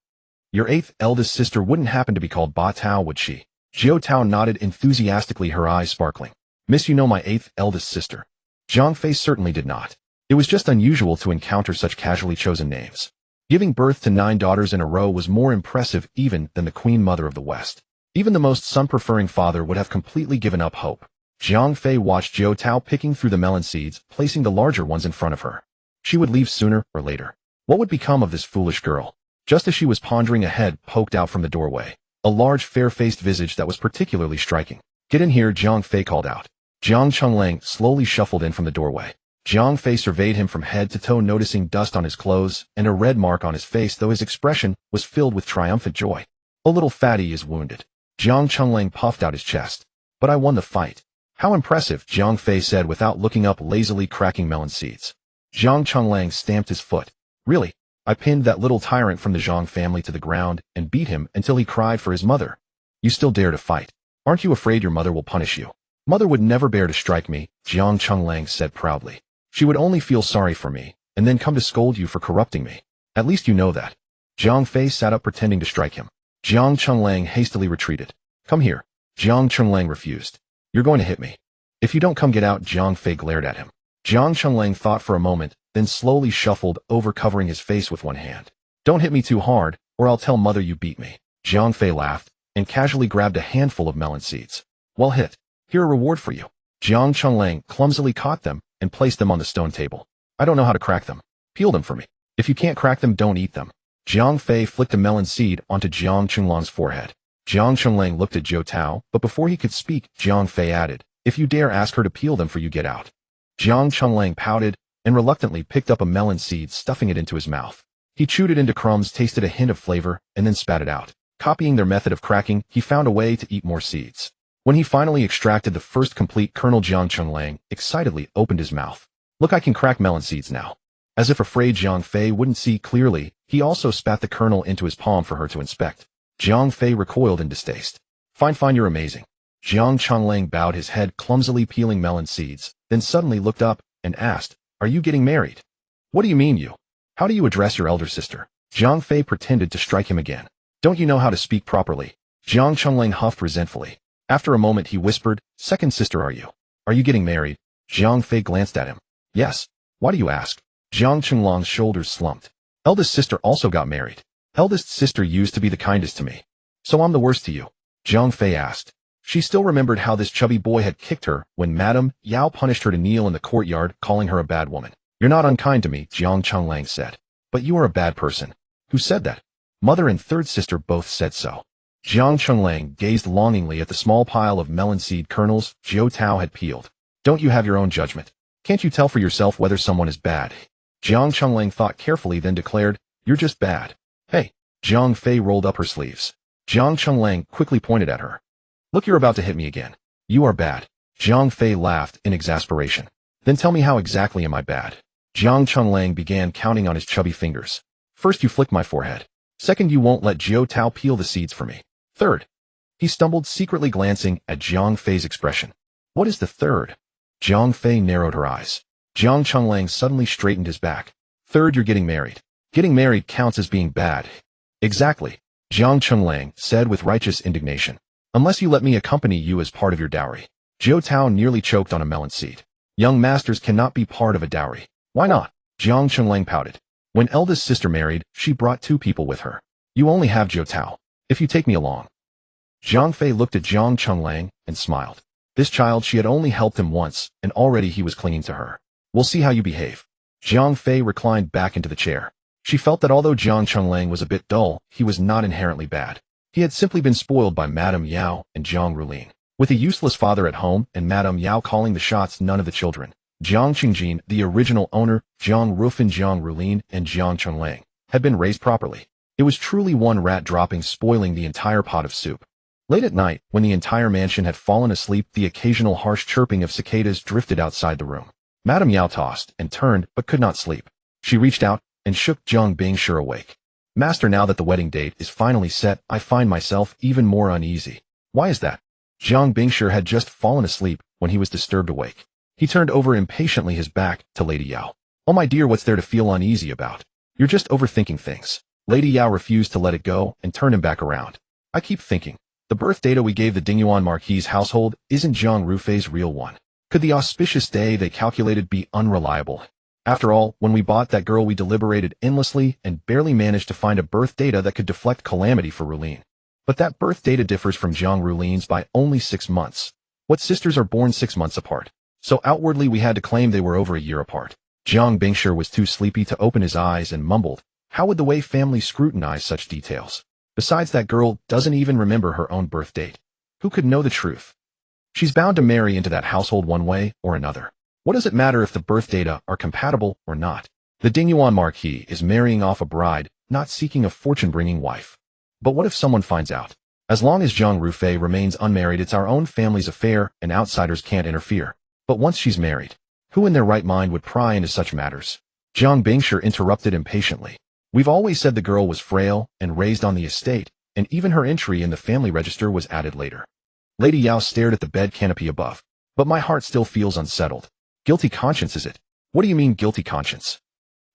Your 8th eldest sister wouldn't happen to be called Ba Tao, would she? Jiao Tao nodded enthusiastically, her eyes sparkling. Miss, you know my 8th eldest sister. Jiang Fei certainly did not. It was just unusual to encounter such casually chosen names. Giving birth to 9 daughters in a row was more impressive even than the Queen Mother of the West. Even the most son-preferring father would have completely given up hope. Jiang Fei watched Jiao Tao picking through the melon seeds, placing the larger ones in front of her. She would leave sooner or later. What would become of this foolish girl? Just as she was pondering, a head poked out from the doorway. A large, fair-faced visage that was particularly striking. Get in here, Jiang Fei called out. Jiang Chenglang slowly shuffled in from the doorway. Jiang Fei surveyed him from head to toe, noticing dust on his clothes and a red mark on his face, though his expression was filled with triumphant joy. A little fatty is wounded. Jiang Chenglang puffed out his chest. But I won the fight. How impressive, Jiang Fei said without looking up, lazily cracking melon seeds. Jiang Chenglang stamped his foot. Really? I pinned that little tyrant from the Zhang family to the ground and beat him until he cried for his mother. You still dare to fight? Aren't you afraid your mother will punish you? Mother would never bear to strike me, Jiang Chenglang said proudly. She would only feel sorry for me, and then come to scold you for corrupting me. At least you know that. Jiang Fei sat up, pretending to strike him. Jiang Chenglang hastily retreated. Come here. Jiang Chenglang refused. You're going to hit me. If you don't come, get out, Jiang Fei glared at him. Jiang Chenglang thought for a moment, then slowly shuffled over, covering his face with one hand. Don't hit me too hard, or I'll tell mother you beat me. Jiang Fei laughed, and casually grabbed a handful of melon seeds. Well hit. Here a reward for you. Jiang Chenglang clumsily caught them and placed them on the stone table. I don't know how to crack them. Peel them for me. If you can't crack them, don't eat them. Jiang Fei flicked a melon seed onto Jiang Chenglang's forehead. Jiang Chenglang looked at Jiao Tao, but before he could speak, Jiang Fei added, if you dare ask her to peel them for you, get out. Jiang Chenglang pouted and reluctantly picked up a melon seed, stuffing it into his mouth. He chewed it into crumbs, tasted a hint of flavor, and then spat it out. Copying their method of cracking, he found a way to eat more seeds. When he finally extracted the first complete kernel, Jiang Chenglang excitedly opened his mouth. Look, I can crack melon seeds now. As if afraid Jiang Fei wouldn't see clearly, he also spat the kernel into his palm for her to inspect. Jiang Fei recoiled in distaste. Fine, you're amazing. Jiang Chenglang bowed his head, clumsily peeling melon seeds, then suddenly looked up and asked, are you getting married? What do you mean, you? How do you address your elder sister? Jiang Fei pretended to strike him again. Don't you know how to speak properly? Jiang Chenglang huffed resentfully. After a moment he whispered, second sister, are you? Are you getting married? Jiang Fei glanced at him. Yes. Why do you ask? Jiang Chenglang's shoulders slumped. Eldest sister also got married. Eldest sister used to be the kindest to me. So I'm the worst to you? Jiang Fei asked. She still remembered how this chubby boy had kicked her when Madame Yao punished her to kneel in the courtyard, calling her a bad woman. You're not unkind to me, Jiang Chenglang said. But you are a bad person. Who said that? Mother and third sister both said so. Jiang Chenglang gazed longingly at the small pile of melon seed kernels Jiao Tao had peeled. Don't you have your own judgment? Can't you tell for yourself whether someone is bad? Jiang Chenglang thought carefully, then declared, you're just bad. Hey. Jiang Fei rolled up her sleeves. Jiang Chenglang quickly pointed at her. Look, you're about to hit me again. You are bad. Jiang Fei laughed in exasperation. Then tell me, how exactly am I bad? Jiang Chenglang began counting on his chubby fingers. First, you flick my forehead. Second, you won't let Jiao Tao peel the seeds for me. Third. He stumbled, secretly glancing at Jiang Fei's expression. What is the third? Jiang Fei narrowed her eyes. Jiang Chenglang suddenly straightened his back. Third, you're getting married. Getting married counts as being bad. Exactly. Jiang Chenglang said with righteous indignation. Unless you let me accompany you as part of your dowry. Jiao Tao nearly choked on a melon seed. Young masters cannot be part of a dowry. Why not? Jiang Chenglang pouted. When eldest sister married, she brought 2 people with her. You only have Jiao Tao. If you take me along. Jiang Fei looked at Jiang Chenglang and smiled. This child, she had only helped him once, and already he was clinging to her. We'll see how you behave. Jiang Fei reclined back into the chair. She felt that although Jiang Chenglang was a bit dull, he was not inherently bad. He had simply been spoiled by Madame Yao and Jiang Rulin. With a useless father at home and Madame Yao calling the shots, none of the children, Jiang Qingjin, the original owner, Jiang Rufin, Jiang Rulin, and Jiang Chenglang, had been raised properly. It was truly one rat dropping, spoiling the entire pot of soup. Late at night, when the entire mansion had fallen asleep, the occasional harsh chirping of cicadas drifted outside the room. Madame Yao tossed and turned but could not sleep. She reached out and shook Jiang Bingshi awake. Master, now that the wedding date is finally set, I find myself even more uneasy. Why is that? Jiang Bingshi had just fallen asleep when he was disturbed awake. He turned over impatiently, his back to Lady Yao. Oh my dear, what's there to feel uneasy about? You're just overthinking things. Lady Yao refused to let it go and turned him back around. I keep thinking, the birth data we gave the Dingyuan Marquis household isn't Jiang Rufei's real one. Could the auspicious day they calculated be unreliable? After all, when we bought that girl we deliberated endlessly and barely managed to find a birth data that could deflect calamity for Rulin. But that birth data differs from Jiang Rulin's by only 6 months. What sisters are born 6 months apart? So outwardly we had to claim they were over a year apart. Jiang Bingshi was too sleepy to open his eyes and mumbled, how would the Wei family scrutinize such details? Besides, that girl doesn't even remember her own birth date. Who could know the truth? She's bound to marry into that household one way or another. What does it matter if the birth data are compatible or not? The Dingyuan Marquis is marrying off a bride, not seeking a fortune-bringing wife. But what if someone finds out? As long as Jiang Rufei remains unmarried, it's our own family's affair and outsiders can't interfere. But once she's married, who in their right mind would pry into such matters? Jiang Bingshi interrupted impatiently. We've always said the girl was frail and raised on the estate, and even her entry in the family register was added later. Lady Yao stared at the bed canopy above. But my heart still feels unsettled. Guilty conscience, is it? What do you mean, guilty conscience?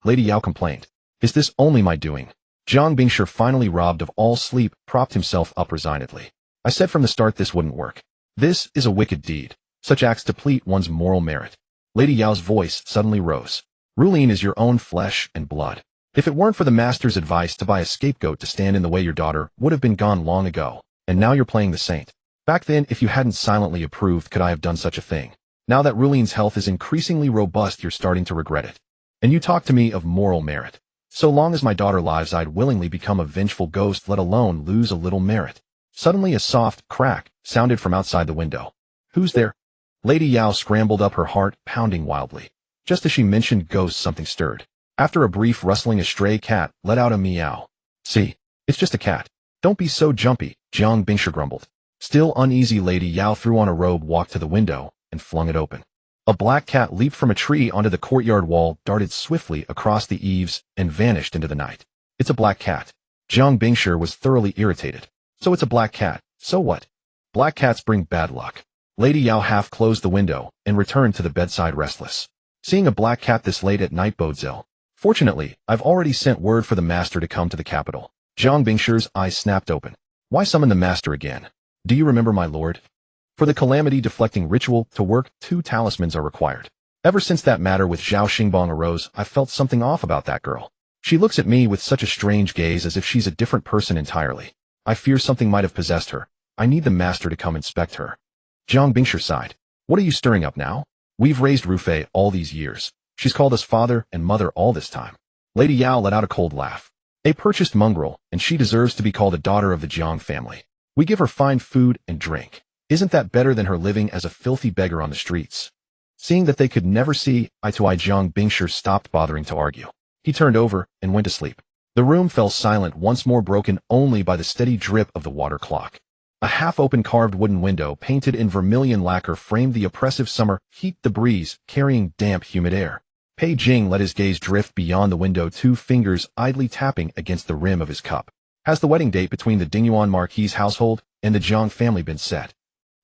Lady Yao complained. Is this only my doing? Jiang Bingshi, finally robbed of all sleep, propped himself up resignedly. I said from the start this wouldn't work. This is a wicked deed. Such acts deplete one's moral merit. Lady Yao's voice suddenly rose. Rulin is your own flesh and blood. If it weren't for the master's advice to buy a scapegoat to stand in the way, your daughter would have been gone long ago. And now you're playing the saint. Back then, if you hadn't silently approved, could I have done such a thing? Now that Rulin's health is increasingly robust, you're starting to regret it. And you talk to me of moral merit. So long as my daughter lives, I'd willingly become a vengeful ghost, let alone lose a little merit. Suddenly a soft crack sounded from outside the window. Who's there? Lady Yao scrambled up, her heart pounding wildly. Just as she mentioned ghosts, something stirred. After a brief rustling, a stray cat let out a meow. See, it's just a cat. Don't be so jumpy, Jiang Bingshi grumbled. Still uneasy, Lady Yao threw on a robe, walked to the window, and flung it open. A black cat leaped from a tree onto the courtyard wall, darted swiftly across the eaves, and vanished into the night. It's a black cat. Jiang Bingshi was thoroughly irritated. So it's a black cat. So what? Black cats bring bad luck. Lady Yao half closed the window and returned to the bedside, restless. Seeing a black cat this late at night bodes ill. Fortunately, I've already sent word for the master to come to the capital. Jiang Bingshi's eyes snapped open. Why summon the master again? Do you remember, my lord? For the calamity-deflecting ritual to work, 2 talismans are required. Ever since that matter with Zhao Xingbang arose, I've felt something off about that girl. She looks at me with such a strange gaze, as if she's a different person entirely. I fear something might have possessed her. I need the master to come inspect her. Jiang Bingshi sighed. What are you stirring up now? We've raised Rufei all these years. She's called us father and mother all this time. Lady Yao let out a cold laugh. A purchased mongrel, and she deserves to be called a daughter of the Jiang family. We give her fine food and drink. Isn't that better than her living as a filthy beggar on the streets? Seeing that they could never see eye to eye, Jiang Bingshi stopped bothering to argue. He turned over and went to sleep. The room fell silent once more, broken only by the steady drip of the water clock. A half-open carved wooden window painted in vermilion lacquer framed the oppressive summer heat, the breeze carrying damp, humid air. Pei Jing let his gaze drift beyond the window, 2 fingers idly tapping against the rim of his cup. Has the wedding date between the Dingyuan Marquis household and the Jiang family been set?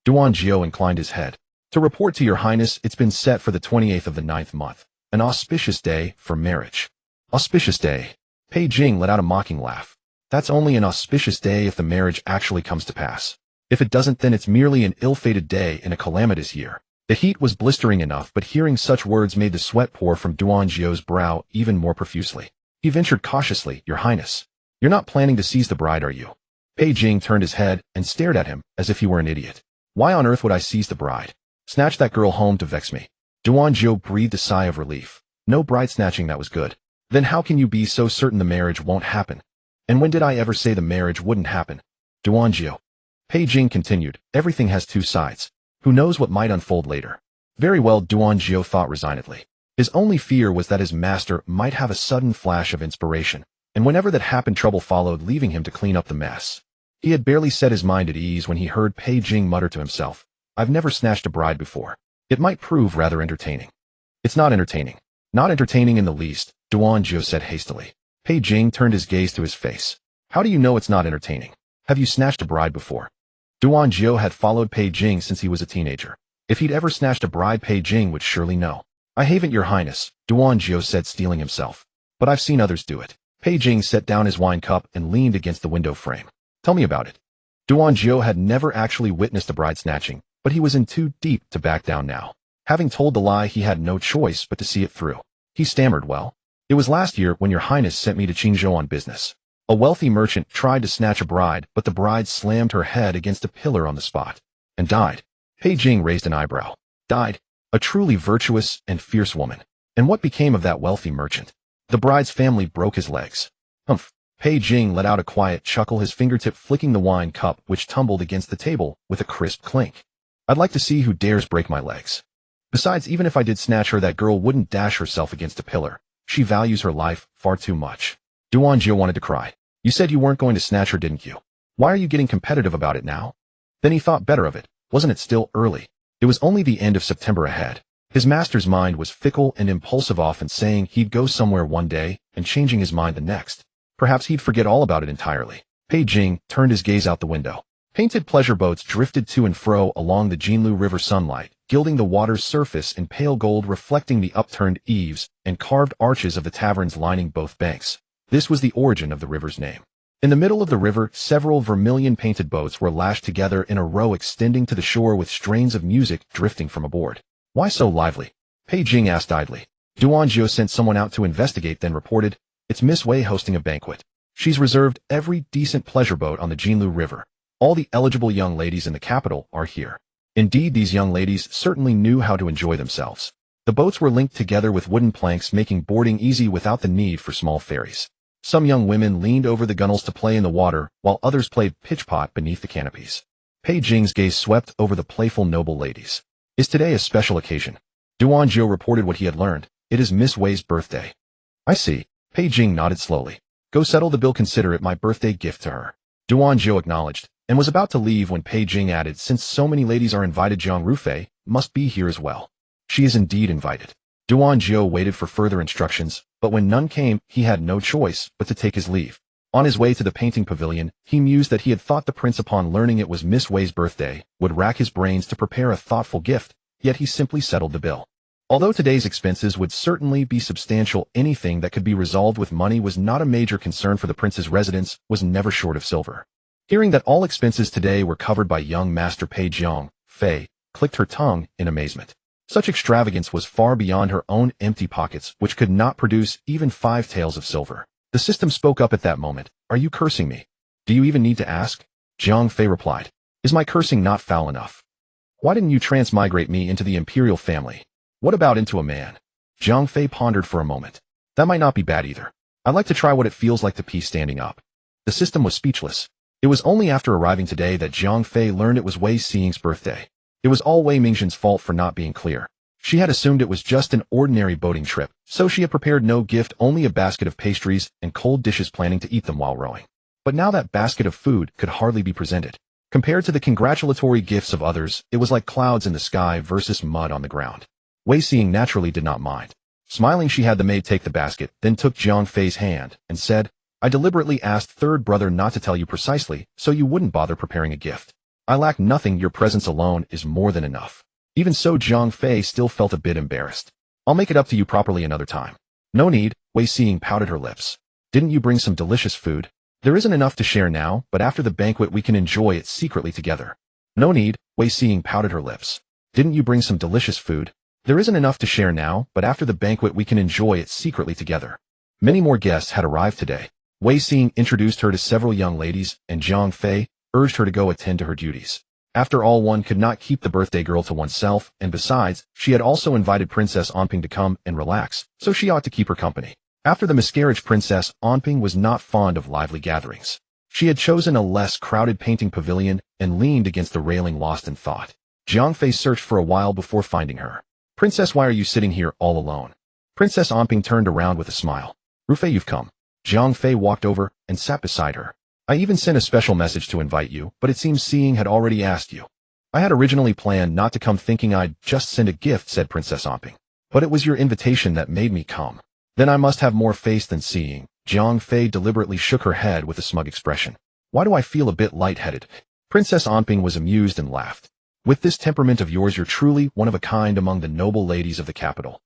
Duan Jiao inclined his head. To report to your highness, it's been set for the 28th of the 9th month. An auspicious day for marriage. Auspicious day. Pei Jing let out a mocking laugh. That's only an auspicious day if the marriage actually comes to pass. If it doesn't, then it's merely an ill-fated day in a calamitous year. The heat was blistering enough, but hearing such words made the sweat pour from Duan Jiao's brow even more profusely. He ventured cautiously, Your Highness, you're not planning to seize the bride, are you? Pei Jing turned his head and stared at him as if he were an idiot. Why on earth would I seize the bride? Snatch that girl home to vex me. Duan Jiao breathed a sigh of relief. No bride snatching, that was good. Then how can you be so certain the marriage won't happen? And when did I ever say the marriage wouldn't happen? Jiao. Pei Jing continued, everything has two sides. Who knows what might unfold later? Very well, Jiao thought resignedly. His only fear was that his master might have a sudden flash of inspiration, and whenever that happened trouble followed, leaving him to clean up the mess. He had barely set his mind at ease when he heard Pei Jing mutter to himself, I've never snatched a bride before. It might prove rather entertaining. It's not entertaining. Not entertaining in the least, Jiao said hastily. Pei Jing turned his gaze to his face. How do you know it's not entertaining? Have you snatched a bride before? Jiao had followed Pei Jing since he was a teenager. If he'd ever snatched a bride, Pei Jing would surely know. I haven't, your highness, Jiao said, steeling himself. But I've seen others do it. Pei Jing set down his wine cup and leaned against the window frame. Tell me about it. Jiao had never actually witnessed a bride snatching, but he was in too deep to back down now. Having told the lie, he had no choice but to see it through. He stammered, well, it was last year when your highness sent me to Qingzhou on business. A wealthy merchant tried to snatch a bride, but the bride slammed her head against a pillar on the spot and died. Pei Jing raised an eyebrow. Died? A truly virtuous and fierce woman. And what became of that wealthy merchant? The bride's family broke his legs. Humph. Pei Jing let out a quiet chuckle, his fingertip flicking the wine cup, which tumbled against the table with a crisp clink. I'd like to see who dares break my legs. Besides, even if I did snatch her, that girl wouldn't dash herself against a pillar. She values her life far too much. Jiao wanted to cry. You said you weren't going to snatch her, didn't you? Why are you getting competitive about it now? Then he thought better of it. Wasn't it still early? It was only the end of September ahead. His master's mind was fickle and impulsive, often saying he'd go somewhere one day and changing his mind the next. Perhaps he'd forget all about it entirely. Pei Jing turned his gaze out the window. Painted pleasure boats drifted to and fro along the Jinlu River, sunlight gilding the water's surface in pale gold, reflecting the upturned eaves and carved arches of the taverns lining both banks. This was the origin of the river's name. In the middle of the river, several vermilion-painted boats were lashed together in a row extending to the shore with strains of music drifting from aboard. Why so lively? Pei Jing asked idly. Jiao sent someone out to investigate, then reported, it's Miss Wei hosting a banquet. She's reserved every decent pleasure boat on the Jinlu River. All the eligible young ladies in the capital are here. Indeed, these young ladies certainly knew how to enjoy themselves. The boats were linked together with wooden planks, making boarding easy without the need for small ferries. Some young women leaned over the gunwales to play in the water, while others played pitch-pot beneath the canopies. Pei Jing's gaze swept over the playful noble ladies. Is today a special occasion? Jiao reported what he had learned. It is Miss Wei's birthday. I see. Pei Jing nodded slowly. Go settle the bill, consider it my birthday gift to her. Jiao acknowledged, and was about to leave when Pei Jing added, since so many ladies are invited, Jiang Rufei must be here as well. She is indeed invited. Jiao waited for further instructions, but when none came, he had no choice but to take his leave. On his way to the painting pavilion, he mused that he had thought the prince, upon learning it was Miss Wei's birthday, would rack his brains to prepare a thoughtful gift, yet he simply settled the bill. Although today's expenses would certainly be substantial, anything that could be resolved with money was not a major concern, for the prince's residence was never short of silver. Hearing that all expenses today were covered by young Master Pei Jiang Fei clicked her tongue in amazement. Such extravagance was far beyond her own empty pockets, which could not produce even 5 taels of silver. The system spoke up at that moment. Are you cursing me? Do you even need to ask? Jiang Fei replied. Is my cursing not foul enough? Why didn't you transmigrate me into the imperial family? What about into a man? Jiang Fei pondered for a moment. That might not be bad either. I'd like to try what it feels like to pee standing up. The system was speechless. It was only after arriving today that Jiang Fei learned it was Wei Xing's birthday. It was all Wei Mingzhen's fault for not being clear. She had assumed it was just an ordinary boating trip, so she had prepared no gift, only a basket of pastries and cold dishes, planning to eat them while rowing. But now that basket of food could hardly be presented. Compared to the congratulatory gifts of others, it was like clouds in the sky versus mud on the ground. Wei Xing naturally did not mind. Smiling, she had the maid take the basket, then took Jiang Fei's hand and said, I deliberately asked third brother not to tell you precisely, so you wouldn't bother preparing a gift. I lack nothing, your presence alone is more than enough. Even so, Jiang Fei still felt a bit embarrassed. I'll make it up to you properly another time. No need, Wei Xing pouted her lips. Didn't you bring some delicious food? There isn't enough to share now, but after the banquet we can enjoy it secretly together. No need, Wei Xing pouted her lips. Didn't you bring some delicious food? There isn't enough to share now, but after the banquet we can enjoy it secretly together. Many more guests had arrived today. Wei Xing introduced her to several young ladies, and Jiang Fei urged her to go attend to her duties. After all, one could not keep the birthday girl to oneself, and besides, she had also invited Princess Anping to come and relax, so she ought to keep her company. After the miscarriage, Princess Onping was not fond of lively gatherings. She had chosen a less crowded painting pavilion and leaned against the railing lost in thought. Jiang Fei searched for a while before finding her. Princess, why are you sitting here all alone? Princess Onping turned around with a smile. Rufei, you've come. Jiang Fei walked over and sat beside her. I even sent a special message to invite you, but it seems Seeing had already asked you. I had originally planned not to come, thinking I'd just send a gift, said Princess Onping. But it was your invitation that made me come. Then I must have more face than Seeing. Jiang Fei deliberately shook her head with a smug expression. Why do I feel a bit lightheaded? Princess Onping was amused and laughed. With this temperament of yours, you're truly one of a kind among the noble ladies of the capital.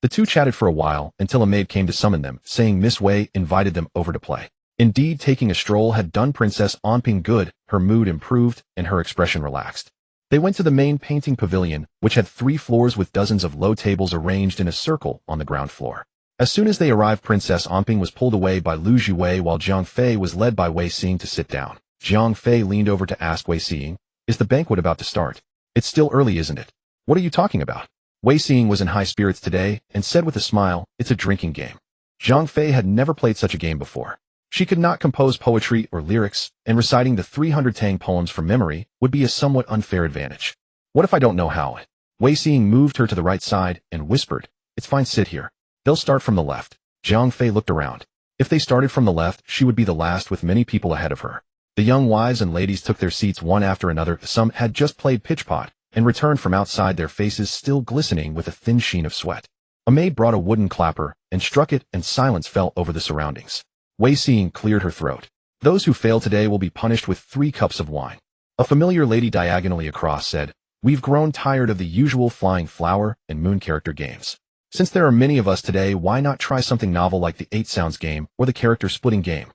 The two chatted for a while until a maid came to summon them, saying Miss Wei invited them over to play. Indeed, taking a stroll had done Princess Onping good. Her mood improved and her expression relaxed. They went to the main painting pavilion, which had 3 floors with dozens of low tables arranged in a circle on the ground floor. As soon as they arrived, Princess Onping was pulled away by Lu Jiwei while Jiang Fei was led by Wei Xing to sit down. Jiang Fei leaned over to ask Wei Xing, is the banquet about to start? It's still early, isn't it? What are you talking about? Wei Xing was in high spirits today and said with a smile, it's a drinking game. Jiang Fei had never played such a game before. She could not compose poetry or lyrics, and reciting the 300 Tang poems from memory would be a somewhat unfair advantage. What if I don't know how? Wei Xing moved her to the right side and whispered, it's fine, sit here. They'll start from the left. Jiang Fei looked around. If they started from the left, she would be the last with many people ahead of her. The young wives and ladies took their seats one after another. Some had just played pitch-pot and returned from outside, their faces still glistening with a thin sheen of sweat. A maid brought a wooden clapper and struck it, and silence fell over the surroundings. Wei Xing cleared her throat. Those who fail today will be punished with 3 cups of wine. A familiar lady diagonally across said, we've grown tired of the usual flying flower and moon character games. Since there are many of us today, why not try something novel like the 8 sounds game or the character splitting game?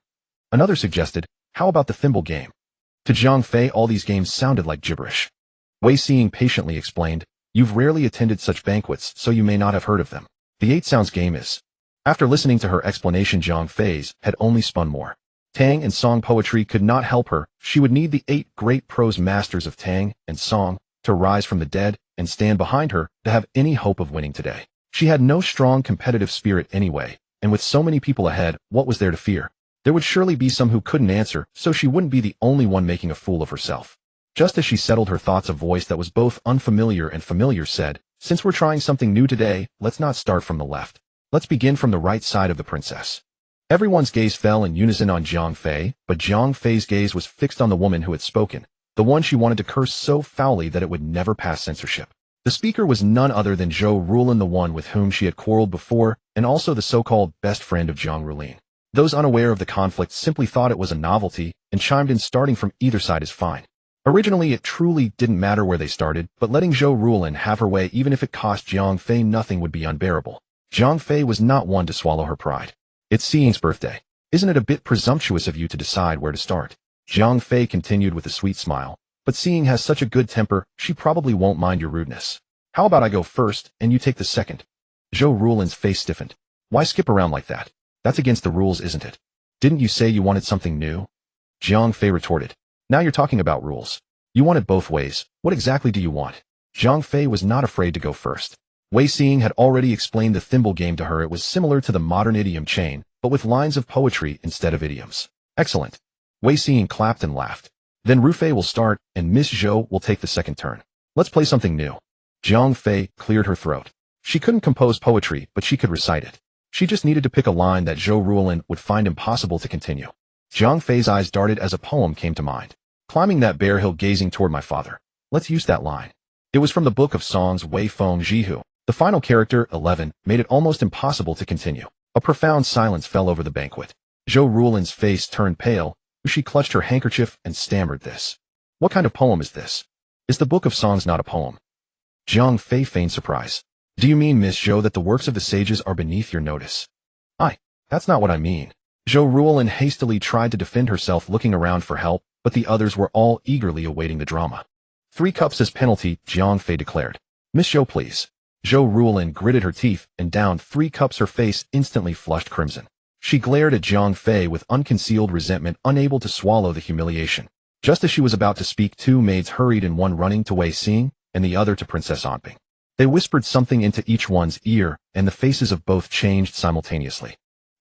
Another suggested, how about the thimble game? To Jiang Fei, all these games sounded like gibberish. Wei Xing patiently explained, you've rarely attended such banquets, so you may not have heard of them. The 8 sounds game is. After listening to her explanation, Jiang Fei's had only spun more. Tang and song poetry could not help her. She would need the 8 great prose masters of Tang and song to rise from the dead and stand behind her to have any hope of winning today. She had no strong competitive spirit anyway, and with so many people ahead, what was there to fear? There would surely be some who couldn't answer, so she wouldn't be the only one making a fool of herself. Just as she settled her thoughts, a voice that was both unfamiliar and familiar said, since we're trying something new today, let's not start from the left. Let's begin from the right side of the princess. Everyone's gaze fell in unison on Jiang Fei, but Jiang Fei's gaze was fixed on the woman who had spoken, the one she wanted to curse so foully that it would never pass censorship. The speaker was none other than Zhou Rulin, the one with whom she had quarreled before, and also the so-called best friend of Jiang Rulin. Those unaware of the conflict simply thought it was a novelty and chimed in, starting from either side is fine. Originally, it truly didn't matter where they started, but letting Zhou Rulin have her way, even if it cost Jiang Fei nothing, would be unbearable. Jiang Fei was not one to swallow her pride. It's Seeing's birthday. Isn't it a bit presumptuous of you to decide where to start? Jiang Fei continued with a sweet smile. But Seeing has such a good temper, she probably won't mind your rudeness. How about I go first, and you take the second? Zhou Rulin's face stiffened. Why skip around like that? That's against the rules, isn't it? Didn't you say you wanted something new? Jiang Fei retorted. Now you're talking about rules. You want it both ways. What exactly do you want? Jiang Fei was not afraid to go first. Wei Xing had already explained the thimble game to her. It was similar to the modern idiom chain, but with lines of poetry instead of idioms. Excellent. Wei Xing clapped and laughed. Then Rufei will start, and Miss Zhou will take the second turn. Let's play something new. Jiang Fei cleared her throat. She couldn't compose poetry, but she could recite it. She just needed to pick a line that Zhou Rulin would find impossible to continue. Jiang Fei's eyes darted as a poem came to mind. Climbing that bare hill, gazing toward my father. Let's use that line. It was from the book of songs Wei Feng Jihu. The final character, 11, made it almost impossible to continue. A profound silence fell over the banquet. Zhou Rulin's face turned pale. She clutched her handkerchief and stammered this. What kind of poem is this? Is the book of songs not a poem? Jiang Fei feigned surprise. Do you mean, Miss Zhou, that the works of the sages are beneath your notice? That's not what I mean. Zhou Rulin hastily tried to defend herself, looking around for help, but the others were all eagerly awaiting the drama. 3 cups as penalty, Jiang Fei declared. Miss Zhou, please. Zhou Rulin gritted her teeth and downed 3 cups. Her face instantly flushed crimson. She glared at Jiang Fei with unconcealed resentment, unable to swallow the humiliation. Just as she was about to speak, 2 maids hurried in, one running to Wei Xing and the other to Princess Onping. They whispered something into each one's ear, and the faces of both changed simultaneously.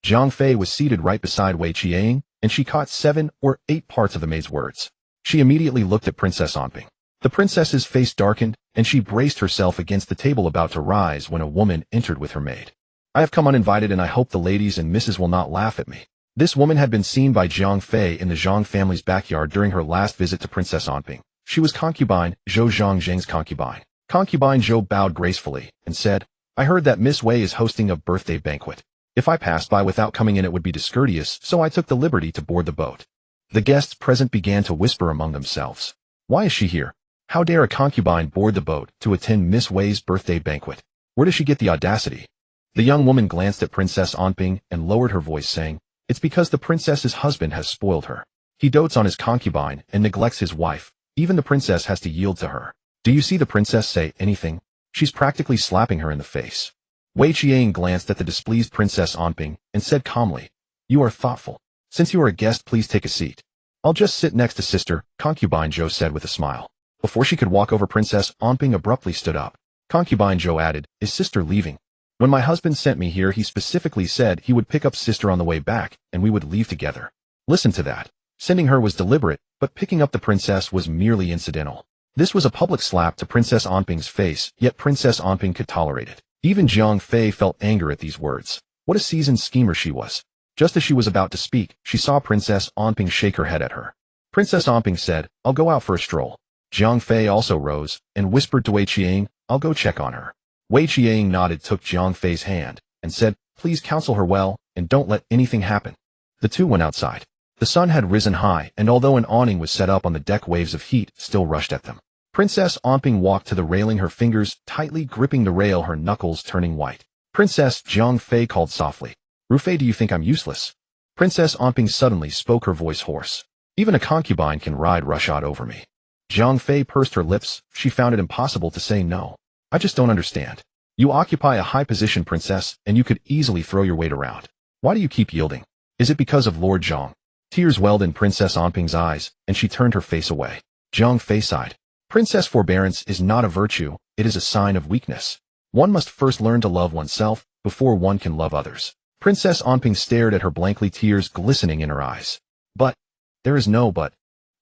Zhang Fei was seated right beside Wei Qiang, and she caught 7 or 8 parts of the maid's words. She immediately looked at Princess Onping. The princess's face darkened, and she braced herself against the table about to rise when a woman entered with her maid. I have come uninvited and I hope the ladies and misses will not laugh at me. This woman had been seen by Zhang Fei in the Zhang family's backyard during her last visit to Princess Onping. She was concubine, Zhou Zhangzheng's concubine. Concubine Zhou bowed gracefully and said, I heard that Miss Wei is hosting a birthday banquet. If I passed by without coming in it would be discourteous, so I took the liberty to board the boat. The guests present began to whisper among themselves. Why is she here? How dare a concubine board the boat to attend Miss Wei's birthday banquet? Where does she get the audacity? The young woman glanced at Princess Onping and lowered her voice saying, It's because the princess's husband has spoiled her. He dotes on his concubine and neglects his wife. Even the princess has to yield to her. Do you see the princess say anything? She's practically slapping her in the face. Wei Qiang glanced at the displeased Princess Onping and said calmly, You are thoughtful. Since you are a guest, please take a seat. I'll just sit next to sister, Concubine Zhou said with a smile. Before she could walk over, Princess Onping abruptly stood up. Concubine Zhou added, Is sister leaving? When my husband sent me here, he specifically said he would pick up sister on the way back, and we would leave together. Listen to that. Sending her was deliberate, but picking up the princess was merely incidental. This was a public slap to Princess Onping's face, yet Princess Onping could tolerate it. Even Zhang Fei felt anger at these words. What a seasoned schemer she was. Just as she was about to speak, she saw Princess Onping shake her head at her. Princess Onping said, I'll go out for a stroll. Zhang Fei also rose and whispered to Wei Qiang, I'll go check on her. Wei Qiang nodded, took Zhang Fei's hand, and said, Please counsel her well, and don't let anything happen. The two went outside. The sun had risen high, and although an awning was set up on the deck, waves of heat still rushed at them. Princess Onping walked to the railing, her fingers tightly gripping the rail, her knuckles turning white. Princess Zhang Fei called softly, Rufei, do you think I'm useless? Princess Onping suddenly spoke, her voice hoarse. Even a concubine can ride roughshod over me. Zhang Fei pursed her lips. She found it impossible to say no. I just don't understand. You occupy a high position, princess, and you could easily throw your weight around. Why do you keep yielding? Is it because of Lord Zhang? Tears welled in Princess Onping's eyes, and she turned her face away. Zhang Fei sighed. Princess, forbearance is not a virtue, it is a sign of weakness. One must first learn to love oneself before one can love others. Princess Onping stared at her blankly, tears glistening in her eyes. But, there is no but.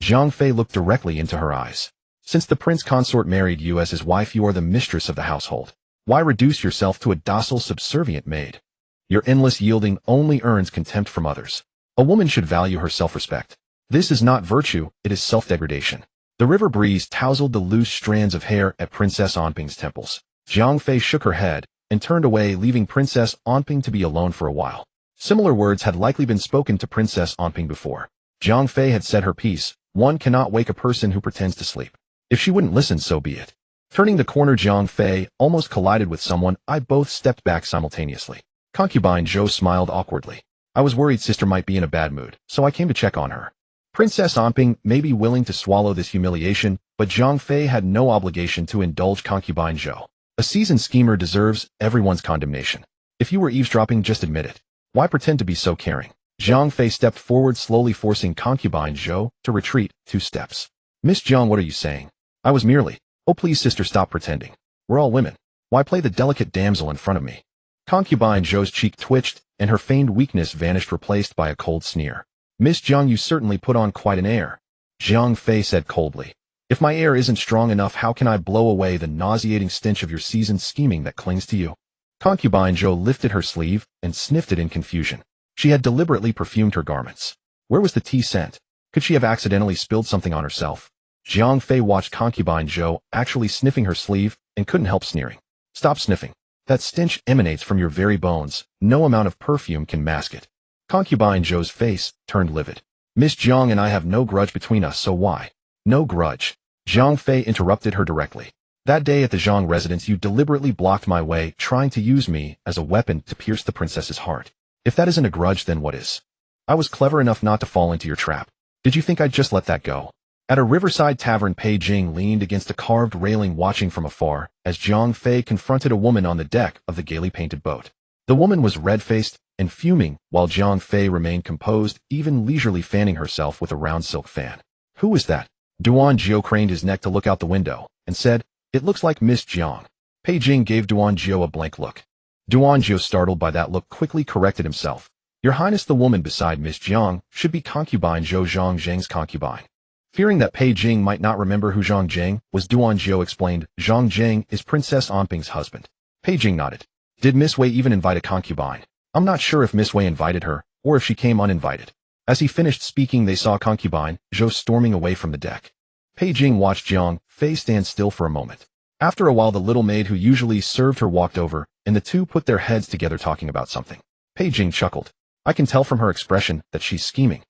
Zhang Fei looked directly into her eyes. Since the prince consort married you as his wife, you are the mistress of the household. Why reduce yourself to a docile, subservient maid? Your endless yielding only earns contempt from others. A woman should value her self-respect. This is not virtue, it is self-degradation. The river breeze tousled the loose strands of hair at Princess Onping's temples. Zhang Fei shook her head and turned away, leaving Princess Onping to be alone for a while. Similar words had likely been spoken to Princess Onping before. Zhang Fei had said her piece. One cannot wake a person who pretends to sleep. If she wouldn't listen, so be it. Turning the corner, Zhang Fei almost collided with someone. I both stepped back simultaneously. Concubine Zhou smiled awkwardly. I was worried sister might be in a bad mood, so I came to check on her. Princess Onping may be willing to swallow this humiliation, but Zhang Fei had no obligation to indulge Concubine Zhou. A seasoned schemer deserves everyone's condemnation. If you were eavesdropping, just admit it. Why pretend to be so caring? Zhang Fei stepped forward, slowly forcing Concubine Zhou to retreat 2 steps. Miss Zhang, what are you saying? I was merely. Oh please sister, stop pretending. We're all women. Why play the delicate damsel in front of me? Concubine Zhou's cheek twitched, and her feigned weakness vanished, replaced by a cold sneer. Miss Zhang, you certainly put on quite an air. Zhang Fei said coldly. If my air isn't strong enough, how can I blow away the nauseating stench of your seasoned scheming that clings to you? Concubine Zhou lifted her sleeve and sniffed it in confusion. She had deliberately perfumed her garments. Where was the tea scent? Could she have accidentally spilled something on herself? Zhang Fei watched Concubine Zhou actually sniffing her sleeve and couldn't help sneering. Stop sniffing. That stench emanates from your very bones. No amount of perfume can mask it. Concubine Zhou's face turned livid. Miss Zhang and I have no grudge between us, so why? No grudge. Zhang Fei interrupted her directly. That day at the Zhang residence, you deliberately blocked my way, trying to use me as a weapon to pierce the princess's heart. If that isn't a grudge, then what is? I was clever enough not to fall into your trap. Did you think I'd just let that go? At a riverside tavern, Pei Jing leaned against a carved railing, watching from afar as Zhang Fei confronted a woman on the deck of the gaily painted boat. The woman was red-faced and fuming, while Zhang Fei remained composed, even leisurely fanning herself with a round silk fan. Who was that? Duan Jiao craned his neck to look out the window and said, It looks like Miss Zhang. Pei Jing gave Duan Jiao a blank look. Duan Jiao, startled by that look, quickly corrected himself. Your Highness, the woman beside Miss Jiang should be concubine Zhou Zhang's concubine. Fearing that Pei Jing might not remember who Zhang Jing was, Duan Jiao explained, Zhang Jing is Princess Anping's husband. Pei Jing nodded. Did Miss Wei even invite a concubine? I'm not sure if Miss Wei invited her, or if she came uninvited. As he finished speaking, they saw concubine Zhou storming away from the deck. Pei Jing watched Jiang Fei stand still for a moment. After a while, the little maid who usually served her walked over, and the two put their heads together talking about something. Pei Jing chuckled. I can tell from her expression that she's scheming.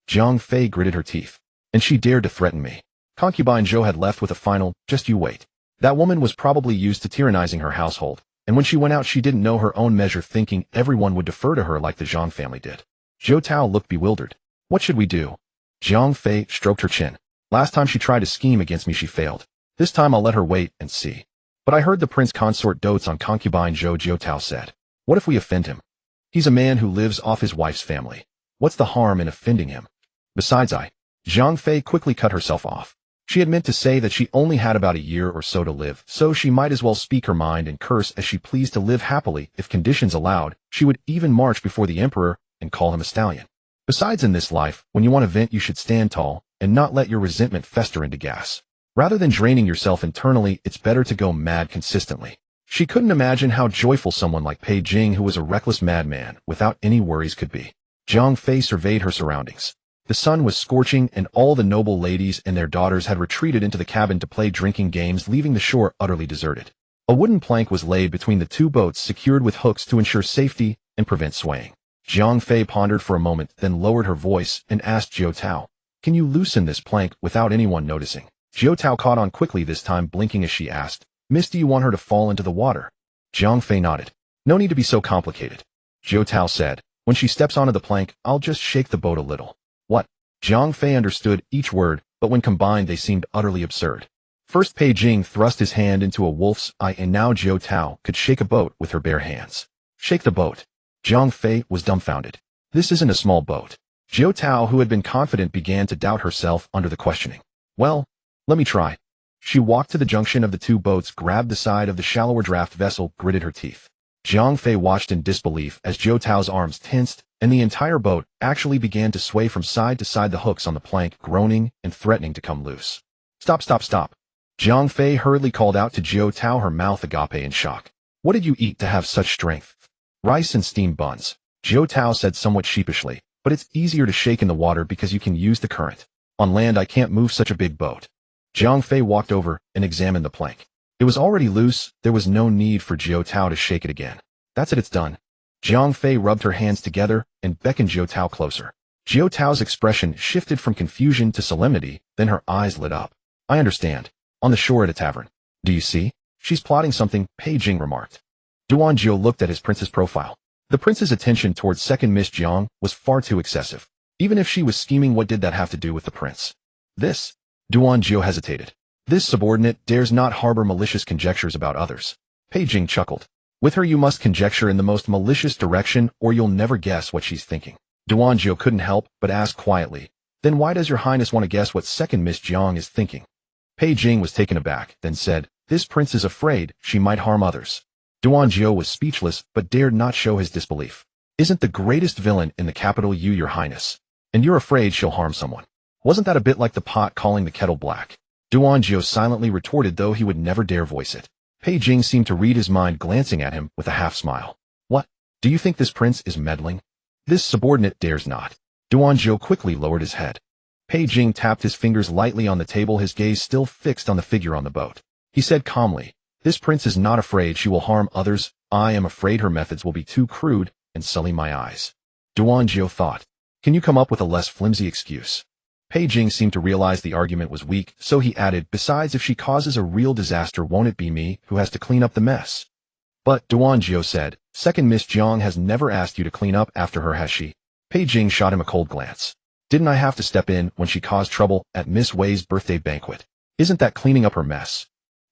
Jiang Fei gritted her teeth. And she dared to threaten me. Concubine Zhou had left with a final, just you wait. That woman was probably used to tyrannizing her household, and when she went out she didn't know her own measure, thinking everyone would defer to her like the Zhang family did. Zhou Tao looked bewildered. What should we do? Jiang Fei stroked her chin. Last time she tried to scheme against me she failed. This time I'll let her wait and see. But I heard the prince consort dotes on concubine Zhou, Zhou Tao said. What if we offend him? He's a man who lives off his wife's family. What's the harm in offending him? Besides, Jiang Fei quickly cut herself off. She had meant to say that she only had about a year or so to live, so she might as well speak her mind and curse as she pleased to live happily. If conditions allowed, she would even march before the emperor and call him a stallion. Besides, in this life, when you want to vent, you should stand tall and not let your resentment fester into gas. Rather than draining yourself internally, it's better to go mad consistently. She couldn't imagine how joyful someone like Pei Jing, who was a reckless madman without any worries, could be. Jiang Fei surveyed her surroundings. The sun was scorching, and all the noble ladies and their daughters had retreated into the cabin to play drinking games, leaving the shore utterly deserted. A wooden plank was laid between the two boats, secured with hooks to ensure safety and prevent swaying. Jiang Fei pondered for a moment, then lowered her voice and asked Zhou Tao, "Can you loosen this plank without anyone noticing?" Zhou Tao caught on quickly, this time blinking as she asked, "Miss, do you want her to fall into the water?" Jiang Fei nodded. "No need to be so complicated." Zhou Tao said, "When she steps onto the plank, I'll just shake the boat a little." What? Jiang Fei understood each word, but when combined they seemed utterly absurd. First Pei Jing thrust his hand into a wolf's eye, and now Zhou Tao could shake a boat with her bare hands. Shake the boat. Jiang Fei was dumbfounded. This isn't a small boat. Zhou Tao, who had been confident, began to doubt herself under the questioning. Well, let me try. She walked to the junction of the two boats, grabbed the side of the shallower draft vessel, gritted her teeth. Jiang Fei watched in disbelief as Zhou Tao's arms tensed, and the entire boat actually began to sway from side to side, the hooks on the plank groaning and threatening to come loose. Stop, stop, stop. Jiang Fei hurriedly called out to Zhou Tao, her mouth agape in shock. What did you eat to have such strength? Rice and steamed buns. Zhou Tao said somewhat sheepishly, but it's easier to shake in the water because you can use the current. On land I can't move such a big boat. Jiang Fei walked over and examined the plank. It was already loose. There was no need for Zhou Tao to shake it again. That's it, it's done. Jiang Fei rubbed her hands together and beckoned Zhou Tao closer. Zhou Tao's expression shifted from confusion to solemnity, then her eyes lit up. I understand. On the shore at a tavern. Do you see? She's plotting something, Pei Jing remarked. Duan Jiao looked at his prince's profile. The prince's attention towards second Miss Jiang was far too excessive. Even if she was scheming, what did that have to do with the prince? This? Duan Jiao hesitated. This subordinate dares not harbor malicious conjectures about others. Pei Jing chuckled. With her you must conjecture in the most malicious direction, or you'll never guess what she's thinking. Duan Jiao couldn't help but ask quietly, then why does your highness want to guess what second Miss Jiang is thinking? Pei Jing was taken aback, then said, this prince is afraid she might harm others. Duan Jiao was speechless, but dared not show his disbelief. Isn't the greatest villain in the capital you, your highness? And you're afraid she'll harm someone. Wasn't that a bit like the pot calling the kettle black? Duan Jiao silently retorted, though he would never dare voice it. Pei Jing seemed to read his mind, glancing at him with a half-smile. What? Do you think this prince is meddling? This subordinate dares not. Duan Jiao quickly lowered his head. Pei Jing tapped his fingers lightly on the table, his gaze still fixed on the figure on the boat. He said calmly, this prince is not afraid she will harm others. I am afraid her methods will be too crude and sully my eyes. Duan Jiao thought, can you come up with a less flimsy excuse? Pei Jing seemed to realize the argument was weak, so he added, besides, if she causes a real disaster, won't it be me who has to clean up the mess? But, Duan Jiao said, second Miss Jiang has never asked you to clean up after her, has she? Pei Jing shot him a cold glance. Didn't I have to step in when she caused trouble at Miss Wei's birthday banquet? Isn't that cleaning up her mess?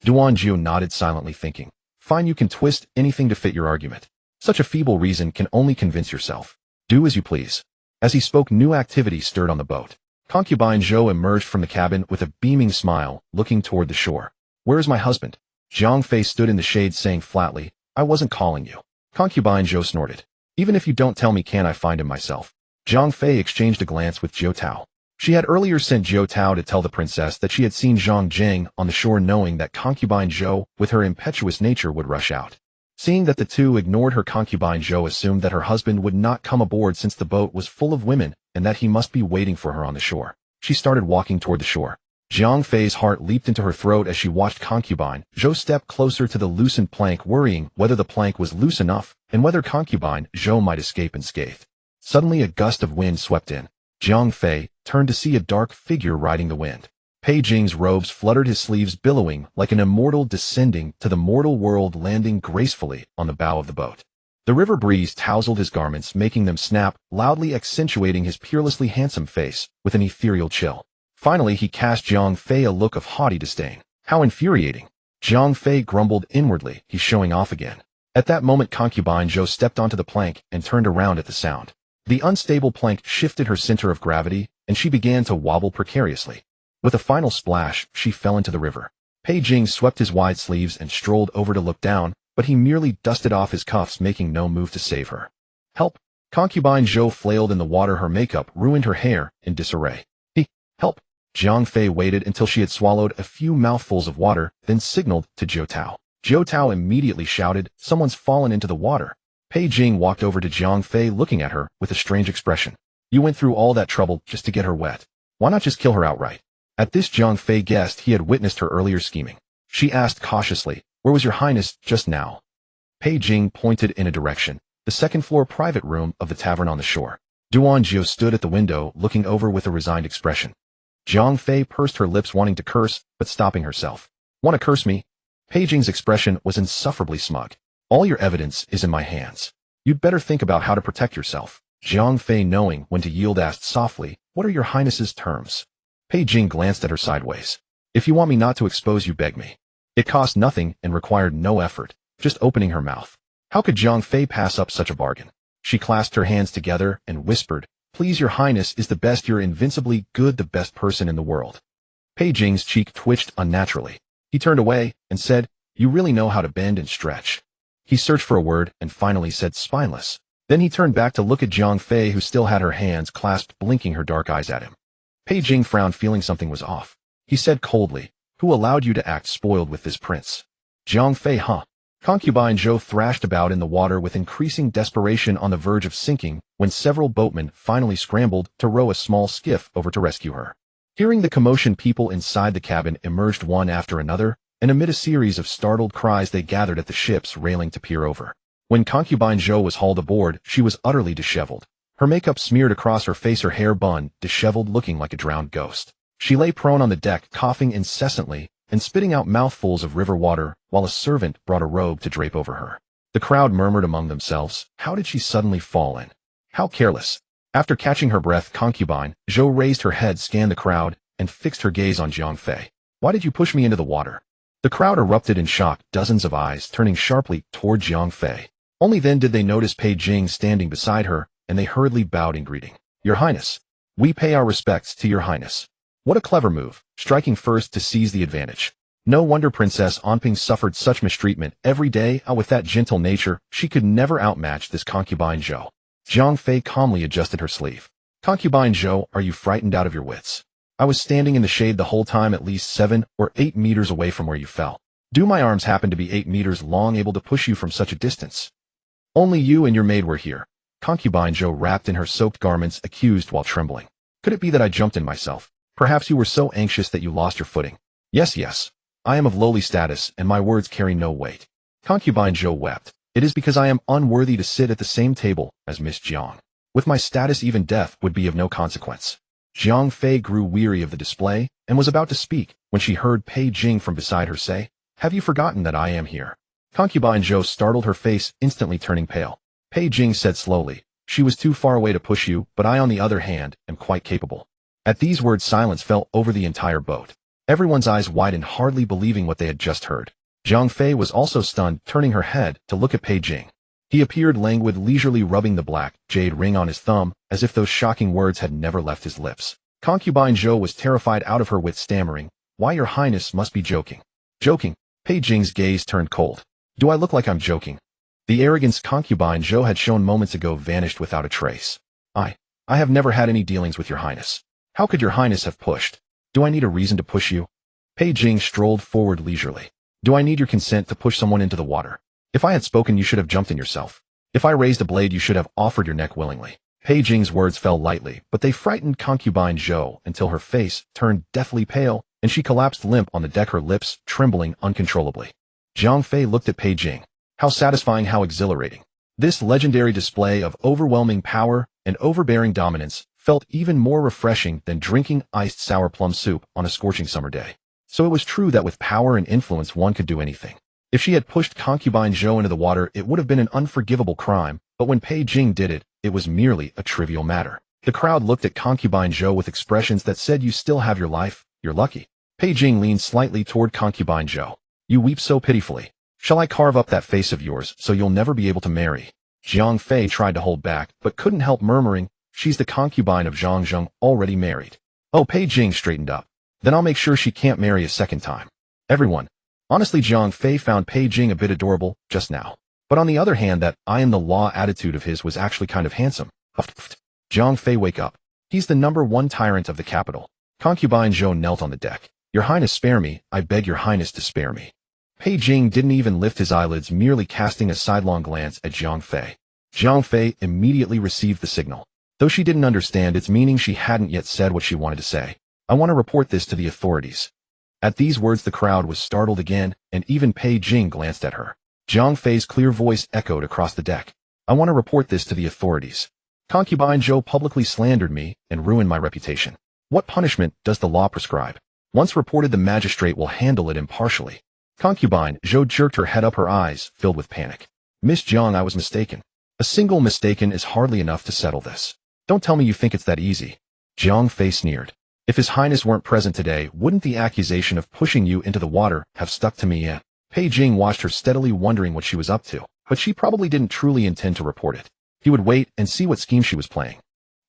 Duan Jiao nodded silently, thinking, fine, you can twist anything to fit your argument. Such a feeble reason can only convince yourself. Do as you please. As he spoke, new activity stirred on the boat. Concubine Zhou emerged from the cabin with a beaming smile, looking toward the shore. Where is my husband? Jiang Fei stood in the shade, saying flatly, I wasn't calling you. Concubine Zhou snorted. Even if you don't tell me, can I find him myself? Zhang Fei exchanged a glance with Jiao Tao. She had earlier sent Jiao Tao to tell the princess that she had seen Zhang Jing on the shore, knowing that concubine Zhou, with her impetuous nature, would rush out. Seeing that the two ignored her, concubine Zhou assumed that her husband would not come aboard since the boat was full of women and that he must be waiting for her on the shore. She started walking toward the shore. Zhang Fei's heart leaped into her throat as she watched concubine Zhou step closer to the loosened plank, worrying whether the plank was loose enough and whether concubine Zhou might escape unscathed. Suddenly a gust of wind swept in. Zhang Fei turned to see a dark figure riding the wind. Pei Jing's robes fluttered, his sleeves billowing like an immortal descending to the mortal world, landing gracefully on the bow of the boat. The river breeze tousled his garments, making them snap, loudly accentuating his peerlessly handsome face with an ethereal chill. Finally, he cast Zhang Fei a look of haughty disdain. How infuriating! Zhang Fei grumbled inwardly, he's showing off again. At that moment, concubine Zhou stepped onto the plank and turned around at the sound. The unstable plank shifted her center of gravity, and she began to wobble precariously. With a final splash, she fell into the river. Pei Jing swept his wide sleeves and strolled over to look down, but he merely dusted off his cuffs, making no move to save her. Help! Concubine Zhou flailed in the water, her makeup ruined, her hair in disarray. Help! Zhang Fei waited until she had swallowed a few mouthfuls of water, then signaled to Jiao Tao. Jiao Tao immediately shouted, someone's fallen into the water. Pei Jing walked over to Zhang Fei, looking at her with a strange expression. You went through all that trouble just to get her wet. Why not just kill her outright? At this, Zhang Fei guessed he had witnessed her earlier scheming. She asked cautiously, where was your highness just now? Pei Jing pointed in a direction, the second-floor private room of the tavern on the shore. Duan Jiao stood at the window, looking over with a resigned expression. Zhang Fei pursed her lips, wanting to curse, but stopping herself. Want to curse me? Pei Jing's expression was insufferably smug. All your evidence is in my hands. You'd better think about how to protect yourself. Zhang Fei, knowing when to yield, asked softly, what are your highness's terms? Pei Jing glanced at her sideways. If you want me not to expose you, beg me. It cost nothing and required no effort, just opening her mouth. How could Zhang Fei pass up such a bargain? She clasped her hands together and whispered, please, your highness is the best, you're invincibly good, the best person in the world. Pei Jing's cheek twitched unnaturally. He turned away and said, you really know how to bend and stretch. He searched for a word and finally said spineless. Then he turned back to look at Zhang Fei, who still had her hands clasped, blinking her dark eyes at him. Pei Jing frowned, feeling something was off. He said coldly, who allowed you to act spoiled with this prince? Zhang Fei, huh? Concubine Zhou thrashed about in the water with increasing desperation, on the verge of sinking, when several boatmen finally scrambled to row a small skiff over to rescue her. Hearing the commotion, people inside the cabin emerged one after another, and amid a series of startled cries they gathered at the ship's railing to peer over. When concubine Zhou was hauled aboard, she was utterly disheveled. Her makeup smeared across her face, her hair bun, disheveled, looking like a drowned ghost. She lay prone on the deck, coughing incessantly and spitting out mouthfuls of river water, while a servant brought a robe to drape over her. The crowd murmured among themselves, how did she suddenly fall in? How careless. After catching her breath, concubine Zhou raised her head, scanned the crowd, and fixed her gaze on Zhang Fei. Why did you push me into the water? The crowd erupted in shock, dozens of eyes turning sharply toward Zhang Fei. Only then did they notice Pei Jing standing beside her, and they hurriedly bowed in greeting. Your highness. We pay our respects to your highness. What a clever move, striking first to seize the advantage. No wonder Princess Anping suffered such mistreatment every day. With that gentle nature, she could never outmatch this concubine Zhou. Zhang Fei calmly adjusted her sleeve. Concubine Zhou, are you frightened out of your wits? I was standing in the shade the whole time, at least 7 or 8 meters away from where you fell. Do my arms happen to be 8 meters long, able to push you from such a distance? Only you and your maid were here. Concubine Zhou, wrapped in her soaked garments, accused while trembling. Could it be that I jumped in myself? Perhaps you were so anxious that you lost your footing. Yes. I am of lowly status, and my words carry no weight. Concubine Zhou wept. It is because I am unworthy to sit at the same table as Miss Jiang. With my status, even death would be of no consequence. Zhang Fei grew weary of the display, and was about to speak, when she heard Pei Jing from beside her say, have you forgotten that I am here? Concubine Zhou startled, her face instantly turning pale. Pei Jing said slowly, she was too far away to push you, but I, on the other hand, am quite capable. At these words, silence fell over the entire boat. Everyone's eyes widened, hardly believing what they had just heard. Zhang Fei was also stunned, turning her head to look at Pei Jing. He appeared languid, leisurely rubbing the black jade ring on his thumb, as if those shocking words had never left his lips. Concubine Zhou was terrified out of her wits, stammering, why, your highness must be joking. Joking? Pei Jing's gaze turned cold. Do I look like I'm joking? The arrogance concubine Zhou had shown moments ago vanished without a trace. I have never had any dealings with your highness. How could your highness have pushed? Do I need a reason to push you? Pei Jing strolled forward leisurely. Do I need your consent to push someone into the water? If I had spoken, you should have jumped in yourself. If I raised a blade, you should have offered your neck willingly. Pei Jing's words fell lightly, but they frightened concubine Zhou until her face turned deathly pale, and she collapsed limp on the deck, her lips trembling uncontrollably. Zhang Fei looked at Pei Jing. How satisfying, how exhilarating. This legendary display of overwhelming power and overbearing dominance felt even more refreshing than drinking iced sour plum soup on a scorching summer day. So it was true that with power and influence one could do anything. If she had pushed concubine Zhou into the water, it would have been an unforgivable crime, but when Pei Jing did it, it was merely a trivial matter. The crowd looked at concubine Zhou with expressions that said, you still have your life, you're lucky. Pei Jing leaned slightly toward concubine Zhou. You weep so pitifully. Shall I carve up that face of yours so you'll never be able to marry? Zhang Fei tried to hold back, but couldn't help murmuring, she's the concubine of Zhang Zheng, already married. Oh, Pei Jing straightened up. Then I'll make sure she can't marry a second time. Everyone. Honestly, Zhang Fei found Pei Jing a bit adorable just now. But on the other hand, that I am the law attitude of his was actually kind of handsome. Zhang Fei, wake up. He's the #1 tyrant of the capital. Concubine Zhou knelt on the deck. Your Highness, spare me. I beg your Highness to spare me. Pei Jing didn't even lift his eyelids, merely casting a sidelong glance at Zhang Fei. Zhang Fei immediately received the signal. Though she didn't understand its meaning, she hadn't yet said what she wanted to say. I want to report this to the authorities. At these words, the crowd was startled again, and even Pei Jing glanced at her. Zhang Fei's clear voice echoed across the deck. I want to report this to the authorities. Concubine Zhou publicly slandered me and ruined my reputation. What punishment does the law prescribe? Once reported, the magistrate will handle it impartially. Concubine Zhou jerked her head up, her eyes filled with panic. Miss Zhang, I was mistaken. A single mistaken is hardly enough to settle this. Don't tell me you think it's that easy. Zhang Fei sneered. If His Highness weren't present today, wouldn't the accusation of pushing you into the water have stuck to me yet? Pei Jing watched her steadily, wondering what she was up to, but she probably didn't truly intend to report it. He would wait and see what scheme she was playing.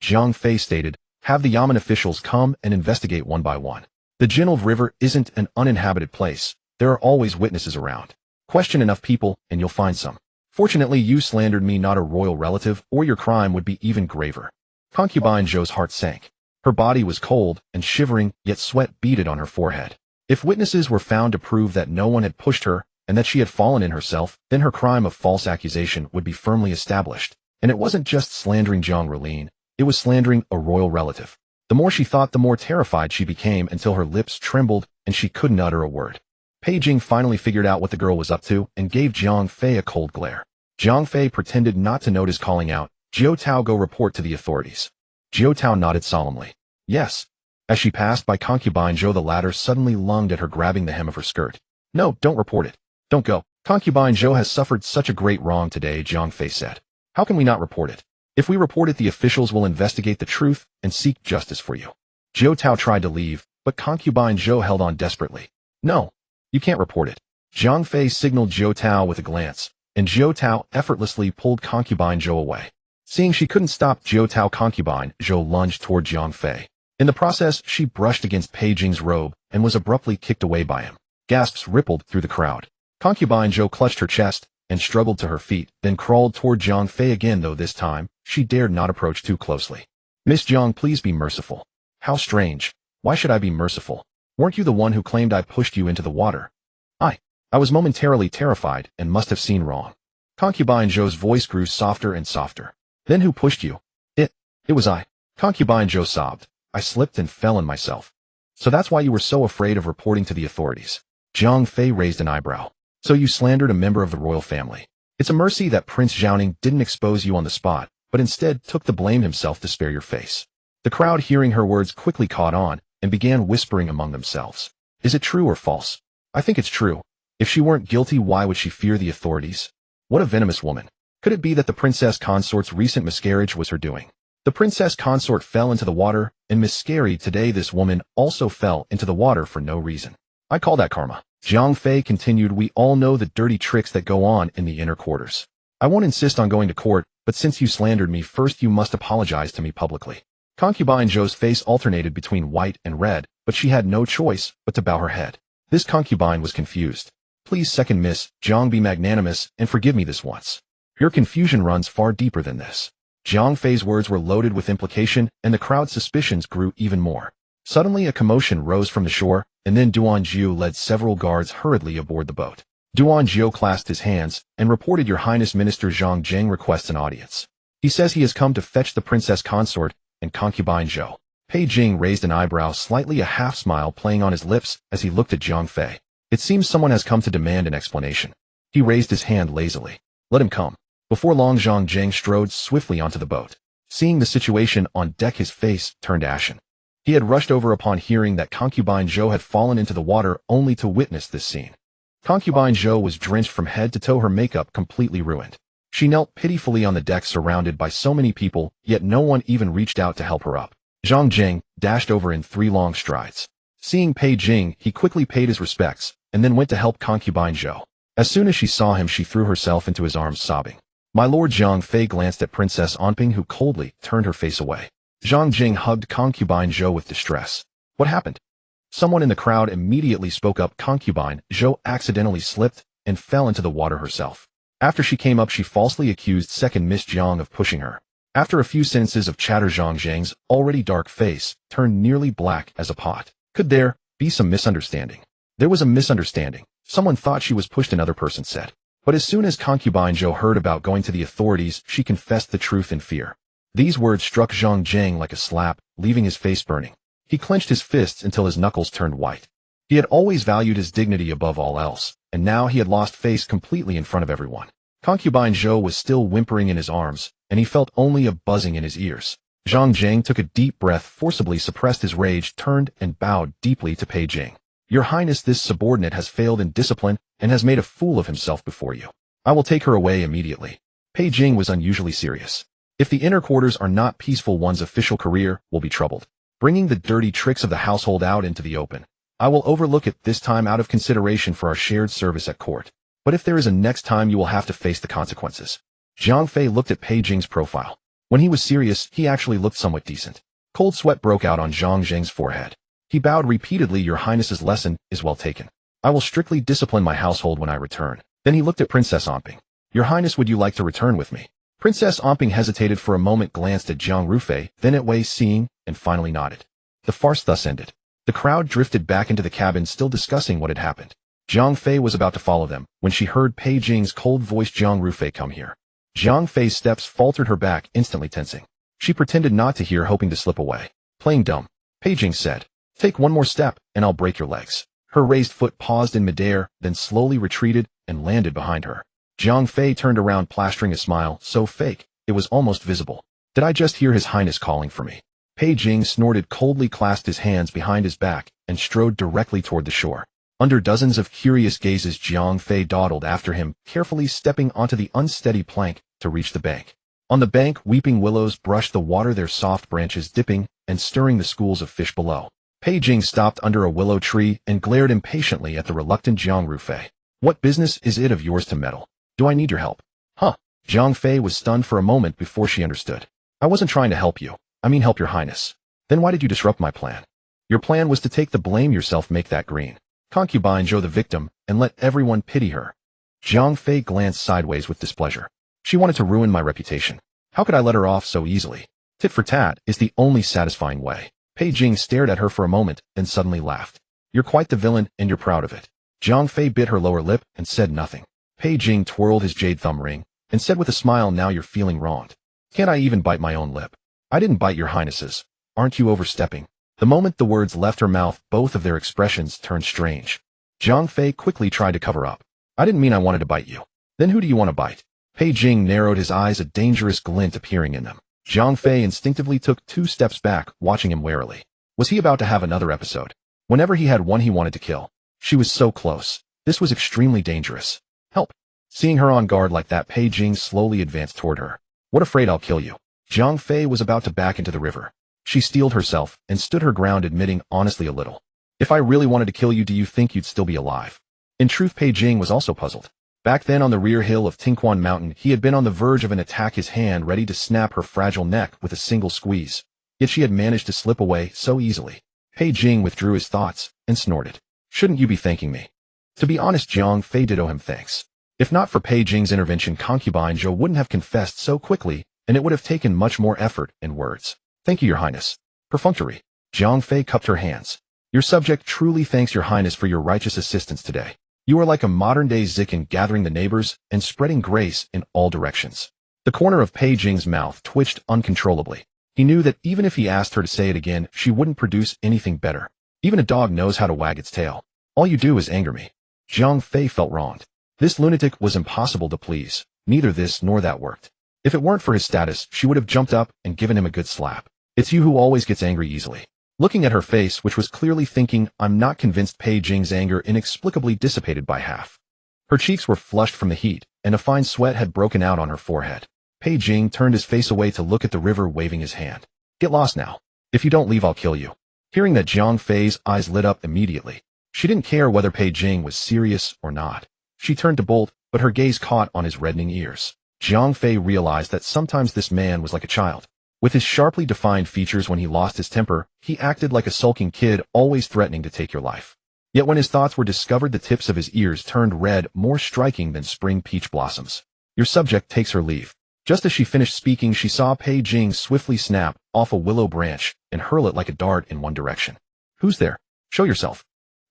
Zhang Fei stated, have the Yamen officials come and investigate one by one. The Jinlove River isn't an uninhabited place. There are always witnesses around. Question enough people, and you'll find some. Fortunately, you slandered me, not a royal relative, or your crime would be even graver. Concubine Zhou's heart sank. Her body was cold and shivering, yet sweat beaded on her forehead. If witnesses were found to prove that no one had pushed her, and that she had fallen in herself, then her crime of false accusation would be firmly established. And it wasn't just slandering Zhang Relin, it was slandering a royal relative. The more she thought, the more terrified she became, until her lips trembled and she couldn't utter a word. Pei Jing finally figured out what the girl was up to and gave Zhang Fei a cold glare. Zhang Fei pretended not to notice, calling out, Jiao Tao, go report to the authorities. Jiao Tao nodded solemnly. Yes. As she passed by concubine Zhou, the latter suddenly lunged at her, grabbing the hem of her skirt. No, don't report it. Don't go. Concubine Zhou has suffered such a great wrong today, Zhang Fei said. How can we not report it? If we report it, the officials will investigate the truth and seek justice for you. Jiao Tao tried to leave, but concubine Zhou held on desperately. No. You can't report it. Zhang Fei signaled Jiao Tao with a glance, and Jiao Tao effortlessly pulled concubine Zhou away. Seeing she couldn't stop Jiao Tao, concubine Zhou lunged toward Zhang Fei. In the process, she brushed against Pei Jing's robe and was abruptly kicked away by him. Gasps rippled through the crowd. Concubine Zhou clutched her chest and struggled to her feet, then crawled toward Zhang Fei again, though this time, she dared not approach too closely. Miss Zhang, please be merciful. How strange. Why should I be merciful? Weren't you the one who claimed I pushed you into the water? I was momentarily terrified and must have seen wrong. Concubine Zhou's voice grew softer and softer. Then who pushed you? It was I. Concubine Zhou sobbed. I slipped and fell on myself. So that's why you were so afraid of reporting to the authorities. Zhang Fei raised an eyebrow. So you slandered a member of the royal family. It's a mercy that Prince Zhaoning didn't expose you on the spot, but instead took the blame himself to spare your face. The crowd, hearing her words, quickly caught on and began whispering among themselves. Is it true or false? I think it's true. If she weren't guilty, why would she fear the authorities? What a venomous woman. Could it be that the princess consort's recent miscarriage was her doing? The princess consort fell into the water and miscarried today. This woman also fell into the water for no reason. I call that karma. Zhang Fei continued, we all know the dirty tricks that go on in the inner quarters. I won't insist on going to court, but since you slandered me, first you must apologize to me publicly. Concubine Zhou's face alternated between white and red, but she had no choice but to bow her head. This concubine was confused. Please, second Miss Zhang, be magnanimous and forgive me this once. Your confusion runs far deeper than this. Jiang Fei's words were loaded with implication, and the crowd's suspicions grew even more. Suddenly a commotion rose from the shore, and then Duan Jiu led several guards hurriedly aboard the boat. Duan Jiu clasped his hands and reported, "Your Highness Minister Zhang Zheng requests an audience. He says he has come to fetch the princess consort and concubine Zhou." Pei Jing raised an eyebrow, slightly, a half-smile playing on his lips as he looked at Jiang Fei. It seems someone has come to demand an explanation. He raised his hand lazily. "Let him come." Before long, Zhang Zheng strode swiftly onto the boat. Seeing the situation on deck, his face turned ashen. He had rushed over upon hearing that concubine Zhou had fallen into the water, only to witness this scene. Concubine Zhou was drenched from head to toe, her makeup completely ruined. She knelt pitifully on the deck surrounded by so many people, yet no one even reached out to help her up. Zhang Zheng dashed over in 3 long strides. Seeing Pei Jing, he quickly paid his respects, and then went to help concubine Zhou. As soon as she saw him, she threw herself into his arms sobbing. My lord. Jiang Fei glanced at Princess Anping, who coldly turned her face away. Zhang Jing hugged concubine Zhou with distress. "What happened?" Someone in the crowd immediately spoke up. Concubine Zhou accidentally slipped and fell into the water herself. After she came up, she falsely accused second Miss Jiang of pushing her. After a few sentences of chatter, Zhang Zheng's already dark face turned nearly black as a pot. "Could there be some misunderstanding?" "There was a misunderstanding. Someone thought she was pushed," another person said. But as soon as concubine Zhou heard about going to the authorities, she confessed the truth in fear. These words struck Zhang Zheng like a slap, leaving his face burning. He clenched his fists until his knuckles turned white. He had always valued his dignity above all else, and now he had lost face completely in front of everyone. Concubine Zhou was still whimpering in his arms, and he felt only a buzzing in his ears. Zhang Zheng took a deep breath, forcibly suppressed his rage, turned and bowed deeply to Pei Jing. "Your Highness, this subordinate has failed in discipline and has made a fool of himself before you. I will take her away immediately." Pei Jing was unusually serious. "If the inner quarters are not peaceful, one's official career will be troubled. Bringing the dirty tricks of the household out into the open. I will overlook it this time out of consideration for our shared service at court. But if there is a next time, you will have to face the consequences." Jiang Fei looked at Pei Jing's profile. When he was serious, he actually looked somewhat decent. Cold sweat broke out on Zhang Zheng's forehead. He bowed repeatedly. "Your Highness's lesson is well taken. I will strictly discipline my household when I return." Then he looked at Princess Anping. "Your Highness, would you like to return with me?" Princess Anping hesitated for a moment, glanced at Jiang Rufei, then at Wei Xing, and finally nodded. The farce thus ended. The crowd drifted back into the cabin, still discussing what had happened. Jiang Fei was about to follow them when she heard Pei Jing's cold voice. "Jiang Rufei, come here." Jiang Fei's steps faltered, her back instantly tensing. She pretended not to hear, hoping to slip away. "Playing dumb," Pei Jing said. "Take one more step, and I'll break your legs." Her raised foot paused in midair, then slowly retreated and landed behind her. Jiang Fei turned around, plastering a smile so fake it was almost visible. "Did I just hear His Highness calling for me?" Pei Jing snorted, coldly clasped his hands behind his back, and strode directly toward the shore. Under dozens of curious gazes, Jiang Fei dawdled after him, carefully stepping onto the unsteady plank to reach the bank. On the bank, weeping willows brushed the water, their soft branches dipping and stirring the schools of fish below. Pei Jing stopped under a willow tree and glared impatiently at the reluctant Jiang Rufei. "What business is it of yours to meddle? Do I need your help?" "Huh?" Jiang Fei was stunned for a moment before she understood. "I wasn't trying to help you. I mean help your Highness." "Then why did you disrupt my plan?" "Your plan was to take the blame yourself, make that green concubine Zhou the victim, and let everyone pity her." Jiang Fei glanced sideways with displeasure. "She wanted to ruin my reputation. How could I let her off so easily? Tit for tat is the only satisfying way." Pei Jing stared at her for a moment, then suddenly laughed. "You're quite the villain, and you're proud of it." Jiang Fei bit her lower lip and said nothing. Pei Jing twirled his jade thumb ring and said with a smile, "Now you're feeling wronged." "Can't I even bite my own lip?" "I didn't bite your Highness's. Aren't you overstepping?" The moment the words left her mouth, both of their expressions turned strange. Jiang Fei quickly tried to cover up. "I didn't mean I wanted to bite you." "Then who do you want to bite?" Pei Jing narrowed his eyes, a dangerous glint appearing in them. Jiang Fei instinctively took 2 steps back, watching him warily. Was he about to have another episode? Whenever he had one he wanted to kill. She was so close. This was extremely dangerous. "Help." Seeing her on guard like that, Pei Jing slowly advanced toward her. "What, afraid I'll kill you?" Jiang Fei was about to back into the river. She steeled herself and stood her ground, admitting honestly a little. "If I really wanted to kill you, do you think you'd still be alive?" In truth, Pei Jing was also puzzled. Back then on the rear hill of Tinquan Mountain, he had been on the verge of an attack, his hand ready to snap her fragile neck with a single squeeze. Yet she had managed to slip away so easily. Pei Jing withdrew his thoughts and snorted. "Shouldn't you be thanking me?" To be honest, Jiang Fei did owe him thanks. If not for Pei Jing's intervention, concubine Zhou wouldn't have confessed so quickly, and it would have taken much more effort and words. Thank you, Your Highness. Perfunctory. Jiang Fei cupped her hands. Your subject truly thanks Your Highness for your righteous assistance today. You are like a modern-day Zikin gathering the neighbors and spreading grace in all directions. The corner of Pei Jing's mouth twitched uncontrollably. He knew that even if he asked her to say it again, she wouldn't produce anything better. Even a dog knows how to wag its tail. All you do is anger me. Jiang Fei felt wronged. This lunatic was impossible to please. Neither this nor that worked. If it weren't for his status, she would have jumped up and given him a good slap. It's you who always gets angry easily. Looking at her face, which was clearly thinking, I'm not convinced, Pei Jing's anger inexplicably dissipated by half. Her cheeks were flushed from the heat, and a fine sweat had broken out on her forehead. Pei Jing turned his face away to look at the river, waving his hand. Get lost now. If you don't leave, I'll kill you. Hearing that, Jiang Fei's eyes lit up immediately. She didn't care whether Pei Jing was serious or not. She turned to bolt, but her gaze caught on his reddening ears. Jiang Fei realized that sometimes this man was like a child. With his sharply defined features, when he lost his temper, he acted like a sulking kid, always threatening to take your life. Yet when his thoughts were discovered, the tips of his ears turned red, more striking than spring peach blossoms. Your subject takes her leave. Just as she finished speaking, she saw Pei Jing swiftly snap off a willow branch and hurl it like a dart in one direction. Who's there? Show yourself.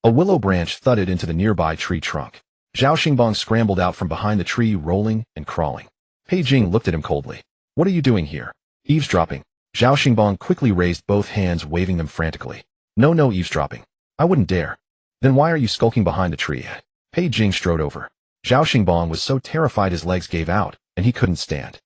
A willow branch thudded into the nearby tree trunk. Zhao Xingbang scrambled out from behind the tree, rolling and crawling. Pei Jing looked at him coldly. What are you doing here? Eavesdropping. Zhao Xingbang quickly raised both hands, waving them frantically. No eavesdropping. I wouldn't dare. Then why are you skulking behind the tree? Pei Jing strode over. Zhao Xingbang was so terrified his legs gave out, and he couldn't stand.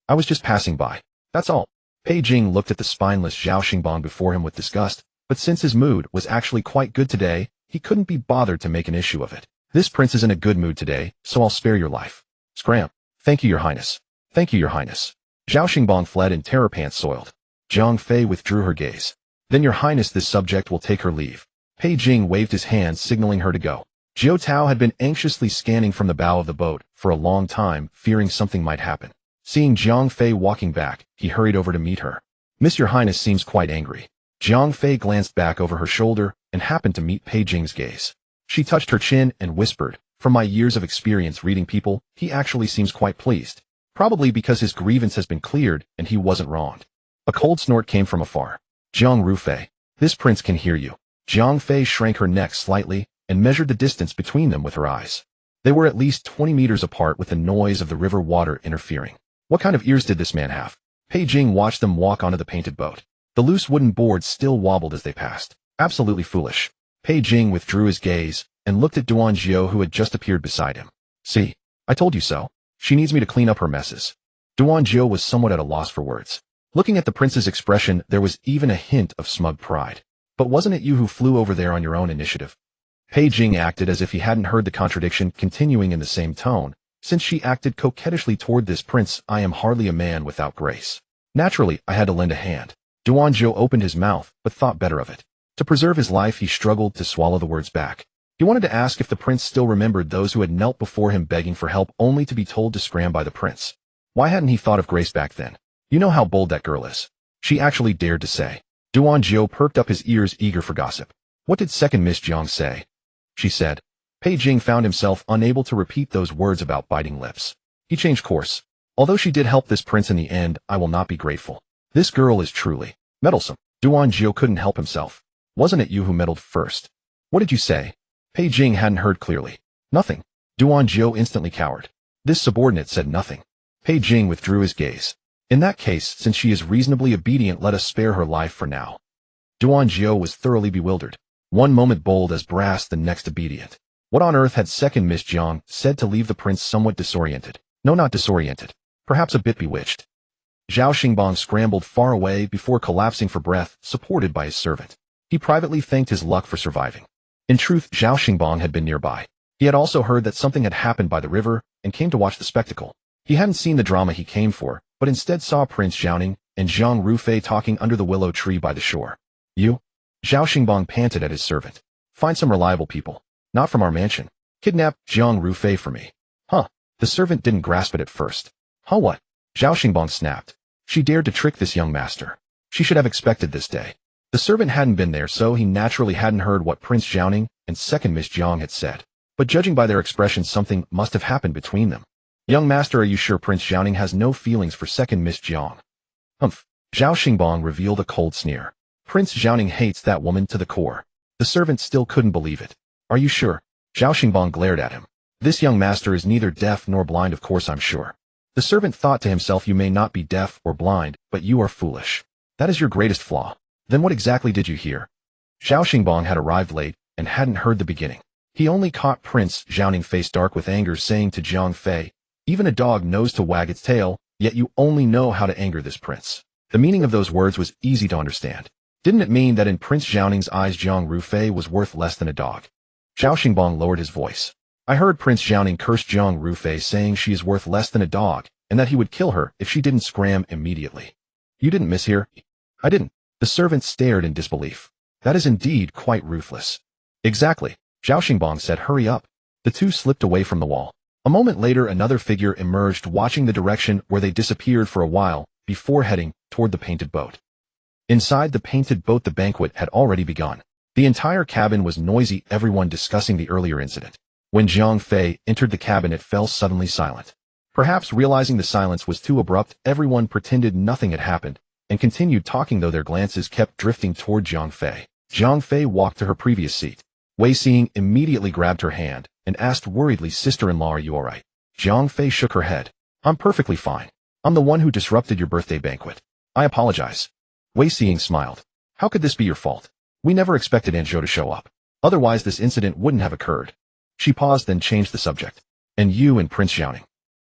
I was just passing by. That's all. Pei Jing looked at the spineless Zhao Xingbang before him with disgust, but since his mood was actually quite good today, he couldn't be bothered to make an issue of it. This prince is in a good mood today, so I'll spare your life. Scram. Thank you, Your Highness. Thank you, Your Highness. Zhao Xingbang fled in terror, pants soiled. Jiang Fei withdrew her gaze. Then, Your Highness, this subject will take her leave. Pei Jing waved his hand, signaling her to go. Jiao Tao had been anxiously scanning from the bow of the boat for a long time, fearing something might happen. Seeing Jiang Fei walking back, he hurried over to meet her. Miss, Your Highness seems quite angry. Jiang Fei glanced back over her shoulder and happened to meet Pei Jing's gaze. She touched her chin and whispered, from my years of experience reading people, he actually seems quite pleased. Probably because his grievance has been cleared and he wasn't wronged. A cold snort came from afar. Jiang Rufei, this prince can hear you. Jiang Fei shrank her neck slightly and measured the distance between them with her eyes. They were at least 20 meters apart, with the noise of the river water interfering. What kind of ears did this man have? Pei Jing watched them walk onto the painted boat. The loose wooden boards still wobbled as they passed. Absolutely foolish. Pei Jing withdrew his gaze and looked at Duan Jiao, who had just appeared beside him. See, I told you so. She needs me to clean up her messes. Duan Jiao was somewhat at a loss for words. Looking at the prince's expression, there was even a hint of smug pride. But wasn't it you who flew over there on your own initiative? Pei Jing acted as if he hadn't heard the contradiction, continuing in the same tone. Since she acted coquettishly toward this prince, I am hardly a man without grace. Naturally, I had to lend a hand. Duan Jiao opened his mouth, but thought better of it. To preserve his life, he struggled to swallow the words back. He wanted to ask if the prince still remembered those who had knelt before him begging for help, only to be told to scram by the prince. Why hadn't he thought of grace back then? You know how bold that girl is. She actually dared to say. Duan Jiao perked up his ears, eager for gossip. What did second Miss Jiang say? She said. Pei Jing found himself unable to repeat those words about biting lips. He changed course. Although she did help this prince in the end, I will not be grateful. This girl is truly meddlesome. Duan Jiao couldn't help himself. Wasn't it you who meddled first? What did you say? Pei Jing hadn't heard clearly. Nothing. Duan Jiao instantly cowered. This subordinate said nothing. Pei Jing withdrew his gaze. In that case, since she is reasonably obedient, let us spare her life for now. Duan Jiao was thoroughly bewildered. One moment bold as brass, the next obedient. What on earth had second Miss Jiang said to leave the prince somewhat disoriented? No, not disoriented. Perhaps a bit bewitched. Zhao Xingbang scrambled far away before collapsing for breath, supported by his servant. He privately thanked his luck for surviving. In truth, Zhao Xingbang had been nearby. He had also heard that something had happened by the river and came to watch the spectacle. He hadn't seen the drama he came for, but instead saw Prince Zhaoning and Jiang Rufei talking under the willow tree by the shore. You? Zhao Xingbang panted at his servant. Find some reliable people. Not from our mansion. Kidnap Jiang Rufei for me. Huh. The servant didn't grasp it at first. Huh, what? Zhao Xingbang snapped. She dared to trick this young master. She should have expected this day. The servant hadn't been there, so he naturally hadn't heard what Prince Zhaoning and second Miss Jiang had said. but judging by their expression something must have happened between them. Young master, are you sure Prince Jiaoning has no feelings for second Miss Jiang? Humph. Zhao Xingbang revealed a cold sneer. Prince Jiaoning hates that woman to the core. The servant still couldn't believe it. Are you sure? Zhao Xingbang glared at him. This young master is neither deaf nor blind, of course I'm sure. The servant thought to himself, you may not be deaf or blind, but you are foolish. That is your greatest flaw. Then what exactly did you hear? Zhao Xingbang had arrived late and hadn't heard the beginning. He only caught Prince Jiaoning face dark with anger saying to Jiang Fei, even a dog knows to wag its tail, yet you only know how to anger this prince. The meaning of those words was easy to understand. Didn't it mean that in Prince Jiaoning's eyes Jiang Rufei was worth less than a dog? Zhao Xingbang lowered his voice. I heard Prince Jiaoning curse Jiang Rufei saying she is worth less than a dog, and that he would kill her if she didn't scram immediately. You didn't mishear? I didn't. The servant stared in disbelief. That is indeed quite ruthless. Exactly. Zhao Xingbang said, hurry up. The two slipped away from the wall. A moment later another figure emerged watching the direction where they disappeared for a while, before heading toward the painted boat. Inside the painted boat the banquet had already begun. The entire cabin was noisy, everyone discussing the earlier incident. When Jiang Fei entered the cabin it fell suddenly silent. Perhaps realizing the silence was too abrupt, everyone pretended nothing had happened, and continued talking though their glances kept drifting toward Jiang Fei. Jiang Fei walked to her previous seat. Wei Xing immediately grabbed her hand and asked worriedly, sister-in-law, are you alright? Jiang Fei shook her head. I'm perfectly fine. I'm the one who disrupted your birthday banquet. I apologize. Wei Xing smiled. How could this be your fault? We never expected Aunt Zhou to show up. Otherwise this incident wouldn't have occurred. She paused then changed the subject. And you and Prince Jiaoning.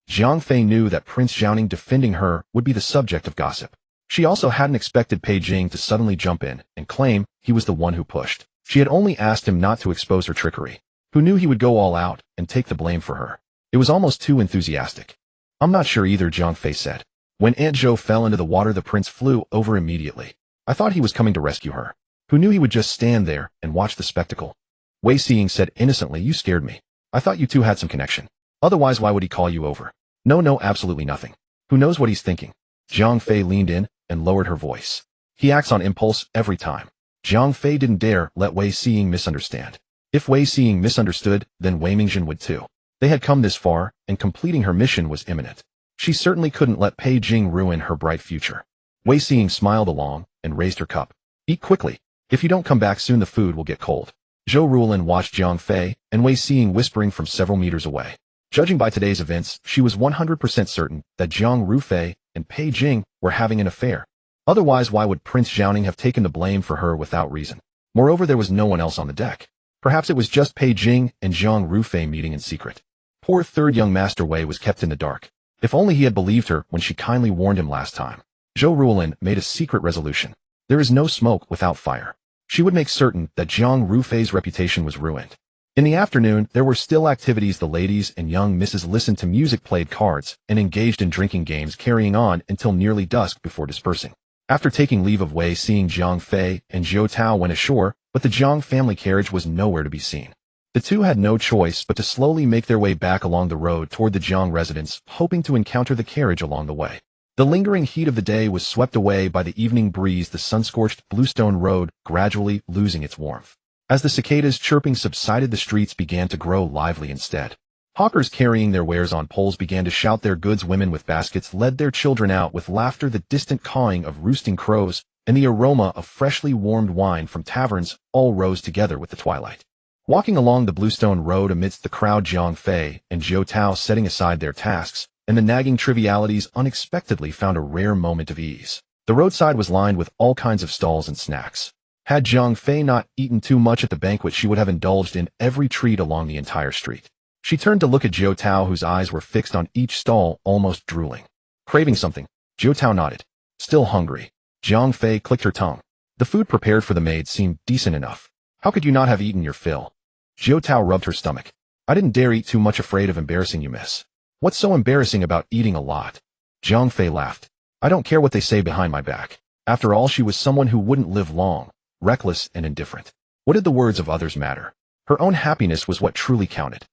Jiang Fei knew that Prince Jiaoning defending her would be the subject of gossip. She also hadn't expected Pei Jing to suddenly jump in and claim he was the one who pushed. She had only asked him not to expose her trickery. Who knew he would go all out and take the blame for her? It was almost too enthusiastic. I'm not sure either, Jiang Fei said. When Aunt Zhou fell into the water the prince flew over immediately. I thought he was coming to rescue her. Who knew he would just stand there and watch the spectacle? Wei Xing said innocently, you scared me. I thought you two had some connection. Otherwise why would he call you over? No, absolutely nothing. Who knows what he's thinking? Jiang Fei leaned in and lowered her voice. He acts on impulse every time. Jiang Fei didn't dare let Wei Xing misunderstand. If Wei Xing misunderstood, then Wei Mingzhen would too. They had come this far, and completing her mission was imminent. She certainly couldn't let Pei Jing ruin her bright future. Wei Xing smiled along and raised her cup. Eat quickly. If you don't come back soon the food will get cold. Zhou Rulin watched Jiang Fei and Wei Xing whispering from several meters away. Judging by today's events, she was 100% certain that Jiang Rufei and Pei Jing were having an affair. Otherwise why would Prince Jiaoning have taken the blame for her without reason? Moreover, there was no one else on the deck. Perhaps it was just Pei Jing and Jiang Rufei meeting in secret. Poor third young master Wei was kept in the dark. If only he had believed her when she kindly warned him last time. Zhou Rulin made a secret resolution. There is no smoke without fire. She would make certain that Jiang Rufei's reputation was ruined. In the afternoon, there were still activities. The ladies and young misses listened to music, played cards, and engaged in drinking games, carrying on until nearly dusk before dispersing. After taking leave of Wei Xing, Jiang Fei and Zhou Tao went ashore, but the Jiang family carriage was nowhere to be seen. The two had no choice but to slowly make their way back along the road toward the Jiang residence, hoping to encounter the carriage along the way. The lingering heat of the day was swept away by the evening breeze, the sun-scorched bluestone road gradually losing its warmth. As the cicadas' chirping subsided, the streets began to grow lively instead. Hawkers carrying their wares on poles began to shout their goods. Women with baskets led their children out with laughter. The distant cawing of roosting crows and the aroma of freshly warmed wine from taverns all rose together with the twilight. Walking along the bluestone road amidst the crowd, Jiang Fei and Zhou Tao, setting aside their tasks and the nagging trivialities, unexpectedly found a rare moment of ease. The roadside was lined with all kinds of stalls and snacks. Had Jiang Fei not eaten too much at the banquet, she would have indulged in every treat along the entire street. She turned to look at Zhou Tao, whose eyes were fixed on each stall, almost drooling. Craving something? Zhou Tao nodded. Still hungry. Jiang Fei clicked her tongue. The food prepared for the maid seemed decent enough. How could you not have eaten your fill? Zhou Tao rubbed her stomach. I didn't dare eat too much, afraid of embarrassing you, miss. What's so embarrassing about eating a lot? Jiang Fei laughed. I don't care what they say behind my back. After all, she was someone who wouldn't live long, reckless and indifferent. What did the words of others matter? Her own happiness was what truly counted.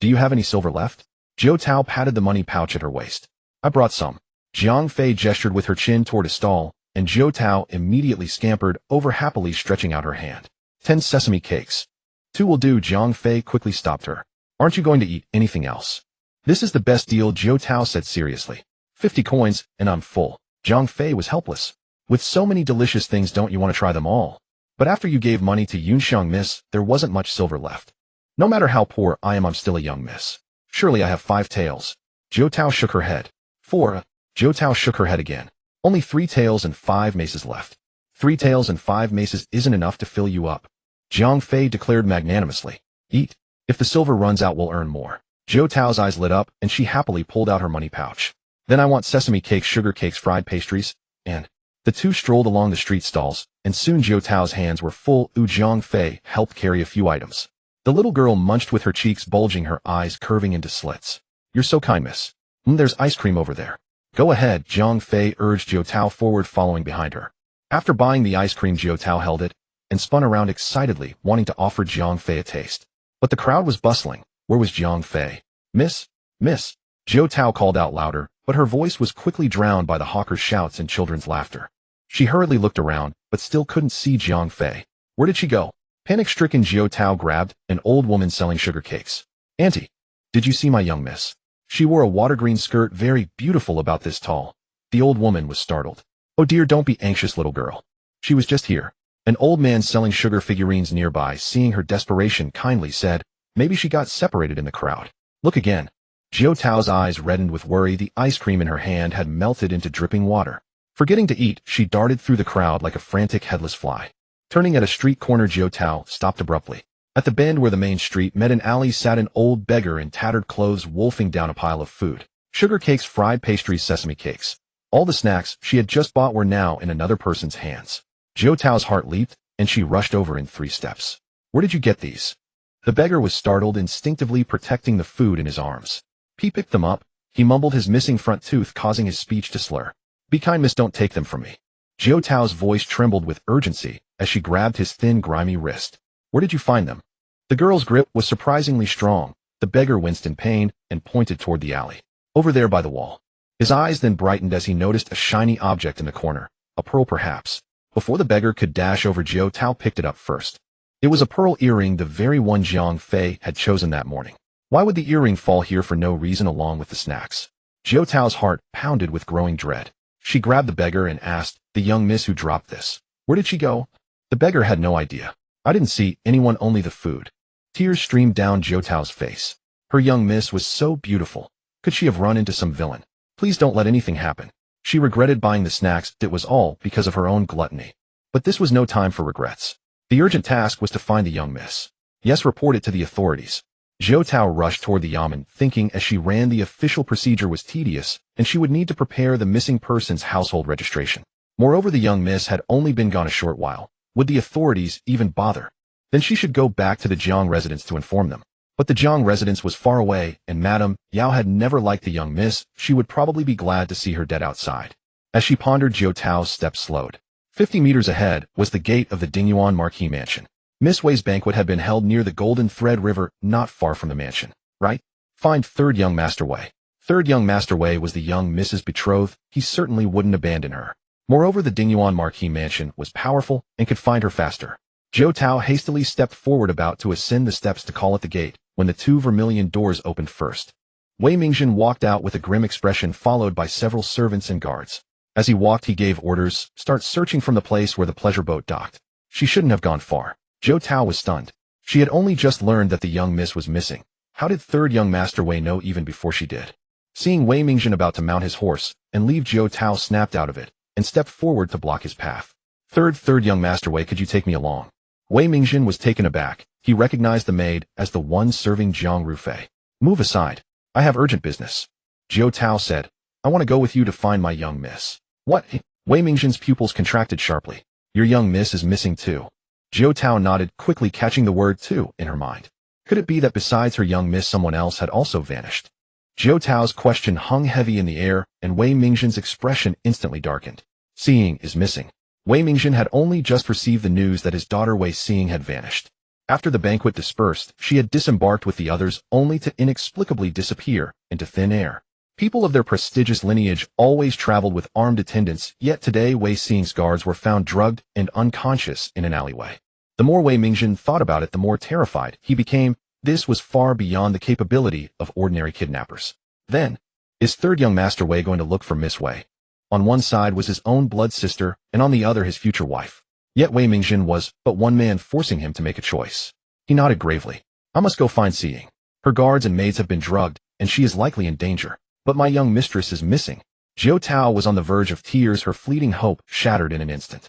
Do you have any silver left? Zhou Tao patted the money pouch at her waist. I brought some. Jiang Fei gestured with her chin toward a stall, and Zhou Tao immediately scampered over, happily stretching out her hand. 10 sesame cakes. 2 will do. Jiang Fei quickly stopped her. Aren't you going to eat anything else? This is the best deal, Jiaojiao said seriously. 50 coins, and I'm full. Zhang Fei was helpless. With so many delicious things, don't you want to try them all? But after you gave money to Yunxiang miss, there wasn't much silver left. No matter how poor I am, I'm still a young miss. Surely I have 5 tails. Jiaojiao shook her head. 4. Jiaojiao shook her head again. Only 3 tails and 5 maces left. 3 tails and 5 maces isn't enough to fill you up. Zhang Fei declared magnanimously. Eat. If the silver runs out, we'll earn more. Jiaojiao's eyes lit up, and she happily pulled out her money pouch. Then I want sesame cakes, sugar cakes, fried pastries, and... The two strolled along the street stalls, and soon Jiaojiao's hands were full. Zhang Fei helped carry a few items. The little girl munched with her cheeks bulging, her eyes curving into slits. You're so kind, miss. There's ice cream over there. Go ahead, Zhang Fei urged Jiaojiao forward, following behind her. After buying the ice cream, Jiaojiao held it and spun around excitedly, wanting to offer Zhang Fei a taste. But the crowd was bustling. Where was Zhang Fei? Miss? Miss? Jiaojiao called out louder, but her voice was quickly drowned by the hawkers' shouts and children's laughter. She hurriedly looked around, but still couldn't see Zhang Fei. Where did she go? Panic-stricken, Jiaojiao grabbed an old woman selling sugar cakes. Auntie, did you see my young miss? She wore a water-green skirt, very beautiful, about this tall. The old woman was startled. Oh dear, don't be anxious, little girl. She was just here. An old man selling sugar figurines nearby, seeing her desperation, kindly said, maybe she got separated in the crowd. Look again. Jiaojiao's eyes reddened with worry. The ice cream in her hand had melted into dripping water. Forgetting to eat, she darted through the crowd like a frantic headless fly. Turning at a street corner, Jiaojiao stopped abruptly. At the bend where the main street met an alley sat an old beggar in tattered clothes, wolfing down a pile of food. Sugar cakes, fried pastries, sesame cakes. All the snacks she had just bought were now in another person's hands. Jiaojiao's heart leaped, and she rushed over in 3 steps. Where did you get these? The beggar was startled, instinctively protecting the food in his arms. He picked them up. He mumbled his missing front tooth, causing his speech to slur. Be kind, miss, don't take them from me. Jiaojiao's voice trembled with urgency as she grabbed his thin, grimy wrist. Where did you find them? The girl's grip was surprisingly strong. The beggar winced in pain and pointed toward the alley. Over there by the wall. His eyes then brightened as he noticed a shiny object in the corner. A pearl, perhaps. Before the beggar could dash over, Jiaojiao picked it up first. It was a pearl earring, the very one Zhang Fei had chosen that morning. Why would the earring fall here for no reason along with the snacks? Jiaojiao's heart pounded with growing dread. She grabbed the beggar and asked, the young miss who dropped this. Where did she go? The beggar had no idea. I didn't see anyone, only the food. Tears streamed down Jiaojiao's face. Her young miss was so beautiful. Could she have run into some villain? Please don't let anything happen. She regretted buying the snacks. It was all because of her own gluttony. But this was no time for regrets. The urgent task was to find the young miss. Yes, report it to the authorities. Jiaojiao rushed toward the yamen, thinking as she ran the official procedure was tedious, and she would need to prepare the missing person's household registration. Moreover, the young miss had only been gone a short while. Would the authorities even bother? Then she should go back to the Jiang residence to inform them. But the Jiang residence was far away, and Madame Yao had never liked the young miss. She would probably be glad to see her dead outside. As she pondered, Jiaojiao's steps slowed. 50 meters ahead was the gate of the Dingyuan Marquis mansion. Miss Wei's banquet had been held near the Golden Thread River, not far from the mansion. Right? Find third young Master Wei. Third young Master Wei was the young Mrs. betrothed. He certainly wouldn't abandon her. Moreover, the Dingyuan Marquis mansion was powerful and could find her faster. Jiaojiao hastily stepped forward, about to ascend the steps to call at the gate, when the 2 vermilion doors opened first. Wei Mingjin walked out with a grim expression, followed by several servants and guards. As he walked, he gave orders, start searching from the place where the pleasure boat docked. She shouldn't have gone far. Jiaojiao was stunned. She had only just learned that the young miss was missing. How did third young Master Wei know even before she did? Seeing Wei Mingjin about to mount his horse and leave, Jiaojiao snapped out of it and stepped forward to block his path. Third young Master Wei, could you take me along? Wei Mingjin was taken aback. He recognized the maid as the one serving Jiang Rufei. Move aside. I have urgent business. Jiaojiao said, I want to go with you to find my young miss. What? Wei Mingjin's pupils contracted sharply. Your young miss is missing too. Jiaojiao nodded, quickly catching the word too in her mind. Could it be that besides her young miss someone else had also vanished? Jiaojiao's question hung heavy in the air, and Wei Mingjin's expression instantly darkened. Seeing is missing. Wei Mingjin had only just received the news that his daughter Wei Seeing had vanished. After the banquet dispersed, she had disembarked with the others, only to inexplicably disappear into thin air. People of their prestigious lineage always traveled with armed attendants, yet today Wei Seeing's guards were found drugged and unconscious in an alleyway. The more Wei Mingjin thought about it, the more terrified he became. This was far beyond the capability of ordinary kidnappers. Then, is third young Master Wei going to look for Miss Wei? On one side was his own blood sister, and on the other his future wife. Yet Wei Mingjin was but one man, forcing him to make a choice. He nodded gravely. I must go find Seeing. Her guards and maids have been drugged, and she is likely in danger. But my young mistress is missing. Jiao Tao was on the verge of tears, her fleeting hope shattered in an instant.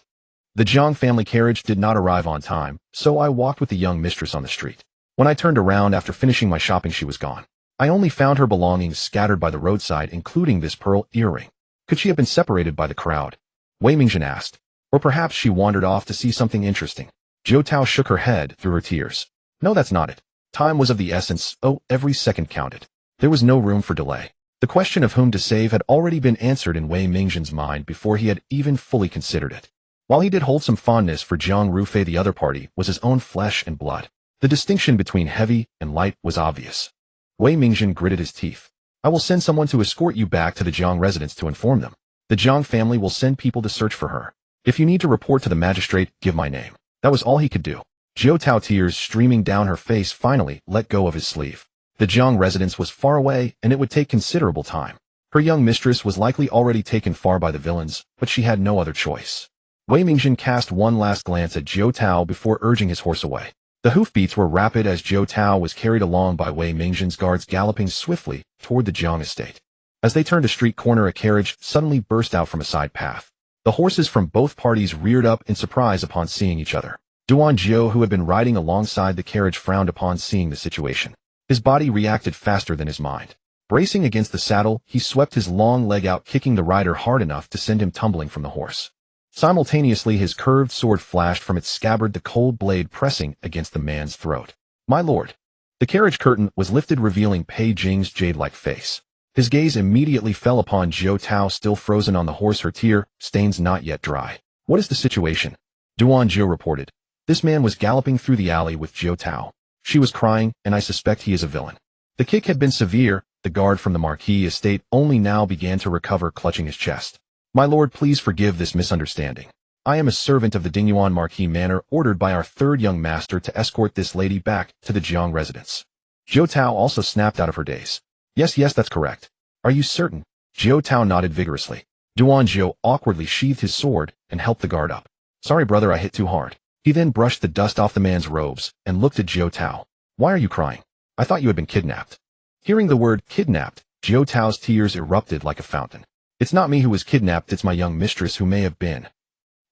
The Jiang family carriage did not arrive on time, so I walked with the young mistress on the street. When I turned around after finishing my shopping, she was gone. I only found her belongings scattered by the roadside, including this pearl earring. Could she have been separated by the crowd? Wei Mingjin asked. Or perhaps she wandered off to see something interesting. Jiao Tao shook her head through her tears. No, that's not it. Time was of the essence. Oh, every second counted. There was no room for delay. The question of whom to save had already been answered in Wei Mingjin's mind before he had even fully considered it. While he did hold some fondness for Jiang Rufei, the other party was his own flesh and blood. The distinction between heavy and light was obvious. Wei Mingjin gritted his teeth. I will send someone to escort you back to the Jiang residence to inform them. The Jiang family will send people to search for her. If you need to report to the magistrate, give my name. That was all he could do. Jiao Tao, tears streaming down her face, finally let go of his sleeve. The Jiang residence was far away, and it would take considerable time. Her young mistress was likely already taken far by the villains, but she had no other choice. Wei Mingjin cast one last glance at Jiao Tao before urging his horse away. The hoofbeats were rapid as Jiao Tao was carried along by Wei Mingjin's guards, galloping swiftly toward the Jiang estate. As they turned a street corner, a carriage suddenly burst out from a side path. The horses from both parties reared up in surprise upon seeing each other. Duan Jiao, who had been riding alongside the carriage, frowned upon seeing the situation. His body reacted faster than his mind. Bracing against the saddle, he swept his long leg out, kicking the rider hard enough to send him tumbling from the horse. Simultaneously, his curved sword flashed from its scabbard, the cold blade pressing against the man's throat. My lord! The carriage curtain was lifted, revealing Pei Jing's jade-like face. His gaze immediately fell upon Jiao Tao, still frozen on the horse, her tear stains not yet dry. What is the situation? Duan Jiao reported. This man was galloping through the alley with Jiao Tao. She was crying, and I suspect he is a villain. The kick had been severe. The guard from the Marquis estate only now began to recover, clutching his chest. My lord, please forgive this misunderstanding. I am a servant of the Dingyuan Marquis Manor, ordered by our third young master to escort this lady back to the Jiang residence. Jiao Tao also snapped out of her daze. Yes, that's correct. Are you certain? Jiao Tao nodded vigorously. Duan Jiao awkwardly sheathed his sword and helped the guard up. Sorry, brother, I hit too hard. He then brushed the dust off the man's robes and looked at Jiao Tao. Why are you crying? I thought you had been kidnapped. Hearing the word kidnapped, Jiao Tao's tears erupted like a fountain. It's not me who was kidnapped, it's my young mistress who may have been.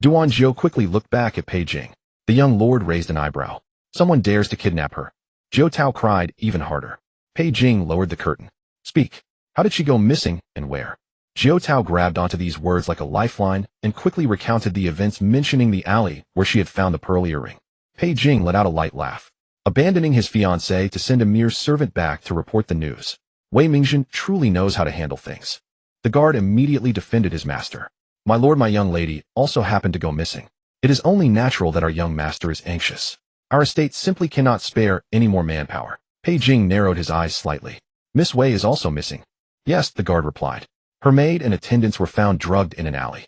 Duan Jiao quickly looked back at Pei Jing. The young lord raised an eyebrow. Someone dares to kidnap her. Jiao Tao cried even harder. Pei Jing lowered the curtain. Speak. How did she go missing, and where? Jiao Tao grabbed onto these words like a lifeline and quickly recounted the events, mentioning the alley where she had found the pearl earring. Pei Jing let out a light laugh. Abandoning his fiancée to send a mere servant back to report the news. Wei Mingjin truly knows how to handle things. The guard immediately defended his master. My lord, my young lady also happened to go missing. It is only natural that our young master is anxious. Our estate simply cannot spare any more manpower. Pei Jing narrowed his eyes slightly. Miss Wei is also missing. Yes, the guard replied. Her maid and attendants were found drugged in an alley.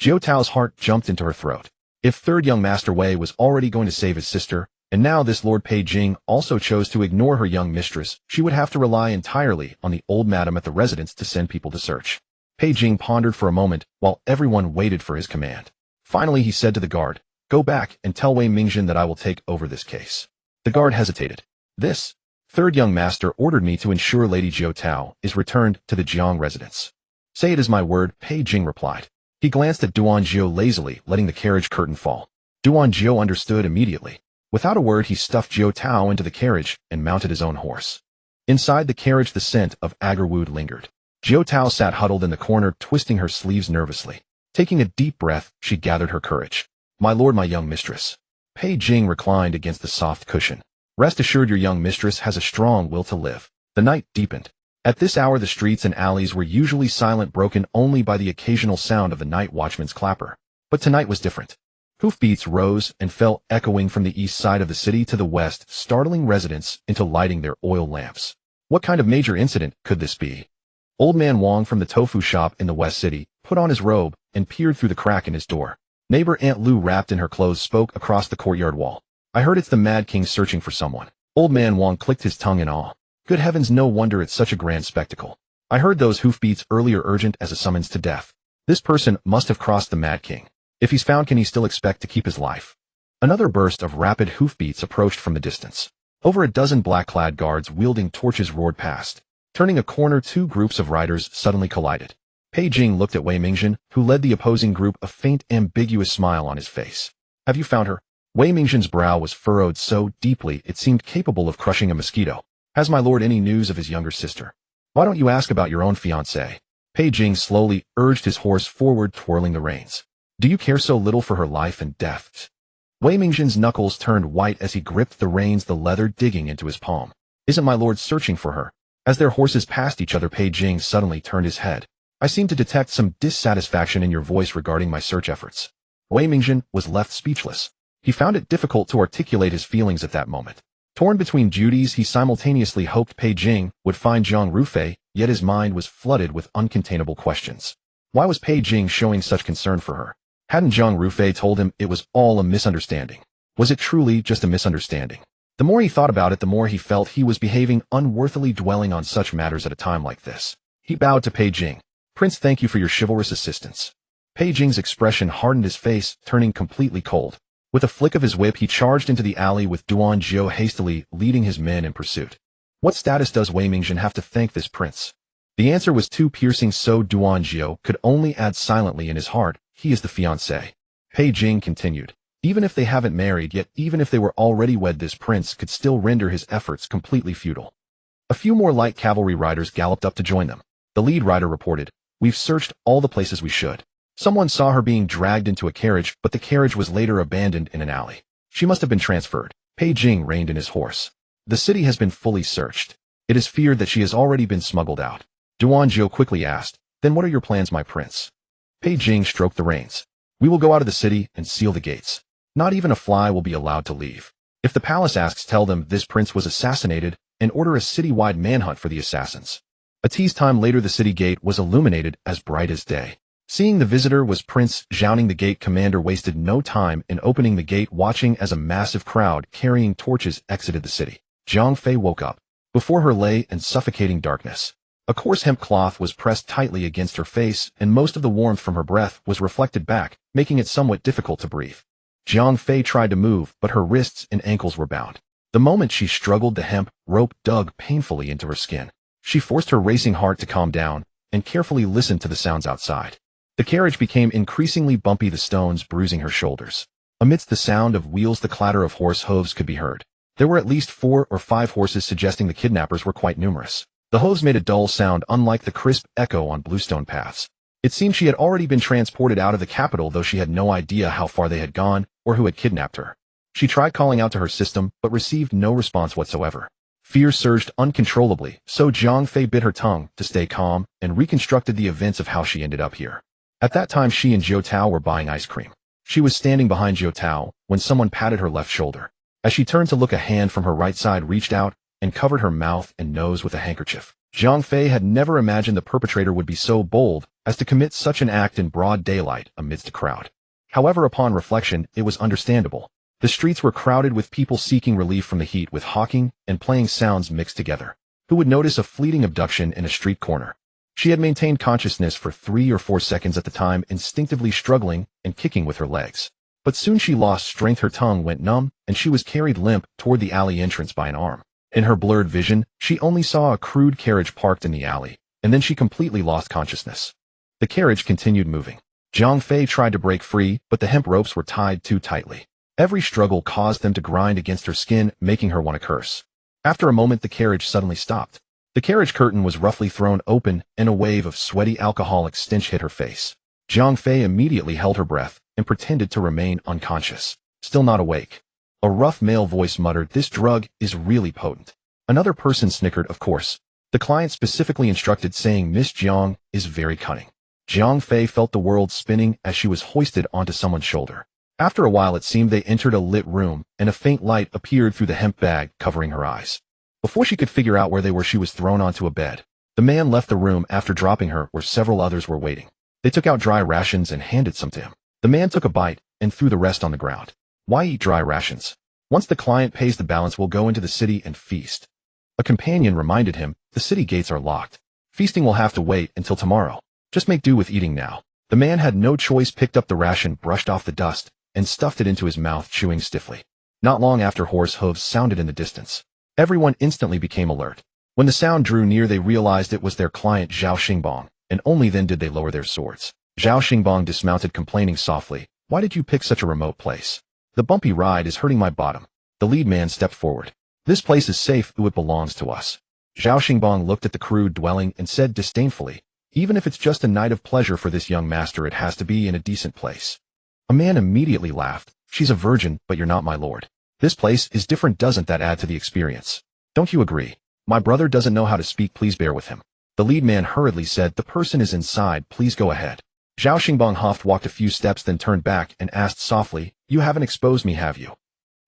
Jiao Tao's heart jumped into her throat. If third young Master Wei was already going to save his sister, and now this Lord Pei Jing also chose to ignore her young mistress, she would have to rely entirely on the old madam at the residence to send people to search. Pei Jing pondered for a moment while everyone waited for his command. Finally, he said to the guard, Go back and tell Wei Mingjin that I will take over this case. The guard hesitated. This third young master ordered me to ensure Lady Jiao Tao is returned to the Jiang residence. Say it is my word, Pei Jing replied. He glanced at Duan Jiao lazily, letting the carriage curtain fall. Duan Jiao understood immediately. Without a word, he stuffed Jiao Tao into the carriage and mounted his own horse. Inside the carriage, the scent of agarwood lingered. Jiao Tao sat huddled in the corner, twisting her sleeves nervously. Taking a deep breath, she gathered her courage. My lord, my young mistress. Pei Jing reclined against the soft cushion. Rest assured, your young mistress has a strong will to live. The night deepened. At this hour, the streets and alleys were usually silent, broken only by the occasional sound of the night watchman's clapper. But tonight was different. Hoofbeats rose and fell, echoing from the east side of the city to the west, startling residents into lighting their oil lamps. What kind of major incident could this be? Old man Wang from the tofu shop in the West City put on his robe and peered through the crack in his door. Neighbor Aunt Lu, wrapped in her clothes, spoke across the courtyard wall. I heard it's the Mad King searching for someone. Old man Wang clicked his tongue in awe. Good heavens, no wonder it's such a grand spectacle. I heard those hoofbeats earlier, urgent as a summons to death. This person must have crossed the Mad King. If he's found, can he still expect to keep his life? Another burst of rapid hoofbeats approached from the distance. Over a dozen black-clad guards wielding torches roared past. Turning a corner, two groups of riders suddenly collided. Pei Jing looked at Wei Mingzhen, who led the opposing group, a faint, ambiguous smile on his face. Have you found her? Wei Mingzhen's brow was furrowed so deeply it seemed capable of crushing a mosquito. Has my lord any news of his younger sister? Why don't you ask about your own fiancée? Pei Jing slowly urged his horse forward, twirling the reins. Do you care so little for her life and death? Wei Mingzhen's knuckles turned white as he gripped the reins, the leather digging into his palm. Isn't my lord searching for her? As their horses passed each other, Pei Jing suddenly turned his head. I seem to detect some dissatisfaction in your voice regarding my search efforts. Wei Mingzhen was left speechless. He found it difficult to articulate his feelings at that moment. Torn between duties, he simultaneously hoped Pei Jing would find Zhang Rufei, yet his mind was flooded with uncontainable questions. Why was Pei Jing showing such concern for her? Hadn't Zhang Rufei told him it was all a misunderstanding? Was it truly just a misunderstanding? The more he thought about it, the more he felt he was behaving unworthily, dwelling on such matters at a time like this. He bowed to Pei Jing. Prince, thank you for your chivalrous assistance. Pei Jing's expression hardened, his face turning completely cold. With a flick of his whip, he charged into the alley with Duan Jiao hastily leading his men in pursuit. What status does Wei Mingzhen have to thank this prince? The answer was too piercing, so Duan Jiao could only add silently in his heart, he is the fiancé. Pei Jing continued. Even if they haven't married yet, even if they were already wed, this prince could still render his efforts completely futile. A few more light cavalry riders galloped up to join them. The lead rider reported, We've searched all the places we should. Someone saw her being dragged into a carriage, but the carriage was later abandoned in an alley. She must have been transferred. Pei Jing reined in his horse. The city has been fully searched. It is feared that she has already been smuggled out. Duan Jiao quickly asked, Then what are your plans, my prince? Pei Jing stroked the reins. We will go out of the city and seal the gates. Not even a fly will be allowed to leave. If the palace asks, tell them this prince was assassinated and order a city-wide manhunt for the assassins. A tease time later, the city gate was illuminated as bright as day. Seeing the visitor was Prince Zhaoning, the gate commander wasted no time in opening the gate, watching as a massive crowd carrying torches exited the city. Zhang Fei woke up. Before her lay in suffocating darkness. A coarse hemp cloth was pressed tightly against her face, and most of the warmth from her breath was reflected back, making it somewhat difficult to breathe. Zhang Fei tried to move, but her wrists and ankles were bound. The moment she struggled, the hemp rope dug painfully into her skin. She forced her racing heart to calm down and carefully listened to the sounds outside. The carriage became increasingly bumpy, the stones bruising her shoulders. Amidst the sound of wheels, the clatter of horse hooves could be heard. There were at least 4 or 5 horses, suggesting the kidnappers were quite numerous. The hooves made a dull sound, unlike the crisp echo on bluestone paths. It seemed she had already been transported out of the capital, though she had no idea how far they had gone or who had kidnapped her. She tried calling out to her system, but received no response whatsoever. Fear surged uncontrollably, so Zhang Fei bit her tongue to stay calm and reconstructed the events of how she ended up here. At that time, she and Jiao Tao were buying ice cream. She was standing behind Jiao Tao when someone patted her left shoulder. As she turned to look, a hand from her right side reached out and covered her mouth and nose with a handkerchief. Zhang Fei had never imagined the perpetrator would be so bold as to commit such an act in broad daylight amidst a crowd. However, upon reflection, it was understandable. The streets were crowded with people seeking relief from the heat, with hawking and playing sounds mixed together. Who would notice a fleeting abduction in a street corner? She had maintained consciousness for 3 or 4 seconds at the time, instinctively struggling and kicking with her legs. But soon she lost strength, her tongue went numb, and she was carried limp toward the alley entrance by an arm. In her blurred vision, she only saw a crude carriage parked in the alley, and then she completely lost consciousness. The carriage continued moving. Zhang Fei tried to break free, but the hemp ropes were tied too tightly. Every struggle caused them to grind against her skin, making her want to curse. After a moment, the carriage suddenly stopped. The carriage curtain was roughly thrown open, and a wave of sweaty alcoholic stench hit her face. Zhang Fei immediately held her breath and pretended to remain unconscious, still not awake. A rough male voice muttered, "This drug is really potent." Another person snickered, "Of course. The client specifically instructed, saying Miss Jiang is very cunning." Zhang Fei felt the world spinning as she was hoisted onto someone's shoulder. After a while, it seemed they entered a lit room, and a faint light appeared through the hemp bag covering her eyes. Before she could figure out where they were, she was thrown onto a bed. The man left the room after dropping her where several others were waiting. They took out dry rations and handed some to him. The man took a bite and threw the rest on the ground. "Why eat dry rations? Once the client pays the balance, we'll go into the city and feast. A companion reminded him, the city gates are locked. Feasting will have to wait until tomorrow. Just make do with eating now. The man had no choice, picked up the ration, brushed off the dust, and stuffed it into his mouth, chewing stiffly. Not long after, horse hooves sounded in the distance. Everyone instantly became alert. When the sound drew near, they realized it was their client Zhao Xingbang, and only then did they lower their swords. Zhao Xingbang dismounted, complaining softly, "Why did you pick such a remote place? The bumpy ride is hurting my bottom." The lead man stepped forward. "This place is safe, it belongs to us." Zhao Xingbang looked at the crude dwelling and said disdainfully, "Even if it's just a night of pleasure for this young master, it has to be in a decent place." A man immediately laughed, "She's a virgin, but you're not my lord. This place is different. Doesn't that add to the experience? Don't you agree? My brother doesn't know how to speak, please bear with him." The lead man hurriedly said, "The person is inside, please go ahead." Zhao Xingbang huffed, walked a few steps, then turned back and asked softly, "You haven't exposed me, have you?"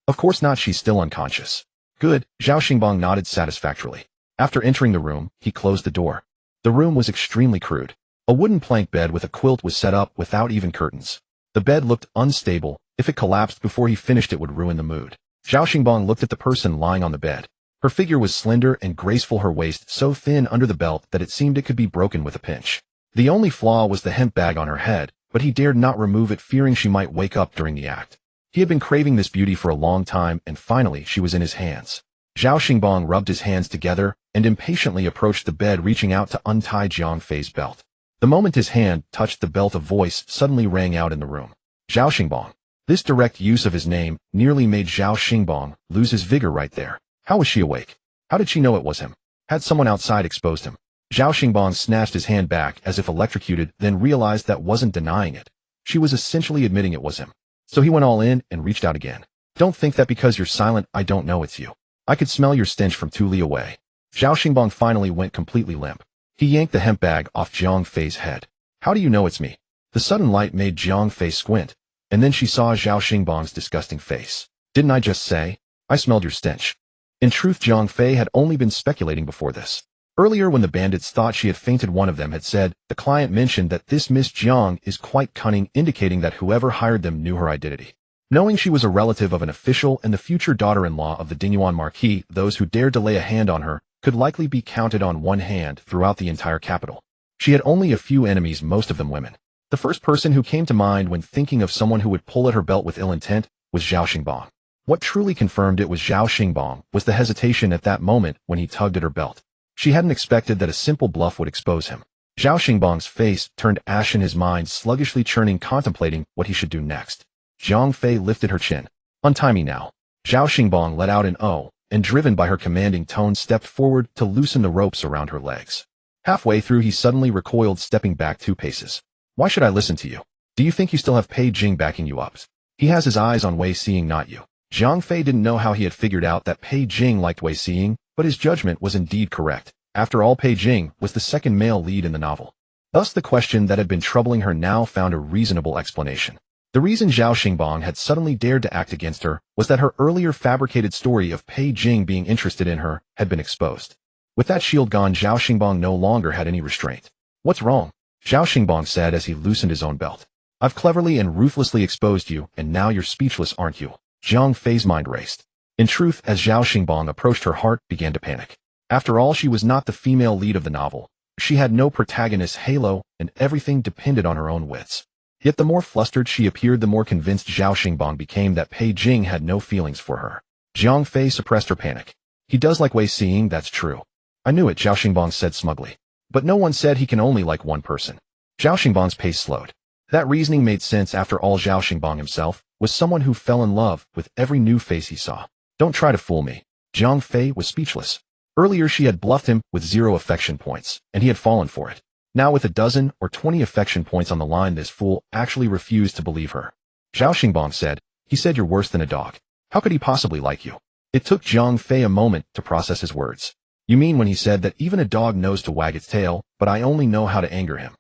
"Of course not, she's still unconscious." "Good." Zhao Xingbang nodded satisfactorily. After entering the room, he closed the door. The room was extremely crude. A wooden plank bed with a quilt was set up without even curtains. The bed looked unstable. If it collapsed before he finished, it would ruin the mood. Zhao Xingbang looked at the person lying on the bed. Her figure was slender and graceful, her waist so thin under the belt that it seemed it could be broken with a pinch. The only flaw was the hemp bag on her head, but he dared not remove it, fearing she might wake up during the act. He had been craving this beauty for a long time, and finally she was in his hands. Zhao Xingbang rubbed his hands together and impatiently approached the bed, reaching out to untie Jiang Fei's belt. The moment his hand touched the belt, a voice suddenly rang out in the room. "Zhao Xingbang." This direct use of his name nearly made Zhao Xingbang lose his vigor right there. How was she awake? How did she know it was him? Had someone outside exposed him? Zhao Xingbang snatched his hand back as if electrocuted, then realized that wasn't denying it. She was essentially admitting it was him. So he went all in and reached out again. "Don't think that because you're silent, I don't know it's you. I could smell your stench from 2 li away." Zhao Xingbang finally went completely limp. He yanked the hemp bag off Jiang Fei's head. "How do you know it's me?" The sudden light made Jiang Fei squint, and then she saw Zhao Xingbang's disgusting face. "Didn't I just say? I smelled your stench." In truth, Jiang Fei had only been speculating before this. Earlier, when the bandits thought she had fainted, one of them had said, "The client mentioned that this Miss Jiang is quite cunning," indicating that whoever hired them knew her identity. Knowing she was a relative of an official and the future daughter-in-law of the Dinyuan Marquis, those who dared to lay a hand on her could likely be counted on one hand throughout the entire capital. She had only a few enemies, most of them women. The first person who came to mind when thinking of someone who would pull at her belt with ill intent was Zhao Xingbang. What truly confirmed it was Zhao Xingbang was the hesitation at that moment when he tugged at her belt. She hadn't expected that a simple bluff would expose him. Zhao Xingbang's face turned ashen, his mind sluggishly churning, contemplating what he should do next. Jiang Fei lifted her chin. "Untie me now." Zhao Xingbang let out an "oh," and driven by her commanding tone, stepped forward to loosen the ropes around her legs. Halfway through, he suddenly recoiled, stepping back 2 paces. "Why should I listen to you? Do you think you still have Pei Jing backing you up? He has his eyes on Wei Xing, not you." Jiang Fei didn't know how he had figured out that Pei Jing liked Wei Xing, but his judgment was indeed correct. After all, Pei Jing was the second male lead in the novel. Thus, the question that had been troubling her now found a reasonable explanation. The reason Zhao Xingbang had suddenly dared to act against her was that her earlier fabricated story of Pei Jing being interested in her had been exposed. With that shield gone, Zhao Xingbang no longer had any restraint. "What's wrong?" Zhao Xingbang said as he loosened his own belt. "I've cleverly and ruthlessly exposed you, and now you're speechless, aren't you?" Jiang Fei's mind raced. In truth, as Zhao Xingbang approached, her heart began to panic. After all, she was not the female lead of the novel. She had no protagonist's halo, and everything depended on her own wits. Yet the more flustered she appeared, the more convinced Zhao Xingbang became that Pei Jing had no feelings for her. Jiang Fei suppressed her panic. "He does like Wei Xing, that's true." "I knew it," Zhao Xingbang said smugly. "But no one said he can only like one person." Zhao Xingbang's pace slowed. That reasoning made sense. After all, Zhao Xingbang himself was someone who fell in love with every new face he saw. "Don't try to fool me." Jiang Fei was speechless. Earlier she had bluffed him with 0 affection points, and he had fallen for it. Now, with a dozen or 20 affection points on the line, this fool actually refused to believe her. Zhao Xingbang said, "He said you're worse than a dog. How could he possibly like you?" It took Jiang Fei a moment to process his words. "You mean when he said that even a dog knows to wag its tail, but I only know how to anger him?"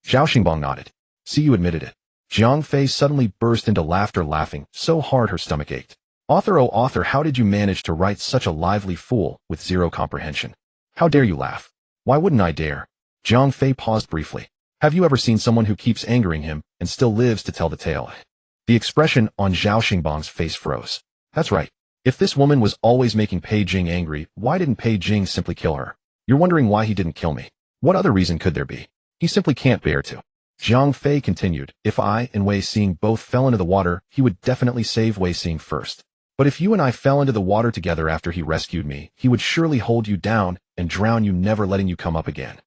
Zhao Xingbang nodded. "See, you admitted it." Jiang Fei suddenly burst into laughter, laughing so hard her stomach ached. "Author, oh author, how did you manage to write such a lively fool with 0 comprehension? How dare you laugh?" "Why wouldn't I dare?" Jiang Fei paused briefly. "Have you ever seen someone who keeps angering him and still lives to tell the tale?" The expression on Zhao Xingbang's face froze. "That's right. If this woman was always making Pei Jing angry, why didn't Pei Jing simply kill her? You're wondering why he didn't kill me. What other reason could there be? He simply can't bear to. Zhang Fei continued, if I and Wei Xing both fell into the water, he would definitely save Wei Xing first. But if you and I fell into the water together after he rescued me, he would surely hold you down and drown you, never letting you come up again.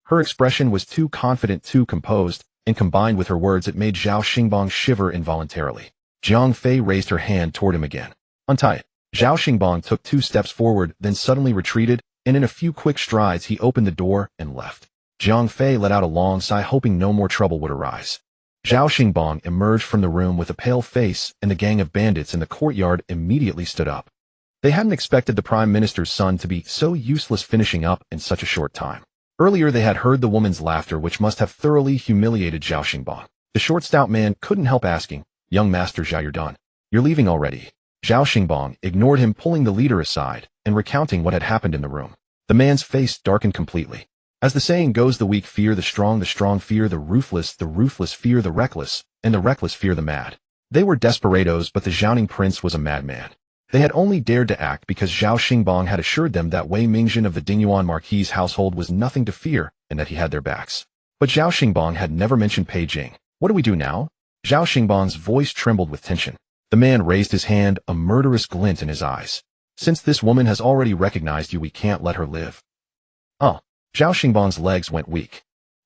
Her expression was too confident, too composed, and combined with her words it made Zhao Xingbang shiver involuntarily. Zhang Fei raised her hand toward him again. Untie it. Zhao Xingbang took 2 steps forward, then suddenly retreated, and in a few quick strides he opened the door and left. Zhang Fei let out a long sigh, hoping no more trouble would arise. Zhao Xingbang emerged from the room with a pale face, and the gang of bandits in the courtyard immediately stood up. They hadn't expected the Prime Minister's son to be so useless, finishing up in such a short time. Earlier they had heard the woman's laughter, which must have thoroughly humiliated Zhao Xingbang. The short stout man couldn't help asking, young Master Zhao, you're done. You're leaving already. Zhao Xingbang ignored him, pulling the leader aside and recounting what had happened in the room. The man's face darkened completely. As the saying goes, the weak fear the strong fear the ruthless fear the reckless, and the reckless fear the mad. They were desperados, but the Zhaoning prince was a madman. They had only dared to act because Zhao Xingbang had assured them that Wei Mingjun of the Dingyuan Marquis' household was nothing to fear and that he had their backs. But Zhao Xingbang had never mentioned Pei Jing. What do we do now? Zhao Xingbang's voice trembled with tension. The man raised his hand, a murderous glint in his eyes. Since this woman has already recognized you, we can't let her live. Oh. Zhao Xingbang's legs went weak.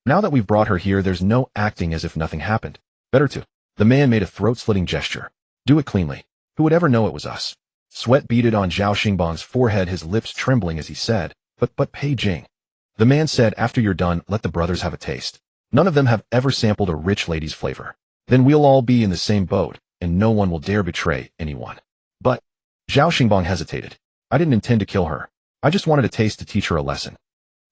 Now that we've brought her here, there's no acting as if nothing happened. Better to. The man made a throat-slitting gesture. Do it cleanly. Who would ever know it was us? Sweat beaded on Zhao Xingbang's forehead, his lips trembling as he said, But Pei Jing. The man said, after you're done, let the brothers have a taste. None of them have ever sampled a rich lady's flavor. Then we'll all be in the same boat, and no one will dare betray anyone. But, Zhao Xingbang hesitated. I didn't intend to kill her. I just wanted a taste to teach her a lesson.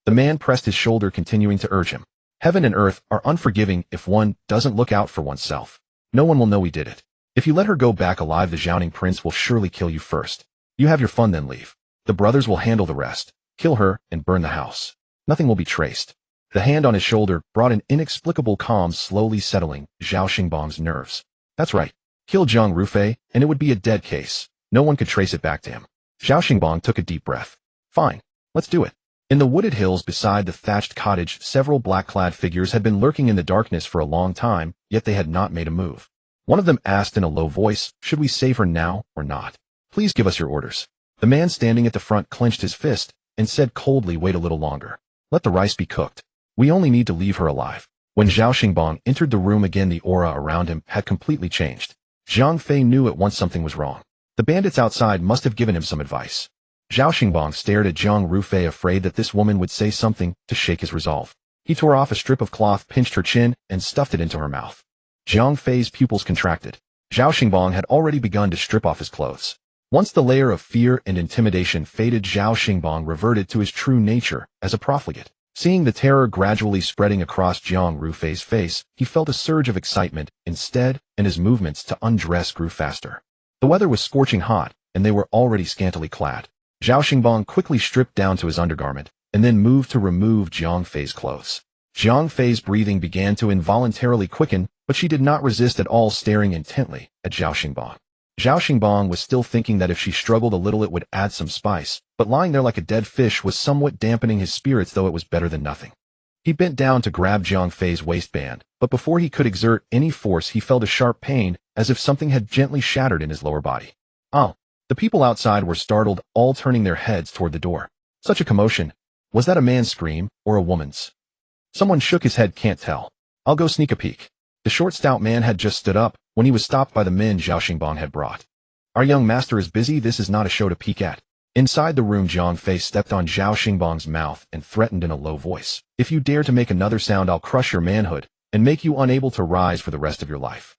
The man pressed his shoulder, continuing to urge him. Heaven and earth are unforgiving if one doesn't look out for oneself. No one will know we did it. If you let her go back alive, the Zhaoning prince will surely kill you first. You have your fun, then leave. The brothers will handle the rest. Kill her and burn the house. Nothing will be traced. The hand on his shoulder brought an inexplicable calm, slowly settling Zhao Xingbang's nerves. That's right. Kill Zhang Rufei, and it would be a dead case. No one could trace it back to him. Zhao Xingbang took a deep breath. Fine. Let's do it. In the wooded hills beside the thatched cottage, several black-clad figures had been lurking in the darkness for a long time, yet they had not made a move. One of them asked in a low voice, should we save her now or not? Please give us your orders. The man standing at the front clenched his fist and said coldly, wait a little longer. Let the rice be cooked. We only need to leave her alive. When Zhao Xingbang entered the room again, the aura around him had completely changed. Zhang Fei knew at once something was wrong. The bandits outside must have given him some advice. Zhao Xingbang stared at Zhang Rufei, afraid that this woman would say something to shake his resolve. He tore off a strip of cloth, pinched her chin, and stuffed it into her mouth. Zhang Fei's pupils contracted. Zhao Xingbang had already begun to strip off his clothes. Once the layer of fear and intimidation faded, Zhao Xingbang reverted to his true nature as a profligate. Seeing the terror gradually spreading across Zhang Rufei's face, he felt a surge of excitement instead, and his movements to undress grew faster. The weather was scorching hot, and they were already scantily clad. Zhao Xingbang quickly stripped down to his undergarment, and then moved to remove Zhang Fei's clothes. Zhang Fei's breathing began to involuntarily quicken, but she did not resist at all, staring intently at Zhao Xingbang. Zhao Xingbang was still thinking that if she struggled a little it would add some spice, but lying there like a dead fish was somewhat dampening his spirits, though it was better than nothing. He bent down to grab Zhang Fei's waistband, but before he could exert any force he felt a sharp pain, as if something had gently shattered in his lower body. Oh! The people outside were startled, all turning their heads toward the door. Such a commotion. Was that a man's scream, or a woman's? Someone shook his head. Can't tell. I'll go sneak a peek. The short stout man had just stood up, when he was stopped by the men Zhao Xingbang had brought. Our young master is busy, this is not a show to peek at. Inside the room, Zhang Fei stepped on Zhao Xingbang's mouth and threatened in a low voice. If you dare to make another sound, I'll crush your manhood, and make you unable to rise for the rest of your life.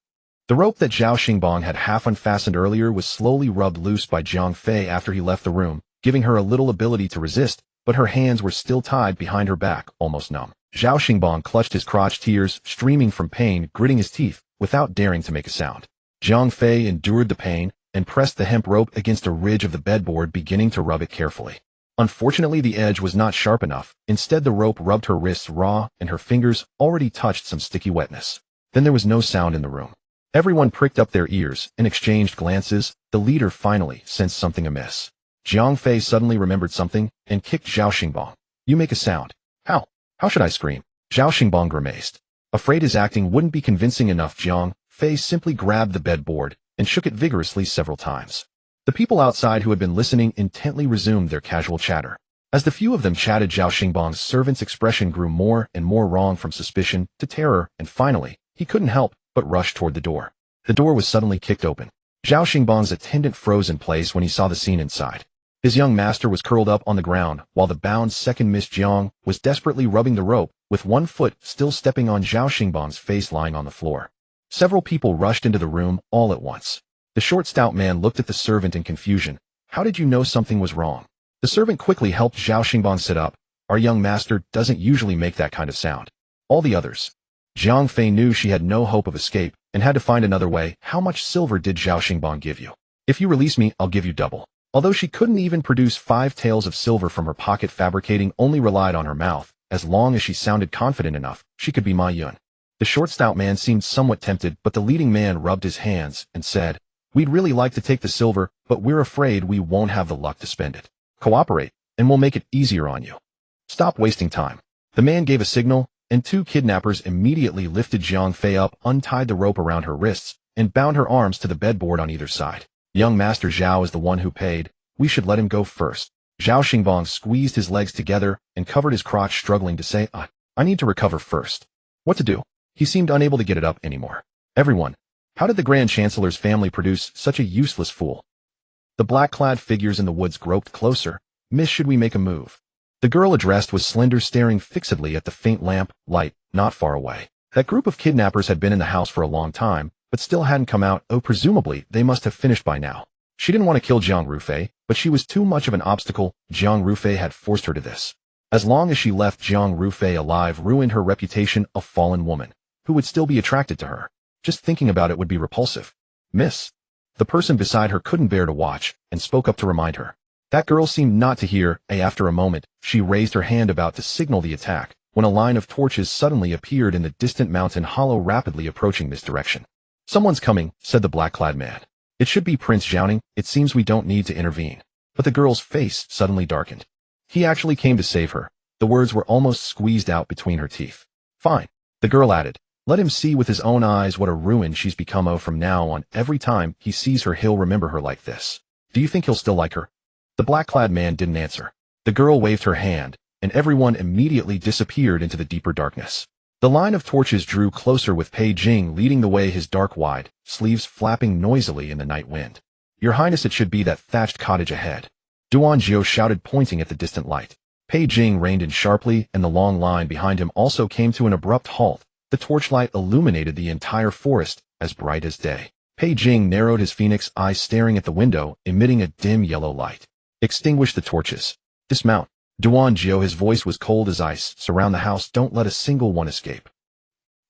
The rope that Zhao Xingbang had half unfastened earlier was slowly rubbed loose by Zhang Fei after he left the room, giving her a little ability to resist, but her hands were still tied behind her back, almost numb. Zhao Xingbang clutched his crotch, tears streaming from pain, gritting his teeth, without daring to make a sound. Zhang Fei endured the pain, and pressed the hemp rope against a ridge of the bedboard, beginning to rub it carefully. Unfortunately, the edge was not sharp enough. Instead, the rope rubbed her wrists raw, and her fingers already touched some sticky wetness. Then there was no sound in the room. Everyone pricked up their ears and exchanged glances. The leader finally sensed something amiss. Jiang Fei suddenly remembered something and kicked Zhao Xingbang. You make a sound. How? How should I scream? Zhao Xingbang grimaced. Afraid his acting wouldn't be convincing enough, Jiang Fei simply grabbed the bedboard and shook it vigorously several times. The people outside who had been listening intently resumed their casual chatter. As the few of them chatted, Zhao Xingbang's servant's expression grew more and more wrong, from suspicion to terror, and finally, he couldn't help but rushed toward the door. The door was suddenly kicked open. Zhao Xingbang's attendant froze in place when he saw the scene inside. His young master was curled up on the ground, while the bound second Miss Jiang was desperately rubbing the rope, with one foot still stepping on Zhao Xingbang's face lying on the floor. Several people rushed into the room all at once. The short, stout man looked at the servant in confusion. How did you know something was wrong? The servant quickly helped Zhao Xingbang sit up. Our young master doesn't usually make that kind of sound. All the others. Jiang Fei knew she had no hope of escape and had to find another way. How much silver did Zhao Xingbang give you? If you release me, I'll give you double. Although she couldn't even produce 5 taels of silver from her pocket, fabricating only relied on her mouth. As long as she sounded confident enough, she could be Ma Yun. The short, stout man seemed somewhat tempted, but the leading man rubbed his hands and said, We'd really like to take the silver, but we're afraid we won't have the luck to spend it. Cooperate, and we'll make it easier on you. Stop wasting time. The man gave a signal, and 2 kidnappers immediately lifted Jiang Fei up, untied the rope around her wrists, and bound her arms to the bedboard on either side. Young Master Zhao is the one who paid. We should let him go first. Zhao Xingbang squeezed his legs together and covered his crotch, struggling to say, I need to recover first. What to do? He seemed unable to get it up anymore. Everyone. How did the Grand Chancellor's family produce such a useless fool? The black-clad figures in the woods groped closer. Miss, should we make a move? The girl addressed was slender, staring fixedly at the faint lamp light not far away. That group of kidnappers had been in the house for a long time, but still hadn't come out. Oh, presumably they must have finished by now. She didn't want to kill Jiang Rufei, but she was too much of an obstacle. Jiang Rufei had forced her to this. As long as she left Jiang Rufei alive, ruined her reputation, a fallen woman. Who would still be attracted to her? Just thinking about it would be repulsive. Miss. The person beside her couldn't bear to watch, and spoke up to remind her. That girl seemed not to hear. After a moment, she raised her hand about to signal the attack, when a line of torches suddenly appeared in the distant mountain hollow, rapidly approaching this direction. Someone's coming, said the black-clad man. It should be Prince Zhaoning. It seems we don't need to intervene. But the girl's face suddenly darkened. He actually came to save her. The words were almost squeezed out between her teeth. Fine. The girl added. Let him see with his own eyes what a ruin she's become. Oh, from now on, every time he sees her, he'll remember her like this. Do you think he'll still like her? The black-clad man didn't answer. The girl waved her hand, and everyone immediately disappeared into the deeper darkness. The line of torches drew closer, with Pei Jing leading the way, his dark wide sleeves flapping noisily in the night wind. Your Highness, it should be that thatched cottage ahead. Duan Jiao shouted, pointing at the distant light. Pei Jing reined in sharply, and the long line behind him also came to an abrupt halt. The torchlight illuminated the entire forest, as bright as day. Pei Jing narrowed his phoenix eyes, staring at the window, emitting a dim yellow light. Extinguish the torches. Dismount. Duan Jiao, his voice was cold as ice. Surround the house, don't let a single one escape.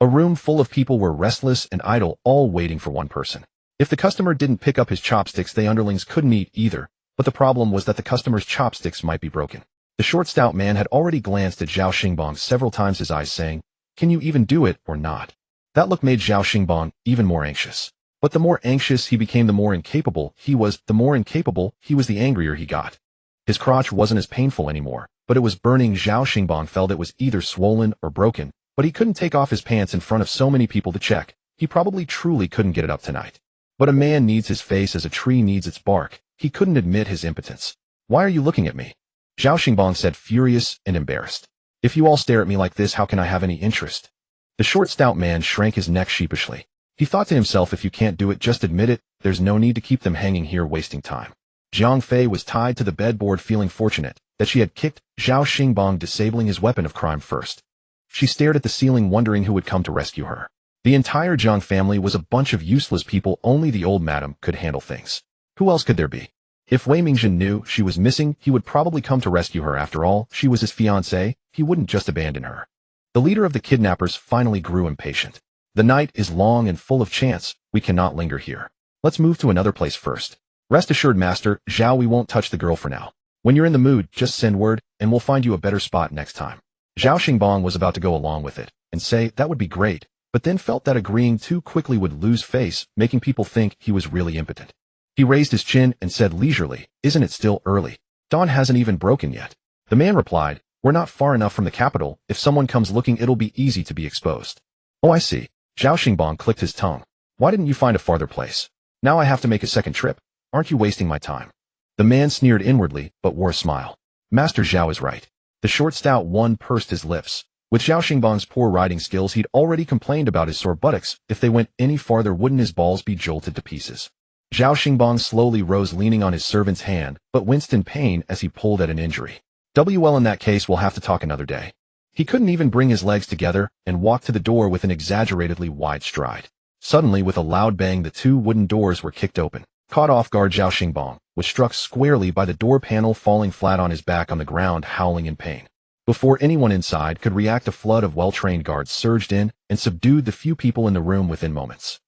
A room full of people were restless and idle, all waiting for one person. If the customer didn't pick up his chopsticks, the underlings couldn't eat either, but the problem was that the customer's chopsticks might be broken. The short, stout man had already glanced at Zhao Xingbang several times, his eyes saying, Can you even do it or not? That look made Zhao Xingbang even more anxious. But the more anxious he became, the more incapable he was. The angrier he got. His crotch wasn't as painful anymore, but it was burning. Zhao Xingbang felt it was either swollen or broken, but he couldn't take off his pants in front of so many people to check. He probably truly couldn't get it up tonight. But a man needs his face as a tree needs its bark. He couldn't admit his impotence. Why are you looking at me? Zhao Xingbang said, furious and embarrassed. If you all stare at me like this, how can I have any interest? The short, stout man shrank his neck sheepishly. He thought to himself, if you can't do it, just admit it. There's no need to keep them hanging here wasting time. Jiang Fei was tied to the bedboard, feeling fortunate that she had kicked Zhao Xingbang, disabling his weapon of crime first. She stared at the ceiling, wondering who would come to rescue her. The entire Jiang family was a bunch of useless people. Only the old madam could handle things. Who else could there be? If Wei Mingjin knew she was missing, he would probably come to rescue her. After all, she was his fiancée. He wouldn't just abandon her. The leader of the kidnappers finally grew impatient. The night is long and full of chance. We cannot linger here. Let's move to another place first. Rest assured, Master Zhao, we won't touch the girl for now. When you're in the mood, just send word, and we'll find you a better spot next time. Zhao Xingbang was about to go along with it, and say, that would be great, but then felt that agreeing too quickly would lose face, making people think he was really impotent. He raised his chin and said leisurely, "Isn't it still early? Dawn hasn't even broken yet." The man replied, "We're not far enough from the capital. If someone comes looking, it'll be easy to be exposed." "Oh, I see." Zhao Xingbang clicked his tongue. "Why didn't you find a farther place? Now I have to make a second trip. Aren't you wasting my time?" The man sneered inwardly, but wore a smile. Master Zhao is right. The short stout one pursed his lips. With Zhao Xingbang's poor riding skills, he'd already complained about his sore buttocks. If they went any farther, wouldn't his balls be jolted to pieces? Zhao Xingbang slowly rose, leaning on his servant's hand, but winced in pain as he pulled at an injury. "Well, in that case, we'll have to talk another day." He couldn't even bring his legs together and walked to the door with an exaggeratedly wide stride. Suddenly, with a loud bang, the two wooden doors were kicked open. Caught off guard, Zhao Xingbang was struck squarely by the door panel, falling flat on his back on the ground, howling in pain. Before anyone inside could react, a flood of well-trained guards surged in and subdued the few people in the room within moments.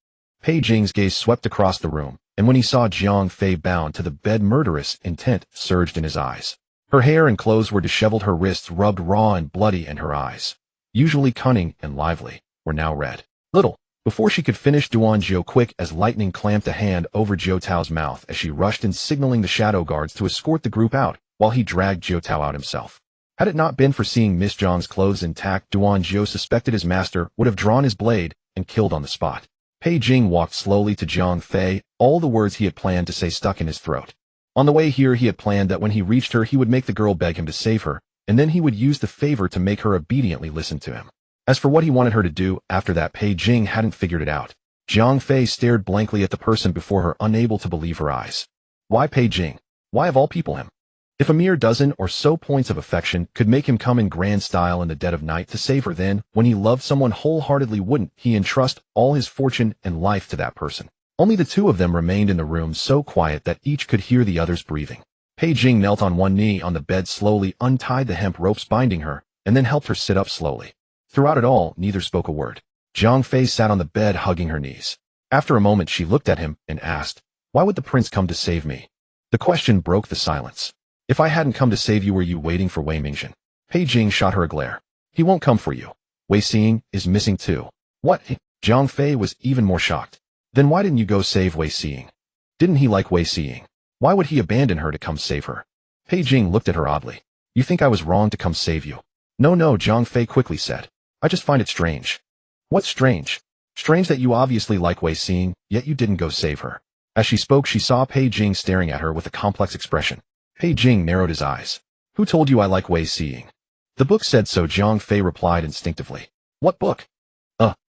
Pei Jing's gaze swept across the room, and when he saw Jiang Fei bound to the bed, murderous intent surged in his eyes. Her hair and clothes were disheveled, her wrists rubbed raw and bloody, and her eyes, usually cunning and lively, were now red. Little before she could finish, Duan Jiao, quick as lightning, clamped a hand over Jiao Tao's mouth as she rushed in, signaling the shadow guards to escort the group out, while he dragged Jiao Tao out himself. Had it not been for seeing Miss Zhang's clothes intact, Duan Jiao suspected his master would have drawn his blade and killed on the spot. Pei Jing walked slowly to Jiang Fei, all the words he had planned to say stuck in his throat. On the way here, he had planned that when he reached her, he would make the girl beg him to save her, and then he would use the favor to make her obediently listen to him. As for what he wanted her to do after that, Pei Jing hadn't figured it out. Jiang Fei stared blankly at the person before her, unable to believe her eyes. Why Pei Jing? Why of all people him? If a mere dozen or so points of affection could make him come in grand style in the dead of night to save her, then, when he loved someone wholeheartedly, wouldn't he entrust all his fortune and life to that person? Only the two of them remained in the room, so quiet that each could hear the other's breathing. Pei Jing knelt on one knee on the bed, slowly untied the hemp ropes binding her, and then helped her sit up slowly. Throughout it all, neither spoke a word. Jiang Fei sat on the bed, hugging her knees. After a moment, she looked at him and asked, "Why would the prince come to save me?" The question broke the silence. "If I hadn't come to save you, were you waiting for Wei Mingxin?" Pei Jing shot her a glare. "He won't come for you. Wei Xing is missing too." "What?" Jiang Fei was even more shocked. "Then why didn't you go save Wei Xing? Didn't he like Wei Xing? Why would he abandon her to come save her?" Pei Jing looked at her oddly. "You think I was wrong to come save you?" No, Jiang Fei quickly said. "I just find it strange." "What's strange?" "Strange that you obviously like Wei Xing, yet you didn't go save her." As she spoke, she saw Pei Jing staring at her with a complex expression. Pei Jing narrowed his eyes. "Who told you I like Wei Xing?" "The book said so," Jiang Fei replied instinctively. "What book?"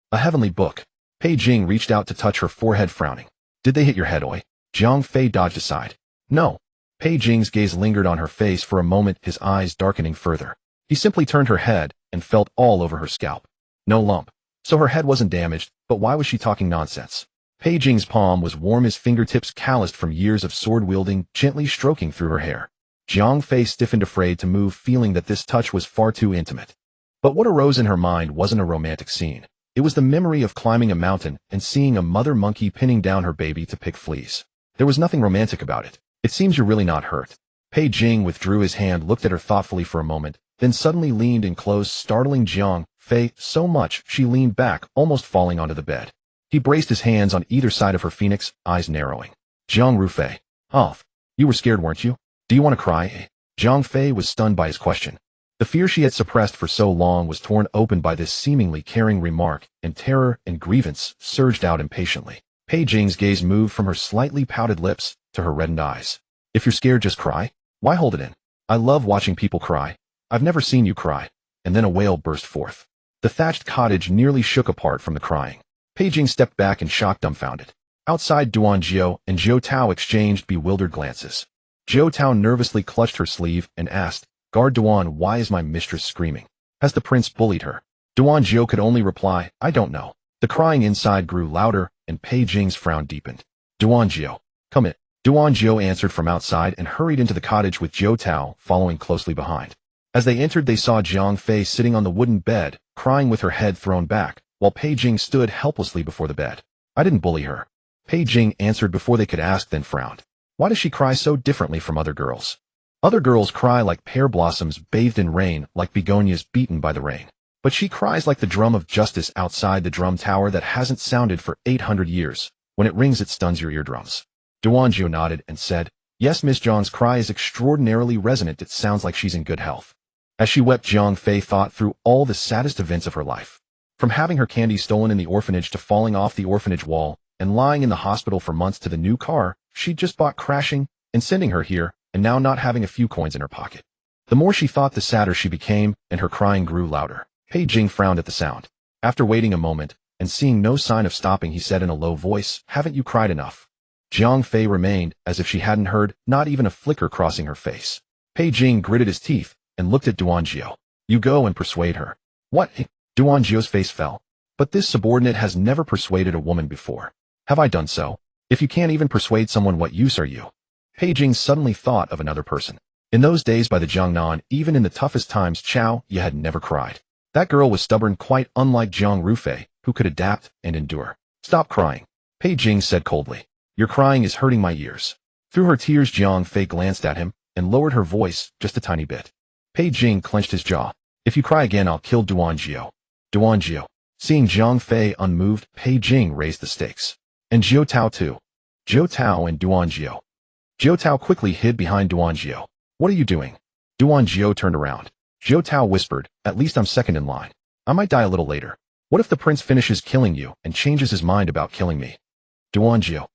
A heavenly book." Pei Jing reached out to touch her forehead, frowning. "Did they hit your head, oi?" Jiang Fei dodged aside. "No." Pei Jing's gaze lingered on her face for a moment, his eyes darkening further. He simply turned her head and felt all over her scalp. No lump. So her head wasn't damaged, but why was she talking nonsense? Pei Jing's palm was warm, his fingertips calloused from years of sword-wielding, gently stroking through her hair. Jiang Fei stiffened, afraid to move, feeling that this touch was far too intimate. But what arose in her mind wasn't a romantic scene. It was the memory of climbing a mountain and seeing a mother monkey pinning down her baby to pick fleas. There was nothing romantic about it. "It seems you're really not hurt." Pei Jing withdrew his hand, looked at her thoughtfully for a moment, then suddenly leaned in close, startling Jiang Fei so much she leaned back, almost falling onto the bed. He braced his hands on either side of her phoenix, eyes narrowing. "Jiang Rufei. Oh, you were scared, weren't you? Do you want to cry?" Jiang Fei was stunned by his question. The fear she had suppressed for so long was torn open by this seemingly caring remark, and terror and grievance surged out impatiently. Pei Jing's gaze moved from her slightly pouted lips to her reddened eyes. "If you're scared, just cry. Why hold it in? I love watching people cry. I've never seen you cry." And then a wail burst forth. The thatched cottage nearly shook apart from the crying. Pei Jing stepped back in shock, dumbfounded. Outside, Duan Jiao and Jiao Tao exchanged bewildered glances. Jiao Tao nervously clutched her sleeve and asked, "Guard Duan, why is my mistress screaming? Has the prince bullied her?" Duan Jiao could only reply, "I don't know." The crying inside grew louder, and Pei Jing's frown deepened. "Duan Jiao, come in." Duan Jiao answered from outside and hurried into the cottage with Jiao Tao following closely behind. As they entered, they saw Jiang Fei sitting on the wooden bed, crying with her head thrown back, while Pei Jing stood helplessly before the bed. "I didn't bully her." Pei Jing answered before they could ask, then frowned. "Why does she cry so differently from other girls?" "Other girls cry like pear blossoms bathed in rain, like begonias beaten by the rain." But she cries like the drum of justice outside the drum tower that hasn't sounded for 800 years. When it rings, it stuns your eardrums. Jiaojiao nodded and said, yes, Miss Zhang's cry is extraordinarily resonant. It sounds like she's in good health. As she wept, Zhang Fei thought through all the saddest events of her life. From having her candy stolen in the orphanage to falling off the orphanage wall and lying in the hospital for months to the new car she'd just bought crashing and sending her here, and now not having a few coins in her pocket. The more she thought, the sadder she became, and her crying grew louder. Pei Jing frowned at the sound. After waiting a moment and seeing no sign of stopping, he said in a low voice, haven't you cried enough? Zhang Fei remained as if she hadn't heard, not even a flicker crossing her face. Pei Jing gritted his teeth and looked at Jiaojiao. You go and persuade her. What? Jiaojiao's face fell. But this subordinate has never persuaded a woman before. Have I done so? If you can't even persuade someone, what use are you? Pei Jing suddenly thought of another person. In those days by the Jiangnan, even in the toughest times, Qiao Jiaojiao had never cried. That girl was stubborn, quite unlike Jiang Rufei, who could adapt and endure. Stop crying, Pei Jing said coldly. Your crying is hurting my ears. Through her tears, Jiang Fei glanced at him and lowered her voice just a tiny bit. Pei Jing clenched his jaw. If you cry again, I'll kill Jiaojiao. Jiaojiao. Seeing Jiang Fei unmoved, Pei Jing raised the stakes. And Jiao Tao too. Jiao Tao and Jiaojiao. Jiao Tao quickly hid behind Jiaojiao. What are you doing? Jiaojiao turned around. Jiao Tao whispered, at least I'm second in line. I might die a little later. What if the prince finishes killing you and changes his mind about killing me? Jiaojiao.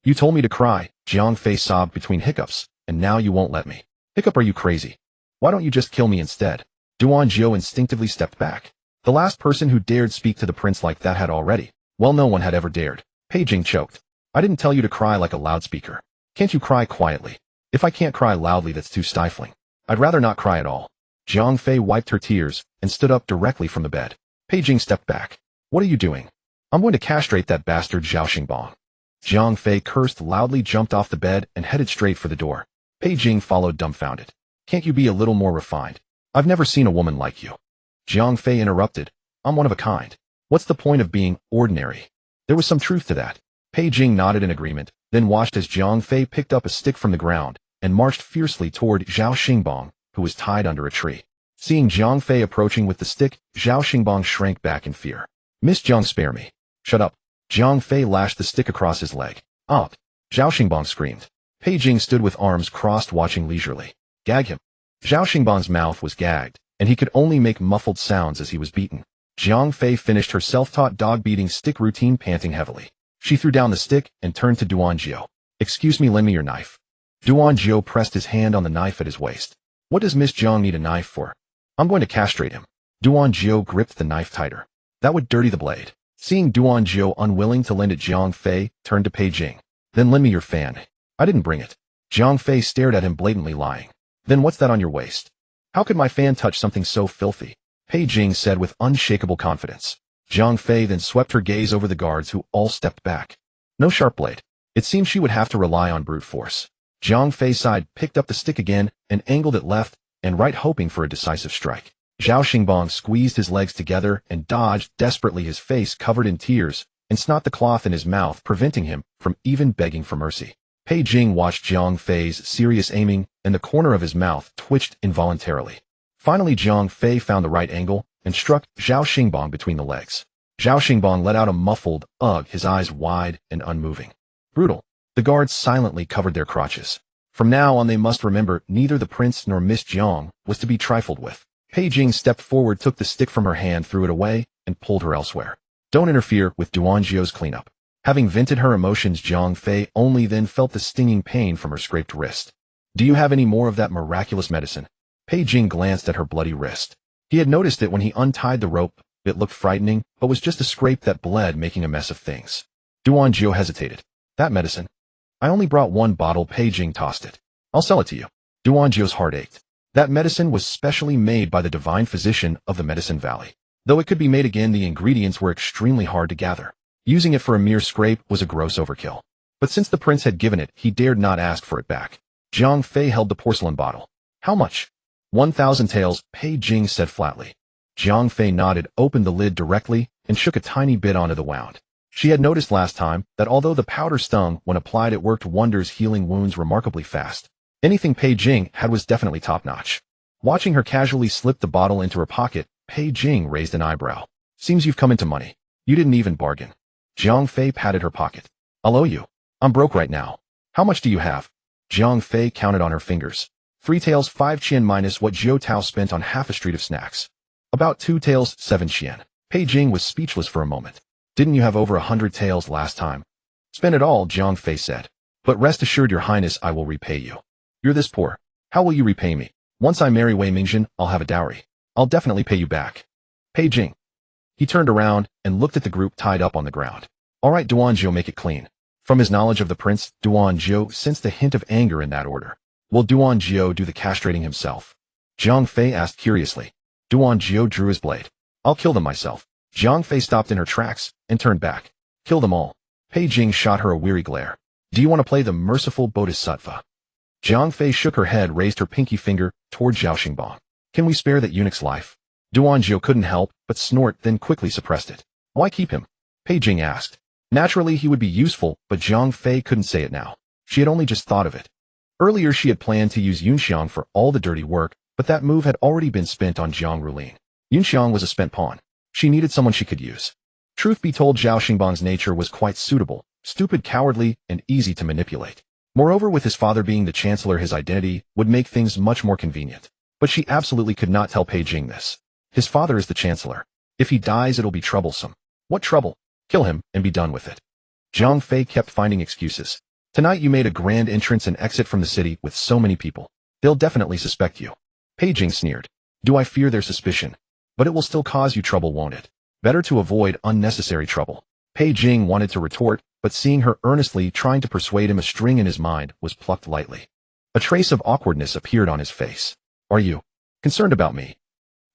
You told me to cry, Jiang Fei sobbed between hiccups, and now you won't let me. Hiccup, are you crazy? Why don't you just kill me instead? Jiaojiao instinctively stepped back. The last person who dared speak to the prince like that had already. Well, no one had ever dared. Pei Jing choked. I didn't tell you to cry like a loudspeaker. Can't you cry quietly? If I can't cry loudly, that's too stifling. I'd rather not cry at all. Jiang Fei wiped her tears and stood up directly from the bed. Pei Jing stepped back. What are you doing? I'm going to castrate that bastard Zhao Xingbang. Jiang Fei cursed loudly, jumped off the bed, and headed straight for the door. Pei Jing followed, dumbfounded. Can't you be a little more refined? I've never seen a woman like you. Jiang Fei interrupted. I'm one of a kind. What's the point of being ordinary? There was some truth to that. Pei Jing nodded in agreement, then watched as Jiang Fei picked up a stick from the ground and marched fiercely toward Zhao Xingbang, who was tied under a tree. Seeing Jiang Fei approaching with the stick, Zhao Xingbang shrank back in fear. Miss Jiang, spare me. Shut up. Jiang Fei lashed the stick across his leg. Out! Zhao Xingbang screamed. Pei Jing stood with arms crossed, watching leisurely. Gag him. Zhao Xingbang's mouth was gagged, and he could only make muffled sounds as he was beaten. Jiang Fei finished her self-taught dog-beating stick routine, panting heavily. She threw down the stick and turned to Jiaojiao. Excuse me, lend me your knife. Jiaojiao pressed his hand on the knife at his waist. What does Miss Jiang need a knife for? I'm going to castrate him. Jiaojiao gripped the knife tighter. That would dirty the blade. Seeing Jiaojiao unwilling to lend it, Jiang Fei turned to Pei Jing. Then lend me your fan. I didn't bring it. Jiang Fei stared at him, blatantly lying. Then what's that on your waist? How could my fan touch something so filthy? Pei Jing said with unshakable confidence. Jiang Fei then swept her gaze over the guards, who all stepped back. No sharp blade. It seemed she would have to rely on brute force. Jiang Fei sighed, picked up the stick again, and angled it left and right, hoping for a decisive strike. Zhao Xingbang squeezed his legs together and dodged desperately, his face covered in tears, and snot the cloth in his mouth, preventing him from even begging for mercy. Pei Jing watched Jiang Fei's serious aiming, and the corner of his mouth twitched involuntarily. Finally, Jiang Fei found the right angle and struck Zhao Xingbang between the legs. Zhao Xingbang let out a muffled ugh, his eyes wide and unmoving. Brutal. The guards silently covered their crotches. From now on, they must remember neither the prince nor Miss Jiang was to be trifled with. Pei Jing stepped forward, took the stick from her hand, threw it away, and pulled her elsewhere. Don't interfere with Jiaojiao's cleanup. Having vented her emotions, Jiang Fei only then felt the stinging pain from her scraped wrist. Do you have any more of that miraculous medicine? Pei Jing glanced at her bloody wrist. He had noticed it when he untied the rope. It looked frightening, but was just a scrape that bled, making a mess of things. Jiaojiao hesitated. That medicine? I only brought one bottle. Pei Jing tossed it. I'll sell it to you. Jiaojiao's heart ached. That medicine was specially made by the divine physician of the Medicine Valley. Though it could be made again, the ingredients were extremely hard to gather. Using it for a mere scrape was a gross overkill. But since the prince had given it, he dared not ask for it back. Jiang Fei held the porcelain bottle. How much? 1,000 taels, Pei Jing said flatly. Jiang Fei nodded, opened the lid directly, and shook a tiny bit onto the wound. She had noticed last time that although the powder stung, when applied it worked wonders, healing wounds remarkably fast. Anything Pei Jing had was definitely top-notch. Watching her casually slip the bottle into her pocket, Pei Jing raised an eyebrow. Seems you've come into money. You didn't even bargain. Jiang Fei patted her pocket. I'll owe you. I'm broke right now. How much do you have? Jiang Fei counted on her fingers. 3 taels 5 qian minus what Jiao Tao spent on half a street of snacks. About 2 taels 7 qian. Pei Jing was speechless for a moment. Didn't you have over 100 taels last time? Spend it all, Jiang Fei said. But rest assured, your highness, I will repay you. You're this poor. How will you repay me? Once I marry Wei Mingjin, I'll have a dowry. I'll definitely pay you back. Pei Jing. He turned around and looked at the group tied up on the ground. All right, Duanjiao, make it clean. From his knowledge of the prince, Duanjiao sensed a hint of anger in that order. Will Duanjiao do the castrating himself? Jiang Fei asked curiously. Duanjiao drew his blade. I'll kill them myself. Jiang Fei stopped in her tracks and turned back. Kill them all. Pei Jing shot her a weary glare. Do you want to play the merciful bodhisattva? Jiang Fei shook her head, raised her pinky finger toward Zhao Xingbang. Can we spare that eunuch's life? Duanjiao couldn't help but snort, then quickly suppressed it. Why keep him? Pei Jing asked. Naturally, he would be useful, but Jiang Fei couldn't say it now. She had only just thought of it. Earlier, she had planned to use Yunxiang for all the dirty work, but that move had already been spent on Jiang Rulin. Yunxiang was a spent pawn. She needed someone she could use. Truth be told, Zhao Xingbang's nature was quite suitable, stupid, cowardly, and easy to manipulate. Moreover, with his father being the chancellor, his identity would make things much more convenient. But she absolutely could not tell Pei Jing this. His father is the chancellor. If he dies, it'll be troublesome. What trouble? Kill him and be done with it. Jiang Fei kept finding excuses. Tonight you made a grand entrance and exit from the city with so many people. They'll definitely suspect you. Pei Jing sneered. Do I fear their suspicion? But it will still cause you trouble, won't it? Better to avoid unnecessary trouble. Pei Jing wanted to retort, but seeing her earnestly trying to persuade him, a string in his mind was plucked lightly. A trace of awkwardness appeared on his face. Are you concerned about me?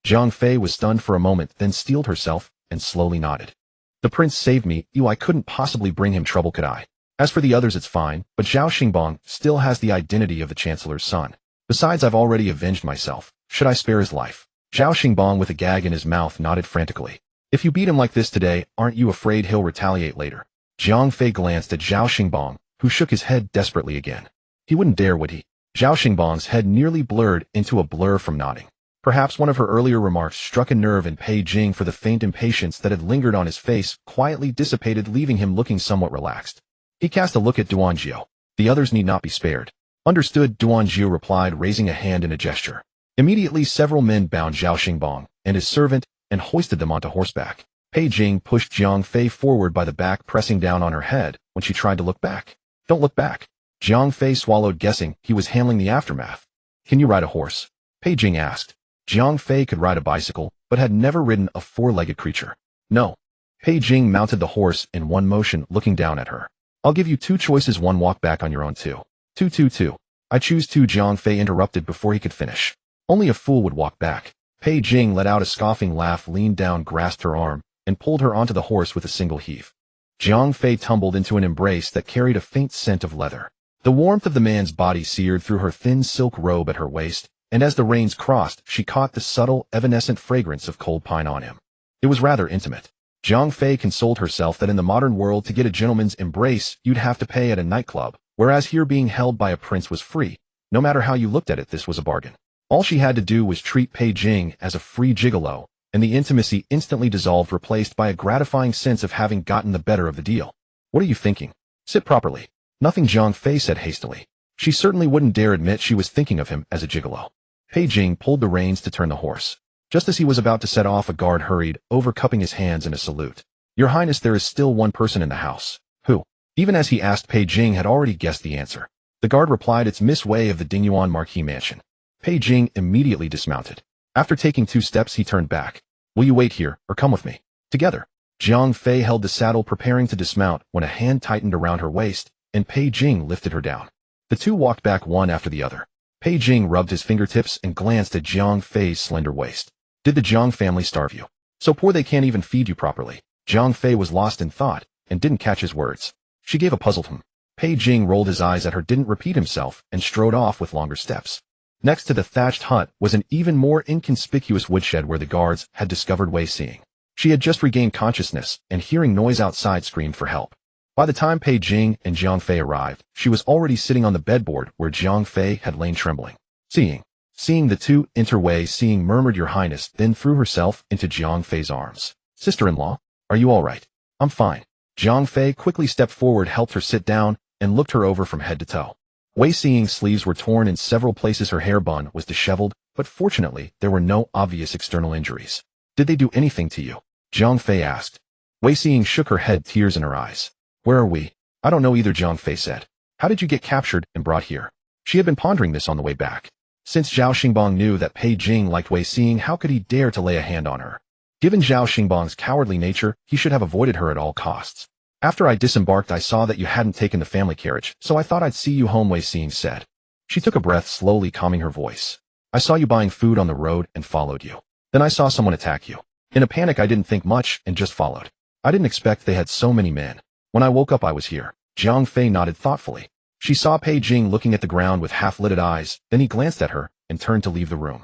Jiang Fei was stunned for a moment, then steeled herself and slowly nodded. The prince saved me. I couldn't possibly bring him trouble, could I? As for the others, it's fine, but Zhao Xingbang still has the identity of the chancellor's son. Besides, I've already avenged myself. Should I spare his life? Zhao Xingbang, with a gag in his mouth, nodded frantically. If you beat him like this today, aren't you afraid he'll retaliate later? Jiang Fei glanced at Zhao Xingbang, who shook his head desperately again. He wouldn't dare, would he? Zhao Xingbang's head nearly blurred into a blur from nodding. Perhaps one of her earlier remarks struck a nerve in Pei Jing, for the faint impatience that had lingered on his face quietly dissipated, leaving him looking somewhat relaxed. He cast a look at Duanjiao. The others need not be spared. Understood, Duanjiao replied, raising a hand in a gesture. Immediately, several men bound Zhao Xingbang and his servant and hoisted them onto horseback. Pei Jing pushed Jiang Fei forward by the back, pressing down on her head when she tried to look back. Don't look back. Jiang Fei swallowed, guessing he was handling the aftermath. Can you ride a horse? Pei Jing asked. Jiang Fei could ride a bicycle, but had never ridden a four-legged creature. No. Pei Jing mounted the horse in one motion, looking down at her. I'll give you 2 choices, 1 walk back on your own, 2. 2. I choose 2. Jiang Fei interrupted before he could finish. Only a fool would walk back. Pei Jing let out a scoffing laugh, leaned down, grasped her arm, and pulled her onto the horse with a single heave. Jiang Fei tumbled into an embrace that carried a faint scent of leather. The warmth of the man's body seared through her thin silk robe at her waist, and as the reins crossed, she caught the subtle, evanescent fragrance of cold pine on him. It was rather intimate. Jiang Fei consoled herself that in the modern world, to get a gentleman's embrace, you'd have to pay at a nightclub, whereas here being held by a prince was free. No matter how you looked at it, this was a bargain. All she had to do was treat Pei Jing as a free gigolo, and the intimacy instantly dissolved, replaced by a gratifying sense of having gotten the better of the deal. What are you thinking? Sit properly. Nothing, Jiang Fei said hastily. She certainly wouldn't dare admit she was thinking of him as a gigolo. Pei Jing pulled the reins to turn the horse. Just as he was about to set off, a guard hurried over, cupping his hands in a salute. Your Highness, there is still one person in the house. Who? Even as he asked, Pei Jing had already guessed the answer. The guard replied, it's Miss Wei of the Dingyuan Marquis Mansion. Pei Jing immediately dismounted. After taking 2 steps, he turned back. Will you wait here, or come with me? Together. Jiang Fei held the saddle, preparing to dismount, when a hand tightened around her waist, and Pei Jing lifted her down. The two walked back one after the other. Pei Jing rubbed his fingertips and glanced at Jiang Fei's slender waist. Did the Jiang family starve you? So poor they can't even feed you properly. Jiang Fei was lost in thought and didn't catch his words. She gave a puzzled him. Pei Jing rolled his eyes at her, didn't repeat himself, and strode off with longer steps. Next to the thatched hut was an even more inconspicuous woodshed where the guards had discovered Wei Xing. She had just regained consciousness and, hearing noise outside, screamed for help. By the time Pei Jing and Jiang Fei arrived, she was already sitting on the bedboard where Jiang Fei had lain trembling. Seeing Seeing the two enter, Wei Xing murmured, "Your Highness," then threw herself into Jiang Fei's arms. "Sister-in-law, are you all right?" "I'm fine." Jiang Fei quickly stepped forward, helped her sit down, and looked her over from head to toe. Wei Xing's sleeves were torn in several places, her hair bun was disheveled, but fortunately there were no obvious external injuries. "Did they do anything to you?" Jiang Fei asked. Wei Xing shook her head, tears in her eyes. "Where are we?" "I don't know either," Jiang Fei said. "How did you get captured and brought here?" She had been pondering this on the way back. Since Zhao Xingbang knew that Pei Jing liked Wei Xing, how could he dare to lay a hand on her? Given Zhao Xingbang's cowardly nature, he should have avoided her at all costs. "After I disembarked, I saw that you hadn't taken the family carriage, so I thought I'd see you home," Wei Xing said. She took a breath, slowly calming her voice. "I saw you buying food on the road and followed you. Then I saw someone attack you. In a panic, I didn't think much and just followed. I didn't expect they had so many men. When I woke up, I was here." Jiang Fei nodded thoughtfully. She saw Pei Jing looking at the ground with half-lidded eyes, then he glanced at her and turned to leave the room.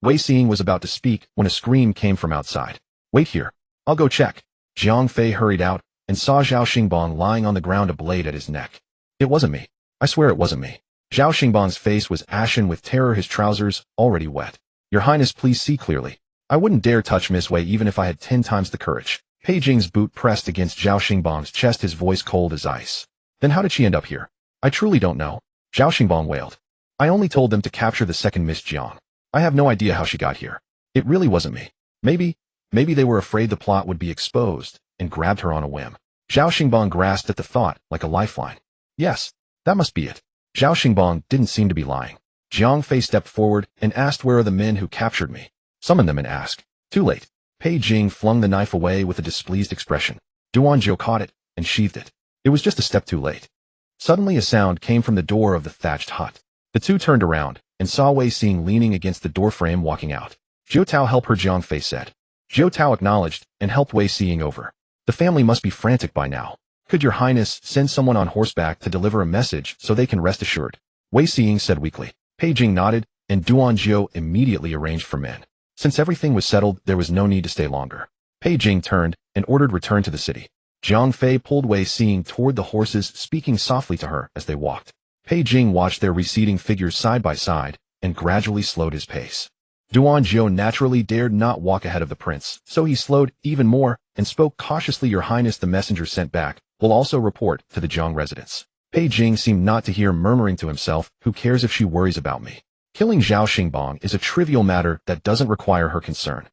Wei Xing was about to speak when a scream came from outside. "Wait here. I'll go check." Jiang Fei hurried out and saw Zhao Xingbang lying on the ground, a blade at his neck. "It wasn't me. I swear it wasn't me." Zhao Xingbang's face was ashen with terror, his trousers already wet. "Your Highness, please see clearly. I wouldn't dare touch Miss Wei even if I had 10 times the courage." Pei Jing's boot pressed against Zhao Xingbang's chest, his voice cold as ice. "Then how did she end up here?" "I truly don't know," Zhao Xingbang wailed. "I only told them to capture the second Miss Jiang. I have no idea how she got here. It really wasn't me. Maybe they were afraid the plot would be exposed and grabbed her on a whim." Zhao Xingbang grasped at the thought like a lifeline. "Yes, that must be it." Zhao Xingbang didn't seem to be lying. Jiang Fei stepped forward and asked, "Where are the men who captured me?" "Summon them and ask." "Too late." Pei Jing flung the knife away with a displeased expression. Duanjiu caught it and sheathed it. It was just a step too late. Suddenly a sound came from the door of the thatched hut. The two turned around and saw Wei Xing leaning against the doorframe walking out. "Jiao Tao, help her," Jiang Fei said. Jiao Tao acknowledged and helped Wei Xing over. "The family must be frantic by now. Could your Highness send someone on horseback to deliver a message so they can rest assured?" Wei Xing said weakly. Pei Jing nodded, and Duanjiu immediately arranged for men. Since everything was settled, there was no need to stay longer. Pei Jing turned and ordered return to the city. Jiang Fei pulled Wei Xing toward the horses, speaking softly to her as they walked. Pei Jing watched their receding figures side by side and gradually slowed his pace. Duanjiu naturally dared not walk ahead of the prince, so he slowed even more and spoke cautiously. "Your Highness, the messenger sent back will also report to the Jiang residence." Pei Jing seemed not to hear, murmuring to himself, "Who cares if she worries about me? Killing Zhao Xingbang is a trivial matter that doesn't require her concern."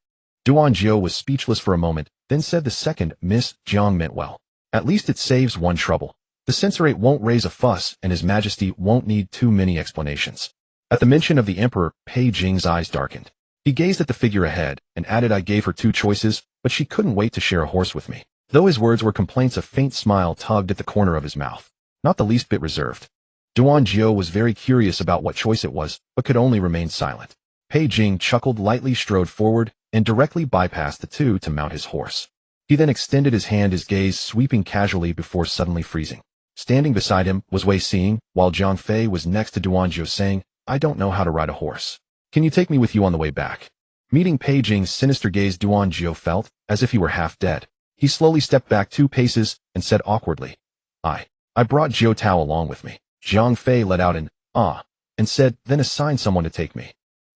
Duanjiu was speechless for a moment, then said, "The second Miss Jiang meant well. At least it saves one trouble. The censorate won't raise a fuss, and His Majesty won't need too many explanations." At the mention of the emperor, Pei Jing's eyes darkened. He gazed at the figure ahead and added, "I gave her 2 choices, but she couldn't wait to share a horse with me." Though his words were complaints, a faint smile tugged at the corner of his mouth, not the least bit reserved. Duanjiu was very curious about what choice it was, but could only remain silent. Pei Jing chuckled lightly, strode forward, and directly bypassed the two to mount his horse. He then extended his hand, his gaze sweeping casually before suddenly freezing. Standing beside him was Wei Xing, while Jiang Fei was next to Duanjiu, saying, "I don't know how to ride a horse. Can you take me with you on the way back?" Meeting Pei Jing's sinister gaze, Duanjiu felt as if he were half dead. He slowly stepped back 2 paces and said awkwardly, I brought Jiao Tao along with me." Jiang Fei let out an "ah" and said, "Then assign someone to take me."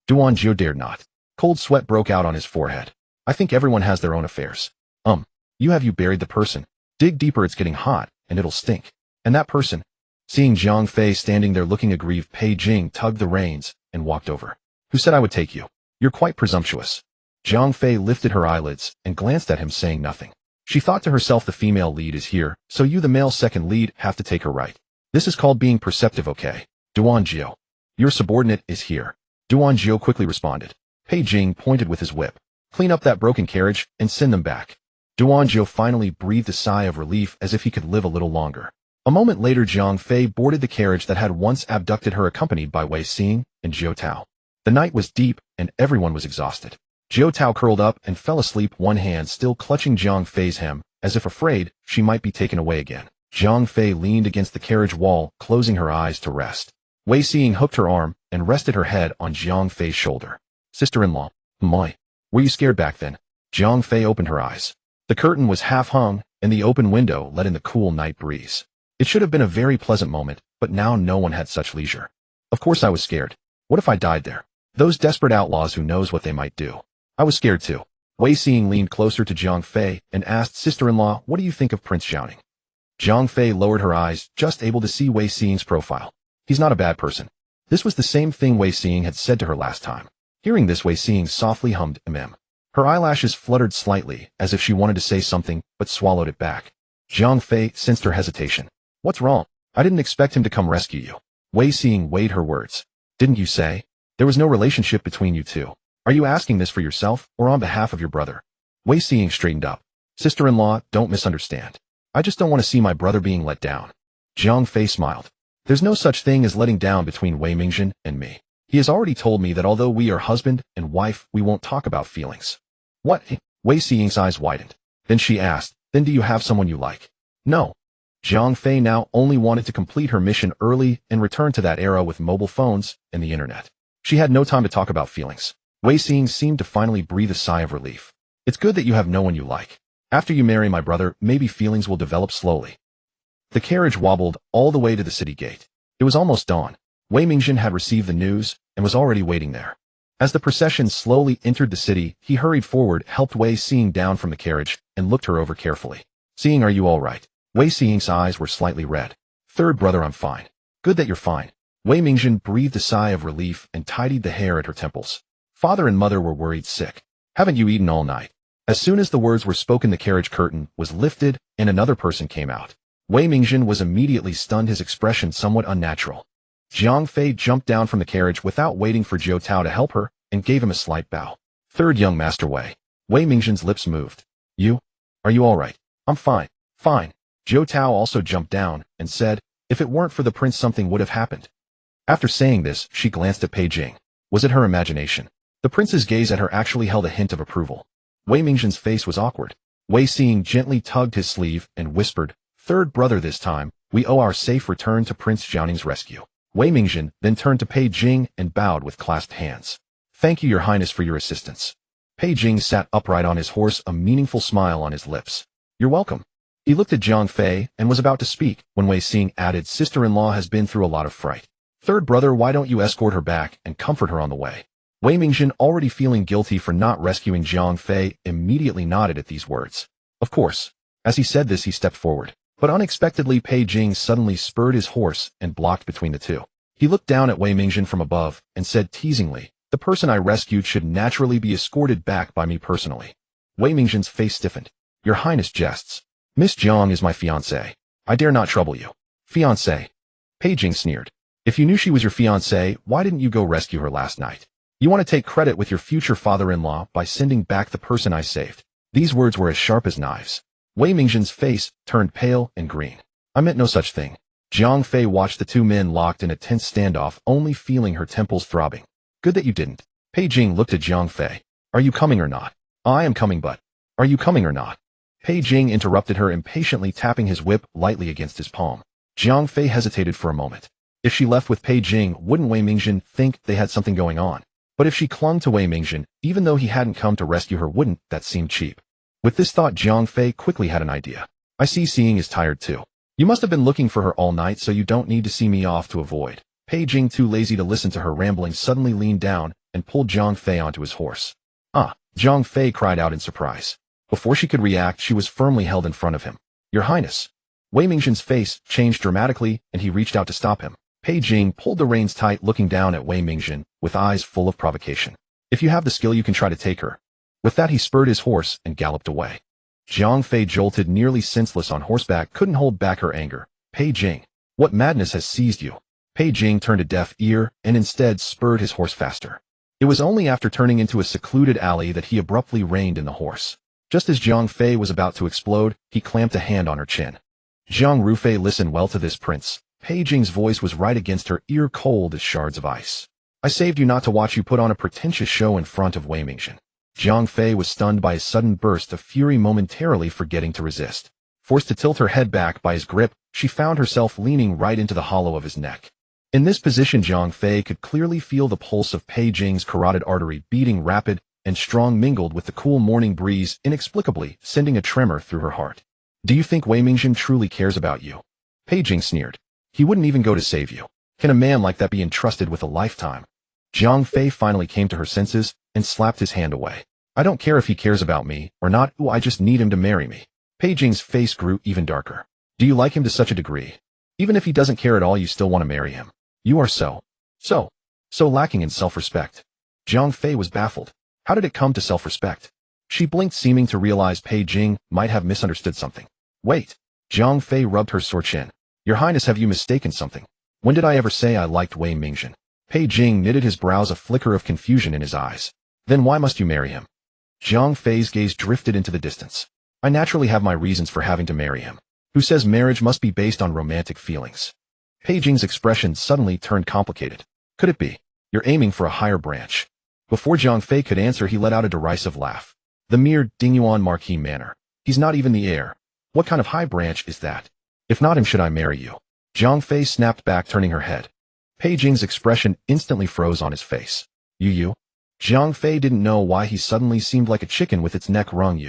Duanjiu dared not. Cold sweat broke out on his forehead. "I think everyone has their own affairs." You buried the person. Dig deeper, it's getting hot, and it'll stink. And that person." Seeing Jiang Fei standing there looking aggrieved, Pei Jing tugged the reins and walked over. "Who said I would take you? You're quite presumptuous." Jiang Fei lifted her eyelids and glanced at him, saying nothing. She thought to herself, the female lead is here, so you, the male second lead, have to take her right. This is called being perceptive, okay? Duanjiu, your subordinate is here." Duanjiu quickly responded. Pei Jing pointed with his whip. "Clean up that broken carriage and send them back." Duanjiu finally breathed a sigh of relief, as if he could live a little longer. A moment later, Jiang Fei boarded the carriage that had once abducted her, accompanied by Wei Xing and Jiao Tao. The night was deep, and everyone was exhausted. Jiao Tao curled up and fell asleep, one hand still clutching Jiang Fei's hem, as if afraid she might be taken away again. Jiang Fei leaned against the carriage wall, closing her eyes to rest. Wei Xing hooked her arm and rested her head on Jiang Fei's shoulder. "Sister-in-law, were you scared back then?" Jiang Fei opened her eyes. The curtain was half hung, and the open window let in the cool night breeze. It should have been a very pleasant moment, but now no one had such leisure. "Of course I was scared. What if I died there?" Those desperate outlaws who knows what they might do. I was scared too. Wei Xing leaned closer to Zhang Fei and asked sister-in-law, what do you think of Prince Xiaoning? Zhang Fei lowered her eyes, just able to see Wei Xing's profile. He's not a bad person. This was the same thing Wei Xing had said to her last time. Hearing this, Wei Xing softly hummed mm. Her eyelashes fluttered slightly, as if she wanted to say something, but swallowed it back. Zhang Fei sensed her hesitation. What's wrong? I didn't expect him to come rescue you. Wei Xing weighed her words. Didn't you say? There was no relationship between you two. Are you asking this for yourself, or on behalf of your brother? Wei Xing straightened up. Sister-in-law, don't misunderstand. I just don't want to see my brother being let down. Zhang Fei smiled. There's no such thing as letting down between Wei Mingjin and me. He has already told me that although we are husband and wife, we won't talk about feelings. What? Wei Xing's eyes widened. Then she asked, then do you have someone you like? No. Zhang Fei now only wanted to complete her mission early and return to that era with mobile phones and the internet. She had no time to talk about feelings. Wei Xing seemed to finally breathe a sigh of relief. It's good that you have no one you like. After you marry my brother, maybe feelings will develop slowly. The carriage wobbled all the way to the city gate. It was almost dawn. Wei Mingjin had received the news and was already waiting there. As the procession slowly entered the city, he hurried forward, helped Wei Xing down from the carriage, and looked her over carefully. Seeing, are you all right? Wei Xing's eyes were slightly red. Third brother, I'm fine. Good that you're fine. Wei Mingjin breathed a sigh of relief and tidied the hair at her temples. Father and mother were worried sick. Haven't you eaten all night? As soon as the words were spoken, the carriage curtain was lifted and another person came out. Wei Mingjin was immediately stunned, his expression somewhat unnatural. Zhang Fei jumped down from the carriage without waiting for Jiao Tao to help her and gave him a slight bow. Third young master Wei. Wei Mingjin's lips moved. You? Are you all right? I'm fine. Fine. Jiao Tao also jumped down and said, if it weren't for the prince, something would have happened. After saying this, she glanced at Pei Jing. Was it her imagination? The prince's gaze at her actually held a hint of approval. Wei Mingjin's face was awkward. Wei Xing gently tugged his sleeve and whispered, third brother, this time, we owe our safe return to Prince Xiaoning's rescue. Wei Mingjin then turned to Pei Jing and bowed with clasped hands. Thank you, your highness, for your assistance. Pei Jing sat upright on his horse, a meaningful smile on his lips. You're welcome. He looked at Zhang Fei and was about to speak when Wei Xing added, sister-in-law has been through a lot of fright. Third brother, why don't you escort her back and comfort her on the way? Wei Mingjin, already feeling guilty for not rescuing Zhang Fei, immediately nodded at these words. Of course. As he said this, he stepped forward. But unexpectedly, Pei Jing suddenly spurred his horse and blocked between the two. He looked down at Wei Mingjin from above and said teasingly, the person I rescued should naturally be escorted back by me personally. Wei Mingjin's face stiffened. Your highness jests. Miss Jiang is my fiancée. I dare not trouble you. Fiancé. Pei Jing sneered. If you knew she was your fiancée, why didn't you go rescue her last night? You want to take credit with your future father-in-law by sending back the person I saved. These words were as sharp as knives. Wei Mingjin's face turned pale and green. I meant no such thing. Zhang Fei watched the two men locked in a tense standoff, only feeling her temples throbbing. Good that you didn't. Pei Jing looked at Zhang Fei. Are you coming or not? I am coming, but are you coming or not? Pei Jing interrupted her, impatiently tapping his whip lightly against his palm. Zhang Fei hesitated for a moment. If she left with Pei Jing, wouldn't Wei Mingjin think they had something going on? But if she clung to Wei Mingjin, even though he hadn't come to rescue her, wouldn't that seem cheap? With this thought, Zhang Fei quickly had an idea. I see Seeing is tired too. You must have been looking for her all night, so you don't need to see me off to avoid. Pei Jing, too lazy to listen to her rambling, suddenly leaned down and pulled Zhang Fei onto his horse. Ah! Zhang Fei cried out in surprise. Before she could react, she was firmly held in front of him. Your highness. Wei Mingjin's face changed dramatically and he reached out to stop him. Pei Jing pulled the reins tight, looking down at Wei Mingjin with eyes full of provocation. If you have the skill, you can try to take her. With that, he spurred his horse and galloped away. Zhang Fei, jolted, nearly senseless on horseback, couldn't hold back her anger. Pei Jing, what madness has seized you? Pei Jing turned a deaf ear and instead spurred his horse faster. It was only after turning into a secluded alley that he abruptly reined in the horse. Just as Zhang Fei was about to explode, he clamped a hand on her chin. Zhang Rufei, listen well to this, prince. Pei Jing's voice was right against her ear, cold as shards of ice. I saved you not to watch you put on a pretentious show in front of Wei Mingjin. Zhang Fei was stunned by his sudden burst of fury, momentarily forgetting to resist. Forced to tilt her head back by his grip, she found herself leaning right into the hollow of his neck. In this position, Zhang Fei could clearly feel the pulse of Pei Jing's carotid artery beating rapid and strong, mingled with the cool morning breeze, inexplicably sending a tremor through her heart. Do you think Wei Mingjin truly cares about you? Pei Jing sneered. He wouldn't even go to save you. Can a man like that be entrusted with a lifetime? Jiang Fei finally came to her senses and slapped his hand away. I don't care if he cares about me or not. Ooh, I just need him to marry me. Pei Jing's face grew even darker. Do you like him to such a degree? Even if he doesn't care at all, you still want to marry him. You are so lacking in self-respect. Jiang Fei was baffled. How did it come to self-respect? She blinked, seeming to realize Pei Jing might have misunderstood something. Wait. Jiang Fei rubbed her sore chin. Your Highness, have you mistaken something? When did I ever say I liked Wei Mingjin? Pei Jing knitted his brows, a flicker of confusion in his eyes. Then why must you marry him? Jiang Fei's gaze drifted into the distance. I naturally have my reasons for having to marry him. Who says marriage must be based on romantic feelings? Pei Jing's expression suddenly turned complicated. Could it be? You're aiming for a higher branch. Before Jiang Fei could answer, he let out a derisive laugh. The mere Dingyuan Marquis manner. He's not even the heir. What kind of high branch is that? If not him, should I marry you? Jiang Fei snapped back, turning her head. Pei Jing's expression instantly froze on his face. You? Jiang Fei didn't know why he suddenly seemed like a chicken with its neck wrung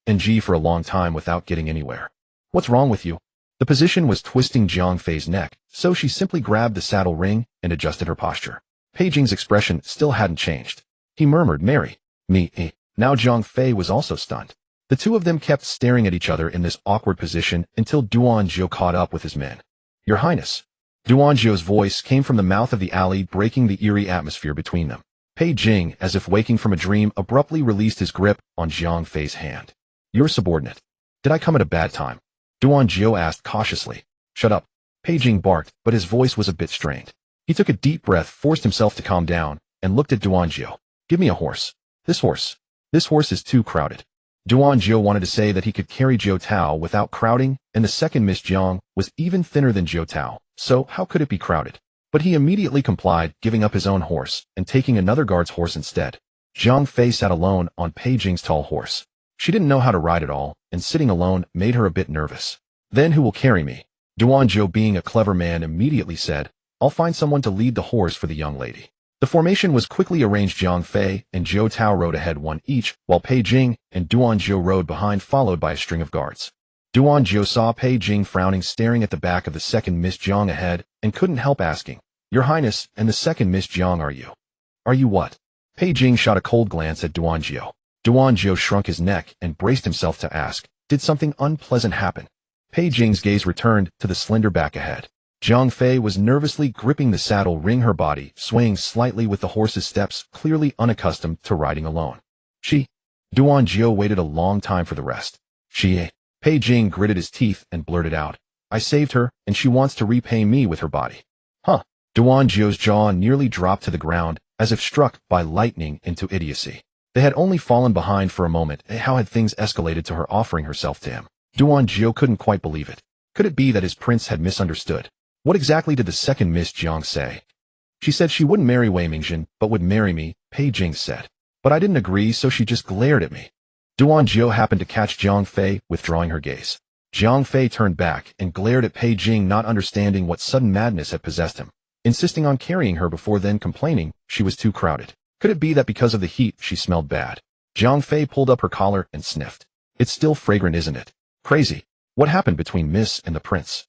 and for a long time without getting anywhere. What's wrong with you? The position was twisting Jiang Fei's neck, so she simply grabbed the saddle ring and adjusted her posture. Pei Jing's expression still hadn't changed. He murmured, marry me. Now Jiang Fei was also stunned. The two of them kept staring at each other in this awkward position until Duanjiao caught up with his men. Your Highness. Duanjiao's voice came from the mouth of the alley, breaking the eerie atmosphere between them. Pei Jing, as if waking from a dream, abruptly released his grip on Jiang Fei's hand. Your subordinate. Did I come at a bad time? Duanjiao asked cautiously. Shut up. Pei Jing barked, but his voice was a bit strained. He took a deep breath, forced himself to calm down, and looked at Duanjiao. Give me a horse. This horse is too crowded. Duanjiao wanted to say that he could carry Jiao Tao without crowding, and the second Miss Jiang was even thinner than Jiao Tao, so how could it be crowded? But he immediately complied, giving up his own horse and taking another guard's horse instead. Jiang Fei sat alone on Pei Jing's tall horse. She didn't know how to ride at all, and sitting alone made her a bit nervous. Then who will carry me? Duanjiao, being a clever man, immediately said, I'll find someone to lead the horse for the young lady. The formation was quickly arranged. Jiang Fei and Jiao Tao rode ahead, one each, while Pei Jing and Duanjiao rode behind, followed by a string of guards. Duanjiao saw Pei Jing frowning, staring at the back of the second Miss Jiang ahead, and couldn't help asking, Your Highness, and the second Miss Jiang, are you? Are you what? Pei Jing shot a cold glance at Duanjiao. Duanjiao shrunk his neck and braced himself to ask, Did something unpleasant happen? Pei Jing's gaze returned to the slender back ahead. Jiang Fei was nervously gripping the saddle ring, her body swaying slightly with the horse's steps, clearly unaccustomed to riding alone. Duanjiao waited a long time for the rest. Pei Jing gritted his teeth and blurted out, I saved her, and she wants to repay me with her body. Huh? Duanjiao's jaw nearly dropped to the ground, as if struck by lightning into idiocy. They had only fallen behind for a moment. How had things escalated to her offering herself to him? Duanjiao couldn't quite believe it. Could it be that his prince had misunderstood? What exactly did the second Miss Jiang say? She said she wouldn't marry Wei Mingjin, but would marry me, Pei Jing said. But I didn't agree, so she just glared at me. Duanjiao happened to catch Jiang Fei withdrawing her gaze. Jiang Fei turned back and glared at Pei Jing, not understanding what sudden madness had possessed him, insisting on carrying her before then complaining she was too crowded. Could it be that because of the heat she smelled bad? Jiang Fei pulled up her collar and sniffed. It's still fragrant, isn't it? Crazy. What happened between Miss and the prince?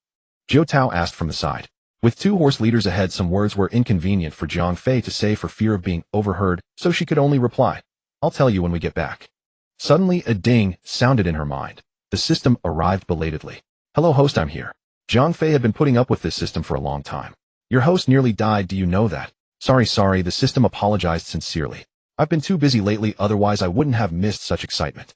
Jiao Tao asked from the side. With two horse leaders ahead, some words were inconvenient for Jiang Fei to say for fear of being overheard, so she could only reply, I'll tell you when we get back. Suddenly a ding sounded in her mind. The system arrived belatedly. Hello host, I'm here. Jiang Fei had been putting up with this system for a long time. Your host nearly died, do you know that? Sorry, the system apologized sincerely. I've been too busy lately, otherwise I wouldn't have missed such excitement.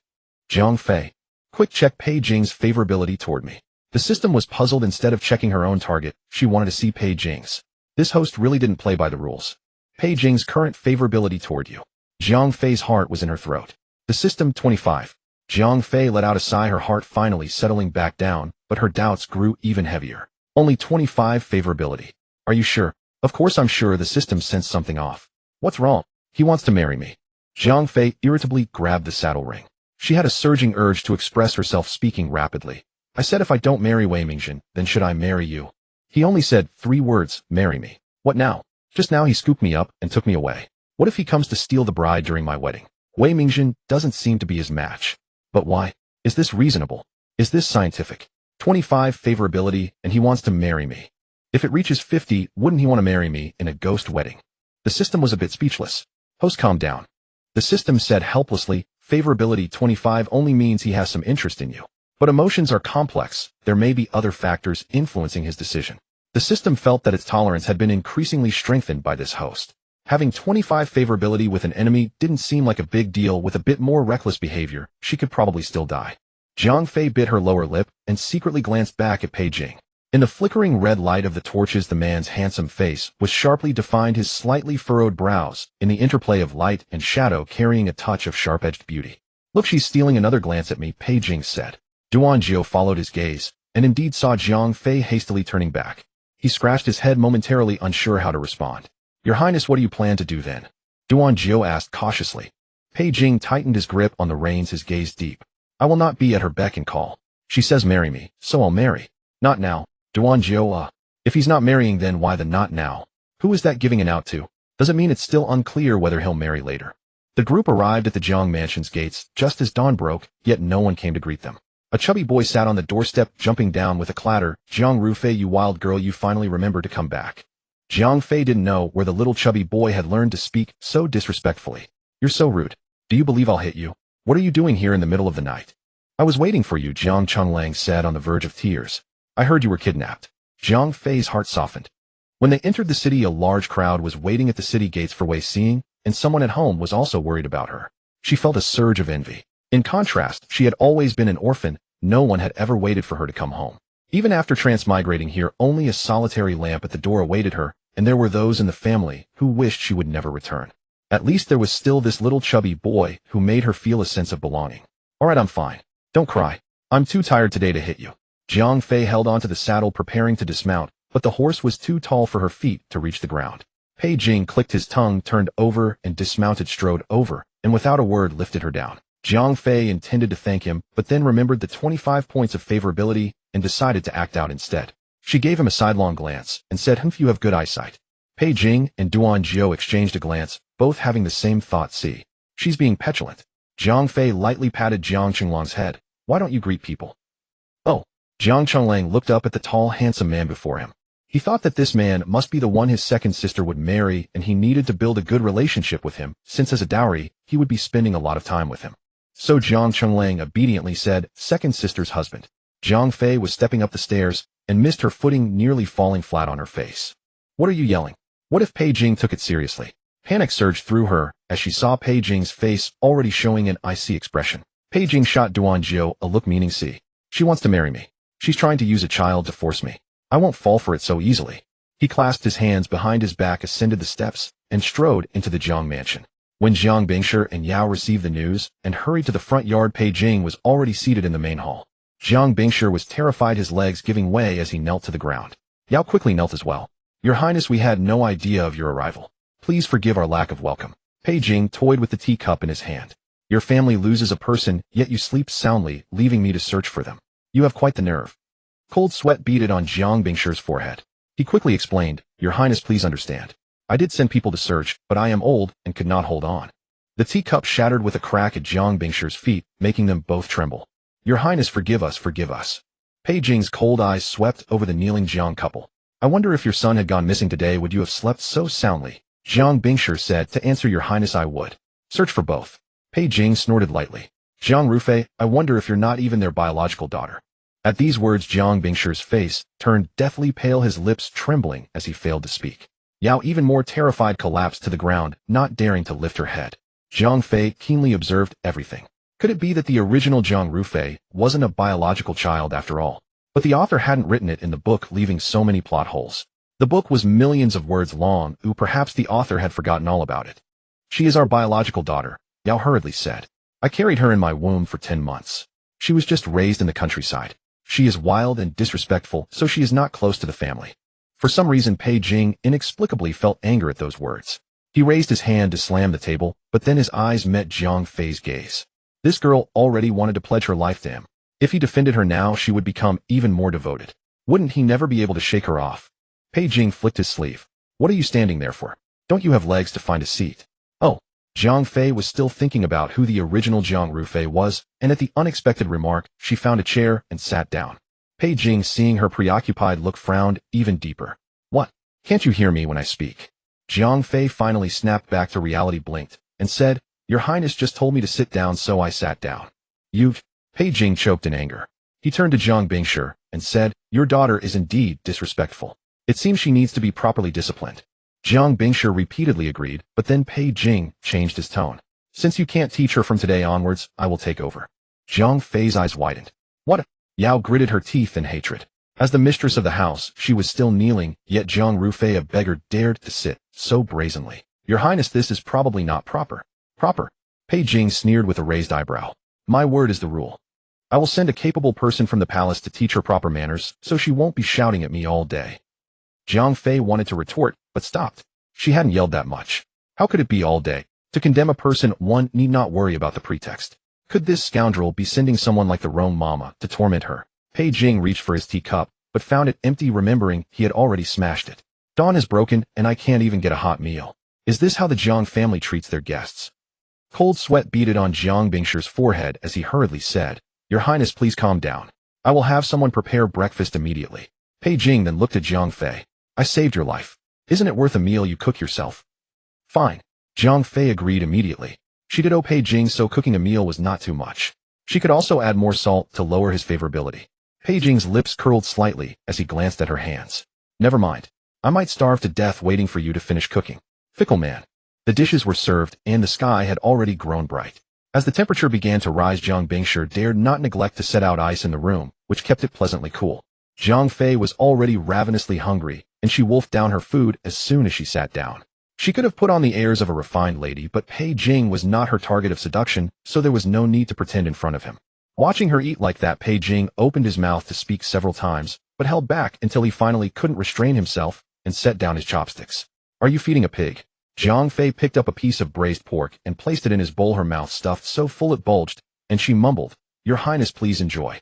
Jiang Fei. Quick check Pei Jing's favorability toward me. The system was puzzled. Instead of checking her own target, she wanted to see Pei Jing's. This host really didn't play by the rules. Pei Jing's current favorability toward you. Jiang Fei's heart was in her throat. The system 25. Jiang Fei let out a sigh, her heart finally settling back down, but her doubts grew even heavier. Only 25 favorability. Are you sure? Of course I'm sure. The system sensed something off. What's wrong? He wants to marry me. Jiang Fei irritably grabbed the saddle ring. She had a surging urge to express herself, speaking rapidly. I said if I don't marry Wei Mingjin, then should I marry you? He only said 3 words, marry me. What now? Just now he scooped me up and took me away. What if he comes to steal the bride during my wedding? Wei Mingjin doesn't seem to be his match. But why? Is this reasonable? Is this scientific? 25 favorability, and he wants to marry me. If it reaches 50, wouldn't he want to marry me in a ghost wedding? The The system was a bit speechless. Host calmed down. The system said helplessly, favorability 25 only means he has some interest in you. But emotions are complex, there may be other factors influencing his decision. The system felt that its tolerance had been increasingly strengthened by this host. Having 25 favorability with an enemy didn't seem like a big deal. With a bit more reckless behavior, she could probably still die. Jiang Fei bit her lower lip and secretly glanced back at Pei Jing. In the flickering red light of the torches, the man's handsome face was sharply defined, his slightly furrowed brows, in the interplay of light and shadow, carrying a touch of sharp-edged beauty. Look, she's stealing another glance at me, Pei Jing said. Duan Jiao followed his gaze, and indeed saw Jiang Fei hastily turning back. He scratched his head, momentarily unsure how to respond. Your Highness, what do you plan to do then? Duan Jiao asked cautiously. Pei Jing tightened his grip on the reins, his gaze deep. I will not be at her beck and call. She says marry me, so I'll marry. Not now. Duan Jiao, if he's not marrying, then why the not now? Who is that giving an out to? Does it mean it's still unclear whether he'll marry later? The group arrived at the Jiang mansion's gates just as dawn broke, yet no one came to greet them. A chubby boy sat on the doorstep, jumping down with a clatter. Jiang Rufei, you wild girl, you finally remembered to come back. Jiang Fei didn't know where the little chubby boy had learned to speak so disrespectfully. You're so rude. Do you believe I'll hit you? What are you doing here in the middle of the night? I was waiting for you, Jiang Chenglang said on the verge of tears. I heard you were kidnapped. Jiang Fei's heart softened. When they entered the city, a large crowd was waiting at the city gates for Wei Xing, and someone at home was also worried about her. She felt a surge of envy. In contrast, she had always been an orphan. No one had ever waited for her to come home. Even after transmigrating here, only a solitary lamp at the door awaited her, and there were those in the family who wished she would never return. At least there was still this little chubby boy who made her feel a sense of belonging. All right, I'm fine. Don't cry. I'm too tired today to hit you. Jiang Fei held onto the saddle, preparing to dismount, but the horse was too tall for her feet to reach the ground. Pei Jing clicked his tongue, turned over and dismounted, strode over, and without a word lifted her down. Jiang Fei intended to thank him, but then remembered the 25 points of favorability and decided to act out instead. She gave him a sidelong glance and said, you have good eyesight. Pei Jing and Duan Jiao exchanged a glance, both having the same thought. See, she's being petulant. Jiang Fei lightly patted Jiang Chenglang's head. Why don't you greet people? Oh. Jiang Chenglang looked up at the tall, handsome man before him. He thought that this man must be the one his second sister would marry, and he needed to build a good relationship with him, since as a dowry, he would be spending a lot of time with him. So Jiang Chenglang obediently said, second sister's husband. Jiang Fei was stepping up the stairs and missed her footing, nearly falling flat on her face. What are you yelling? What if Pei Jing took it seriously? Panic surged through her as she saw Pei Jing's face already showing an icy expression. Pei Jing shot Duan Jiao a look meaning, see, she wants to marry me. She's trying to use a child to force me. I won't fall for it so easily. He clasped his hands behind his back, ascended the steps, and strode into the Jiang mansion. When Jiang Bingshi and Yao received the news and hurried to the front yard, Pei Jing was already seated in the main hall. Jiang Bingshi was terrified, his legs giving way as he knelt to the ground. Yao quickly knelt as well. Your Highness, we had no idea of your arrival. Please forgive our lack of welcome. Pei Jing toyed with the teacup in his hand. Your family loses a person, yet you sleep soundly, leaving me to search for them. You have quite the nerve. Cold sweat beaded on Jiang Bingshi's forehead. He quickly explained, Your Highness, please understand. I did send people to search, but I am old and could not hold on. The teacup shattered with a crack at Jiang Bingshi's feet, making them both tremble. Your Highness, forgive us, forgive us. Pei Jing's cold eyes swept over the kneeling Jiang couple. I wonder if your son had gone missing today, would you have slept so soundly? Jiang Bingshi said, to answer Your Highness, I would. Search for both. Pei Jing snorted lightly. Jiang Rufei, I wonder if you're not even their biological daughter. At these words, Jiang Bingshi's face turned deathly pale, his lips trembling as he failed to speak. Yao, even more terrified, collapsed to the ground, not daring to lift her head. Jiang Fei keenly observed everything. Could it be that the original Jiang Rufei wasn't a biological child after all? But the author hadn't written it in the book, leaving so many plot holes. The book was millions of words long, perhaps the author had forgotten all about it. She is our biological daughter, Yao hurriedly said. I carried her in my womb for 10 months. She was just raised in the countryside. She is wild and disrespectful, so she is not close to the family. For some reason, Pei Jing inexplicably felt anger at those words. He raised his hand to slam the table, but then his eyes met Jiang Fei's gaze. This girl already wanted to pledge her life to him. If he defended her now, she would become even more devoted. Wouldn't he never be able to shake her off? Pei Jing flicked his sleeve. What are you standing there for? Don't you have legs to find a seat? Oh. Jiang Fei was still thinking about who the original Jiang Rufei was, and at the unexpected remark, she found a chair and sat down. Pei Jing, seeing her preoccupied look, frowned even deeper. What? Can't you hear me when I speak? Jiang Fei finally snapped back to reality, blinked, and said, "Your Highness just told me to sit down, so I sat down." "You've—" Pei Jing choked in anger. He turned to Jiang Bingshi and said, "Your daughter is indeed disrespectful. It seems she needs to be properly disciplined." Jiang Bingshi repeatedly agreed, but then Pei Jing changed his tone. "Since you can't teach her from today onwards, I will take over." Jiang Fei's eyes widened. "What?" Yao gritted her teeth in hatred. As the mistress of the house, she was still kneeling, yet Jiang Rufei, a beggar, dared to sit so brazenly. "Your Highness, this is probably not proper." "Proper?" Pei Jing sneered with a raised eyebrow. "My word is the rule. I will send a capable person from the palace to teach her proper manners, so she won't be shouting at me all day." Jiang Fei wanted to retort, but stopped. She hadn't yelled that much. How could it be all day? To condemn a person, one need not worry about the pretext. Could this scoundrel be sending someone like the Rome Mama to torment her? Pei Jing reached for his teacup, but found it empty, remembering he had already smashed it. "Dawn is broken, and I can't even get a hot meal. Is this how the Jiang family treats their guests?" Cold sweat beaded on Jiang Bingshi's forehead as he hurriedly said, "Your Highness, please calm down. I will have someone prepare breakfast immediately." Pei Jing then looked at Jiang Fei. "I saved your life. Isn't it worth a meal you cook yourself?" "Fine." Jiang Fei agreed immediately. She did owe Pei Jing, so cooking a meal was not too much. She could also add more salt to lower his favorability. Pei Jing's lips curled slightly as he glanced at her hands. "Never mind. I might starve to death waiting for you to finish cooking." Fickle man. The dishes were served, and the sky had already grown bright. As the temperature began to rise, Jiang Bingshi dared not neglect to set out ice in the room, which kept it pleasantly cool. Jiang Fei was already ravenously hungry, and she wolfed down her food as soon as she sat down. She could have put on the airs of a refined lady, but Pei Jing was not her target of seduction, so there was no need to pretend in front of him. Watching her eat like that, Pei Jing opened his mouth to speak several times, but held back until he finally couldn't restrain himself and set down his chopsticks. "Are you feeding a pig?" Jiang Fei picked up a piece of braised pork and placed it in his bowl, her mouth stuffed so full it bulged, and she mumbled, "Your Highness, please enjoy."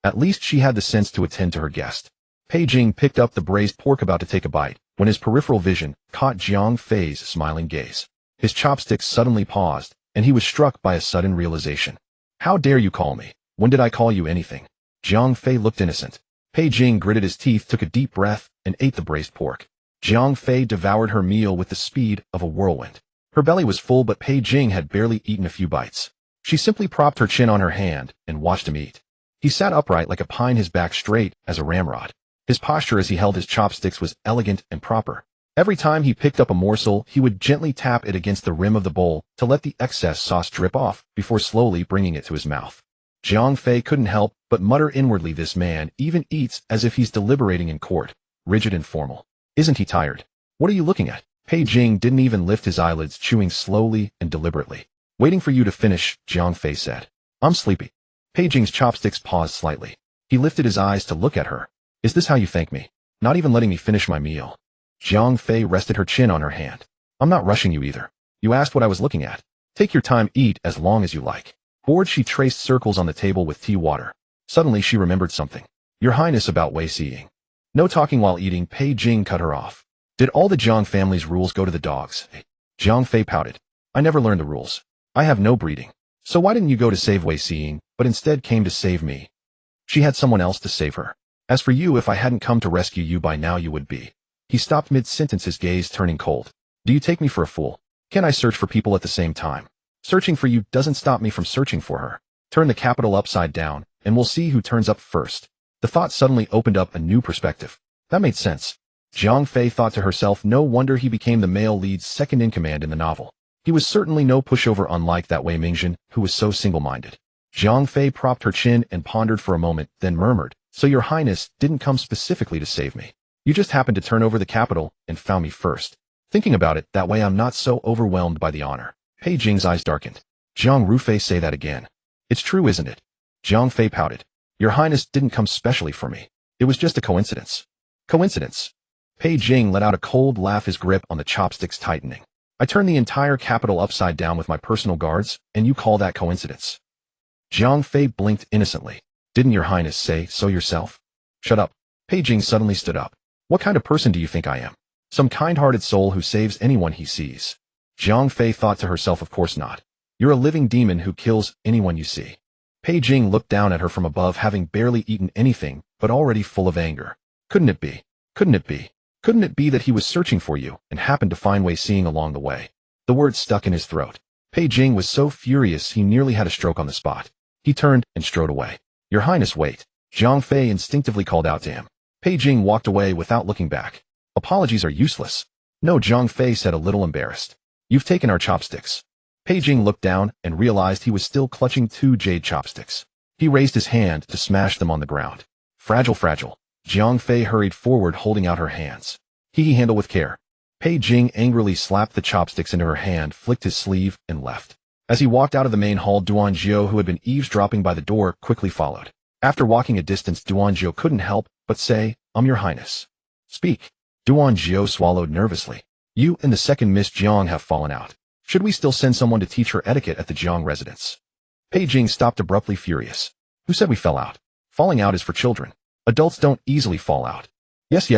At least she had the sense to attend to her guest. Pei Jing picked up the braised pork, about to take a bite, when his peripheral vision caught Jiang Fei's smiling gaze. His chopsticks suddenly paused, and he was struck by a sudden realization. "How dare you call me? When did I call you anything?" Jiang Fei looked innocent. Pei Jing gritted his teeth, took a deep breath, and ate the braised pork. Jiang Fei devoured her meal with the speed of a whirlwind. Her belly was full, but Pei Jing had barely eaten a few bites. She simply propped her chin on her hand and watched him eat. He sat upright like a pine, his back straight as a ramrod. His posture as he held his chopsticks was elegant and proper. Every time he picked up a morsel, he would gently tap it against the rim of the bowl to let the excess sauce drip off before slowly bringing it to his mouth. Jiang Fei couldn't help but mutter inwardly, "This man even eats as if he's deliberating in court, rigid and formal. Isn't he tired? What are you looking at?" Pei Jing didn't even lift his eyelids, chewing slowly and deliberately. "Waiting for you to finish," Jiang Fei said. "I'm sleepy." Pei Jing's chopsticks paused slightly. He lifted his eyes to look at her. "Is this how you thank me? Not even letting me finish my meal?" Jiang Fei rested her chin on her hand. "I'm not rushing you either. You asked what I was looking at. Take your time, eat as long as you like." Bored, she traced circles on the table with tea water. Suddenly she remembered something. "Your Highness, about Wei seeing." No talking while eating, Pei Jing cut her off. "Did all the Jiang family's rules go to the dogs?" Jiang Fei pouted. "I never learned the rules. I have no breeding. So why didn't you go to save Wei seeing, but instead came to save me?" She had someone else to save her. "As for you, if I hadn't come to rescue you by now you would be." He stopped mid-sentence, his gaze turning cold. "Do you take me for a fool? Can I search for people at the same time? Searching for you doesn't stop me from searching for her. Turn the capital upside down, and we'll see who turns up first." The thought suddenly opened up a new perspective. That made sense. Jiang Fei thought to herself, no wonder he became the male lead's second-in-command in the novel. He was certainly no pushover, unlike that Wei Mingjin, who was so single-minded. Jiang Fei propped her chin and pondered for a moment, then murmured, "So your Highness didn't come specifically to save me. You just happened to turn over the capital and found me first. Thinking about it, that way I'm not so overwhelmed by the honor." Pei Jing's eyes darkened. "Jiang Rufei, say that again." "It's true, isn't it?" Jiang Fei pouted. "Your Highness didn't come specially for me. It was just a coincidence." "Coincidence?" Pei Jing let out a cold laugh, his grip on the chopsticks tightening. "I turned the entire capital upside down with my personal guards, and you call that coincidence?" Jiang Fei blinked innocently. "Didn't your Highness say so yourself?" "Shut up." Pei Jing suddenly stood up. "What kind of person do you think I am? Some kind-hearted soul who saves anyone he sees?" Jiang Fei thought to herself, "Of course not. You're a living demon who kills anyone you see." Pei Jing looked down at her from above, having barely eaten anything, but already full of anger. "Couldn't it be? Couldn't it be? Couldn't it be that he was searching for you and happened to find Wei Seeing along the way? The word stuck in his throat. Pei Jing was so furious he nearly had a stroke on the spot. He turned and strode away. Your Highness, wait. Zhang Fei instinctively called out to him. Pei Jing walked away without looking back. Apologies are useless. No, Zhang Fei said a little embarrassed. You've taken our chopsticks. Pei Jing looked down and realized he was still clutching 2 jade chopsticks. He raised his hand to smash them on the ground. Fragile, fragile. Zhang Fei hurried forward holding out her hands. He handle with care. Pei Jing angrily slapped the chopsticks into her hand, flicked his sleeve, and left. As he walked out of the main hall, Duanjiao, who had been eavesdropping by the door, quickly followed. After walking a distance, Duanjiao couldn't help but say, Your Highness. Speak. Duanjiao swallowed nervously. You and the second Miss Jiang have fallen out. Should we still send someone to teach her etiquette at the Jiang residence? Pei Jing stopped abruptly, furious. Who said we fell out? Falling out is for children. Adults don't easily fall out. Yes.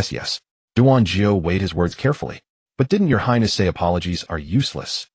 Duanjiao weighed his words carefully. But didn't Your Highness say apologies are useless?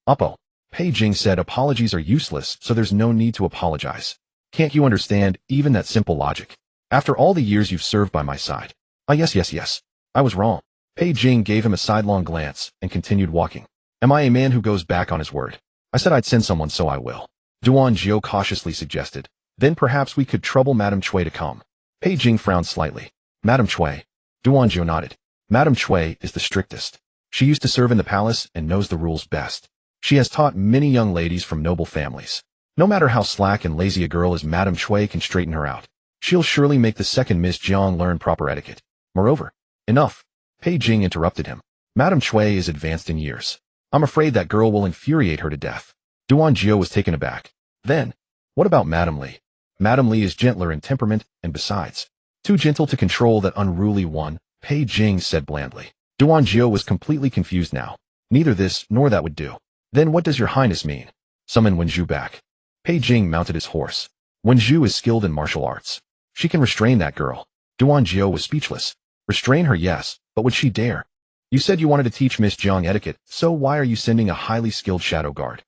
Oppo. Pei Jing said apologies are useless, so there's no need to apologize. Can't you understand even that simple logic? After all the years you've served by my side. Yes. I was wrong. Pei Jing gave him a sidelong glance and continued walking. Am I a man who goes back on his word? I said I'd send someone, so I will. Duanjiao cautiously suggested. Then perhaps we could trouble Madame Cui to come. Pei Jing frowned slightly. Madame Cui. Duanjiao nodded. Madame Cui is the strictest. She used to serve in the palace and knows the rules best. She has taught many young ladies from noble families. No matter how slack and lazy a girl is, Madame Cui can straighten her out. She'll surely make the second Miss Jiang learn proper etiquette. Moreover, enough. Pei Jing interrupted him. Madame Cui is advanced in years. I'm afraid that girl will infuriate her to death. Duanjiao was taken aback. Then, what about Madame Li? Madame Li is gentler in temperament, and besides, too gentle to control that unruly one, Pei Jing said blandly. Duanjiao was completely confused now. Neither this nor that would do. Then what does Your Highness mean? Summon Wenju back. Pei Jing mounted his horse. Wenju is skilled in martial arts. She can restrain that girl. Duanjiao was speechless. Restrain her, yes, but would she dare? You said you wanted to teach Miss Jiang etiquette, so why are you sending a highly skilled shadow guard?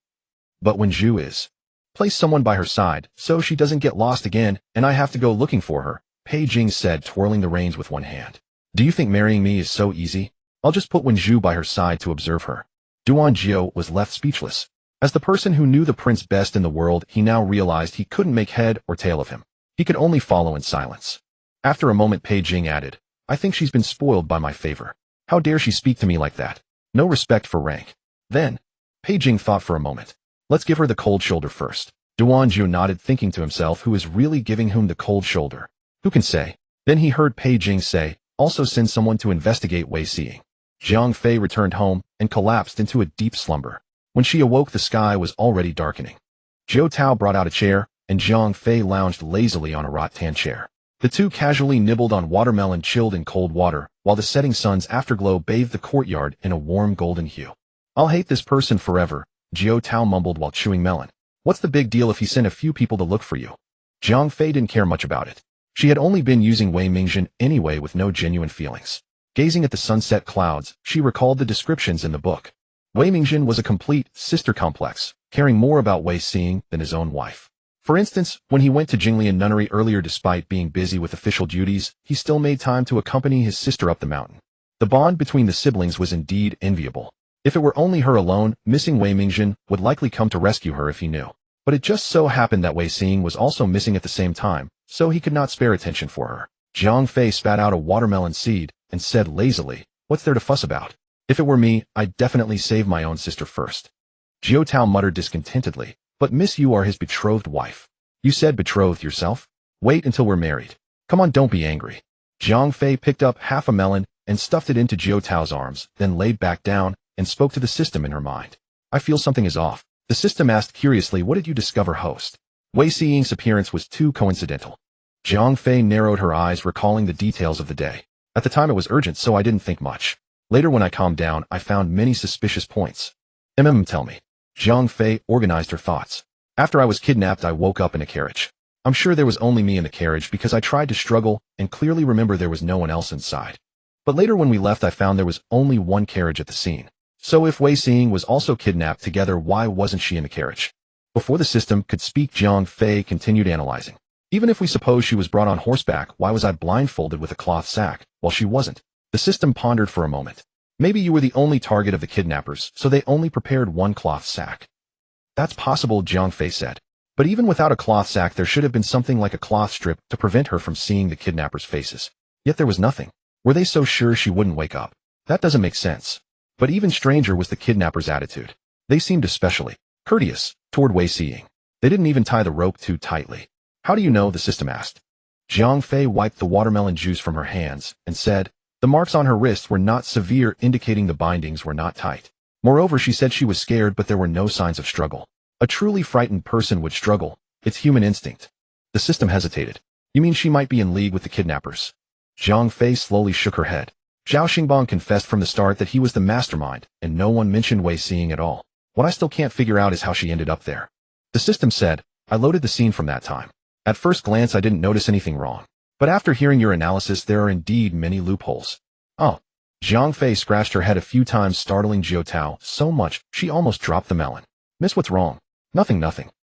But Wenju is. Place someone by her side, so she doesn't get lost again, and I have to go looking for her, Pei Jing said, twirling the reins with one hand. Do you think marrying me is so easy? I'll just put Wenju by her side to observe her. Duanjiao was left speechless. As the person who knew the prince best in the world, he now realized he couldn't make head or tail of him. He could only follow in silence. After a moment, Pei Jing added, I think she's been spoiled by my favor. How dare she speak to me like that? No respect for rank. Then, Pei Jing thought for a moment. Let's give her the cold shoulder first. Duanjiao nodded, thinking to himself, who is really giving whom the cold shoulder? Who can say? Then he heard Pei Jing say, also send someone to investigate Wei Seeing. Zhang Fei returned home and collapsed into a deep slumber. When she awoke, the sky was already darkening. Zhou Tao brought out a chair, and Zhang Fei lounged lazily on a rattan chair. The two casually nibbled on watermelon chilled in cold water, while the setting sun's afterglow bathed the courtyard in a warm golden hue. I'll hate this person forever, Zhou Tao mumbled while chewing melon. What's the big deal if he sent a few people to look for you? Zhang Fei didn't care much about it. She had only been using Wei Mingjin anyway with no genuine feelings. Gazing at the sunset clouds, she recalled the descriptions in the book. Wei Mingjin was a complete sister complex, caring more about Wei Seeing than his own wife. For instance, when he went to Jinglian Nunnery earlier, despite being busy with official duties, he still made time to accompany his sister up the mountain. The bond between the siblings was indeed enviable. If it were only her alone, missing Wei Mingjin would likely come to rescue her if he knew. But it just so happened that Wei Seeing was also missing at the same time, so he could not spare attention for her. Zhang Fei spat out a watermelon seed and said lazily, what's there to fuss about? If it were me, I'd definitely save my own sister first. Zhou Tao muttered discontentedly, but miss, you are his betrothed wife. You said betrothed yourself? Wait until we're married. Come on, don't be angry. Zhang Fei picked up half a melon and stuffed it into Zhou Tao's arms, then laid back down and spoke to the system in her mind. I feel something is off. The system asked curiously, what did you discover, host? Wei Seeing's appearance was too coincidental. Zhang Fei narrowed her eyes, recalling the details of the day. At the time it was urgent, so I didn't think much. Later when I calmed down, I found many suspicious points. Tell me. Zhang Fei organized her thoughts. After I was kidnapped, I woke up in a carriage. I'm sure there was only me in the carriage because I tried to struggle and clearly remember there was no one else inside. But later when we left, I found there was only one carriage at the scene. So if Wei Seeing was also kidnapped together, why wasn't she in the carriage? Before the system could speak, Zhang Fei continued analyzing. Even if we suppose she was brought on horseback, why was I blindfolded with a cloth sack, while she wasn't? The system pondered for a moment. Maybe you were the only target of the kidnappers, so they only prepared one cloth sack. That's possible, Jiang Fei said. But even without a cloth sack, there should have been something like a cloth strip to prevent her from seeing the kidnappers' faces. Yet there was nothing. Were they so sure she wouldn't wake up? That doesn't make sense. But even stranger was the kidnappers' attitude. They seemed especially courteous toward Wei Xiying. They didn't even tie the rope too tightly. How do you know? The system asked. Jiang Fei wiped the watermelon juice from her hands and said, the marks on her wrists were not severe, indicating the bindings were not tight. Moreover, she said she was scared, but there were no signs of struggle. A truly frightened person would struggle. It's human instinct. The system hesitated. You mean she might be in league with the kidnappers? Jiang Fei slowly shook her head. Zhao Xingbang confessed from the start that he was the mastermind, and no one mentioned Wei Xiying at all. What I still can't figure out is how she ended up there. The system said, I loaded the scene from that time. At first glance, I didn't notice anything wrong. But after hearing your analysis, there are indeed many loopholes. Oh. Jiang Fei scratched her head a few times, startling Jiao Tao so much she almost dropped the melon. Miss, what's wrong? Nothing.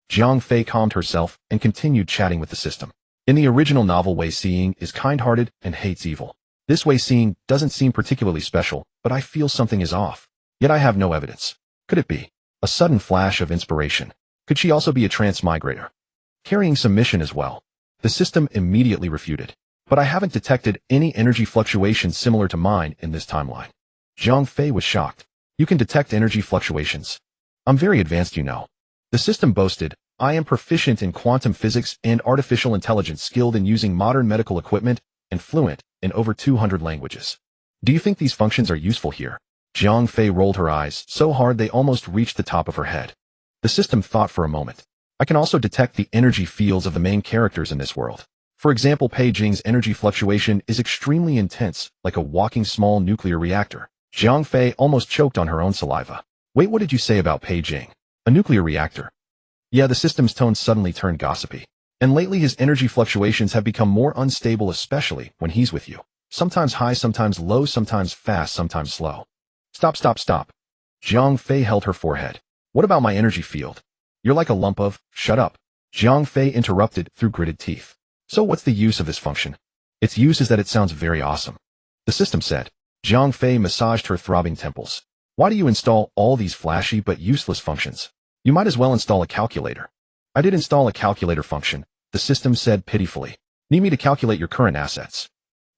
Jiang Fei calmed herself and continued chatting with the system. In the original novel, Wei Xiying is kind-hearted and hates evil. This Wei Xiying doesn't seem particularly special, but I feel something is off. Yet I have no evidence. Could it be a sudden flash of inspiration? Could she also be a transmigrator, carrying some mission as well? The system immediately refuted. But I haven't detected any energy fluctuations similar to mine in this timeline. Jiang Fei was shocked. You can detect energy fluctuations? I'm very advanced, you know. The system boasted, I am proficient in quantum physics and artificial intelligence, skilled in using modern medical equipment, and fluent in over 200 languages. Do you think these functions are useful here? Jiang Fei rolled her eyes so hard they almost reached the top of her head. The system thought for a moment. I can also detect the energy fields of the main characters in this world. For example, Pei Jing's energy fluctuation is extremely intense, like a walking small nuclear reactor. Jiang Fei almost choked on her own saliva. Wait, what did you say about Pei Jing? A nuclear reactor? Yeah, the system's tone suddenly turned gossipy. And lately his energy fluctuations have become more unstable, especially when he's with you. Sometimes high, sometimes low, sometimes fast, sometimes slow. Stop. Jiang Fei held her forehead. What about my energy field? You're like a lump of, shut up. Jiang Fei interrupted through gritted teeth. So what's the use of this function? Its use is that it sounds very awesome. The system said. Jiang Fei massaged her throbbing temples. Why do you install all these flashy but useless functions? You might as well install a calculator. I did install a calculator function, the system said pitifully. Need me to calculate your current assets?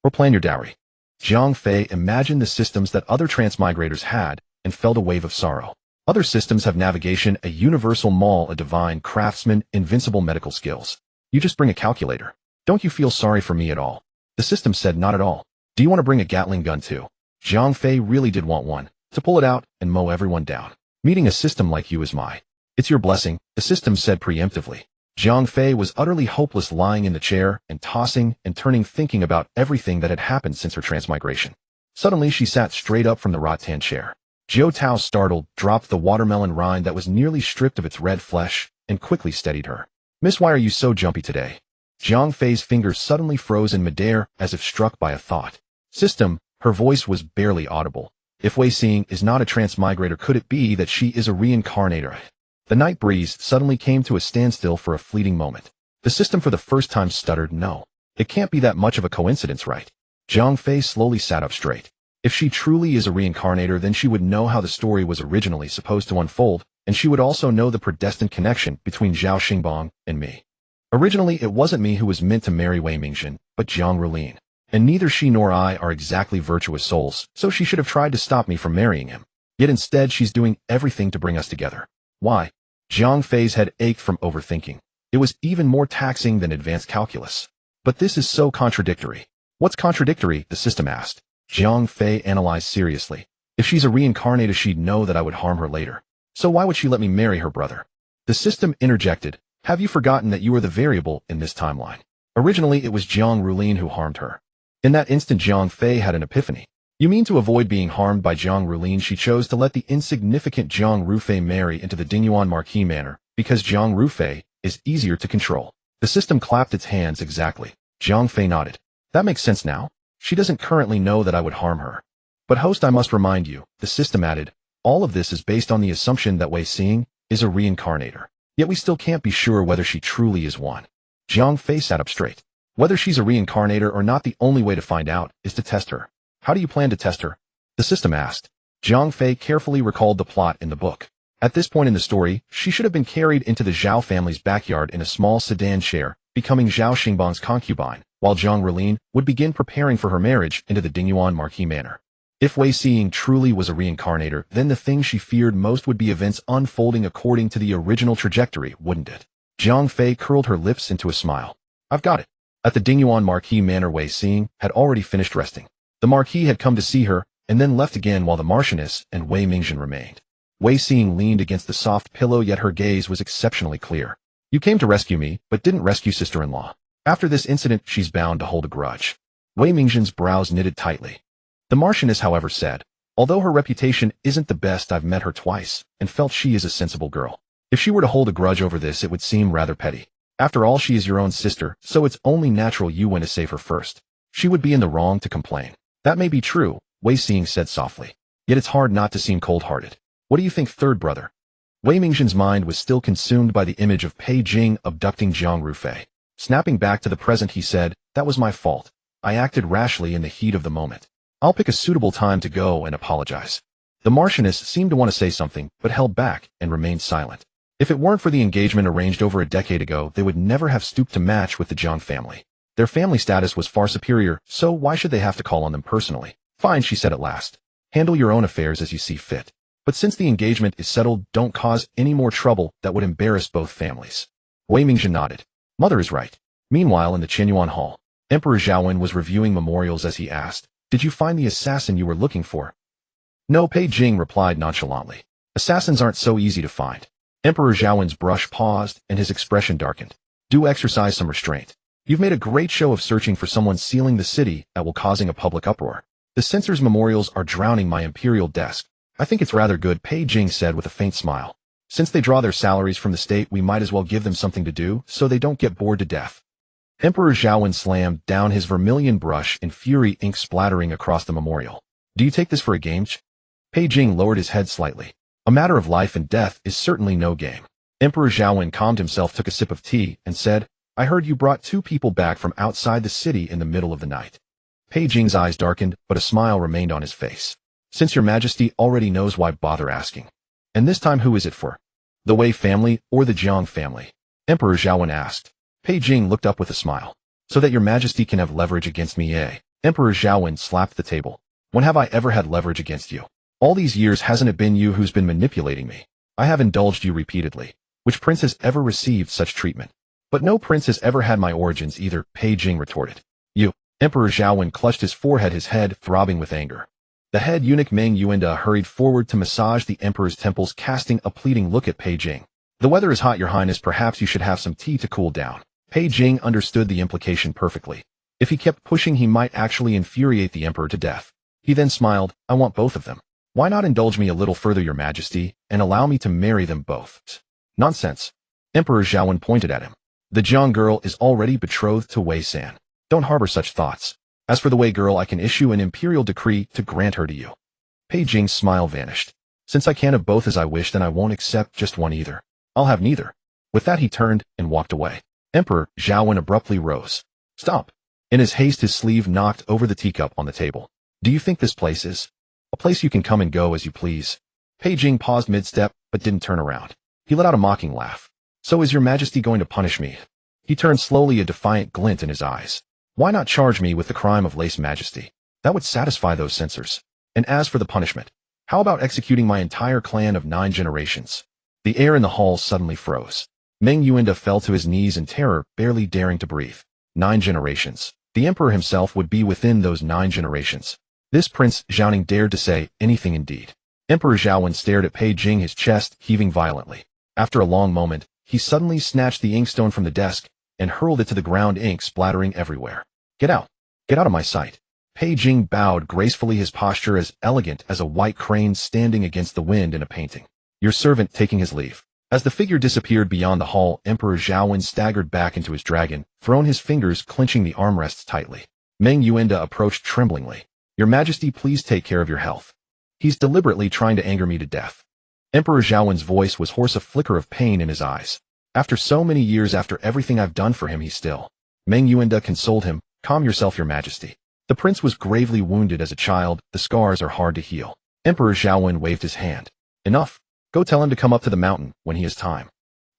Or plan your dowry? Jiang Fei imagined the systems that other transmigrators had and felt a wave of sorrow. Other systems have navigation, a universal mall, a divine craftsman, invincible medical skills. You just bring a calculator. Don't you feel sorry for me at all? The system said, not at all. Do you want to bring a Gatling gun too? Jiang Fei really did want one, to pull it out and mow everyone down. Meeting a system like you is it's your blessing, the system said preemptively. Jiang Fei was utterly hopeless, lying in the chair and tossing and turning, thinking about everything that had happened since her transmigration. Suddenly she sat straight up from the rattan chair. Jiao Tao, startled, dropped the watermelon rind that was nearly stripped of its red flesh and quickly steadied her. Miss, why are you so jumpy today? Jiang Fei's fingers suddenly froze in midair as if struck by a thought. System, her voice was barely audible. If Wei Xiying is not a transmigrator, could it be that she is a reincarnator? The night breeze suddenly came to a standstill for a fleeting moment. The system for the first time stuttered, no. It can't be that much of a coincidence, right? Jiang Fei slowly sat up straight. If she truly is a reincarnator, then she would know how the story was originally supposed to unfold, and she would also know the predestined connection between Zhao Xingbang and me. Originally, it wasn't me who was meant to marry Wei Mingxin, but Jiang Rulin. And neither she nor I are exactly virtuous souls, so she should have tried to stop me from marrying him. Yet instead, she's doing everything to bring us together. Why? Jiang Fei's head ached from overthinking. It was even more taxing than advanced calculus. But this is so contradictory. What's contradictory? The system asked. Jiang Fei analyzed seriously. If she's a reincarnator, she'd know that I would harm her later. So why would she let me marry her brother? The system interjected. Have you forgotten that you are the variable in this timeline? Originally, it was Jiang Rulin who harmed her. In that instant, Jiang Fei had an epiphany. You mean to avoid being harmed by Jiang Rulin, she chose to let the insignificant Jiang Rufei marry into the Dingyuan Marquis manor, because Jiang Rufei is easier to control. The system clapped its hands. Exactly. Jiang Fei nodded. That makes sense now. She doesn't currently know that I would harm her. But host, I must remind you, the system added, all of this is based on the assumption that Wei Xiying is a reincarnator. Yet we still can't be sure whether she truly is one. Jiang Fei sat up straight. Whether she's a reincarnator or not, the only way to find out is to test her. How do you plan to test her? The system asked. Zhang Fei carefully recalled the plot in the book. At this point in the story, she should have been carried into the Zhao family's backyard in a small sedan chair, becoming Zhao Xingbang's concubine, while Zhang Relin would begin preparing for her marriage into the Dingyuan Marquis manor. If Wei Xing truly was a reincarnator, then the thing she feared most would be events unfolding according to the original trajectory, wouldn't it? Zhang Fei curled her lips into a smile. I've got it. At the Dingyuan Marquis manor, Wei Xing had already finished resting. The Marquis had come to see her, and then left again while the Marchioness and Wei Mingzhen remained. Wei Xing leaned against the soft pillow, yet her gaze was exceptionally clear. You came to rescue me, but didn't rescue sister-in-law. After this incident, she's bound to hold a grudge. Wei Mingzhen's brows knitted tightly. The Marchioness, however, said, although her reputation isn't the best, I've met her twice, and felt she is a sensible girl. If she were to hold a grudge over this, it would seem rather petty. After all, she is your own sister, so it's only natural you went to save her first. She would be in the wrong to complain. That may be true, Wei Xing said softly. Yet it's hard not to seem cold-hearted. What do you think, third brother? Wei Mingzhen's mind was still consumed by the image of Pei Jing abducting Jiang Rufei. Snapping back to the present, he said, that was my fault. I acted rashly in the heat of the moment. I'll pick a suitable time to go and apologize. The Marchioness seemed to want to say something, but held back and remained silent. If it weren't for the engagement arranged over a decade ago, they would never have stooped to match with the Jiang family. Their family status was far superior, so why should they have to call on them personally? Fine, she said at last. Handle your own affairs as you see fit. But since the engagement is settled, don't cause any more trouble that would embarrass both families. Wei Mingzhen nodded. Mother is right. Meanwhile, in the Qianyuan Hall, Emperor Zhaowen was reviewing memorials as he asked, did you find the assassin you were looking for? No, Pei Jing replied nonchalantly. Assassins aren't so easy to find. Emperor Zhaowen's brush paused, and his expression darkened. Do exercise some restraint. You've made a great show of searching for someone sealing the city that will causing a public uproar. The censor's memorials are drowning my imperial desk. I think it's rather good, Pei Jing said with a faint smile. Since they draw their salaries from the state, we might as well give them something to do, so they don't get bored to death. Emperor Zhaowen slammed down his vermilion brush in fury, ink splattering across the memorial. Do you take this for a game? Pei Jing lowered his head slightly. A matter of life and death is certainly no game. Emperor Zhaowen calmed himself, took a sip of tea, and said, I heard you brought 2 people back from outside the city in the middle of the night. Pei Jing's eyes darkened, but a smile remained on his face. Since your majesty already knows, why bother asking? And this time who is it for? The Wei family or the Jiang family? Emperor Zhaowen asked. Pei Jing looked up with a smile. So that your majesty can have leverage against me, eh? Emperor Zhaowen slapped the table. When have I ever had leverage against you? All these years hasn't it been you who's been manipulating me? I have indulged you repeatedly. Which prince has ever received such treatment? But no prince has ever had my origins either, Pei Jing retorted. You. Emperor Zhaowen clutched his forehead, his head throbbing with anger. The head eunuch Meng Yuanda hurried forward to massage the emperor's temples, casting a pleading look at Pei Jing. The weather is hot, your highness, perhaps you should have some tea to cool down. Pei Jing understood the implication perfectly. If he kept pushing, he might actually infuriate the emperor to death. He then smiled, I want both of them. Why not indulge me a little further, your majesty, and allow me to marry them both? Nonsense. Emperor Zhaowen pointed at him. The Jiang girl is already betrothed to Wei San. Don't harbor such thoughts. As for the Wei girl, I can issue an imperial decree to grant her to you. Pei Jing's smile vanished. Since I can't have both as I wish, then I won't accept just one either. I'll have neither. With that, he turned and walked away. Emperor Zhaowen abruptly rose. Stop. In his haste, his sleeve knocked over the teacup on the table. Do you think this place is a place you can come and go as you please? Pei Jing paused mid-step, but didn't turn around. He let out a mocking laugh. So is your majesty going to punish me? He turned slowly, a defiant glint in his eyes. Why not charge me with the crime of lese majesty? That would satisfy those censors. And as for the punishment, how about executing my entire clan of 9 generations? The air in the hall suddenly froze. Meng Yuanda fell to his knees in terror, barely daring to breathe. 9 generations. The emperor himself would be within those 9 generations. This Prince Zhaoning dared to say anything indeed. Emperor Zhaowen stared at Pei Jing, his chest heaving violently. After a long moment, he suddenly snatched the inkstone from the desk and hurled it to the ground, ink splattering everywhere. Get out. Get out of my sight. Pei Jing bowed gracefully, his posture as elegant as a white crane standing against the wind in a painting. Your servant taking his leave. As the figure disappeared beyond the hall, Emperor Zhaowen staggered back into his dragon, throwing his fingers clenching the armrests tightly. Meng Yuanda approached tremblingly. Your majesty, please take care of your health. He's deliberately trying to anger me to death. Emperor Zhaowen's voice was hoarse, a flicker of pain in his eyes. After so many years, after everything I've done for him, he's still. Meng Yuanda consoled him. Calm yourself, your majesty. The The prince was gravely wounded as a child. The scars are hard to heal. Emperor Xiaowen waved his hand. Enough. Go tell him to come up to the mountain when he has time.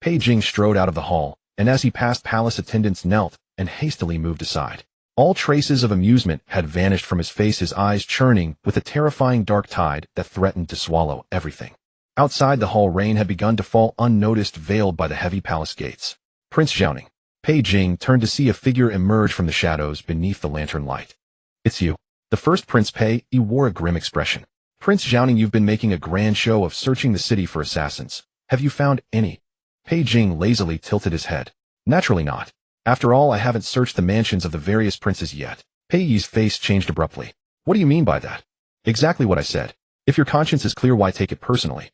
Pei Jing strode out of the hall, and as he passed palace attendants knelt and hastily moved aside. All traces of amusement had vanished from his face, his eyes churning with a terrifying dark tide that threatened to swallow everything. Outside the hall, rain had begun to fall unnoticed, veiled by the heavy palace gates. Prince Xiaoning. Pei Jing turned to see a figure emerge from the shadows beneath the lantern light. It's you. The first Prince Pei, he wore a grim expression. Prince Xiaoning, you've been making a grand show of searching the city for assassins. Have you found any? Pei Jing lazily tilted his head. Naturally not. After all, I haven't searched the mansions of the various princes yet. Pei Yi's face changed abruptly. What do you mean by that? Exactly what I said. If your conscience is clear, why take it personally?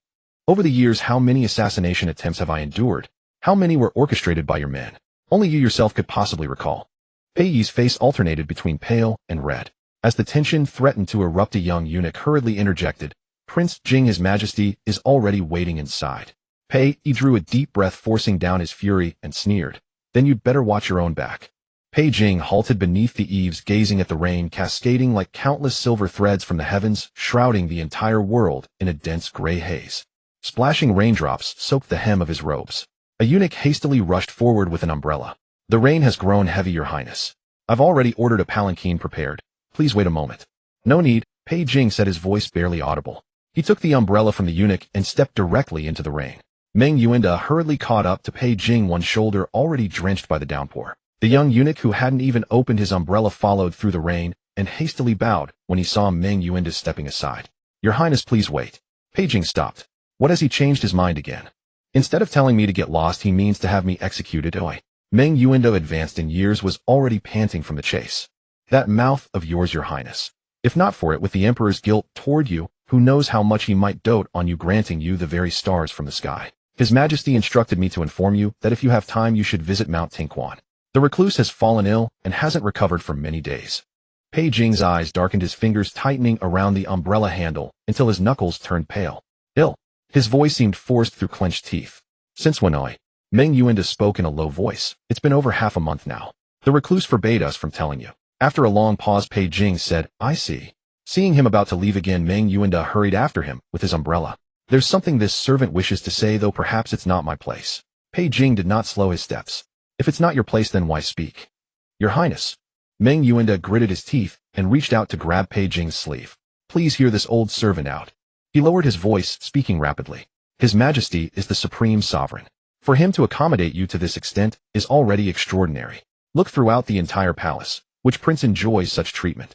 Over the years, how many assassination attempts have I endured? How many were orchestrated by your men? Only you yourself could possibly recall. Pei Yi's face alternated between pale and red. As the tension threatened to erupt, a young eunuch hurriedly interjected. Prince Jing, His Majesty, is already waiting inside. Pei Yi drew a deep breath, forcing down his fury, and sneered. Then you'd better watch your own back. Pei Jing halted beneath the eaves, gazing at the rain cascading like countless silver threads from the heavens, shrouding the entire world in a dense gray haze. Splashing raindrops soaked the hem of his robes. A eunuch hastily rushed forward with an umbrella. The rain has grown heavy, Your Highness. I've already ordered a palanquin prepared. Please wait a moment. No need, Pei Jing said, his voice barely audible. He took the umbrella from the eunuch and stepped directly into the rain. Meng Yuanda hurriedly caught up to Pei Jing, one shoulder already drenched by the downpour. The young eunuch, who hadn't even opened his umbrella, followed through the rain and hastily bowed when he saw Meng Yuanda stepping aside. Your Highness, please wait. Pei Jing stopped. What, has he changed his mind again? Instead of telling me to get lost, he means to have me executed. Oi. Meng Yuanda, advanced in years, was already panting from the chase. That mouth of yours, Your Highness. If not for it, with the Emperor's guilt toward you, who knows how much he might dote on you, granting you the very stars from the sky. His Majesty instructed me to inform you that if you have time, you should visit Mount Tianquan. The recluse has fallen ill and hasn't recovered for many days. Pei Jing's eyes darkened, his fingers tightening around the umbrella handle until his knuckles turned pale. Ill. His voice seemed forced through clenched teeth. Since when? Meng Yuanda spoke in a low voice. It's been over half a month now. The recluse forbade us from telling you. After a long pause, Pei Jing said, I see. Seeing him about to leave again, Meng Yuanda hurried after him with his umbrella. There's something this servant wishes to say, though perhaps it's not my place. Pei Jing did not slow his steps. If it's not your place, then why speak? Your Highness. Meng Yuanda gritted his teeth and reached out to grab Pei Jing's sleeve. Please hear this old servant out. He lowered his voice, speaking rapidly. His Majesty is the supreme sovereign. For him to accommodate you to this extent is already extraordinary. Look throughout the entire palace. Which prince enjoys such treatment?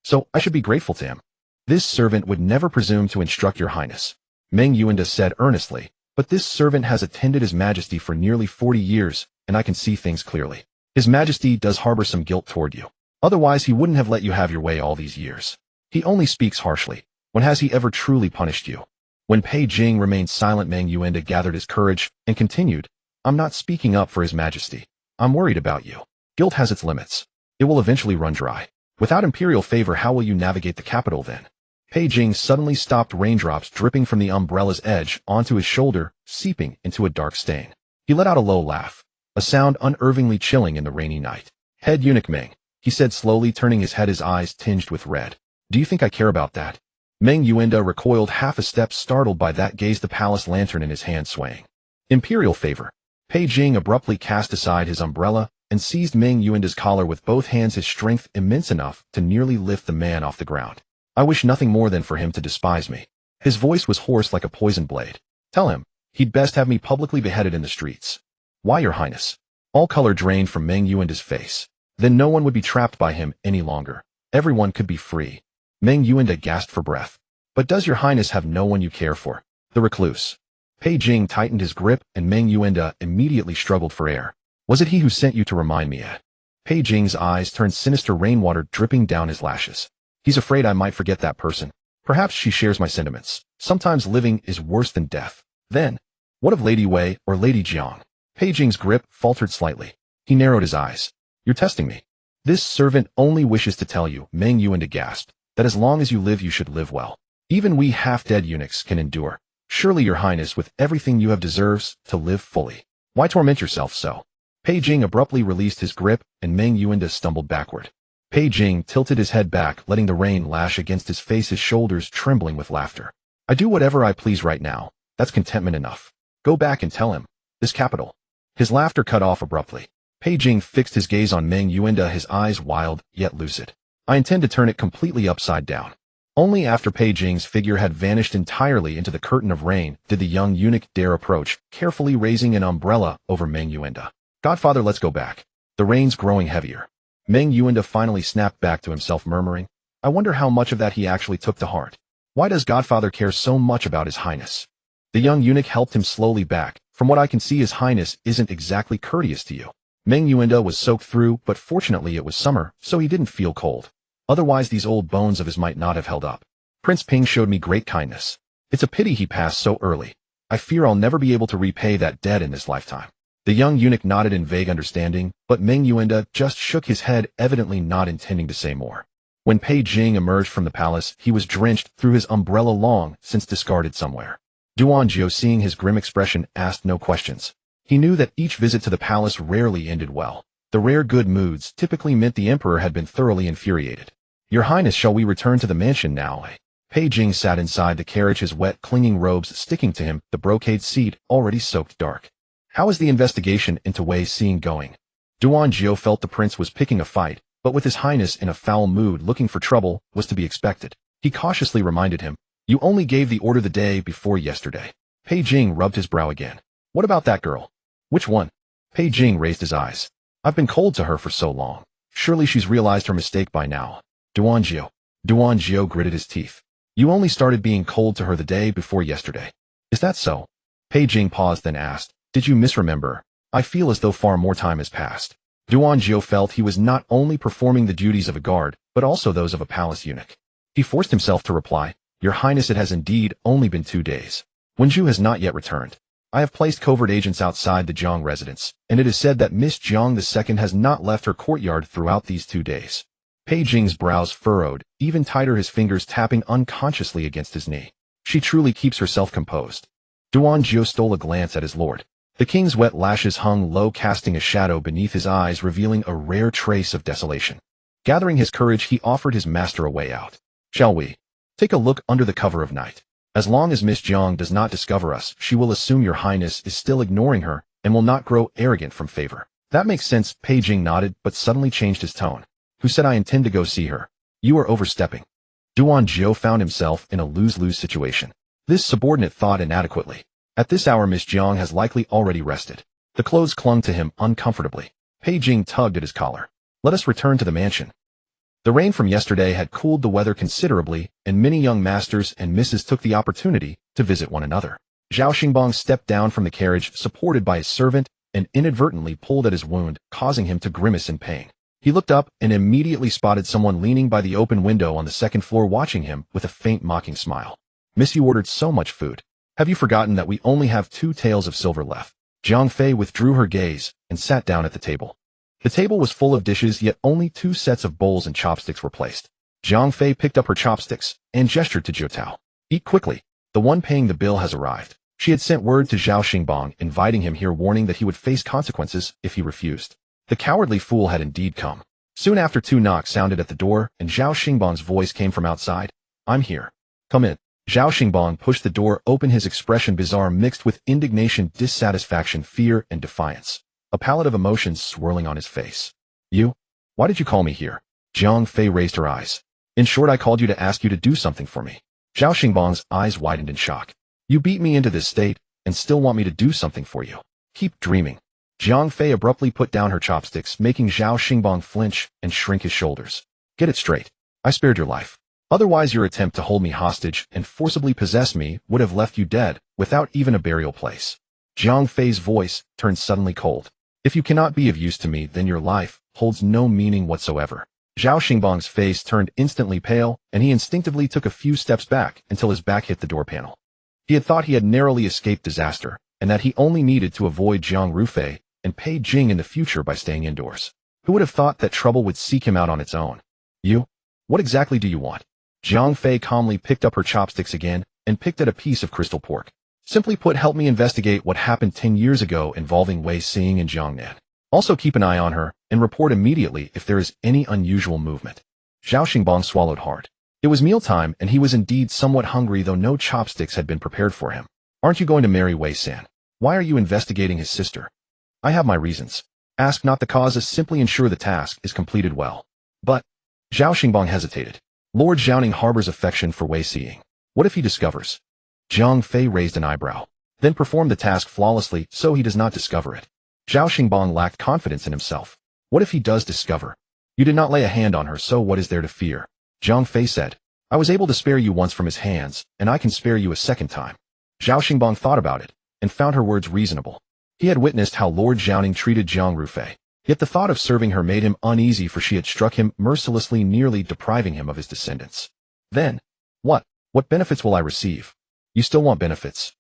So I should be grateful to him. This servant would never presume to instruct Your Highness. Meng Yuanda said earnestly, but this servant has attended His Majesty for nearly 40 years, and I can see things clearly. His Majesty does harbor some guilt toward you. Otherwise, he wouldn't have let you have your way all these years. He only speaks harshly. When has he ever truly punished you? When Pei Jing remained silent, Meng Yuanda gathered his courage and continued, I'm not speaking up for His Majesty. I'm worried about you. Guilt has its limits. It will eventually run dry. Without imperial favor, how will you navigate the capital then? Pei Jing suddenly stopped, raindrops dripping from the umbrella's edge onto his shoulder, seeping into a dark stain. He let out a low laugh, a sound unnervingly chilling in the rainy night. Head eunuch Meng, he said slowly, turning his head, his eyes tinged with red. Do you think I care about that? Meng Yuanda recoiled half a step, startled by that gaze, the palace lantern in his hand swaying. Imperial favor. Pei Jing abruptly cast aside his umbrella and seized Meng Yuanda's collar with both hands, his strength immense enough to nearly lift the man off the ground. I wish nothing more than for him to despise me. His voice was hoarse like a poisoned blade. Tell him, he'd best have me publicly beheaded in the streets. Why, Your Highness? All color drained from Meng Yuanda's face. Then no one would be trapped by him any longer. Everyone could be free. Meng Yuanda gasped for breath. But does Your Highness have no one you care for? The recluse. Pei Jing tightened his grip, and Meng Yuanda immediately struggled for air. Was it he who sent you to remind me? Pei Jing's eyes turned sinister, rainwater dripping down his lashes. He's afraid I might forget that person. Perhaps she shares my sentiments. Sometimes living is worse than death. Then, what of Lady Wei or Lady Jiang? Pei Jing's grip faltered slightly. He narrowed his eyes. You're testing me. This servant only wishes to tell you, Meng Yuanda gasped, that as long as you live, you should live well. Even we half-dead eunuchs can endure. Surely Your Highness, with everything you have, deserves to live fully. Why torment yourself so? Pei Jing abruptly released his grip, and Meng Yuanda stumbled backward. Pei Jing tilted his head back, letting the rain lash against his face, his shoulders trembling with laughter. I do whatever I please right now. That's contentment enough. Go back and tell him. This capital. His laughter cut off abruptly. Pei Jing fixed his gaze on Meng Yuanda, his eyes wild, yet lucid. I intend to turn it completely upside down. Only after Pei Jing's figure had vanished entirely into the curtain of rain did the young eunuch dare approach, carefully raising an umbrella over Meng Yuanda. Godfather, let's go back. The rain's growing heavier. Meng Yuanda finally snapped back to himself, murmuring, I wonder how much of that he actually took to heart. Why does Godfather care so much about His Highness? The young eunuch helped him slowly back. From what I can see, His Highness isn't exactly courteous to you. Meng Yuanda was soaked through, but fortunately it was summer, so he didn't feel cold. Otherwise these old bones of his might not have held up. Prince Ping showed me great kindness. It's a pity he passed so early. I fear I'll never be able to repay that debt in this lifetime. The young eunuch nodded in vague understanding, but Meng Yuanda just shook his head, evidently not intending to say more. When Pei Jing emerged from the palace, he was drenched through his umbrella, long since discarded somewhere. Duanjiao, seeing his grim expression, asked no questions. He knew that each visit to the palace rarely ended well. The rare good moods typically meant the emperor had been thoroughly infuriated. Your Highness, shall we return to the mansion now? Pei Jing sat inside the carriage, his wet, clinging robes sticking to him, the brocade seat already soaked dark. How is the investigation into Wei Xing going? Duanjiao felt the prince was picking a fight, but with His Highness in a foul mood looking for trouble was to be expected. He cautiously reminded him, you only gave the order the day before yesterday. Pei Jing rubbed his brow again. What about that girl? Which one? Pei Jing raised his eyes. I've been cold to her for so long. Surely she's realized her mistake by now. Duanjiao gritted his teeth. You only started being cold to her the day before yesterday. Is that so? Pei Jing paused, then asked, did you misremember? I feel as though far more time has passed. Duanjiao felt he was not only performing the duties of a guard, but also those of a palace eunuch. He forced himself to reply, Your Highness, it has indeed only been 2 days. Wenju has not yet returned. I have placed covert agents outside the Jiang residence, and it is said that Miss Jiang II has not left her courtyard throughout these 2 days. Pei Jing's brows furrowed, even tighter, his fingers tapping unconsciously against his knee. She truly keeps herself composed. Duanjiao stole a glance at his lord. The king's wet lashes hung low, casting a shadow beneath his eyes, revealing a rare trace of desolation. Gathering his courage, he offered his master a way out. Shall we take a look under the cover of night? As long as Miss Jiang does not discover us, she will assume Your Highness is still ignoring her and will not grow arrogant from favor. That makes sense. Pei Jing nodded, but suddenly changed his tone. Who said I intend to go see her? You are overstepping. Duanjiao found himself in a lose-lose situation. This subordinate thought inadequately. At this hour Miss Jiang has likely already rested. The clothes clung to him uncomfortably. Pei Jing tugged at his collar. Let us return to the mansion. The rain from yesterday had cooled the weather considerably, and many young masters and misses took the opportunity to visit one another. Zhao Xingbang stepped down from the carriage, supported by his servant, and inadvertently pulled at his wound, causing him to grimace in pain. He looked up and immediately spotted someone leaning by the open window on the second floor, watching him with a faint mocking smile. Miss, you ordered so much food. Have you forgotten that we only have 2 taels of silver left? Jiang Fei withdrew her gaze and sat down at the table. The table was full of dishes, yet only 2 sets of bowls and chopsticks were placed. Jiang Fei picked up her chopsticks and gestured to Jiao. Eat quickly. The one paying the bill has arrived. She had sent word to Zhao Xingbang, inviting him here, warning that he would face consequences if he refused. The cowardly fool had indeed come. Soon after, 2 knocks sounded at the door, and Zhao Xingbang's voice came from outside. I'm here. Come in. Zhao Xingbang pushed the door open, his expression bizarre, mixed with indignation, dissatisfaction, fear, and defiance. A palette of emotions swirling on his face. You? Why did you call me here? Jiang Fei raised her eyes. In short, I called you to ask you to do something for me. Zhao Xingbang's eyes widened in shock. You beat me into this state, and still want me to do something for you. Keep dreaming. Jiang Fei abruptly put down her chopsticks, making Zhao Xingbang flinch and shrink his shoulders. Get it straight. I spared your life. Otherwise, your attempt to hold me hostage and forcibly possess me would have left you dead, without even a burial place. Jiang Fei's voice turned suddenly cold. If you cannot be of use to me, then your life holds no meaning whatsoever. Zhao Xingbang's face turned instantly pale, and he instinctively took a few steps back until his back hit the door panel. He had thought he had narrowly escaped disaster, and that he only needed to avoid Jiang Rufei and Pei Jing in the future by staying indoors. Who would have thought that trouble would seek him out on its own? You? What exactly do you want? Jiang Fei calmly picked up her chopsticks again and picked at a piece of crystal pork. Simply put, help me investigate what happened 10 years ago involving Wei Xing and Jiangnan. Also keep an eye on her, and report immediately if there is any unusual movement. Zhao Xingbang swallowed hard. It was mealtime, and he was indeed somewhat hungry, though no chopsticks had been prepared for him. Aren't you going to marry Wei San? Why are you investigating his sister? I have my reasons. Ask not the causes, simply ensure the task is completed well. But, Zhao Xingbang hesitated. Lord Zhaoning harbors affection for Wei Xiying. What if he discovers? Zhang Fei raised an eyebrow. Then perform the task flawlessly so he does not discover it. Zhao Xingbang lacked confidence in himself. What if he does discover? You did not lay a hand on her, so what is there to fear? Zhang Fei said. I was able to spare you once from his hands, and I can spare you a second time. Zhao Xingbang thought about it, and found her words reasonable. He had witnessed how Lord Zhaoning treated Zhang Rufei, yet the thought of serving her made him uneasy, for she had struck him mercilessly, nearly depriving him of his descendants. Then, what benefits will I receive? You still want benefits?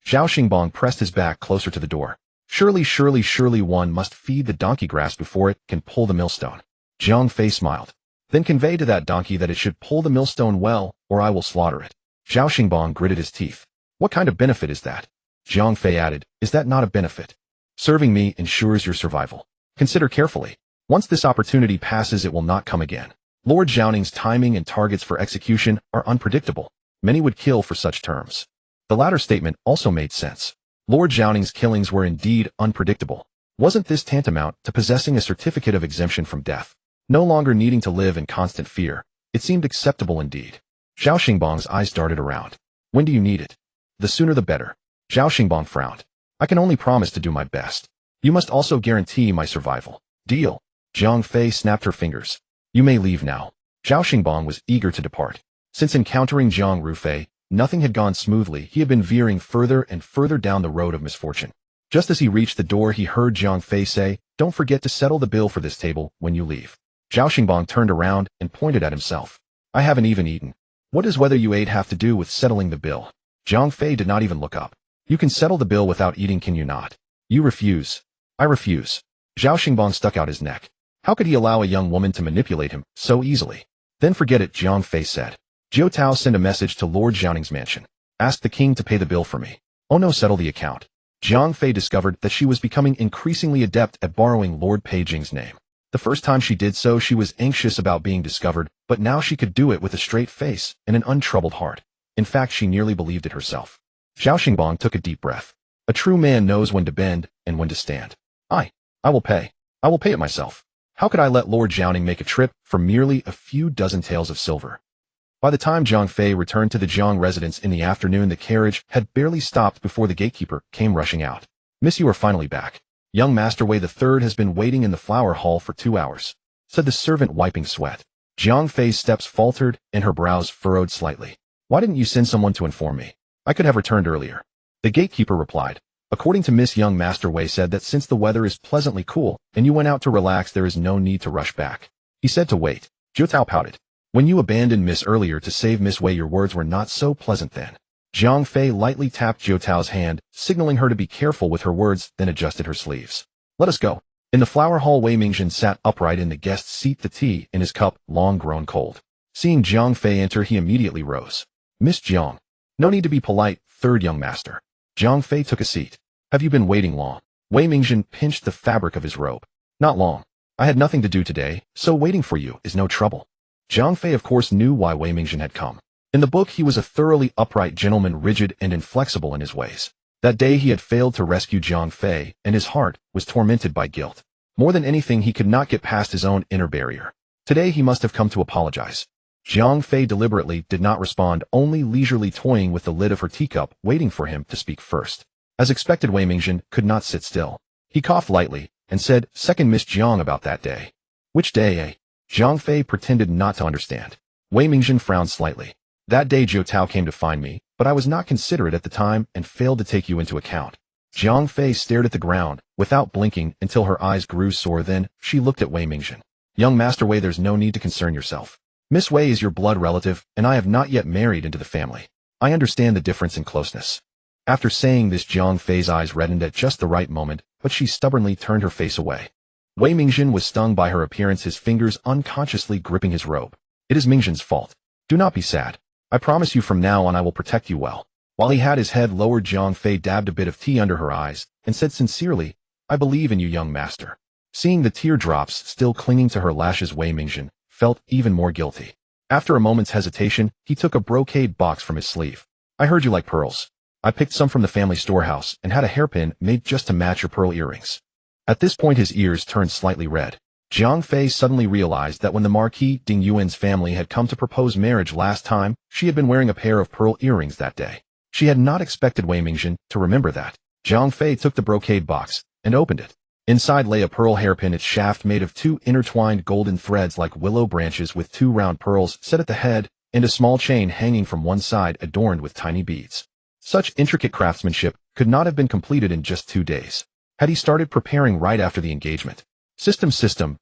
Zhao Xingbang pressed his back closer to the door. Surely one must feed the donkey grass before it can pull the millstone. Zhang Fei smiled. Then convey to that donkey that it should pull the millstone well, or I will slaughter it. Zhao Xingbang gritted his teeth. What kind of benefit is that? Zhang Fei added, is that not a benefit? Serving me ensures your survival. Consider carefully. Once this opportunity passes, it will not come again. Lord Zhaoning's timing and targets for execution are unpredictable. Many would kill for such terms. The latter statement also made sense. Lord Zhaoning's killings were indeed unpredictable. Wasn't this tantamount to possessing a certificate of exemption from death? No longer needing to live in constant fear, it seemed acceptable indeed. Zhao Xingbang's eyes darted around. When do you need it? The sooner the better. Zhao Xingbang frowned. I can only promise to do my best. You must also guarantee my survival. Deal. Zhang Fei snapped her fingers. You may leave now. Zhao Xingbang was eager to depart. Since encountering Zhang Rufei, nothing had gone smoothly. He had been veering further and further down the road of misfortune. Just as he reached the door, he heard Zhang Fei say, don't forget to settle the bill for this table when you leave. Zhao Xingbang turned around and pointed at himself. I haven't even eaten. What does whether you ate have to do with settling the bill? Zhang Fei did not even look up. You can settle the bill without eating, can you not? You refuse. I refuse. Zhao Xingbang stuck out his neck. How could he allow a young woman to manipulate him so easily? Then forget it, Zhang Fei said. Jiao Tao, send a message to Lord Zhaoning's mansion. Ask the king to pay the bill for me. Oh no, settle the account. Zhang Fei discovered that she was becoming increasingly adept at borrowing Lord Peijing's name. The first time she did so, she was anxious about being discovered, but now she could do it with a straight face and an untroubled heart. In fact, she nearly believed it herself. Zhao Xingbang took a deep breath. A true man knows when to bend and when to stand. I will pay. I will pay it myself. How could I let Lord Zhaoning make a trip for merely a few dozen taels of silver? By the time Zhang Fei returned to the Zhang residence in the afternoon, the carriage had barely stopped before the gatekeeper came rushing out. Miss, you are finally back. Young Master Wei III has been waiting in the flower hall for 2 hours, said the servant, wiping sweat. Zhang Fei's steps faltered and her brows furrowed slightly. Why didn't you send someone to inform me? I could have returned earlier. The gatekeeper replied. According to Miss, young Master Wei said that since the weather is pleasantly cool and you went out to relax, there is no need to rush back. He said to wait. Jiao Tao pouted. When you abandoned Miss earlier to save Miss Wei, your words were not so pleasant then. Zhang Fei lightly tapped Jiao Tao's hand, signaling her to be careful with her words, then adjusted her sleeves. Let us go. In the flower hall, Wei Mingzhen sat upright in the guest's seat, the tea in his cup long grown cold. Seeing Zhang Fei enter, he immediately rose. Miss Jiang. No need to be polite, third young master. Zhang Fei took a seat. Have you been waiting long? Wei Mingzhen pinched the fabric of his robe. Not long. I had nothing to do today, so waiting for you is no trouble. Zhang Fei of course knew why Wei Mingzhen had come. In the book, he was a thoroughly upright gentleman, rigid and inflexible in his ways. That day he had failed to rescue Zhang Fei, and his heart was tormented by guilt. More than anything, he could not get past his own inner barrier. Today he must have come to apologize. Zhang Fei deliberately did not respond, only leisurely toying with the lid of her teacup, waiting for him to speak first. As expected, Wei Mingzhen could not sit still. He coughed lightly and said, Second Miss Jiang, about that day. Which day, eh? Zhang Fei pretended not to understand. Wei Mingzhen frowned slightly. That day Jiao Tao came to find me, but I was not considerate at the time and failed to take you into account. Zhang Fei stared at the ground, without blinking, until her eyes grew sore. Then she looked at Wei Mingzhen. Young Master Wei, there's no need to concern yourself. Miss Wei is your blood relative, and I have not yet married into the family. I understand the difference in closeness. After saying this, Zhang Fei's eyes reddened at just the right moment, but she stubbornly turned her face away. Wei Mingzhen was stung by her appearance, his fingers unconsciously gripping his robe. It is Mingzhen's fault. Do not be sad. I promise you from now on I will protect you well. While he had his head lowered, Zhang Fei dabbed a bit of tea under her eyes and said sincerely, I believe in you, young master. Seeing the teardrops still clinging to her lashes, Wei Mingjin felt even more guilty. After a moment's hesitation, he took a brocade box from his sleeve. I heard you like pearls. I picked some from the family storehouse and had a hairpin made just to match your pearl earrings. At this point his ears turned slightly red. Jiang Fei suddenly realized that when the Marquis Ding Yuan's family had come to propose marriage last time, she had been wearing a pair of pearl earrings that day. She had not expected Wei Mingjin to remember that. Jiang Fei took the brocade box and opened it. Inside lay a pearl hairpin, its shaft made of 2 intertwined golden threads like willow branches with 2 round pearls set at the head, and a small chain hanging from one side adorned with tiny beads. Such intricate craftsmanship could not have been completed in just 2 days. Had he started preparing right after the engagement? System,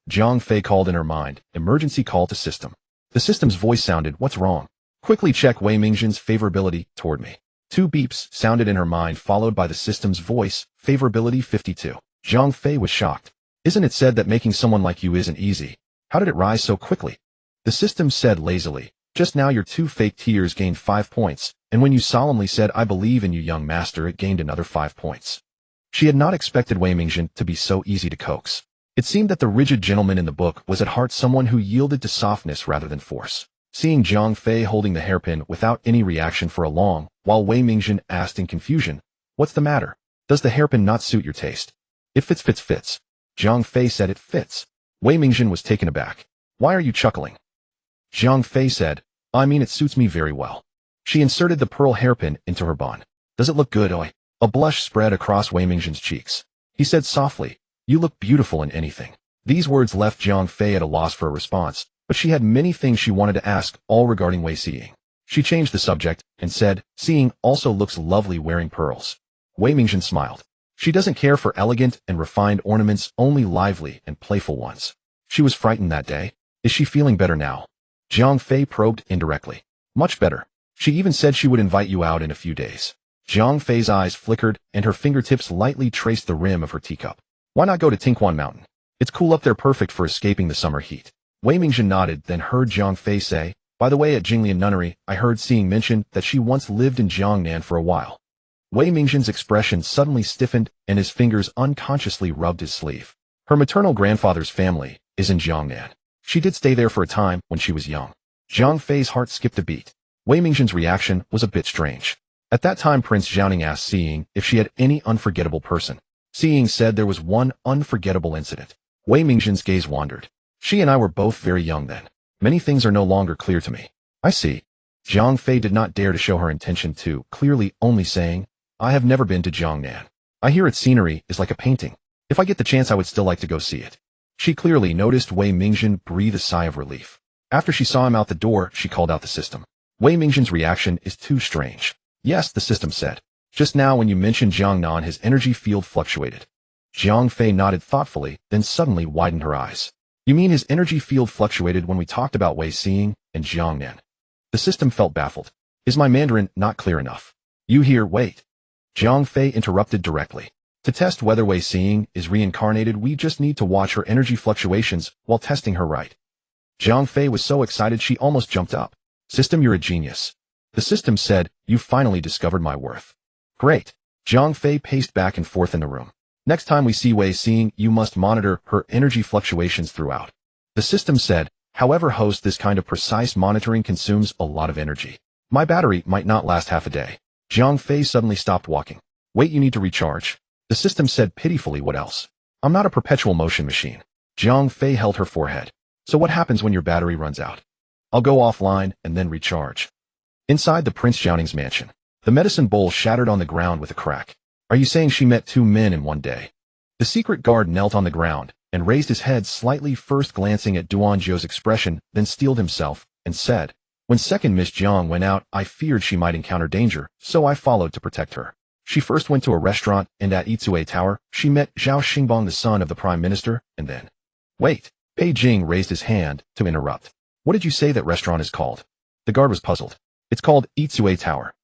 Jiang Fei called in her mind. Emergency call to system. The system's voice sounded, what's wrong? Quickly check Wei Mingjin's favorability toward me. 2 beeps sounded in her mind, followed by the system's voice, favorability 52. Jiang Fei was shocked. Isn't it said that making someone like you isn't easy? How did it rise so quickly? The system said lazily, just now your 2 fake tears gained 5 points, and when you solemnly said I believe in you young master, it gained another 5 points. She had not expected Wei Mingjin to be so easy to coax. It seemed that the rigid gentleman in the book was at heart someone who yielded to softness rather than force. Seeing Jiang Fei holding the hairpin without any reaction for a long while, Wei Mingjin asked in confusion, what's the matter? Does the hairpin not suit your taste? It fits. Jiang Fei said it fits. Wei Mingjin was taken aback. Why are you chuckling? Jiang Fei said, I mean it suits me very well. She inserted the pearl hairpin into her bun. Does it look good, oi? A blush spread across Wei Mingjin's cheeks. He said softly, you look beautiful in anything. These words left Jiang Fei at a loss for a response, but she had many things she wanted to ask, all regarding Wei Seeing. She changed the subject and said, Seeing also looks lovely wearing pearls. Wei Mingjin smiled. She doesn't care for elegant and refined ornaments, only lively and playful ones. She was frightened that day. Is she feeling better now? Jiang Fei probed indirectly. Much better. She even said she would invite you out in a few days. Jiang Fei's eyes flickered and her fingertips lightly traced the rim of her teacup. Why not go to Tinkwan Mountain? It's cool up there, perfect for escaping the summer heat. Wei Mingjin nodded, then heard Jiang Fei say, by the way, at Jinglian Nunnery, I heard Seeing mention that she once lived in Jiangnan for a while. Wei Mingjin's expression suddenly stiffened and his fingers unconsciously rubbed his sleeve. Her maternal grandfather's family is in Jiangnan. She did stay there for a time when she was young. Jiang Fei's heart skipped a beat. Wei Mingjin's reaction was a bit strange. At that time Prince Jiaoning asked Seeing if she had any unforgettable person. Seeing said there was one unforgettable incident. Wei Mingjin's gaze wandered. She and I were both very young then. Many things are no longer clear to me. I see. Jiang Fei did not dare to show her intention to, clearly only saying, I have never been to Jiangnan. I hear its scenery is like a painting. If I get the chance I would still like to go see it. She clearly noticed Wei Mingjin breathe a sigh of relief. After she saw him out the door, she called out the system. Wei Mingjin's reaction is too strange. Yes, the system said. Just now when you mentioned Jiangnan, his energy field fluctuated. Jiang Fei nodded thoughtfully, then suddenly widened her eyes. You mean his energy field fluctuated when we talked about Wei Seeing and Jiangnan? The system felt baffled. Is my Mandarin not clear enough? You hear, wait. Jiang Fei interrupted directly. To test whether Wei Seeing is reincarnated, we just need to watch her energy fluctuations while testing her right. Jiang Fei was so excited she almost jumped up. System, you're a genius. The system said, you finally discovered my worth. Great. Jiang Fei paced back and forth in the room. Next time we see Wei Seeing, you must monitor her energy fluctuations throughout. The system said, however, host, this kind of precise monitoring consumes a lot of energy. My battery might not last half a day. Jiang Fei suddenly stopped walking. Wait, you need to recharge. The system said pitifully, what else? I'm not a perpetual motion machine. Jiang Fei held her forehead. So what happens when your battery runs out? I'll go offline and then recharge. Inside the Prince Jiaoning's mansion, the medicine bowl shattered on the ground with a crack. Are you saying she met 2 men in one day? The secret guard knelt on the ground and raised his head slightly, first glancing at Duan Zhou's expression, then steeled himself, and said, when second Miss Jiang went out, I feared she might encounter danger, so I followed to protect her. She first went to a restaurant, and at Itsue Tower, she met Zhao Xingbang, the son of the Prime Minister, and then... Wait, Pei Jing raised his hand to interrupt. What did you say that restaurant is called? The guard was puzzled. It's called Itsue Tower.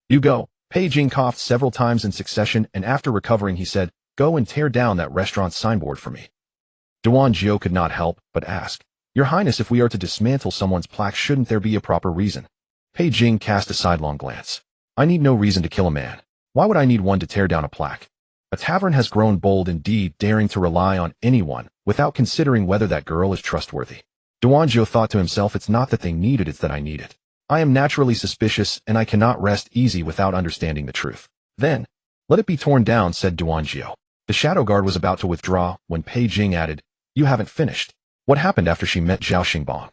You go. Pei Jing coughed several times in succession, and after recovering he said, go and tear down that restaurant's signboard for me. Duan Zhou could not help but ask, Your Highness, if we are to dismantle someone's plaque, shouldn't there be a proper reason? Pei Jing cast a sidelong glance. I need no reason to kill a man. Why would I need one to tear down a plaque? A tavern has grown bold indeed, daring to rely on anyone without considering whether that girl is trustworthy. Jiaojiao thought to himself, it's not that they need it, it's that I need it. I am naturally suspicious, and I cannot rest easy without understanding the truth. Then, let it be torn down, said Jiaojiao. The shadow guard was about to withdraw when Pei Jing added, you haven't finished. What happened after she met Zhao Xingbang?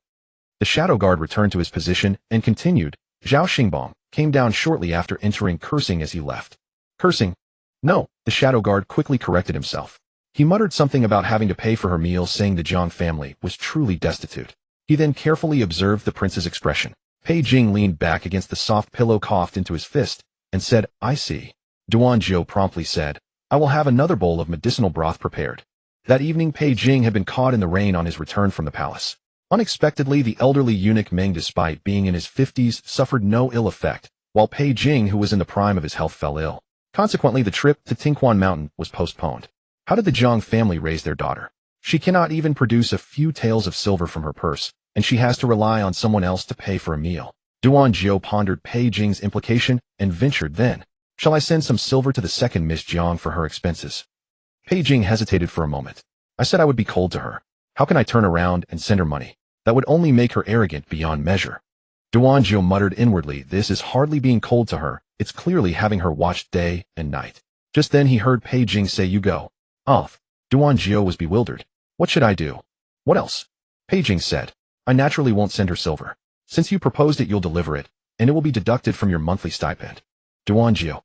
The shadow guard returned to his position and continued. Zhao Xingbang came down shortly after entering, cursing as he left. Cursing? No, the shadow guard quickly corrected himself. He muttered something about having to pay for her meal, saying the Jiang family was truly destitute. He then carefully observed the prince's expression. Pei Jing leaned back against the soft pillow, coughed into his fist, and said, I see. Jiaojiao promptly said, I will have another bowl of medicinal broth prepared. That evening Pei Jing had been caught in the rain on his return from the palace. Unexpectedly, the elderly eunuch Meng, despite being in his 50s, suffered no ill effect, while Pei Jing, who was in the prime of his health, fell ill. Consequently, the trip to Tinquan Mountain was postponed. How did the Jiang family raise their daughter? She cannot even produce a few taels of silver from her purse, and she has to rely on someone else to pay for a meal. Jiaojiao pondered Pei Jing's implication and ventured then, shall I send some silver to the second Miss Jiang for her expenses? Pei Jing hesitated for a moment. I said I would be cold to her. How can I turn around and send her money? That would only make her arrogant beyond measure. Jiaojiao muttered inwardly, this is hardly being cold to her, it's clearly having her watched day and night. Just then he heard Pei Jing say, you go. Off. Jiaojiao was bewildered. What should I do? What else? Pei Jing said, I naturally won't send her silver. Since you proposed it, you'll deliver it, and it will be deducted from your monthly stipend. Jiaojiao.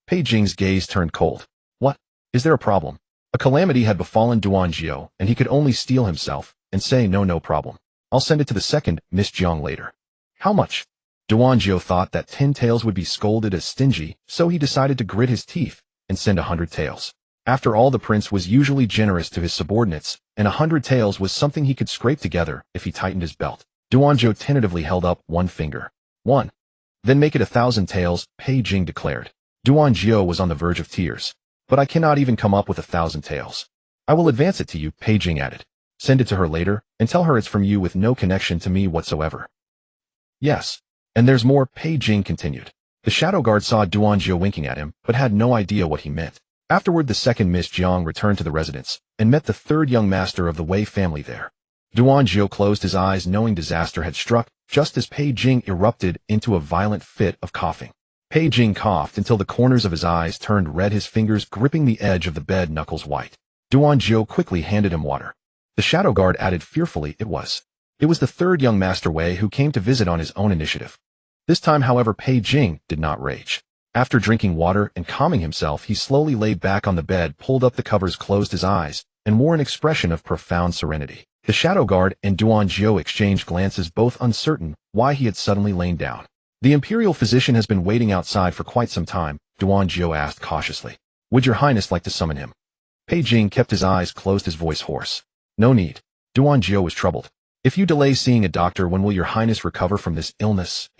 Pei Jing's gaze turned cold. What? Is there a problem? A calamity had befallen Jiaojiao, and he could only steel himself and say, no problem. I'll send it to the second Miss Jiang later. How much? Jiaojiao thought that 10 taels would be scolded as stingy, so he decided to grit his teeth and send 100 taels. After all, the prince was usually generous to his subordinates, and 100 taels was something he could scrape together if he tightened his belt. Jiaojiao tentatively held up one finger. 1. Then make it 1,000 taels, Pei Jing declared. Jiaojiao was on the verge of tears. But I cannot even come up with 1,000 taels. I will advance it to you, Pei Jing added. Send it to her later, and tell her it's from you with no connection to me whatsoever. Yes. And there's more, Pei Jing continued. The shadow guard saw Jiaojiao winking at him, but had no idea what he meant. Afterward, the second Miss Jiang returned to the residence, and met the third young master of the Wei family there. Jiaojiao closed his eyes, knowing disaster had struck, just as Pei Jing erupted into a violent fit of coughing. Pei Jing coughed until the corners of his eyes turned red, his fingers gripping the edge of the bed, knuckles white. Jiaojiao quickly handed him water. The shadow guard added fearfully, It was the third young master Wei who came to visit on his own initiative. This time, however, Pei Jing did not rage. After drinking water and calming himself, he slowly lay back on the bed, pulled up the covers, closed his eyes, and wore an expression of profound serenity. The shadow guard and Jiaojiao exchanged glances, both uncertain why he had suddenly lain down. The imperial physician has been waiting outside for quite some time, Jiaojiao asked cautiously. Would your highness like to summon him? Pei Jing kept his eyes closed, his voice hoarse. No need. Jiaojiao was troubled. If you delay seeing a doctor, when will your highness recover from this illness?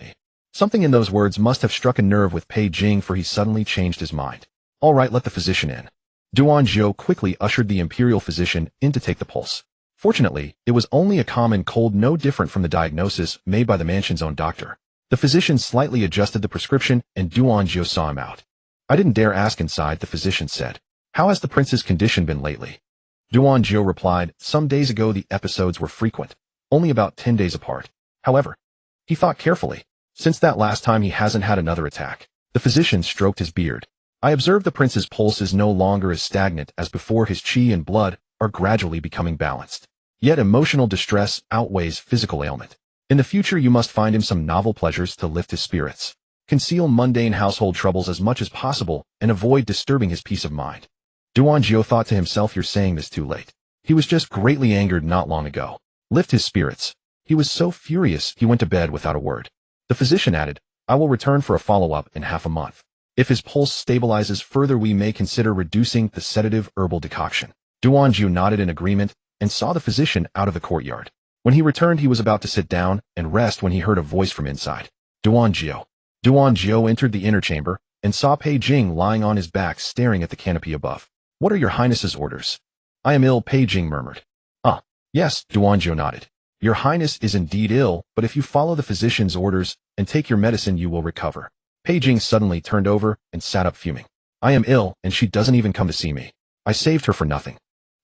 Something in those words must have struck a nerve with Pei Jing, for he suddenly changed his mind. All right, let the physician in. Jiaojiao quickly ushered the imperial physician in to take the pulse. Fortunately, it was only a common cold, no different from the diagnosis made by the mansion's own doctor. The physician slightly adjusted the prescription, and Jiaojiao saw him out. I didn't dare ask inside, the physician said. How has the prince's condition been lately? Jiaojiao replied, some days ago the episodes were frequent, only about 10 days apart. However, he thought carefully. Since that last time he hasn't had another attack. The physician stroked his beard. I observe the prince's pulse is no longer as stagnant as before. His qi and blood are gradually becoming balanced. Yet emotional distress outweighs physical ailment. In the future you must find him some novel pleasures to lift his spirits. Conceal mundane household troubles as much as possible and avoid disturbing his peace of mind. Jiaojiao thought to himself, you're saying this too late. He was just greatly angered not long ago. Lift his spirits. He was so furious he went to bed without a word. The physician added, I will return for a follow-up in half a month. If his pulse stabilizes further, we may consider reducing the sedative herbal decoction. Jiaojiao nodded in agreement and saw the physician out of the courtyard. When he returned, he was about to sit down and rest when he heard a voice from inside. Jiaojiao. Jiaojiao entered the inner chamber and saw Pei Jing lying on his back, staring at the canopy above. What are your highness's orders? I am ill, Pei Jing murmured. Ah, yes, Jiaojiao nodded. Your highness is indeed ill, but if you follow the physician's orders and take your medicine, you will recover. Pei Jing suddenly turned over and sat up, fuming. I am ill, and she doesn't even come to see me. I saved her for nothing.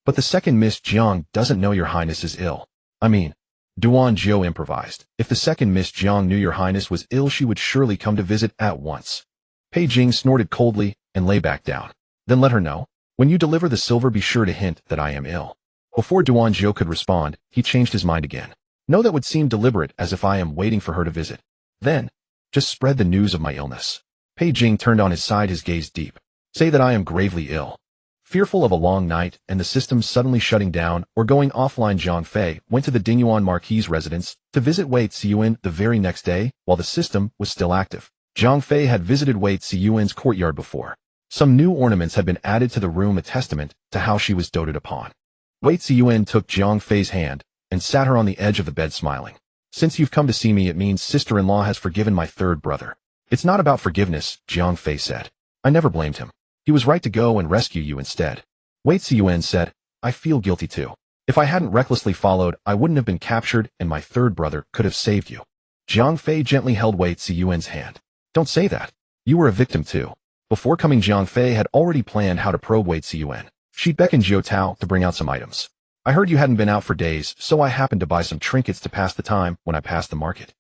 But the second Miss Jiang doesn't know your highness is ill. I mean, Duan Zhou improvised. If the second Miss Jiang knew your highness was ill, she would surely come to visit at once. Pei Jing snorted coldly and lay back down. Then let her know. When you deliver the silver, be sure to hint that I am ill. Before Duan Zhou could respond, he changed his mind again. No, that would seem deliberate, as if I am waiting for her to visit. Then, just spread the news of my illness. Pei Jing turned on his side, his gaze deep. Say that I am gravely ill. Fearful of a long night and the system suddenly shutting down or going offline, Zhang Fei went to the Dingyuan Marquis' residence to visit Wei Ziyuan the very next day while the system was still active. Zhang Fei had visited Wei Ziyuan's courtyard before. Some new ornaments had been added to the room, a testament to how she was doted upon. Wei Ziyuan took Zhang Fei's hand and sat her on the edge of the bed, smiling. Since you've come to see me, it means sister-in-law has forgiven my third brother. It's not about forgiveness, Zhang Fei said. I never blamed him. He was right to go and rescue you instead. Wei Ziyuan said, I feel guilty too. If I hadn't recklessly followed, I wouldn't have been captured and my third brother could have saved you. Zhang Fei gently held Wei Ziyuan's hand. Don't say that. You were a victim too. Before coming, Zhang Fei had already planned how to probe Wei Ziyuan. She beckoned Jiao Tao to bring out some items. I heard you hadn't been out for days, so I happened to buy some trinkets to pass the time when I passed the market.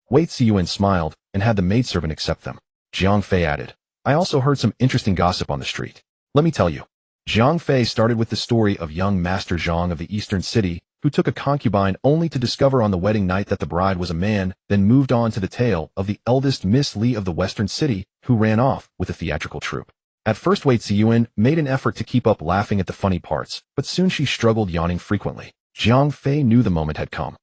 Wei Ziyuan smiled and had the maidservant accept them. Zhang Fei added, I also heard some interesting gossip on the street. Let me tell you. Zhang Fei started with the story of young Master Zhang of the Eastern City, who took a concubine only to discover on the wedding night that the bride was a man, then moved on to the tale of the eldest Miss Li of the Western City, who ran off with a theatrical troupe. At first, Wei Ziyuan made an effort to keep up laughing at the funny parts, but soon she struggled, yawning frequently. Zhang Fei knew the moment had come.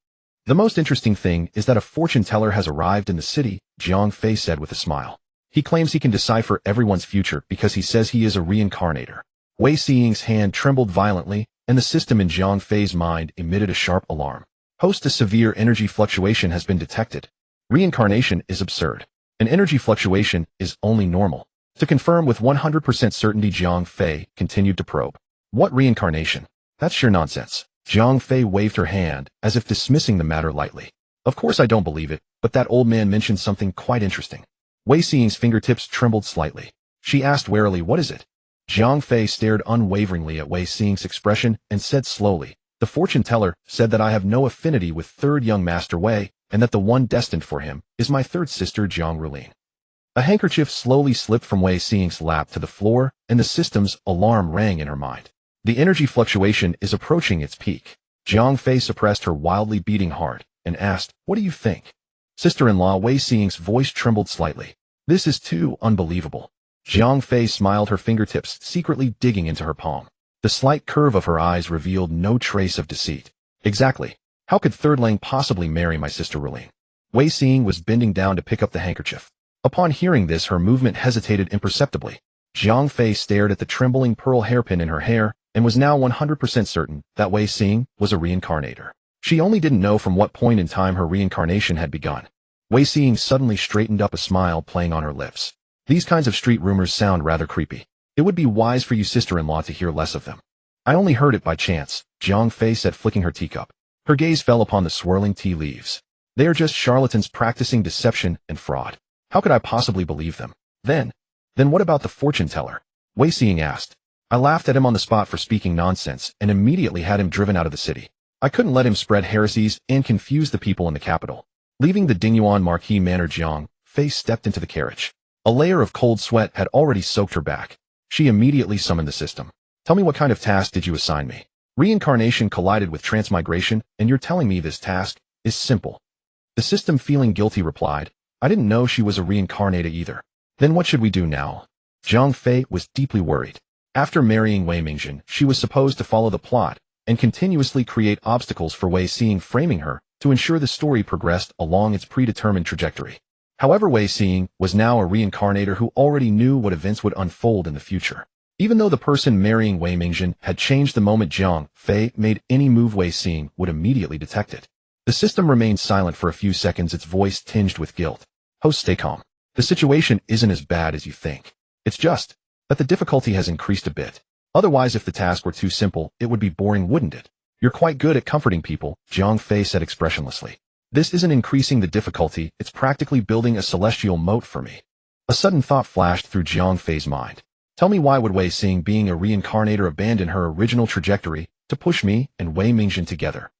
The most interesting thing is that a fortune teller has arrived in the city, Zhang Fei said with a smile. He claims he can decipher everyone's future because he says he is a reincarnator. Wei Xiying's hand trembled violently, and the system in Zhang Fei's mind emitted a sharp alarm. Host, a severe energy fluctuation has been detected. Reincarnation is absurd. An energy fluctuation is only normal. To confirm with 100% certainty, Zhang Fei continued to probe. What reincarnation? That's sheer nonsense. Zhang Fei waved her hand, as if dismissing the matter lightly. Of course I don't believe it, but that old man mentioned something quite interesting. Wei Xiying's fingertips trembled slightly. She asked warily, what is it? Zhang Fei stared unwaveringly at Wei Xiying's expression and said slowly, the fortune teller said that I have no affinity with third young Master Wei, and that the one destined for him is my third sister, Jiang Rulin. A handkerchief slowly slipped from Wei Xiying's lap to the floor, and the system's alarm rang in her mind. The energy fluctuation is approaching its peak. Zhang Fei suppressed her wildly beating heart and asked, what do you think? Sister-in-law, Wei Xiying's voice trembled slightly. This is too unbelievable. Zhang Fei smiled, her fingertips secretly digging into her palm. The slight curve of her eyes revealed no trace of deceit. Exactly. How could Third Lang possibly marry my sister Rulin? Wei Xiying was bending down to pick up the handkerchief. Upon hearing this, her movement hesitated imperceptibly. Zhang Fei stared at the trembling pearl hairpin in her hair and was now 100% certain that Wei Xiying was a reincarnator. She only didn't know from what point in time her reincarnation had begun. Wei Xiying suddenly straightened up, a smile playing on her lips. These kinds of street rumors sound rather creepy. It would be wise for you, sister-in-law, to hear less of them. I only heard it by chance, Zhang Fei said, flicking her teacup. Her gaze fell upon the swirling tea leaves. They are just charlatans practicing deception and fraud. How could I possibly believe them? Then what about the fortune teller? Wei Xiying asked. I laughed at him on the spot for speaking nonsense and immediately had him driven out of the city. I couldn't let him spread heresies and confuse the people in the capital. Leaving the Dingyuan Marquis Manor, Zhang Fei stepped into the carriage. A layer of cold sweat had already soaked her back. She immediately summoned the system. Tell me, what kind of task did you assign me? Reincarnation collided with transmigration, and you're telling me this task is simple. The system, feeling guilty, replied, I didn't know she was a reincarnator either. Then what should we do now? Zhang Fei was deeply worried. After marrying Wei Mingjun, she was supposed to follow the plot and continuously create obstacles for Wei Xiying, framing her to ensure the story progressed along its predetermined trajectory. However, Wei Xiying was now a reincarnator who already knew what events would unfold in the future. Even though the person marrying Wei Mingjun had changed, the moment Zhang Fei made any move, Wei Xiying would immediately detect it. The system remained silent for a few seconds, its voice tinged with guilt. Host, stay calm. The situation isn't as bad as you think. It's just that the difficulty has increased a bit. Otherwise, if the task were too simple, it would be boring, wouldn't it? You're quite good at comforting people, Zhang Fei said expressionlessly. This isn't increasing the difficulty, it's practically building a celestial moat for me. A sudden thought flashed through Zhang Fei's mind. Tell me, why would Wei Xing, being a reincarnator, abandon her original trajectory to push me and Wei Mingjin together?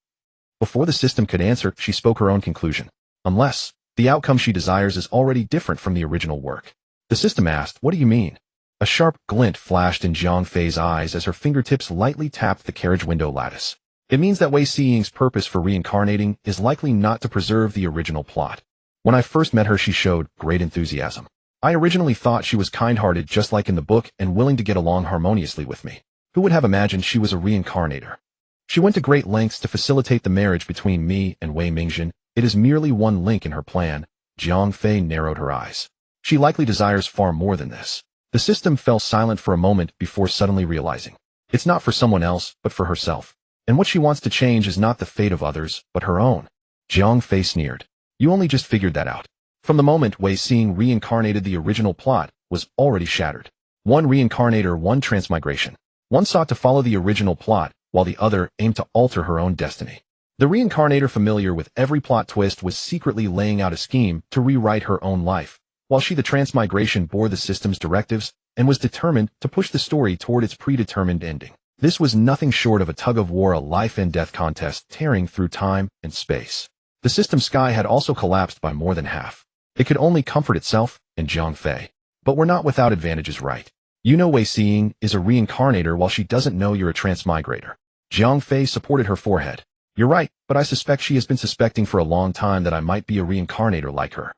Before the system could answer, she spoke her own conclusion. Unless the outcome she desires is already different from the original work. The system asked, what do you mean? A sharp glint flashed in Zhang Fei's eyes as her fingertips lightly tapped the carriage window lattice. It means that Wei Xing's purpose for reincarnating is likely not to preserve the original plot. When I first met her, she showed great enthusiasm. I originally thought she was kind-hearted just like in the book and willing to get along harmoniously with me. Who would have imagined she was a reincarnator? She went to great lengths to facilitate the marriage between me and Wei Mingjin. It is merely one link in her plan. Zhang Fei narrowed her eyes. She likely desires far more than this. The system fell silent for a moment before suddenly realizing. It's not for someone else, but for herself. And what she wants to change is not the fate of others, but her own. Zhang Fei sneered. You only just figured that out. From the moment Wei Xing reincarnated, the original plot was already shattered. One reincarnator, one transmigration. One sought to follow the original plot, while the other aimed to alter her own destiny. The reincarnator, familiar with every plot twist, was secretly laying out a scheme to rewrite her own life, while she, the transmigration, bore the system's directives and was determined to push the story toward its predetermined ending. This was nothing short of a tug-of-war, a life-and-death contest tearing through time and space. The system sky had also collapsed by more than half. It could only comfort itself and Zhang Fei. But we're not without advantages, right? You know Wei Xing is a reincarnator while she doesn't know you're a transmigrator. Zhang Fei supported her forehead. You're right, but I suspect she has been suspecting for a long time that I might be a reincarnator like her.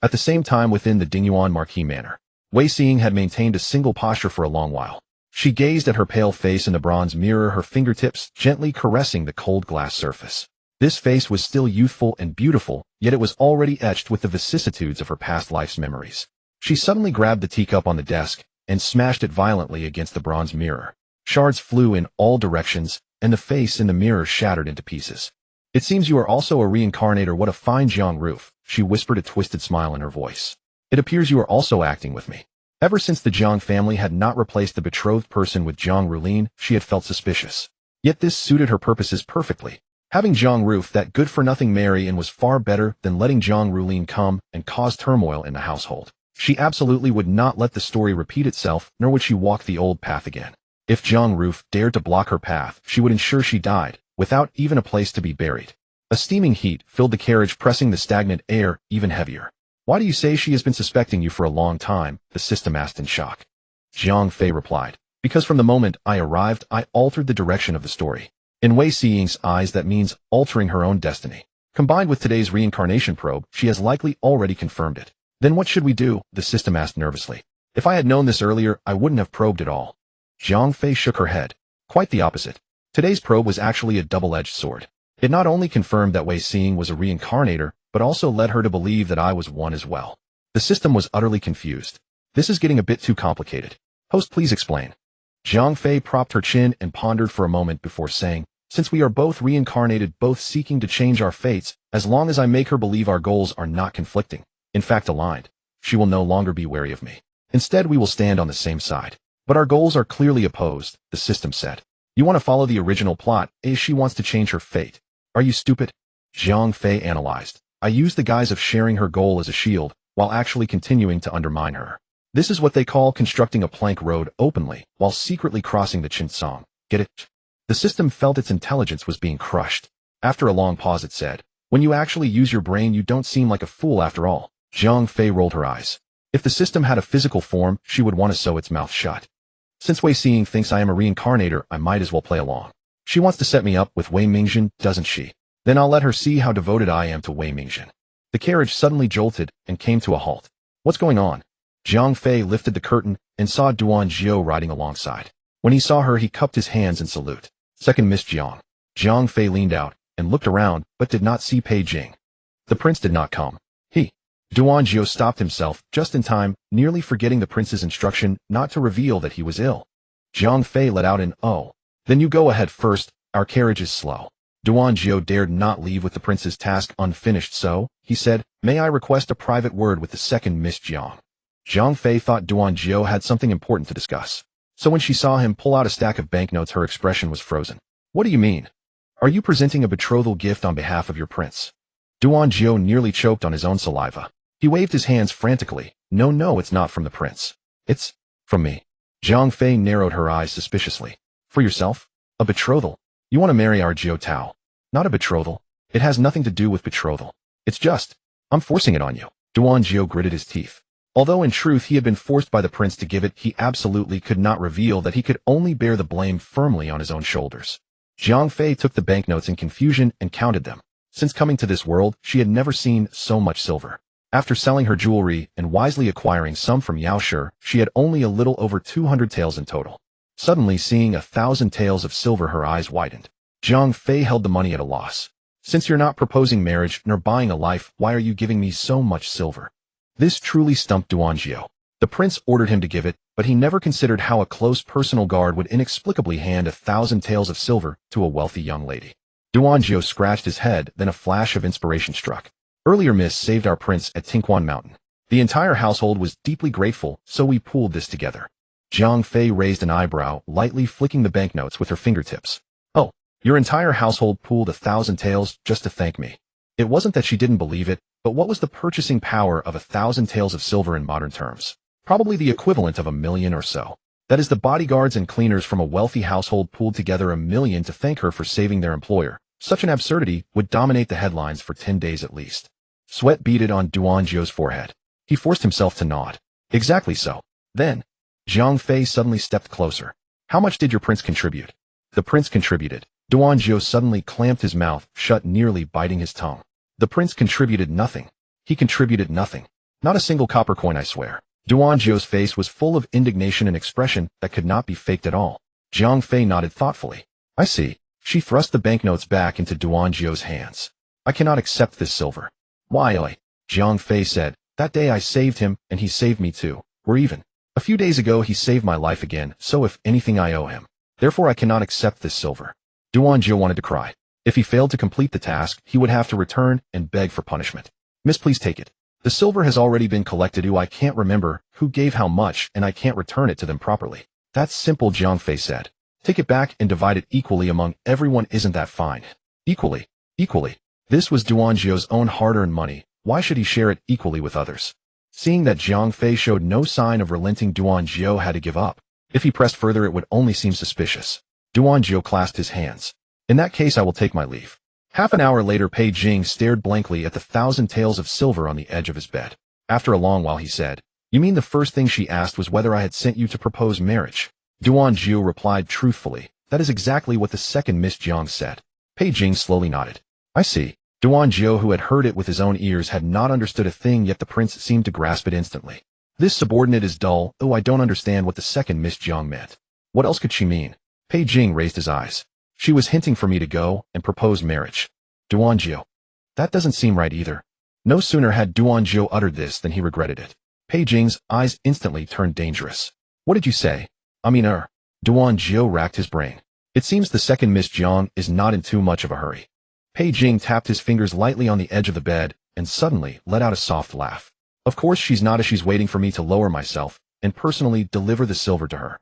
At the same time, within the Dingyuan Marquis Manor, Wei Xing had maintained a single posture for a long while. She gazed at her pale face in the bronze mirror, her fingertips gently caressing the cold glass surface. This face was still youthful and beautiful, yet it was already etched with the vicissitudes of her past life's memories. She suddenly grabbed the teacup on the desk and smashed it violently against the bronze mirror. Shards flew in all directions, and the face in the mirror shattered into pieces. It seems you are also a reincarnator. What a fine Jiang roof, she whispered, a twisted smile in her voice. It appears you are also acting with me. Ever since the Jiang family had not replaced the betrothed person with Jiang Rulin, she had felt suspicious. Yet this suited her purposes perfectly. Having Jiang Roof, that good-for-nothing, marry in was far better than letting Jiang Rulin come and cause turmoil in the household. She absolutely would not let the story repeat itself, nor would she walk the old path again. If Jiang Roof dared to block her path, she would ensure she died, without even a place to be buried. A steaming heat filled the carriage, pressing the stagnant air even heavier. Why do you say she has been suspecting you for a long time? The system asked in shock. Zhang Fei replied. Because from the moment I arrived, I altered the direction of the story. In Wei Xing's eyes, that means altering her own destiny. Combined with today's reincarnation probe, she has likely already confirmed it. Then what should we do? The system asked nervously. If I had known this earlier, I wouldn't have probed at all. Zhang Fei shook her head. Quite the opposite. Today's probe was actually a double-edged sword. It not only confirmed that Wei Xing was a reincarnator, but also led her to believe that I was one as well. The system was utterly confused. This is getting a bit too complicated. Host, please explain. Zhang Fei propped her chin and pondered for a moment before saying, since we are both reincarnated, both seeking to change our fates, as long as I make her believe our goals are not conflicting, in fact aligned, she will no longer be wary of me. Instead, we will stand on the same side. But our goals are clearly opposed, the system said. You want to follow the original plot, as she wants to change her fate. Are you stupid? Zhang Fei analyzed. I used the guise of sharing her goal as a shield, while actually continuing to undermine her. This is what they call constructing a plank road openly, while secretly crossing the Chinsong. Get it? The system felt its intelligence was being crushed. After a long pause, it said, when you actually use your brain, you don't seem like a fool after all. Zhang Fei rolled her eyes. If the system had a physical form, she would want to sew its mouth shut. Since Wei Xing thinks I am a reincarnator, I might as well play along. She wants to set me up with Wei Mingjin, doesn't she? Then I'll let her see how devoted I am to Wei Mingjin. The carriage suddenly jolted and came to a halt. What's going on? Zhang Fei lifted the curtain and saw Duan Jiao riding alongside. When he saw her, he cupped his hands in salute. Second Miss Jiang. Zhang Fei leaned out and looked around, but did not see Pei Jing. The prince did not come. Duan Jiao stopped himself just in time, nearly forgetting the prince's instruction not to reveal that he was ill. Zhang Fei let out an "Oh." Then you go ahead first, our carriage is slow. Duan Jiao dared not leave with the prince's task unfinished, so, he said, may I request a private word with the second Miss Jiang? Zhang Fei thought Duan Jiao had something important to discuss. So when she saw him pull out a stack of banknotes, her expression was frozen. What do you mean? Are you presenting a betrothal gift on behalf of your prince? Duan Jiao nearly choked on his own saliva. He waved his hands frantically. No, it's not from the prince. It's from me. Zhang Fei narrowed her eyes suspiciously. For yourself? A betrothal? You want to marry our Jiao Tao? Not a betrothal. It has nothing to do with betrothal. It's just, I'm forcing it on you. Duan Jiao gritted his teeth. Although in truth he had been forced by the prince to give it, he absolutely could not reveal that he could only bear the blame firmly on his own shoulders. Zhang Fei took the banknotes in confusion and counted them. Since coming to this world, she had never seen so much silver. After selling her jewelry and wisely acquiring some from Yao Shi, she had only a little over 200 taels in total. Suddenly seeing 1,000 taels of silver, her eyes widened. Zhang Fei held the money at a loss. Since you're not proposing marriage nor buying a life, why are you giving me so much silver? This truly stumped Duan Jiao. The prince ordered him to give it, but he never considered how a close personal guard would inexplicably hand 1,000 taels of silver to a wealthy young lady. Duan Jiao scratched his head, then a flash of inspiration struck. Earlier Miss saved our prince at Tinkwan Mountain. The entire household was deeply grateful, so we pooled this together. Zhang Fei raised an eyebrow, lightly flicking the banknotes with her fingertips. Oh, your entire household pooled 1,000 taels just to thank me. It wasn't that she didn't believe it, but what was the purchasing power of 1,000 taels of silver in modern terms? Probably the equivalent of $1 million or so. That is, the bodyguards and cleaners from a wealthy household pooled together $1 million to thank her for saving their employer. Such an absurdity would dominate the headlines for 10 days at least. Sweat beaded on Duan Jiao's forehead. He forced himself to nod. Exactly so. Then, Zhang Fei suddenly stepped closer. How much did your prince contribute? The prince contributed. Duan Jiao suddenly clamped his mouth shut, nearly biting his tongue. The prince contributed nothing. He contributed nothing. Not a single copper coin, I swear. Duan Jiao's face was full of indignation, an expression that could not be faked at all. Zhang Fei nodded thoughtfully. I see. She thrust the banknotes back into Duan Jiao's hands. I cannot accept this silver. Waaah I, Zhang Fei said. That day I saved him, and he saved me too. We're even. A few days ago he saved my life again, so if anything I owe him. Therefore I cannot accept this silver. Duan Jiao wanted to cry. If he failed to complete the task, he would have to return and beg for punishment. Miss, please take it. The silver has already been collected. I can't remember who gave how much, and I can't return it to them properly. That's simple, Zhang Fei said. Take it back and divide it equally among everyone. Isn't that fine? Equally. Equally. This was Duan Jiao's own hard-earned money. Why should he share it equally with others? Seeing that Zhang Fei showed no sign of relenting, Duan Jiao had to give up. If he pressed further, it would only seem suspicious. Duan Jiao clasped his hands. In that case, I will take my leave. Half an hour later, Pei Jing stared blankly at the 1,000 taels of silver on the edge of his bed. After a long while, he said, You mean the first thing she asked was whether I had sent you to propose marriage? Duan Jiao replied truthfully. That is exactly what the second Miss Jiang said. Pei Jing slowly nodded. I see. Duan Jiao, who had heard it with his own ears, had not understood a thing, yet the prince seemed to grasp it instantly. This subordinate is dull. Oh, I don't understand what the second Miss Jiang meant. What else could she mean? Pei Jing raised his eyes. She was hinting for me to go and propose marriage. Duan Jiao. That doesn't seem right either. No sooner had Duan Jiao uttered this than he regretted it. Pei Jing's eyes instantly turned dangerous. What did you say? Duan Jiao racked his brain. It seems the second Miss Jiang is not in too much of a hurry. Pei Jing tapped his fingers lightly on the edge of the bed and suddenly let out a soft laugh. Of course she's not, as she's waiting for me to lower myself and personally deliver the silver to her.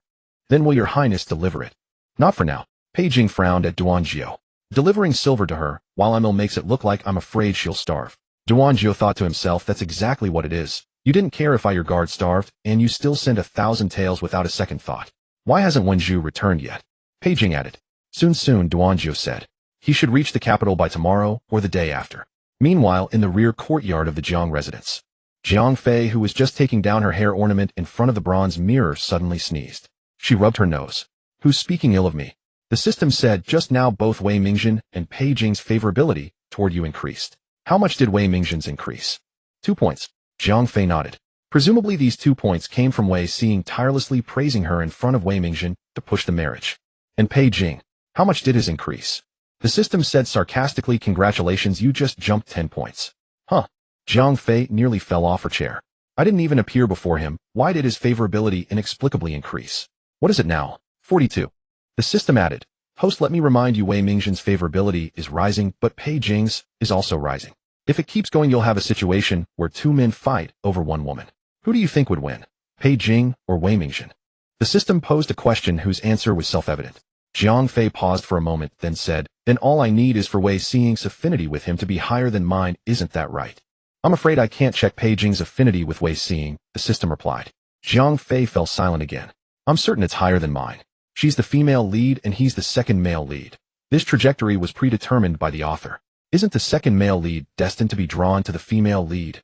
Then will your highness deliver it? Not for now. Pei Jing frowned at Duan Jiao. Delivering silver to her, while I'm ill, makes it look like I'm afraid she'll starve. Duan Jiao thought to himself, that's exactly what it is. You didn't care if your guard starved, and you still sent 1,000 taels without a second thought. Why hasn't Wenju returned yet? Pei Jing added. Soon, Duan Jiao said. He should reach the capital by tomorrow or the day after. Meanwhile, in the rear courtyard of the Jiang residence, Zhang Fei, who was just taking down her hair ornament in front of the bronze mirror, suddenly sneezed. She rubbed her nose. Who's speaking ill of me? The system said just now both Wei Mingjin and Pei Jing's favorability toward you increased. How much did Wei Mingjin's increase? 2 points. Zhang Fei nodded. Presumably these 2 points came from Wei Xing tirelessly praising her in front of Wei Mingjin to push the marriage. And Pei Jing, how much did his increase? The system said sarcastically, congratulations, you just jumped 10 points. Huh. Zhang Fei nearly fell off her chair. I didn't even appear before him. Why did his favorability inexplicably increase? What is it now? 42. The system added, Host, let me remind you, Wei Mingjin's favorability is rising, but Pei Jing's is also rising. If it keeps going, you'll have a situation where 2 men fight over 1 woman. Who do you think would win? Pei Jing or Wei Mingjin? The system posed a question whose answer was self-evident. Zhang Fei paused for a moment, then said, Then all I need is for Wei Xing's affinity with him to be higher than mine, isn't that right? I'm afraid I can't check Pei Jing's affinity with Wei Xing, the system replied. Zhang Fei fell silent again. I'm certain it's higher than mine. She's the female lead and he's the second male lead. This trajectory was predetermined by the author. Isn't the second male lead destined to be drawn to the female lead?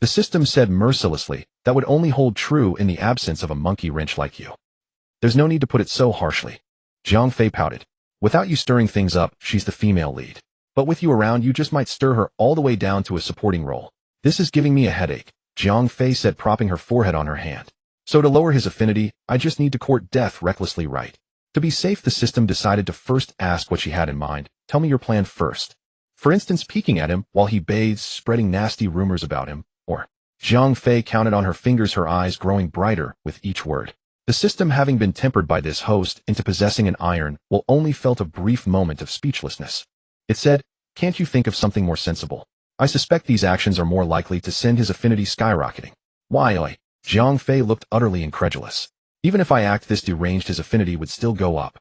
The system said mercilessly that would only hold true in the absence of a monkey wrench like you. There's no need to put it so harshly. Jiang Fei pouted. Without you stirring things up, she's the female lead. But with you around, you just might stir her all the way down to a supporting role. This is giving me a headache, Jiang Fei said, propping her forehead on her hand. So to lower his affinity, I just need to court death recklessly, right? To be safe, the system decided to first ask what she had in mind. Tell me your plan first. For instance, peeking at him while he bathes, spreading nasty rumors about him, or Jiang Fei counted on her fingers, her eyes growing brighter with each word. The system, having been tempered by this host into possessing an iron, will only felt a brief moment of speechlessness. It said, can't you think of something more sensible? I suspect these actions are more likely to send his affinity skyrocketing. Waaah I. Jiang Fei looked utterly incredulous. Even if I act this deranged, his affinity would still go up.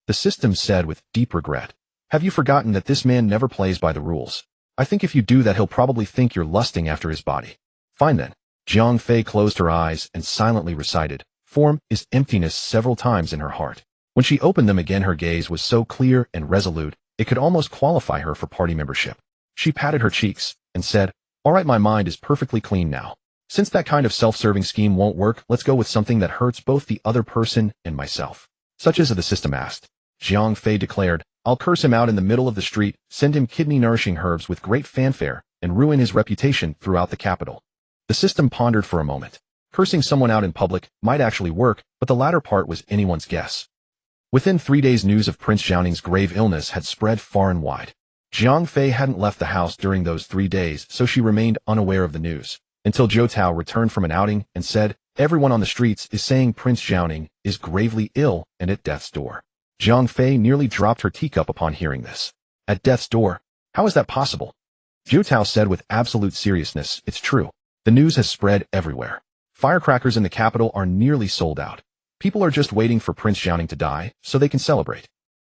The system said with deep regret. Have you forgotten that this man never plays by the rules? I think if you do that, he'll probably think you're lusting after his body. Fine then. Jiang Fei closed her eyes and silently recited, form is emptiness, several times in her heart. When she opened them again, her gaze was so clear and resolute, it could almost qualify her for party membership. She patted her cheeks and said, all right, my mind is perfectly clean now. Since that kind of self-serving scheme won't work, let's go with something that hurts both the other person and myself. Such as the system asked. Jiang Fei declared, I'll curse him out in the middle of the street, send him kidney-nourishing herbs with great fanfare, and ruin his reputation throughout the capital. The system pondered for a moment. Cursing someone out in public might actually work, but the latter part was anyone's guess. Within 3 days, news of Prince Xiaoning's grave illness had spread far and wide. Jiang Fei hadn't left the house during those 3 days, so she remained unaware of the news, until Zhou Tao returned from an outing and said, everyone on the streets is saying Prince Xiaoning is gravely ill and at death's door. Jiang Fei nearly dropped her teacup upon hearing this. At death's door? How is that possible? Zhou Tao said with absolute seriousness, it's true. The news has spread everywhere. Firecrackers in the capital are nearly sold out. People are just waiting for Prince Xiaoning to die so they can celebrate.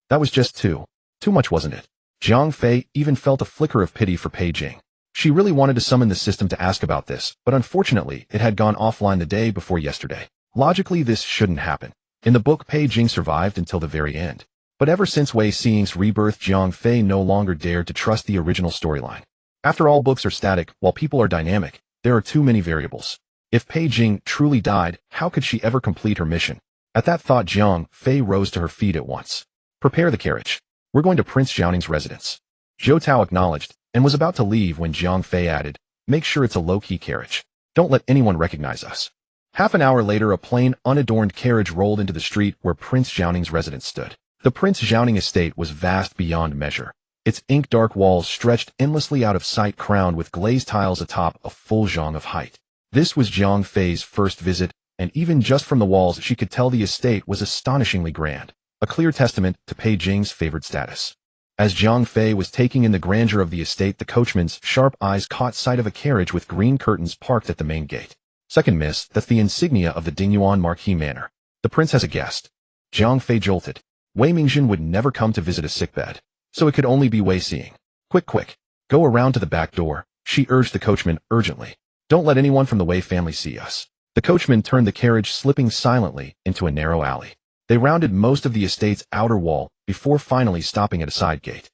That was just too much, wasn't it? Jiang Fei even felt a flicker of pity for Pei Jing. She really wanted to summon the system to ask about this, but unfortunately it had gone offline the day before yesterday. Logically, this shouldn't happen. In the book, Pei Jing survived until the very end. But ever since Wei Xing's rebirth, Jiang Fei no longer dared to trust the original storyline. After all, books are static, while people are dynamic. There are too many variables. If Pei Jing truly died, how could she ever complete her mission? At that thought, Jiang Fei rose to her feet at once. Prepare the carriage. We're going to Prince Xiaoning's residence. Zhou Tao acknowledged, and was about to leave when Jiang Fei added, make sure it's a low-key carriage. Don't let anyone recognize us. Half an hour later, a plain, unadorned carriage rolled into the street where Prince Xiaoning's residence stood. The Prince Xiaoning estate was vast beyond measure. Its ink-dark walls stretched endlessly out of sight, crowned with glazed tiles atop a full zhang of height. This was Jiang Fei's first visit, and even just from the walls she could tell the estate was astonishingly grand, a clear testament to Pei Jing's favored status. As Jiang Fei was taking in the grandeur of the estate, the coachman's sharp eyes caught sight of a carriage with green curtains parked at the main gate. Second miss, that's the insignia of the Dingyuan Marquis Manor. The prince has a guest. Jiang Fei jolted. Wei Mingjin would never come to visit a sickbed, so it could only be Wei Xing. Quick, go around to the back door, she urged the coachman urgently. Don't let anyone from the Wei family see us. The coachman turned the carriage, slipping silently into a narrow alley. They rounded most of the estate's outer wall before finally stopping at a side gate.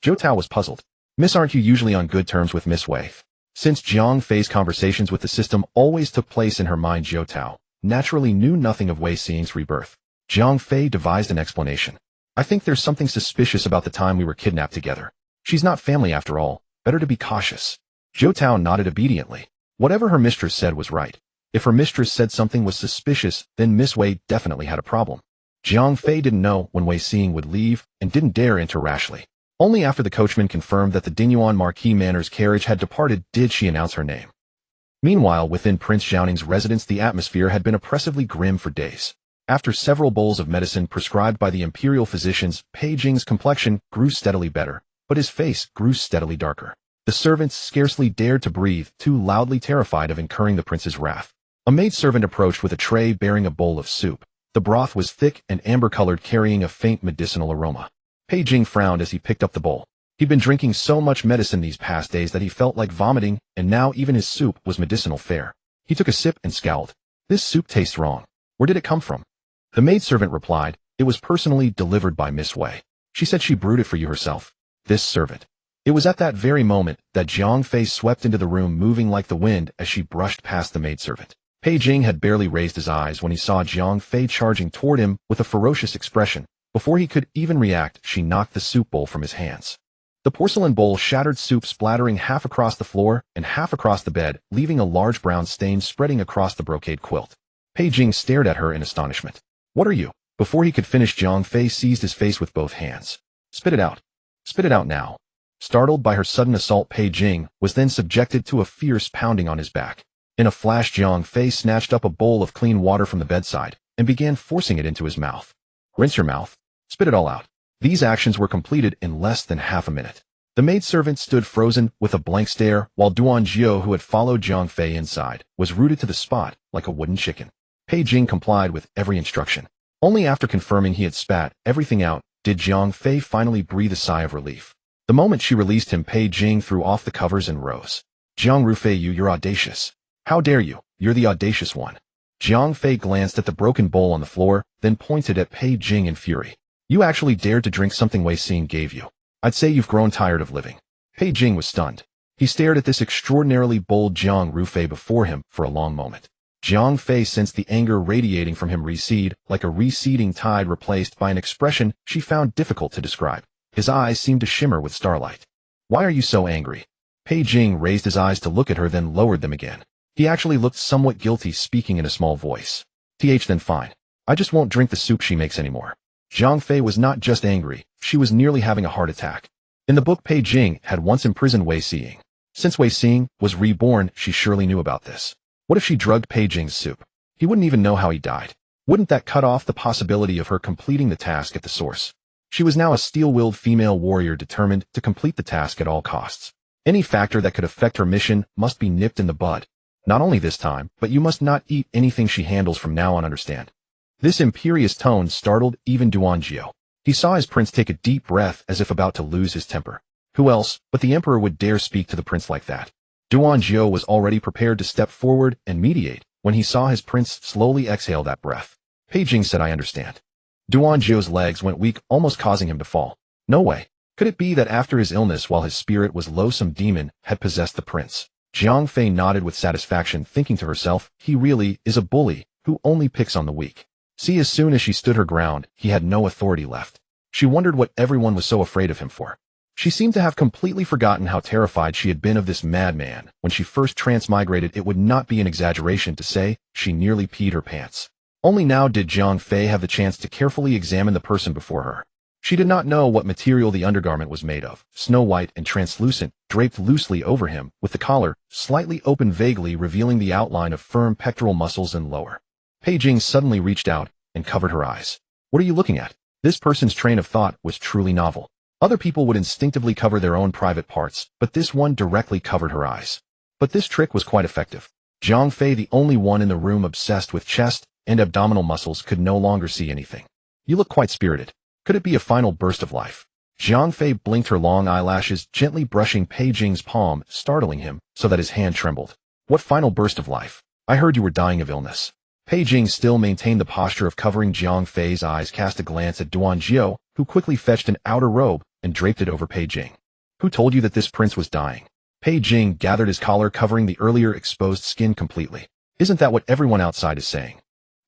Zhou Tao was puzzled. Miss, aren't you usually on good terms with Miss Wei? Since Jiang Fei's conversations with the system always took place in her mind, Zhou Tao naturally knew nothing of Wei Xing's rebirth. Jiang Fei devised an explanation. I think there's something suspicious about the time we were kidnapped together. She's not family after all. Better to be cautious. Zhou Tao nodded obediently. Whatever her mistress said was right. If her mistress said something was suspicious, then Miss Wei definitely had a problem. Jiang Fei didn't know when Wei Xing would leave and didn't dare enter rashly. Only after the coachman confirmed that the Dingyuan Marquis Manor's carriage had departed did she announce her name. Meanwhile, within Prince Xiaoning's residence, the atmosphere had been oppressively grim for days. After several bowls of medicine prescribed by the imperial physicians, Pei Jing's complexion grew steadily better, but his face grew steadily darker. The servants scarcely dared to breathe, too loudly terrified of incurring the prince's wrath. A maidservant approached with a tray bearing a bowl of soup. The broth was thick and amber-colored, carrying a faint medicinal aroma. Pei Jing frowned as he picked up the bowl. He'd been drinking so much medicine these past days that he felt like vomiting, and now even his soup was medicinal fare. He took a sip and scowled. This soup tastes wrong. Where did it come from? The maidservant replied, "It was personally delivered by Miss Wei. She said she brewed it for you herself." This servant. It was at that very moment that Jiang Fei swept into the room, moving like the wind as she brushed past the maidservant. Pei Jing had barely raised his eyes when he saw Jiang Fei charging toward him with a ferocious expression. Before he could even react, she knocked the soup bowl from his hands. The porcelain bowl shattered, soup splattering half across the floor and half across the bed, leaving a large brown stain spreading across the brocade quilt. Pei Jing stared at her in astonishment. "What are you?" Before he could finish, Jiang Fei seized his face with both hands. "Spit it out. Spit it out now." Startled by her sudden assault, Pei Jing was then subjected to a fierce pounding on his back. In a flash, Jiang Fei snatched up a bowl of clean water from the bedside and began forcing it into his mouth. "Rinse your mouth. Spit it all out." These actions were completed in less than half a minute. The maidservant stood frozen with a blank stare, while Duan Jiao, who had followed Jiang Fei inside, was rooted to the spot like a wooden chicken. Pei Jing complied with every instruction. Only after confirming he had spat everything out did Jiang Fei finally breathe a sigh of relief. The moment she released him, Pei Jing threw off the covers and rose. "Jiang Rufei, you're audacious. How dare you? You're the audacious one." Jiang Fei glanced at the broken bowl on the floor, then pointed at Pei Jing in fury. "You actually dared to drink something Wei Xin gave you. I'd say you've grown tired of living." Pei Jing was stunned. He stared at this extraordinarily bold Jiang Rufei before him for a long moment. Jiang Fei sensed the anger radiating from him recede, like a receding tide replaced by an expression she found difficult to describe. His eyes seemed to shimmer with starlight. "Why are you so angry?" Pei Jing raised his eyes to look at her, then lowered them again. He actually looked somewhat guilty, speaking in a small voice. Then fine. I just won't drink the soup she makes anymore." Jiang Fei was not just angry, she was nearly having a heart attack. In the book, Pei Jing had once imprisoned Wei Xing. Since Wei Xing was reborn, she surely knew about this. What if she drugged Pei Jing's soup? He wouldn't even know how he died. Wouldn't that cut off the possibility of her completing the task at the source? She was now a steel-willed female warrior determined to complete the task at all costs. Any factor that could affect her mission must be nipped in the bud. Not only this time, but you must not eat anything she handles from now on, understand? This imperious tone startled even Duan Jiao. He saw his prince take a deep breath as if about to lose his temper. Who else but the emperor would dare speak to the prince like that? Duan Jiao was already prepared to step forward and mediate when he saw his prince slowly exhale that breath. Pei Jing said, "I understand." Duan Jiao's legs went weak, almost causing him to fall. No way. Could it be that after his illness, while his spirit was low, some demon had possessed the prince? Jiang Fei nodded with satisfaction, thinking to herself, he really is a bully who only picks on the weak. See, as soon as she stood her ground, he had no authority left. She wondered what everyone was so afraid of him for. She seemed to have completely forgotten how terrified she had been of this madman. When she first transmigrated, it would not be an exaggeration to say she nearly peed her pants. Only now did Jiang Fei have the chance to carefully examine the person before her. She did not know what material the undergarment was made of, snow white and translucent, draped loosely over him, with the collar slightly open, vaguely revealing the outline of firm pectoral muscles and lower. Pei Jing suddenly reached out and covered her eyes. "What are you looking at?" This person's train of thought was truly novel. Other people would instinctively cover their own private parts, but this one directly covered her eyes. But this trick was quite effective. Jiang Fei, the only one in the room obsessed with chest and abdominal muscles, could no longer see anything. "You look quite spirited. Could it be a final burst of life?" Jiang Fei blinked her long eyelashes, gently brushing Pei Jing's palm, startling him so that his hand trembled. "What final burst of life? I heard you were dying of illness." Pei Jing still maintained the posture of covering. Jiang Fei's eyes cast a glance at Duan Jiao, who quickly fetched an outer robe and draped it over Pei Jing. "Who told you that this prince was dying?" Pei Jing gathered his collar, covering the earlier exposed skin completely. "Isn't that what everyone outside is saying?"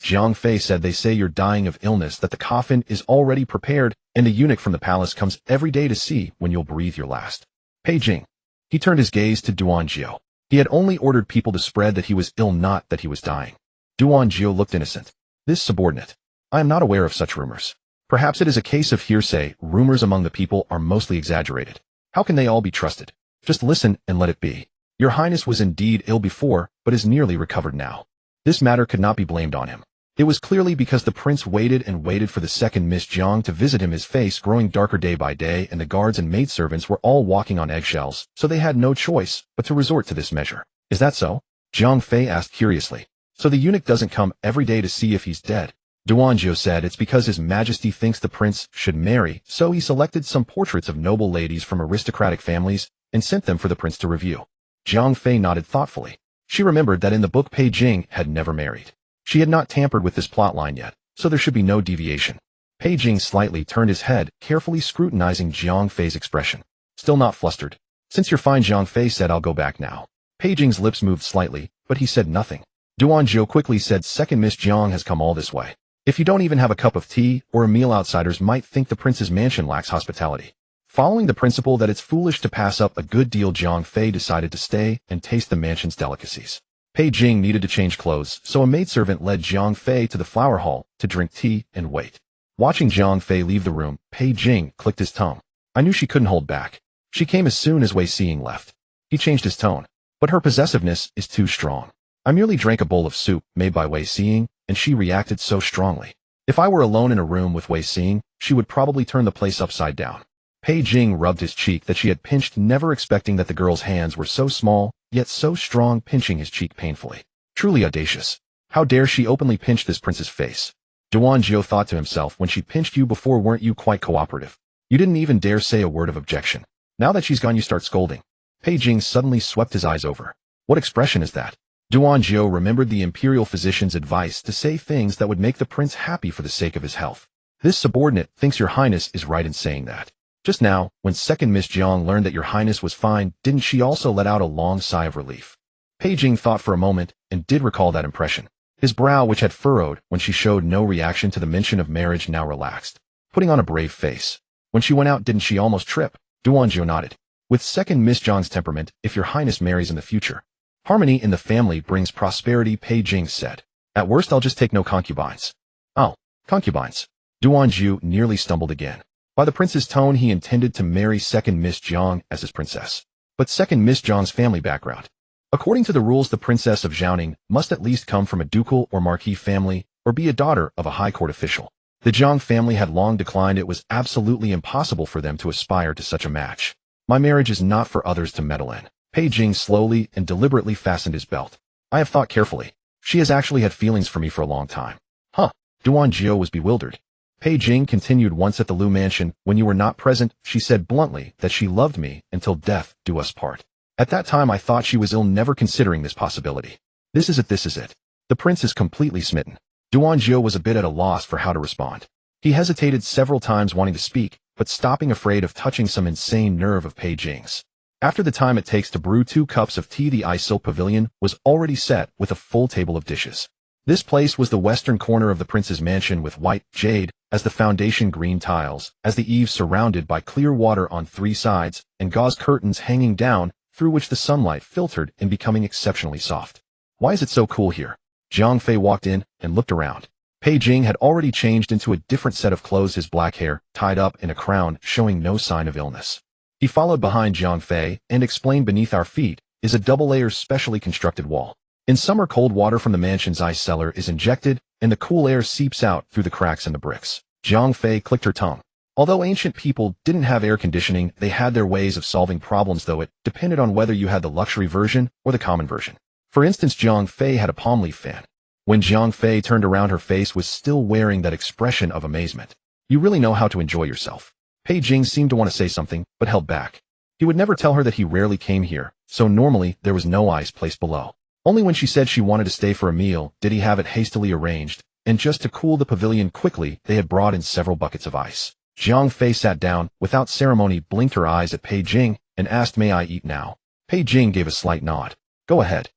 Jiang Fei said, "They say you're dying of illness, that the coffin is already prepared, and the eunuch from the palace comes every day to see when you'll breathe your last." Pei Jing. He turned his gaze to Duan Jiao. He had only ordered people to spread that he was ill, not that he was dying. Duan Jiao looked innocent. "This subordinate. I am not aware of such rumors. Perhaps it is a case of hearsay. Rumors among the people are mostly exaggerated. How can they all be trusted? Just listen and let it be. Your Highness was indeed ill before, but is nearly recovered now." This matter could not be blamed on him. It was clearly because the prince waited and waited for the second Miss Jiang to visit him, his face growing darker day by day, and the guards and maidservants were all walking on eggshells, so they had no choice but to resort to this measure. "Is that so?" Jiang Fei asked curiously. "So the eunuch doesn't come every day to see if he's dead?" Duan Jiao said, "It's because His Majesty thinks the prince should marry, so he selected some portraits of noble ladies from aristocratic families and sent them for the prince to review." Jiang Fei nodded thoughtfully. She remembered that in the book Pei Jing had never married. She had not tampered with this plotline yet. so there should be no deviation. Pei Jing slightly turned his head, carefully scrutinizing Jiang Fei's expression. Still not flustered. Since you're fine, Jiang Fei said, I'll go back now. Pei Jing's lips moved slightly, but he said nothing. Duanzhou quickly said, Second Miss Jiang has come all this way. If you don't even have a cup of tea or a meal, outsiders might think the prince's mansion lacks hospitality. Following the principle that it's foolish to pass up a good deal, Jiang Fei decided to stay and taste the mansion's delicacies. Pei Jing needed to change clothes, so a maidservant led Jiang Fei to the flower hall to drink tea and wait. Watching Jiang Fei leave the room, Pei Jing clicked his tongue. I knew she couldn't hold back. She came as soon as Wei Xing left. He changed his tone. But her possessiveness is too strong. I merely drank a bowl of soup made by Wei Xing, and she reacted so strongly. If I were alone in a room with Wei Xing, she would probably turn the place upside down. Pei Jing rubbed his cheek that she had pinched, never expecting that the girl's hands were so small, yet so strong, pinching his cheek painfully. Truly audacious. How dare she openly pinch this prince's face? Duanzhou thought to himself, when she pinched you before, weren't you quite cooperative? You didn't even dare say a word of objection. Now that she's gone, you start scolding. Pei Jing suddenly swept his eyes over. What expression is that? Duanzhou remembered the imperial physician's advice to say things that would make the prince happy for the sake of his health. This subordinate thinks your highness is right in saying that. Just now, when Second Miss Jiang learned that your highness was fine, didn't she also let out a long sigh of relief? Pei Jing thought for a moment and did recall that impression. His brow, which had furrowed when she showed no reaction to the mention of marriage, now relaxed, putting on a brave face. When she went out, didn't she almost trip? Duanzhou nodded. With Second Miss Jiang's temperament, if your highness marries in the future, harmony in the family brings prosperity, Pei Jing said. At worst, I'll just take no concubines. Oh, concubines. Duanzhou nearly stumbled again. By the prince's tone, he intended to marry Second Miss Jiang as his princess. But Second Miss Jiang's family background. According to the rules, the princess of Jiaoning must at least come from a ducal or marquis family or be a daughter of a high court official. The Jiang family had long declined. It was absolutely impossible for them to aspire to such a match. My marriage is not for others to meddle in. Pei Jing slowly and deliberately fastened his belt. I have thought carefully. She has actually had feelings for me for a long time. Huh. Duanzhou was bewildered. Pei Jing continued, once at the Lu mansion, when you were not present, she said bluntly that she loved me until death do us part. At that time I thought she was ill, never considering this possibility. This is it. The prince is completely smitten. Duanzhou was a bit at a loss for how to respond. He hesitated several times, wanting to speak, but stopping, afraid of touching some insane nerve of Pei Jing's. After the time it takes to brew 2 cups of tea, the silk pavilion was already set with a full table of dishes. This place was the western corner of the prince's mansion, with white jade as the foundation, green tiles as the eaves, surrounded by clear water on 3 sides, and gauze curtains hanging down through which the sunlight filtered in, becoming exceptionally soft. Why is it so cool here? Jiang Fei walked in and looked around. Pei Jing had already changed into a different set of clothes, his black hair tied up in a crown, showing no sign of illness. He followed behind Jiang Fei and explained, beneath our feet is a double-layer specially constructed wall. In summer, cold water from the mansion's ice cellar is injected, and the cool air seeps out through the cracks in the bricks. Jiang Fei clicked her tongue. Although ancient people didn't have air conditioning, they had their ways of solving problems, though it depended on whether you had the luxury version or the common version. For instance, Jiang Fei had a palm leaf fan. When Jiang Fei turned around, her face was still wearing that expression of amazement. You really know how to enjoy yourself. Pei Jing seemed to want to say something, but held back. He would never tell her that he rarely came here, so normally there was no ice placed below. Only when she said she wanted to stay for a meal did he have it hastily arranged, and just to cool the pavilion quickly, they had brought in several buckets of ice. Jiang Fei sat down, without ceremony, blinked her eyes at Pei Jing, and asked, "May I eat now?" Pei Jing gave a slight nod. "Go ahead."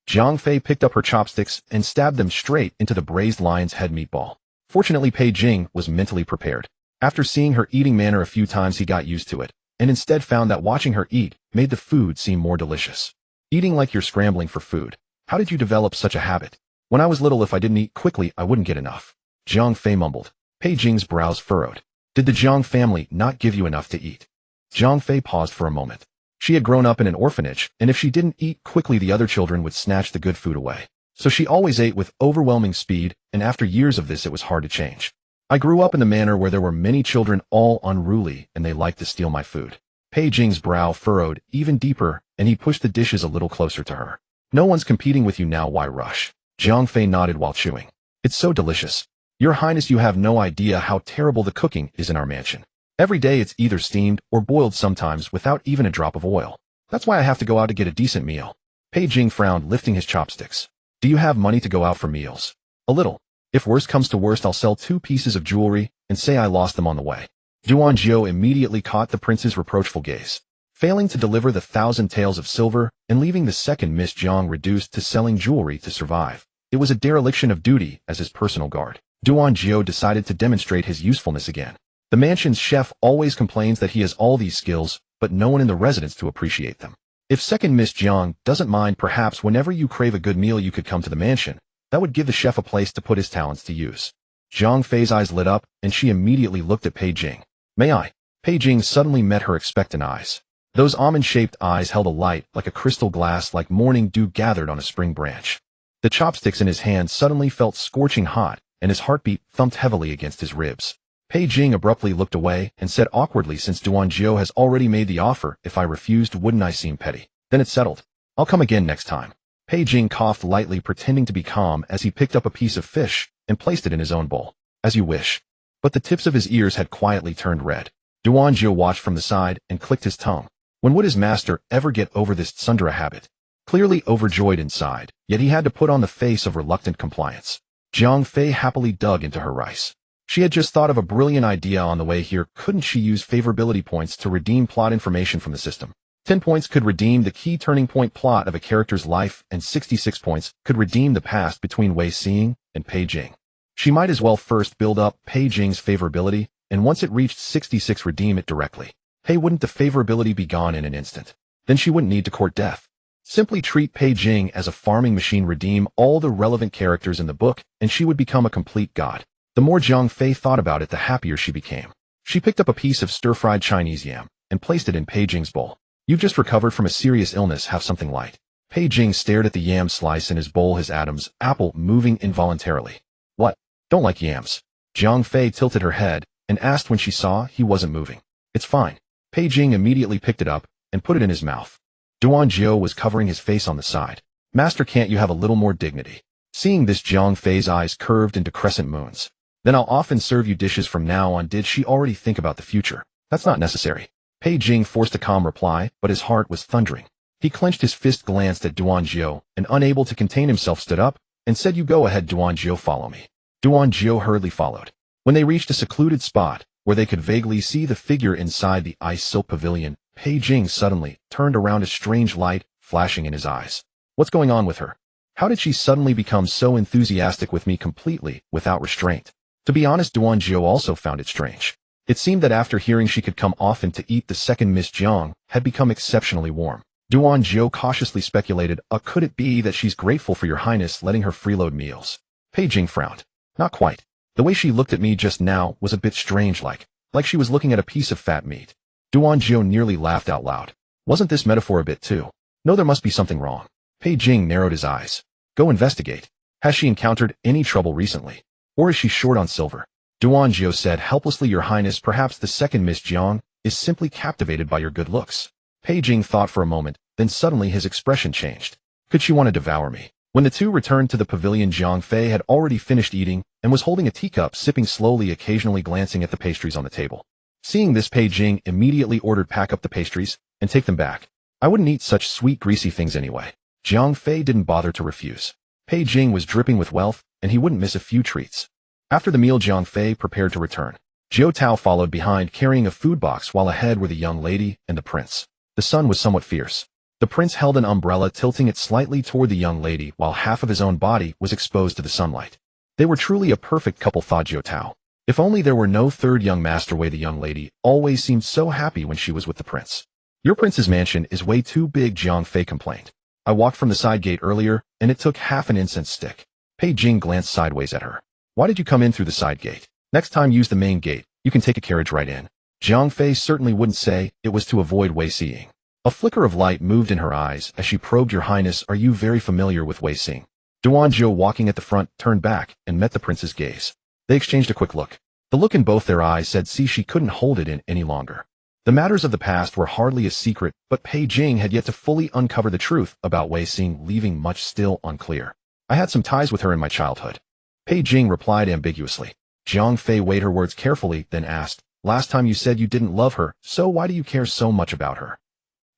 Jiang Fei picked up her chopsticks and stabbed them straight into the braised lion's head meatball. Fortunately, Pei Jing was mentally prepared. After seeing her eating manner a few times, he got used to it, and instead found that watching her eat made the food seem more delicious. Eating like you're scrambling for food. How did you develop such a habit? When I was little, if I didn't eat quickly, I wouldn't get enough. Jiang Fei mumbled. Pei Jing's brows furrowed. Did the Jiang family not give you enough to eat? Jiang Fei paused for a moment. She had grown up in an orphanage, and if she didn't eat quickly, the other children would snatch the good food away. So she always ate with overwhelming speed, and after years of this, it was hard to change. I grew up in the manor where there were many children, all unruly, and they liked to steal my food. Pei Jing's brow furrowed even deeper, and he pushed the dishes a little closer to her. No one's competing with you now, why rush? Jiang Fei nodded while chewing. It's so delicious. Your Highness, you have no idea how terrible the cooking is in our mansion. Every day it's either steamed or boiled, sometimes without even a drop of oil. That's why I have to go out to get a decent meal. Pei Jing frowned, lifting his chopsticks. Do you have money to go out for meals? A little. If worst comes to worst, I'll sell 2 pieces of jewelry and say I lost them on the way. Jiaojiao immediately caught the prince's reproachful gaze. Failing to deliver the 1,000 taels of silver and leaving the second Miss Jiang reduced to selling jewelry to survive, it was a dereliction of duty as his personal guard. Jiaojiao decided to demonstrate his usefulness again. The mansion's chef always complains that he has all these skills, but no one in the residence to appreciate them. If second Miss Jiang doesn't mind, perhaps whenever you crave a good meal you could come to the mansion. That would give the chef a place to put his talents to use. Zhang Fei's eyes lit up, and she immediately looked at Pei Jing. May I? Pei Jing suddenly met her expectant eyes. Those almond-shaped eyes held a light like a crystal glass, like morning dew gathered on a spring branch. The chopsticks in his hand suddenly felt scorching hot, and his heartbeat thumped heavily against his ribs. Pei Jing abruptly looked away and said awkwardly, since Jiaojiao has already made the offer, if I refused, wouldn't I seem petty? Then it's settled. I'll come again next time. Pei Jing coughed lightly, pretending to be calm as he picked up a piece of fish and placed it in his own bowl. As you wish. But the tips of his ears had quietly turned red. Jiaojiao watched from the side and clicked his tongue. When would his master ever get over this tsundere habit? Clearly overjoyed inside, yet he had to put on the face of reluctant compliance. Zhang Fei happily dug into her rice. She had just thought of a brilliant idea on the way here. Couldn't she use favorability points to redeem plot information from the system? 10 points could redeem the key turning point plot of a character's life, and 66 points could redeem the past between Wei Xing and Pei Jing. She might as well first build up Pei Jing's favorability, and once it reached 66, redeem it directly. Hey, wouldn't the favorability be gone in an instant? Then she wouldn't need to court death. Simply treat Pei Jing as a farming machine, redeem all the relevant characters in the book, and she would become a complete god. The more Zhang Fei thought about it, the happier she became. She picked up a piece of stir-fried Chinese yam and placed it in Pei Jing's bowl. You've just recovered from a serious illness, have something light. Pei Jing stared at the yam slice in his bowl, his Adam's apple moving involuntarily. What? Don't like yams? Zhang Fei tilted her head and asked when she saw he wasn't moving. It's fine. Pei Jing immediately picked it up and put it in his mouth. Jiaojiao was covering his face on the side. Master, can't you have a little more dignity? Seeing this, Zhang Fei's eyes curved into crescent moons. Then I'll often serve you dishes from now on. Did she already think about the future? That's not necessary. Pei Jing forced a calm reply, but his heart was thundering. He clenched his fist, glanced at Jiaojiao, and unable to contain himself stood up and said, You go ahead, Jiaojiao, follow me. Jiaojiao hurriedly followed. When they reached a secluded spot where they could vaguely see the figure inside the ice silk pavilion, Pei Jing suddenly turned around, a strange light flashing in his eyes. What's going on with her? How did she suddenly become so enthusiastic with me, completely without restraint? To be honest, Jiaojiao also found it strange. It seemed that after hearing she could come often to eat, the second Miss Jiang had become exceptionally warm. Jiaojiao cautiously speculated, could it be that she's grateful for your highness letting her freeload meals? Pei Jing frowned. Not quite. The way she looked at me just now was a bit strange, like she was looking at a piece of fat meat. Jiaojiao nearly laughed out loud. Wasn't this metaphor a bit too? No, there must be something wrong. Pei Jing narrowed his eyes. Go investigate. Has she encountered any trouble recently? Or is she short on silver? Jiaojiao said helplessly, Your Highness, perhaps the second Miss Jiang is simply captivated by your good looks. Pei Jing thought for a moment, then suddenly his expression changed. Could she want to devour me? When the two returned to the pavilion, Zhang Fei had already finished eating and was holding a teacup, sipping slowly, occasionally glancing at the pastries on the table. Seeing this, Pei Jing immediately ordered, Pack up the pastries and take them back. I wouldn't eat such sweet, greasy things anyway. Zhang Fei didn't bother to refuse. Pei Jing was dripping with wealth, and he wouldn't miss a few treats. After the meal, Zhang Fei prepared to return. Jiao Tao followed behind, carrying a food box, while ahead were the young lady and the prince. The sun was somewhat fierce. The prince held an umbrella, tilting it slightly toward the young lady, while half of his own body was exposed to the sunlight. They were truly a perfect couple, thought Jiao Tao. If only there were no third young master Wei. The young lady always seemed so happy when she was with the prince. Your prince's mansion is way too big, Zhang Fei complained. I walked from the side gate earlier, and it took half an incense stick. Pei Jing glanced sideways at her. Why did you come in through the side gate? Next time use the main gate. You can take a carriage right in. Zhang Fei certainly wouldn't say it was to avoid Wei Xing. A flicker of light moved in her eyes as she probed, Your Highness, are you very familiar with Wei Xing? Jiaojiao, walking at the front, turned back and met the prince's gaze. They exchanged a quick look. The look in both their eyes said, see, she couldn't hold it in any longer. The matters of the past were hardly a secret, but Pei Jing had yet to fully uncover the truth about Wei Xing, leaving much still unclear. I had some ties with her in my childhood. Pei Jing replied ambiguously. Zhang Fei weighed her words carefully, then asked, Last time you said you didn't love her, so why do you care so much about her?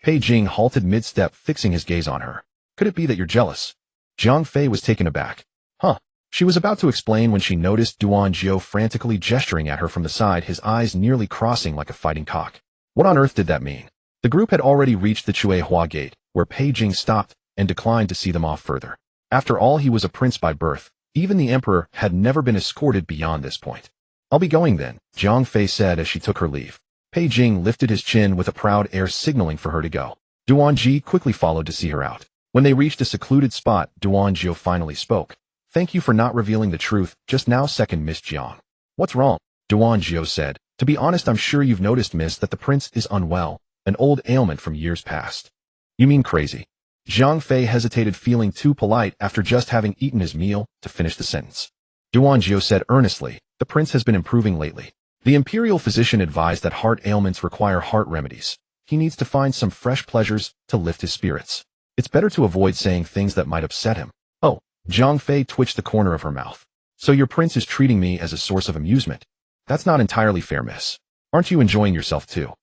Pei Jing halted mid-step, fixing his gaze on her. Could it be that you're jealous? Zhang Fei was taken aback. Huh. She was about to explain when she noticed Jiao frantically gesturing at her from the side, his eyes nearly crossing like a fighting cock. What on earth did that mean? The group had already reached the Chuehua gate, where Pei Jing stopped and declined to see them off further. After all, he was a prince by birth. Even the emperor had never been escorted beyond this point. I'll be going then, Zhang Fei said as she took her leave. Pei Jing lifted his chin with a proud air, signaling for her to go. Duanji quickly followed to see her out. When they reached a secluded spot, Duanjiu finally spoke. Thank you for not revealing the truth just now, second Miss Jiang. What's wrong? Duanjiu said. To be honest, I'm sure you've noticed, miss, that the prince is unwell, an old ailment from years past. You mean crazy? Zhang Fei hesitated, feeling too polite after just having eaten his meal to finish the sentence. Duanjiu said earnestly, the prince has been improving lately. The imperial physician advised that heart ailments require heart remedies. He needs to find some fresh pleasures to lift his spirits. It's better to avoid saying things that might upset him. Oh, Zhang Fei twitched the corner of her mouth. So your prince is treating me as a source of amusement. That's not entirely fair, miss. Aren't you enjoying yourself too?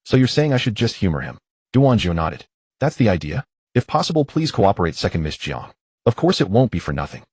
So you're saying I should just humor him? Duanjiu nodded. That's the idea. If possible, please cooperate, second Miss Jiang. Of course it won't be for nothing.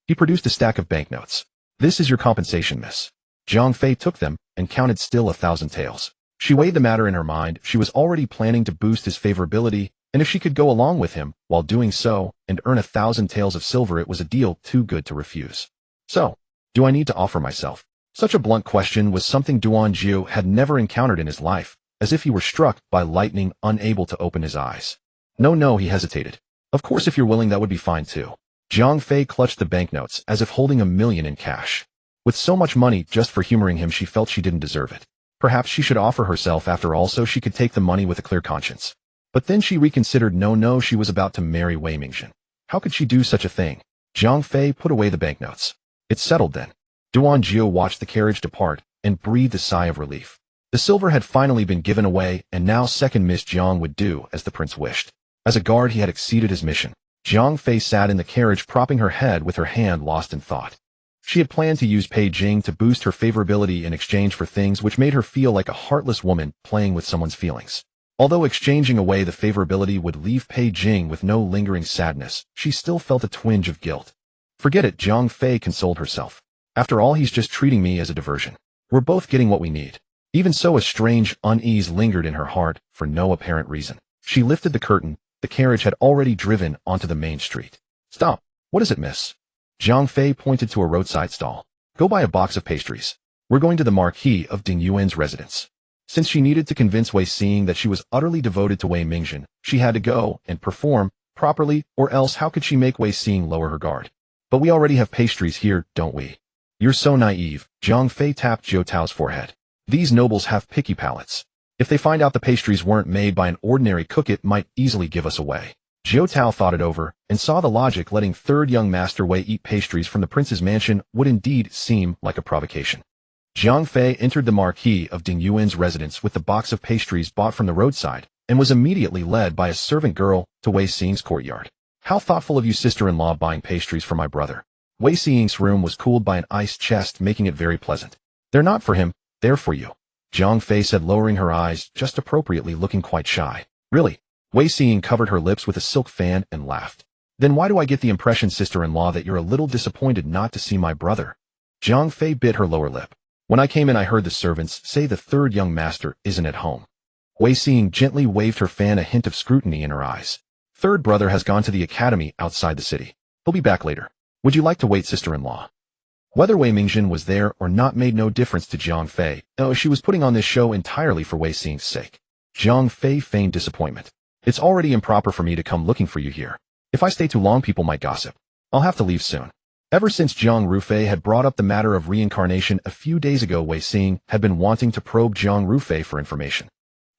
He produced a stack of banknotes. This is your compensation, miss. Zhang Fei took them and counted still 1,000 taels. She weighed the matter in her mind. She was already planning to boost his favorability, and if she could go along with him while doing so and earn 1,000 taels of silver, it was a deal too good to refuse. So, do I need to offer myself? Such a blunt question was something Duanjiu had never encountered in his life, as if he were struck by lightning, unable to open his eyes. No, he hesitated. Of course, if you're willing, that would be fine too. Zhang Fei clutched the banknotes as if holding 1,000,000 in cash. With so much money just for humoring him, she felt she didn't deserve it. Perhaps she should offer herself after all so she could take the money with a clear conscience. But then she reconsidered. No, she was about to marry Wei Mingxin. How could she do such a thing? Zhang Fei put away the banknotes. It's settled then. Duanjiu watched the carriage depart and breathed a sigh of relief. The silver had finally been given away, and now second Miss Jiang would do as the prince wished. As a guard, he had exceeded his mission. Zhang Fei sat in the carriage, propping her head with her hand lost in thought. She had planned to use Pei Jing to boost her favorability in exchange for things which made her feel like a heartless woman playing with someone's feelings. Although exchanging away the favorability would leave Pei Jing with no lingering sadness, she still felt a twinge of guilt. Forget it, Zhang Fei consoled herself. After all, he's just treating me as a diversion. We're both getting what we need. Even so, a strange unease lingered in her heart for no apparent reason. She lifted the curtain. The carriage had already driven onto the main street. Stop. What is it, miss? Zhang Fei pointed to a roadside stall. Go buy a box of pastries. We're going to the Marquis of Ding Yuan's residence. Since she needed to convince Wei Xing that she was utterly devoted to Wei Mingxin, she had to go and perform properly, or else how could she make Wei Xing lower her guard? But we already have pastries here, don't we? You're so naive. Zhang Fei tapped Jiao Tao's forehead. These nobles have picky palates. If they find out the pastries weren't made by an ordinary cook, it might easily give us away. Jiao Tao thought it over and saw the logic. Letting third young master Wei eat pastries from the prince's mansion would indeed seem like a provocation. Zhang Fei entered the Marquis of Ding Yuan's residence with the box of pastries bought from the roadside and was immediately led by a servant girl to Wei Xing's courtyard. How thoughtful of you, sister-in-law, buying pastries for my brother. Wei Xing's room was cooled by an ice chest, making it very pleasant. They're not for him, they're for you. Zhang Fei said, lowering her eyes just appropriately, looking quite shy. Really? Wei Xing covered her lips with a silk fan and laughed. Then why do I get the impression, sister-in-law, that you're a little disappointed not to see my brother? Zhang Fei bit her lower lip. When I came in, I heard the servants say the third young master isn't at home. Wei Xing gently waved her fan, a hint of scrutiny in her eyes. Third brother has gone to the academy outside the city. He'll be back later. Would you like to wait, sister-in-law? Whether Wei Mingxin was there or not made no difference to Zhang Fei. Oh, she was putting on this show entirely for Wei Xing's sake. Zhang Fei feigned disappointment. It's already improper for me to come looking for you here. If I stay too long, people might gossip. I'll have to leave soon. Ever since Zhang Rufei had brought up the matter of reincarnation a few days ago, Wei Xing had been wanting to probe Zhang Rufei for information.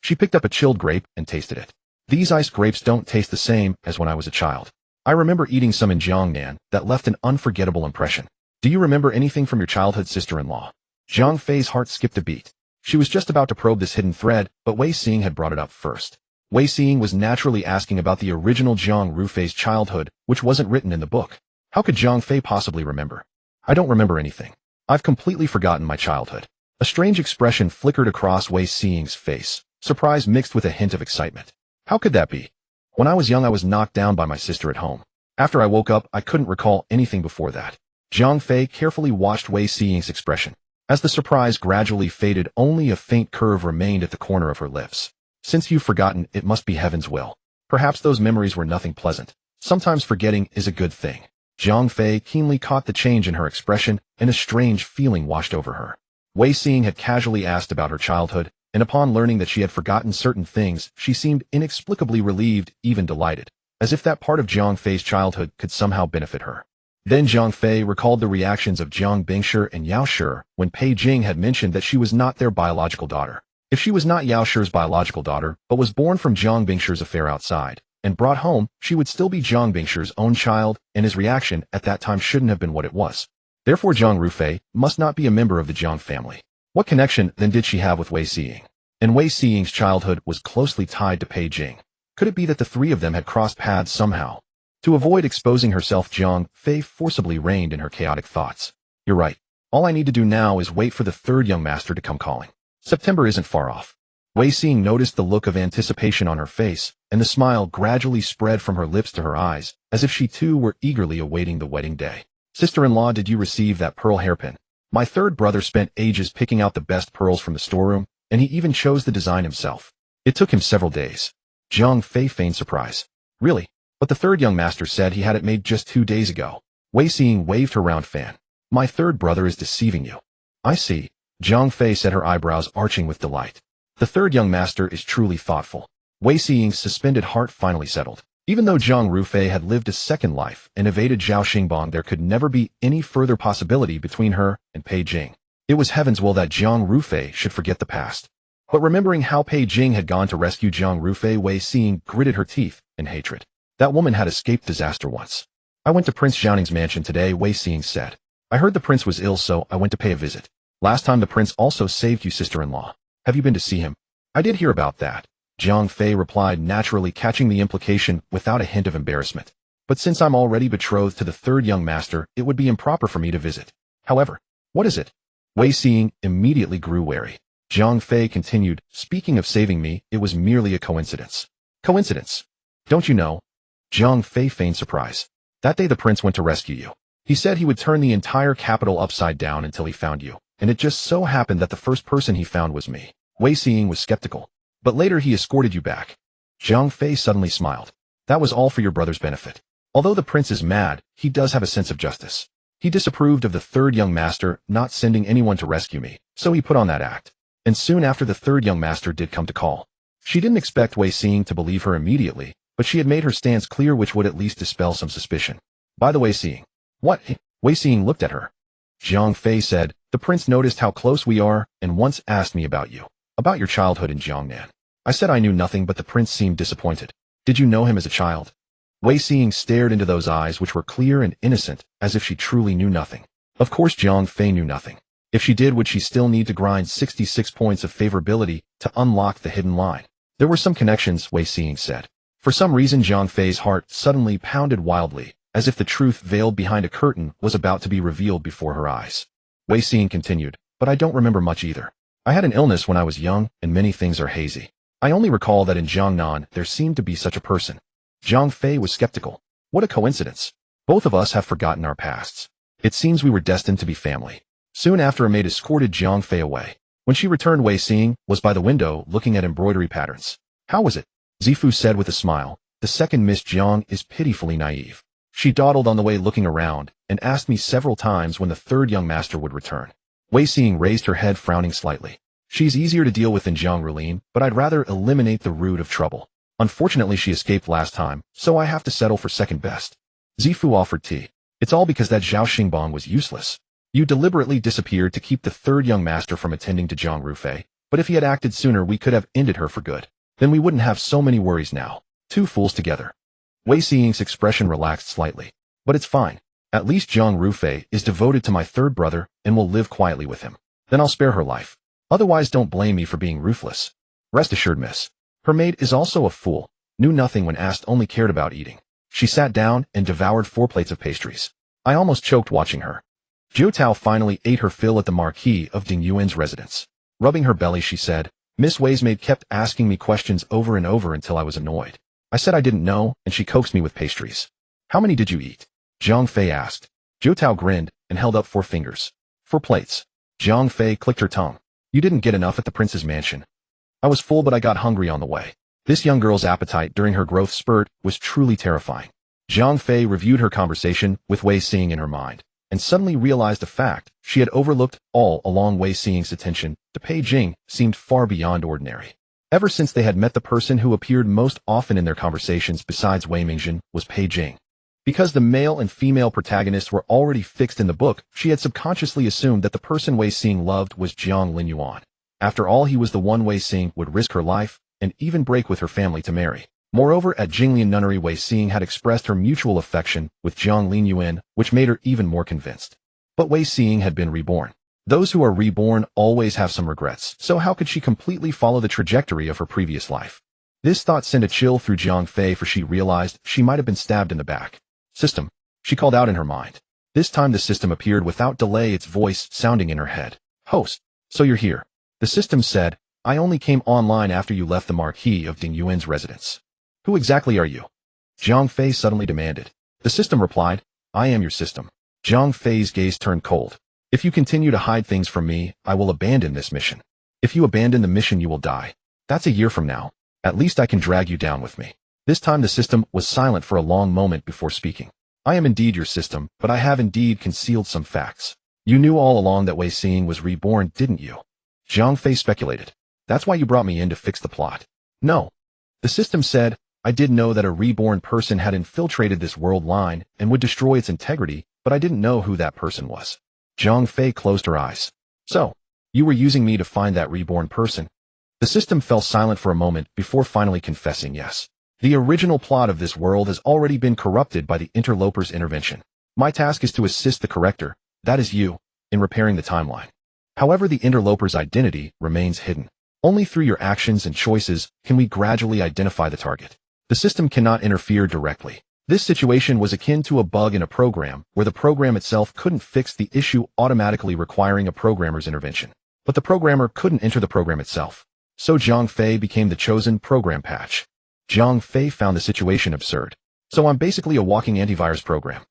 She picked up a chilled grape and tasted it. These iced grapes don't taste the same as when I was a child. I remember eating some in Jiangnan that left an unforgettable impression. Do you remember anything from your childhood, sister-in-law? Zhang Fei's heart skipped a beat. She was just about to probe this hidden thread, but Wei Xing had brought it up first. Wei Xing was naturally asking about the original Zhang Rufei's childhood, which wasn't written in the book. How could Zhang Fei possibly remember? I don't remember anything. I've completely forgotten my childhood. A strange expression flickered across Wei Xing's face, surprise mixed with a hint of excitement. How could that be? When I was young, I was knocked down by my sister at home. After I woke up, I couldn't recall anything before that. Jiang Fei carefully watched Wei Xiying's expression. As the surprise gradually faded, only a faint curve remained at the corner of her lips. Since you've forgotten, it must be heaven's will. Perhaps those memories were nothing pleasant. Sometimes forgetting is a good thing. Jiang Fei keenly caught the change in her expression, and a strange feeling washed over her. Wei Xiying had casually asked about her childhood, and upon learning that she had forgotten certain things, she seemed inexplicably relieved, even delighted, as if that part of Jiang Fei's childhood could somehow benefit her. Then Jiang Fei recalled the reactions of Jiang Bingshi and Yao Shi when Pei Jing had mentioned that she was not their biological daughter. If she was not Yao Shi's biological daughter, but was born from Jiang Bingshi's affair outside, and brought home, she would still be Jiang Bingshi's own child, and his reaction at that time shouldn't have been what it was. Therefore Jiang Rufei must not be a member of the Jiang family. What connection, then, did she have with Wei Xiying? And Wei Xiying's childhood was closely tied to Pei Jing. Could it be that the three of them had crossed paths somehow? To avoid exposing herself, Jiang Fei forcibly reined in her chaotic thoughts. You're right. All I need to do now is wait for the third young master to come calling. September isn't far off. Wei Xiying noticed the look of anticipation on her face, and the smile gradually spread from her lips to her eyes, as if she too were eagerly awaiting the wedding day. Sister-in-law, did you receive that pearl hairpin? My third brother spent ages picking out the best pearls from the storeroom, and he even chose the design himself. It took him several days. Jiang Fei feigned surprise. Really? But the third young master said he had it made just 2 days ago. Wei Xiying waved her round fan. My third brother is deceiving you. I see. Jiang Fei said, her eyebrows arching with delight. The third young master is truly thoughtful. Wei Xiying's suspended heart finally settled. Even though Jiang Rufei had lived a second life and evaded Zhao Xingbang, there could never be any further possibility between her and Pei Jing. It was heaven's will that Jiang Rufei should forget the past. But remembering how Pei Jing had gone to rescue Jiang Rufei, Wei Xiying gritted her teeth in hatred. That woman had escaped disaster once. I went to Prince Xiaoning's mansion today, Wei Xiying said. I heard the prince was ill, so I went to pay a visit. Last time the prince also saved you, sister-in-law. Have you been to see him? I did hear about that. Jiang Fei replied, naturally catching the implication without a hint of embarrassment. But since I'm already betrothed to the third young master, it would be improper for me to visit. However, what is it? Wei Xiying immediately grew wary. Jiang Fei continued, speaking of saving me, it was merely a coincidence. Coincidence? Don't you know? Jiang Fei feigned surprise. That day the prince went to rescue you. He said he would turn the entire capital upside down until he found you, and it just so happened that the first person he found was me. Wei Xiying was skeptical. But later he escorted you back. Jiang Fei suddenly smiled. That was all for your brother's benefit. Although the prince is mad, he does have a sense of justice. He disapproved of the third young master not sending anyone to rescue me, so he put on that act. And soon after, the third young master did come to call. She didn't expect Wei Xiying to believe her immediately, but she had made her stance clear, which would at least dispel some suspicion. By the way, Xiying. What? Wei Xiying looked at her. Jiang Fei said, the prince noticed how close we are and once asked me about you. About your childhood in Jiangnan. I said I knew nothing, but the prince seemed disappointed. Did you know him as a child? Wei Xiying stared into those eyes, which were clear and innocent, as if she truly knew nothing. Of course Jiang Fei knew nothing. If she did, would she still need to grind 66 points of favorability to unlock the hidden line? There were some connections, Wei Xiying said. For some reason Jiang Fei's heart suddenly pounded wildly, as if the truth veiled behind a curtain was about to be revealed before her eyes. Wei Xiying continued, but I don't remember much either. I had an illness when I was young, and many things are hazy. I only recall that in Jiangnan there seemed to be such a person. Jiang Fei was skeptical. What a coincidence. Both of us have forgotten our pasts. It seems we were destined to be family. Soon after, a maid escorted Jiang Fei away. When she returned, Wei Xiying was by the window looking at embroidery patterns. How was it? Zifu said with a smile. The second Miss Jiang is pitifully naive. She dawdled on the way, looking around, and asked me several times when the third young master would return. Wei Xiying raised her head, frowning slightly. She's easier to deal with than Jiang Rulin, but I'd rather eliminate the root of trouble. Unfortunately, she escaped last time, so I have to settle for second best. Zifu offered tea. It's all because that Zhao Xingbang was useless. You deliberately disappeared to keep the third young master from attending to Jiang Rufei, but if he had acted sooner, we could have ended her for good. Then we wouldn't have so many worries now. Two fools together. Wei Xiying's expression relaxed slightly. But it's fine. At least Jiang Rufei is devoted to my third brother and will live quietly with him. Then I'll spare her life. Otherwise, don't blame me for being ruthless. Rest assured, miss. Her maid is also a fool, knew nothing when asked, only cared about eating. She sat down and devoured 4 plates of pastries. I almost choked watching her. Jiu Tao finally ate her fill at the Marquis of Ding Yuan's residence. Rubbing her belly, she said, Miss Wei's maid kept asking me questions over and over until I was annoyed. I said I didn't know, and she coaxed me with pastries. How many did you eat? Jiang Fei asked. Jiu Tao grinned, and held up 4 fingers. 4 plates. Jiang Fei clicked her tongue. You didn't get enough at the prince's mansion. I was full, but I got hungry on the way. This young girl's appetite during her growth spurt was truly terrifying. Jiang Fei reviewed her conversation with Wei Xing in her mind, and suddenly realized a fact she had overlooked all along. Wei Xing's attention to Pei Jing seemed far beyond ordinary. Ever since they had met, the person who appeared most often in their conversations besides Wei Mingjin was Pei Jing. Because the male and female protagonists were already fixed in the book, she had subconsciously assumed that the person Wei Xing loved was Jiang Linyuan. After all, he was the one Wei Xing would risk her life and even break with her family to marry. Moreover, at Jinglian Nunnery, Wei Xing had expressed her mutual affection with Jiang Linyuan, which made her even more convinced. But Wei Xing had been reborn. Those who are reborn always have some regrets, so how could she completely follow the trajectory of her previous life? This thought sent a chill through Jiang Fei, for she realized she might have been stabbed in the back. System, she called out in her mind. This time the system appeared without delay, its voice sounding in her head. Host, so you're here. The system said, I only came online after you left the Marquis of Ding Yuan's residence. Who exactly are you? Jiang Fei suddenly demanded. The system replied, I am your system. Jiang Fei's gaze turned cold. If you continue to hide things from me, I will abandon this mission. If you abandon the mission, you will die. That's a year from now. At least I can drag you down with me. This time the system was silent for a long moment before speaking. I am indeed your system, but I have indeed concealed some facts. You knew all along that Wei Xing was reborn, didn't you? Jiang Fei speculated. That's why you brought me in to fix the plot. No. The system said, I did know that a reborn person had infiltrated this world line and would destroy its integrity, but I didn't know who that person was. Jiang Fei closed her eyes. So, you were using me to find that reborn person? The system fell silent for a moment before finally confessing yes. The original plot of this world has already been corrupted by the interloper's intervention. My task is to assist the corrector, that is you, in repairing the timeline. However, the interloper's identity remains hidden. Only through your actions and choices can we gradually identify the target. The system cannot interfere directly. This situation was akin to a bug in a program, where the program itself couldn't fix the issue, automatically requiring a programmer's intervention. But the programmer couldn't enter the program itself. So Jiang Fei became the chosen program patch. Jiang Fei found the situation absurd. So I'm basically a walking antivirus program.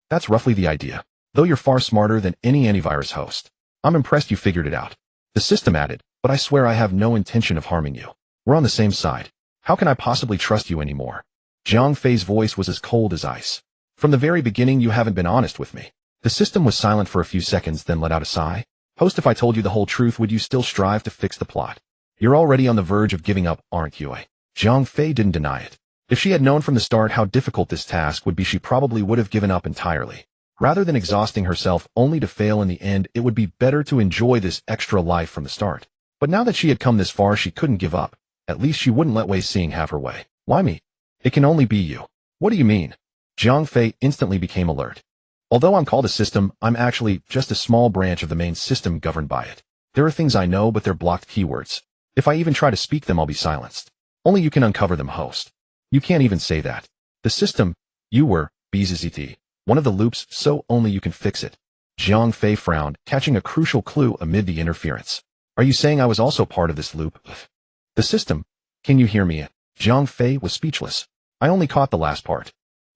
That's roughly the idea. Though you're far smarter than any antivirus host. I'm impressed you figured it out. The system added, but I swear I have no intention of harming you. We're on the same side. How can I possibly trust you anymore? Jiang Fei's voice was as cold as ice. From the very beginning, you haven't been honest with me. The system was silent for a few seconds, then let out a sigh. Host, if I told you the whole truth, would you still strive to fix the plot? You're already on the verge of giving up, aren't you? Jiang Fei didn't deny it. If she had known from the start how difficult this task would be, she probably would have given up entirely. Rather than exhausting herself only to fail in the end, it would be better to enjoy this extra life from the start. But now that she had come this far, she couldn't give up. At least she wouldn't let Wei Xing have her way. Why me? It can only be you. What do you mean? Jiang Fei instantly became alert. Although I'm called a system, I'm actually just a small branch of the main system governed by it. There are things I know, but they're blocked keywords. If I even try to speak them, I'll be silenced. Only you can uncover them, host. You can't even say that. The system, you were, BZZT, one of the loops, so only you can fix it. Jiang Fei frowned, catching a crucial clue amid the interference. Are you saying I was also part of this loop? The system, can you hear me? Jiang Fei was speechless. I only caught the last part.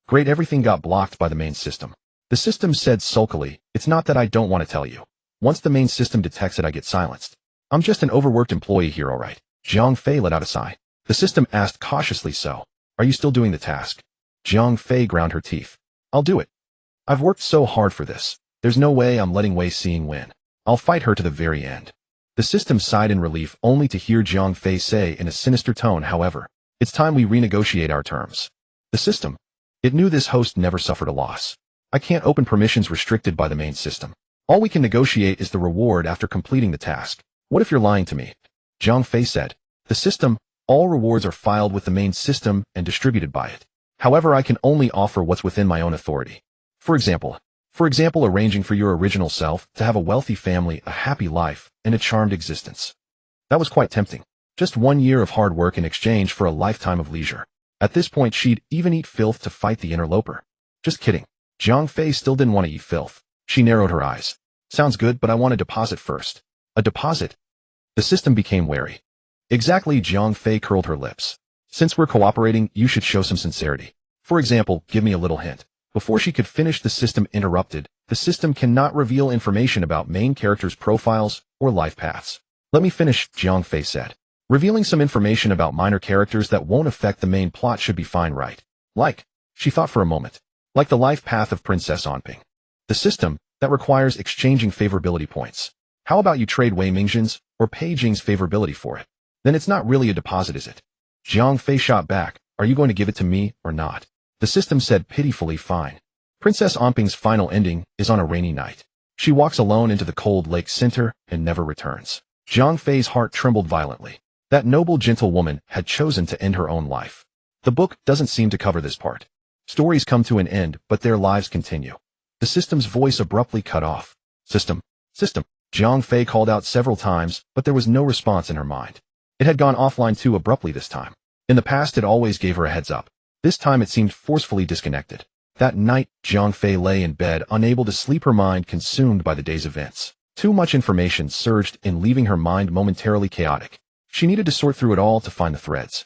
Great, everything got blocked by the main system. The system said sulkily, it's not that I don't want to tell you. Once the main system detects it, I get silenced. I'm just an overworked employee here, alright. Jiang Fei let out a sigh. The system asked cautiously, so, are you still doing the task? Jiang Fei ground her teeth. I'll do it. I've worked so hard for this. There's no way I'm letting Wei Xing win. I'll fight her to the very end. The system sighed in relief, only to hear Jiang Fei say in a sinister tone, however, it's time we renegotiate our terms. The system. It knew this host never suffered a loss. I can't open permissions restricted by the main system. All we can negotiate is the reward after completing the task. What if you're lying to me? Jiang Fei said. The system, all rewards are filed with the main system and distributed by it. However, I can only offer what's within my own authority. For example, arranging for your original self to have a wealthy family, a happy life, and a charmed existence. That was quite tempting. Just 1 year of hard work in exchange for a lifetime of leisure. At this point, she'd even eat filth to fight the interloper. Just kidding. Jiang Fei still didn't want to eat filth. She narrowed her eyes. Sounds good, but I want a deposit first. A deposit? The system became wary. Exactly, Jiang Fei curled her lips. Since we're cooperating, you should show some sincerity. For example, give me a little hint. Before she could finish, the system interrupted, The system cannot reveal information about main characters' profiles or life paths. Let me finish, Jiang Fei said. Revealing some information about minor characters that won't affect the main plot should be fine, right? Like, she thought for a moment, like the life path of Princess Onping. The system that requires exchanging favorability points. How about you trade Wei Mingjin's or Pei Jing's favorability for it? Then it's not really a deposit, is it? Jiang Fei shot back, are you going to give it to me or not? The system said pitifully, fine. Princess Onping's final ending is on a rainy night. She walks alone into the cold lake center and never returns. Jiang Fei's heart trembled violently. That noble gentlewoman had chosen to end her own life. The book doesn't seem to cover this part. Stories come to an end, but their lives continue. The system's voice abruptly cut off. System. Jiang Fei called out several times, but there was no response in her mind. It had gone offline too abruptly this time. In the past, it always gave her a heads up. This time it seemed forcefully disconnected. That night, Jiang Fei lay in bed, unable to sleep, her mind consumed by the day's events. Too much information surged in, leaving her mind momentarily chaotic. She needed to sort through it all to find the threads.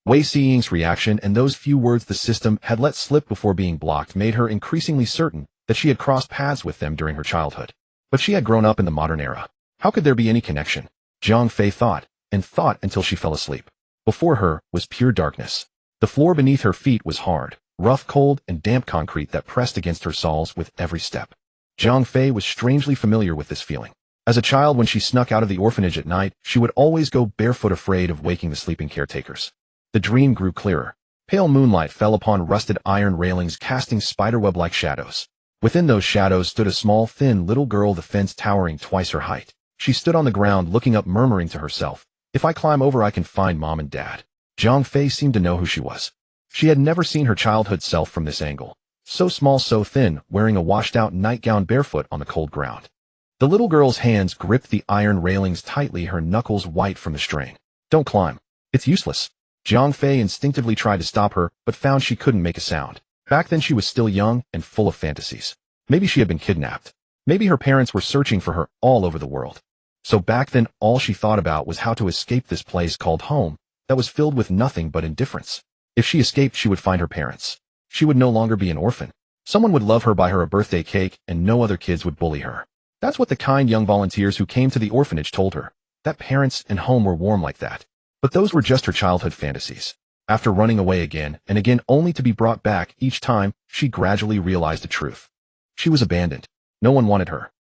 Wei Xiying's reaction and those few words the system had let slip before being blocked made her increasingly certain that she had crossed paths with them during her childhood. But she had grown up in the modern era. How could there be any connection? Jiang Fei thought, and thought until she fell asleep. Before her was pure darkness. The floor beneath her feet was hard, rough, cold, and damp concrete that pressed against her soles with every step. Jiang Fei was strangely familiar with this feeling. As a child, when she snuck out of the orphanage at night, she would always go barefoot, afraid of waking the sleeping caretakers. The dream grew clearer. Pale moonlight fell upon rusted iron railings, casting spiderweb-like shadows. Within those shadows stood a small, thin little girl, the fence towering twice her height. She stood on the ground, looking up, murmuring to herself, "If I climb over, I can find Mom and Dad." Jiang Fei seemed to know who she was. She had never seen her childhood self from this angle. So small, so thin, wearing a washed-out nightgown, barefoot on the cold ground. The little girl's hands gripped the iron railings tightly, her knuckles white from the strain. "Don't climb. It's useless." Jiang Fei instinctively tried to stop her, but found she couldn't make a sound. Back then she was still young and full of fantasies. Maybe she had been kidnapped. Maybe her parents were searching for her all over the world. So back then all she thought about was how to escape this place called home that was filled with nothing but indifference. If she escaped, she would find her parents. She would no longer be an orphan. Someone would love her, buy her a birthday cake, and no other kids would bully her. That's what the kind young volunteers who came to the orphanage told her, that parents and home were warm like that. But those were just her childhood fantasies. After running away again and again only to be brought back each time, she gradually realized the truth. She was abandoned. No one wanted her.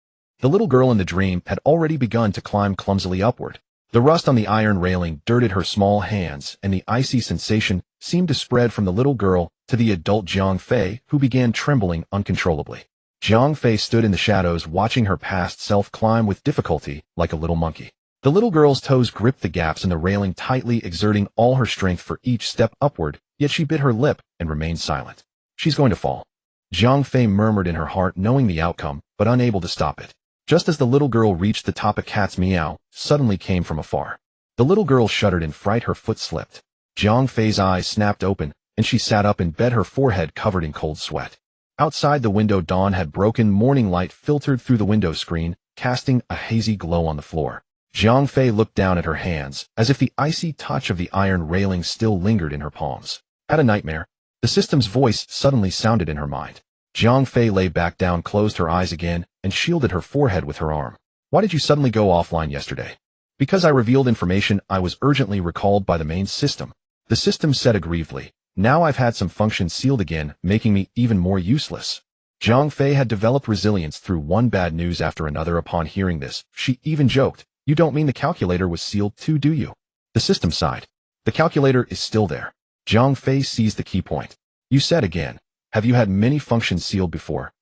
The little girl in the dream had already begun to climb clumsily upward. The rust on the iron railing dirted her small hands, and the icy sensation seemed to spread from the little girl to the adult Jiang Fei, who began trembling uncontrollably. Jiang Fei stood in the shadows, watching her past self climb with difficulty like a little monkey. The little girl's toes gripped the gaps in the railing tightly, exerting all her strength for each step upward, yet she bit her lip and remained silent. "She's going to fall," Jiang Fei murmured in her heart, knowing the outcome, but unable to stop it. Just as the little girl reached the top, a cat's meow suddenly came from afar. The little girl shuddered in fright, her foot slipped. Jiang Fei's eyes snapped open, and she sat up in bed, her forehead covered in cold sweat. Outside the window, dawn had broken. Morning light filtered through the window screen, casting a hazy glow on the floor. Jiang Fei looked down at her hands, as if the icy touch of the iron railing still lingered in her palms. Had a nightmare? The system's voice suddenly sounded in her mind. Jiang Fei lay back down, closed her eyes again, and shielded her forehead with her arm. "Why did you suddenly go offline yesterday?" "Because I revealed information I was urgently recalled by the main system," the system said aggrievedly. "Now I've had some functions sealed again, making me even more useless." Jiang Fei had developed resilience through one bad news after another. Upon hearing this, she even joked, "You don't mean the calculator was sealed too, do you?" The system sighed. "The calculator is still there." Jiang Fei seized the key point. "You said again. Have you had many functions sealed before?"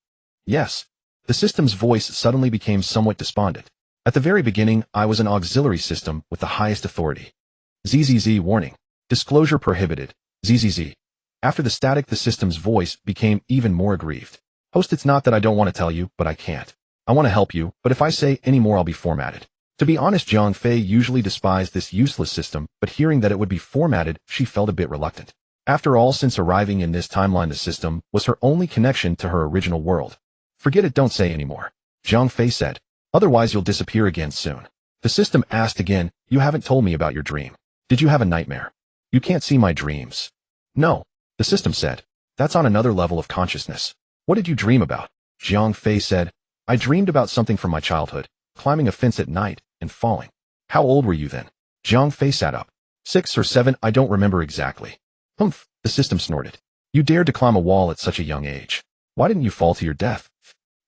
"Yes." The system's voice suddenly became somewhat despondent. "At the very beginning, I was an auxiliary system with the highest authority. ZZZ warning. Disclosure prohibited. ZZZ." After the static, the system's voice became even more aggrieved. "Host, it's not that I don't want to tell you, but I can't. I want to help you, but if I say any more, I'll be formatted." To be honest, Jiang Fei usually despised this useless system, but hearing that it would be formatted, she felt a bit reluctant. After all, since arriving in this timeline, the system was her only connection to her original world. "Forget it, don't say anymore," Jiang Fei said. "Otherwise you'll disappear again soon." The system asked again, "You haven't told me about your dream. Did you have a nightmare?" "You can't see my dreams." "No," the system said. "That's on another level of consciousness." "What did you dream about?" Jiang Fei said. I dreamed about something from my childhood, climbing a fence at night and falling. How old were you then? Jiang Fei sat up. 6 or 7, I don't remember exactly. Humph, the system snorted. You dared to climb a wall at such a young age. Why didn't you fall to your death?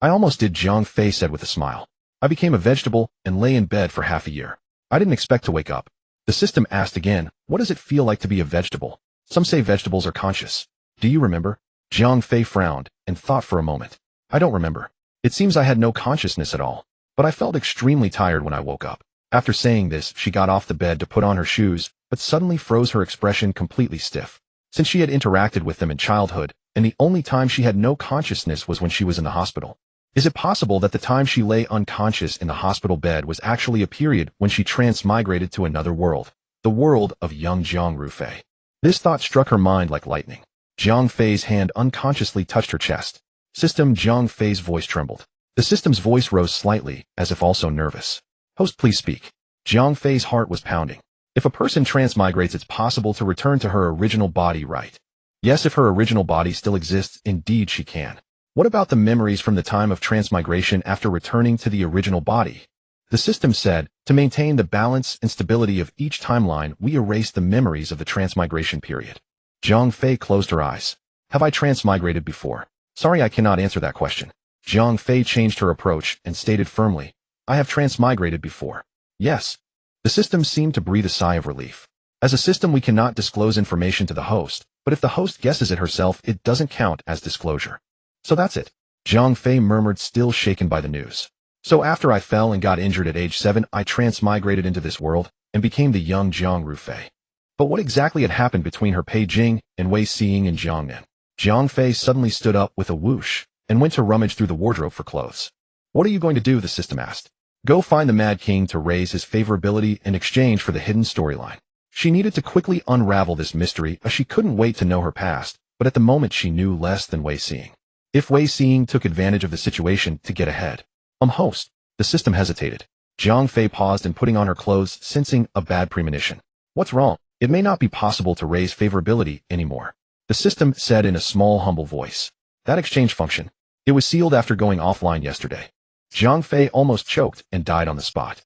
I almost did, Jiang Fei said with a smile. I became a vegetable and lay in bed for half a year. I didn't expect to wake up. The system asked again, what does it feel like to be a vegetable? Some say vegetables are conscious. Do you remember? Jiang Fei frowned and thought for a moment. I don't remember. It seems I had no consciousness at all, but I felt extremely tired when I woke up. After saying this, she got off the bed to put on her shoes, but suddenly froze, her expression completely stiff. Since she had interacted with them in childhood, and the only time she had no consciousness was when she was in the hospital. Is it possible that the time she lay unconscious in the hospital bed was actually a period when she transmigrated to another world, the world of young Jiang Rufei? This thought struck her mind like lightning. Jiang Fei's hand unconsciously touched her chest. System. Jiang Fei's voice trembled. The system's voice rose slightly, as if also nervous. Host, please speak. Jiang Fei's heart was pounding. If a person transmigrates, it's possible to return to her original body, right? Yes, if her original body still exists, indeed she can. What about the memories from the time of transmigration after returning to the original body? The system said, to maintain the balance and stability of each timeline, we erase the memories of the transmigration period. Jiang Fei closed her eyes. Have I transmigrated before? Sorry, I cannot answer that question. Jiang Fei changed her approach and stated firmly, I have transmigrated before. Yes. The system seemed to breathe a sigh of relief. As a system, we cannot disclose information to the host, but if the host guesses it herself, it doesn't count as disclosure. So that's it. Jiang Fei murmured, still shaken by the news. So after I fell and got injured at age 7, I transmigrated into this world and became the young Jiang Rufei. But what exactly had happened between her Pei Jing and Wei Xiying and Jiangnan? Jiang Fei suddenly stood up with a whoosh and went to rummage through the wardrobe for clothes. What are you going to do? The system asked. Go find the Mad King to raise his favorability in exchange for the hidden storyline. She needed to quickly unravel this mystery, as she couldn't wait to know her past, but at the moment she knew less than Wei Xiying. If Wei Xiying took advantage of the situation to get ahead. Host. The system hesitated. Jiang Fei paused in putting on her clothes, sensing a bad premonition. What's wrong? It may not be possible to raise favorability anymore. The system said in a small, humble voice. That exchange function. It was sealed after going offline yesterday. Jiang Fei almost choked and died on the spot.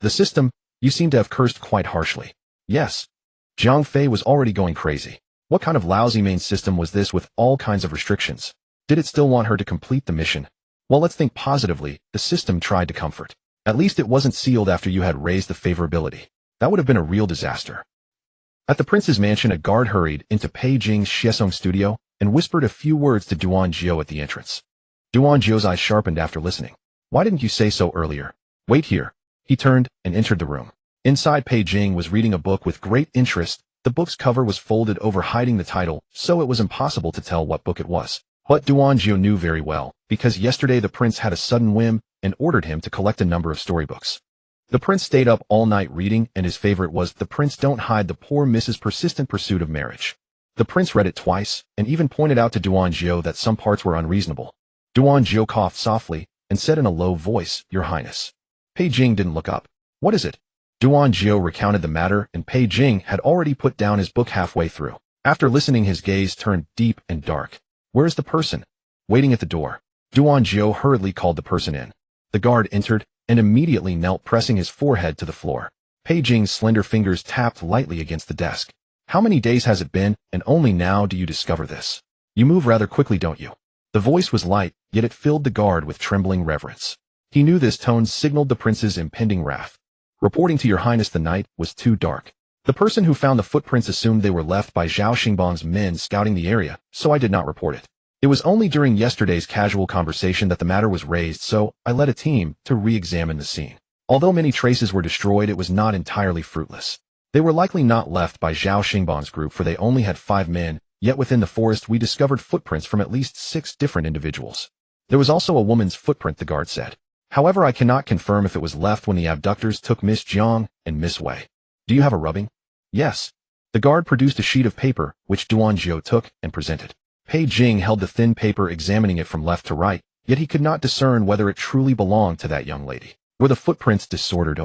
The system, you seem to have cursed quite harshly. Yes. Jiang Fei was already going crazy. What kind of lousy main system was this with all kinds of restrictions? Did it still want her to complete the mission? Well, let's think positively. The system tried to comfort. At least it wasn't sealed after you had raised the favorability. That would have been a real disaster. At the prince's mansion, a guard hurried into Pei Jing's Xiesong studio and whispered a few words to Duan Jiao at the entrance. Duan Jiao's eyes sharpened after listening. Why didn't you say so earlier? Wait here. He turned and entered the room. Inside, Pei Jing was reading a book with great interest. The book's cover was folded over, hiding the title, so it was impossible to tell what book it was. But Duan Jiao knew very well, because yesterday the prince had a sudden whim and ordered him to collect a number of storybooks. The prince stayed up all night reading, and his favorite was The Prince Don't Hide the Poor Mrs. Persistent Pursuit of Marriage. The prince read it twice, and even pointed out to Duan Jiao that some parts were unreasonable. Duan Jiao coughed softly and said in a low voice, Your Highness. Pei Jing didn't look up. What is it? Duan Jiao recounted the matter, and Pei Jing had already put down his book halfway through. After listening, his gaze turned deep and dark. Where is the person? Waiting at the door. Duan Jiao hurriedly called the person in. The guard entered and immediately knelt, pressing his forehead to the floor. Pei Jing's slender fingers tapped lightly against the desk. How many days has it been, and only now do you discover this? You move rather quickly, don't you? The voice was light, yet it filled the guard with trembling reverence. He knew this tone signaled the prince's impending wrath. Reporting to your highness, the night was too dark. The person who found the footprints assumed they were left by Zhao Xingbang's men scouting the area, so I did not report it. It was only during yesterday's casual conversation that the matter was raised, so I led a team to re-examine the scene. Although many traces were destroyed, it was not entirely fruitless. They were likely not left by Zhao Xingbang's group, for they only had 5 men, yet within the forest we discovered footprints from at least 6 different individuals. There was also a woman's footprint, the guard said. However, I cannot confirm if it was left when the abductors took Miss Jiang and Miss Wei. Do you have a rubbing? Yes. The guard produced a sheet of paper, which Duan Jiao took and presented. Pei Jing held the thin paper, examining it from left to right, yet he could not discern whether it truly belonged to that young lady. Were the footprints disordered?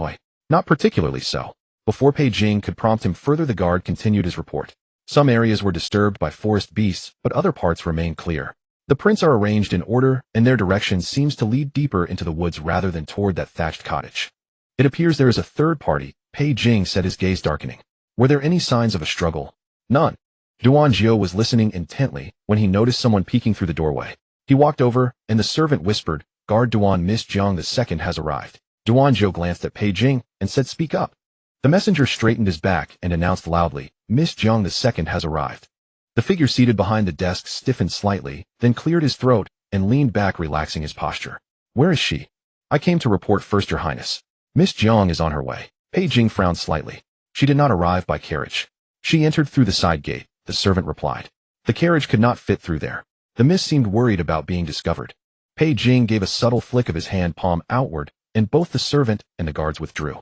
Not particularly so. Before Pei Jing could prompt him further, the guard continued his report. Some areas were disturbed by forest beasts, but other parts remained clear. The prints are arranged in order, and their direction seems to lead deeper into the woods rather than toward that thatched cottage. It appears there is a third party. Pei Jing said, his gaze darkening. Were there any signs of a struggle? None. Jiao was listening intently when he noticed someone peeking through the doorway. He walked over, and the servant whispered, "Guard Duan, Miss Jiang II has arrived." Jiao glanced at Pei Jing and said, "Speak up." The messenger straightened his back and announced loudly, "Miss Jiang II has arrived." The figure seated behind the desk stiffened slightly, then cleared his throat and leaned back, relaxing his posture. "Where is she?" "I came to report first, Your Highness. Miss Jiang is on her way." Pei Jing frowned slightly. "She did not arrive by carriage. She entered through the side gate," the servant replied. "The carriage could not fit through there." The miss seemed worried about being discovered. Pei Jing gave a subtle flick of his hand palm outward, and both the servant and the guards withdrew.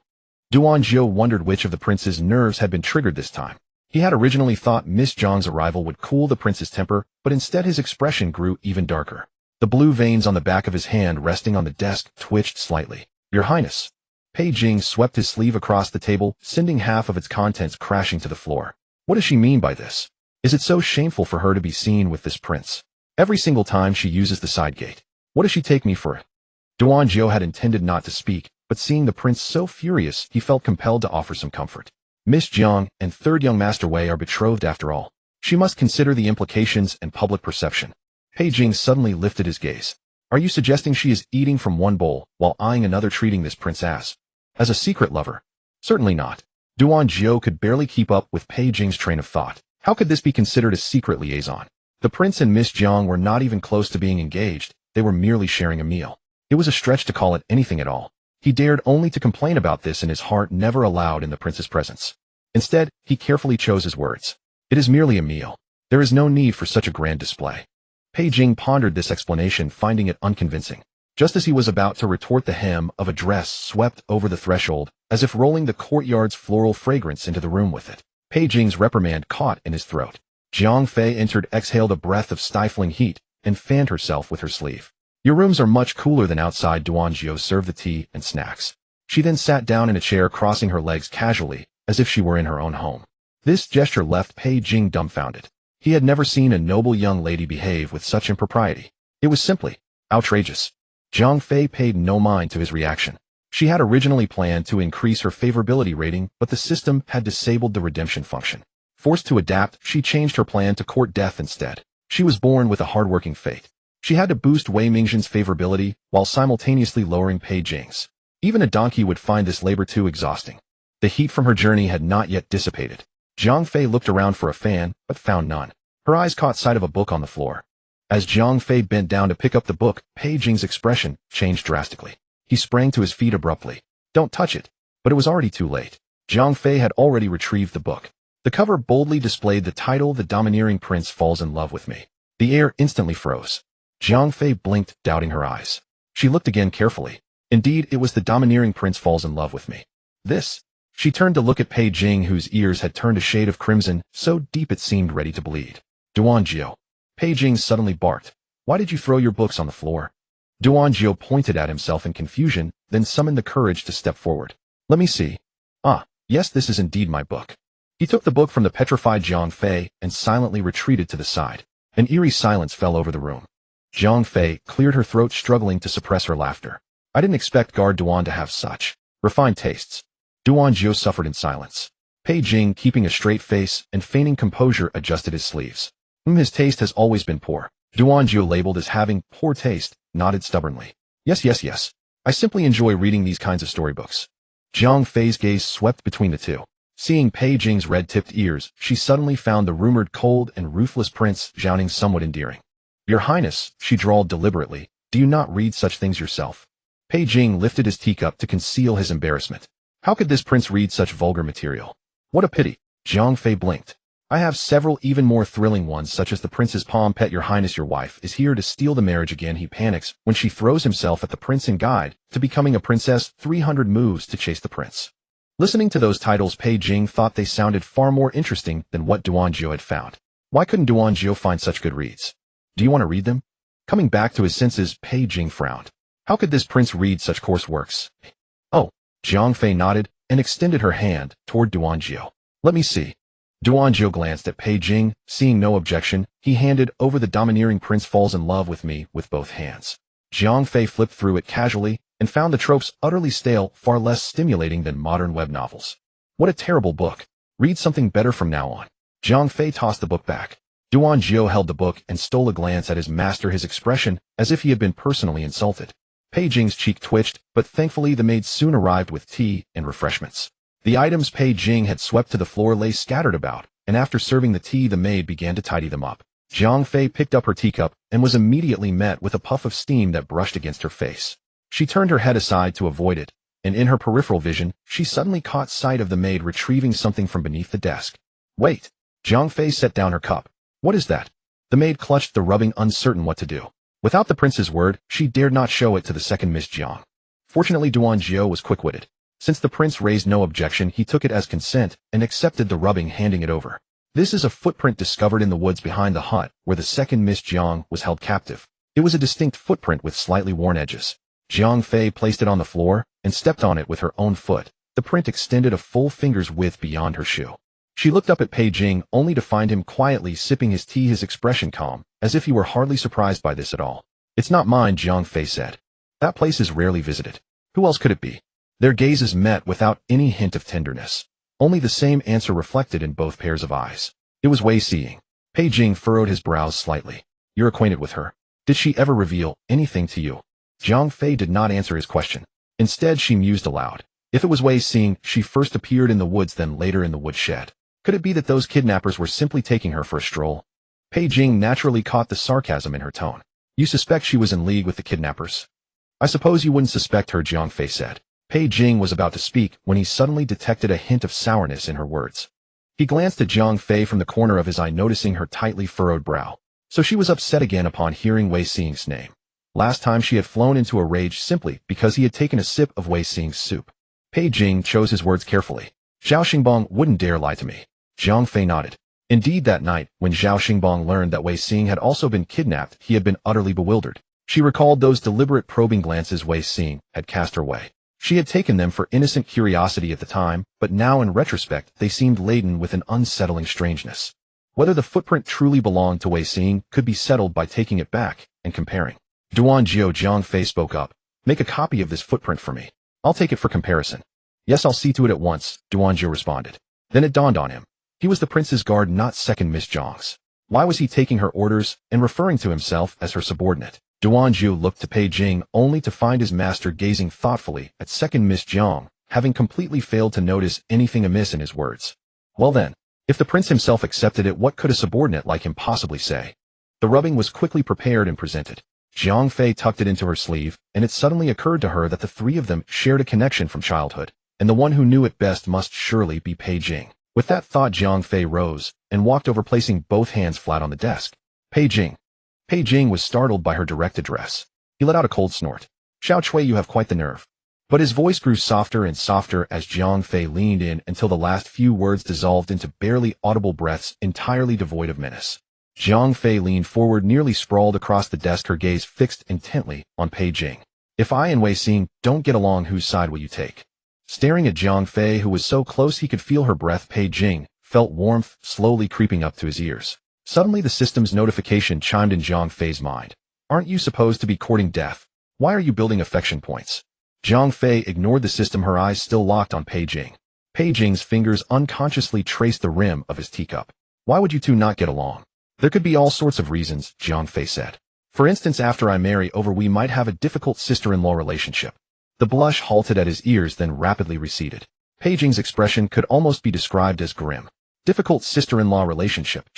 Jiao wondered which of the prince's nerves had been triggered this time. He had originally thought Miss Jiang's arrival would cool the prince's temper, but instead his expression grew even darker. The blue veins on the back of his hand resting on the desk twitched slightly. "Your Highness." Pei Jing swept his sleeve across the table, sending half of its contents crashing to the floor. What does she mean by this? Is it so shameful for her to be seen with this prince? Every single time she uses the side gate. What does she take me for? Jiao had intended not to speak, but seeing the prince so furious, he felt compelled to offer some comfort. Miss Jiang and third young Master Wei are betrothed after all. She must consider the implications and public perception. Pei Jing suddenly lifted his gaze. Are you suggesting she is eating from one bowl while eyeing another, treating this prince as a secret lover? Certainly not. Jiao could barely keep up with Pei Jing's train of thought. How could this be considered a secret liaison? The prince and Miss Jiang were not even close to being engaged. They were merely sharing a meal. It was a stretch to call it anything at all. He dared only to complain about this, and his heart never allowed in the prince's presence. Instead, he carefully chose his words. It is merely a meal. There is no need for such a grand display. Pei Jing pondered this explanation, finding it unconvincing. Just as he was about to retort, the hem of a dress swept over the threshold, as if rolling the courtyard's floral fragrance into the room with it. Pei Jing's reprimand caught in his throat. Jiang Fei entered, exhaled a breath of stifling heat, and fanned herself with her sleeve. Your rooms are much cooler than outside. Jiao served the tea and snacks. She then sat down in a chair, crossing her legs casually, as if she were in her own home. This gesture left Pei Jing dumbfounded. He had never seen a noble young lady behave with such impropriety. It was simply outrageous. Jiang Fei paid no mind to his reaction. She had originally planned to increase her favorability rating, but the system had disabled the redemption function. Forced to adapt, she changed her plan to court death instead. She was born with a hardworking fate. She had to boost Wei Mingzhen's favorability while simultaneously lowering Pei Jing's. Even a donkey would find this labor too exhausting. The heat from her journey had not yet dissipated. Jiang Fei looked around for a fan, but found none. Her eyes caught sight of a book on the floor. As Jiang Fei bent down to pick up the book, Pei Jing's expression changed drastically. He sprang to his feet abruptly. Don't touch it. But it was already too late. Jiang Fei had already retrieved the book. The cover boldly displayed the title, "The Domineering Prince Falls in Love with Me." The air instantly froze. Jiang Fei blinked, doubting her eyes. She looked again carefully. Indeed, it was "The Domineering Prince Falls in Love with Me." This. She turned to look at Pei Jing, whose ears had turned a shade of crimson, so deep it seemed ready to bleed. Jiao. Pei Jing suddenly barked. Why did you throw your books on the floor? Jiao pointed at himself in confusion, then summoned the courage to step forward. Let me see. Ah, yes, this is indeed my book. He took the book from the petrified Jiang Fei and silently retreated to the side. An eerie silence fell over the room. Jiang Fei cleared her throat, struggling to suppress her laughter. I didn't expect Guard Duan to have such refined tastes. Jiao suffered in silence. Pei Jing, keeping a straight face and feigning composure, adjusted his sleeves. His taste has always been poor. Jiao, labeled as having poor taste, nodded stubbornly. Yes. I simply enjoy reading these kinds of storybooks. Jiang Fei's gaze swept between the two. Seeing Pei Jing's red-tipped ears, she suddenly found the rumored cold and ruthless Prince Jiaoning somewhat endearing. Your Highness, she drawled deliberately, do you not read such things yourself? Pei Jing lifted his teacup to conceal his embarrassment. How could this prince read such vulgar material? What a pity. Jiang Fei blinked. I have several even more thrilling ones, such as the prince's palm pet. Your Highness, your wife is here to steal the marriage again. He panics when she throws himself at the prince in guide to becoming a princess. 300 moves to chase the prince. Listening to those titles, Pei Jing thought they sounded far more interesting than what Jiao had found. Why couldn't Jiao find such good reads? Do you want to read them? Coming back to his senses, Pei Jing frowned. How could this prince read such coarse works? Oh, Jiang Fei nodded and extended her hand toward Jiao. Let me see. Duanjiao glanced at Pei Jing, seeing no objection. He handed over the domineering prince falls in love with me with both hands. Jiang Fei flipped through it casually and found the tropes utterly stale, far less stimulating than modern web novels. What a terrible book. Read something better from now on. Jiang Fei tossed the book back. Duanjiao held the book and stole a glance at his master, his expression as if he had been personally insulted. Pei Jing's cheek twitched, but thankfully the maid soon arrived with tea and refreshments. The items Pei Jing had swept to the floor lay scattered about, and after serving the tea the maid began to tidy them up. Jiang Fei picked up her teacup and was immediately met with a puff of steam that brushed against her face. She turned her head aside to avoid it, and in her peripheral vision, she suddenly caught sight of the maid retrieving something from beneath the desk. Wait! Jiang Fei set down her cup. What is that? The maid clutched the rubbing, uncertain what to do. Without the prince's word, she dared not show it to the second Miss Jiang. Fortunately, Duanjiao was quick-witted. Since the prince raised no objection, he took it as consent and accepted the rubbing, handing it over. This is a footprint discovered in the woods behind the hut where the second Miss Jiang was held captive. It was a distinct footprint with slightly worn edges. Jiang Fei placed it on the floor and stepped on it with her own foot. The print extended a full finger's width beyond her shoe. She looked up at Pei Jing only to find him quietly sipping his tea, his expression calm, as if he were hardly surprised by this at all. It's not mine, Jiang Fei said. That place is rarely visited. Who else could it be? Their gazes met without any hint of tenderness. Only the same answer reflected in both pairs of eyes. It was Wei Xing. Pei Jing furrowed his brows slightly. You're acquainted with her. Did she ever reveal anything to you? Jiang Fei did not answer his question. Instead, she mused aloud. If it was Wei Xing, she first appeared in the woods, then later in the woodshed. Could it be that those kidnappers were simply taking her for a stroll? Pei Jing naturally caught the sarcasm in her tone. You suspect she was in league with the kidnappers? I suppose you wouldn't suspect her, Jiang Fei said. Pei Jing was about to speak when he suddenly detected a hint of sourness in her words. He glanced at Jiang Fei from the corner of his eye, noticing her tightly furrowed brow. So she was upset again upon hearing Wei Xing's name. Last time she had flown into a rage simply because he had taken a sip of Wei Xing's soup. Pei Jing chose his words carefully. Zhao Xingbong wouldn't dare lie to me. Jiang Fei nodded. Indeed, that night, when Zhao Xingbong learned that Wei Xing had also been kidnapped, he had been utterly bewildered. She recalled those deliberate probing glances Wei Xing had cast her way. She had taken them for innocent curiosity at the time, but now in retrospect they seemed laden with an unsettling strangeness. Whether the footprint truly belonged to Wei Xing could be settled by taking it back and comparing. Duanjiao, Jiang Fei spoke up. Make a copy of this footprint for me. I'll take it for comparison. Yes, I'll see to it at once, Duanjiao responded. Then it dawned on him. He was the prince's guard, not second Miss Jiang's. Why was he taking her orders and referring to himself as her subordinate? Duanjiao looked to Pei Jing only to find his master gazing thoughtfully at second Miss Jiang, having completely failed to notice anything amiss in his words. Well then, if the prince himself accepted it, what could a subordinate like him possibly say? The rubbing was quickly prepared and presented. Jiang Fei tucked it into her sleeve, and it suddenly occurred to her that the three of them shared a connection from childhood, and the one who knew it best must surely be Pei Jing. With that thought, Jiang Fei rose and walked over, placing both hands flat on the desk. Pei Jing. Pei Jing was startled by her direct address. He let out a cold snort. Xiao Chui, you have quite the nerve. But his voice grew softer and softer as Jiang Fei leaned in until the last few words dissolved into barely audible breaths entirely devoid of menace. Jiang Fei leaned forward, nearly sprawled across the desk, her gaze fixed intently on Pei Jing. If I and Wei Xing don't get along, whose side will you take? Staring at Jiang Fei, who was so close he could feel her breath, Pei Jing felt warmth slowly creeping up to his ears. Suddenly the system's notification chimed in Jiang Fei's mind. Aren't you supposed to be courting death? Why are you building affection points? Jiang Fei ignored the system, her eyes still locked on Pei Jing. Pei Jing's fingers unconsciously traced the rim of his teacup. Why would you two not get along? There could be all sorts of reasons, Jiang Fei said. For instance, after I marry over, we might have a difficult sister-in-law relationship. The blush halted at his ears, then rapidly receded. Pei Jing's expression could almost be described as grim. Difficult sister-in-law relationship.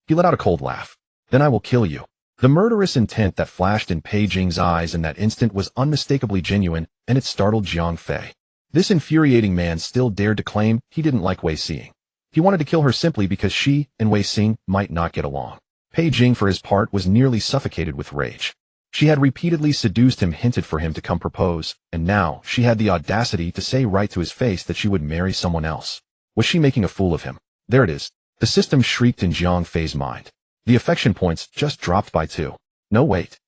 He let out a cold laugh. Then I will kill you. The murderous intent that flashed in Pei Jing's eyes in that instant was unmistakably genuine, and it startled Jiang Fei. This infuriating man still dared to claim he didn't like Wei Xing. He wanted to kill her simply because she and Wei Xing might not get along. Pei Jing, for his part, was nearly suffocated with rage. She had repeatedly seduced him, hinted for him to come propose, and now she had the audacity to say right to his face that she would marry someone else. Was she making a fool of him? There it is. The system shrieked in Jiang Fei's mind. The affection points just dropped by 2. No, wait.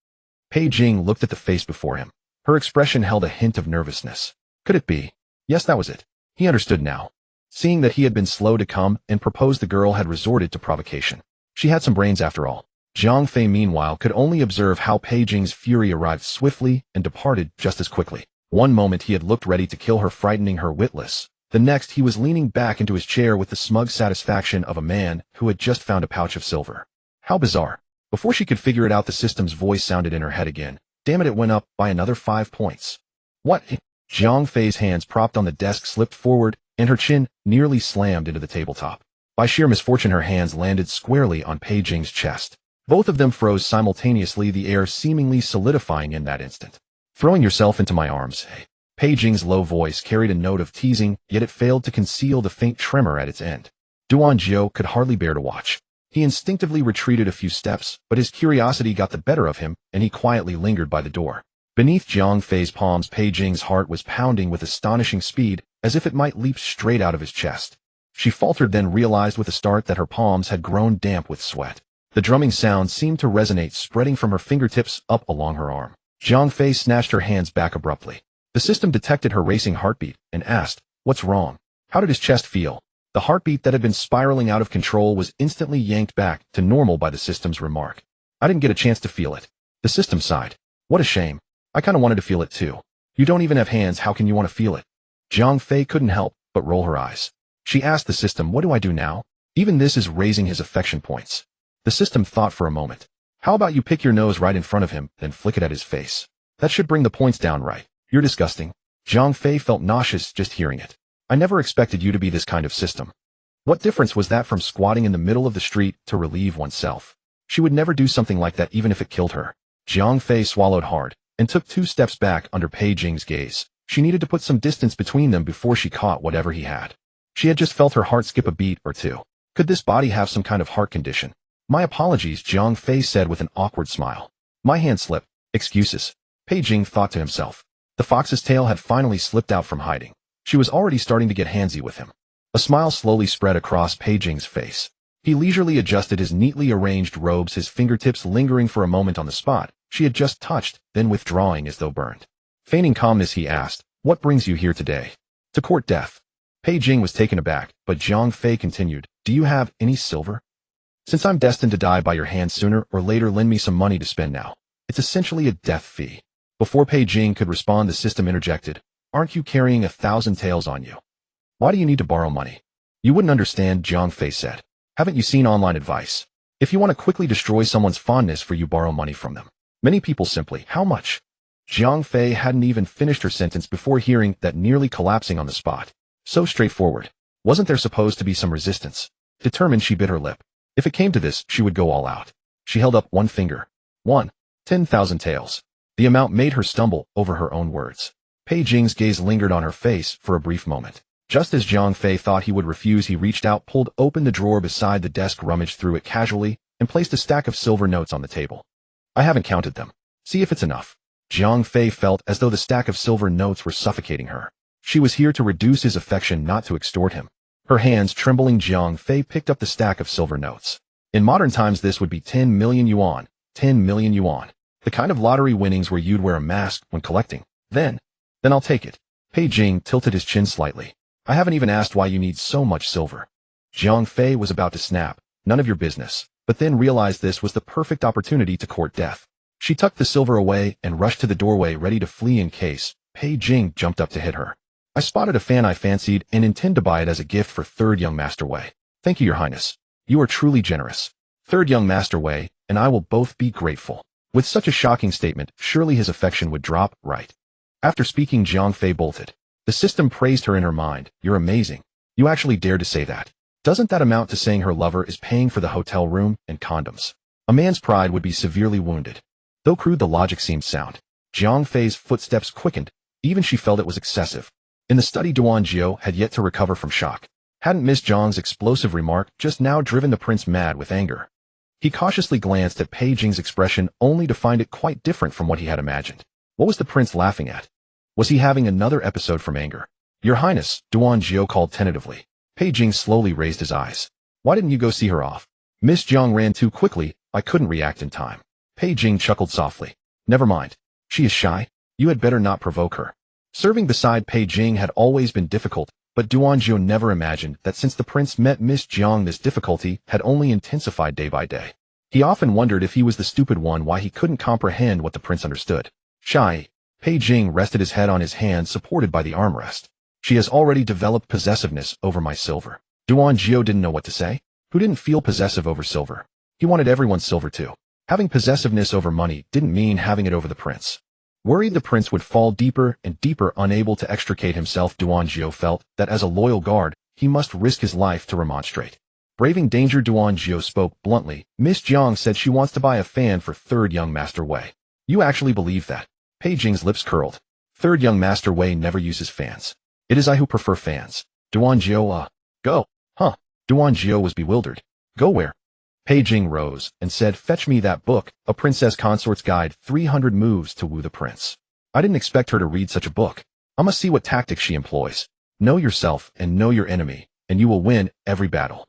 Pei Jing looked at the face before him. Her expression held a hint of nervousness. Could it be? Yes, that was it. He understood now. Seeing that he had been slow to come and propose, the girl had resorted to provocation. She had some brains after all. Jiang Fei meanwhile could only observe how Pei Jing's fury arrived swiftly and departed just as quickly. One moment he had looked ready to kill her, frightening her witless. The next he was leaning back into his chair with the smug satisfaction of a man who had just found a pouch of silver. How bizarre. Before she could figure it out, the system's voice sounded in her head again. Damn it went up by another 5 points. What? Jiang Fei's hands propped on the desk slipped forward, and her chin nearly slammed into the tabletop. By sheer misfortune her hands landed squarely on Pei Jing's chest. Both of them froze simultaneously, the air seemingly solidifying in that instant. Throwing yourself into my arms, hey. Pei Jing's low voice carried a note of teasing, yet it failed to conceal the faint tremor at its end. Duan Jiao could hardly bear to watch. He instinctively retreated a few steps, but his curiosity got the better of him, and he quietly lingered by the door. Beneath Jiang Fei's palms, Pei Jing's heart was pounding with astonishing speed, as if it might leap straight out of his chest. She faltered, then realized with a start that her palms had grown damp with sweat. The drumming sound seemed to resonate, spreading from her fingertips up along her arm. Jiang Fei snatched her hands back abruptly. The system detected her racing heartbeat and asked, "What's wrong?" How did his chest feel? The heartbeat that had been spiraling out of control was instantly yanked back to normal by the system's remark. "I didn't get a chance to feel it." The system sighed. "What a shame. I kinda wanted to feel it too. You don't even have hands, how can you want to feel it?" Jiang Fei couldn't help but roll her eyes. She asked the system, "What do I do now?" Even this is raising his affection points. The system thought for a moment. "How about you pick your nose right in front of him, then flick it at his face? That should bring the points down right." "You're disgusting." Jiang Fei felt nauseous just hearing it. "I never expected you to be this kind of system." What difference was that from squatting in the middle of the street to relieve oneself? She would never do something like that even if it killed her. Jiang Fei swallowed hard and took 2 steps back under Pei Jing's gaze. She needed to put some distance between them before she caught whatever he had. She had just felt her heart skip a beat or two. Could this body have some kind of heart condition? "My apologies," Jiang Fei said with an awkward smile. "My hand slipped." "Excuses," Pei Jing thought to himself. The fox's tail had finally slipped out from hiding. She was already starting to get handsy with him. A smile slowly spread across Pei Jing's face. He leisurely adjusted his neatly arranged robes, his fingertips lingering for a moment on the spot she had just touched, then withdrawing as though burned. Feigning calmness, he asked, "What brings you here today?" "To court death." Pei Jing was taken aback, but Jiang Fei continued, "Do you have any silver? Since I'm destined to die by your hand sooner or later, lend me some money to spend now. It's essentially a death fee." Before Pei Jing could respond, the system interjected, "Aren't you carrying 1,000 taels on you? Why do you need to borrow money?" "You wouldn't understand," Jiang Fei said. "Haven't you seen online advice? If you want to quickly destroy someone's fondness for you, borrow money from them. Many people simply, how much?" Jiang Fei hadn't even finished her sentence before hearing that, nearly collapsing on the spot. So straightforward. Wasn't there supposed to be some resistance? Determined, she bit her lip. If it came to this, she would go all out. She held up one finger. 10,000 taels. The amount made her stumble over her own words. Pei Jing's gaze lingered on her face for a brief moment. Just as Jiang Fei thought he would refuse, he reached out, pulled open the drawer beside the desk, rummaged through it casually, and placed a stack of silver notes on the table. "I haven't counted them. See if it's enough." Jiang Fei felt as though the stack of silver notes were suffocating her. She was here to reduce his affection, not to extort him. Her hands trembling, Jiang Fei picked up the stack of silver notes. In modern times this would be 10 million yuan. 10 million yuan. The kind of lottery winnings where you'd wear a mask when collecting. Then I'll take it. Pei Jing tilted his chin slightly. "I haven't even asked why you need so much silver." Jiang Fei was about to snap, "None of your business," but then realized this was the perfect opportunity to court death. She tucked the silver away and rushed to the doorway, ready to flee in case Pei Jing jumped up to hit her. "I spotted a fan I fancied and intend to buy it as a gift for Third Young Master Wei. Thank you, Your Highness. You are truly generous. Third Young Master Wei and I will both be grateful." With such a shocking statement, surely his affection would drop, right? After speaking, Jiang Fei bolted. The system praised her in her mind. "You're amazing. You actually dared to say that. Doesn't that amount to saying her lover is paying for the hotel room and condoms?" A man's pride would be severely wounded. Though crude, the logic seemed sound. Jiang Fei's footsteps quickened. Even she felt it was excessive. In the study, Duan Jiao had yet to recover from shock. Hadn't Miss Zhang's explosive remark just now driven the prince mad with anger? He cautiously glanced at Pei Jing's expression, only to find it quite different from what he had imagined. What was the prince laughing at? Was he having another episode from anger? "Your Highness," Duan Jiao called tentatively. Pei Jing slowly raised his eyes. "Why didn't you go see her off?" "Miss Zhang ran too quickly. I couldn't react in time." Pei Jing chuckled softly. "Never mind. She is shy. You had better not provoke her." Serving beside Pei Jing had always been difficult, But Duanjiu never imagined that since the prince met Miss Jiang, this difficulty had only intensified day by day. He often wondered if he was the stupid one, why he couldn't comprehend what the prince understood. Shy. Pei Jing rested his head on his hand, supported by the armrest. She has already developed possessiveness over my silver. Duanjiu didn't know what to say. Who didn't feel possessive over silver? He wanted everyone's silver too. Having possessiveness over money didn't mean having it over the prince. Worried the prince would fall deeper and deeper, unable to extricate himself, Duanjiu felt that as a loyal guard, he must risk his life to remonstrate. Braving danger, Duanjiu spoke bluntly. Miss Jiang said she wants to buy a fan for third young Master Wei. You actually believe that? Pei Jing's lips curled. Third young Master Wei never uses fans. It is I who prefer fans. Duanjiu, go. Huh. Duanjiu was bewildered. Go where? Pei Jing rose and said, fetch me that book, A Princess Consort's Guide, 300 Moves to Woo the Prince. I didn't expect her to read such a book. I must see what tactics she employs. Know yourself and know your enemy, and you will win every battle.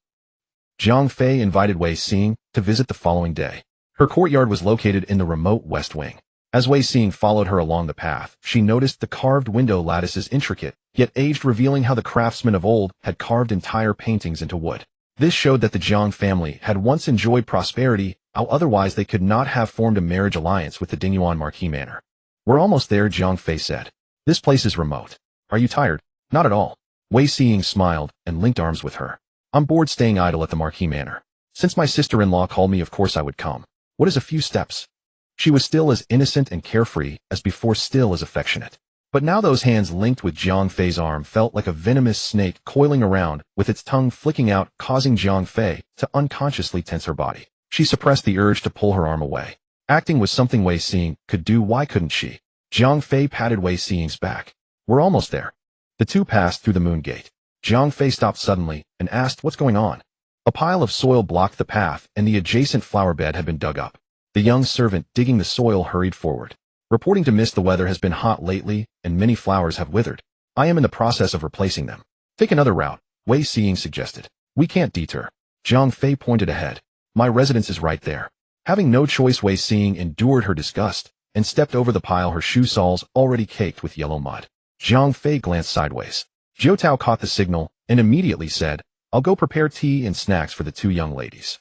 Zhang Fei invited Wei Xing to visit the following day. Her courtyard was located in the remote west wing. As Wei Xing followed her along the path, she noticed the carved window lattices, intricate, yet aged, revealing how the craftsmen of old had carved entire paintings into wood. This showed that the Jiang family had once enjoyed prosperity, how otherwise they could not have formed a marriage alliance with the Dingyuan Marquis Manor. We're almost there, Zhang Fei said. This place is remote. Are you tired? Not at all. Wei Xing smiled and linked arms with her. I'm bored staying idle at the Marquis Manor. Since my sister-in-law called me, of course I would come. What is a few steps? She was still as innocent and carefree as before, still as affectionate. But now those hands linked with Zhang Fei's arm felt like a venomous snake coiling around, with its tongue flicking out, causing Zhang Fei to unconsciously tense her body. She suppressed the urge to pull her arm away. Acting was something Wei Xing could do, why couldn't she? Zhang Fei patted Wei Xing's back. We're almost there. The two passed through the moon gate. Zhang Fei stopped suddenly and asked, what's going on? A pile of soil blocked the path, and the adjacent flower bed had been dug up. The young servant digging the soil hurried forward. Reporting to Miss, the weather has been hot lately, and many flowers have withered. I am in the process of replacing them. Take another route, Wei Xing suggested. We can't deter. Zhang Fei pointed ahead. My residence is right there. Having no choice, Wei Xing endured her disgust and stepped over the pile, her shoe soles already caked with yellow mud. Zhang Fei glanced sideways. Jiao Tao caught the signal and immediately said, I'll go prepare tea and snacks for the two young ladies.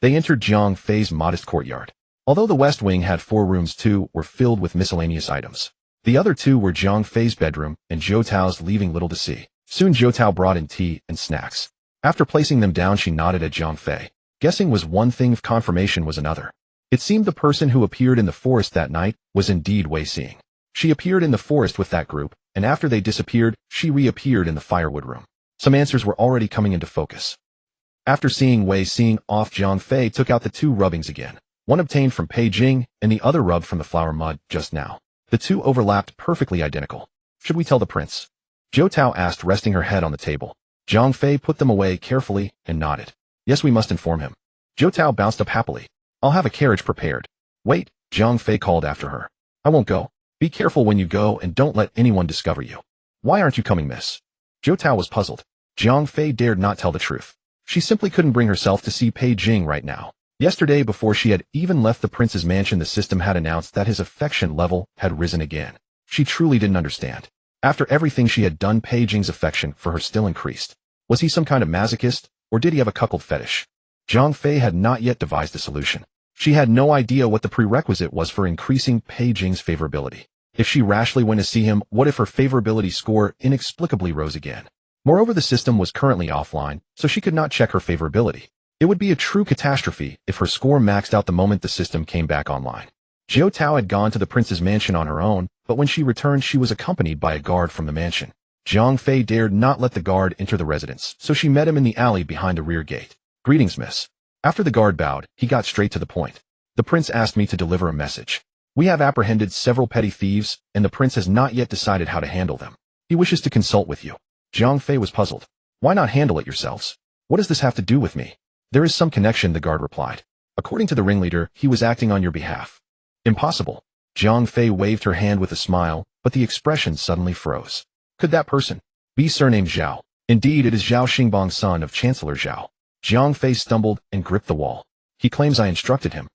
They entered Zhang Fei's modest courtyard. Although the west wing had 4 rooms, 2 were filled with miscellaneous items. The other 2 were Zhang Fei's bedroom and Jiao Tao's, leaving little to see. Soon Jiao Tao brought in tea and snacks. After placing them down, she nodded at Zhang Fei. Guessing was one thing, confirmation was another. It seemed the person who appeared in the forest that night was indeed Wei Xing. She appeared in the forest with that group, and after they disappeared, she reappeared in the firewood room. Some answers were already coming into focus. After seeing Wei Xing off, Zhang Fei took out the 2 rubbings again. One obtained from Pei Jing, and the other rubbed from the flower mud just now. The 2 overlapped, perfectly identical. Should we tell the prince? Jiao Tao asked, resting her head on the table. Zhang Fei put them away carefully and nodded. Yes, we must inform him. Jiao Tao bounced up happily. I'll have a carriage prepared. Wait, Zhang Fei called after her. I won't go. Be careful when you go and don't let anyone discover you. Why aren't you coming, miss? Jiao Tao was puzzled. Zhang Fei dared not tell the truth. She simply couldn't bring herself to see Pei Jing right now. Yesterday, before she had even left the prince's mansion, the system had announced that his affection level had risen again. She truly didn't understand. After everything she had done, Pei Jing's affection for her still increased. Was he some kind of masochist, or did he have a cuckold fetish? Zhang Fei had not yet devised a solution. She had no idea what the prerequisite was for increasing Pei Jing's favorability. If she rashly went to see him, what if her favorability score inexplicably rose again? Moreover, the system was currently offline, so she could not check her favorability. It would be a true catastrophe if her score maxed out the moment the system came back online. Jiao Tao had gone to the prince's mansion on her own, but when she returned, she was accompanied by a guard from the mansion. Zhang Fei dared not let the guard enter the residence, so she met him in the alley behind the rear gate. Greetings, miss. After the guard bowed, he got straight to the point. The prince asked me to deliver a message. We have apprehended several petty thieves, and the prince has not yet decided how to handle them. He wishes to consult with you. Zhang Fei was puzzled. Why not handle it yourselves? What does this have to do with me? There is some connection, the guard replied. According to the ringleader, he was acting on your behalf. Impossible. Zhang Fei waved her hand with a smile, but the expression suddenly froze. Could that person be surnamed Zhao? Indeed, it is Zhao Xingbang, son of Chancellor Zhao. Zhang Fei stumbled and gripped the wall. He claims I instructed him.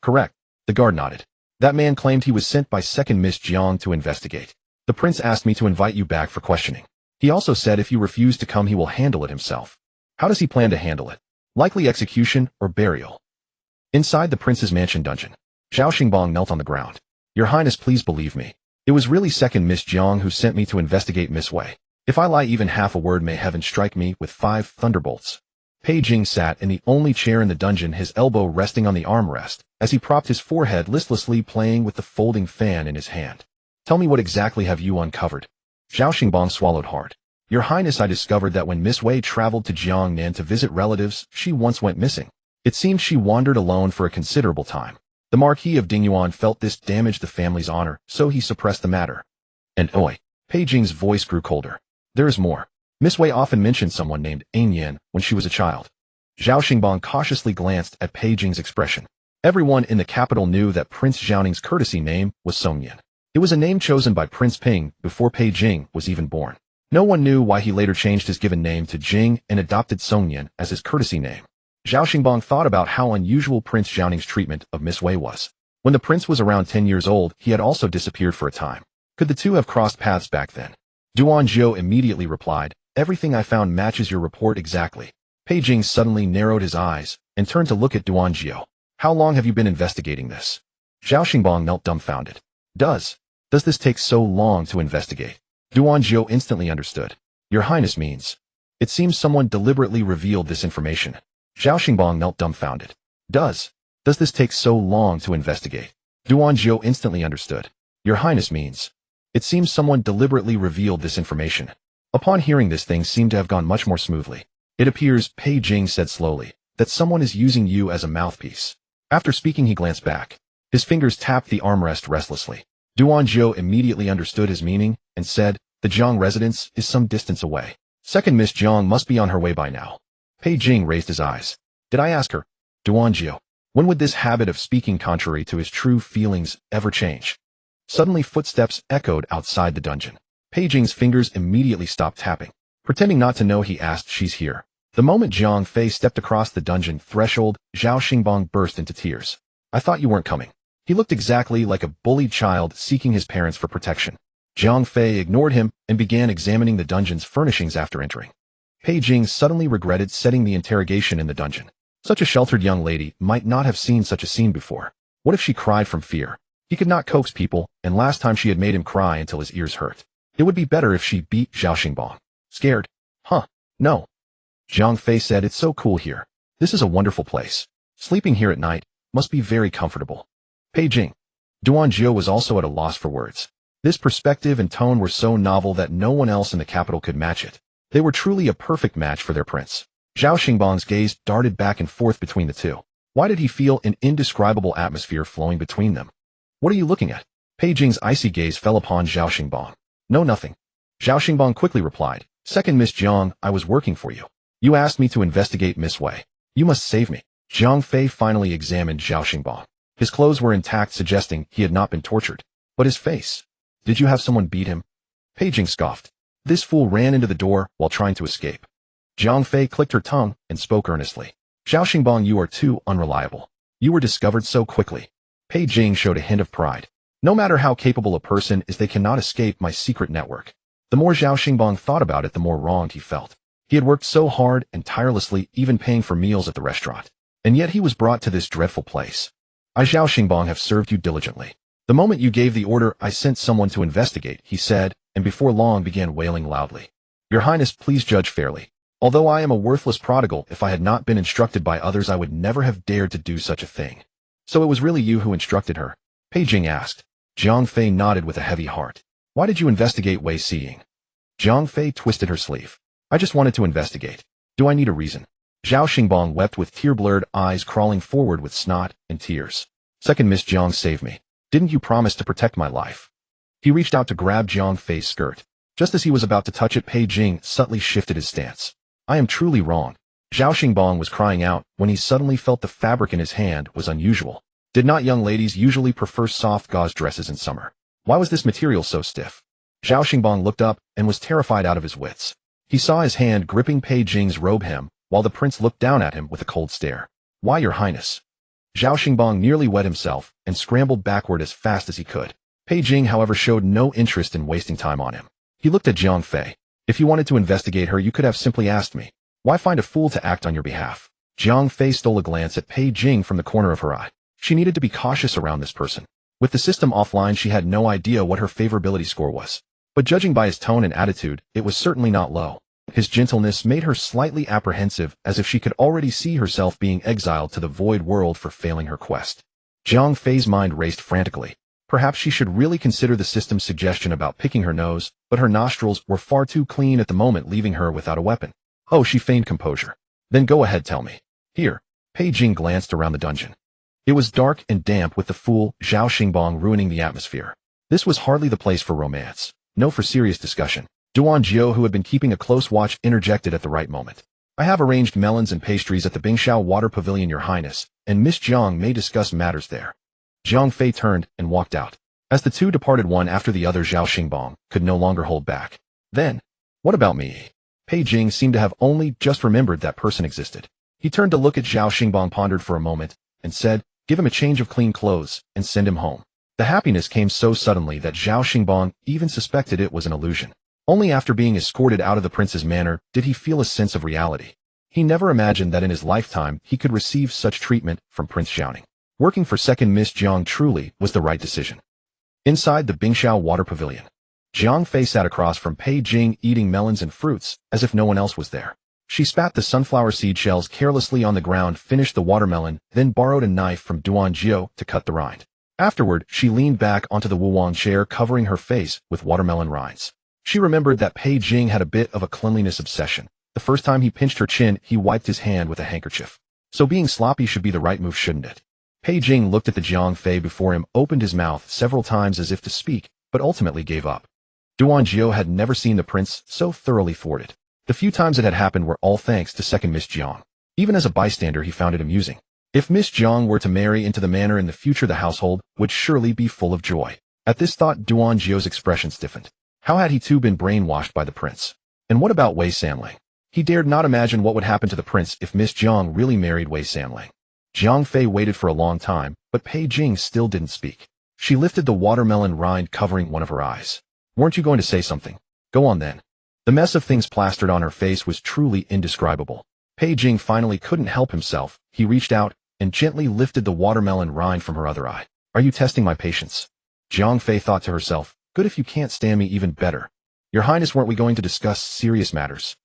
Correct. The guard nodded. That man claimed he was sent by second Miss Jiang to investigate. The prince asked me to invite you back for questioning. He also said if you refuse to come he will handle it himself. How does he plan to handle it? Likely execution or burial. Inside the prince's mansion dungeon, Zhao Xingbang knelt on the ground. Your Highness, please believe me. It was really second Miss Jiang who sent me to investigate Miss Wei. If I lie even half a word may heaven strike me with 5 thunderbolts. Pei Jing sat in the only chair in the dungeon, his elbow resting on the armrest, as he propped his forehead listlessly playing with the folding fan in his hand. Tell me, what exactly have you uncovered? Zhao Xingbang swallowed hard. Your Highness, I discovered that when Miss Wei traveled to Jiangnan to visit relatives, she once went missing. It seems she wandered alone for a considerable time. The Marquis of Dingyuan felt this damaged the family's honor, so he suppressed the matter. And oi, Pei Jing's voice grew colder. There is more. Miss Wei often mentioned someone named Eng Yan when she was a child. Zhao Xingbang cautiously glanced at Pei Jing's expression. Everyone in the capital knew that Prince Zhaoning's courtesy name was Song Yan. It was a name chosen by Prince Ping before Pei Jing was even born. No one knew why he later changed his given name to Jing and adopted Song Yan as his courtesy name. Zhao Xingbang thought about how unusual Prince Zhaoning's treatment of Miss Wei was. When the prince was around 10 years old, he had also disappeared for a time. Could the two have crossed paths back then? Duan Zhou immediately replied, everything I found matches your report exactly. Pei Jing suddenly narrowed his eyes and turned to look at Duan Zhou. How long have you been investigating this? Zhao Xingbang knelt dumbfounded. Does this take so long to investigate? Duan Zhou instantly understood. Your Highness means. It seems someone deliberately revealed this information. Zhao Xingbang knelt dumbfounded. Does this take so long to investigate? Duan Zhou instantly understood. Your Highness means. It seems someone deliberately revealed this information. Upon hearing this, things seemed to have gone much more smoothly. It appears, Pei Jing said slowly, that someone is using you as a mouthpiece. After speaking, he glanced back. His fingers tapped the armrest restlessly. Duan Zhou immediately understood his meaning and said, the Jiang residence is some distance away. Second Miss Jiang must be on her way by now. Pei Jing raised his eyes. Did I ask her? Duan Zhou. When would this habit of speaking contrary to his true feelings ever change? Suddenly footsteps echoed outside the dungeon. Pei Jing's fingers immediately stopped tapping. Pretending not to know, he asked, she's here. The moment Jiang Fei stepped across the dungeon threshold, Zhao Xingbang burst into tears. I thought you weren't coming. He looked exactly like a bullied child seeking his parents for protection. Jiang Fei ignored him and began examining the dungeon's furnishings after entering. Pei Jing suddenly regretted setting the interrogation in the dungeon. Such a sheltered young lady might not have seen such a scene before. What if she cried from fear? He could not coax people, and last time she had made him cry until his ears hurt. It would be better if she beat Zhao Xingbang. Scared? Huh? No. Jiang Fei said, it's so cool here. This is a wonderful place. Sleeping here at night must be very comfortable. Pei Jing. Duan Zhou was also at a loss for words. This perspective and tone were so novel that no one else in the capital could match it. They were truly a perfect match for their prince. Zhao Xingbang's gaze darted back and forth between the two. Why did he feel an indescribable atmosphere flowing between them? What are you looking at? Pei Jing's icy gaze fell upon Zhao Xingbang. No, nothing. Zhao Xingbang quickly replied. Second Miss Jiang, I was working for you. You asked me to investigate Miss Wei. You must save me. Jiang Fei finally examined Zhao Xingbang. His clothes were intact, suggesting he had not been tortured. But his face. Did you have someone beat him? Pei Jing scoffed. This fool ran into the door while trying to escape. Jiang Fei clicked her tongue and spoke earnestly. Zhao Xingbang, you are too unreliable. You were discovered so quickly. Pei Jing showed a hint of pride. No matter how capable a person is, they cannot escape my secret network. The more Zhao Xingbang thought about it, the more wronged he felt. He had worked so hard and tirelessly, even paying for meals at the restaurant. And yet he was brought to this dreadful place. I, Zhao Xingbang, have served you diligently. The moment you gave the order, I sent someone to investigate, he said, and before long began wailing loudly. Your Highness, please judge fairly. Although I am a worthless prodigal, if I had not been instructed by others, I would never have dared to do such a thing. So it was really you who instructed her? Pei Jing asked. Jiang Fei nodded with a heavy heart. Why did you investigate Wei Xiying? Jiang Fei twisted her sleeve. I just wanted to investigate. Do I need a reason? Zhao Xingbang wept with tear-blurred eyes crawling forward with snot and tears. Second Miss Jiang, save me. Didn't you promise to protect my life? He reached out to grab Jiang Fei's skirt. Just as he was about to touch it, Pei Jing subtly shifted his stance. I am truly wrong. Zhao Xingbang was crying out when he suddenly felt the fabric in his hand was unusual. Did not young ladies usually prefer soft gauze dresses in summer? Why was this material so stiff? Zhao Xingbang looked up and was terrified out of his wits. He saw his hand gripping Pei Jing's robe hem, while the prince looked down at him with a cold stare. Why, Your Highness? Zhao Xingbang nearly wet himself and scrambled backward as fast as he could. Pei Jing, however, showed no interest in wasting time on him. He looked at Jiang Fei. If you wanted to investigate her, you could have simply asked me. Why find a fool to act on your behalf? Jiang Fei stole a glance at Pei Jing from the corner of her eye. She needed to be cautious around this person. With the system offline, she had no idea what her favorability score was. But judging by his tone and attitude, it was certainly not low. His gentleness made her slightly apprehensive, as if she could already see herself being exiled to the void world for failing her quest. Jiang Fei's mind raced frantically. Perhaps she should really consider the system's suggestion about picking her nose, but her nostrils were far too clean at the moment, leaving her without a weapon. Oh, she feigned composure. Then go ahead, tell me. Here. Pei Jing glanced around the dungeon. It was dark and damp, with the fool, Zhao Xingbang, ruining the atmosphere. This was hardly the place for romance. No, for serious discussion. Duan Jiao, who had been keeping a close watch, interjected at the right moment. I have arranged melons and pastries at the Bingshao Water Pavilion, Your Highness, and Miss Jiang may discuss matters there. Jiang Fei turned and walked out. As the two departed one after the other, Zhao Xingbang could no longer hold back. Then, what about me? Pei Jing seemed to have only just remembered that person existed. He turned to look at Zhao Xingbang, pondered for a moment, and said, give him a change of clean clothes and send him home. The happiness came so suddenly that Zhao Xingbang even suspected it was an illusion. Only after being escorted out of the prince's manor did he feel a sense of reality. He never imagined that in his lifetime he could receive such treatment from Prince Xiaoning. Working for second Miss Jiang truly was the right decision. Inside the Bingshao Water Pavilion, Jiang Fei sat across from Pei Jing, eating melons and fruits as if no one else was there. She spat the sunflower seed shells carelessly on the ground, finished the watermelon, then borrowed a knife from Duan Jiao to cut the rind. Afterward, she leaned back onto the wuwang chair, covering her face with watermelon rinds. She remembered that Pei Jing had a bit of a cleanliness obsession. The first time he pinched her chin, he wiped his hand with a handkerchief. So being sloppy should be the right move, shouldn't it? Pei Jing looked at the Jiang Fei before him, opened his mouth several times as if to speak, but ultimately gave up. Duan Jiao had never seen the prince so thoroughly thwarted. The few times it had happened were all thanks to second Miss Jiang. Even as a bystander, he found it amusing. If Miss Jiang were to marry into the manor in the future, the household would surely be full of joy. At this thought, Duan Jiao's expression stiffened. How had he too been brainwashed by the prince? And what about Wei Sanling? He dared not imagine what would happen to the prince if Miss Jiang really married Wei Sanling. Jiang Fei waited for a long time, but Pei Jing still didn't speak. She lifted the watermelon rind, covering one of her eyes. Weren't you going to say something? Go on then. The mess of things plastered on her face was truly indescribable. Pei Jing finally couldn't help himself. He reached out and gently lifted the watermelon rind from her other eye. Are you testing my patience? Jiang Fei thought to herself, good, if you can't stand me, even better. Your Highness, weren't we going to discuss serious matters?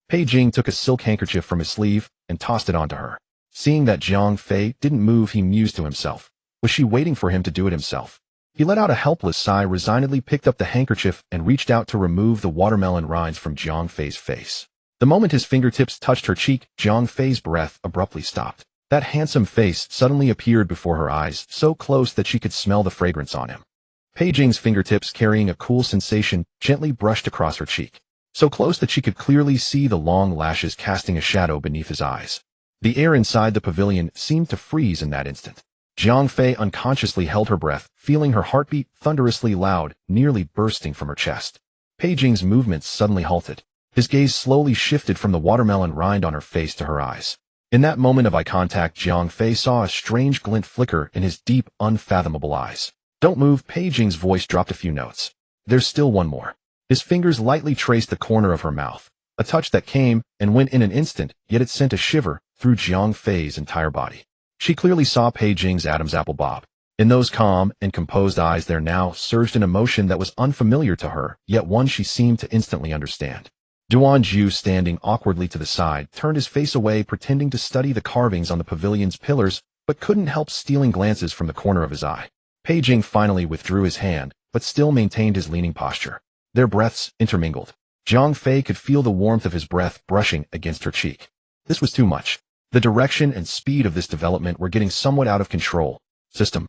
Pei Jing took a silk handkerchief from his sleeve and tossed it onto her. Seeing that Jiang Fei didn't move, he mused to himself. Was she waiting for him to do it himself? He let out a helpless sigh, resignedly picked up the handkerchief and reached out to remove the watermelon rinds from Jiang Fei's face. The moment his fingertips touched her cheek, Jiang Fei's breath abruptly stopped. That handsome face suddenly appeared before her eyes, so close that she could smell the fragrance on him. Pei Jing's fingertips, carrying a cool sensation, gently brushed across her cheek. So close that she could clearly see the long lashes casting a shadow beneath his eyes. The air inside the pavilion seemed to freeze in that instant. Jiang Fei unconsciously held her breath, feeling her heartbeat thunderously loud, nearly bursting from her chest. Pei Jing's movements suddenly halted. His gaze slowly shifted from the watermelon rind on her face to her eyes. In that moment of eye contact, Jiang Fei saw a strange glint flicker in his deep, unfathomable eyes. Don't move. Pei Jing's voice dropped a few notes. There's still one more. His fingers lightly traced the corner of her mouth, a touch that came and went in an instant, yet it sent a shiver through Jiang Fei's entire body. She clearly saw Pei Jing's Adam's apple bob. In those calm and composed eyes there now surged an emotion that was unfamiliar to her, yet one she seemed to instantly understand. Duan Jiao, standing awkwardly to the side, turned his face away, pretending to study the carvings on the pavilion's pillars, but couldn't help stealing glances from the corner of his eye. Pei Jing finally withdrew his hand, but still maintained his leaning posture. Their breaths intermingled. Jiang Fei could feel the warmth of his breath brushing against her cheek. This was too much. The direction and speed of this development were getting somewhat out of control. System.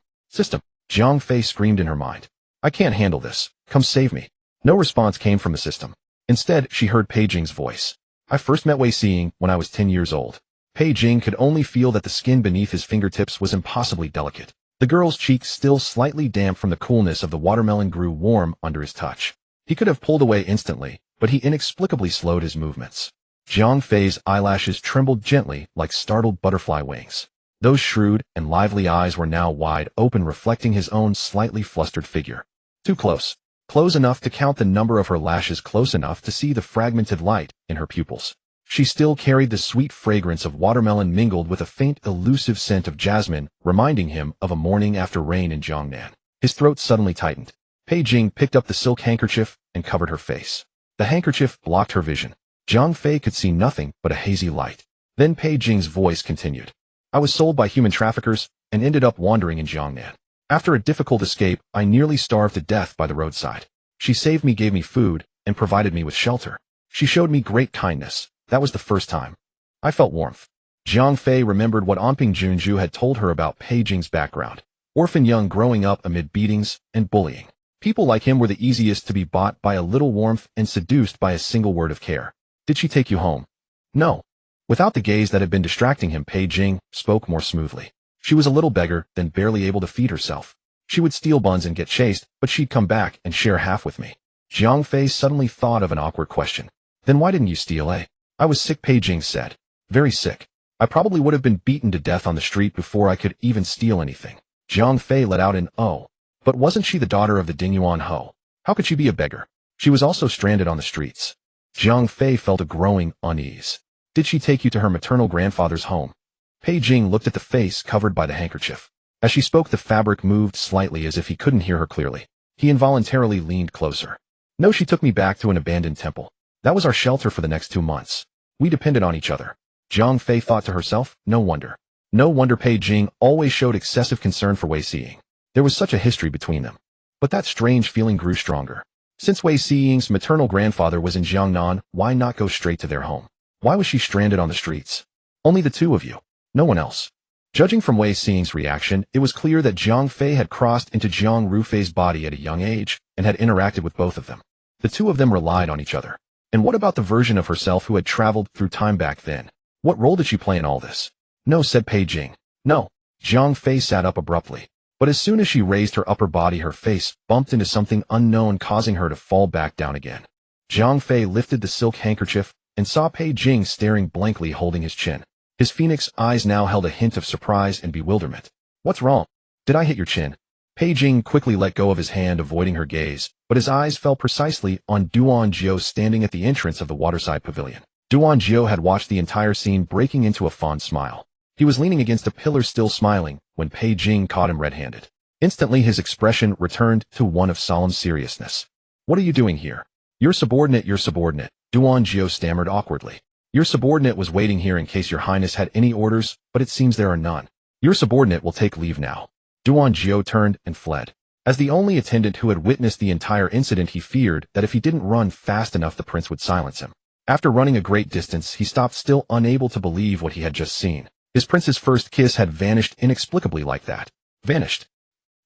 Jiang Fei screamed in her mind. I can't handle this. Come save me. No response came from the system. Instead, she heard Pei Jing's voice. I first met Wei Xing when I was 10 years old. Pei Jing could only feel that the skin beneath his fingertips was impossibly delicate. The girl's cheeks, still slightly damp from the coolness of the watermelon, grew warm under his touch. He could have pulled away instantly, but he inexplicably slowed his movements. Jiang Fei's eyelashes trembled gently like startled butterfly wings. Those shrewd and lively eyes were now wide open, reflecting his own slightly flustered figure. Too close. close enough to count the number of her lashes, close enough to see the fragmented light in her pupils. She still carried the sweet fragrance of watermelon mingled with a faint, elusive scent of jasmine, reminding him of a morning after rain in Jiangnan. His throat suddenly tightened. Pei Jing picked up the silk handkerchief and covered her face. The handkerchief blocked her vision. Zhang Fei could see nothing but a hazy light. Then Pei Jing's voice continued. I was sold by human traffickers and ended up wandering in Jiangnan. After a difficult escape, I nearly starved to death by the roadside. She saved me, gave me food, and provided me with shelter. She showed me great kindness. That was the first time I felt warmth. Zhang Fei remembered what Anping Junju had told her about Pei Jing's background. Orphan young, growing up amid beatings and bullying. People like him were the easiest to be bought by a little warmth and seduced by a single word of care. Did she take you home? No. Without the gaze that had been distracting him, Pei Jing spoke more smoothly. She was a little beggar, then barely able to feed herself. She would steal buns and get chased, but she'd come back and share half with me. Zhang Fei suddenly thought of an awkward question. Then why didn't you steal, eh? I was sick, Pei Jing said. Very sick. I probably would have been beaten to death on the street before I could even steal anything. Zhang Fei let out an oh. But wasn't she the daughter of the Dingyuan Ho? How could she be a beggar? She was also stranded on the streets. Zhang Fei felt a growing unease. Did she take you to her maternal grandfather's home? Pei Jing looked at the face covered by the handkerchief. As she spoke, the fabric moved slightly as if he couldn't hear her clearly. He involuntarily leaned closer. No, she took me back to an abandoned temple. That was our shelter for the next 2 months. We depended on each other. Zhang Fei thought to herself, no wonder. No wonder Pei Jing always showed excessive concern for Wei Xiying. There was such a history between them. But that strange feeling grew stronger. Since Wei Xiying's maternal grandfather was in Jiangnan, why not go straight to their home? Why was she stranded on the streets? Only the two of you. No one else. Judging from Wei Xiying's reaction, it was clear that Zhang Fei had crossed into Jiang Rufei's body at a young age and had interacted with both of them. The two of them relied on each other. And what about the version of herself who had traveled through time back then? What role did she play in all this? No, said Pei Jing. No. Zhang Fei sat up abruptly. But as soon as she raised her upper body, her face bumped into something unknown, causing her to fall back down again. Zhang Fei lifted the silk handkerchief and saw Pei Jing staring blankly, holding his chin. His phoenix eyes now held a hint of surprise and bewilderment. What's wrong? Did I hit your chin? Pei Jing quickly let go of his hand, avoiding her gaze, but his eyes fell precisely on Duan Jiao standing at the entrance of the waterside pavilion. Duan Jiao had watched the entire scene, breaking into a fond smile. He was leaning against a pillar, still smiling, when Pei Jing caught him red-handed. Instantly his expression returned to one of solemn seriousness. What are you doing here? Your subordinate, Duan Jiao stammered awkwardly. Your subordinate was waiting here in case your highness had any orders, but it seems there are none. Your subordinate will take leave now. Duan Jiao turned and fled. As the only attendant who had witnessed the entire incident, he feared that if he didn't run fast enough, the prince would silence him. After running a great distance, he stopped, still unable to believe what he had just seen. His prince's first kiss had vanished inexplicably like that. Vanished.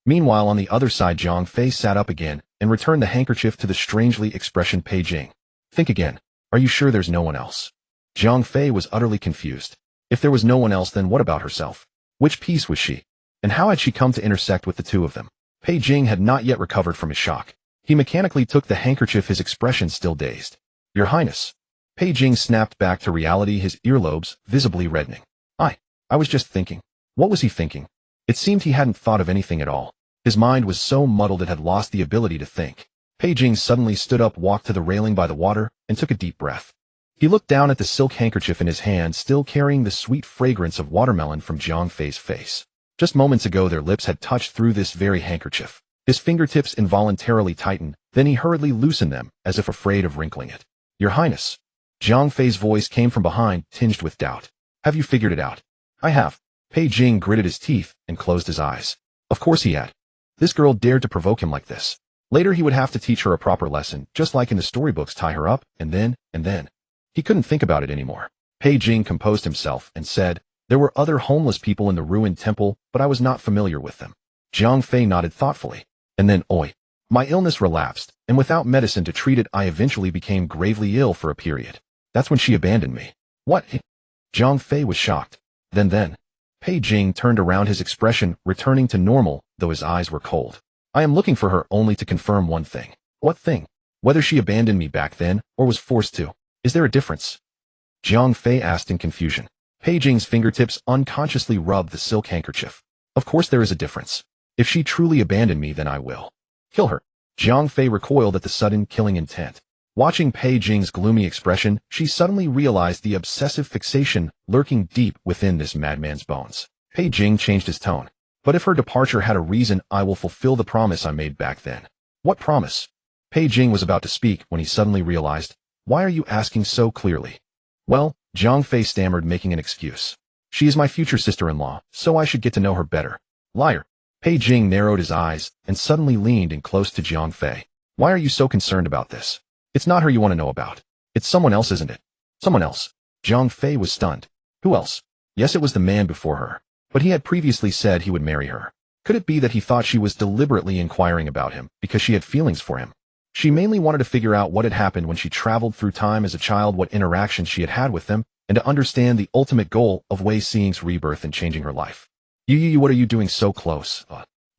Meanwhile, on the other side, Zhang Fei sat up again and returned the handkerchief to the strangely expressioned Pei Jing. Think again. Are you sure there's no one else? Zhang Fei was utterly confused. If there was no one else, then what about herself? Which piece was she? And how had she come to intersect with the two of them? Pei Jing had not yet recovered from his shock. He mechanically took the handkerchief, his expression still dazed. Your Highness. Pei Jing snapped back to reality, his earlobes visibly reddening. I was just thinking. What was he thinking? It seemed he hadn't thought of anything at all. His mind was so muddled it had lost the ability to think. Pei Jing suddenly stood up, walked to the railing by the water, and took a deep breath. He looked down at the silk handkerchief in his hand, still carrying the sweet fragrance of watermelon from Zhang Fei's face. Just moments ago their lips had touched through this very handkerchief. His fingertips involuntarily tightened, then he hurriedly loosened them, as if afraid of wrinkling it. Your Highness. Zhang Fei's voice came from behind, tinged with doubt. Have you figured it out? I have. Pei Jing gritted his teeth and closed his eyes. Of course he had. This girl dared to provoke him like this. Later he would have to teach her a proper lesson, just like in the storybooks, tie her up, and then. He couldn't think about it anymore. Pei Jing composed himself and said, there were other homeless people in the ruined temple, but I was not familiar with them. Zhang Fei nodded thoughtfully. And then, my illness relapsed, and without medicine to treat it, I eventually became gravely ill for a period. That's when she abandoned me. What? Zhang Fei was shocked. Then. Pei Jing turned around, his expression returning to normal, though his eyes were cold. I am looking for her only to confirm one thing. What thing? Whether she abandoned me back then, or was forced to. Is there a difference? Zhang Fei asked in confusion. Pei Jing's fingertips unconsciously rubbed the silk handkerchief. Of course there is a difference. If she truly abandoned me, then I will kill her. Jiang Fei recoiled at the sudden killing intent. Watching Pei Jing's gloomy expression, she suddenly realized the obsessive fixation lurking deep within this madman's bones. Pei Jing changed his tone. But if her departure had a reason, I will fulfill the promise I made back then. What promise? Pei Jing was about to speak when he suddenly realized, why are you asking so clearly? Well, Jiang Fei stammered, making an excuse. She is my future sister-in-law, so I should get to know her better. Liar. Pei Jing narrowed his eyes and suddenly leaned in close to Jiang Fei. Why are you so concerned about this? It's not her you want to know about. It's someone else, isn't it? Someone else. Jiang Fei was stunned. Who else? Yes, it was the man before her. But he had previously said he would marry her. Could it be that he thought she was deliberately inquiring about him because she had feelings for him? She mainly wanted to figure out what had happened when she traveled through time as a child, what interactions she had had with them, and to understand the ultimate goal of Wei Xing's rebirth and changing her life. You, what are you doing so close?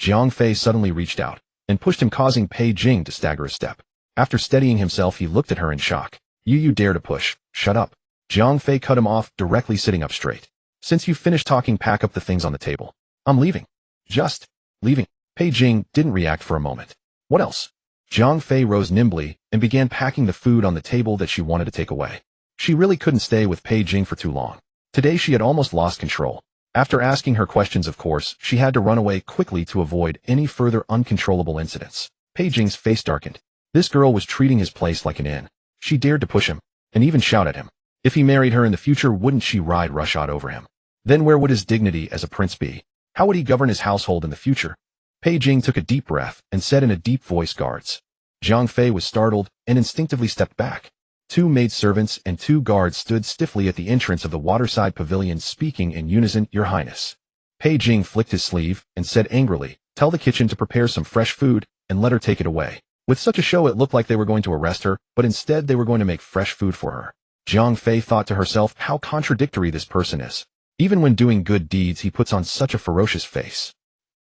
Jiang Fei suddenly reached out and pushed him, causing Pei Jing to stagger a step. After steadying himself, he looked at her in shock. You dare to push? Shut up. Jiang Fei cut him off, directly sitting up straight. Since you've finished talking, pack up the things on the table. I'm leaving. Just leaving. Pei Jing didn't react for a moment. What else? Jiang Fei rose nimbly and began packing the food on the table that she wanted to take away. She really couldn't stay with Pei Jing for too long. Today she had almost lost control. After asking her questions, of course, she had to run away quickly to avoid any further uncontrollable incidents. Pei Jing's face darkened. This girl was treating his place like an inn. She dared to push him, and even shout at him. If he married her in the future, wouldn't she ride roughshod over him? Then where would his dignity as a prince be? How would he govern his household in the future? Pei Jing took a deep breath and said in a deep voice, guards. Jiang Fei was startled and instinctively stepped back. 2 maidservants and 2 guards stood stiffly at the entrance of the waterside pavilion, speaking in unison, Your Highness. Pei Jing flicked his sleeve and said angrily, tell the kitchen to prepare some fresh food and let her take it away. With such a show, it looked like they were going to arrest her, but instead they were going to make fresh food for her. Jiang Fei thought to herself, how contradictory this person is. Even when doing good deeds, he puts on such a ferocious face.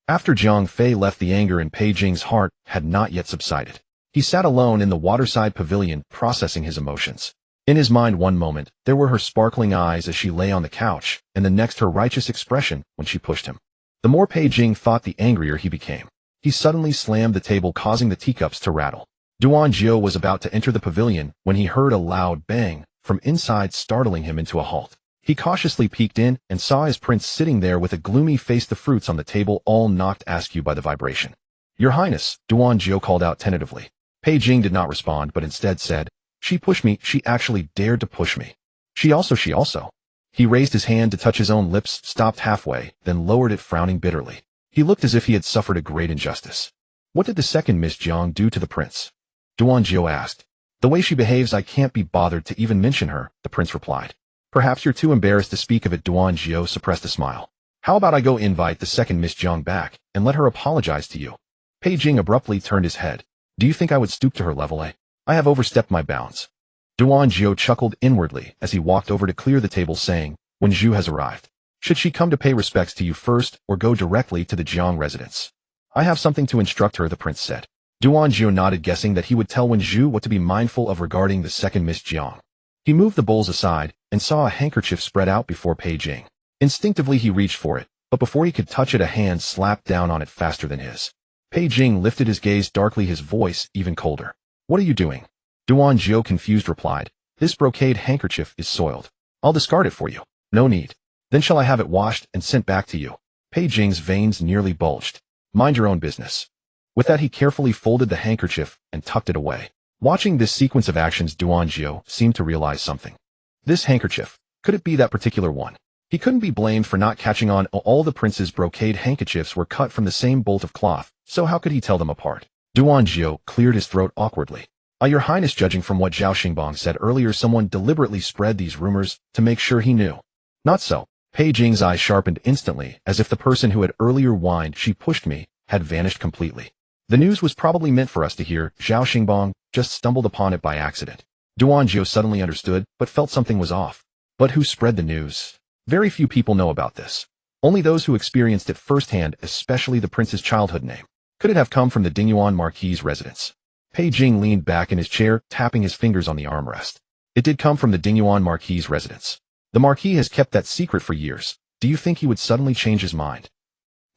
After Jiang Fei left, the anger in Pei Jing's heart had not yet subsided. He sat alone in the waterside pavilion, processing his emotions. In his mind, one moment, there were her sparkling eyes as she lay on the couch, and the next her righteous expression when she pushed him. The more Pei Jing thought, the angrier he became. He suddenly slammed the table, causing the teacups to rattle. Duan Jiao was about to enter the pavilion when he heard a loud bang from inside, startling him into a halt. He cautiously peeked in and saw his prince sitting there with a gloomy face, the fruits on the table all knocked askew by the vibration. Your Highness, Duan Jiao called out tentatively. Pei Jing did not respond, but instead said, she pushed me. She actually dared to push me. She also. He raised his hand to touch his own lips, stopped halfway, then lowered it, frowning bitterly. He looked as if he had suffered a great injustice. What did the second Miss Jiang do to the prince? Duan Jiao asked. The way she behaves, I can't be bothered to even mention her, the prince replied. Perhaps you're too embarrassed to speak of it. Duan Jiao suppressed a smile. How about I go invite the second Miss Jiang back and let her apologize to you? Pei Jing abruptly turned his head. Do you think I would stoop to her level? I have overstepped my bounds. Duan Jiao chuckled inwardly as he walked over to clear the table, saying, when Zhu has arrived, should she come to pay respects to you first or go directly to the Jiang residence? I have something to instruct her, the prince said. Duan Jiao nodded, guessing that he would tell Wen Zhu what to be mindful of regarding the second Miss Jiang. He moved the bowls aside and saw a handkerchief spread out before Pei Jing. Instinctively he reached for it, but before he could touch it, a hand slapped down on it faster than his. Pei Jing lifted his gaze darkly, his voice even colder. What are you doing? Duan Jiao, confused, replied. This brocade handkerchief is soiled. I'll discard it for you. No need. Then shall I have it washed and sent back to you? Pei Jing's veins nearly bulged. Mind your own business. With that, he carefully folded the handkerchief and tucked it away. Watching this sequence of actions, Duan Jiao seemed to realize something. This handkerchief, could it be that particular one? He couldn't be blamed for not catching on. All the prince's brocade handkerchiefs were cut from the same bolt of cloth, so how could he tell them apart? Duan Jiao cleared his throat awkwardly. Your Highness, judging from what Zhao Xingbang said earlier, someone deliberately spread these rumors to make sure he knew. Not so. Pei Jing's eyes sharpened instantly, as if the person who had earlier whined, she pushed me, had vanished completely. The news was probably meant for us to hear. Zhao Xingbang just stumbled upon it by accident. Duan Jiao suddenly understood, but felt something was off. But who spread the news? Very few people know about this. Only those who experienced it firsthand, especially the prince's childhood name. Could it have come from the Dingyuan Marquis' residence? Pei Jing leaned back in his chair, tapping his fingers on the armrest. It did come from the Dingyuan Marquis' residence. The Marquis has kept that secret for years. Do you think he would suddenly change his mind?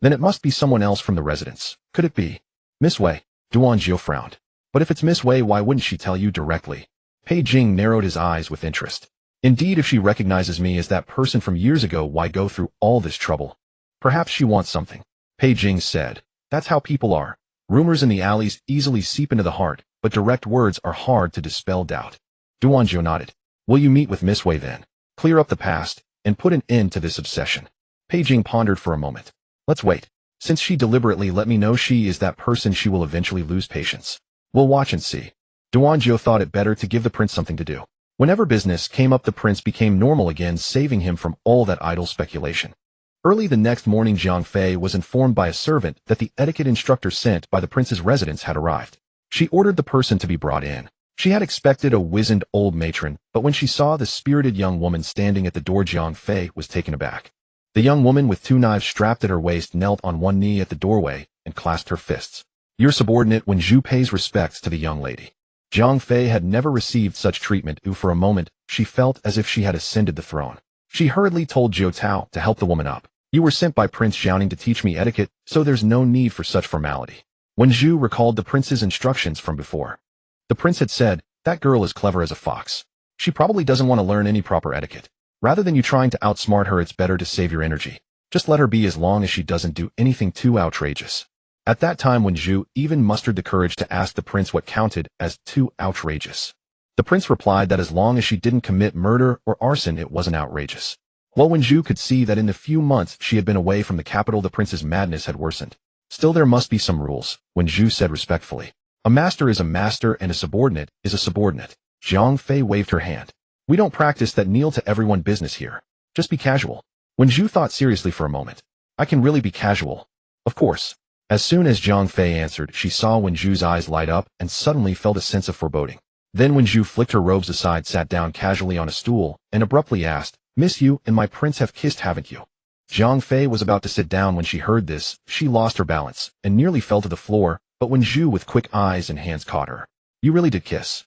Then it must be someone else from the residence. Could it be Miss Wei? Jiaojiao frowned. But if it's Miss Wei, why wouldn't she tell you directly? Pei Jing narrowed his eyes with interest. Indeed, if she recognizes me as that person from years ago, why go through all this trouble? Perhaps she wants something. Pei Jing said. That's how people are. Rumors in the alleys easily seep into the heart, but direct words are hard to dispel doubt. Jiaojiao nodded. Will you meet with Miss Wei then? Clear up the past, and put an end to this obsession. Pei Jing pondered for a moment. Let's wait. Since she deliberately let me know she is that person, she will eventually lose patience. We'll watch and see. Jiaojiao thought it better to give the prince something to do. Whenever business came up, the prince became normal again, saving him from all that idle speculation. Early the next morning, Zhang Fei was informed by a servant that the etiquette instructor sent by the prince's residence had arrived. She ordered the person to be brought in. She had expected a wizened old matron, but when she saw the spirited young woman standing at the door, Zhang Fei was taken aback. The young woman with 2 knives strapped at her waist knelt on one knee at the doorway and clasped her fists. Your subordinate Wen Zhu pays respects to the young lady. Zhang Fei had never received such treatment, for a moment she felt as if she had ascended the throne. She hurriedly told Zhou Tao to help the woman up. You were sent by Prince Xiaoning to teach me etiquette, so there's no need for such formality. Wen Zhu recalled the prince's instructions from before. The prince had said, that girl is clever as a fox. She probably doesn't want to learn any proper etiquette. Rather than you trying to outsmart her, it's better to save your energy. Just let her be as long as she doesn't do anything too outrageous. At that time, Wen Zhu even mustered the courage to ask the prince what counted as too outrageous. The prince replied that as long as she didn't commit murder or arson, it wasn't outrageous. While Wen Zhu could see that in the few months she had been away from the capital, the prince's madness had worsened. Still, there must be some rules, Wen Zhu said respectfully. A master is a master and a subordinate is a subordinate. Zhang Fei waved her hand. We don't practice that kneel to everyone business here. Just be casual. Wen Zhu thought seriously for a moment. I can really be casual. Of course. As soon as Zhang Fei answered, she saw Wen Zhu's eyes light up and suddenly felt a sense of foreboding. Then Wen Zhu flicked her robes aside, sat down casually on a stool, and abruptly asked, Miss, you and my prince have kissed, haven't you? Zhang Fei was about to sit down when she heard this. She lost her balance and nearly fell to the floor, but Wen Zhu with quick eyes and hands caught her. You really did kiss?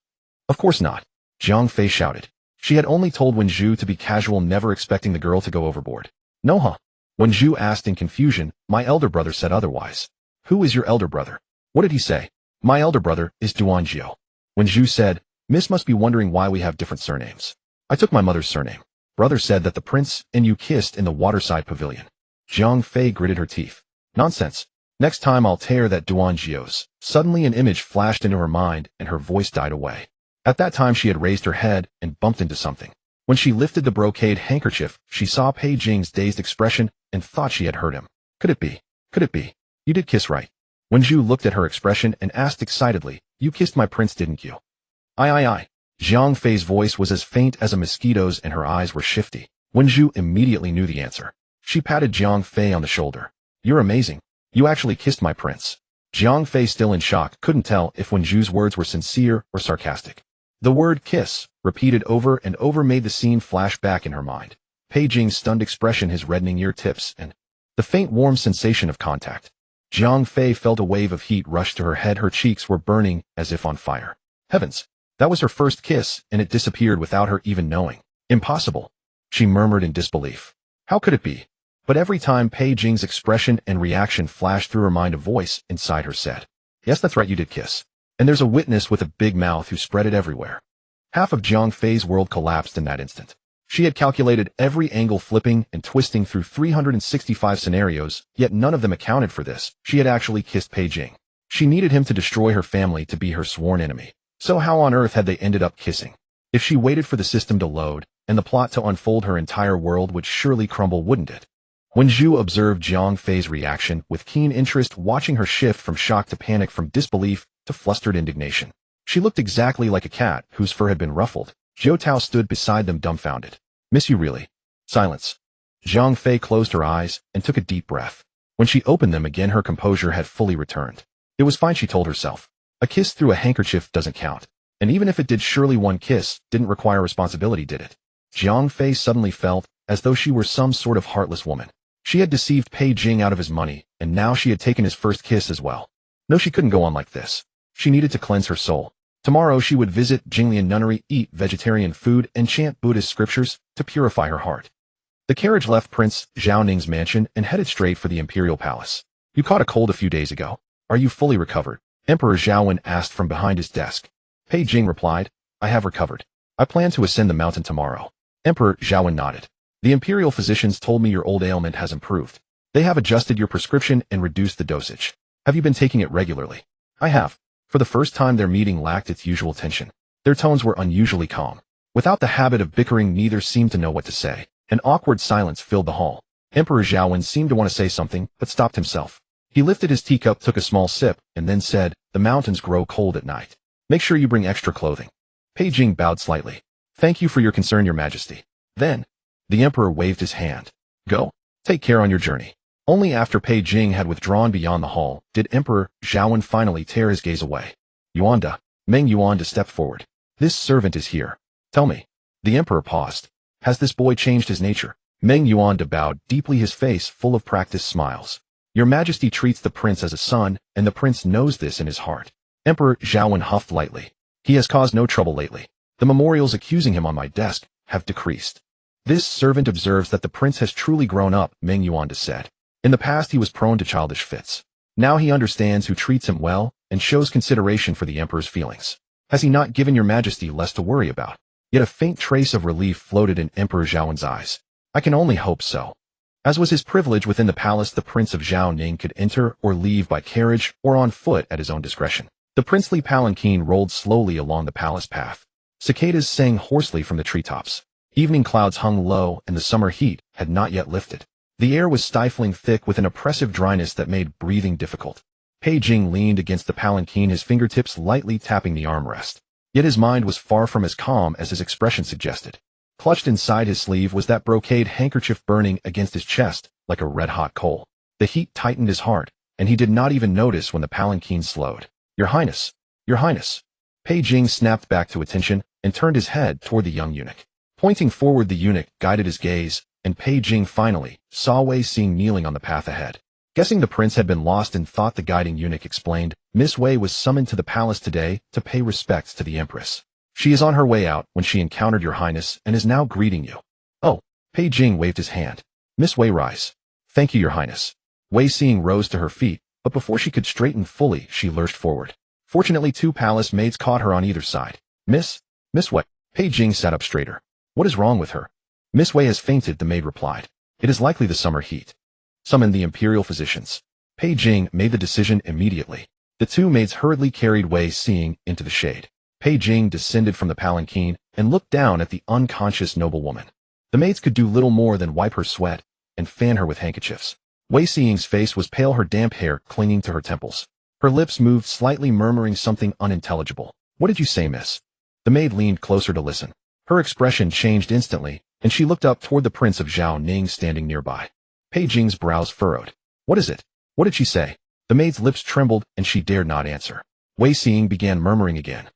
Of course not. Zhang Fei shouted. She had only told Wen Zhu to be casual, never expecting the girl to go overboard. No, huh? Wen Zhu asked in confusion. My elder brother said otherwise. Who is your elder brother? What did he say? My elder brother is Jiaojiao. Wen Zhu said, Miss must be wondering why we have different surnames. I took my mother's surname. Brother said that the prince and you kissed in the waterside pavilion. Zhang Fei gritted her teeth. Nonsense. Next time I'll tear that Jiaojiao's. Suddenly an image flashed into her mind and her voice died away. At that time she had raised her head and bumped into something. When she lifted the brocade handkerchief, she saw Pei Jing's dazed expression and thought she had heard him. Could it be? Could it be? You did kiss, right? Wen Zhu looked at her expression and asked excitedly, You kissed my prince, didn't you? Aye. Zhang Fei's voice was as faint as a mosquito's and her eyes were shifty. Wen Zhu immediately knew the answer. She patted Zhang Fei on the shoulder. You're amazing. You actually kissed my prince. Zhang Fei, still in shock, couldn't tell if Wen Zhu's words were sincere or sarcastic. The word kiss, repeated over and over, made the scene flash back in her mind. Pei Jing's stunned expression, his reddening ear tips, and the faint warm sensation of contact. Zhang Fei felt a wave of heat rush to her head. Her cheeks were burning as if on fire. Heavens! That was her first kiss, and it disappeared without her even knowing. Impossible! She murmured in disbelief. How could it be? But every time Pei Jing's expression and reaction flashed through her mind, a voice inside her said, Yes, that's right, you did kiss. And there's a witness with a big mouth who spread it everywhere. Half of Zhang Fei's world collapsed in that instant. She had calculated every angle, flipping and twisting through 365 scenarios, yet none of them accounted for this. She had actually kissed Pei Jing. She needed him to destroy her family, to be her sworn enemy. So how on earth had they ended up kissing? If she waited for the system to load and the plot to unfold, her entire world would surely crumble, wouldn't it? Wen Zhu observed Zhang Fei's reaction with keen interest, watching her shift from shock to panic, from disbelief to flustered indignation. She looked exactly like a cat whose fur had been ruffled. Zhou Tao stood beside them, dumbfounded. Miss, you really? Silence. Zhang Fei closed her eyes and took a deep breath. When she opened them again, her composure had fully returned. It was fine, she told herself. A kiss through a handkerchief doesn't count. And even if it did, surely one kiss didn't require responsibility, did it? Zhang Fei suddenly felt as though she were some sort of heartless woman. She had deceived Pei Jing out of his money, and now she had taken his first kiss as well. No, she couldn't go on like this. She needed to cleanse her soul. Tomorrow she would visit Jinglian nunnery, eat vegetarian food, and chant Buddhist scriptures to purify her heart. The carriage left Prince Zhaoning's mansion and headed straight for the imperial palace. You caught a cold a few days ago. Are you fully recovered? Emperor Zhaowen asked from behind his desk. Pei Jing replied, I have recovered. I plan to ascend the mountain tomorrow. Emperor Zhaowen nodded. The imperial physicians told me your old ailment has improved. They have adjusted your prescription and reduced the dosage. Have you been taking it regularly? I have. For the first time their meeting lacked its usual tension. Their tones were unusually calm. Without the habit of bickering, neither seemed to know what to say. An awkward silence filled the hall. Emperor Zhaowen seemed to want to say something, but stopped himself. He lifted his teacup, took a small sip, and then said, the mountains grow cold at night. Make sure you bring extra clothing. Pei Jing bowed slightly. Thank you for your concern, your majesty. Then, the emperor waved his hand. Go. Take care on your journey. Only after Pei Jing had withdrawn beyond the hall did Emperor Zhaowen finally tear his gaze away. Yuanda. Meng Yuanda stepped forward. This servant is here. Tell me. The emperor paused. Has this boy changed his nature? Meng Yuanda bowed deeply, his face full of practiced smiles. Your majesty treats the prince as a son, and the prince knows this in his heart. Emperor Zhaowen huffed lightly. He has caused no trouble lately. The memorials accusing him on my desk have decreased. This servant observes that the prince has truly grown up, Meng Yuanda said. In the past he was prone to childish fits. Now he understands who treats him well and shows consideration for the emperor's feelings. Has he not given your majesty less to worry about? Yet a faint trace of relief floated in Emperor Zhaowen's eyes. I can only hope so. As was his privilege within the palace, the Prince of Zhaoning could enter or leave by carriage or on foot at his own discretion. The princely palanquin rolled slowly along the palace path. Cicadas sang hoarsely from the treetops. Evening clouds hung low and the summer heat had not yet lifted. The air was stifling thick with an oppressive dryness that made breathing difficult. Pei Jing leaned against the palanquin, his fingertips lightly tapping the armrest. Yet his mind was far from as calm as his expression suggested. Clutched inside his sleeve was that brocade handkerchief burning against his chest like a red-hot coal. The heat tightened his heart, and he did not even notice when the palanquin slowed. Your Highness! Your Highness! Pei Jing snapped back to attention and turned his head toward the young eunuch. Pointing forward, the eunuch guided his gaze, and Pei Jing finally saw Wei Xing kneeling on the path ahead. Guessing the prince had been lost in thought, the guiding eunuch explained, Miss Wei was summoned to the palace today to pay respects to the empress. She is on her way out when she encountered your highness and is now greeting you. Oh, Pei Jing waved his hand. Miss Wei, rise. Thank you, your highness. Wei Xing rose to her feet, but before she could straighten fully, she lurched forward. Fortunately, two palace maids caught her on either side. Miss Wei. Pei Jing sat up straighter. What is wrong with her? Miss Wei has fainted, the maid replied. It is likely the summer heat. Summon the imperial physicians. Pei Jing made the decision immediately. The two maids hurriedly carried Wei Xing into the shade. Pei Jing descended from the palanquin and looked down at the unconscious noblewoman. The maids could do little more than wipe her sweat and fan her with handkerchiefs. Wei Xing's face was pale, her damp hair clinging to her temples. Her lips moved slightly, murmuring something unintelligible. What did you say, miss? The maid leaned closer to listen. Her expression changed instantly, and she looked up toward the Prince of Zhaoning standing nearby. Pei Jing's brows furrowed. What is it? What did she say? The maid's lips trembled, and she dared not answer. Wei Xing began murmuring again.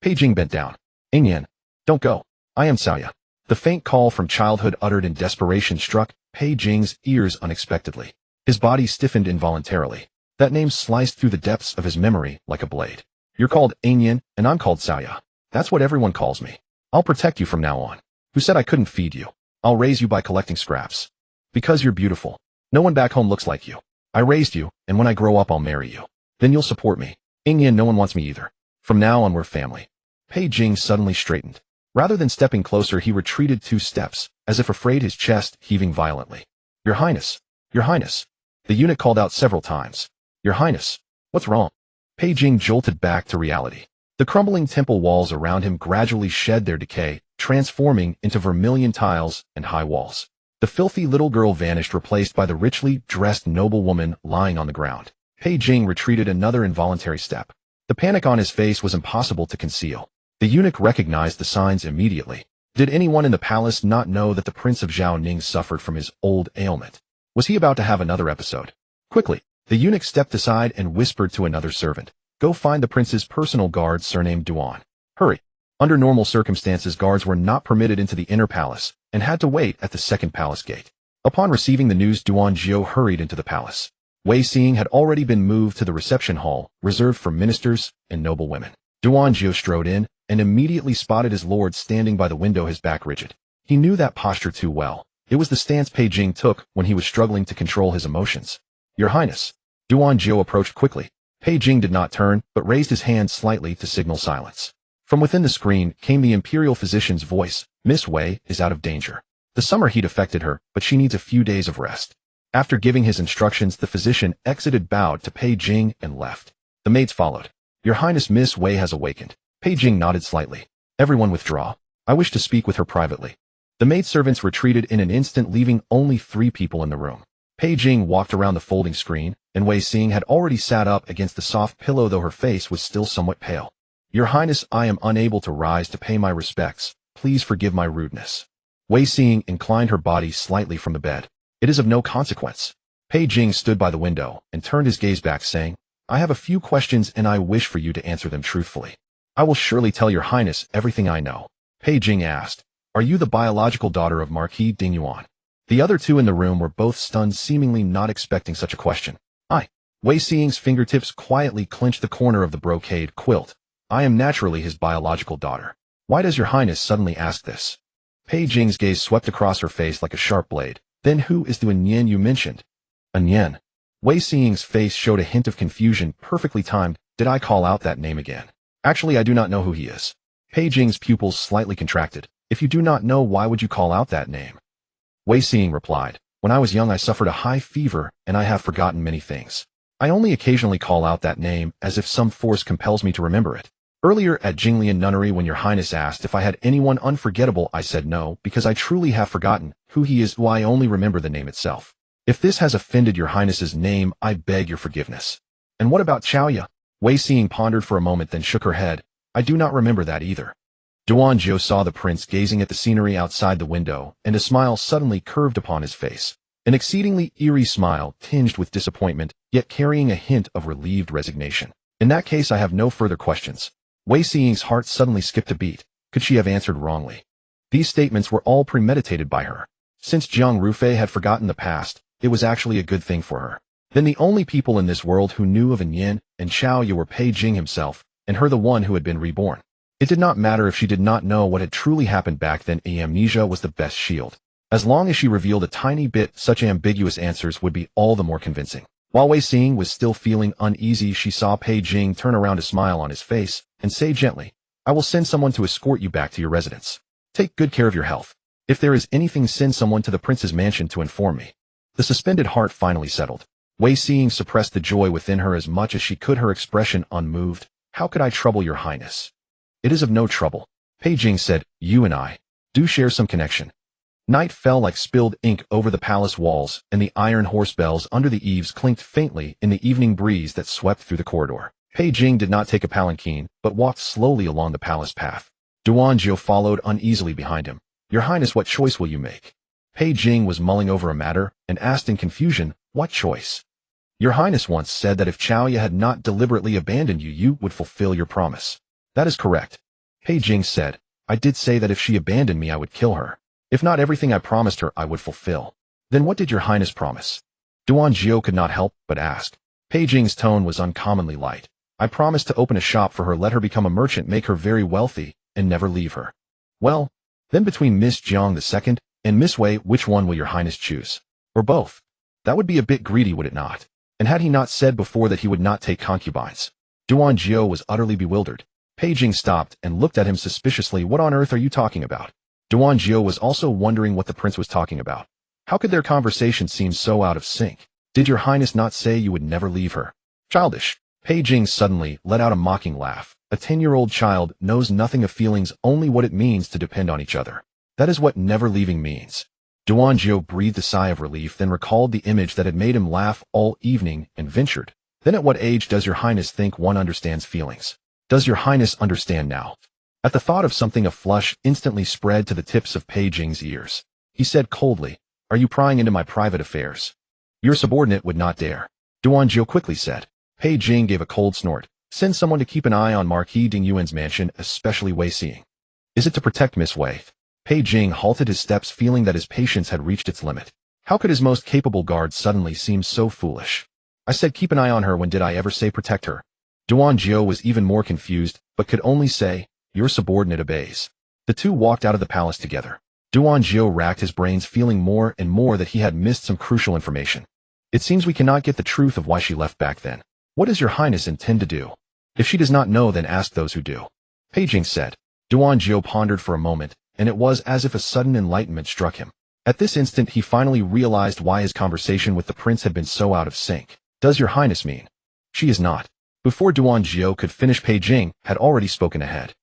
Pei Jing bent down. Engyan, don't go. I am Xiaoya. The faint call from childhood uttered in desperation struck Pei Jing's ears unexpectedly. His body stiffened involuntarily. That name sliced through the depths of his memory like a blade. You're called Engyan, and I'm called Xiaoya. That's what everyone calls me. I'll protect you from now on. Who said I couldn't feed you? I'll raise you by collecting scraps. Because you're beautiful. No one back home looks like you. I raised you, and when I grow up I'll marry you. Then you'll support me. Engyan, no one wants me either. From now on we're family. Pei Jing suddenly straightened. Rather than stepping closer, he retreated 2 steps, as if afraid, his chest heaving violently. Your Highness! Your Highness! The eunuch called out several times. Your Highness! What's wrong? Pei Jing jolted back to reality. The crumbling temple walls around him gradually shed their decay, transforming into vermilion tiles and high walls. The filthy little girl vanished, replaced by the richly dressed noblewoman lying on the ground. Pei Jing retreated another involuntary step. The panic on his face was impossible to conceal. The eunuch recognized the signs immediately. Did anyone in the palace not know that the Prince of Zhaoning suffered from his old ailment? Was he about to have another episode? Quickly, the eunuch stepped aside and whispered to another servant. Go find the prince's personal guard surnamed Duan. Hurry. Under normal circumstances, guards were not permitted into the inner palace and had to wait at the second palace gate. Upon receiving the news, Duan Jiao hurried into the palace. Wei Xing had already been moved to the reception hall, reserved for ministers and noble women. Duan Jiao strode in and immediately spotted his lord standing by the window, his back rigid. He knew that posture too well. It was the stance Pei Jing took when he was struggling to control his emotions. Your Highness. Duan Jiao approached quickly. Pei Jing did not turn, but raised his hand slightly to signal silence. From within the screen came the imperial physician's voice. Miss Wei is out of danger. The summer heat affected her, but she needs a few days of rest. After giving his instructions, the physician exited, bowed to Pei Jing, and left. The maids followed. Your Highness, Miss Wei has awakened. Pei Jing nodded slightly. Everyone withdraw. I wish to speak with her privately. The maidservants retreated in an instant, leaving only 3 people in the room. Pei Jing walked around the folding screen, and Wei Xing had already sat up against the soft pillow, though her face was still somewhat pale. Your Highness, I am unable to rise to pay my respects. Please forgive my rudeness. Wei Xing inclined her body slightly from the bed. It is of no consequence. Pei Jing stood by the window and turned his gaze back, saying, I have a few questions and I wish for you to answer them truthfully. I will surely tell your Highness everything I know. Pei Jing asked, Are you the biological daughter of Marquis Dingyuan? The other 2 in the room were both stunned, seemingly not expecting such a question. Wei Xing's fingertips quietly clinched the corner of the brocade quilt. I am naturally his biological daughter. Why does your Highness suddenly ask this? Pei Jing's gaze swept across her face like a sharp blade. Then who is the Onian you mentioned? Onian. Wei Xing's face showed a hint of confusion. Perfectly timed. Did I call out that name again? Actually, I do not know who he is. Pei Jing's pupils slightly contracted. If you do not know, why would you call out that name? Wei Xing replied, When I was young I suffered a high fever, and I have forgotten many things. I only occasionally call out that name, as if some force compels me to remember it. Earlier at Jinglian Nunnery, when your Highness asked if I had anyone unforgettable, I said no, because I truly have forgotten who he is. Why, I only remember the name itself. If this has offended your Highness's name, I beg your forgiveness. And what about Qiao? Wei Xing pondered for a moment, then shook her head. I do not remember that either. Duanjiao saw the prince gazing at the scenery outside the window, and a smile suddenly curved upon his face. An exceedingly eerie smile, tinged with disappointment, yet carrying a hint of relieved resignation. In that case, I have no further questions. Wei Xing's heart suddenly skipped a beat. Could she have answered wrongly? These statements were all premeditated by her. Since Jiang Rufei had forgotten the past, it was actually a good thing for her. Then the only people in this world who knew of Yin and Qiao Yu were Pei Jing himself, and her, the one who had been reborn. It did not matter if she did not know what had truly happened back then. Amnesia was the best shield. As long as she revealed a tiny bit, such ambiguous answers would be all the more convincing. While Wei Xing was still feeling uneasy, she saw Pei Jing turn around, a smile on his face, and say gently, I will send someone to escort you back to your residence. Take good care of your health. If there is anything, send someone to the prince's mansion to inform me. The suspended heart finally settled. Wei Xing suppressed the joy within her as much as she could, her expression unmoved. How could I trouble your Highness? It is of no trouble. Pei Jing said, You and I do share some connection. Night fell like spilled ink over the palace walls, and the iron horse bells under the eaves clinked faintly in the evening breeze that swept through the corridor. Pei Jing did not take a palanquin, but walked slowly along the palace path. Duanjiao followed uneasily behind him. Your Highness, what choice will you make? Pei Jing was mulling over a matter, and asked in confusion, What choice? Your Highness once said that if Qiao Yu had not deliberately abandoned you, you would fulfill your promise. That is correct. Pei Jing said, I did say that if she abandoned me, I would kill her. If not everything I promised her, I would fulfill. Then what did your Highness promise? Duanjiao could not help but ask. Pei Jing's tone was uncommonly light. I promised to open a shop for her, let her become a merchant, make her very wealthy, and never leave her. Well, then between Miss Jiang II and Miss Wei, which one will your Highness choose? Or both? That would be a bit greedy, would it not? And had he not said before that he would not take concubines? Duanjiao was utterly bewildered. Pei Jing stopped and looked at him suspiciously. What on earth are you talking about? Duanjiao was also wondering what the prince was talking about. How could their conversation seem so out of sync? Did your Highness not say you would never leave her? Childish. Pei Jing suddenly let out a mocking laugh. A 10-year-old child knows nothing of feelings, only what it means to depend on each other. That is what never leaving means. Duanjiao breathed a sigh of relief, then recalled the image that had made him laugh all evening and ventured. Then at what age does your Highness think one understands feelings? Does your Highness understand now? At the thought of something, a flush instantly spread to the tips of Pei Jing's ears. He said coldly, Are you prying into my private affairs? Your subordinate would not dare. Duanjiao quickly said. Pei Jing gave a cold snort. Send someone to keep an eye on Marquis Dingyuan's mansion, especially Wei Xing. Is it to protect Miss Wei? Pei Jing halted his steps, feeling that his patience had reached its limit. How could his most capable guard suddenly seem so foolish? I said keep an eye on her. When did I ever say protect her? Duanjiao was even more confused, but could only say, Your subordinate obeys. The two walked out of the palace together. Duanjiao racked his brains, feeling more and more that he had missed some crucial information. It seems we cannot get the truth of why she left back then. What does your highness intend to do? If she does not know, then ask those who do. Pei Jing said. Jiao pondered for a moment, and it was as if a sudden enlightenment struck him. At this instant he finally realized why his conversation with the prince had been so out of sync. Does your highness mean? She is not. Before Jiao could finish, Pei Jing had already spoken ahead.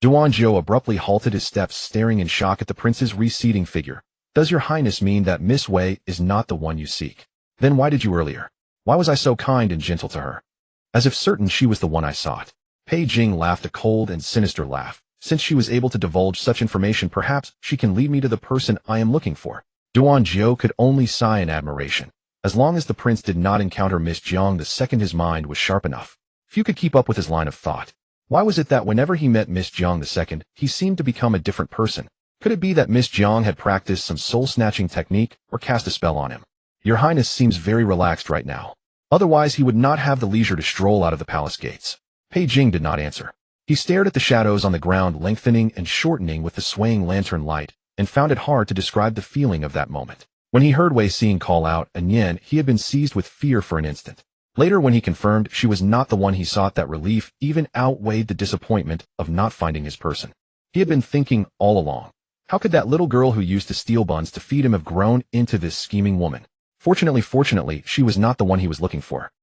Jiao abruptly halted his steps, staring in shock at the prince's receding figure. Does your highness mean that Miss Wei is not the one you seek? Then why did you earlier? Why was I so kind and gentle to her? As if certain she was the one I sought. Pei Jing laughed a cold and sinister laugh. Since she was able to divulge such information, perhaps she can lead me to the person I am looking for. Jiao could only sigh in admiration. As long as the prince did not encounter Miss Jiang II, his mind was sharp enough. Few could keep up with his line of thought. Why was it that whenever he met Miss Jiang II, he seemed to become a different person? Could it be that Miss Jiang had practiced some soul-snatching technique or cast a spell on him? Your highness seems very relaxed right now. Otherwise he would not have the leisure to stroll out of the palace gates. Pei Jing did not answer. He stared at the shadows on the ground lengthening and shortening with the swaying lantern light, and found it hard to describe the feeling of that moment. When he heard Wei Xing call out Anyan, he had been seized with fear for an instant. Later, when he confirmed she was not the one he sought, that relief even outweighed the disappointment of not finding his person. He had been thinking all along, how could that little girl who used to steal buns to feed him have grown into this scheming woman? Fortunately, she was not the one he was looking for.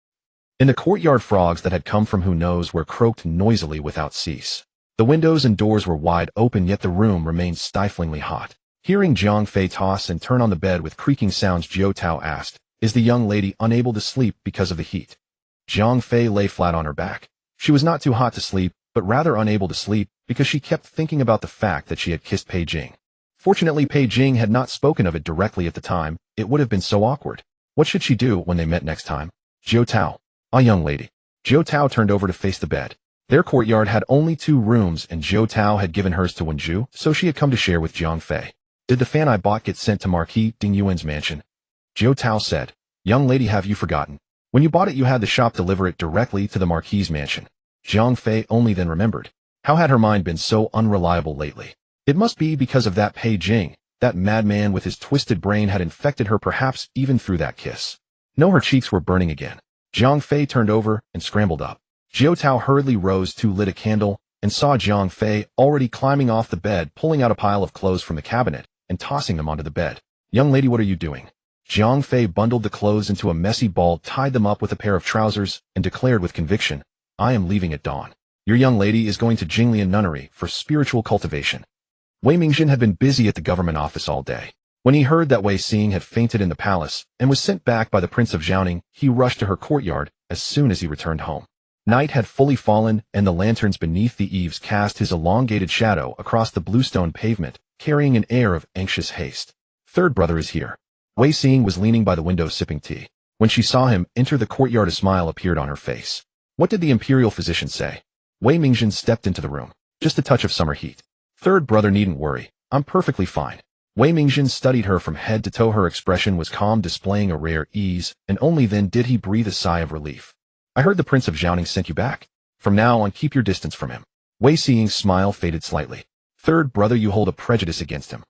In the courtyard, frogs that had come from who knows where croaked noisily without cease. The windows and doors were wide open, yet the room remained stiflingly hot. Hearing Jiang Fei toss and turn on the bed with creaking sounds, Jiao Tao asked, is the young lady unable to sleep because of the heat? Jiang Fei lay flat on her back. She was not too hot to sleep, but rather unable to sleep because she kept thinking about the fact that she had kissed Pei Jing. Fortunately, Pei Jing had not spoken of it directly at the time. It would have been so awkward. What should she do when they met next time? Jiao Tao. Ah, young lady. Jiao Tao turned over to face the bed. Their courtyard had only 2 rooms, and Jiao Tao had given hers to Wenju, so she had come to share with Jiang Fei. Did the fan I bought get sent to Marquis Ding Yuan's mansion? Jiao Tao said. Young lady, have you forgotten? When you bought it, you had the shop deliver it directly to the Marquis's mansion. Jiang Fei only then remembered. How had her mind been so unreliable lately? It must be because of that Pei Jing. That madman with his twisted brain had infected her, perhaps even through that kiss. No, her cheeks were burning again. Jiang Fei turned over and scrambled up. Jiao Tao hurriedly rose to lit a candle and saw Jiang Fei already climbing off the bed, pulling out a pile of clothes from the cabinet and tossing them onto the bed. Young lady, what are you doing? Jiang Fei bundled the clothes into a messy ball, tied them up with a pair of trousers, and declared with conviction, I am leaving at dawn. Your young lady is going to Jinglian Nunnery for spiritual cultivation. Wei Mingjin had been busy at the government office all day. When he heard that Wei Xing had fainted in the palace and was sent back by the Prince of Jiaoning, he rushed to her courtyard as soon as he returned home. Night had fully fallen, and the lanterns beneath the eaves cast his elongated shadow across the bluestone pavement, carrying an air of anxious haste. Third brother is here. Wei Xing was leaning by the window sipping tea. When she saw him enter the courtyard, a smile appeared on her face. What did the imperial physician say? Wei Mingjin stepped into the room. Just a touch of summer heat. Third brother, needn't worry. I'm perfectly fine. Wei Mingjin studied her from head to toe. Her expression was calm, displaying a rare ease, and only then did he breathe a sigh of relief. I heard the Prince of Jiaoning sent you back. From now on, keep your distance from him. Wei Xing's smile faded slightly. Third brother, you hold a prejudice against him.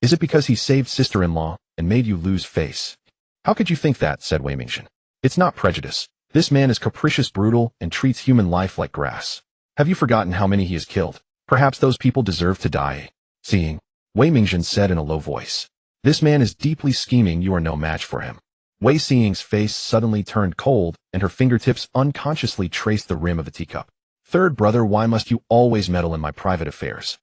Is it because he saved sister-in-law and made you lose face? How could you think that? Said Wei Mingjin. It's not prejudice. This man is capricious, brutal, and treats human life like grass. Have you forgotten how many he has killed? Perhaps those people deserve to die. Seeing, Wei Mingjin said in a low voice. This man is deeply scheming. You are no match for him. Wei Xing's face suddenly turned cold, and her fingertips unconsciously traced the rim of the teacup. Third brother, why must you always meddle in my private affairs?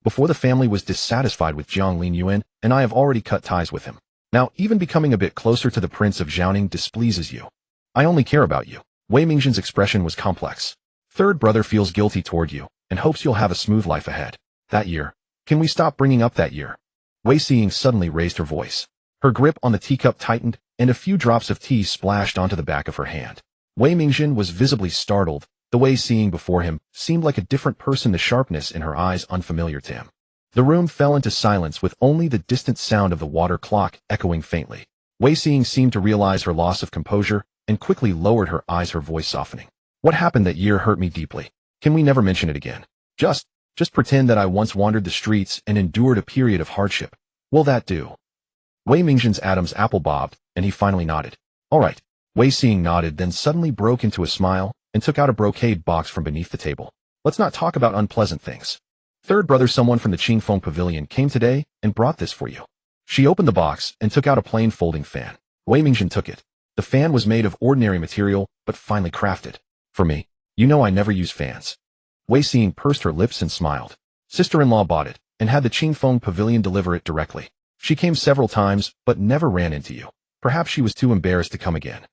Before, the family was dissatisfied with Jiang Lin Yuan, and I have already cut ties with him. Now, even becoming a bit closer to the Prince of Jiaoning displeases you. I only care about you. Wei Mingjin's expression was complex. Third brother feels guilty toward you, and hopes you'll have a smooth life ahead. That year. Can we stop bringing up that year? Wei Xing suddenly raised her voice. Her grip on the teacup tightened, and a few drops of tea splashed onto the back of her hand. Wei Mingjin was visibly startled. The Wei Xing before him seemed like a different person, the sharpness in her eyes unfamiliar to him. The room fell into silence with only the distant sound of the water clock echoing faintly. Wei Xing seemed to realize her loss of composure and quickly lowered her eyes, her voice softening. What happened that year hurt me deeply. Can we never mention it again? Just pretend that I once wandered the streets and endured a period of hardship. Will that do? Wei Mingjin's Adam's apple bobbed, and he finally nodded. All right. Wei Xing nodded, then suddenly broke into a smile and took out a brocade box from beneath the table. Let's not talk about unpleasant things. Third brother, someone from the Qingfeng Pavilion came today and brought this for you. She opened the box and took out a plain folding fan. Wei Mingzhen took it. The fan was made of ordinary material, but finely crafted. For me. You know I never use fans. Wei Xing pursed her lips and smiled. Sister-in-law bought it and had the Qingfeng Pavilion deliver it directly. She came several times, but never ran into you. Perhaps she was too embarrassed to come again.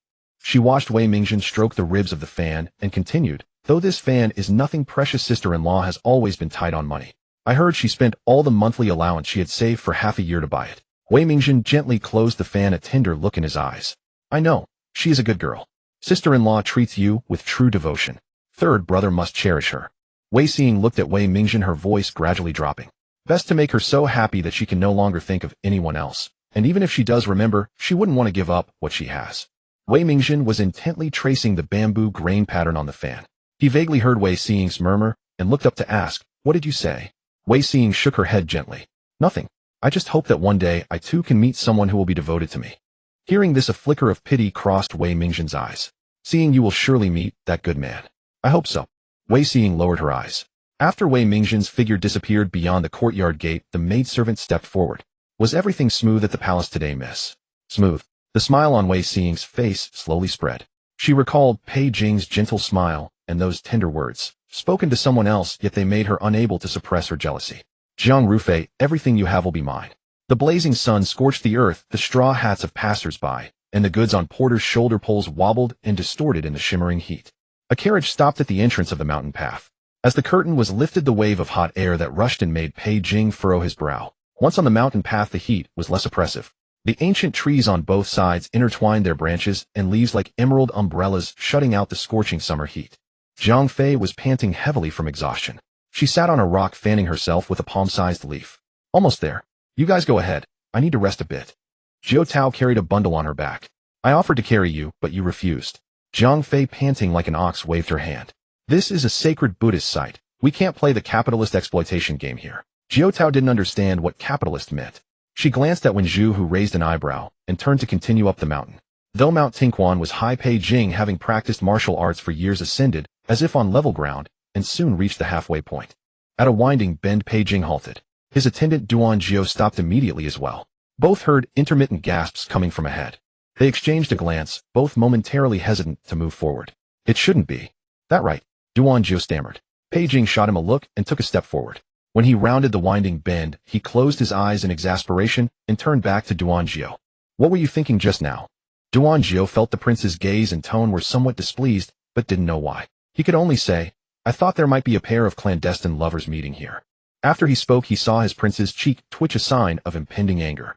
She watched Wei Mingzhen stroke the ribs of the fan and continued, though this fan is nothing precious, sister-in-law has always been tight on money. I heard she spent all the monthly allowance she had saved for half a year to buy it. Wei Mingzhen gently closed the fan, a tender look in his eyes. I know, she is a good girl. Sister-in-law treats you with true devotion. Third brother must cherish her. Wei Xing looked at Wei Mingzhen, her voice gradually dropping. Best to make her so happy that she can no longer think of anyone else. And even if she does remember, she wouldn't want to give up what she has. Wei Mingzhen was intently tracing the bamboo grain pattern on the fan. He vaguely heard Wei Xing's murmur and looked up to ask, what did you say? Wei Xing shook her head gently. Nothing. I just hope that one day I too can meet someone who will be devoted to me. Hearing this, a flicker of pity crossed Wei Mingzhen's eyes. Seeing you will surely meet that good man. I hope so. Wei Xing lowered her eyes. After Wei Mingzhen's figure disappeared beyond the courtyard gate, the maidservant stepped forward. Was everything smooth at the palace today, miss? Smooth. The smile on Wei Xing's face slowly spread. She recalled Pei Jing's gentle smile and those tender words, spoken to someone else, yet they made her unable to suppress her jealousy. Jiang Rufei, everything you have will be mine. The blazing sun scorched the earth, the straw hats of passers-by, and the goods on porters' shoulder poles wobbled and distorted in the shimmering heat. A carriage stopped at the entrance of the mountain path. As the curtain was lifted, the wave of hot air that rushed in made Pei Jing furrow his brow. Once on the mountain path, the heat was less oppressive. The ancient trees on both sides intertwined their branches and leaves like emerald umbrellas, shutting out the scorching summer heat. Zhang Fei was panting heavily from exhaustion. She sat on a rock, fanning herself with a palm-sized leaf. Almost there. You guys go ahead. I need to rest a bit. Jiao Tao carried a bundle on her back. I offered to carry you, but you refused. Zhang Fei, panting like an ox, waved her hand. This is a sacred Buddhist site. We can't play the capitalist exploitation game here. Jiao Tao didn't understand what capitalist meant. She glanced at Wen Zhu, who raised an eyebrow, and turned to continue up the mountain. Though Mount Tinkwan was high, Pei Jing, having practiced martial arts for years, ascended, as if on level ground, and soon reached the halfway point. At a winding bend, Pei Jing halted. His attendant Duan Jiao stopped immediately as well. Both heard intermittent gasps coming from ahead. They exchanged a glance, both momentarily hesitant to move forward. It shouldn't be. That right, Duan Jiao stammered. Pei Jing shot him a look and took a step forward. When he rounded the winding bend, he closed his eyes in exasperation and turned back to Duan Jiao. What were you thinking just now? Duan Jiao felt the prince's gaze and tone were somewhat displeased, but didn't know why. He could only say, I thought there might be a pair of clandestine lovers meeting here. After he spoke, he saw his prince's cheek twitch, a sign of impending anger.